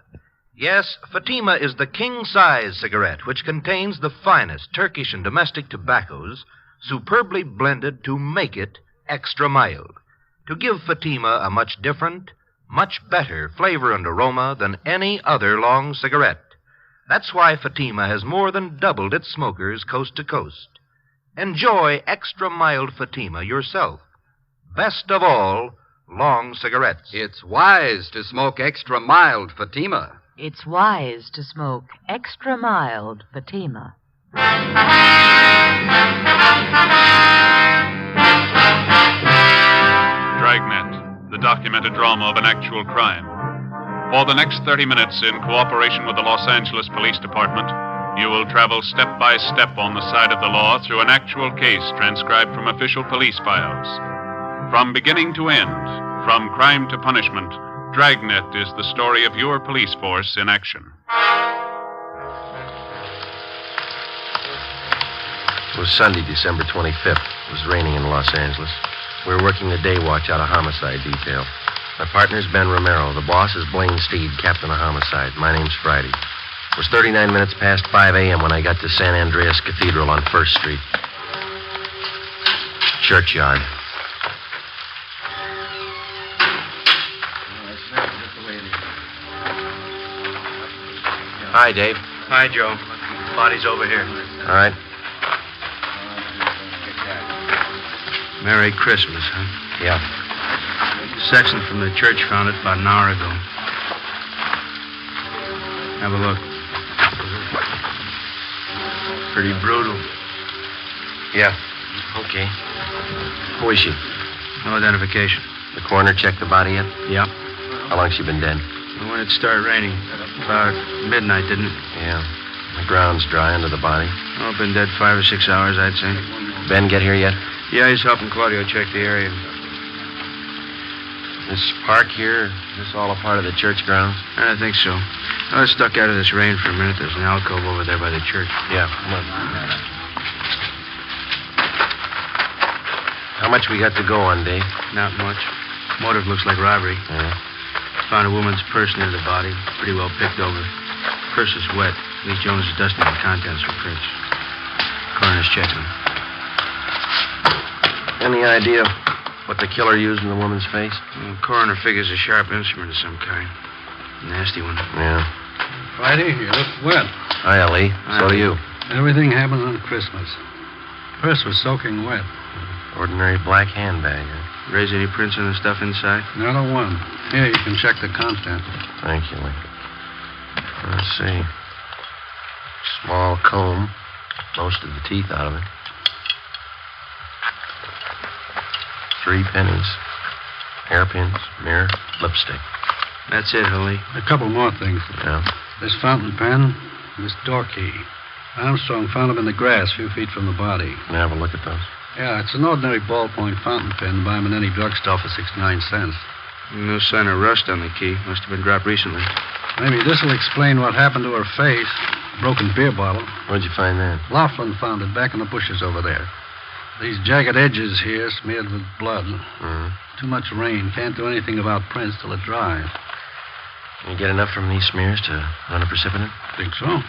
Yes, Fatima is the king-size cigarette which contains the finest Turkish and domestic tobaccos superbly blended to make it extra mild, to give Fatima a much different, much better flavor and aroma than any other long cigarette. That's why Fatima has more than doubled its smokers coast to coast. Enjoy extra mild Fatima yourself. Best of all, long cigarettes. It's wise to smoke extra mild Fatima. It's wise to smoke extra mild Fatima. Dragnet, the documented drama of an actual crime. For the next 30 minutes, in cooperation with the Los Angeles Police Department, you will travel step by step on the side of the law through an actual case transcribed from official police files. From beginning to end, from crime to punishment, Dragnet is the story of your police force in action. It was Sunday, December 25th. It was raining in Los Angeles. We were working the day watch out of homicide detail. My partner's Ben Romero. The boss is Blaine Steed, captain of homicide. My name's Friday. It was 39 minutes past 5 a.m. when I got to San Andreas Cathedral on 1st Street. Churchyard. Hi, Dave. Hi, Joe. Body's over here. All right. Merry Christmas, huh? Yeah. Sexton from the church found it about an hour ago. Have a look. Pretty brutal. Yeah. Okay. Who is she? No identification. The coroner checked the body yet? Yep. How long's she been dead? When it started raining. About midnight, didn't it? Yeah. The ground's dry under the body. Oh, been dead 5 or 6 hours, I'd say. Ben get here yet? Yeah, he's helping Claudio check the area. This park here, is this all a part of the church grounds? I think so. I was stuck out of this rain for a minute. There's an alcove over there by the church. Yeah, come on. How much we got to go on, Dave? Not much. Motive looks like robbery. Yeah. Found a woman's purse near the body. Pretty well picked over. Purse is wet. Lee Jones is dusting the contents for prints. Coroner coroner's checking him. Any idea what the killer used in the woman's face? The coroner figures a sharp instrument of some kind. Nasty one. Yeah. Friday, you look wet. Hi, Lee. So do you. Everything happened on Christmas. Purse was soaking wet. Ordinary black handbag. Raise any prints on the stuff inside? Not a one. Here, you can check the contents. Thank you, Lee. Let's see. Small comb. Most of the teeth out of it. 3 pennies. Hairpins, mirror, lipstick. That's it, Lee. A couple more things. Yeah. This fountain pen, this door key. Armstrong found them in the grass a few feet from the body. Can I have a look at those? Yeah, it's an ordinary ballpoint fountain pen. Buy them in any drugstore for 69 cents. No sign of rust on the key. Must have been dropped recently. Maybe this will explain what happened to her face. Broken beer bottle. Where'd you find that? Laughlin found it back in the bushes over there. These jagged edges here smeared with blood. Mm-hmm. Too much rain. Can't do anything about prints till it dries. Can you get enough from these smears to run a precipitant? Think so.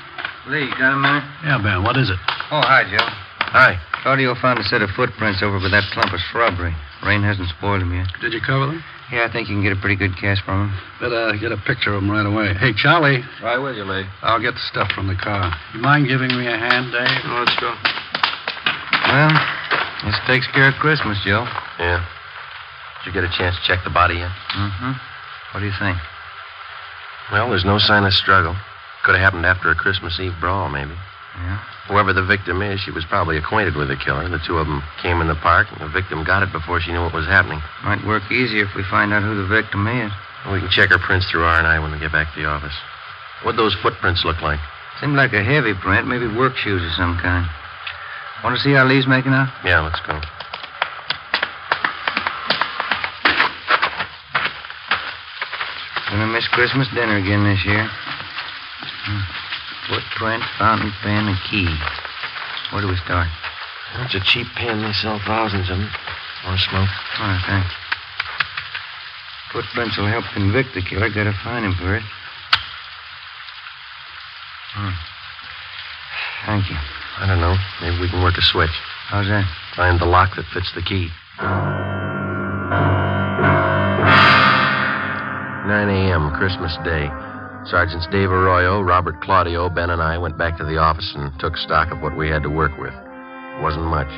Lee, got a minute? Yeah, Ben, what is it? Oh, hi, Joe. Hi. Claudio found a set of footprints over by that clump of shrubbery. Rain hasn't spoiled them yet. Did you cover them? Yeah, I think you can get a pretty good cast from them. Better get a picture of them right away. Hey, Charlie. Right with you, Lee. I'll get the stuff from the car. You mind giving me a hand, Dave? Oh, let's go. Well, this takes care of Christmas, Joe. Yeah. Did you get a chance to check the body yet? Mm-hmm. What do you think? Well, there's no sign of struggle. Could have happened after a Christmas Eve brawl, maybe. Yeah? Whoever the victim is, she was probably acquainted with the killer. The two of them came in the park, and the victim got it before she knew what was happening. Might work easier if we find out who the victim is. We can check her prints through R&I when we get back to the office. What'd those footprints look like? Seemed like a heavy print, maybe work shoes of some kind. Want to see how Lee's making out? Yeah, let's go. Gonna miss Christmas dinner again this year. Footprint, fountain pen, and key. Where do we start? It's a cheap pen. They sell thousands of them. Want to smoke? All right, thanks. Footprints will help convict the killer. Gotta find him first. Thank you. I don't know. Maybe we can work a switch. How's that? Find the lock that fits the key. 9 a.m., Christmas Day. Sergeants Dave Arroyo, Robert Claudio, Ben, and I went back to the office and took stock of what we had to work with. It wasn't much.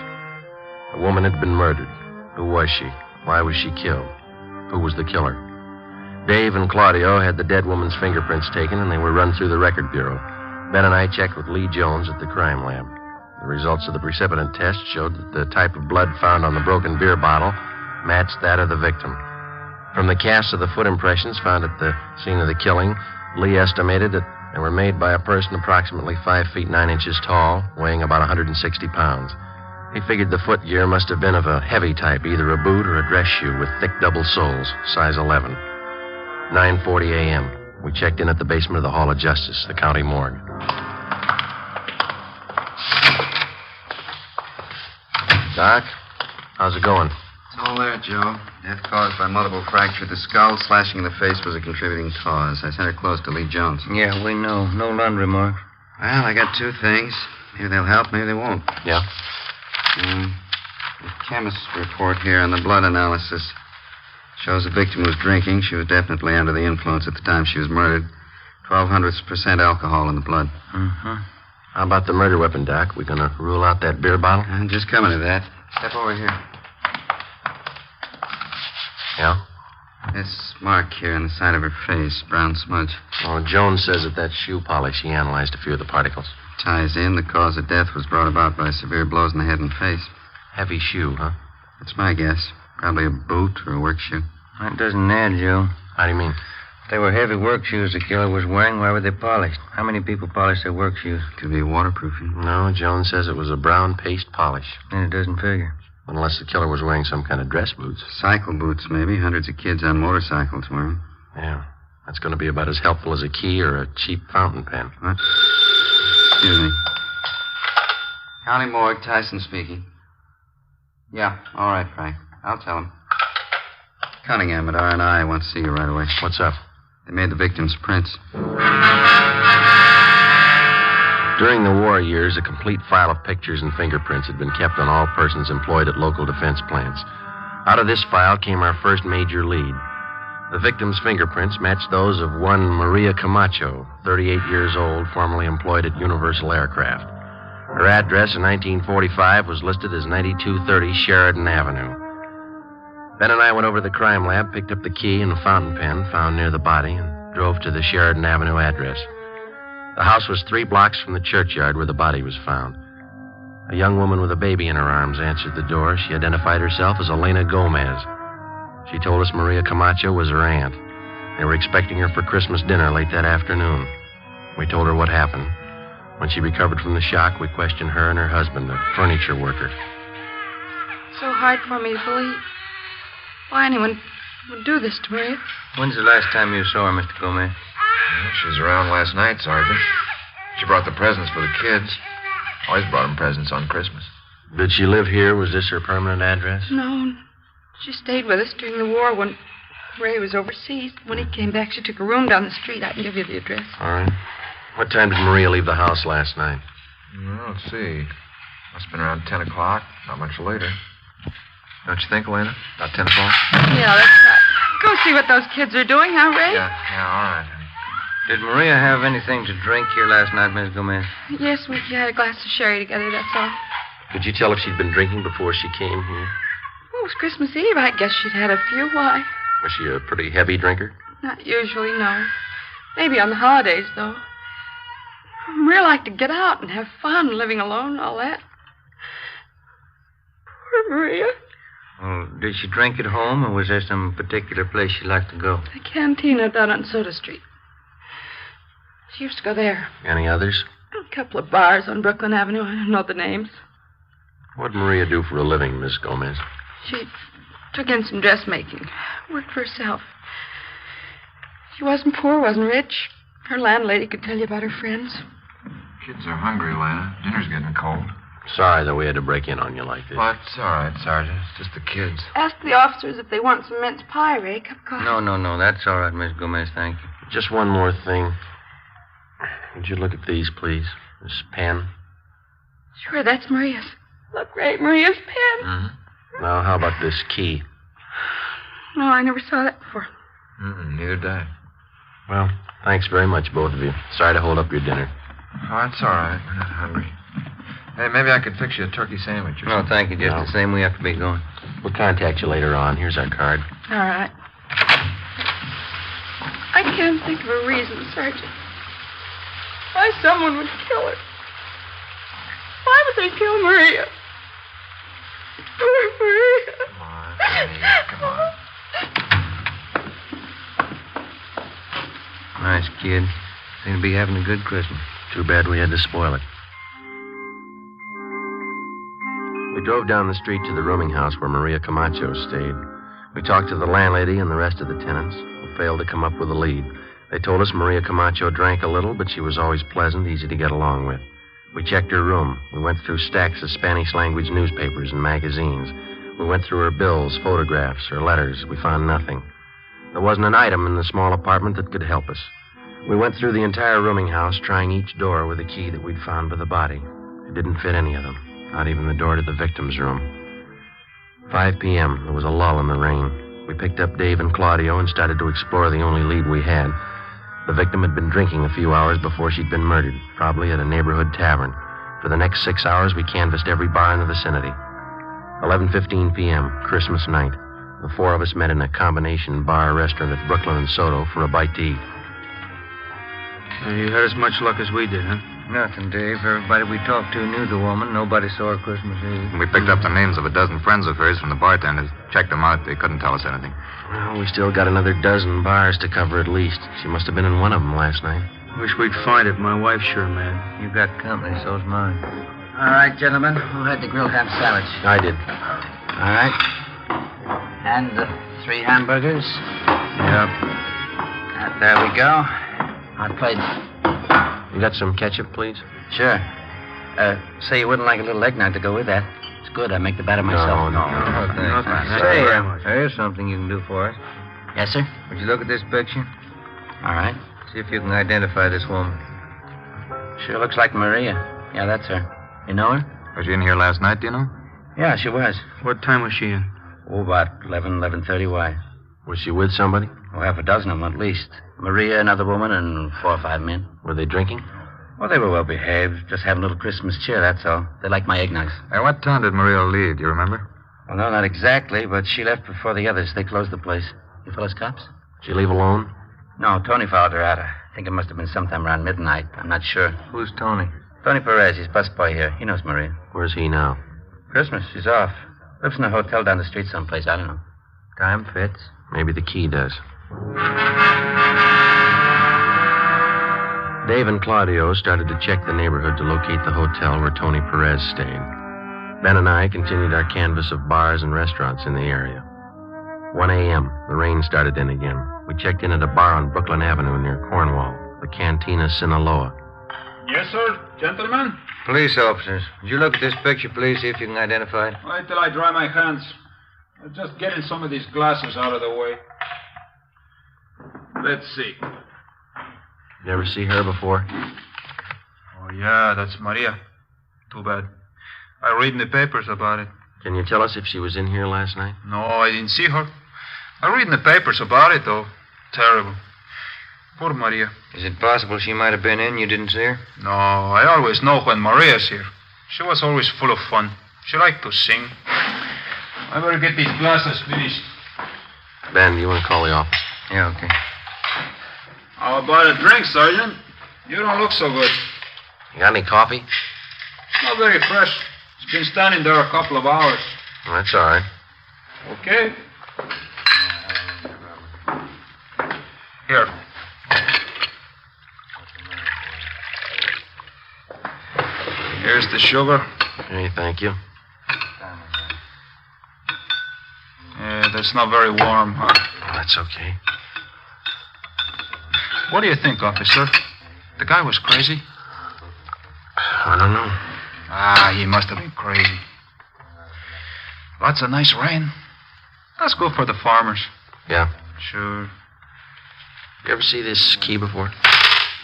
A woman had been murdered. Who was she? Why was she killed? Who was the killer? Dave and Claudio had the dead woman's fingerprints taken, and they were run through the record bureau. Ben and I checked with Lee Jones at the crime lab. The results of the precipitant test showed that the type of blood found on the broken beer bottle matched that of the victim. From the casts of the foot impressions found at the scene of the killing, Lee estimated that they were made by a person approximately 5 feet 9 inches tall, weighing about 160 pounds. He figured the footgear must have been of a heavy type, either a boot or a dress shoe with thick double soles, size 11. 9:40 a.m. We checked in at the basement of the Hall of Justice, the county morgue. Doc, how's it going? It's all there, Joe. Death caused by multiple fracture of the skull. Slashing in the face was a contributing cause. I sent her close to Lee Jones. Yeah, we know. No laundry mark. Well, I got 2 things. Maybe they'll help, maybe they won't. Yeah? The chemist's report here on the blood analysis shows the victim was drinking. She was definitely under the influence at the time she was murdered. 0.00% alcohol in the blood. Mm-hmm. How about the murder weapon, Doc? We gonna rule out that beer bottle? I'm just coming to that. Step over here. Yeah? This mark here on the side of her face, brown smudge. Oh, Jones says that shoe polish. He analyzed a few of the particles. Ties in. The cause of death was brought about by severe blows in the head and face. Heavy shoe, huh? That's my guess. Probably a boot or a work shoe. That doesn't add, Joe. How do you mean? If they were heavy work shoes the killer was wearing, why were they polished? How many people polish their work shoes? Could be waterproofing. No, Jones says it was a brown paste polish. And it doesn't figure. Unless the killer was wearing some kind of dress boots. Cycle boots, maybe. Hundreds of kids on motorcycles wear them. Yeah. That's going to be about as helpful as a key or a cheap fountain pen. What? Excuse me. County morgue, Tyson speaking. Yeah, all right, Frank. I'll tell him. Cunningham at R&I wants to see you right away. What's up? They made the victim's prints. During the war years, a complete file of pictures and fingerprints had been kept on all persons employed at local defense plants. Out of this file came our first major lead. The victim's fingerprints matched those of one Maria Camacho, 38 years old, formerly employed at Universal Aircraft. Her address in 1945 was listed as 9230 Sheridan Avenue. Ben and I went over to the crime lab, picked up the key and the fountain pen found near the body, and drove to the Sheridan Avenue address. The house was 3 blocks from the churchyard where the body was found. A young woman with a baby in her arms answered the door. She identified herself as Elena Gomez. She told us Maria Camacho was her aunt. They were expecting her for Christmas dinner late that afternoon. We told her what happened. When she recovered from the shock, we questioned her and her husband, a furniture worker. So hard for me to believe. Why anyone would do this to Maria? When's the last time you saw her, Mr. Gomez? Well, she was around last night, Sergeant. She brought the presents for the kids. Always brought them presents on Christmas. Did she live here? Was this her permanent address? No. She stayed with us during the war when Ray was overseas. When he came back, she took a room down the street. I can give you the address. All right. What time did Maria leave the house last night? Well, let's see. Must have been around 10 o'clock. Not much later. Don't you think, Elena? About 10 o'clock? Yeah, that's right. Go see what those kids are doing, huh, Ray? Yeah, all right. Did Maria have anything to drink here last night, Miss Gomez? Yes, we had a glass of sherry together, that's all. Could you tell if she'd been drinking before she came here? Well, it was Christmas Eve. I guess she'd had a few. Why? Was she a pretty heavy drinker? Not usually, no. Maybe on the holidays, though. Maria liked to get out and have fun, living alone and all that. Poor Maria. Well, did she drink at home, or was there some particular place she liked to go? The cantina down on Soda Street. She used to go there. Any others? A couple of bars on Brooklyn Avenue. I don't know the names. What'd Maria do for a living, Miss Gomez? She took in some dressmaking. Worked for herself. She wasn't poor, wasn't rich. Her landlady could tell you about her friends. Kids are hungry, Lana. Dinner's getting cold. Sorry that we had to break in on you like this. Well, it's all right, Sergeant. It's just the kids. Ask the officers if they want some mince pie, Ray. Cup of coffee. No. That's all right, Miss Gomez. Thank you. Just one more thing. Would you look at these, please? This pen. Sure, that's Maria's. Look, Ray, Maria's pen. Mm-hmm. Now, how about this key? No, I never saw that before. Neither did I. Well, thanks very much, both of you. Sorry to hold up your dinner. Oh, it's all right. We're not hungry. Hey, maybe I could fix you a turkey sandwich or No, something. thank you. Just the same, we have to be going. We'll contact you later on. Here's our card. All right. I can't think of a reason, Sergeant. Why someone would kill her. Why would they kill Maria? Poor Maria. Come on, honey. Come on. Nice kid. Seem to be having a good Christmas. Too bad we had to spoil it. We drove down the street to the rooming house where Maria Camacho stayed. We talked to the landlady and the rest of the tenants, who failed to come up with a lead. They told us Maria Camacho drank a little, but she was always pleasant, easy to get along with. We checked her room. We went through stacks of Spanish-language newspapers and magazines. We went through her bills, photographs, her letters. We found nothing. There wasn't an item in the small apartment that could help us. We went through the entire rooming house, trying each door with a key that we'd found by the body. It didn't fit any of them, not even the door to the victim's room. 5 p.m., there was a lull in the rain. We picked up Dave and Claudio and started to explore the only lead we had. The victim had been drinking a few hours before she'd been murdered, probably at a neighborhood tavern. For the next 6 hours, we canvassed every bar in the vicinity. 11:15 p.m., Christmas night. The 4 of us met in a combination bar-restaurant at Brooklyn and Soto for a bite to eat. You had as much luck as we did, huh? Nothing, Dave. Everybody we talked to knew the woman. Nobody saw her Christmas Eve. We picked up the names of a dozen friends of hers from the bartenders. Checked them out. They couldn't tell us anything. Well, we still got another dozen bars to cover at least. She must have been in one of them last night. Wish we'd find it. My wife's sure mad. You got company, so's mine. All right, gentlemen. Who had the grilled ham sandwich? I did. All right. And the 3 hamburgers? Yep. There we go. Hot plate. You got some ketchup, please? Sure. Say you wouldn't like a little eggnog to go with that. It's good. I make the batter myself. No, thanks. Say, there's something you can do for us. Yes, sir? Would you look at this picture? All right. See if you can identify this woman. Sure looks like Maria. Yeah, that's her. You know her? Was she in here last night, do you know? Yeah, she was. What time was she in? Oh, about 11:30. Why? Was she with somebody? Oh, half a dozen of them at least. Maria, another woman, and 4 or 5 men. Were they drinking? Well, they were well behaved. Just having a little Christmas cheer, that's all. They like my eggnogs. At what time did Maria leave? Do you remember? Well, no, not exactly, but she left before the others. They closed the place. You fellas cops? Did she leave alone? No, Tony followed her out. I think it must have been sometime around midnight. I'm not sure. Who's Tony? Tony Perez. He's busboy here. He knows Maria. Where's he now? Christmas. She's off. Lives in a hotel down the street someplace. I don't know. Time fits. Maybe the key does. Dave and Claudio started to check the neighborhood to locate the hotel where Tony Perez stayed. Ben and I continued our canvass of bars and restaurants in the area. 1 a.m., the rain started in again. We checked in at a bar on Brooklyn Avenue near Cornwall, the Cantina Sinaloa. Yes, sir. Gentlemen? Police officers, would you look at this picture, please, see if you can identify it? Wait till I dry my hands. I'm just getting some of these glasses out of the way. Let's see. You ever see her before? Oh, yeah, that's Maria. Too bad. I read in the papers about it. Can you tell us if she was in here last night? No, I didn't see her. I read in the papers about it, though. Terrible. Poor Maria. Is it possible she might have been in? You didn't see her? No, I always know when Maria's here. She was always full of fun. She liked to sing. I better get these glasses finished. Ben, you want to call the office? Yeah, okay. How about a drink, Sergeant? You don't look so good. You got any coffee? Not very fresh. It's been standing there a couple of hours. Well, that's all right. Okay. Here. Here's the sugar. Hey, thank you. Yeah, that's not very warm, huh? Oh, that's okay. What do you think, officer? The guy was crazy? I don't know. Ah, he must have been crazy. Lots of nice rain. That's good for the farmers. Yeah. Sure. You ever see this key before?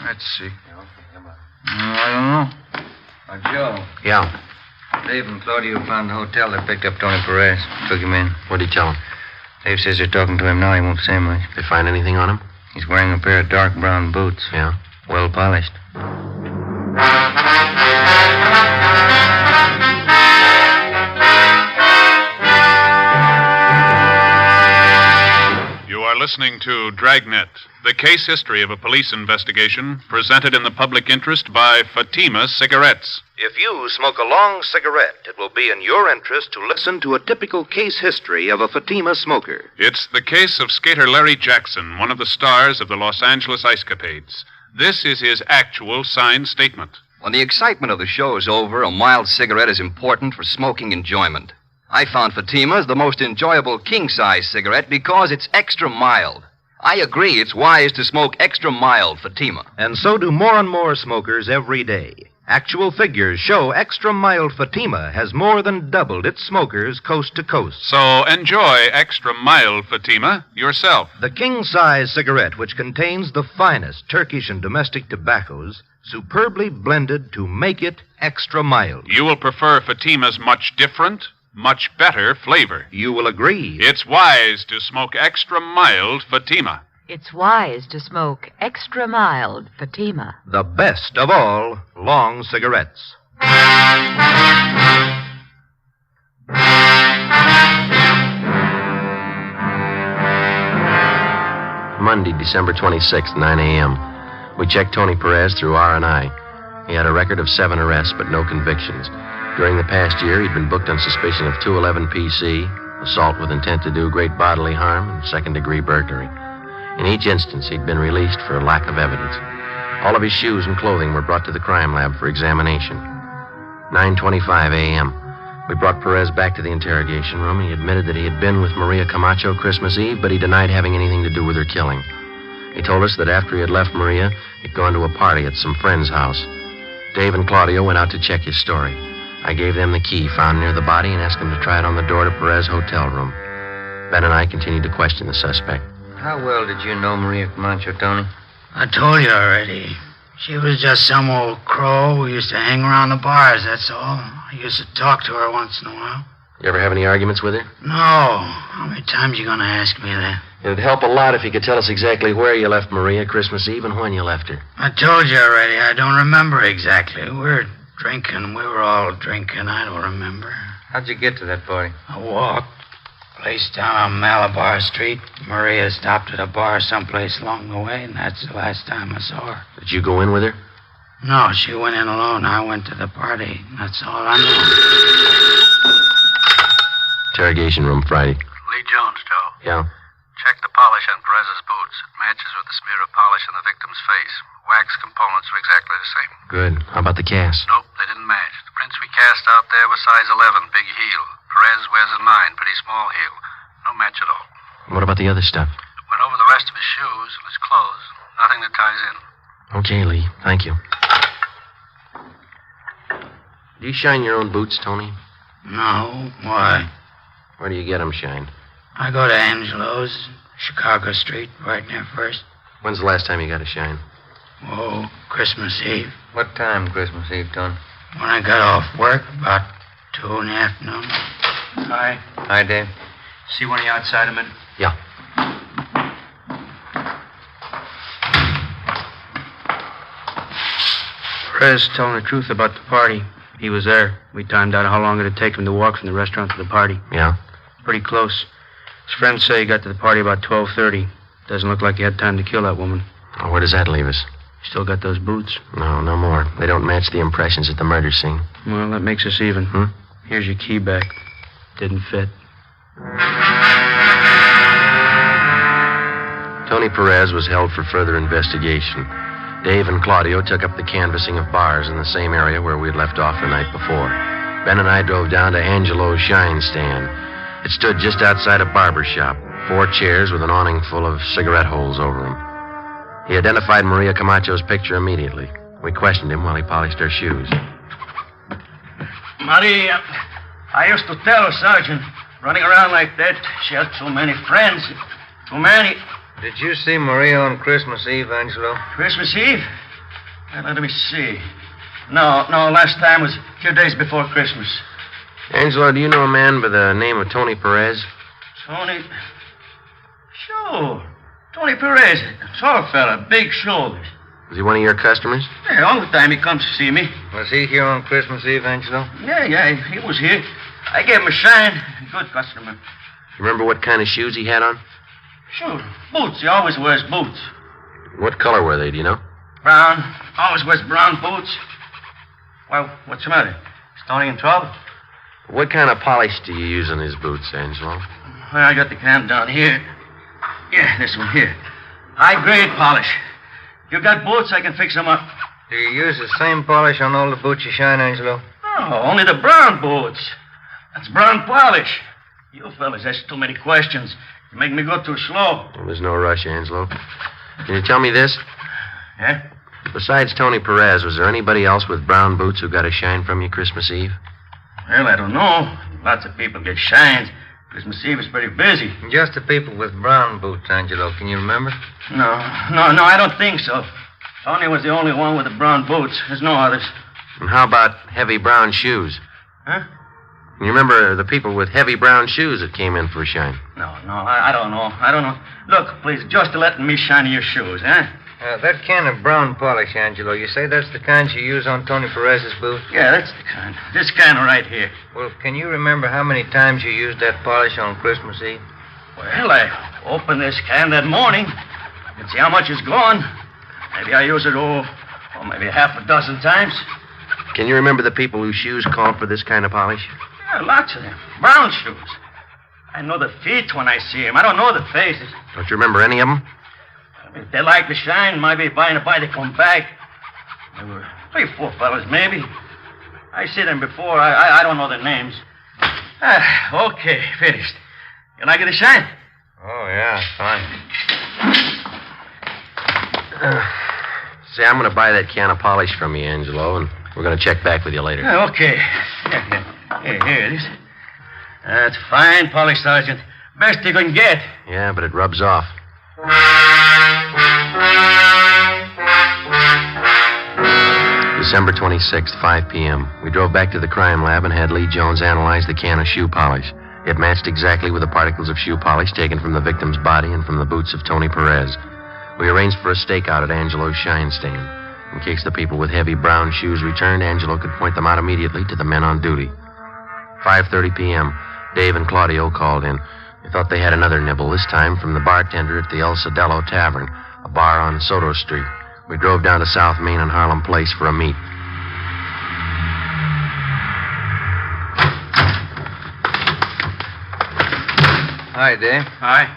Let's see. I don't know. Joe. Yeah. Dave and Claudio found the hotel that picked up Tony Perez. Took him in. What'd he tell him? Dave says they're talking to him now. He won't say much. They find anything on him? He's wearing a pair of dark brown boots. Yeah? Well polished. You are listening to Dragnet, the case history of a police investigation presented in the public interest by Fatima Cigarettes. If you smoke a long cigarette, it will be in your interest to listen to a typical case history of a Fatima smoker. It's the case of skater Larry Jackson, one of the stars of the Los Angeles Ice Capades. This is his actual signed statement. When the excitement of the show is over, a mild cigarette is important for smoking enjoyment. I found Fatima's the most enjoyable king-size cigarette because it's extra mild. I agree it's wise to smoke extra mild Fatima. And so do more and more smokers every day. Actual figures show extra mild Fatima has more than doubled its smokers coast to coast. So enjoy extra mild Fatima yourself. The king-size cigarette, which contains the finest Turkish and domestic tobaccos, superbly blended to make it extra mild. You will prefer Fatima's much different, much better flavor. You will agree. It's wise to smoke extra mild Fatima. It's wise to smoke extra mild Fatima. The best of all long cigarettes. Monday, December 26th, 9 a.m. We checked Tony Perez through R&I. He had a record of 7 arrests, but no convictions. During the past year, he'd been booked on suspicion of 211 PC, assault with intent to do great bodily harm, and second-degree burglary. In each instance, he'd been released for lack of evidence. All of his shoes and clothing were brought to the crime lab for examination. 9:25 a.m. We brought Perez back to the interrogation room. He admitted that he had been with Maria Camacho Christmas Eve, but he denied having anything to do with her killing. He told us that after he had left Maria, he'd gone to a party at some friend's house. Dave and Claudio went out to check his story. I gave them the key found near the body and asked them to try it on the door to Perez's hotel room. Ben and I continued to question the suspect. How well did you know Maria Camacho, Tony? I told you already. She was just some old crow who used to hang around the bars, that's all. I used to talk to her once in a while. You ever have any arguments with her? No. How many times you gonna ask me that? It'd help a lot if you could tell us exactly where you left Maria Christmas Eve and when you left her. I told you already. I don't remember exactly. We were drinking. We were all drinking. I don't remember. How'd you get to that party? I walked. Place down on Malabar Street. Maria stopped at a bar someplace along the way, and that's the last time I saw her. Did you go in with her? No, she went in alone. I went to the party. That's all I know. Interrogation room Friday. Lee Jones, Joe. Yeah? Check the polish on Perez's boots. It matches with the smear of polish on the victim's face. Wax components are exactly the same. Good. How about the cast? Nope, they didn't match. The prints we cast out there were size 11, big heel. Perez wears a 9, pretty small heel. No match at all. What about the other stuff? Went over the rest of his shoes and his clothes. Nothing that ties in. Okay, Lee. Thank you. Do you shine your own boots, Tony? No. Why? Where do you get them shined? I go to Angelo's, Chicago Street, right near First. When's the last time you got a shine? Oh, Christmas Eve. What time Christmas Eve, Tony? When I got off work, about 2 in the afternoon. Hi. Hi, Dave. See one of you outside a minute? Yeah. Perez told the truth about the party. He was there. We timed out how long it'd take him to walk from the restaurant to the party. Yeah? Pretty close. His friends say he got to the party about 12:30. Doesn't look like he had time to kill that woman. Oh, where does that leave us? Still got those boots? No, no more. They don't match the impressions at the murder scene. Well, that makes us even. Here's your key back. Didn't fit. Tony Perez was held for further investigation. Dave and Claudio took up the canvassing of bars in the same area where we'd left off the night before. Ben and I drove down to Angelo's Shine Stand. It stood just outside a barber shop. 4 chairs with an awning full of cigarette holes over them. He identified Maria Camacho's picture immediately. We questioned him while he polished her shoes. Maria, I used to tell her, Sergeant, running around like that, she had too many friends. Too many. Did you see Maria on Christmas Eve, Angelo? Christmas Eve? Let me see. No, last time was a few days before Christmas. Angelo, do you know a man by the name of Tony Perez? Tony? Sure. Tony Perez. Tall fella, big shoulders. Was he one of your customers? Yeah, all the time he comes to see me. Was he here on Christmas Eve, Angelo? Yeah, he was here. I gave him a shine. Good customer. You remember what kind of shoes he had on? Sure. Boots. He always wears boots. What color were they, do you know? Brown. Always wears brown boots. Well, what's the matter? Is Tony in trouble? What kind of polish do you use on his boots, Angelo? Well, I got the can down here. Yeah, this one here. High-grade polish. You got boots, I can fix them up. Do you use the same polish on all the boots you shine, Angelo? No, only the brown boots. That's brown polish. You fellas ask too many questions. You make me go too slow. Well, there's no rush, Angelo. Can you tell me this? Yeah? Besides Tony Perez, was there anybody else with brown boots who got a shine from you Christmas Eve? Well, I don't know. Lots of people get shines. Christmas Eve is pretty busy. Just the people with brown boots, Angelo. Can you remember? No, I don't think so. Tony was the only one with the brown boots. There's no others. And how about heavy brown shoes? Huh? Can you remember the people with heavy brown shoes that came in for a shine? No, I don't know. Look, please, just letting me shine your shoes, huh? That can of brown polish, Angelo, you say that's the kind you use on Tony Perez's boots? Yeah, that's the kind. This kind right here. Well, can you remember how many times you used that polish on Christmas Eve? Well, I opened this can that morning. I can see how much is gone. Maybe I use it, maybe half a dozen times. Can you remember the people whose shoes called for this kind of polish? Yeah, lots of them. Brown shoes. I know the feet when I see them. I don't know the faces. Don't you remember any of them? If they like to shine, maybe by and by they come back. There were 3 or 4 fellas, maybe. I see them before. I don't know their names. Okay, finished. You like it to shine? Oh, yeah, fine. Say, I'm going to buy that can of polish from you, Angelo, and we're going to check back with you later. Okay. Here it is. That's fine polish, Sergeant. Best you can get. Yeah, but it rubs off. December 26th, 5 p.m. We drove back to the crime lab and had Lee Jones analyze the can of shoe polish. It matched exactly with the particles of shoe polish taken from the victim's body and from the boots of Tony Perez. We arranged for a stakeout at Angelo's shine stand. In case the people with heavy brown shoes returned, Angelo could point them out immediately to the men on duty. 5:30 p.m., Dave and Claudio called in. They thought they had another nibble, this time from the bartender at the El Cedello Tavern, a bar on Soto Street. We drove down to South Main and Harlem Place for a meet. Hi, Dave. Hi.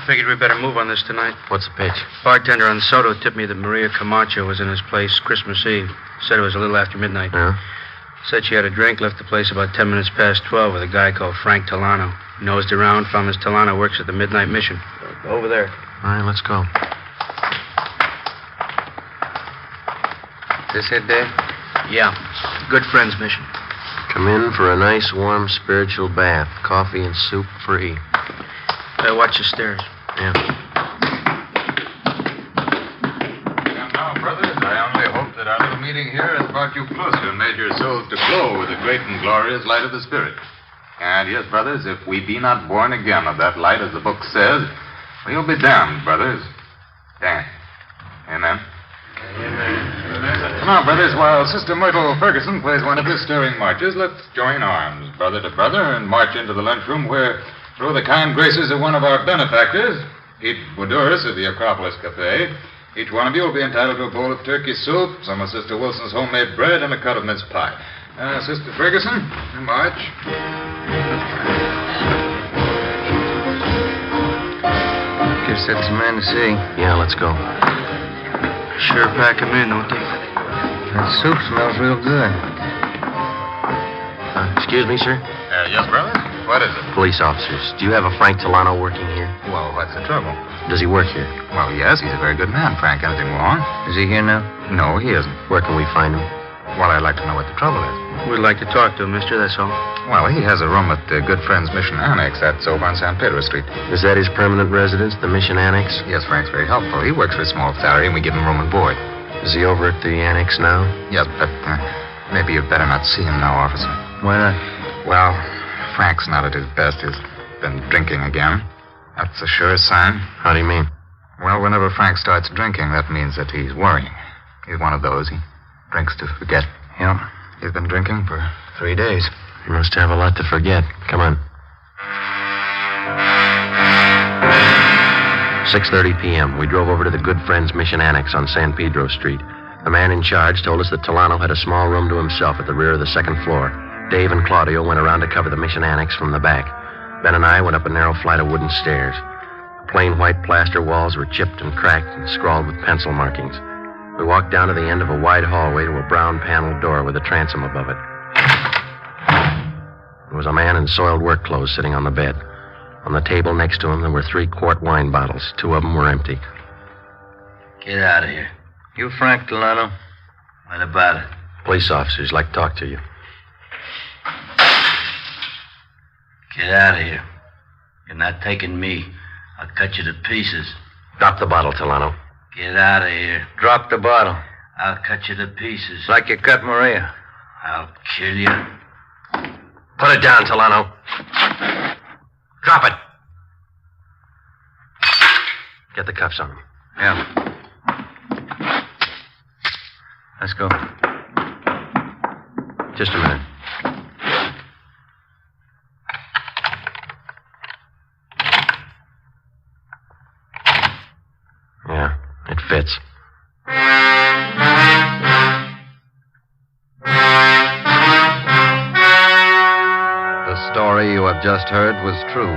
Figured we better move on this tonight. What's the pitch? Bartender on Soto tipped me that Maria Camacho was in his place Christmas Eve. Said it was a little after midnight. Yeah? Said she had a drink, left the place about 10 minutes past 12 with a guy called Frank Tolano. Nosed around, found Miss Tolano works at the Midnight Mission. Over there. All right, let's go. This it, Dave? Yeah. Good Friends Mission. Come in for a nice, warm, spiritual bath. Coffee and soup free. Watch your stairs. Yeah. And now, brothers, I only hope that our little meeting here has brought you closer and made your souls to glow with the great and glorious light of the Spirit. And yes, brothers, if we be not born again of that light, as the book says, we'll be damned, brothers. Damned. Amen. Now, brothers, while Sister Myrtle Ferguson plays one of his stirring marches, let's join arms, brother to brother, and march into the lunchroom where, through the kind graces of one of our benefactors, Pete Woodurus of the Acropolis Cafe, each one of you will be entitled to a bowl of turkey soup, some of Sister Wilson's homemade bread, and a cut of mince pie. Sister Ferguson, march. Guess that's a man to see. Yeah, let's go. Sure pack 'em in, don't they? That soup smells real good. Excuse me, sir? Yes, brother? What is it? Police officers. Do you have a Frank Tolano working here? Well, what's the trouble? Does he work here? Well, yes, he's a very good man, Frank. Anything wrong? Is he here now? No, he isn't. Where can we find him? Well, I'd like to know what the trouble is. We'd like to talk to him, mister, that's all. Well, he has a room at the Good Friends Mission Annex. That's over on San Pedro Street. Is that his permanent residence, the Mission Annex? Yes, Frank's very helpful. He works for a small salary, and we give him room and board. Is he over at the Annex now? Yes, but maybe you'd better not see him now, officer. Why not? Well, Frank's not at his best. He's been drinking again. That's a sure sign. How do you mean? Well, whenever Frank starts drinking, that means that he's worrying. He's one of those. He drinks to forget. Yeah. He's been drinking for 3 days. He must have a lot to forget. Come on. 6:30 p.m. We drove over to the Good Friends Mission Annex on San Pedro Street. The man in charge told us that Tolano had a small room to himself at the rear of the second floor. Dave and Claudio went around to cover the Mission Annex from the back. Ben and I went up a narrow flight of wooden stairs. The plain white plaster walls were chipped and cracked and scrawled with pencil markings. We walked down to the end of a wide hallway to a brown paneled door with a transom above it. There was a man in soiled work clothes sitting on the bed. On the table next to him, there were 3-quart wine bottles. 2 of them were empty. Get out of here. You Frank Tolano? What about it? Police officers like to talk to you. Get out of here. You're not taking me. I'll cut you to pieces. Drop the bottle, Tolano. Get out of here. Drop the bottle. I'll cut you to pieces. Like you cut Maria. I'll kill you. Put it down, Tolano. Drop it. Get the cuffs on him. Yeah. Let's go. Just a minute. Yeah, it fits. The story you have just heard was true.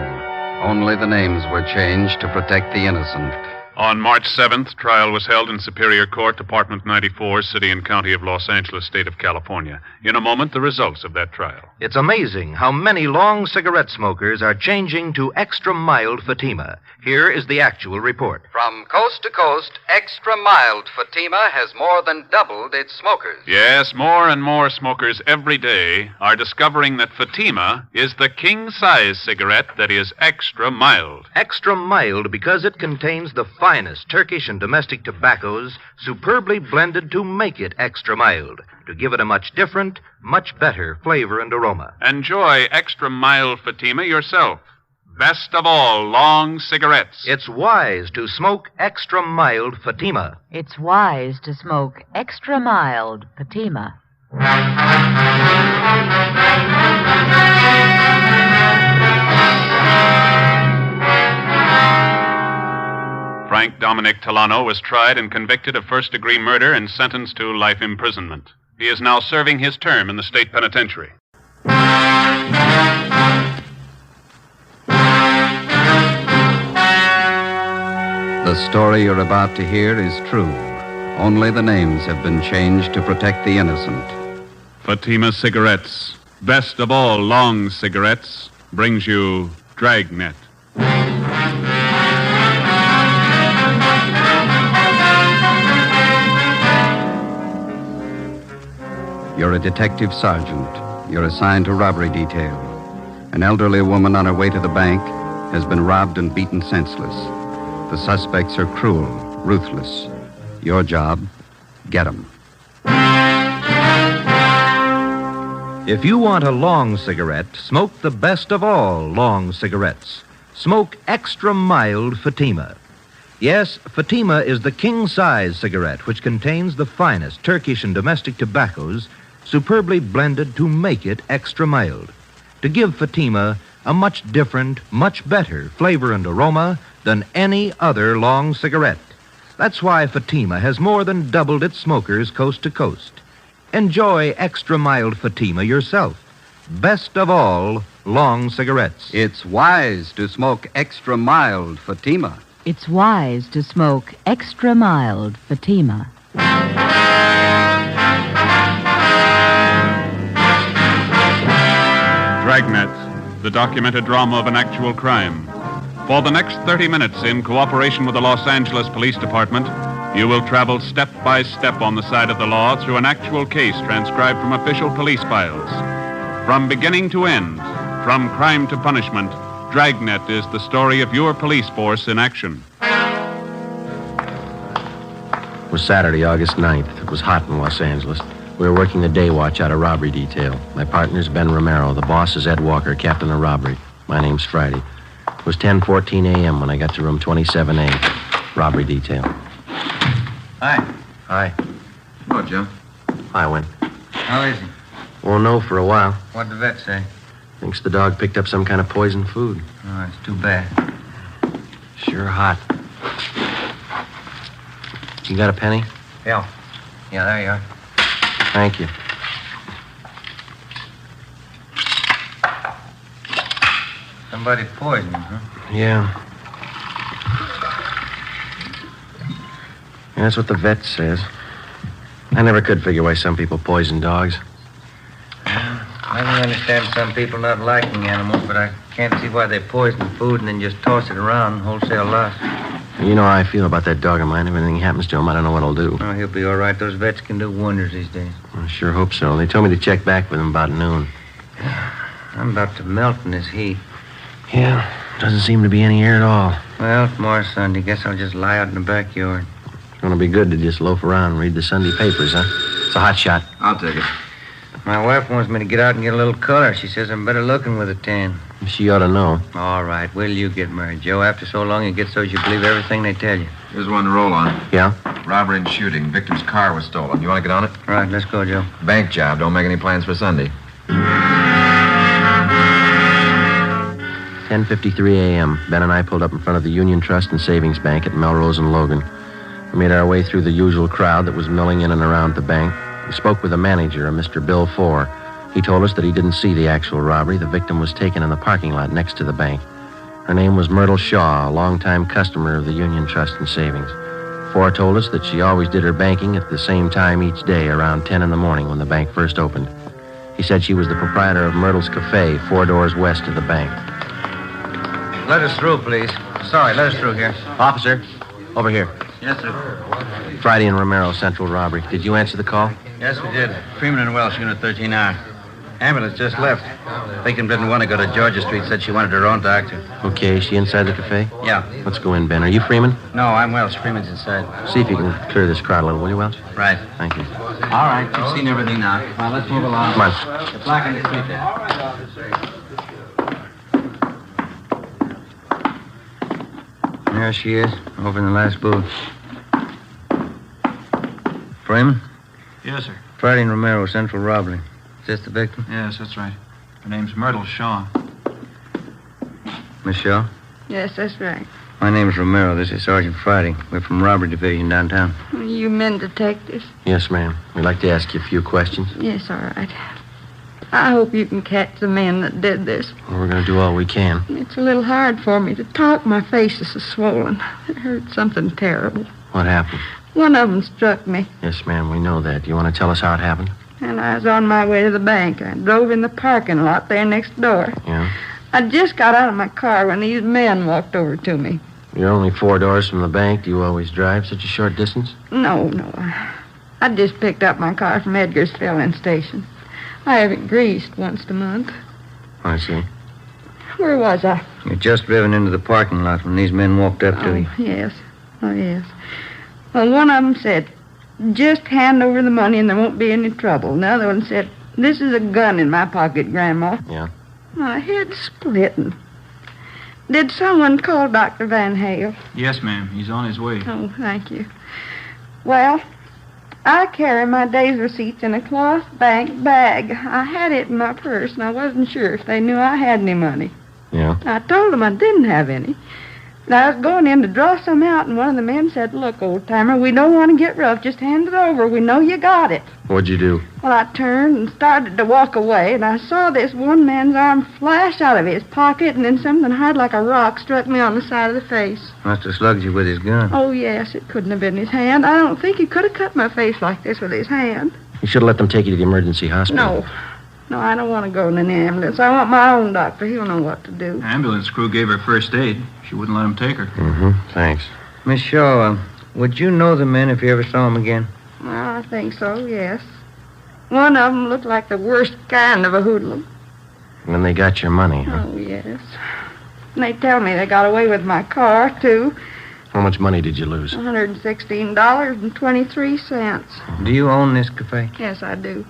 Only the names were changed to protect the innocent. On March 7th, trial was held in Superior Court, Department 94, City and County of Los Angeles, State of California. In a moment, the results of that trial. It's amazing how many long cigarette smokers are changing to extra mild Fatima. Here is the actual report. From coast to coast, extra mild Fatima has more than doubled its smokers. Yes, more and more smokers every day are discovering that Fatima is the king-size cigarette that is extra mild. Extra mild because it contains the finest Turkish and domestic tobaccos, superbly blended to make it extra mild, to give it a much different, much better flavor and aroma. Enjoy extra mild Fatima yourself. Best of all, long cigarettes. It's wise to smoke extra mild Fatima. It's wise to smoke extra mild Fatima. Frank Dominic Tolano was tried and convicted of first-degree murder and sentenced to life imprisonment. He is now serving his term in the state penitentiary. The story you're about to hear is true. Only the names have been changed to protect the innocent. Fatima Cigarettes, best of all long cigarettes, brings you Dragnet. You're a detective sergeant. You're assigned to robbery detail. An elderly woman on her way to the bank has been robbed and beaten senseless. The suspects are cruel, ruthless. Your job, get 'em. If you want a long cigarette, smoke the best of all long cigarettes. Smoke extra mild Fatima. Yes, Fatima is the king-size cigarette which contains the finest Turkish and domestic tobaccos superbly blended to make it extra mild, to give Fatima a much different, much better flavor and aroma than any other long cigarette. That's why Fatima has more than doubled its smokers coast to coast. Enjoy extra mild Fatima yourself. Best of all long cigarettes. It's wise to smoke extra mild Fatima. It's wise to smoke extra mild Fatima. Dragnet, the documented drama of an actual crime. For the next 30 minutes, in cooperation with the Los Angeles Police Department, you will travel step by step on the side of the law through an actual case transcribed from official police files. From beginning to end, from crime to punishment, Dragnet is the story of your police force in action. It was Saturday, August 9th. It was hot in Los Angeles. We were working the day watch out of robbery detail. My partner's Ben Romero. The boss is Ed Walker, captain of robbery. My name's Friday. It was 10:14 a.m. when I got to room 27A, robbery detail. Hi. Hi. Hello, Joe. Hi, Win. How is he? Won't know for a while. What'd the vet say? Thinks the dog picked up some kind of poisoned food. Oh, it's too bad. Sure hot. You got a penny? Yeah. Yeah, there you are. Thank you. Somebody poisoned, huh? Yeah. That's what the vet says. I never could figure why some people poison dogs. I can understand some people not liking animals, but I can't see why they poison food and then just toss it around wholesale loss. You know how I feel about that dog of mine. If anything happens to him, I don't know what I'll do. Oh, he'll be all right. Those vets can do wonders these days. I sure hope so. They told me to check back with him about noon. I'm about to melt in this heat. Yeah, doesn't seem to be any air at all. Well, tomorrow's Sunday. Guess I'll just lie out in the backyard. It's going to be good to just loaf around and read the Sunday papers, huh? It's a hot shot. I'll take it. My wife wants me to get out and get a little color. She says I'm better looking with a tan. She ought to know. All right. Will you get married, Joe? After so long, it gets so you believe everything they tell you. Here's one to roll on. Yeah? Robbery and shooting. Victim's car was stolen. You want to get on it? All right, let's go, Joe. Bank job. Don't make any plans for Sunday. 10:53 a.m. Ben and I pulled up in front of the Union Trust and Savings Bank at Melrose and Logan. We made our way through the usual crowd that was milling in and around the bank. We spoke with the manager, a Mr. Bill Four. He told us that he didn't see the actual robbery. The victim was taken in the parking lot next to the bank. Her name was Myrtle Shaw, a longtime customer of the Union Trust and Savings. Four told us that she always did her banking at the same time each day, around 10 in the morning when the bank first opened. He said she was the proprietor of Myrtle's Cafe, 4 doors west of the bank. Let us through, please. Sorry, let us through here. Officer, over here. Yes, sir. Friday and Romero, central robbery. Did you answer the call? Yes, we did. Freeman and Welsh, Unit 13R. Ambulance just left. Victim didn't want to go to Georgia Street. Said she wanted her own doctor. Okay, is she inside the cafe? Yeah. Let's go in, Ben. Are you Freeman? No, I'm Welch. Freeman's inside. See if you can clear this crowd a little, will you, Welch? Right. Thank you. All right. You've seen everything now. Now, let's move along. Come on. Get black in the street there. There she is, over in the last booth. Freeman? Yes, sir. Friday and Romero, central robbery. Is this the victim? Yes, that's right. Her name's Myrtle Shaw. Miss Shaw? Yes, that's right. My name's Romero. This is Sergeant Friday. We're from Robbery Division downtown. You men detectives? Yes, ma'am. We'd like to ask you a few questions. Yes, all right. I hope you can catch the men that did this. Well, we're going to do all we can. It's a little hard for me to talk. My face is so swollen. It hurts something terrible. What happened? One of them struck me, Yes, ma'am, we know that. Do you want to tell us how it happened? and I was on my way to the bank. I drove in the parking lot there next door. Yeah? I just got out of my car when these men walked over to me. You're only 4 doors from the bank. Do you always drive such a short distance? No. I just picked up my car from Edgar's filling station. I have it greased once a month. I see. Where was I? You'd just driven into the parking lot when these men walked up to you. Yes. Oh, yes. Well, one of them said, just hand over the money and there won't be any trouble. And the other one said, this is a gun in my pocket, Grandma. Yeah? My head's splitting. Did someone call Dr. Van Hale? Yes, ma'am. He's on his way. Oh, thank you. Well, I carry my day's receipts in a cloth bank bag. I had it in my purse, and I wasn't sure if they knew I had any money. Yeah? I told them I didn't have any. And I was going in to draw some out, and one of the men said, look, old-timer, we don't want to get rough. Just hand it over. We know you got it. What'd you do? Well, I turned and started to walk away, and I saw this one man's arm flash out of his pocket, and then something hard like a rock struck me on the side of the face. Must have slugged you with his gun. Oh, yes, it couldn't have been his hand. I don't think he could have cut my face like this with his hand. You should have let them take you to the emergency hospital. No, I don't want to go in an ambulance. I want my own doctor. He'll know what to do. Ambulance crew gave her first aid. She wouldn't let him take her. Mm-hmm. Thanks. Miss Shaw, would you know the men if you ever saw them again? Well, I think so, yes. One of them looked like the worst kind of a hoodlum. And then they got your money, huh? Oh, yes. And they tell me they got away with my car, too. How much money did you lose? $116.23. Do you own this cafe? Yes, I do.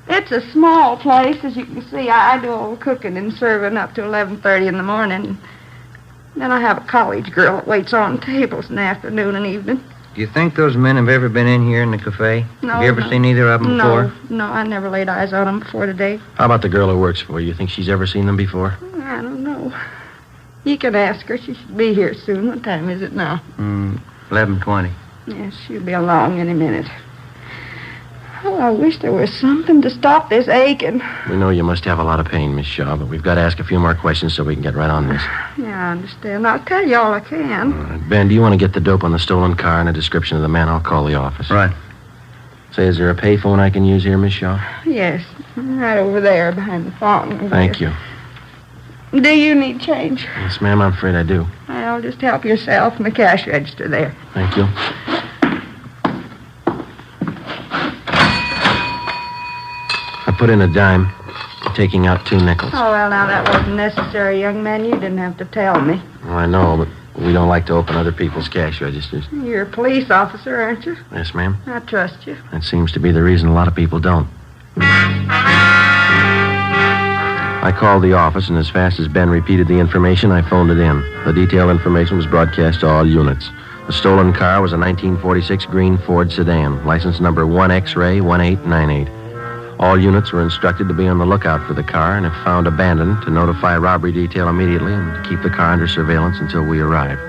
It's a small place, as you can see. I do all the cooking and serving up to 11:30 in the morning. Then I have a college girl that waits on tables in the afternoon and evening. Do you think those men have ever been in here in the cafe? No. Have you ever seen either of them before? No, I never laid eyes on them before today. How about the girl who works for you? You think she's ever seen them before? I don't know. You can ask her. She should be here soon. What time is it now? 11:20. Yes, she'll be along any minute. Oh, I wish there was something to stop this aching. We know you must have a lot of pain, Miss Shaw, but we've got to ask a few more questions so we can get right on this. Yeah, I understand. I'll tell you all I can. Ben, do you want to get the dope on the stolen car and a description of the man? I'll call the office. Right. Say, is there a payphone I can use here, Miss Shaw? Yes, right over there behind the fountain. Thank you. Do you need change? Yes, ma'am, I'm afraid I do. Well, just help yourself in the cash register there. Thank you. I put in a dime, taking out 2 nickels. Oh, well, now that wasn't necessary, young man. You didn't have to tell me. Well, I know, but we don't like to open other people's cash registers. You're a police officer, aren't you? Yes, ma'am. I trust you. That seems to be the reason a lot of people don't. I called the office, and as fast as Ben repeated the information, I phoned it in. The detailed information was broadcast to all units. The stolen car was a 1946 green Ford sedan, license number 1X-Ray 1898. All units were instructed to be on the lookout for the car, and if found abandoned, to notify robbery detail immediately and to keep the car under surveillance until we arrived.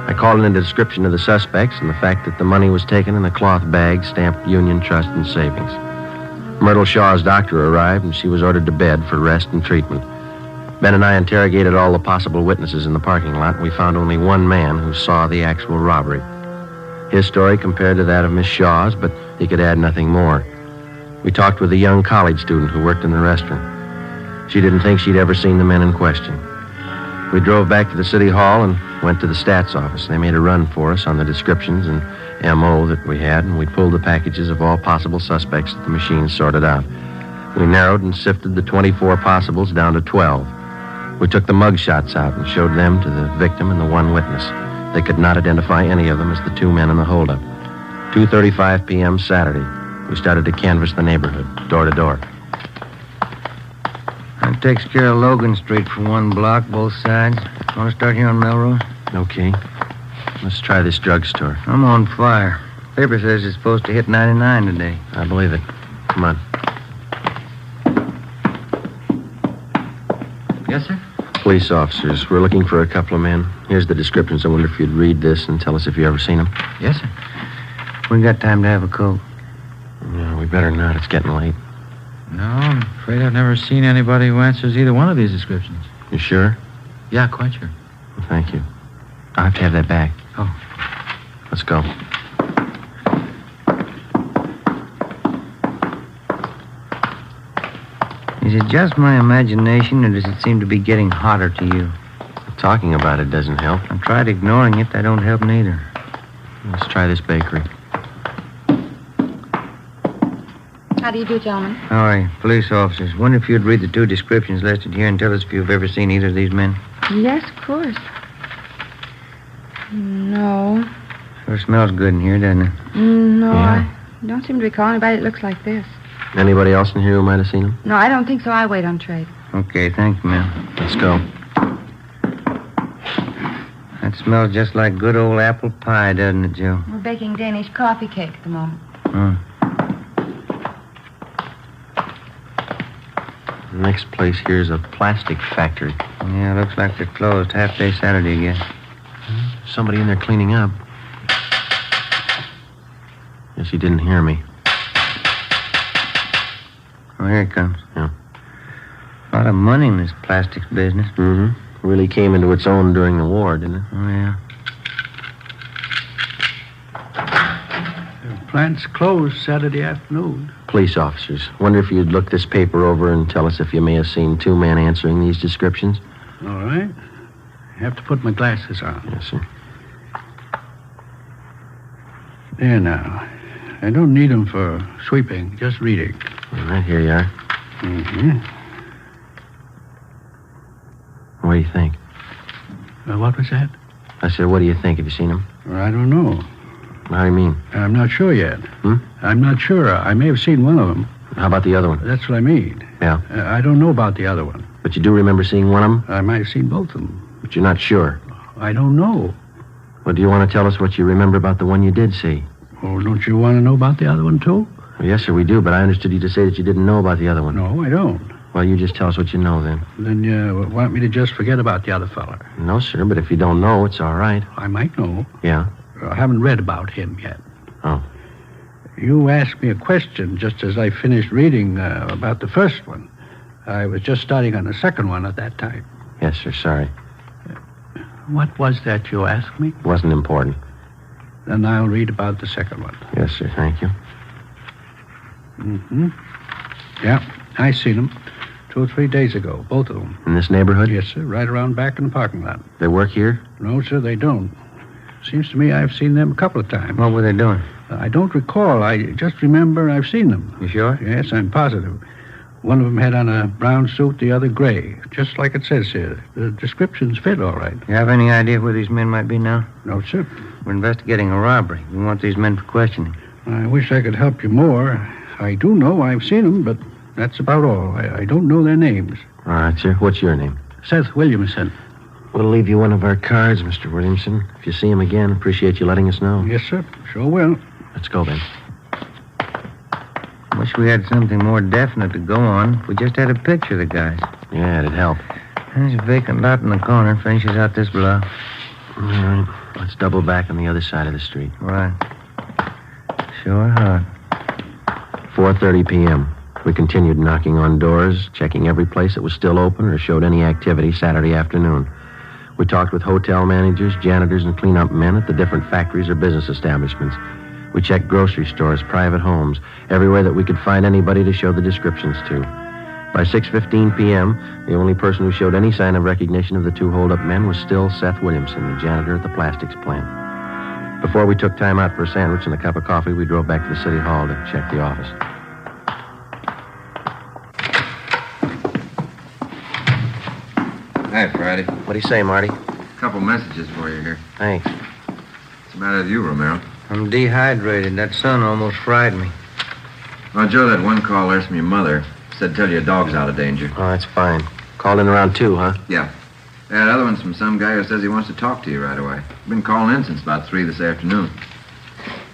I called in a description of the suspects and the fact that the money was taken in a cloth bag stamped Union Trust and Savings. Myrtle Shaw's doctor arrived, and she was ordered to bed for rest and treatment. Ben and I interrogated all the possible witnesses in the parking lot, and we found only one man who saw the actual robbery. His story compared to that of Miss Shaw's, but he could add nothing more. We talked with a young college student who worked in the restaurant. She didn't think she'd ever seen the men in question. We drove back to the city hall and went to the stats office. They made a run for us on the descriptions and M.O. that we had, and we pulled the packages of all possible suspects that the machine sorted out. We narrowed and sifted the 24 possibles down to 12. We took the mug shots out and showed them to the victim and the one witness. They could not identify any of them as the two men in the holdup. 2:35 p.m. Saturday, we started to canvass the neighborhood, door to door. That takes care of Logan Street for one block, both sides. Want to start here on Melrose? Okay. Let's try this drugstore. I'm on fire. Paper says it's supposed to hit 99 today. I believe it. Come on. Yes, sir? Police officers. We're looking for a couple of men. Here's the descriptions. I wonder if you'd read this and tell us if you ever seen them. Yes, sir. We got time to have a coat. No, we better not. It's getting late. No, I'm afraid I've never seen anybody who answers either one of these descriptions. You sure? Yeah, quite sure. Well, thank you. I'll have to have that back. Oh. Let's go. Is it just my imagination, or does it seem to be getting hotter to you? Talking about it doesn't help. I tried ignoring it. That don't help neither. Let's try this bakery. How do you do, gentlemen? How are you? Police officers. Wonder if you'd read the two descriptions listed here and tell us if you've ever seen either of these men. Yes, of course. No. Sure smells good in here, doesn't it? No, Yeah. I don't seem to recall anybody that looks like this. Anybody else in here who might have seen him? No, I don't think so. I wait on trade. Okay, thank you, ma'am. Let's go. That smells just like good old apple pie, doesn't it, Joe? We're baking Danish coffee cake at the moment. Oh. The next place here is a plastic factory. Yeah, looks like they're closed. Half day Saturday again. Somebody in there cleaning up. Guess he didn't hear me. Oh, here it comes. Yeah. A lot of money in this plastics business. Mm-hmm. Really came into its own during the war, didn't it? Oh, yeah. The plant's closed Saturday afternoon. Police officers. Wonder if you'd look this paper over and tell us if you may have seen two men answering these descriptions. All right. I have to put my glasses on. Yes, sir. There now. I don't need them for sweeping, just reading. All right, here you are. Mm-hmm. What do you think? What was that? I said, what do you think? Have you seen him? I don't know. How do you mean? I'm not sure yet. Hmm? I'm not sure. I may have seen one of them. How about the other one? That's what I mean. Yeah. I don't know about the other one. But you do remember seeing one of them? I might have seen both of them. But you're not sure? I don't know. Well, do you want to tell us what you remember about the one you did see? Oh, don't you want to know about the other one, too? Well, yes, sir, we do, but I understood you to say that you didn't know about the other one. No, I don't. Well, you just tell us what you know, then. Then you want me to just forget about the other fella? No, sir, but if you don't know, it's all right. I might know. Yeah? I haven't read about him yet. Oh. You asked me a question just as I finished reading about the first one. I was just starting on the second one at that time. Yes, sir, sorry. What was that you asked me? Wasn't important. Then I'll read about the second one. Yes, sir, thank you. Mm-hmm. Yeah, I seen them 2 or 3 days ago, both of them. In this neighborhood? Yes, sir, right around back in the parking lot. They work here? No, sir, they don't. Seems to me I've seen them a couple of times. What were they doing? I don't recall. I just remember I've seen them. You sure? Yes, I'm positive. One of them had on a brown suit, the other gray, just like it says here. The descriptions fit all right. You have any idea where these men might be now? No, sir. We're investigating a robbery. We want these men for questioning. I wish I could help you more. I do know I've seen them, but that's about all. I don't know their names. All right, sir. What's your name? Seth Williamson. We'll leave you one of our cards, Mr. Williamson. If you see him again, appreciate you letting us know. Yes, sir. Sure will. Let's go, then. Wish we had something more definite to go on. If we just had a picture of the guys. Yeah, it'd help. There's a vacant lot in the corner. Finishes out this block. All right. Let's double back on the other side of the street. Right. Sure hot. 4:30 p.m. We continued knocking on doors, checking every place that was still open or showed any activity Saturday afternoon. We talked with hotel managers, janitors, and cleanup men at the different factories or business establishments. We checked grocery stores, private homes, everywhere that we could find anybody to show the descriptions to. By 6:15 p.m., the only person who showed any sign of recognition of the two hold-up men was still Seth Williamson, the janitor at the plastics plant. Before we took time out for a sandwich and a cup of coffee, we drove back to the city hall to check the office. Hi, Friday. What'd he say, Marty? Couple messages for you here. Thanks. What's the matter with you, Romero? I'm dehydrated. That sun almost fried me. Well, Joe, that one call there from your mother said tell your dog's out of danger. Oh, that's fine. Called in around 2, huh? Yeah. That other one's from some guy who says he wants to talk to you right away. Been calling in since about 3 this afternoon.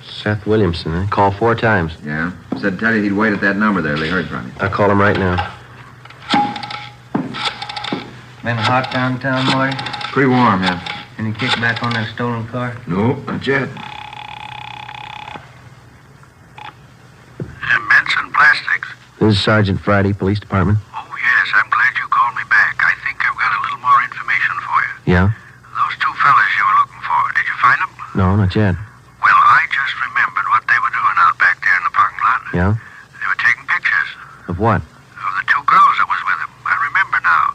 Seth Williamson, eh? Called 4 times. Yeah. Said tell you he'd wait at that number there. They heard from you. I'll call him right now. Been hot downtown, Marty? Pretty warm, yeah. Any kickback on that stolen car? Nope, not yet. Benson Plastics. This is Sergeant Friday, Police Department. Oh, yes, I'm glad you called me back. I think I've got a little more information for you. Yeah? Those 2 fellas you were looking for, did you find them? No, not yet. Well, I just remembered what they were doing out back there in the parking lot. Yeah? They were taking pictures Of what? of the 2 girls that was with them. I remember now.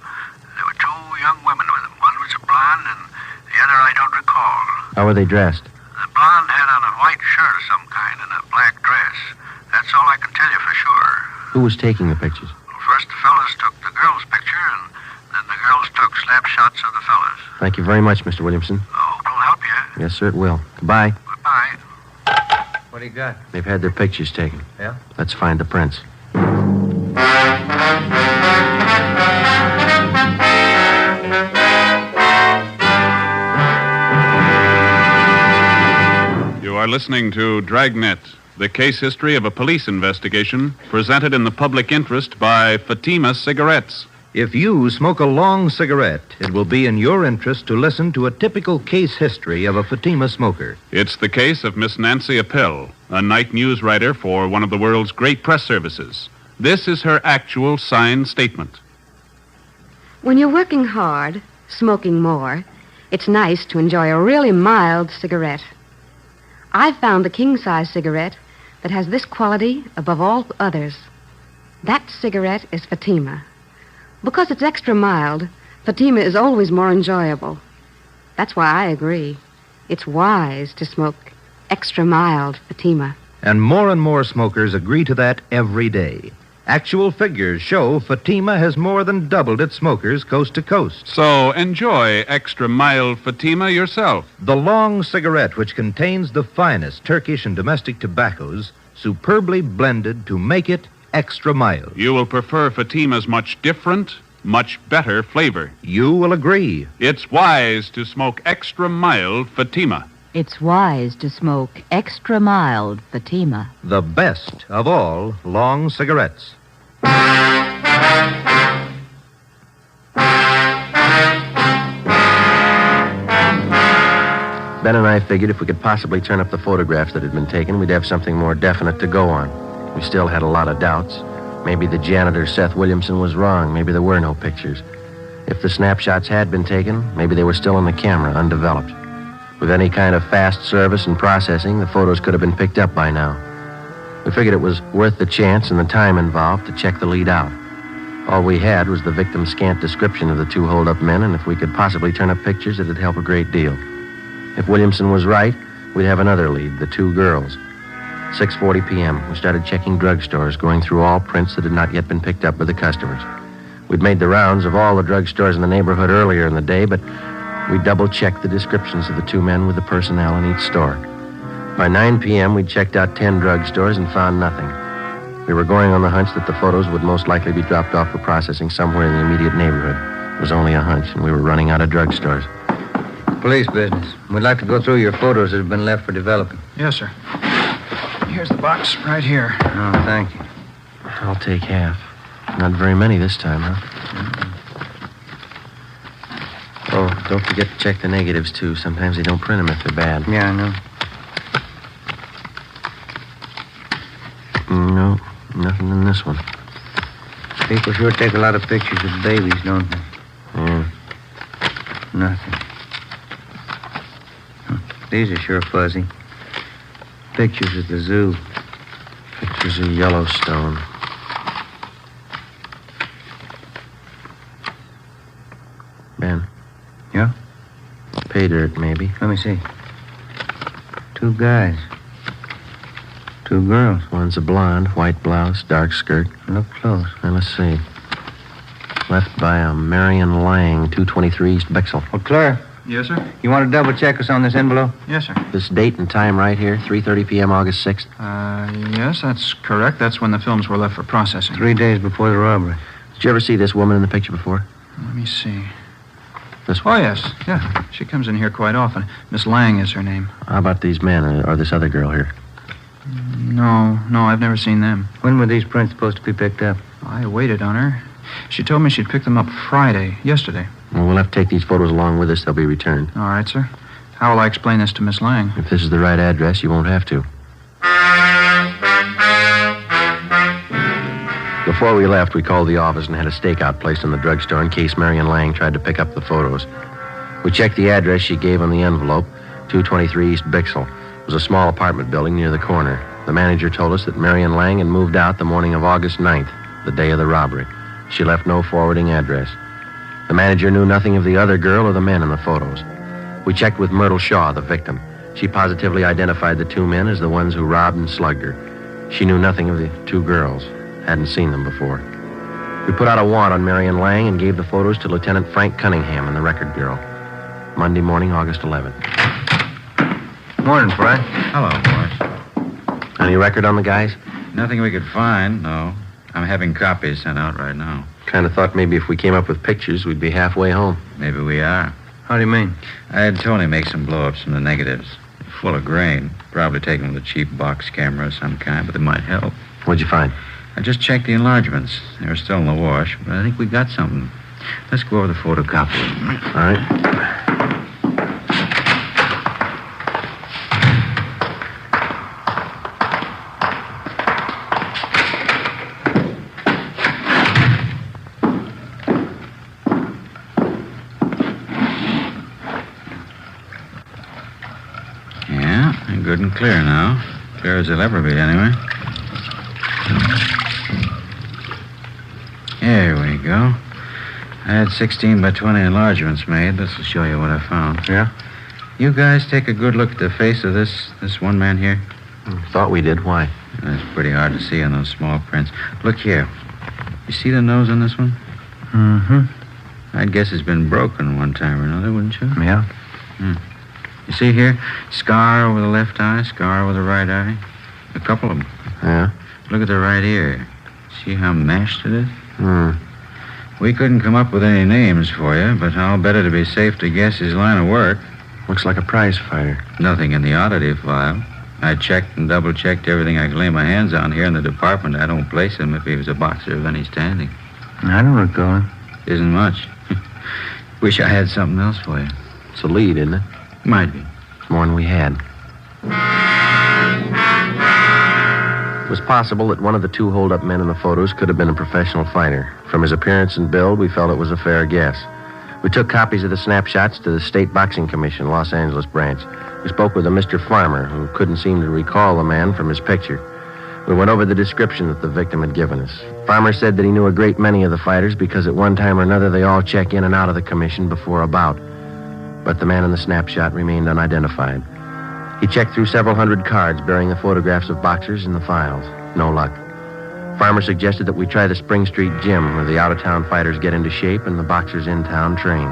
There were 2 young women with them. One was a blonde, and the other I don't recall. How were they dressed? The blonde had on a white shirt of some kind and a black dress. That's all I can tell you for sure. Who was taking the pictures? First the fellas took the girls' picture, and then the girls took snapshots of the fellas. Thank you very much, Mr. Williamson. Oh, it'll help you. Yes, sir, it will. Goodbye. Goodbye. What do you got? They've had their pictures taken. Yeah? Let's find the prints. You are listening to Dragnet, the case history of a police investigation presented in the public interest by Fatima Cigarettes. If you smoke a long cigarette, it will be in your interest to listen to a typical case history of a Fatima smoker. It's the case of Miss Nancy Appel, a night news writer for one of the world's great press services. This is her actual signed statement. When you're working hard, smoking more, it's nice to enjoy a really mild cigarette. I've found the king-size cigarette that has this quality above all others. That cigarette is Fatima. Because it's extra mild, Fatima is always more enjoyable. That's why I agree. It's wise to smoke extra mild Fatima. And more smokers agree to that every day. Actual figures show Fatima has more than doubled its smokers coast to coast. So enjoy extra mild Fatima yourself. The long cigarette, which contains the finest Turkish and domestic tobaccos, superbly blended to make it extra mild. You will prefer Fatima's much different, much better flavor. You will agree. It's wise to smoke extra mild Fatima. It's wise to smoke extra mild Fatima. The best of all long cigarettes. Ben and I figured if we could possibly turn up the photographs that had been taken, we'd have something more definite to go on. We still had a lot of doubts. Maybe the janitor, Seth Williamson, was wrong. Maybe there were no pictures. If the snapshots had been taken, maybe they were still in the camera, undeveloped. With any kind of fast service and processing, the photos could have been picked up by now. We figured it was worth the chance and the time involved to check the lead out. All we had was the victim's scant description of the 2 hold-up men, and if we could possibly turn up pictures, it'd help a great deal. If Williamson was right, we'd have another lead, the 2 girls. 6:40 p.m., we started checking drugstores, going through all prints that had not yet been picked up by the customers. We'd made the rounds of all the drugstores in the neighborhood earlier in the day, but we double-checked the descriptions of the 2 men with the personnel in each store. By 9 p.m., we'd checked out 10 drugstores and found nothing. We were going on the hunch that the photos would most likely be dropped off for processing somewhere in the immediate neighborhood. It was only a hunch, and we were running out of drugstores. Police business. We'd like to go through your photos that have been left for developing. Yes, sir. Here's the box right here. Oh, thank you. I'll take half. Not very many this time, huh? Oh, don't forget to check the negatives, too. Sometimes they don't print them if they're bad. Yeah, I know. No, nothing in this one. People sure take a lot of pictures of babies, don't they? Yeah. Nothing. These are sure fuzzy. Pictures of the zoo. Pictures of Yellowstone. Ben. Yeah? Pay dirt, maybe. Let me see. 2 guys. 2 girls. One's a blonde, white blouse, dark skirt. Look close. Now, let's see. left by a Marion Lang, 223 East Bixel. Well, Claire. Yes, sir? You want to double check us on this envelope? Yes, sir. This date and time right here, 3:30 p.m., August 6th. Yes, that's correct. That's when the films were left for processing. 3 days before the robbery. Did you ever see this woman in the picture before? Let me see. This one? Oh, yes. Yeah. She comes in here quite often. Miss Lang is her name. How about these men or this other girl here? No, I've never seen them. When were these prints supposed to be picked up? I waited on her. She told me she'd pick them up yesterday. Well, we'll have to take these photos along with us. They'll be returned. All right, sir. How will I explain this to Miss Lang? If this is the right address, you won't have to. Before we left, we called the office and had a stakeout placed in the drugstore in case Marion Lang tried to pick up the photos. We checked the address she gave on the envelope, 223 East Bixel. It was a small apartment building near the corner. The manager told us that Marion Lang had moved out the morning of August 9th, the day of the robbery. She left no forwarding address. The manager knew nothing of the other girl or the men in the photos. We checked with Myrtle Shaw, the victim. She positively identified the two men as the ones who robbed and slugged her. She knew nothing of the two girls. Hadn't seen them before. We put out a warrant on Marion Lang and gave the photos to Lieutenant Frank Cunningham in the Record Bureau. Monday morning, August 11th. Morning, Fry. Hello, boss. Any record on the guys? Nothing we could find, no. I'm having copies sent out right now. Kind of thought maybe if we came up with pictures, we'd be halfway home. Maybe we are. How do you mean? I had Tony make some blow-ups from the negatives. They're full of grain. Probably taken with a cheap box camera of some kind, but they might help. What'd you find? I just checked the enlargements. They were still in the wash, but I think we got something. Let's go over the photocopy. All right. Good and clear now. Clear as they'll ever be, anyway. Here we go. I had 16 by 20 enlargements made. This will show you what I found. Yeah? You guys take a good look at the face of this one man here. Thought we did. Why? It's pretty hard to see on those small prints. Look here. You see the nose on this one? Mm-hmm. I'd guess it's been broken one time or another, wouldn't you? Yeah. You see here? Scar over the left eye, scar over the right eye. A couple of them. Yeah? Look at the right ear. See how mashed it is? Hmm. We couldn't come up with any names for you, but I'll bet it'd be safe to guess his line of work. Looks like a prize fighter. Nothing in the oddity file. I checked and double-checked everything I could lay my hands on here in the department. I don't place him if he was a boxer of any standing. I don't recall him. Isn't much. Wish I had something else for you. It's a lead, isn't it? Might be. It's more than we had. It was possible that one of the two hold-up men in the photos could have been a professional fighter. From his appearance and build, we felt it was a fair guess. We took copies of the snapshots to the State Boxing Commission, Los Angeles branch. We spoke with a Mr. Farmer, who couldn't seem to recall the man from his picture. We went over the description that the victim had given us. Farmer said that he knew a great many of the fighters because at one time or another they all check in and out of the commission before a bout. But the man in the snapshot remained unidentified. He checked through several hundred cards bearing the photographs of boxers in the files. No luck. Farmer suggested that we try the Spring Street Gym, where the out-of-town fighters get into shape and the boxers in town train.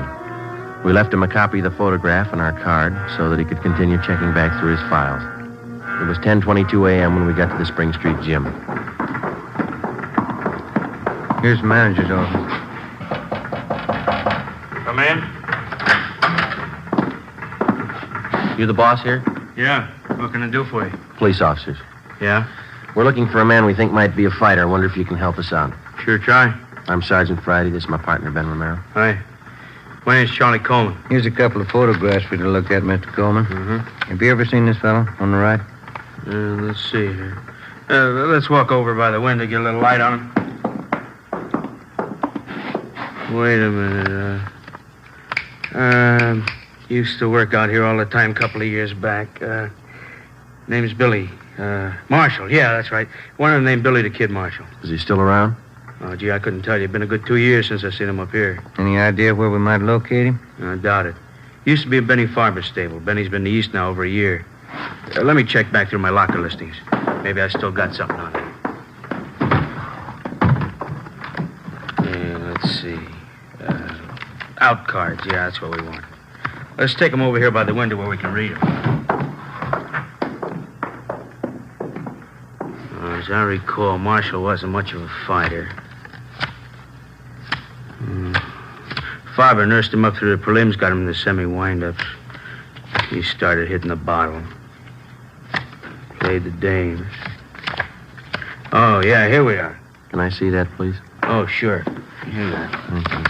We left him a copy of the photograph and our card so that he could continue checking back through his files. It was 10:22 a.m. when we got to the Spring Street Gym. Here's the manager's office. Come in. You the boss here? Yeah. What can I do for you? Police officers. Yeah? We're looking for a man we think might be a fighter. I wonder if you can help us out. Sure, try. I'm Sergeant Friday. This is my partner, Ben Romero. Hi. My name's Charlie Coleman. Here's a couple of photographs for you to look at, Mr. Coleman. Mm-hmm. Have you ever seen this fellow on the right? Let's see here. Let's walk over by the window, get a little light on him. Wait a minute. Used to work out here all the time a couple of years back. Name's Billy. Marshall. Yeah, that's right. One of them named Billy the Kid Marshall. Is he still around? Oh, gee, I couldn't tell you. It's been a good 2 years since I seen him up here. Any idea where we might locate him? I doubt it. Used to be a Benny Farber's stable. Benny's been to the East now over a year. Let me check back through my locker listings. Maybe I still got something on him. Yeah, let's see. Out cards. Yeah, that's what we want. Let's take them over here by the window where we can read them. As I recall, Marshall wasn't much of a fighter. Father nursed him up through the prelims, got him in the semi-windups. He started hitting the bottle. Played the dames. Oh, yeah, here we are. Can I see that, please? Oh, sure. Here you are. Thank you.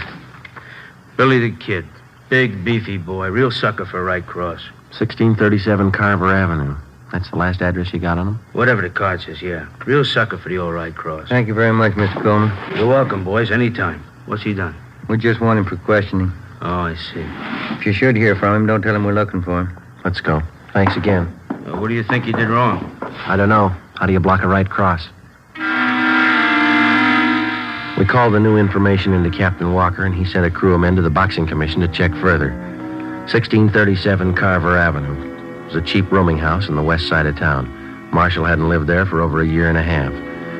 Billy the Kid. Big, beefy boy. Real sucker for right cross. 1637 Carver Avenue. That's the last address you got on him? Whatever the card says, yeah. Real sucker for the old right cross. Thank you very much, Mr. Coleman. You're welcome, boys. Anytime. What's he done? We just want him for questioning. Oh, I see. If you should hear from him, don't tell him we're looking for him. Let's go. Thanks again. What do you think he did wrong? I don't know. How do you block a right cross? We called the new information into Captain Walker, and he sent a crew of men to the Boxing Commission to check further. 1637 Carver Avenue. It was a cheap rooming house on the west side of town. Marshall hadn't lived there for over a year and a half.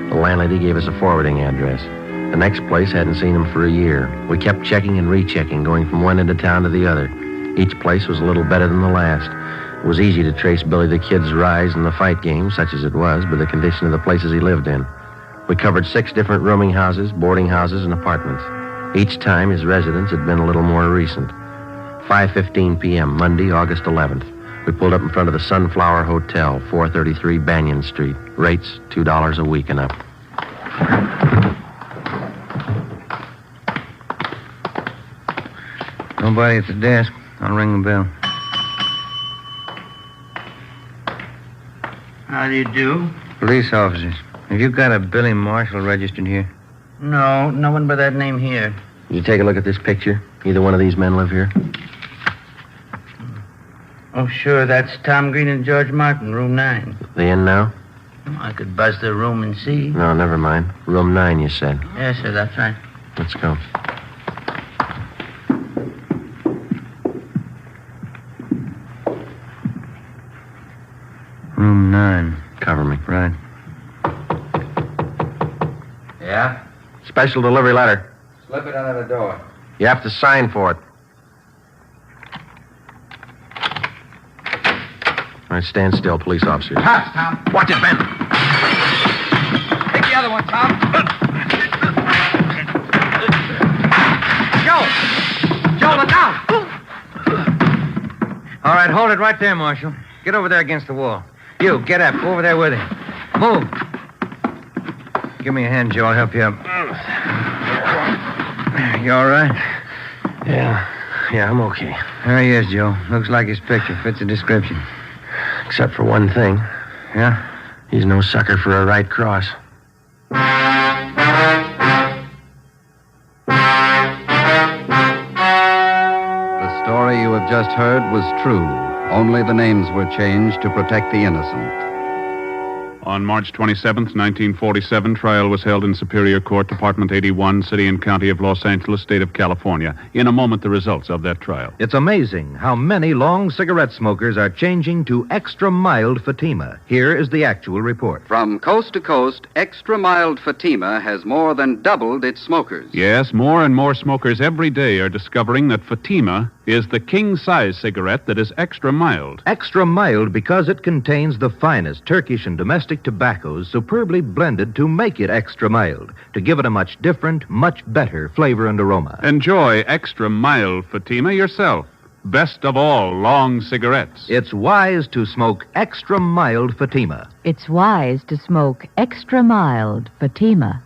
The landlady gave us a forwarding address. The next place hadn't seen him for a year. We kept checking and rechecking, going from one end of town to the other. Each place was a little better than the last. It was easy to trace Billy the Kid's rise in the fight game, such as it was, by the condition of the places he lived in. We covered 6 different rooming houses, boarding houses, and apartments. Each time his residence had been a little more recent. 5:15 p.m., Monday, August 11th. We pulled up in front of the Sunflower Hotel, 433 Banyan Street. Rates, $2 a week and up. Nobody at the desk. I'll ring the bell. How do you do? Police officers. Have you got a Billy Marshall registered here? No, no one by that name here. Did you take a look at this picture? Either one of these men live here? Oh, sure, that's Tom Green and George Martin, room 9. They in now? I could buzz their room and see. No, never mind. Room 9, you said. Yes, sir, that's right. Let's go. Room 9. Cover me. Right. Yeah? Special delivery letter. Slip it under the door. You have to sign for it. All right, stand still, police officers. Pass, Tom. Watch it, Ben. Take the other one, Tom. Joe! Joe, look out! All right, hold it right there, Marshal. Get over there against the wall. You, get up. Go over there with him. Move. Give me a hand, Joe. I'll help you up. You all right? Yeah, I'm okay. There he is, Joe. Looks like his picture. Fits the description. Except for one thing. Yeah? He's no sucker for a right cross. The story you have just heard was true. Only the names were changed to protect the innocent. On March 27th, 1947, trial was held in Superior Court, Department 81, City and County of Los Angeles, State of California. In a moment, the results of that trial. It's amazing how many long cigarette smokers are changing to extra mild Fatima. Here is the actual report. From coast to coast, extra mild Fatima has more than doubled its smokers. Yes, more and more smokers every day are discovering that Fatima is the king-size cigarette that is extra mild. Extra mild because it contains the finest Turkish and domestic tobaccos superbly blended to make it extra mild, to give it a much different, much better flavor and aroma. Enjoy extra mild Fatima yourself. Best of all long cigarettes. It's wise to smoke extra mild Fatima. It's wise to smoke extra mild Fatima.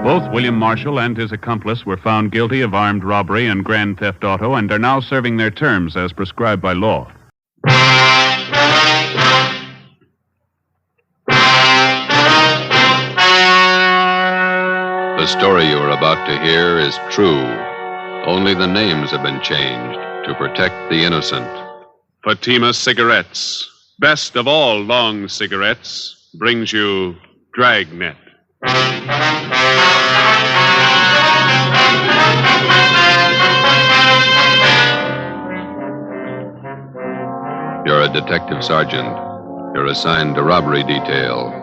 Both William Marshall and his accomplice were found guilty of armed robbery and grand theft auto and are now serving their terms as prescribed by law. The story you are about to hear is true. Only the names have been changed to protect the innocent. Fatima Cigarettes, best of all long cigarettes, brings you Dragnet. You're a detective sergeant. You're assigned to robbery detail.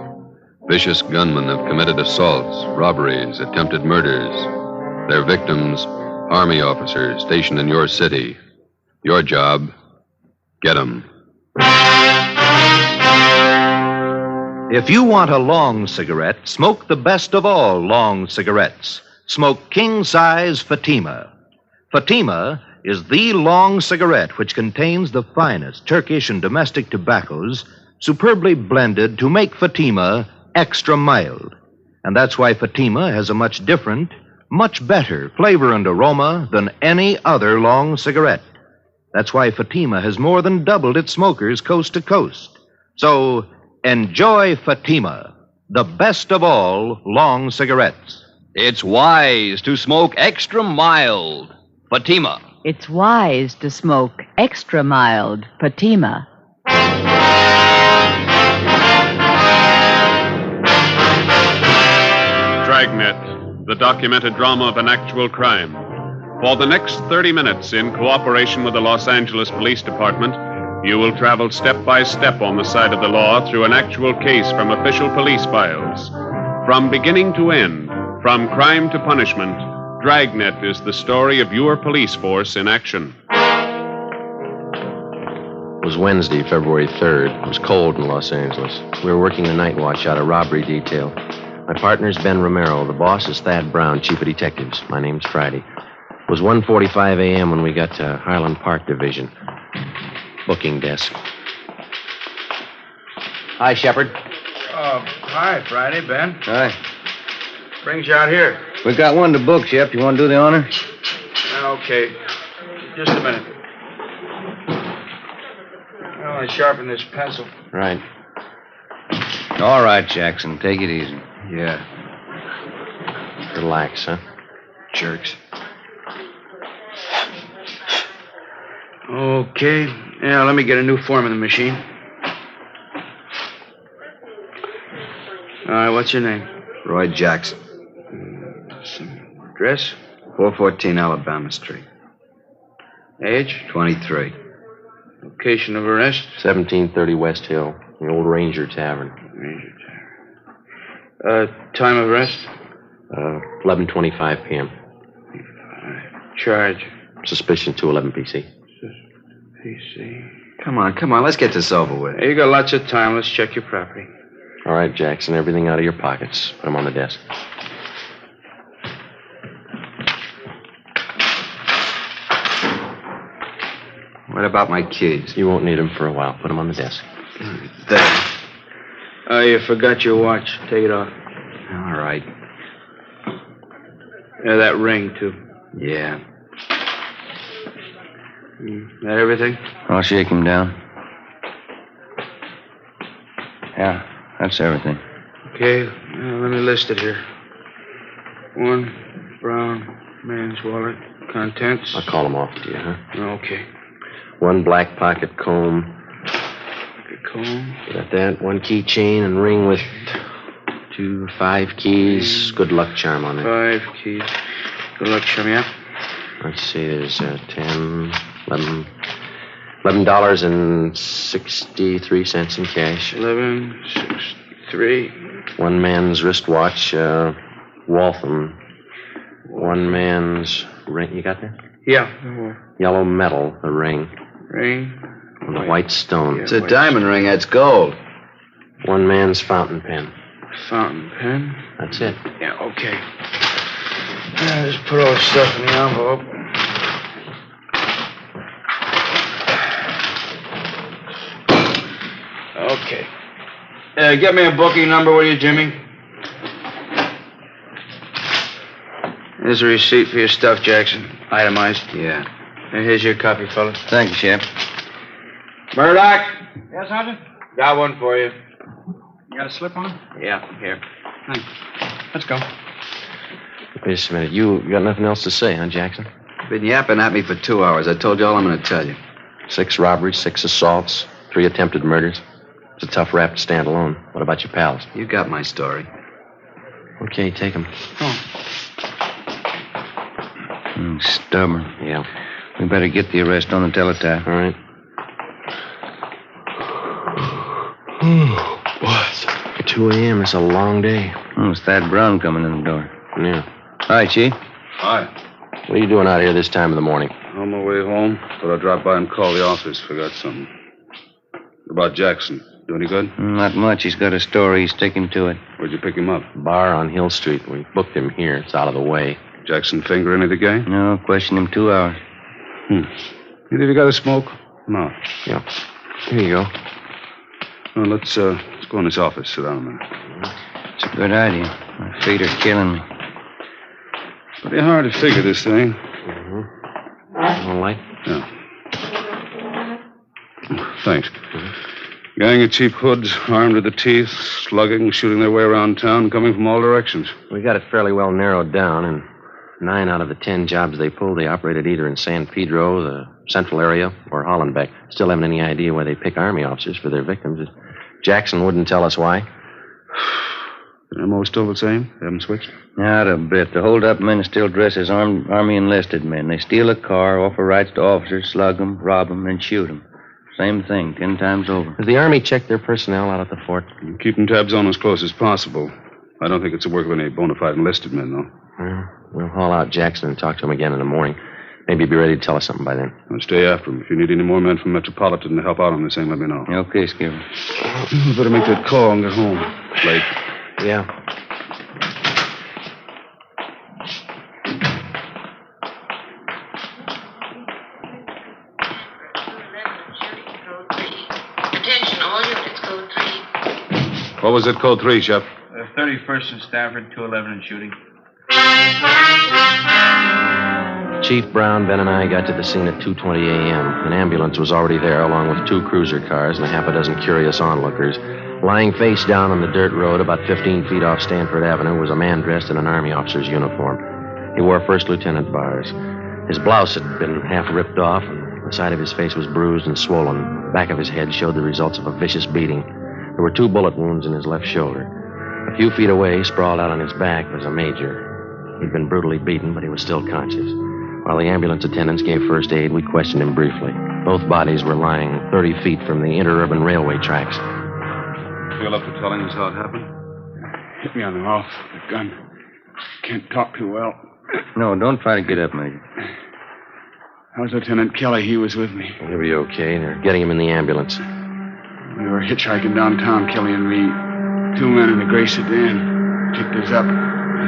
Vicious gunmen have committed assaults, robberies, attempted murders. Their victims, Army officers stationed in your city. Your job, get 'em. If you want a long cigarette, smoke the best of all long cigarettes. Smoke king-size Fatima. Fatima is the long cigarette which contains the finest Turkish and domestic tobaccos superbly blended to make Fatima extra mild. And that's why Fatima has a much different, much better flavor and aroma than any other long cigarette. That's why Fatima has more than doubled its smokers coast to coast. So, enjoy Fatima, the best of all long cigarettes. It's wise to smoke extra mild. Fatima. It's wise to smoke extra mild Fatima. Dragnet, the documented drama of an actual crime. For the next 30 minutes, in cooperation with the Los Angeles Police Department, you will travel step by step on the side of the law through an actual case from official police files. From beginning to end, from crime to punishment, Dragnet is the story of your police force in action. It was Wednesday, February 3rd. It was cold in Los Angeles. We were working the night watch out of robbery detail. My partner's Ben Romero. The boss is Thad Brown, chief of detectives. My name's Friday. It was 1:45 a.m. when we got to Highland Park Division. Booking desk. Hi, Shepard. Hi, Friday, Ben. Hi. Brings you out here. We got one to book, Shep. You want to do the honor? Okay. Just a minute. Well, I sharpen this pencil. Right. All right, Jackson. Take it easy. Yeah. Relax, huh? Jerks. Okay. Yeah, let me get a new form in the machine. All right, what's your name? Roy Jackson. Address? 414 Alabama Street. Age? 23. Location of arrest? 1730 West Hill, the old Ranger Tavern. Ranger Tavern. Time of arrest? 11:25 p.m. Charge? Suspicion 211 PC. PC. Come on, let's get this over with. Hey, you got lots of time. Let's check your property. All right, Jackson, everything out of your pockets. Put them on the desk. What about my keys? You won't need them for a while. Put them on the desk. There. Oh, you forgot your watch. Take it off. All right. Yeah, that ring, too. Yeah. That everything? I'll shake him down. Yeah, that's everything. Okay, let me list it here. 1 brown man's wallet. Contents. I'll call them off to you, huh? Okay. 1 black pocket comb. Comb. Got that. 1 keychain and ring with 5 keys. Good luck charm on it. 5 keys. Good luck charm, yeah. Let's see, there's 10, $11.63 in cash. 11.63. 1 man's wristwatch, Waltham. 1 man's ring. You got that? Yeah. Yellow metal, the ring. Ring. With a white stone. It's a diamond ring. That's gold. 1 man's fountain pen. Fountain pen. That's it. Yeah, okay. Just put all the stuff in the envelope. Okay. Get me a booking number, will you, Jimmy? Here's a receipt for your stuff, Jackson. Itemized. Yeah. And here's your copy, fella. Thank you, Shep. Murdoch. Yes, Sergeant? Got one for you. You got a slip on? Yeah, here. Thanks. Let's go. Wait just a minute. You got nothing else to say, huh, Jackson? Been yapping at me for 2 hours. I told you all I'm going to tell you. 6 robberies, 6 assaults, 3 attempted murders. It's a tough rap to stand alone. What about your pals? You got my story. Okay, take them. Stubborn. Yeah. We better get the arrest on the teletype. All right. Boss. 2 a.m. It's a long day. Oh, it's Thad Brown coming in the door. Yeah. Hi, Chief. Hi. What are you doing out here this time of the morning? On my way home, thought I'd drop by and call the office. Forgot something. What about Jackson? Do any good? Not much. He's got a story. He's sticking to it. Where'd you pick him up? Bar on Hill Street. We booked him here. It's out of the way. Jackson finger any of the gang? No, questioned him 2 hours. Either you got a smoke? No. Yeah. Here you go. Well, let's go in this office. Sit down a minute. It's a good idea. My feet are killing me. Pretty hard to figure this thing. All right? Yeah. Thanks. Gang of cheap hoods, armed to the teeth, slugging, shooting their way around town, coming from all directions. We got it fairly well narrowed down, and 9 out of the 10 jobs they pulled, they operated either in San Pedro, the central area, or Hollenbeck. Still haven't any idea why they pick Army officers for their victims. Jackson wouldn't tell us why. The MO still the same? They haven't switched? Not a bit. The hold-up men still dress as Army enlisted men. They steal a car, offer rights to officers, slug them, rob them, and shoot them. Same thing, 10 times over. Has the Army checked their personnel out at the fort? Keeping tabs on as close as possible. I don't think it's the work of any bona fide enlisted men, though. We'll haul out Jackson and talk to him again in the morning. Maybe he'll be ready to tell us something by then. I'll stay after him. If you need any more men from Metropolitan to help out on this thing, let me know. Okay, Skipper. You better make that call and get home. Late. Yeah. Attention, all units, code 3. What was it, code 3, Shep? 31st and Stafford, 211 and shooting. Chief Brown, Ben, and I got to the scene at 2:20 a.m. An ambulance was already there, along with 2 cruiser cars and a half a dozen curious onlookers. Lying face down on the dirt road about 15 feet off Stanford Avenue was a man dressed in an Army officer's uniform. He wore first lieutenant bars. His blouse had been half ripped off, and the side of his face was bruised and swollen. The back of his head showed the results of a vicious beating. There were 2 bullet wounds in his left shoulder. A few feet away, sprawled out on his back, was a major. He'd been brutally beaten, but he was still conscious. While the ambulance attendants gave first aid, we questioned him briefly. Both bodies were lying 30 feet from the interurban railway tracks. Feel up to telling us how it happened? Hit me on the mouth with a gun. Can't talk too well. No, don't try to get up, Major. How's Lieutenant Kelly? He was with me. He'll be okay. They're getting him in the ambulance. We were hitchhiking downtown, Kelly and me. 2 men in a gray sedan picked us up.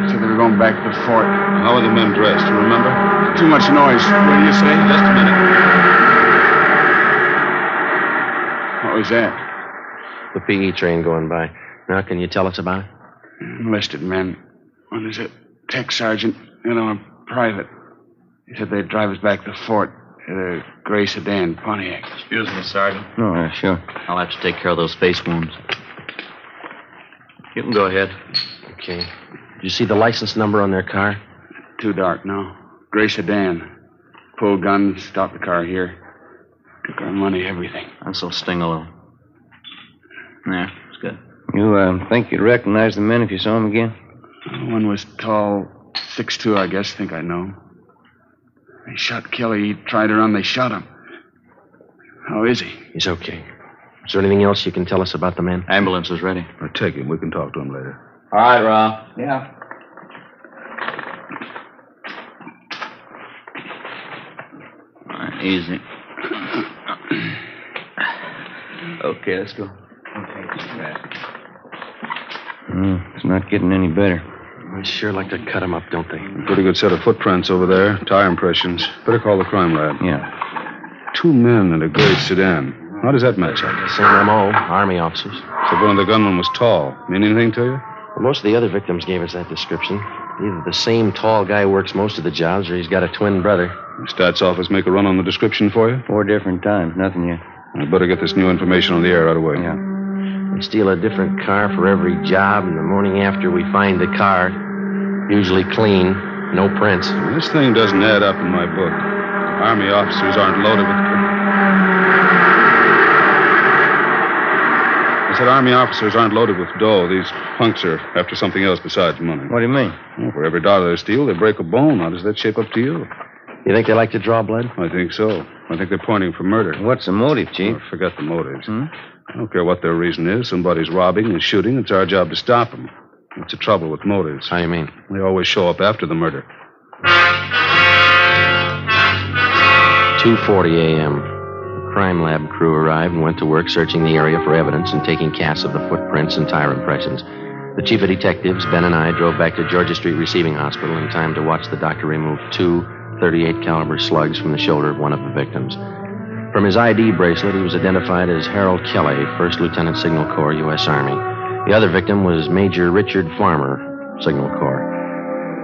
Said they were going back to the fort. How were the men dressed? Do you remember? Too much noise. What do you say? Just a minute. What was that? The PE train going by. Now, can you tell us about it? Enlisted men. One is a tech sergeant, and a private. He said they'd drive us back to the fort in a gray sedan, Pontiac. Excuse me, Sergeant. Oh, sure. I'll have to take care of those face wounds. You can go ahead. Okay. Did you see the license number on their car? Too dark, no. Gray sedan. Pulled guns, stopped the car here. Took our money, everything. This'll sting a little. Yeah, it's good. You think you'd recognize the men if you saw them again? One was tall, 6'2", I guess. Think I know. They shot Kelly. He tried to run. They shot him. How is he? He's okay. Is there anything else you can tell us about the men? Ambulance is ready. I'll take him. We can talk to him later. All right, Rob. Yeah. All right, easy. Okay, let's go. It's not getting any better. They sure like to cut him up, don't they? Pretty good set of footprints over there. Tire impressions. Better call the crime lab. Yeah. 2 men in a gray sedan. How does that match up? Same MO, Army officers. So one of the gunmen was tall. Mean anything to you? Well, most of the other victims gave us that description. Either the same tall guy works most of the jobs, or he's got a twin brother. The stats office make a run on the description for you? 4 different times. Nothing yet. I better get this new information on the air right away. Yeah. They steal a different car for every job, and the morning after we find the car, usually clean, no prints. This thing doesn't add up in my book. Army officers aren't loaded with... I said Army officers aren't loaded with dough. These punks are after something else besides money. What do you mean? Well, for every dollar they steal, they break a bone. How does that shape up to you? You think they like to draw blood? I think so. I think they're pointing for murder. What's the motive, Chief? Oh, forget the motives. I don't care what their reason is. Somebody's robbing and shooting. It's our job to stop them. What's the trouble with motives? How do you mean? They always show up after the murder. 2:40 a.m. The crime lab crew arrived and went to work searching the area for evidence and taking casts of the footprints and tire impressions. The chief of detectives, Ben, and I drove back to Georgia Street Receiving Hospital in time to watch the doctor remove 2 .38 caliber slugs from the shoulder of one of the victims. From his ID bracelet, he was identified as Harold Kelly, 1st Lieutenant Signal Corps, U.S. Army. The other victim was Major Richard Farmer, Signal Corps.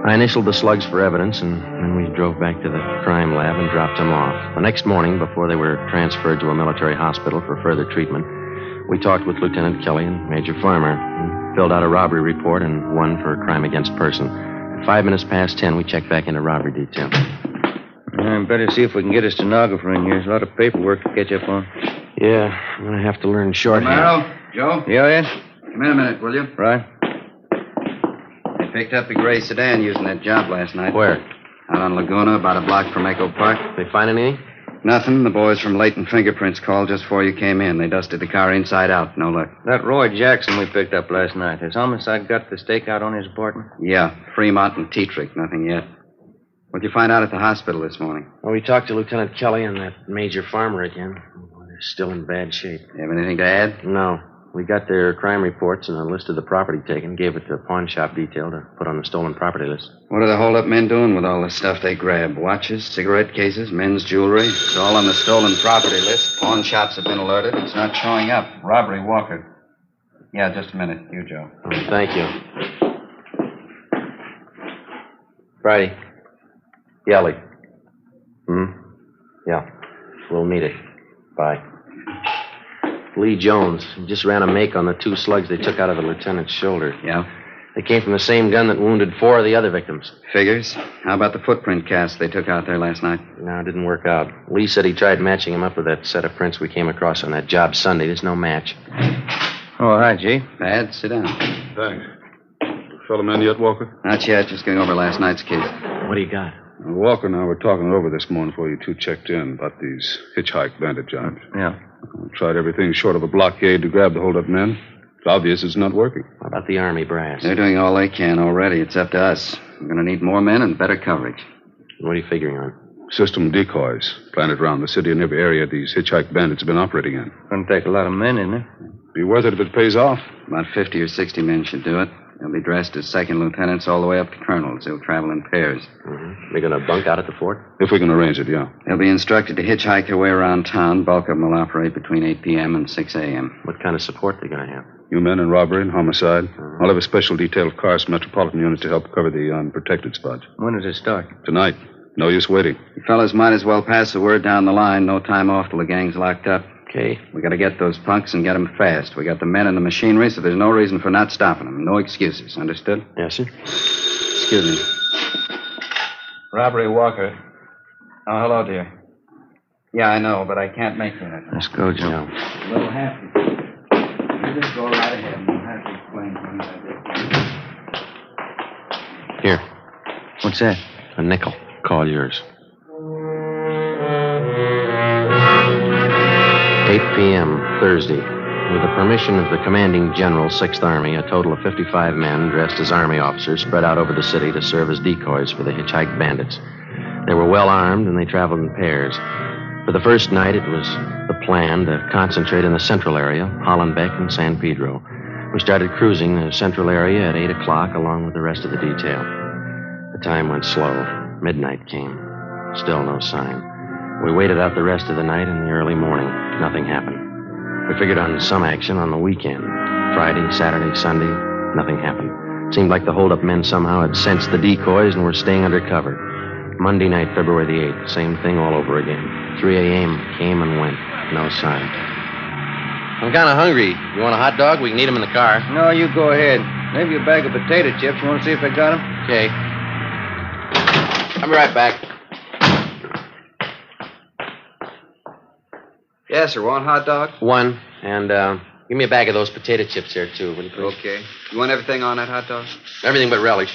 I initialed the slugs for evidence, and then we drove back to the crime lab and dropped them off. The next morning, before they were transferred to a military hospital for further treatment, we talked with Lieutenant Kelly and Major Farmer and filled out a robbery report and one for a crime against person. At 5 minutes past 10, we checked back into robbery detail. Better see if we can get a stenographer in here. There's a lot of paperwork to catch up on. Yeah, I'm going to have to learn shorthand. Romero, Joe? Yeah? Come in a minute, will you? Right. They picked up the gray sedan using that job last night. Where? Out on Laguna, about a block from Echo Park. They find anything? Nothing. The boys from Leighton Fingerprints called just before you came in. They dusted the car inside out. No luck. That Roy Jackson we picked up last night. Has homicide got the stakeout on his apartment? Yeah, Fremont and Tetrick. Nothing yet. What'd you find out at the hospital this morning? Well, we talked to Lieutenant Kelly and that Major Farmer again. They're still in bad shape. You have anything to add? No. We got their crime reports and a list of the property taken, gave it to a pawn shop detail to put on the stolen property list. What are the hold-up men doing with all the stuff they grabbed? Watches, cigarette cases, men's jewelry? It's all on the stolen property list. Pawn shops have been alerted. It's not showing up. Robbery, Walker. Yeah, just a minute. You, Joe. Oh, thank you. Friday. Yelly. Yeah. We'll meet it. Bye. Lee Jones. He just ran a make on the 2 slugs they took out of the lieutenant's shoulder. Yeah? They came from the same gun that wounded 4 of the other victims. Figures. How about the footprint cast they took out there last night? No, it didn't work out. Lee said he tried matching him up with that set of prints we came across on that job Sunday. There's no match. Oh, hi, G. Bad. Sit down. Thanks. Fellow man yet, Walker? Not yet. Just going over last night's case. What do you got? Walker and I were talking over this morning before you two checked in about these hitchhike bandit jobs. Yeah. We tried everything short of a blockade to grab the hold-up men. It's obvious it's not working. How about the Army brass? They're doing all they can already. It's up to us. We're going to need more men and better coverage. What are you figuring on? System decoys planted around the city and every area these hitchhike bandits have been operating in. Gonna take a lot of men, isn't it? Be worth it if it pays off. About 50 or 60 men should do it. They'll be dressed as second lieutenants all the way up to colonels. They'll travel in pairs. Mm-hmm. They're going to bunk out at the fort? If we can arrange it, yeah. They'll be instructed to hitchhike their way around town. Bulk of them will operate between 8 p.m. and 6 a.m. What kind of support are they going to have? You men in robbery and homicide. Mm-hmm. I'll have a special detail of cars from Metropolitan Units to help cover the unprotected spots. When does it start? Tonight. No use waiting. You fellas might as well pass the word down the line. No time off till the gang's locked up. Okay. We got to get those punks and get them fast. We got the men and the machinery, so there's no reason for not stopping them. No excuses. Understood? Yes, sir. Excuse me. Robbery, Walker. Oh, hello, dear. Yeah, I know, but I can't make that. Let's go, Joe. A little happy. You just go right ahead and I'll have to explain things I did. Here. What's that? A nickel. Call yours. 8 p.m., Thursday. With the permission of the commanding general, 6th Army, a total of 55 men dressed as Army officers spread out over the city to serve as decoys for the hitchhiked bandits. They were well armed, and they traveled in pairs. For the first night, it was the plan to concentrate in the central area, Hollenbeck and San Pedro. We started cruising the central area at 8 o'clock along with the rest of the detail. The time went slow. Midnight came. Still no sign. We waited out the rest of the night and the early morning. Nothing happened. We figured on some action on the weekend. Friday, Saturday, Sunday, nothing happened. Seemed like the hold-up men somehow had sensed the decoys and were staying under cover. Monday night, February the 8th, same thing all over again. 3 a.m. came and went. No sign. I'm kind of hungry. You want a hot dog? We can eat them in the car. No, you go ahead. Maybe a bag of potato chips. You want to see if I got them? Okay. I'll be right back. Yes, sir. Want hot dog? One. And give me a bag of those potato chips there, too, will you please? Okay. You want everything on that hot dog? Everything but relish.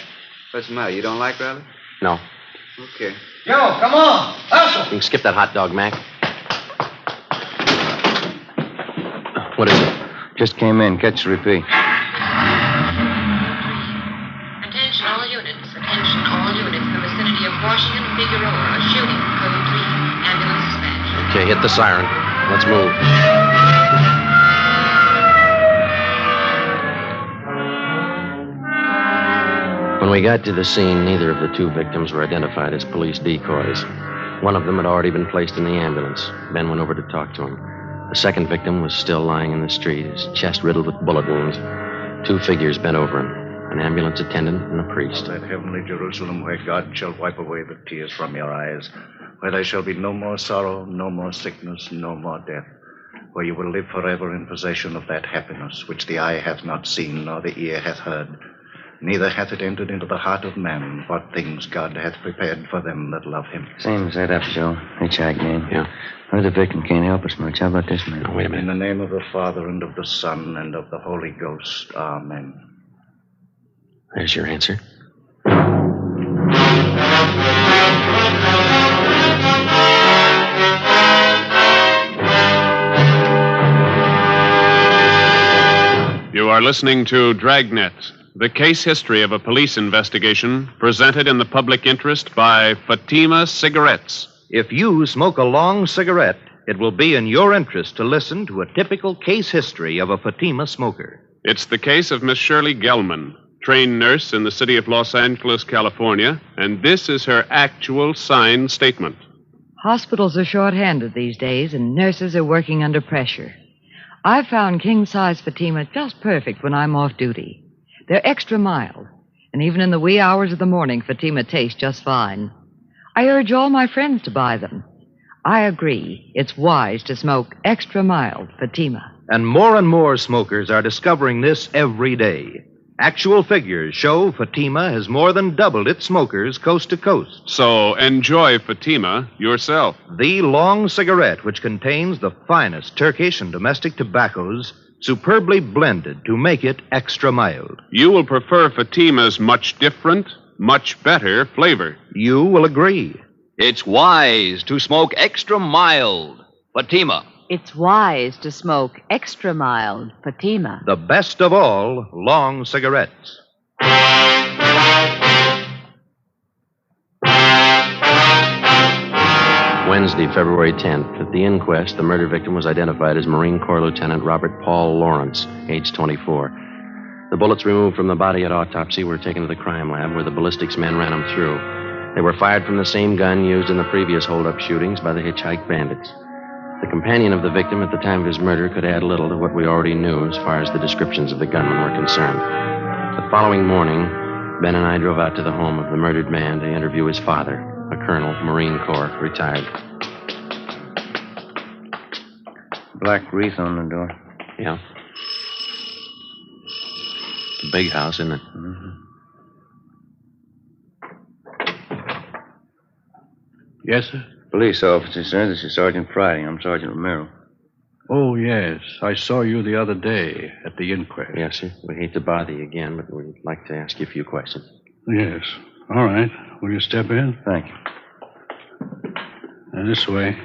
What's the matter? You don't like relish? No. Okay. Joe, come on. Hustle. You can skip that hot dog, Mac. What is it? Just came in. Catch the repeat. Attention all units. Attention all units. The vicinity of Washington, Figueroa. A shooting. Code 3. Ambulance dispatch. Okay, hit the siren. Let's move. When we got to the scene, neither of the two victims were identified as police decoys. One of them had already been placed in the ambulance. Ben went over to talk to him. The second victim was still lying in the street, his chest riddled with bullet wounds. Two figures bent over him, an ambulance attendant and a priest. That heavenly Jerusalem where God shall wipe away the tears from your eyes, where there shall be no more sorrow, no more sickness, no more death, where you will live forever in possession of that happiness which the eye hath not seen nor the ear hath heard, neither hath it entered into the heart of man what things God hath prepared for them that love him. Same as that up, Joe. Hitchhike name. Yeah. Well, the victim can't help us much. How about this man? Oh, wait a minute. In the name of the Father, and of the Son, and of the Holy Ghost. Amen. There's your answer. You are listening to Dragnet, the case history of a police investigation presented in the public interest by Fatima Cigarettes. If you smoke a long cigarette, it will be in your interest to listen to a typical case history of a Fatima smoker. It's the case of Miss Shirley Gelman, trained nurse in the city of Los Angeles, California, and this is her actual signed statement. Hospitals are short-handed these days, and nurses are working under pressure. I've found king-size Fatima just perfect when I'm off duty. They're extra mild, and even in the wee hours of the morning, Fatima tastes just fine. I urge all my friends to buy them. I agree, it's wise to smoke extra mild Fatima. And more smokers are discovering this every day. Actual figures show Fatima has more than doubled its smokers coast to coast. So enjoy Fatima yourself. The long cigarette, which contains the finest Turkish and domestic tobaccos, superbly blended to make it extra mild. You will prefer Fatima's much different, much better flavor. You will agree. It's wise to smoke extra mild Fatima. It's wise to smoke extra mild Fatima. The best of all long cigarettes. Wednesday, February 10th. At the inquest, the murder victim was identified as Marine Corps Lieutenant Robert Paul Lawrence, age 24. The bullets removed from the body at autopsy were taken to the crime lab where the ballistics men ran them through. They were fired from the same gun used in the previous hold-up shootings by the hitchhike bandits. The companion of the victim at the time of his murder could add little to what we already knew as far as the descriptions of the gunman were concerned. The following morning, Ben and I drove out to the home of the murdered man to interview his father, a colonel, Marine Corps, retired. Black wreath on the door. Yeah. It's a big house, isn't it? Mm-hmm. Yes, sir? Police officer, sir. This is Sergeant Friday. I'm Sergeant Romero. Oh, yes. I saw you the other day at the inquest. Yes, sir. We hate to bother you again, but we'd like to ask you a few questions. Yes. All right. Will you step in? Thank you. This way.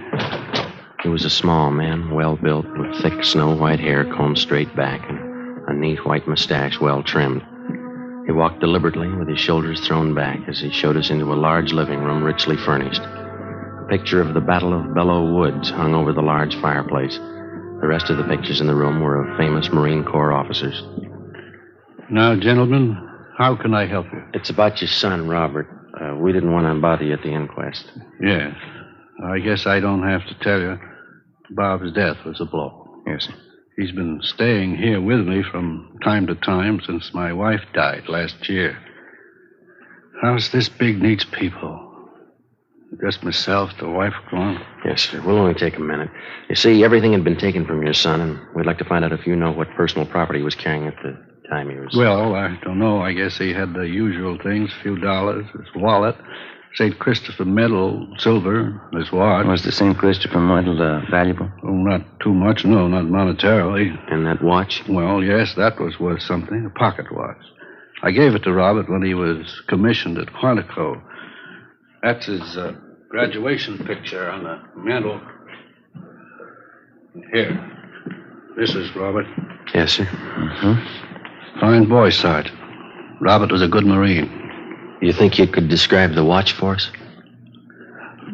He was a small man, well-built, with thick snow-white hair combed straight back and a neat white mustache well-trimmed. He walked deliberately with his shoulders thrown back as he showed us into a large living room richly furnished. A picture of the Battle of Belleau Woods hung over the large fireplace. The rest of the pictures in the room were of famous Marine Corps officers. Now, gentlemen, how can I help you? It's about your son, Robert. We didn't want to bother you at the inquest. Yes. I guess I don't have to tell you. Bob's death was a blow. Yes, sir. He's been staying here with me from time to time since my wife died last year. House this big needs people. Just myself, the wife gone. Yes, sir. We'll only take a minute. You see, everything had been taken from your son, and we'd like to find out if you know what personal property he was carrying at the time he was... Well, I don't know. I guess he had the usual things, a few dollars, his wallet, St. Christopher medal, silver, his watch. Was the St. Christopher medal valuable? Oh, not too much, no, not monetarily. And that watch? Well, yes, that was worth something, a pocket watch. I gave it to Robert when he was commissioned at Quantico. That's his graduation picture on the mantel. Here. This is Robert. Yes, sir. Fine boy, Sergeant. Robert was a good Marine. You think you could describe the watch for us?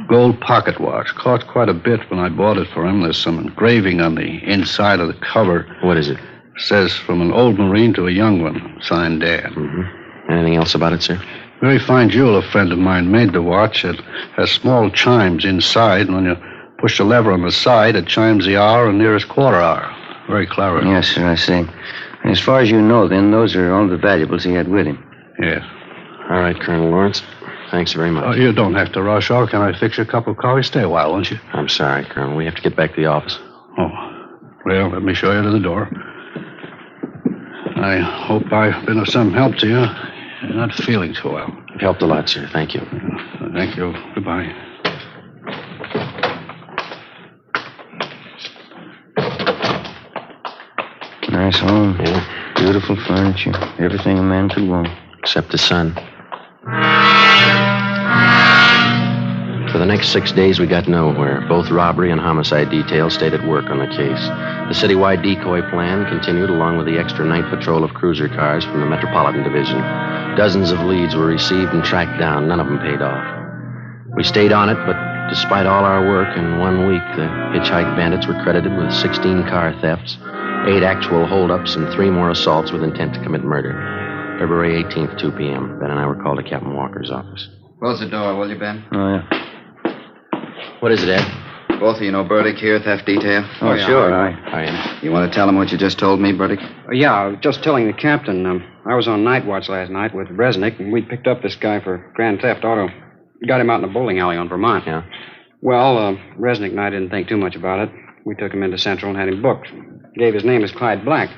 Gold pocket watch. Cost quite a bit when I bought it for him. There's some engraving on the inside of the cover. What is it? Says from an old Marine to a young one. Signed Dad. Anything else about it, sir? Very fine jeweler friend of mine made the watch. It has small chimes inside, and when you push the lever on the side, it chimes the hour and nearest quarter hour. Very clever. Yes, sir, I see. As far as you know, then, those are all the valuables he had with him. Yes. All right, Colonel Lawrence. Thanks very much. Oh, you don't have to rush off. Can I fix you a cup of coffee? Stay a while, won't you? I'm sorry, Colonel. We have to get back to the office. Oh. Well, let me show you to the door. I hope I've been of some help to you. You're not feeling too well. You've helped a lot, sir. Thank you. Thank you. Goodbye. Nice home. Yeah. Beautiful furniture. Everything a man could want. Except the sun. For the next 6 days, we got nowhere. Both robbery and homicide details stayed at work on the case. The citywide decoy plan continued along with the extra night patrol of cruiser cars from the Metropolitan Division. Dozens of leads were received and tracked down. None of them paid off. We stayed on it, but despite all our work, in 1 week, the hitchhike bandits were credited with 16 car thefts, 8 actual holdups, and 3 more assaults with intent to commit murder. February 18th, 2 p.m. Ben and I were called to Captain Walker's office. Close the door, will you, Ben? Oh, yeah. What is it, Ed? Both of you know Burdick here, theft detail? Oh, yeah. sure. You want to tell him what you just told me, Burdick? Yeah, I was just telling the captain. I was on night watch last night with Resnick, and we picked up this guy for grand theft auto. Got him out in a bowling alley on Vermont. Yeah. Well, Resnick and I didn't think too much about it. We took him into Central and had him booked. Gave his name as Clyde Black.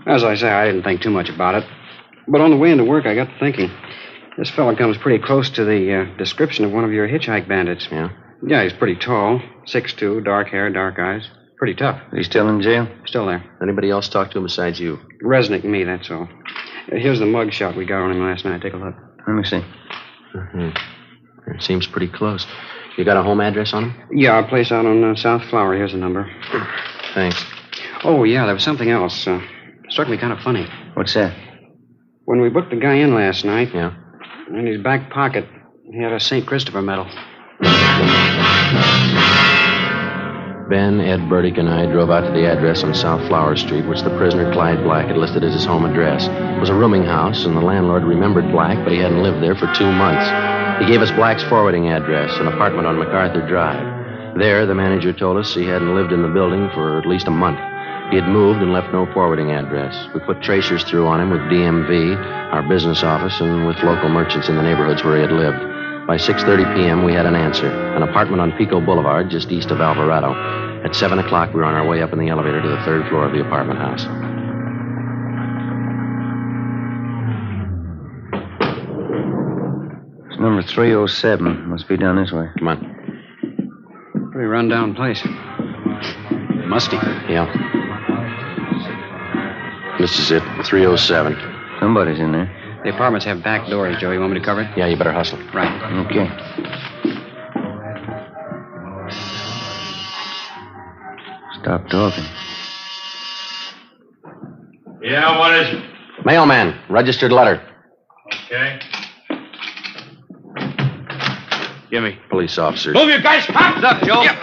As I say, I didn't think too much about it. But on the way into work, I got to thinking. This fellow comes pretty close to the description of one of your hitchhike bandits. Yeah? Yeah, he's pretty tall, 6'2", dark hair, dark eyes. Pretty tough. He's still in jail? Still there. Anybody else talk to him besides you? Resnick and me, that's all. Here's the mug shot we got on him last night. Take a look. Let me see. It seems pretty close. You got a home address on him? Yeah, a place out on South Flower. Here's the number. Thanks. Oh, yeah, there was something else. Struck me kind of funny. What's that? When we booked the guy in last night... Yeah? In his back pocket, he had a St. Christopher medal. Ben, Ed, Burdick, and I drove out to the address on South Flower Street, which the prisoner Clyde Black had listed as his home address. It was a rooming house, and the landlord remembered Black, but he hadn't lived there for 2 months. He gave us Black's forwarding address, an apartment on MacArthur Drive. There, the manager told us he hadn't lived in the building for at least a month. He had moved and left no forwarding address. We put tracers through on him with DMV, our business office, and with local merchants in the neighborhoods where he had lived. By 6:30 p.m., we had an answer. An apartment on Pico Boulevard, just east of Alvarado. At 7 o'clock, we were on our way up in the elevator to the 3rd floor of the apartment house. It's number 307. Must be down this way. Come on. Pretty run-down place. Musty. Yeah. This is it, 307. Somebody's in there. The apartments have back doors, Joe. You want me to cover it? Yeah, you better hustle. Right. Okay. Stop talking. Yeah, what is it? Mailman, registered letter. Okay. Give me. Police officers. Move you guys. Hands up, Joe. Yeah.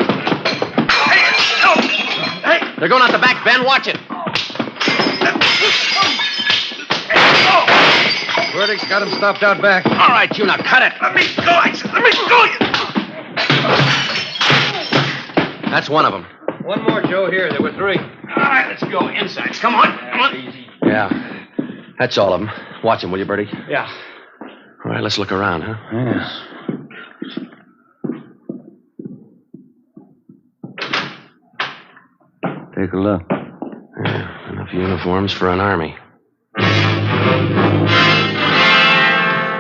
Hey. They're going out the back, Ben. Watch it. Burdick's got him stopped out back. All right, you now cut it. Let me go. I said, let me go. That's one of them. One more, Joe, here. There were 3. All right, let's go inside. Come on. Come on. Yeah. That's all of them. Watch them, will you, Bertie? Yeah. All right, let's look around, huh? Yes. Take a look. Yeah, enough uniforms for an army.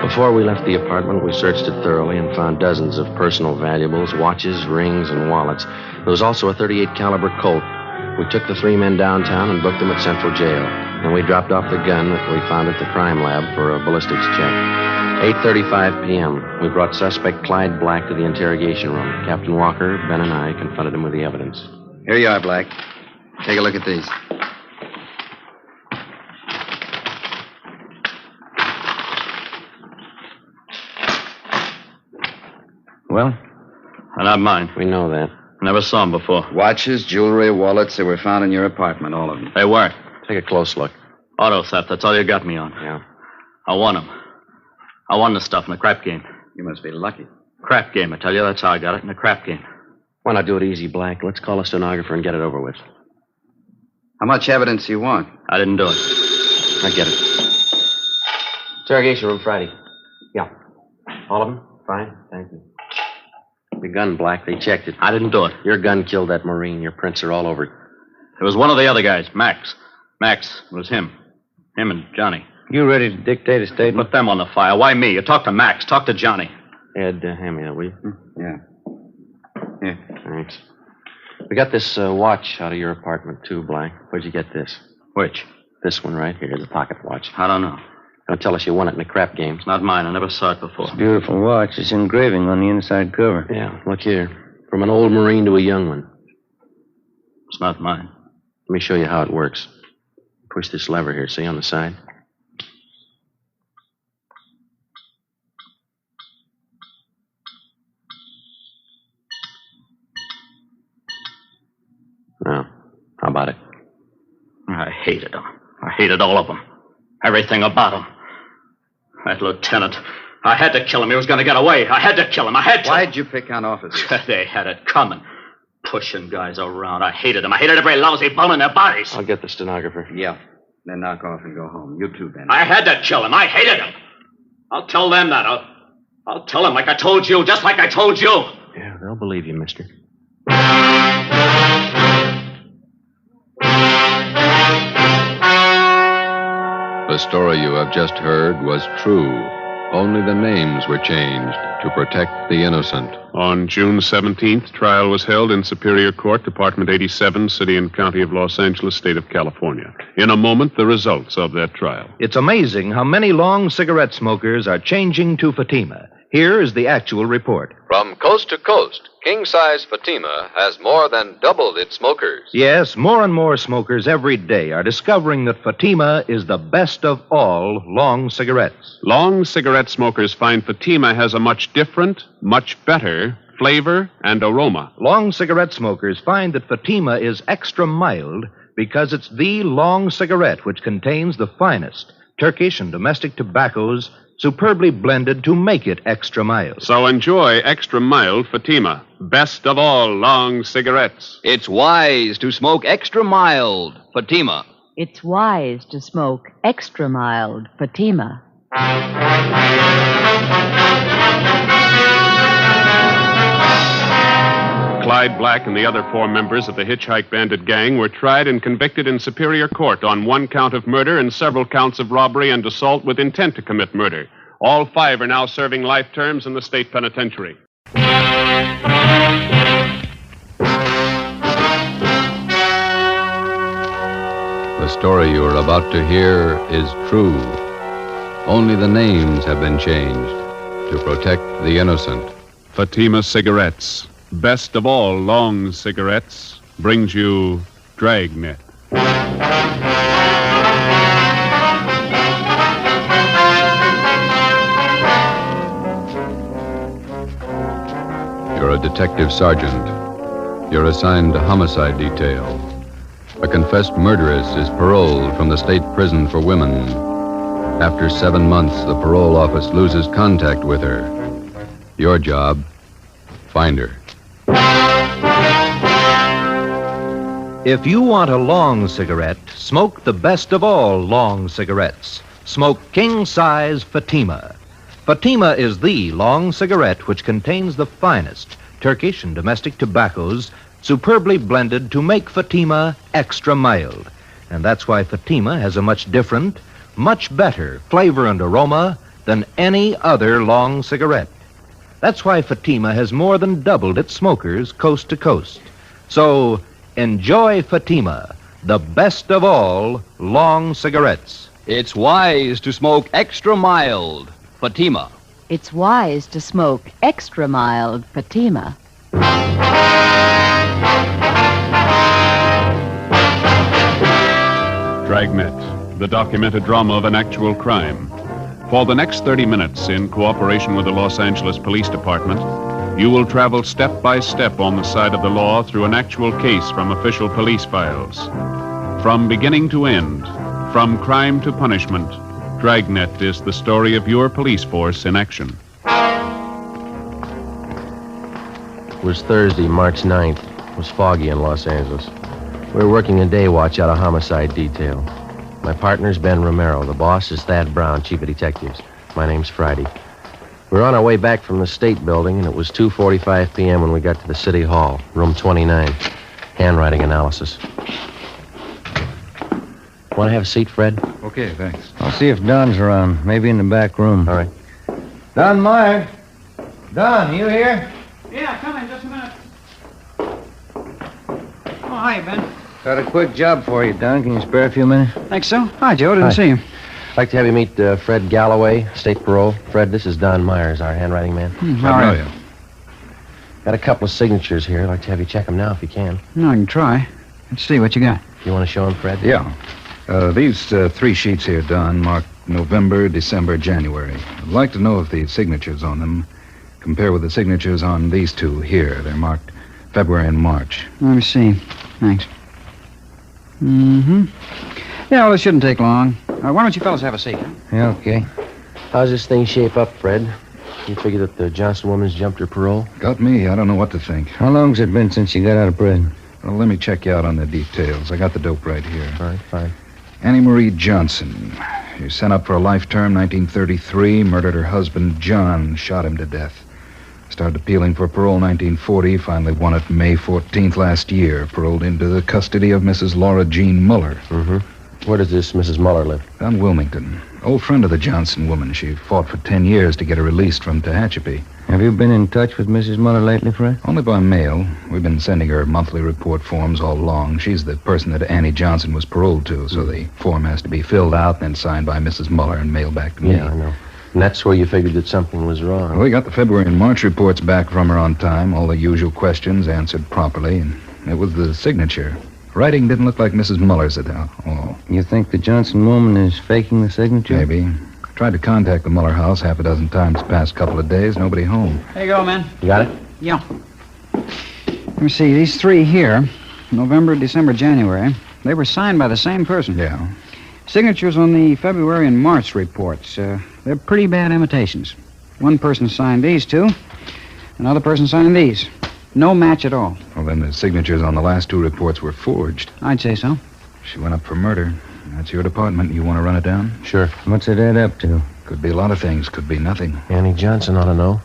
Before we left the apartment, we searched it thoroughly and found dozens of personal valuables, watches, rings, and wallets. There was also a .38 caliber Colt. We took the 3 men downtown and booked them at Central Jail. Then we dropped off the gun that we found at the crime lab for a ballistics check. 8:35 p.m. We brought suspect Clyde Black to the interrogation room. Captain Walker, Ben, and I confronted him with the evidence. Here you are, Black. Take a look at these. Well? They're not mine. We know that. Never saw them before. Watches, jewelry, wallets, they were found in your apartment, all of them. They weren't. Take a close look. Auto theft, that's all you got me on. Yeah. I won them. I won the stuff in the crap game. You must be lucky. Crap game, I tell you. That's how I got it, in the crap game. Why not do it easy, Black? Let's call a stenographer and get it over with. How much evidence do you want? I didn't do it. I get it. Interrogation room Friday. Yeah. All of them? Fine. Thank you. Your gun, Black. They checked it. I didn't do it. Your gun killed that Marine. Your prints are all over it. It was one of the other guys, Max. Max. It was him. Him and Johnny. You ready to dictate a statement? Put them on the file. Why me? You talk to Max. Talk to Johnny. Ed, hand me that, will you? Yeah. Here. Thanks. We got this watch out of your apartment, too, Black. Where'd you get this? Which? This one right here, the pocket watch. I don't know. Don't tell us you won it in the crap game. It's not mine. I never saw it before. It's a beautiful watch. It's engraving on the inside cover. Yeah, look here. From an old Marine to a young one. It's not mine. Let me show you how it works. Push this lever here, see, on the side? Now, how about it? I hated them. I hated all of them. Everything about them. That lieutenant. I had to kill him. He was going to get away. I had to kill him. I had to. Why'd you pick on officers? They had it coming. Pushing guys around. I hated them. I hated every lousy bone in their bodies. I'll get the stenographer. Yeah. Then knock off and go home. You too, Ben. I had to kill him. I hated him. I'll tell them that. I'll tell them like I told you, just like I told you. Yeah, they'll believe you, mister. The story you have just heard was true. Only the names were changed to protect the innocent. On June 17th, trial was held in Superior Court, Department 87, City and County of Los Angeles, State of California. In a moment, the results of that trial. It's amazing how many long cigarette smokers are changing to Fatima. Here is the actual report. From coast to coast, king-size Fatima has more than doubled its smokers. Yes, more and more smokers every day are discovering that Fatima is the best of all long cigarettes. Long cigarette smokers find Fatima has a much different, much better flavor and aroma. Long cigarette smokers find that Fatima is extra mild because it's the long cigarette which contains the finest Turkish and domestic tobaccos superbly blended to make it extra mild. So enjoy extra mild Fatima, best of all long cigarettes. It's wise to smoke extra mild Fatima. It's wise to smoke extra mild Fatima. Clyde Black and the other 4 members of the Hitchhike Bandit gang were tried and convicted in Superior Court on 1 count of murder and several counts of robbery and assault with intent to commit murder. All 5 are now serving life terms in the state penitentiary. The story you are about to hear is true. Only the names have been changed to protect the innocent. Fatima Cigarettes, best of all long cigarettes, brings you Dragnet. You're a detective sergeant. You're assigned to homicide detail. A confessed murderess is paroled from the state prison for women. After 7 months, the parole office loses contact with her. Your job, find her. If you want a long cigarette, smoke the best of all long cigarettes. Smoke king-size Fatima. Fatima is the long cigarette which contains the finest Turkish and domestic tobaccos superbly blended to make Fatima extra mild. And that's why Fatima has a much different, much better flavor and aroma than any other long cigarette. That's why Fatima has more than doubled its smokers coast to coast. So enjoy Fatima, the best of all long cigarettes. It's wise to smoke extra mild Fatima. It's wise to smoke extra mild Fatima. Dragnet, the documented drama of an actual crime. For the next 30 minutes, in cooperation with the Los Angeles Police Department, you will travel step by step on the side of the law through an actual case from official police files. From beginning to end, from crime to punishment, Dragnet is the story of your police force in action. It was Thursday, March 9th. It was foggy in Los Angeles. We were working a day watch out of homicide detail. My partner's Ben Romero. The boss is Thad Brown, chief of detectives. My name's Friday. We were on our way back from the State Building, and it was 2:45 p.m. when we got to the City Hall, room 29. Handwriting analysis. Want to have a seat, Fred? Okay, thanks. I'll see if Don's around. Maybe in the back room. All right. Don Meyer. Don, you here? Yeah, come in just a minute. Oh, hi, Ben. Got a quick job for you, Don. Can you spare a few minutes? Think so? Hi, Joe. Didn't see you. I'd like to have you meet Fred Galloway, state parole. Fred, this is Don Myers, our handwriting man. How are you? Got a couple of signatures here. I'd like to have you check them now if you can. No, I can try. Let's see what you got. You want to show them, Fred? Yeah. These 3 sheets here, Don, marked November, December, January. I'd like to know if the signatures on them compare with the signatures on these 2 here. They're marked February and March. Let me see. Thanks. Mm-hmm. Yeah, well, it shouldn't take long. Why don't you fellas have a seat? Yeah, okay. How's this thing shape up, Fred? You figure that the Johnson woman's jumped her parole? Got me. I don't know what to think. How long's it been since you got out of prison? Well, let me check you out on the details. I got the dope right here. All right, fine. Annie Marie Johnson. She was sent up for a life term, 1933, murdered her husband, John, shot him to death. Started appealing for parole 1940, finally won it May 14th last year, paroled into the custody of Mrs. Laura Jean Muller. Mm-hmm. Where does this Mrs. Muller live? Down Wilmington. Old friend of the Johnson woman. She fought for 10 years to get her released from Tehachapi. Have you been in touch with Mrs. Muller lately, Fred? Only by mail. We've been sending her monthly report forms all along. She's the person that Annie Johnson was paroled to, so the form has to be filled out, then signed by Mrs. Muller and mailed back to me. Yeah, I know. And that's where you figured that something was wrong. Well, we got the February and March reports back from her on time, all the usual questions answered properly, and it was the signature. Writing didn't look like Mrs. Muller's at all. You think the Johnson woman is faking the signature? Maybe. Tried to contact the Muller house half a dozen times the past couple of days. Nobody home. There you go, man. You got it? Yeah. Let me see. These 3 here, November, December, January, they were signed by the same person. Yeah. Signatures on the February and March reports. They're pretty bad imitations. One person signed these 2. Another person signed these. No match at all. Well, then the signatures on the last 2 reports were forged. I'd say so. She went up for murder. That's your department. You want to run it down? Sure. What's it add up to? Could be a lot of things. Could be nothing. Annie Johnson ought to know.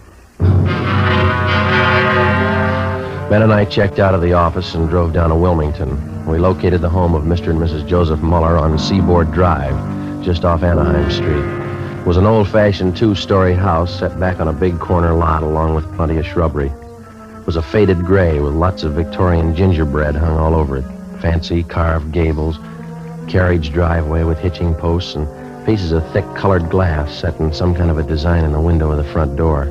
Ben and I checked out of the office and drove down to Wilmington. We located the home of Mr. and Mrs. Joseph Muller on Seaboard Drive, just off Anaheim Street. It was an old-fashioned 2-story house set back on a big corner lot along with plenty of shrubbery. It was a faded gray with lots of Victorian gingerbread hung all over it. Fancy carved gables, carriage driveway with hitching posts, and pieces of thick colored glass set in some kind of a design in the window of the front door.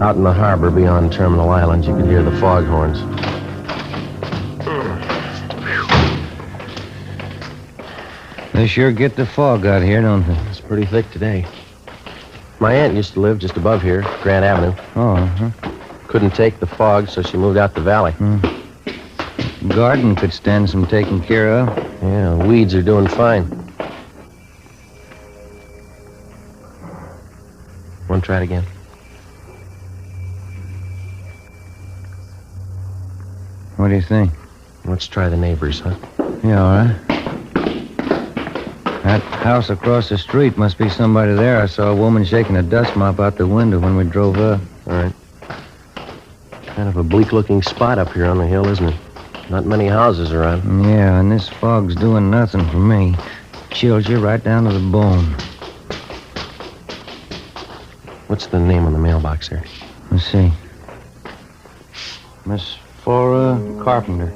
Out in the harbor beyond Terminal Island, you could hear the foghorns. They sure get the fog out here, don't they? It's pretty thick today. My aunt used to live just above here, Grant Avenue. Oh, uh-huh. Couldn't take the fog, so she moved out the valley. Garden could stand some taking care of. Yeah, weeds are doing fine. Want to try it again? What do you think? Let's try the neighbors, huh? Yeah, all right. That house across the street must be somebody there. I saw a woman shaking a dust mop out the window when we drove up. All right. Kind of a bleak-looking spot up here on the hill, isn't it? Not many houses around. Yeah, and this fog's doing nothing for me. Chills you right down to the bone. What's the name on the mailbox there? Let's see. Miss Flora Carpenter.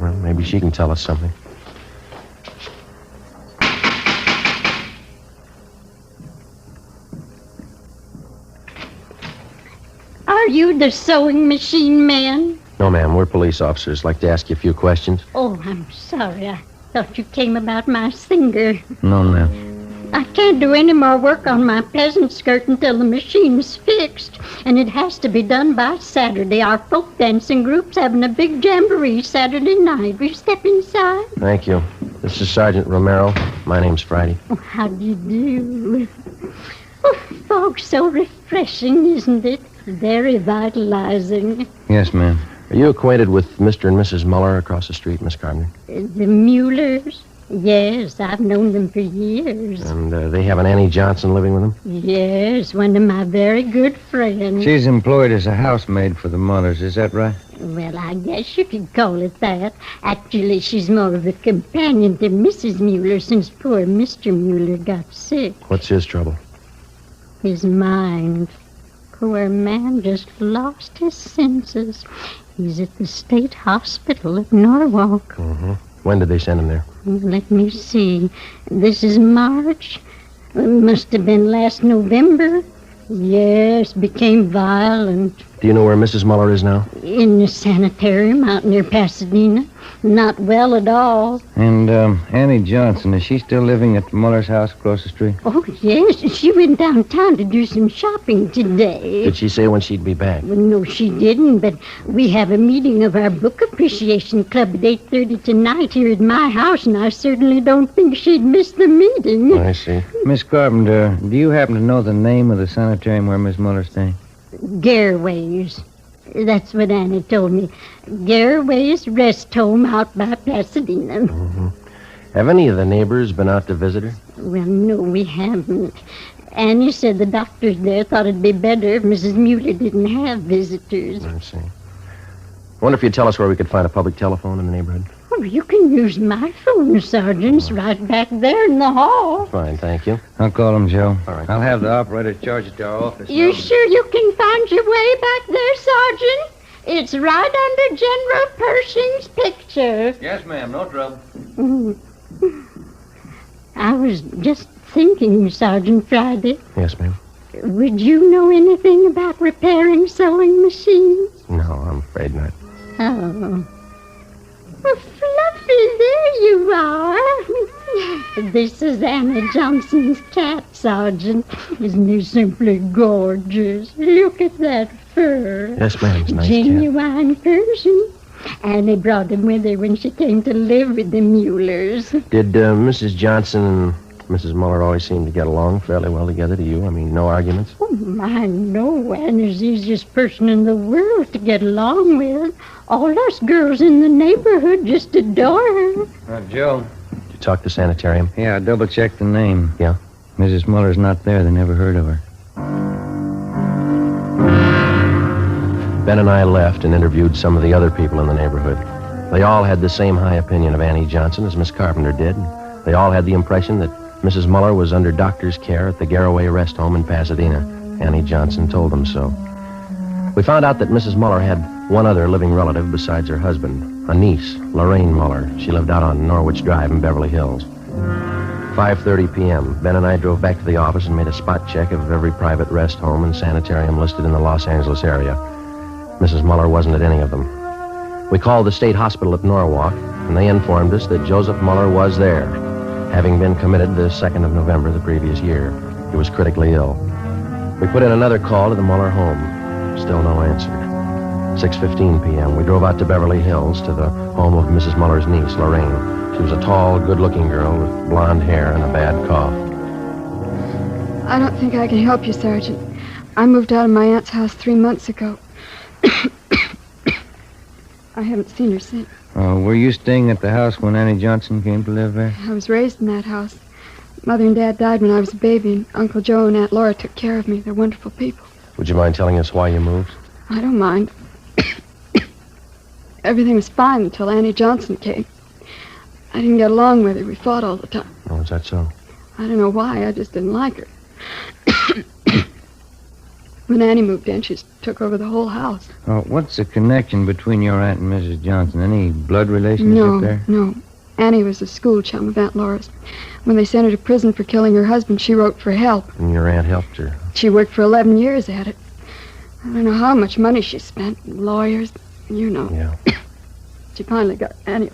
Well, maybe she can tell us something. Are you the sewing machine man? No, ma'am. We're police officers. Like to ask you a few questions. Oh, I'm sorry. thought you came about my singer. No, ma'am. I can't do any more work on my peasant skirt until the machine's fixed. And it has to be done by Saturday. Our folk dancing group's having a big jamboree Saturday night. Will you step inside? Thank you. This is Sergeant Romero. My name's Friday. Oh, how do you do? Oh, fog's so refreshing, isn't it? Very vitalizing. Yes, ma'am. Are you acquainted with Mr. and Mrs. Muller across the street, Miss Carpenter? The Muellers? Yes, I've known them for years. And they have an Annie Johnson living with them? Yes, one of my very good friends. She's employed as a housemaid for the Mullers, is that right? Well, I guess you could call it that. Actually, she's more of a companion to Mrs. Mueller since poor Mr. Mueller got sick. What's his trouble? His mind. Poor man just lost his senses. He's at the state hospital at Norwalk. Mm-hmm. When did they send him there? Let me see. This is March. It must have been last November. Yes, became violent. Do you know where Mrs. Muller is now? In the sanitarium out near Pasadena. Not well at all. And Annie Johnson, is she still living at the Muller's house across the street? Oh, yes. She went downtown to do some shopping today. Did she say when she'd be back? Well, no, she didn't, but we have a meeting of our book appreciation club at 8:30 tonight here at my house, and I certainly don't think she'd miss the meeting. I see. Miss Carpenter, do you happen to know the name of the sanitarium where Miss Muller's staying? Garraway's. That's what Annie told me. Garraway's rest home out by Pasadena. Mm-hmm. Have any of the neighbors been out to visit her? Well, no, we haven't. Annie said the doctors there thought it'd be better if Mrs. Mueller didn't have visitors. I see. I wonder if you'd tell us where we could find a public telephone in the neighborhood. Oh, you can use my phone, Sergeant. It's right back there in the hall. Fine, thank you. I'll call him, Joe. All right. I'll have the operator charge it to our office. You sure you can find your way back there, Sergeant? It's right under General Pershing's picture. Yes, ma'am. No trouble. I was just thinking, Sergeant Friday. Yes, ma'am. Would you know anything about repairing sewing machines? No, I'm afraid not. Oh. Well, Fluffy, there you are. This is Annie Johnson's cat, Sergeant. Isn't he simply gorgeous? Look at that fur. Yes, ma'am. It's a nice Genuine Persian. Annie brought him with her when she came to live with the Muellers. Did Mrs. Johnson and Mrs. Muller always seem to get along fairly well together to you? I mean, no arguments? Oh, my, no. Annie's the easiest person in the world to get along with. All us girls in the neighborhood just adore her. Joe. Did you talk to sanitarium? Yeah, I double-checked the name. Yeah? Mrs. Muller's not there. They never heard of her. Ben and I left and interviewed some of the other people in the neighborhood. They all had the same high opinion of Annie Johnson as Miss Carpenter did. They all had the impression that Mrs. Muller was under doctor's care at the Garraway Rest Home in Pasadena. Annie Johnson told them so. We found out that Mrs. Muller had one other living relative besides her husband, a niece, Lorraine Muller. She lived out on Norwich Drive in Beverly Hills. 5:30 p.m., Ben and I drove back to the office and made a spot check of every private rest home and sanitarium listed in the Los Angeles area. Mrs. Muller wasn't at any of them. We called the state hospital at Norwalk, and they informed us that Joseph Muller was there, having been committed the 2nd of November the previous year. He was critically ill. We put in another call to the Muller home. Still no answer. 6:15 p.m., we drove out to Beverly Hills to the home of Mrs. Muller's niece, Lorraine. She was a tall, good-looking girl with blonde hair and a bad cough. I don't think I can help you, Sergeant. I moved out of my aunt's house 3 months ago. I haven't seen her since. Were you staying at the house when Annie Johnson came to live there? I was raised in that house. Mother and Dad died when I was a baby, and Uncle Joe and Aunt Laura took care of me. They're wonderful people. Would you mind telling us why you moved? I don't mind. Everything was fine until Annie Johnson came. I didn't get along with her. We fought all the time. Oh, is that so? I don't know why. I just didn't like her. When Annie moved in, she just took over the whole house. What's the connection between your aunt and Mrs. Johnson? Any blood relationship there? No. Annie was a school chum of Aunt Laura's. When they sent her to prison for killing her husband, she wrote for help. And your aunt helped her? She worked for 11 years at it. I don't know how much money she spent. Lawyers, you know. Yeah. She finally got Annie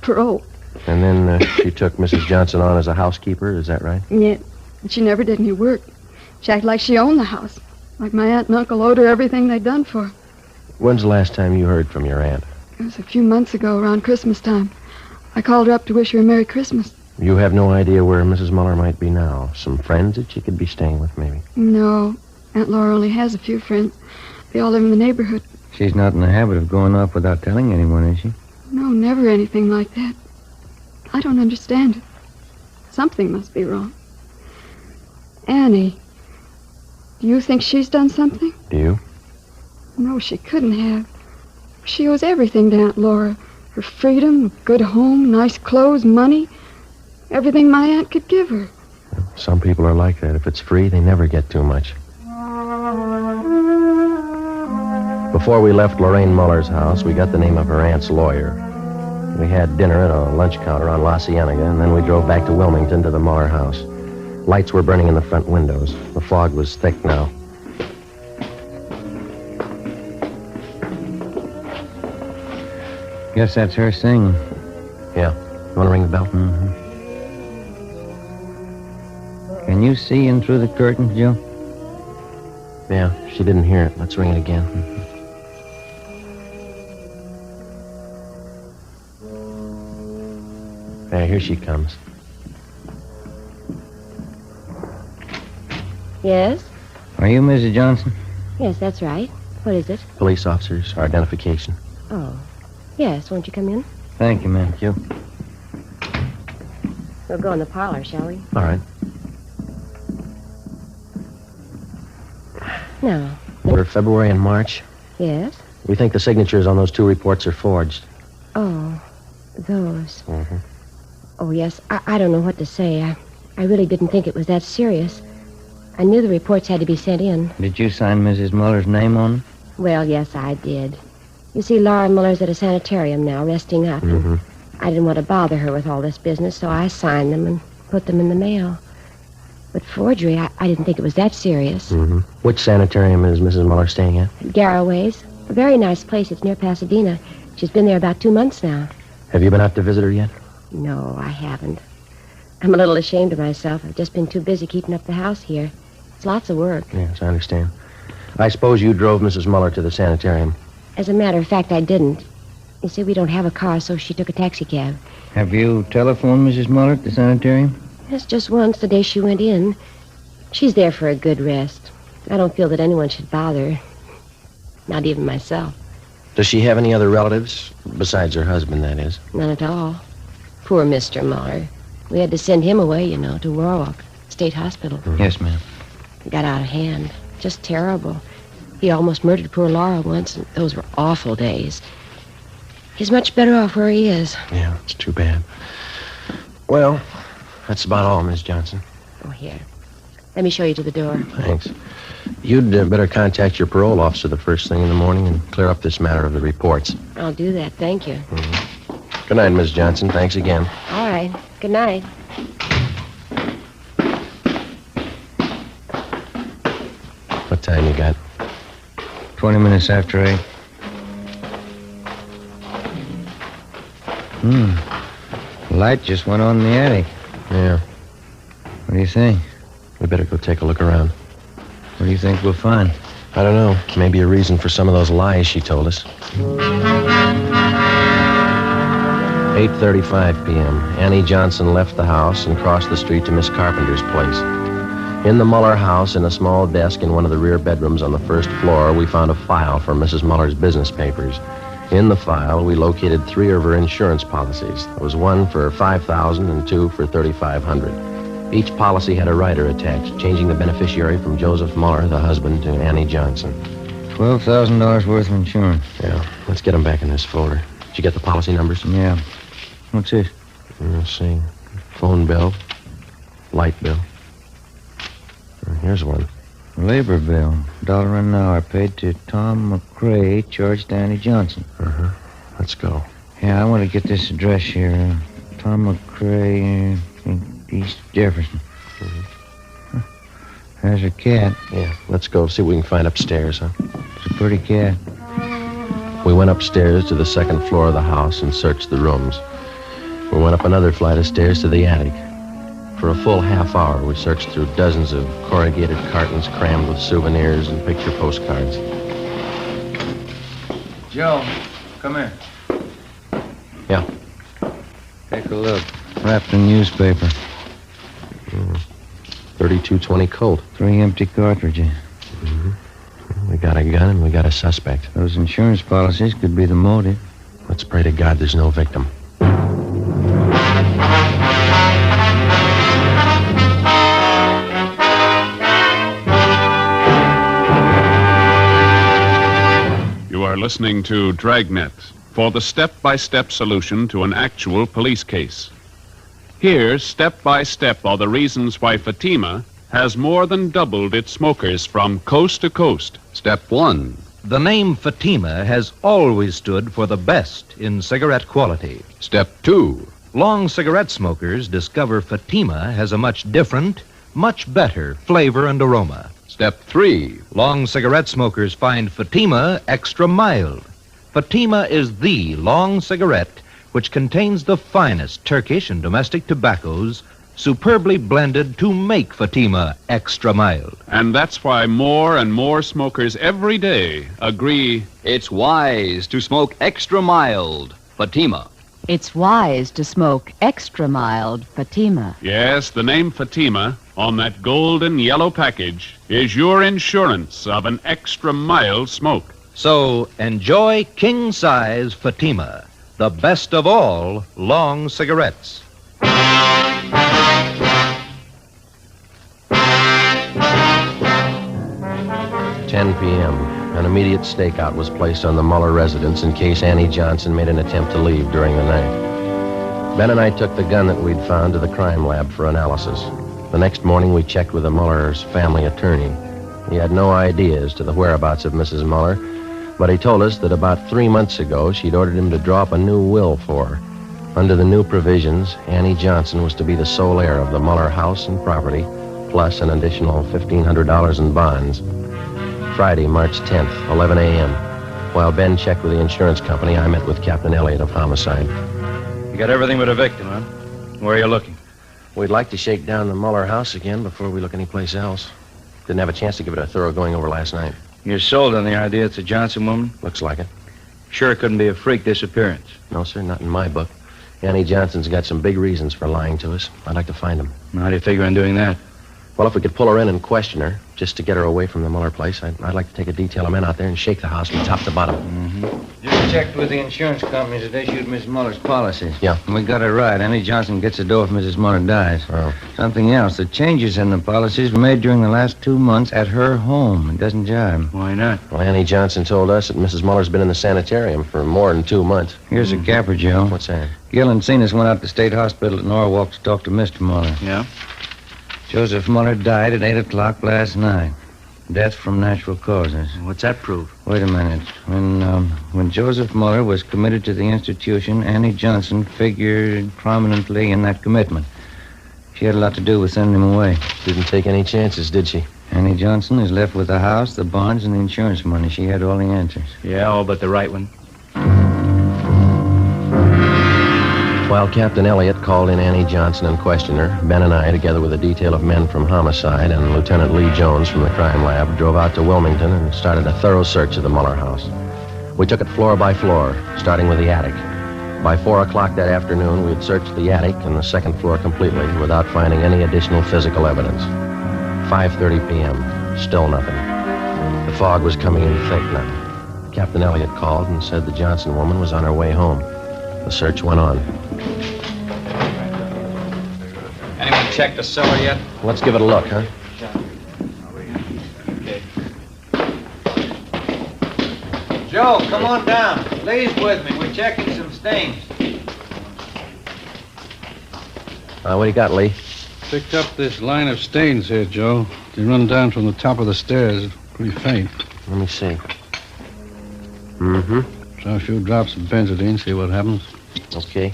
parole. And then she took Mrs. Johnson on as a housekeeper, is that right? Yeah, but she never did any work. She acted like she owned the house. Like my aunt and uncle owed her everything they'd done for her. When's the last time you heard from your aunt? It was a few months ago, around Christmas time. I called her up to wish her a Merry Christmas. You have no idea where Mrs. Muller might be now? Some friends that she could be staying with, maybe? No, Aunt Laura only has a few friends. They all live in the neighborhood. She's not in the habit of going off without telling anyone, is she? No, never anything like that. I don't understand it. Something must be wrong. Annie, do you think she's done something? Do you? No, she couldn't have. She owes everything to Aunt Laura. Her freedom, a good home, nice clothes, money. Everything my aunt could give her. Some people are like that. If it's free, they never get too much. Before we left Lorraine Muller's house, we got the name of her aunt's lawyer. We had dinner at a lunch counter on La Cienega, and then we drove back to Wilmington to the Muller house. Lights were burning in the front windows. The fog was thick now. Guess that's her singing. Yeah. You want to ring the bell? Mm-hmm. Can you see in through the curtains, Joe? Yeah, she didn't hear it. Let's ring it again. There, here she comes. Yes? Are you Mrs. Johnson? Yes, that's right. What is it? Police officers, our identification. Oh. Yes, won't you come in? Thank you, ma'am. Thank you. We'll go in the parlor, shall we? All right. No. For February and March, Yes? we think the signatures on those two reports are forged. Oh, those. Mm-hmm. Oh, yes. I don't know what to say. I really didn't think it was that serious. I knew the reports had to be sent in. Did you sign Mrs. Muller's name on them? Well, yes, I did. You see, Laura Muller's at a sanitarium now, resting up. Mm-hmm. I didn't want to bother her with all this business, so I signed them and put them in the mail. But forgery, I didn't think it was that serious. Mm-hmm. Which sanitarium is Mrs. Muller staying at? Garraway's. A very nice place. It's near Pasadena. She's been there about 2 months now. Have you been out to visit her yet? No, I haven't. I'm a little ashamed of myself. I've just been too busy keeping up the house here. It's lots of work. Yes, I understand. I suppose you drove Mrs. Muller to the sanitarium. As a matter of fact, I didn't. You see, we don't have a car, so she took a taxi cab. Have you telephoned Mrs. Muller at the sanitarium? Yes, just once, the day she went in. She's there for a good rest. I don't feel that anyone should bother her. Not even myself. Does she have any other relatives? Besides her husband, that is. None at all. Poor Mr. Muller. We had to send him away, you know, to Warwick State Hospital. Mm-hmm. Yes, ma'am. It got out of hand. Just terrible. He almost murdered poor Laura once, and those were awful days. He's much better off where he is. Yeah, it's too bad. Well, that's about all, Miss Johnson. Oh, here. Let me show you to the door. Thanks. You'd better contact your parole officer the first thing in the morning and clear up this matter of the reports. I'll do that, thank you. Mm-hmm. Good night, Miss Johnson. Thanks again. All right. Good night. What time you got? 20 minutes after 8. Light just went on in the attic. Yeah. What do you think? We better go take a look around. What do you think we'll find? I don't know. Maybe a reason for some of those lies she told us. 8:35 p.m. Annie Johnson left the house and crossed the street to Miss Carpenter's place. In the Muller house, in a small desk in one of the rear bedrooms on the first floor, we found a file for Mrs. Muller's business papers. In the file, we located 3 of her insurance policies. There was one for $5,000 and 2 for $3,500. Each policy had a rider attached, changing the beneficiary from Joseph Muller, the husband, to Annie Johnson. $12,000 worth of insurance. Yeah, let's get them back in this folder. Did you get the policy numbers? Yeah. What's this? Let's see. Phone bill. Light bill. Here's one. Labor bill. $1 an hour paid to Tom McCrae, charged to Annie Johnson. Uh-huh. Let's go. Yeah, I want to get this address here. Tom McCrae, East Jefferson. Mm-hmm. There's a cat. Yeah, let's go see what we can find upstairs, huh? It's a pretty cat. We went upstairs to the second floor of the house and searched the rooms. We went up another flight of stairs to the attic. For a full half hour, we searched through dozens of corrugated cartons crammed with souvenirs and picture postcards. Joe, come here. Yeah. Take a look. Wrapped in newspaper. 3220 Colt. 3 empty cartridges. We got a gun and we got a suspect. Those insurance policies could be the motive. Let's pray to God there's no victim. You are listening to Dragnet for the step-by-step solution to an actual police case. Here, step by step, are the reasons why Fatima has more than doubled its smokers from coast to coast. Step 1. The name Fatima has always stood for the best in cigarette quality. Step 2. Long cigarette smokers discover Fatima has a much different, much better flavor and aroma. Step 3. Long cigarette smokers find Fatima extra mild. Fatima is the long cigarette which contains the finest Turkish and domestic tobaccos superbly blended to make Fatima extra mild. And that's why more and more smokers every day agree it's wise to smoke extra mild Fatima. It's wise to smoke extra mild Fatima. Yes, the name Fatima on that golden yellow package is your insurance of an extra mild smoke. So enjoy king-size Fatima, the best of all long cigarettes. 10 p.m. An immediate stakeout was placed on the Muller residence in case Annie Johnson made an attempt to leave during the night. Ben and I took the gun that we'd found to the crime lab for analysis. The next morning, we checked with the Muller's family attorney. He had no idea as to the whereabouts of Mrs. Muller, but he told us that about 3 months ago, she'd ordered him to draw up a new will for her. Under the new provisions, Annie Johnson was to be the sole heir of the Muller house and property, plus an additional $1,500 in bonds. Friday, March 10th, 11 a.m. While Ben checked with the insurance company, I met with Captain Elliott of Homicide. You got everything but a victim, huh? Where are you looking? We'd like to shake down the Muller house again before we look anyplace else. Didn't have a chance to give it a thorough going over last night. You're sold on the idea it's a Johnson woman? Looks like it. Sure it couldn't be a freak disappearance? No, sir, not in my book. Annie Johnson's got some big reasons for lying to us. I'd like to find them. How do you figure on doing that? Well, if we could pull her in and question her, just to get her away from the Muller place, I'd like to take a detail of men out there and shake the house from top to bottom. Just checked with the insurance companies that issued Miss Muller's policies. Yeah. And we got it right. Annie Johnson gets the dough if Mrs. Muller dies. Oh. Something else. The changes in the policies were made during the last 2 months at her home. It doesn't jive. Why not? Well, Annie Johnson told us that Mrs. Muller's been in the sanitarium for more than 2 months. Here's a capper, Joe. What's that? Gil and Cenas went out to State Hospital at Norwalk to talk to Mr. Muller. Yeah? Joseph Muller died at 8 o'clock last night. Death from natural causes. What's that prove? Wait a minute. When Joseph Muller was committed to the institution, Annie Johnson figured prominently in that commitment. She had a lot to do with sending him away. Didn't take any chances, did she? Annie Johnson is left with the house, the bonds, and the insurance money. She had all the answers. Yeah, all but the right one. While Captain Elliott called in Annie Johnson and questioned her, Ben and I, together with a detail of men from Homicide and Lieutenant Lee Jones from the crime lab, drove out to Wilmington and started a thorough search of the Muller house. We took it floor by floor, starting with the attic. By 4 o'clock that afternoon, we had searched the attic and the second floor completely without finding any additional physical evidence. 5:30 p.m., still nothing. The fog was coming in thick now. Captain Elliott called and said the Johnson woman was on her way home. The search went on. Anyone checked the cellar yet? Let's give it a look, huh? Joe, come on down. Lee's with me. We're checking some stains. What do you got, Lee? Picked up this line of stains here, Joe. They run down from the top of the stairs. Pretty faint. Let me see. Mm-hmm. Try a few drops of benzodine, see what happens. Okay.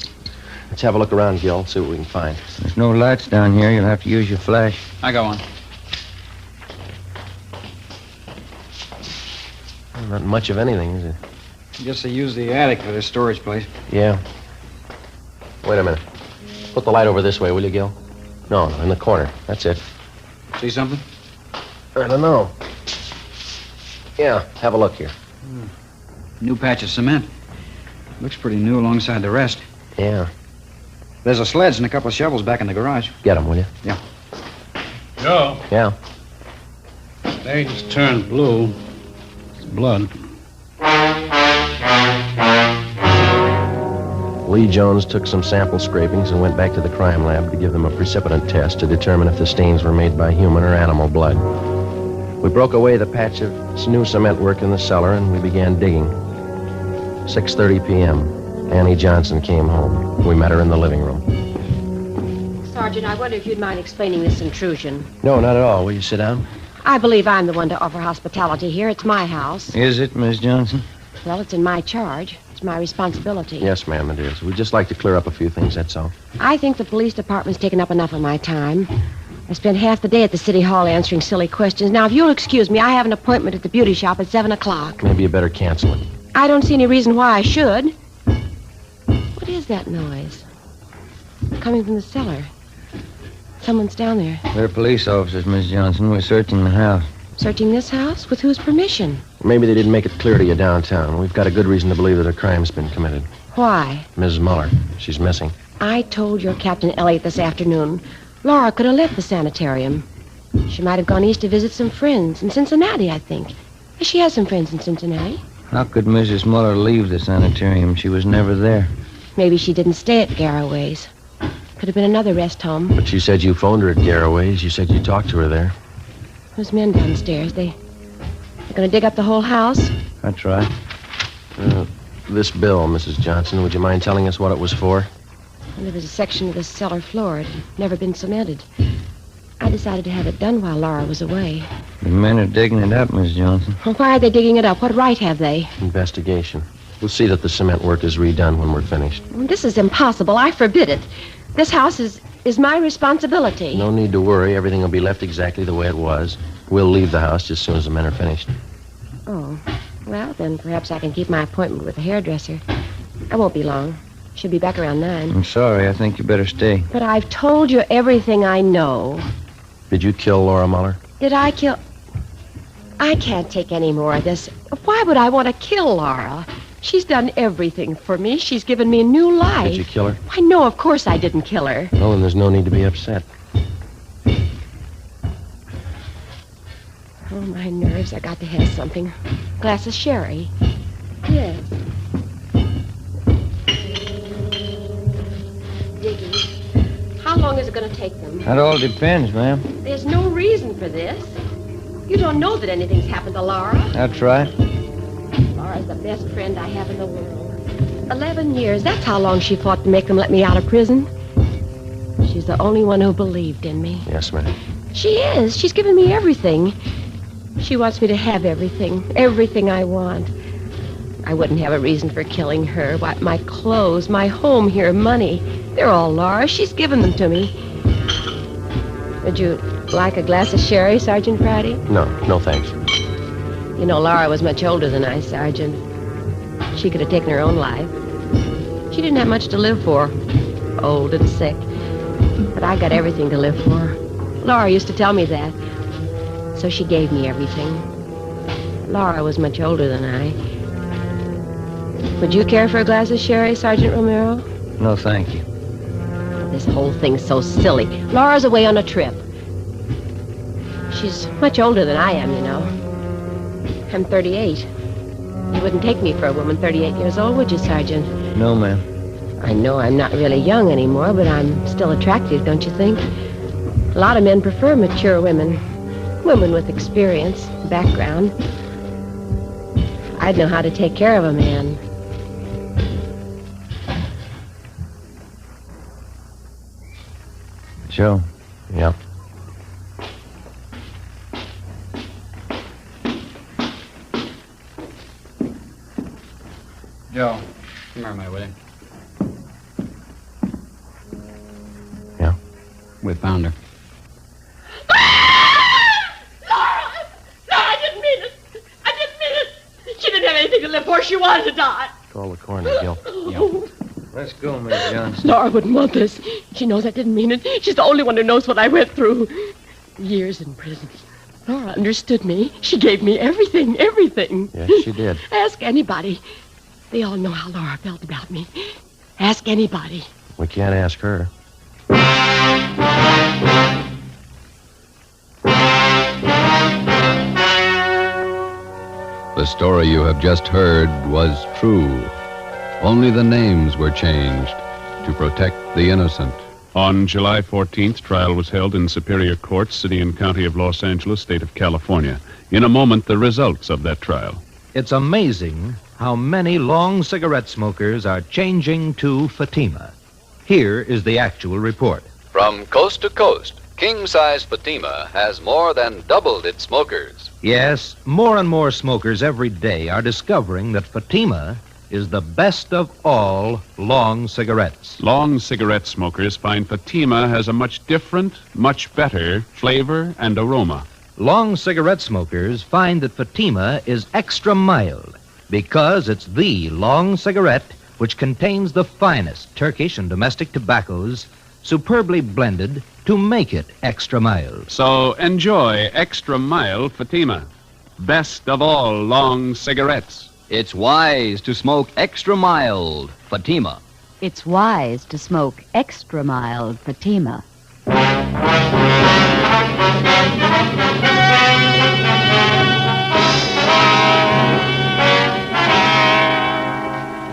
Let's have a look around, Gil, see what we can find. There's no lights down here. You'll have to use your flash. I got one. Well, not much of anything, is it? I guess they use the attic for their storage place. Yeah. Wait a minute. Put the light over this way, will you, Gil? No, in the corner. That's it. See something? I don't know. Yeah, have a look here. New patch of cement. Looks pretty new alongside the rest. Yeah. There's a sledge and a couple of shovels back in the garage. Get them, will you? Yeah. Joe, Yeah. Spade's turned blue. It's blood. Lee Jones took some sample scrapings and went back to the crime lab to give them a precipitant test to determine if the stains were made by human or animal blood. We broke away the patch of new cement work in the cellar and we began digging. 6:30 p.m. Annie Johnson came home. We met her in the living room. Sergeant, I wonder if you'd mind explaining this intrusion. No, not at all. Will you sit down? I believe I'm the one to offer hospitality here. It's my house. Is it, Miss Johnson? Well, it's in my charge. It's my responsibility. Yes, ma'am, it is. We'd just like to clear up a few things, that's all. I think the police department's taken up enough of my time. I spent half the day at the city hall answering silly questions. Now, if you'll excuse me, I have an appointment at the beauty shop at 7 o'clock. Maybe you better cancel it. I don't see any reason why I should. What is that noise? Coming from the cellar. Someone's down there. They're police officers, Miss Johnson. We're searching the house. Searching this house? With whose permission? Maybe they didn't make it clear to you downtown. We've got a good reason to believe that a crime's been committed. Why? Mrs. Muller. She's missing. I told your Captain Elliott this afternoon. Laura could have left the sanitarium. She might have gone east to visit some friends in Cincinnati, I think. She has some friends in Cincinnati. How could Mrs. Muller leave the sanitarium? She was never there. Maybe she didn't stay at Garraway's. Could have been another rest home. But you said you phoned her at Garraway's. You said you talked to her there. Those men downstairs, they're going to dig up the whole house? That's right. This bill, Mrs. Johnson, would you mind telling us what it was for? Well, there was a section of the cellar floor. It had never been cemented. I decided to have it done while Laura was away. The men are digging it up, Miss Johnson. Well, why are they digging it up? What right have they? Investigation. We'll see that the cement work is redone when we're finished. Well, this is impossible. I forbid it. This house is my responsibility. No need to worry. Everything will be left exactly the way it was. We'll leave the house just as soon as the men are finished. Oh, well, then perhaps I can keep my appointment with the hairdresser. I won't be long. She'll be back around 9. I'm sorry. I think you better stay. But I've told you everything I know. Did you kill Laura Muller? Did I kill... I can't take any more of this. Why would I want to kill Laura? She's done everything for me. She's given me a new life. Did you kill her? Why, no, of course I didn't kill her. Well, then there's no need to be upset. Oh, my nerves. I got to have something. Glass of sherry. Yes. Digging. How long is it going to take them? That all depends, ma'am. There's no reason for this. You don't know that anything's happened to Laura. That's right. Laura's the best friend I have in the world. 11 years. That's how long she fought to make them let me out of prison. She's the only one who believed in me. Yes, ma'am. She is. She's given me everything. She wants me to have everything. Everything I want. I wouldn't have a reason for killing her. Why, my clothes, my home here, money. They're all Laura. She's given them to me. Would you like a glass of sherry, Sergeant Friday? No, thanks. You know, Laura was much older than I, Sergeant. She could have taken her own life. She didn't have much to live for. Old and sick. But I got everything to live for. Laura used to tell me that. So she gave me everything. Laura was much older than I. Would you care for a glass of sherry, Sergeant Romero? No, thank you. This whole thing's so silly. Laura's away on a trip. She's much older than I am, you know. I'm 38. You wouldn't take me for a woman 38 years old, would you, Sergeant? No, ma'am. I know I'm not really young anymore, but I'm still attractive, don't you think? A lot of men prefer mature women. Women with experience, background. I'd know how to take care of a man. Joe. Yeah. Joe, come here, my will you? Yeah? We found her. She didn't have anything to live for. She wanted to die. Call the coroner, Gil. Yo. Let's go, Miss Johnson. Laura wouldn't want this. She knows I didn't mean it. She's the only one who knows what I went through. Years in prison. Laura understood me. She gave me everything. Yes, she did. Ask anybody. They all know how Laura felt about me. Ask anybody. We can't ask her. The story you have just heard was true. Only the names were changed to protect the innocent. On July 14th, trial was held in Superior Court, City and County of Los Angeles, State of California. In a moment, the results of that trial. It's amazing how many long cigarette smokers are changing to Fatima. Here is the actual report. From coast to coast, king-size Fatima has more than doubled its smokers. Yes, more and more smokers every day are discovering that Fatima is the best of all long cigarettes. Long cigarette smokers find Fatima has a much different, much better flavor and aroma. Long cigarette smokers find that Fatima is extra mild because it's the long cigarette which contains the finest Turkish and domestic tobaccos superbly blended to make it extra mild. So enjoy extra mild Fatima. Best of all long cigarettes. It's wise to smoke extra mild Fatima. It's wise to smoke extra mild Fatima.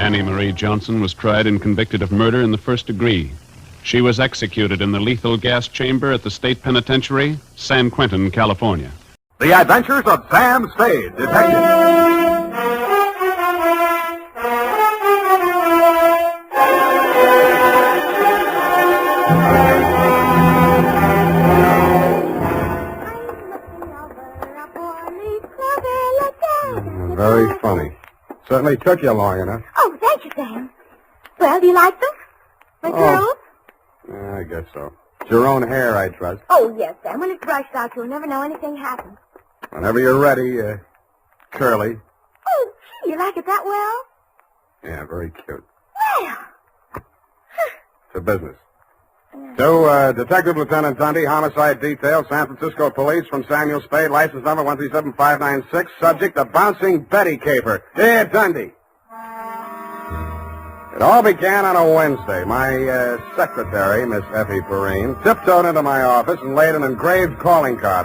Annie Marie Johnson was tried and convicted of murder in the first degree. She was executed in the lethal gas chamber at the state penitentiary, San Quentin, California. The Adventures of Sam Spade, Detective. Very funny. Certainly took you long enough. Oh, thank you, Sam. Well, do you like them? My girls? Yeah, I guess so. It's your own hair, I trust. Oh, yes, Sam. When it's brushed out, you'll never know anything happened. Whenever you're ready, curly. Oh, gee, you like it that well? Yeah, very cute. Well. It's a business. To Detective Lieutenant Dundee, Homicide Detail, San Francisco Police, from Samuel Spade, license number 137596, subject, the Bouncing Betty Caper. Dear Dundee. It all began on a Wednesday. My secretary, Miss Effie Perrine, tiptoed into my office and laid an engraved calling card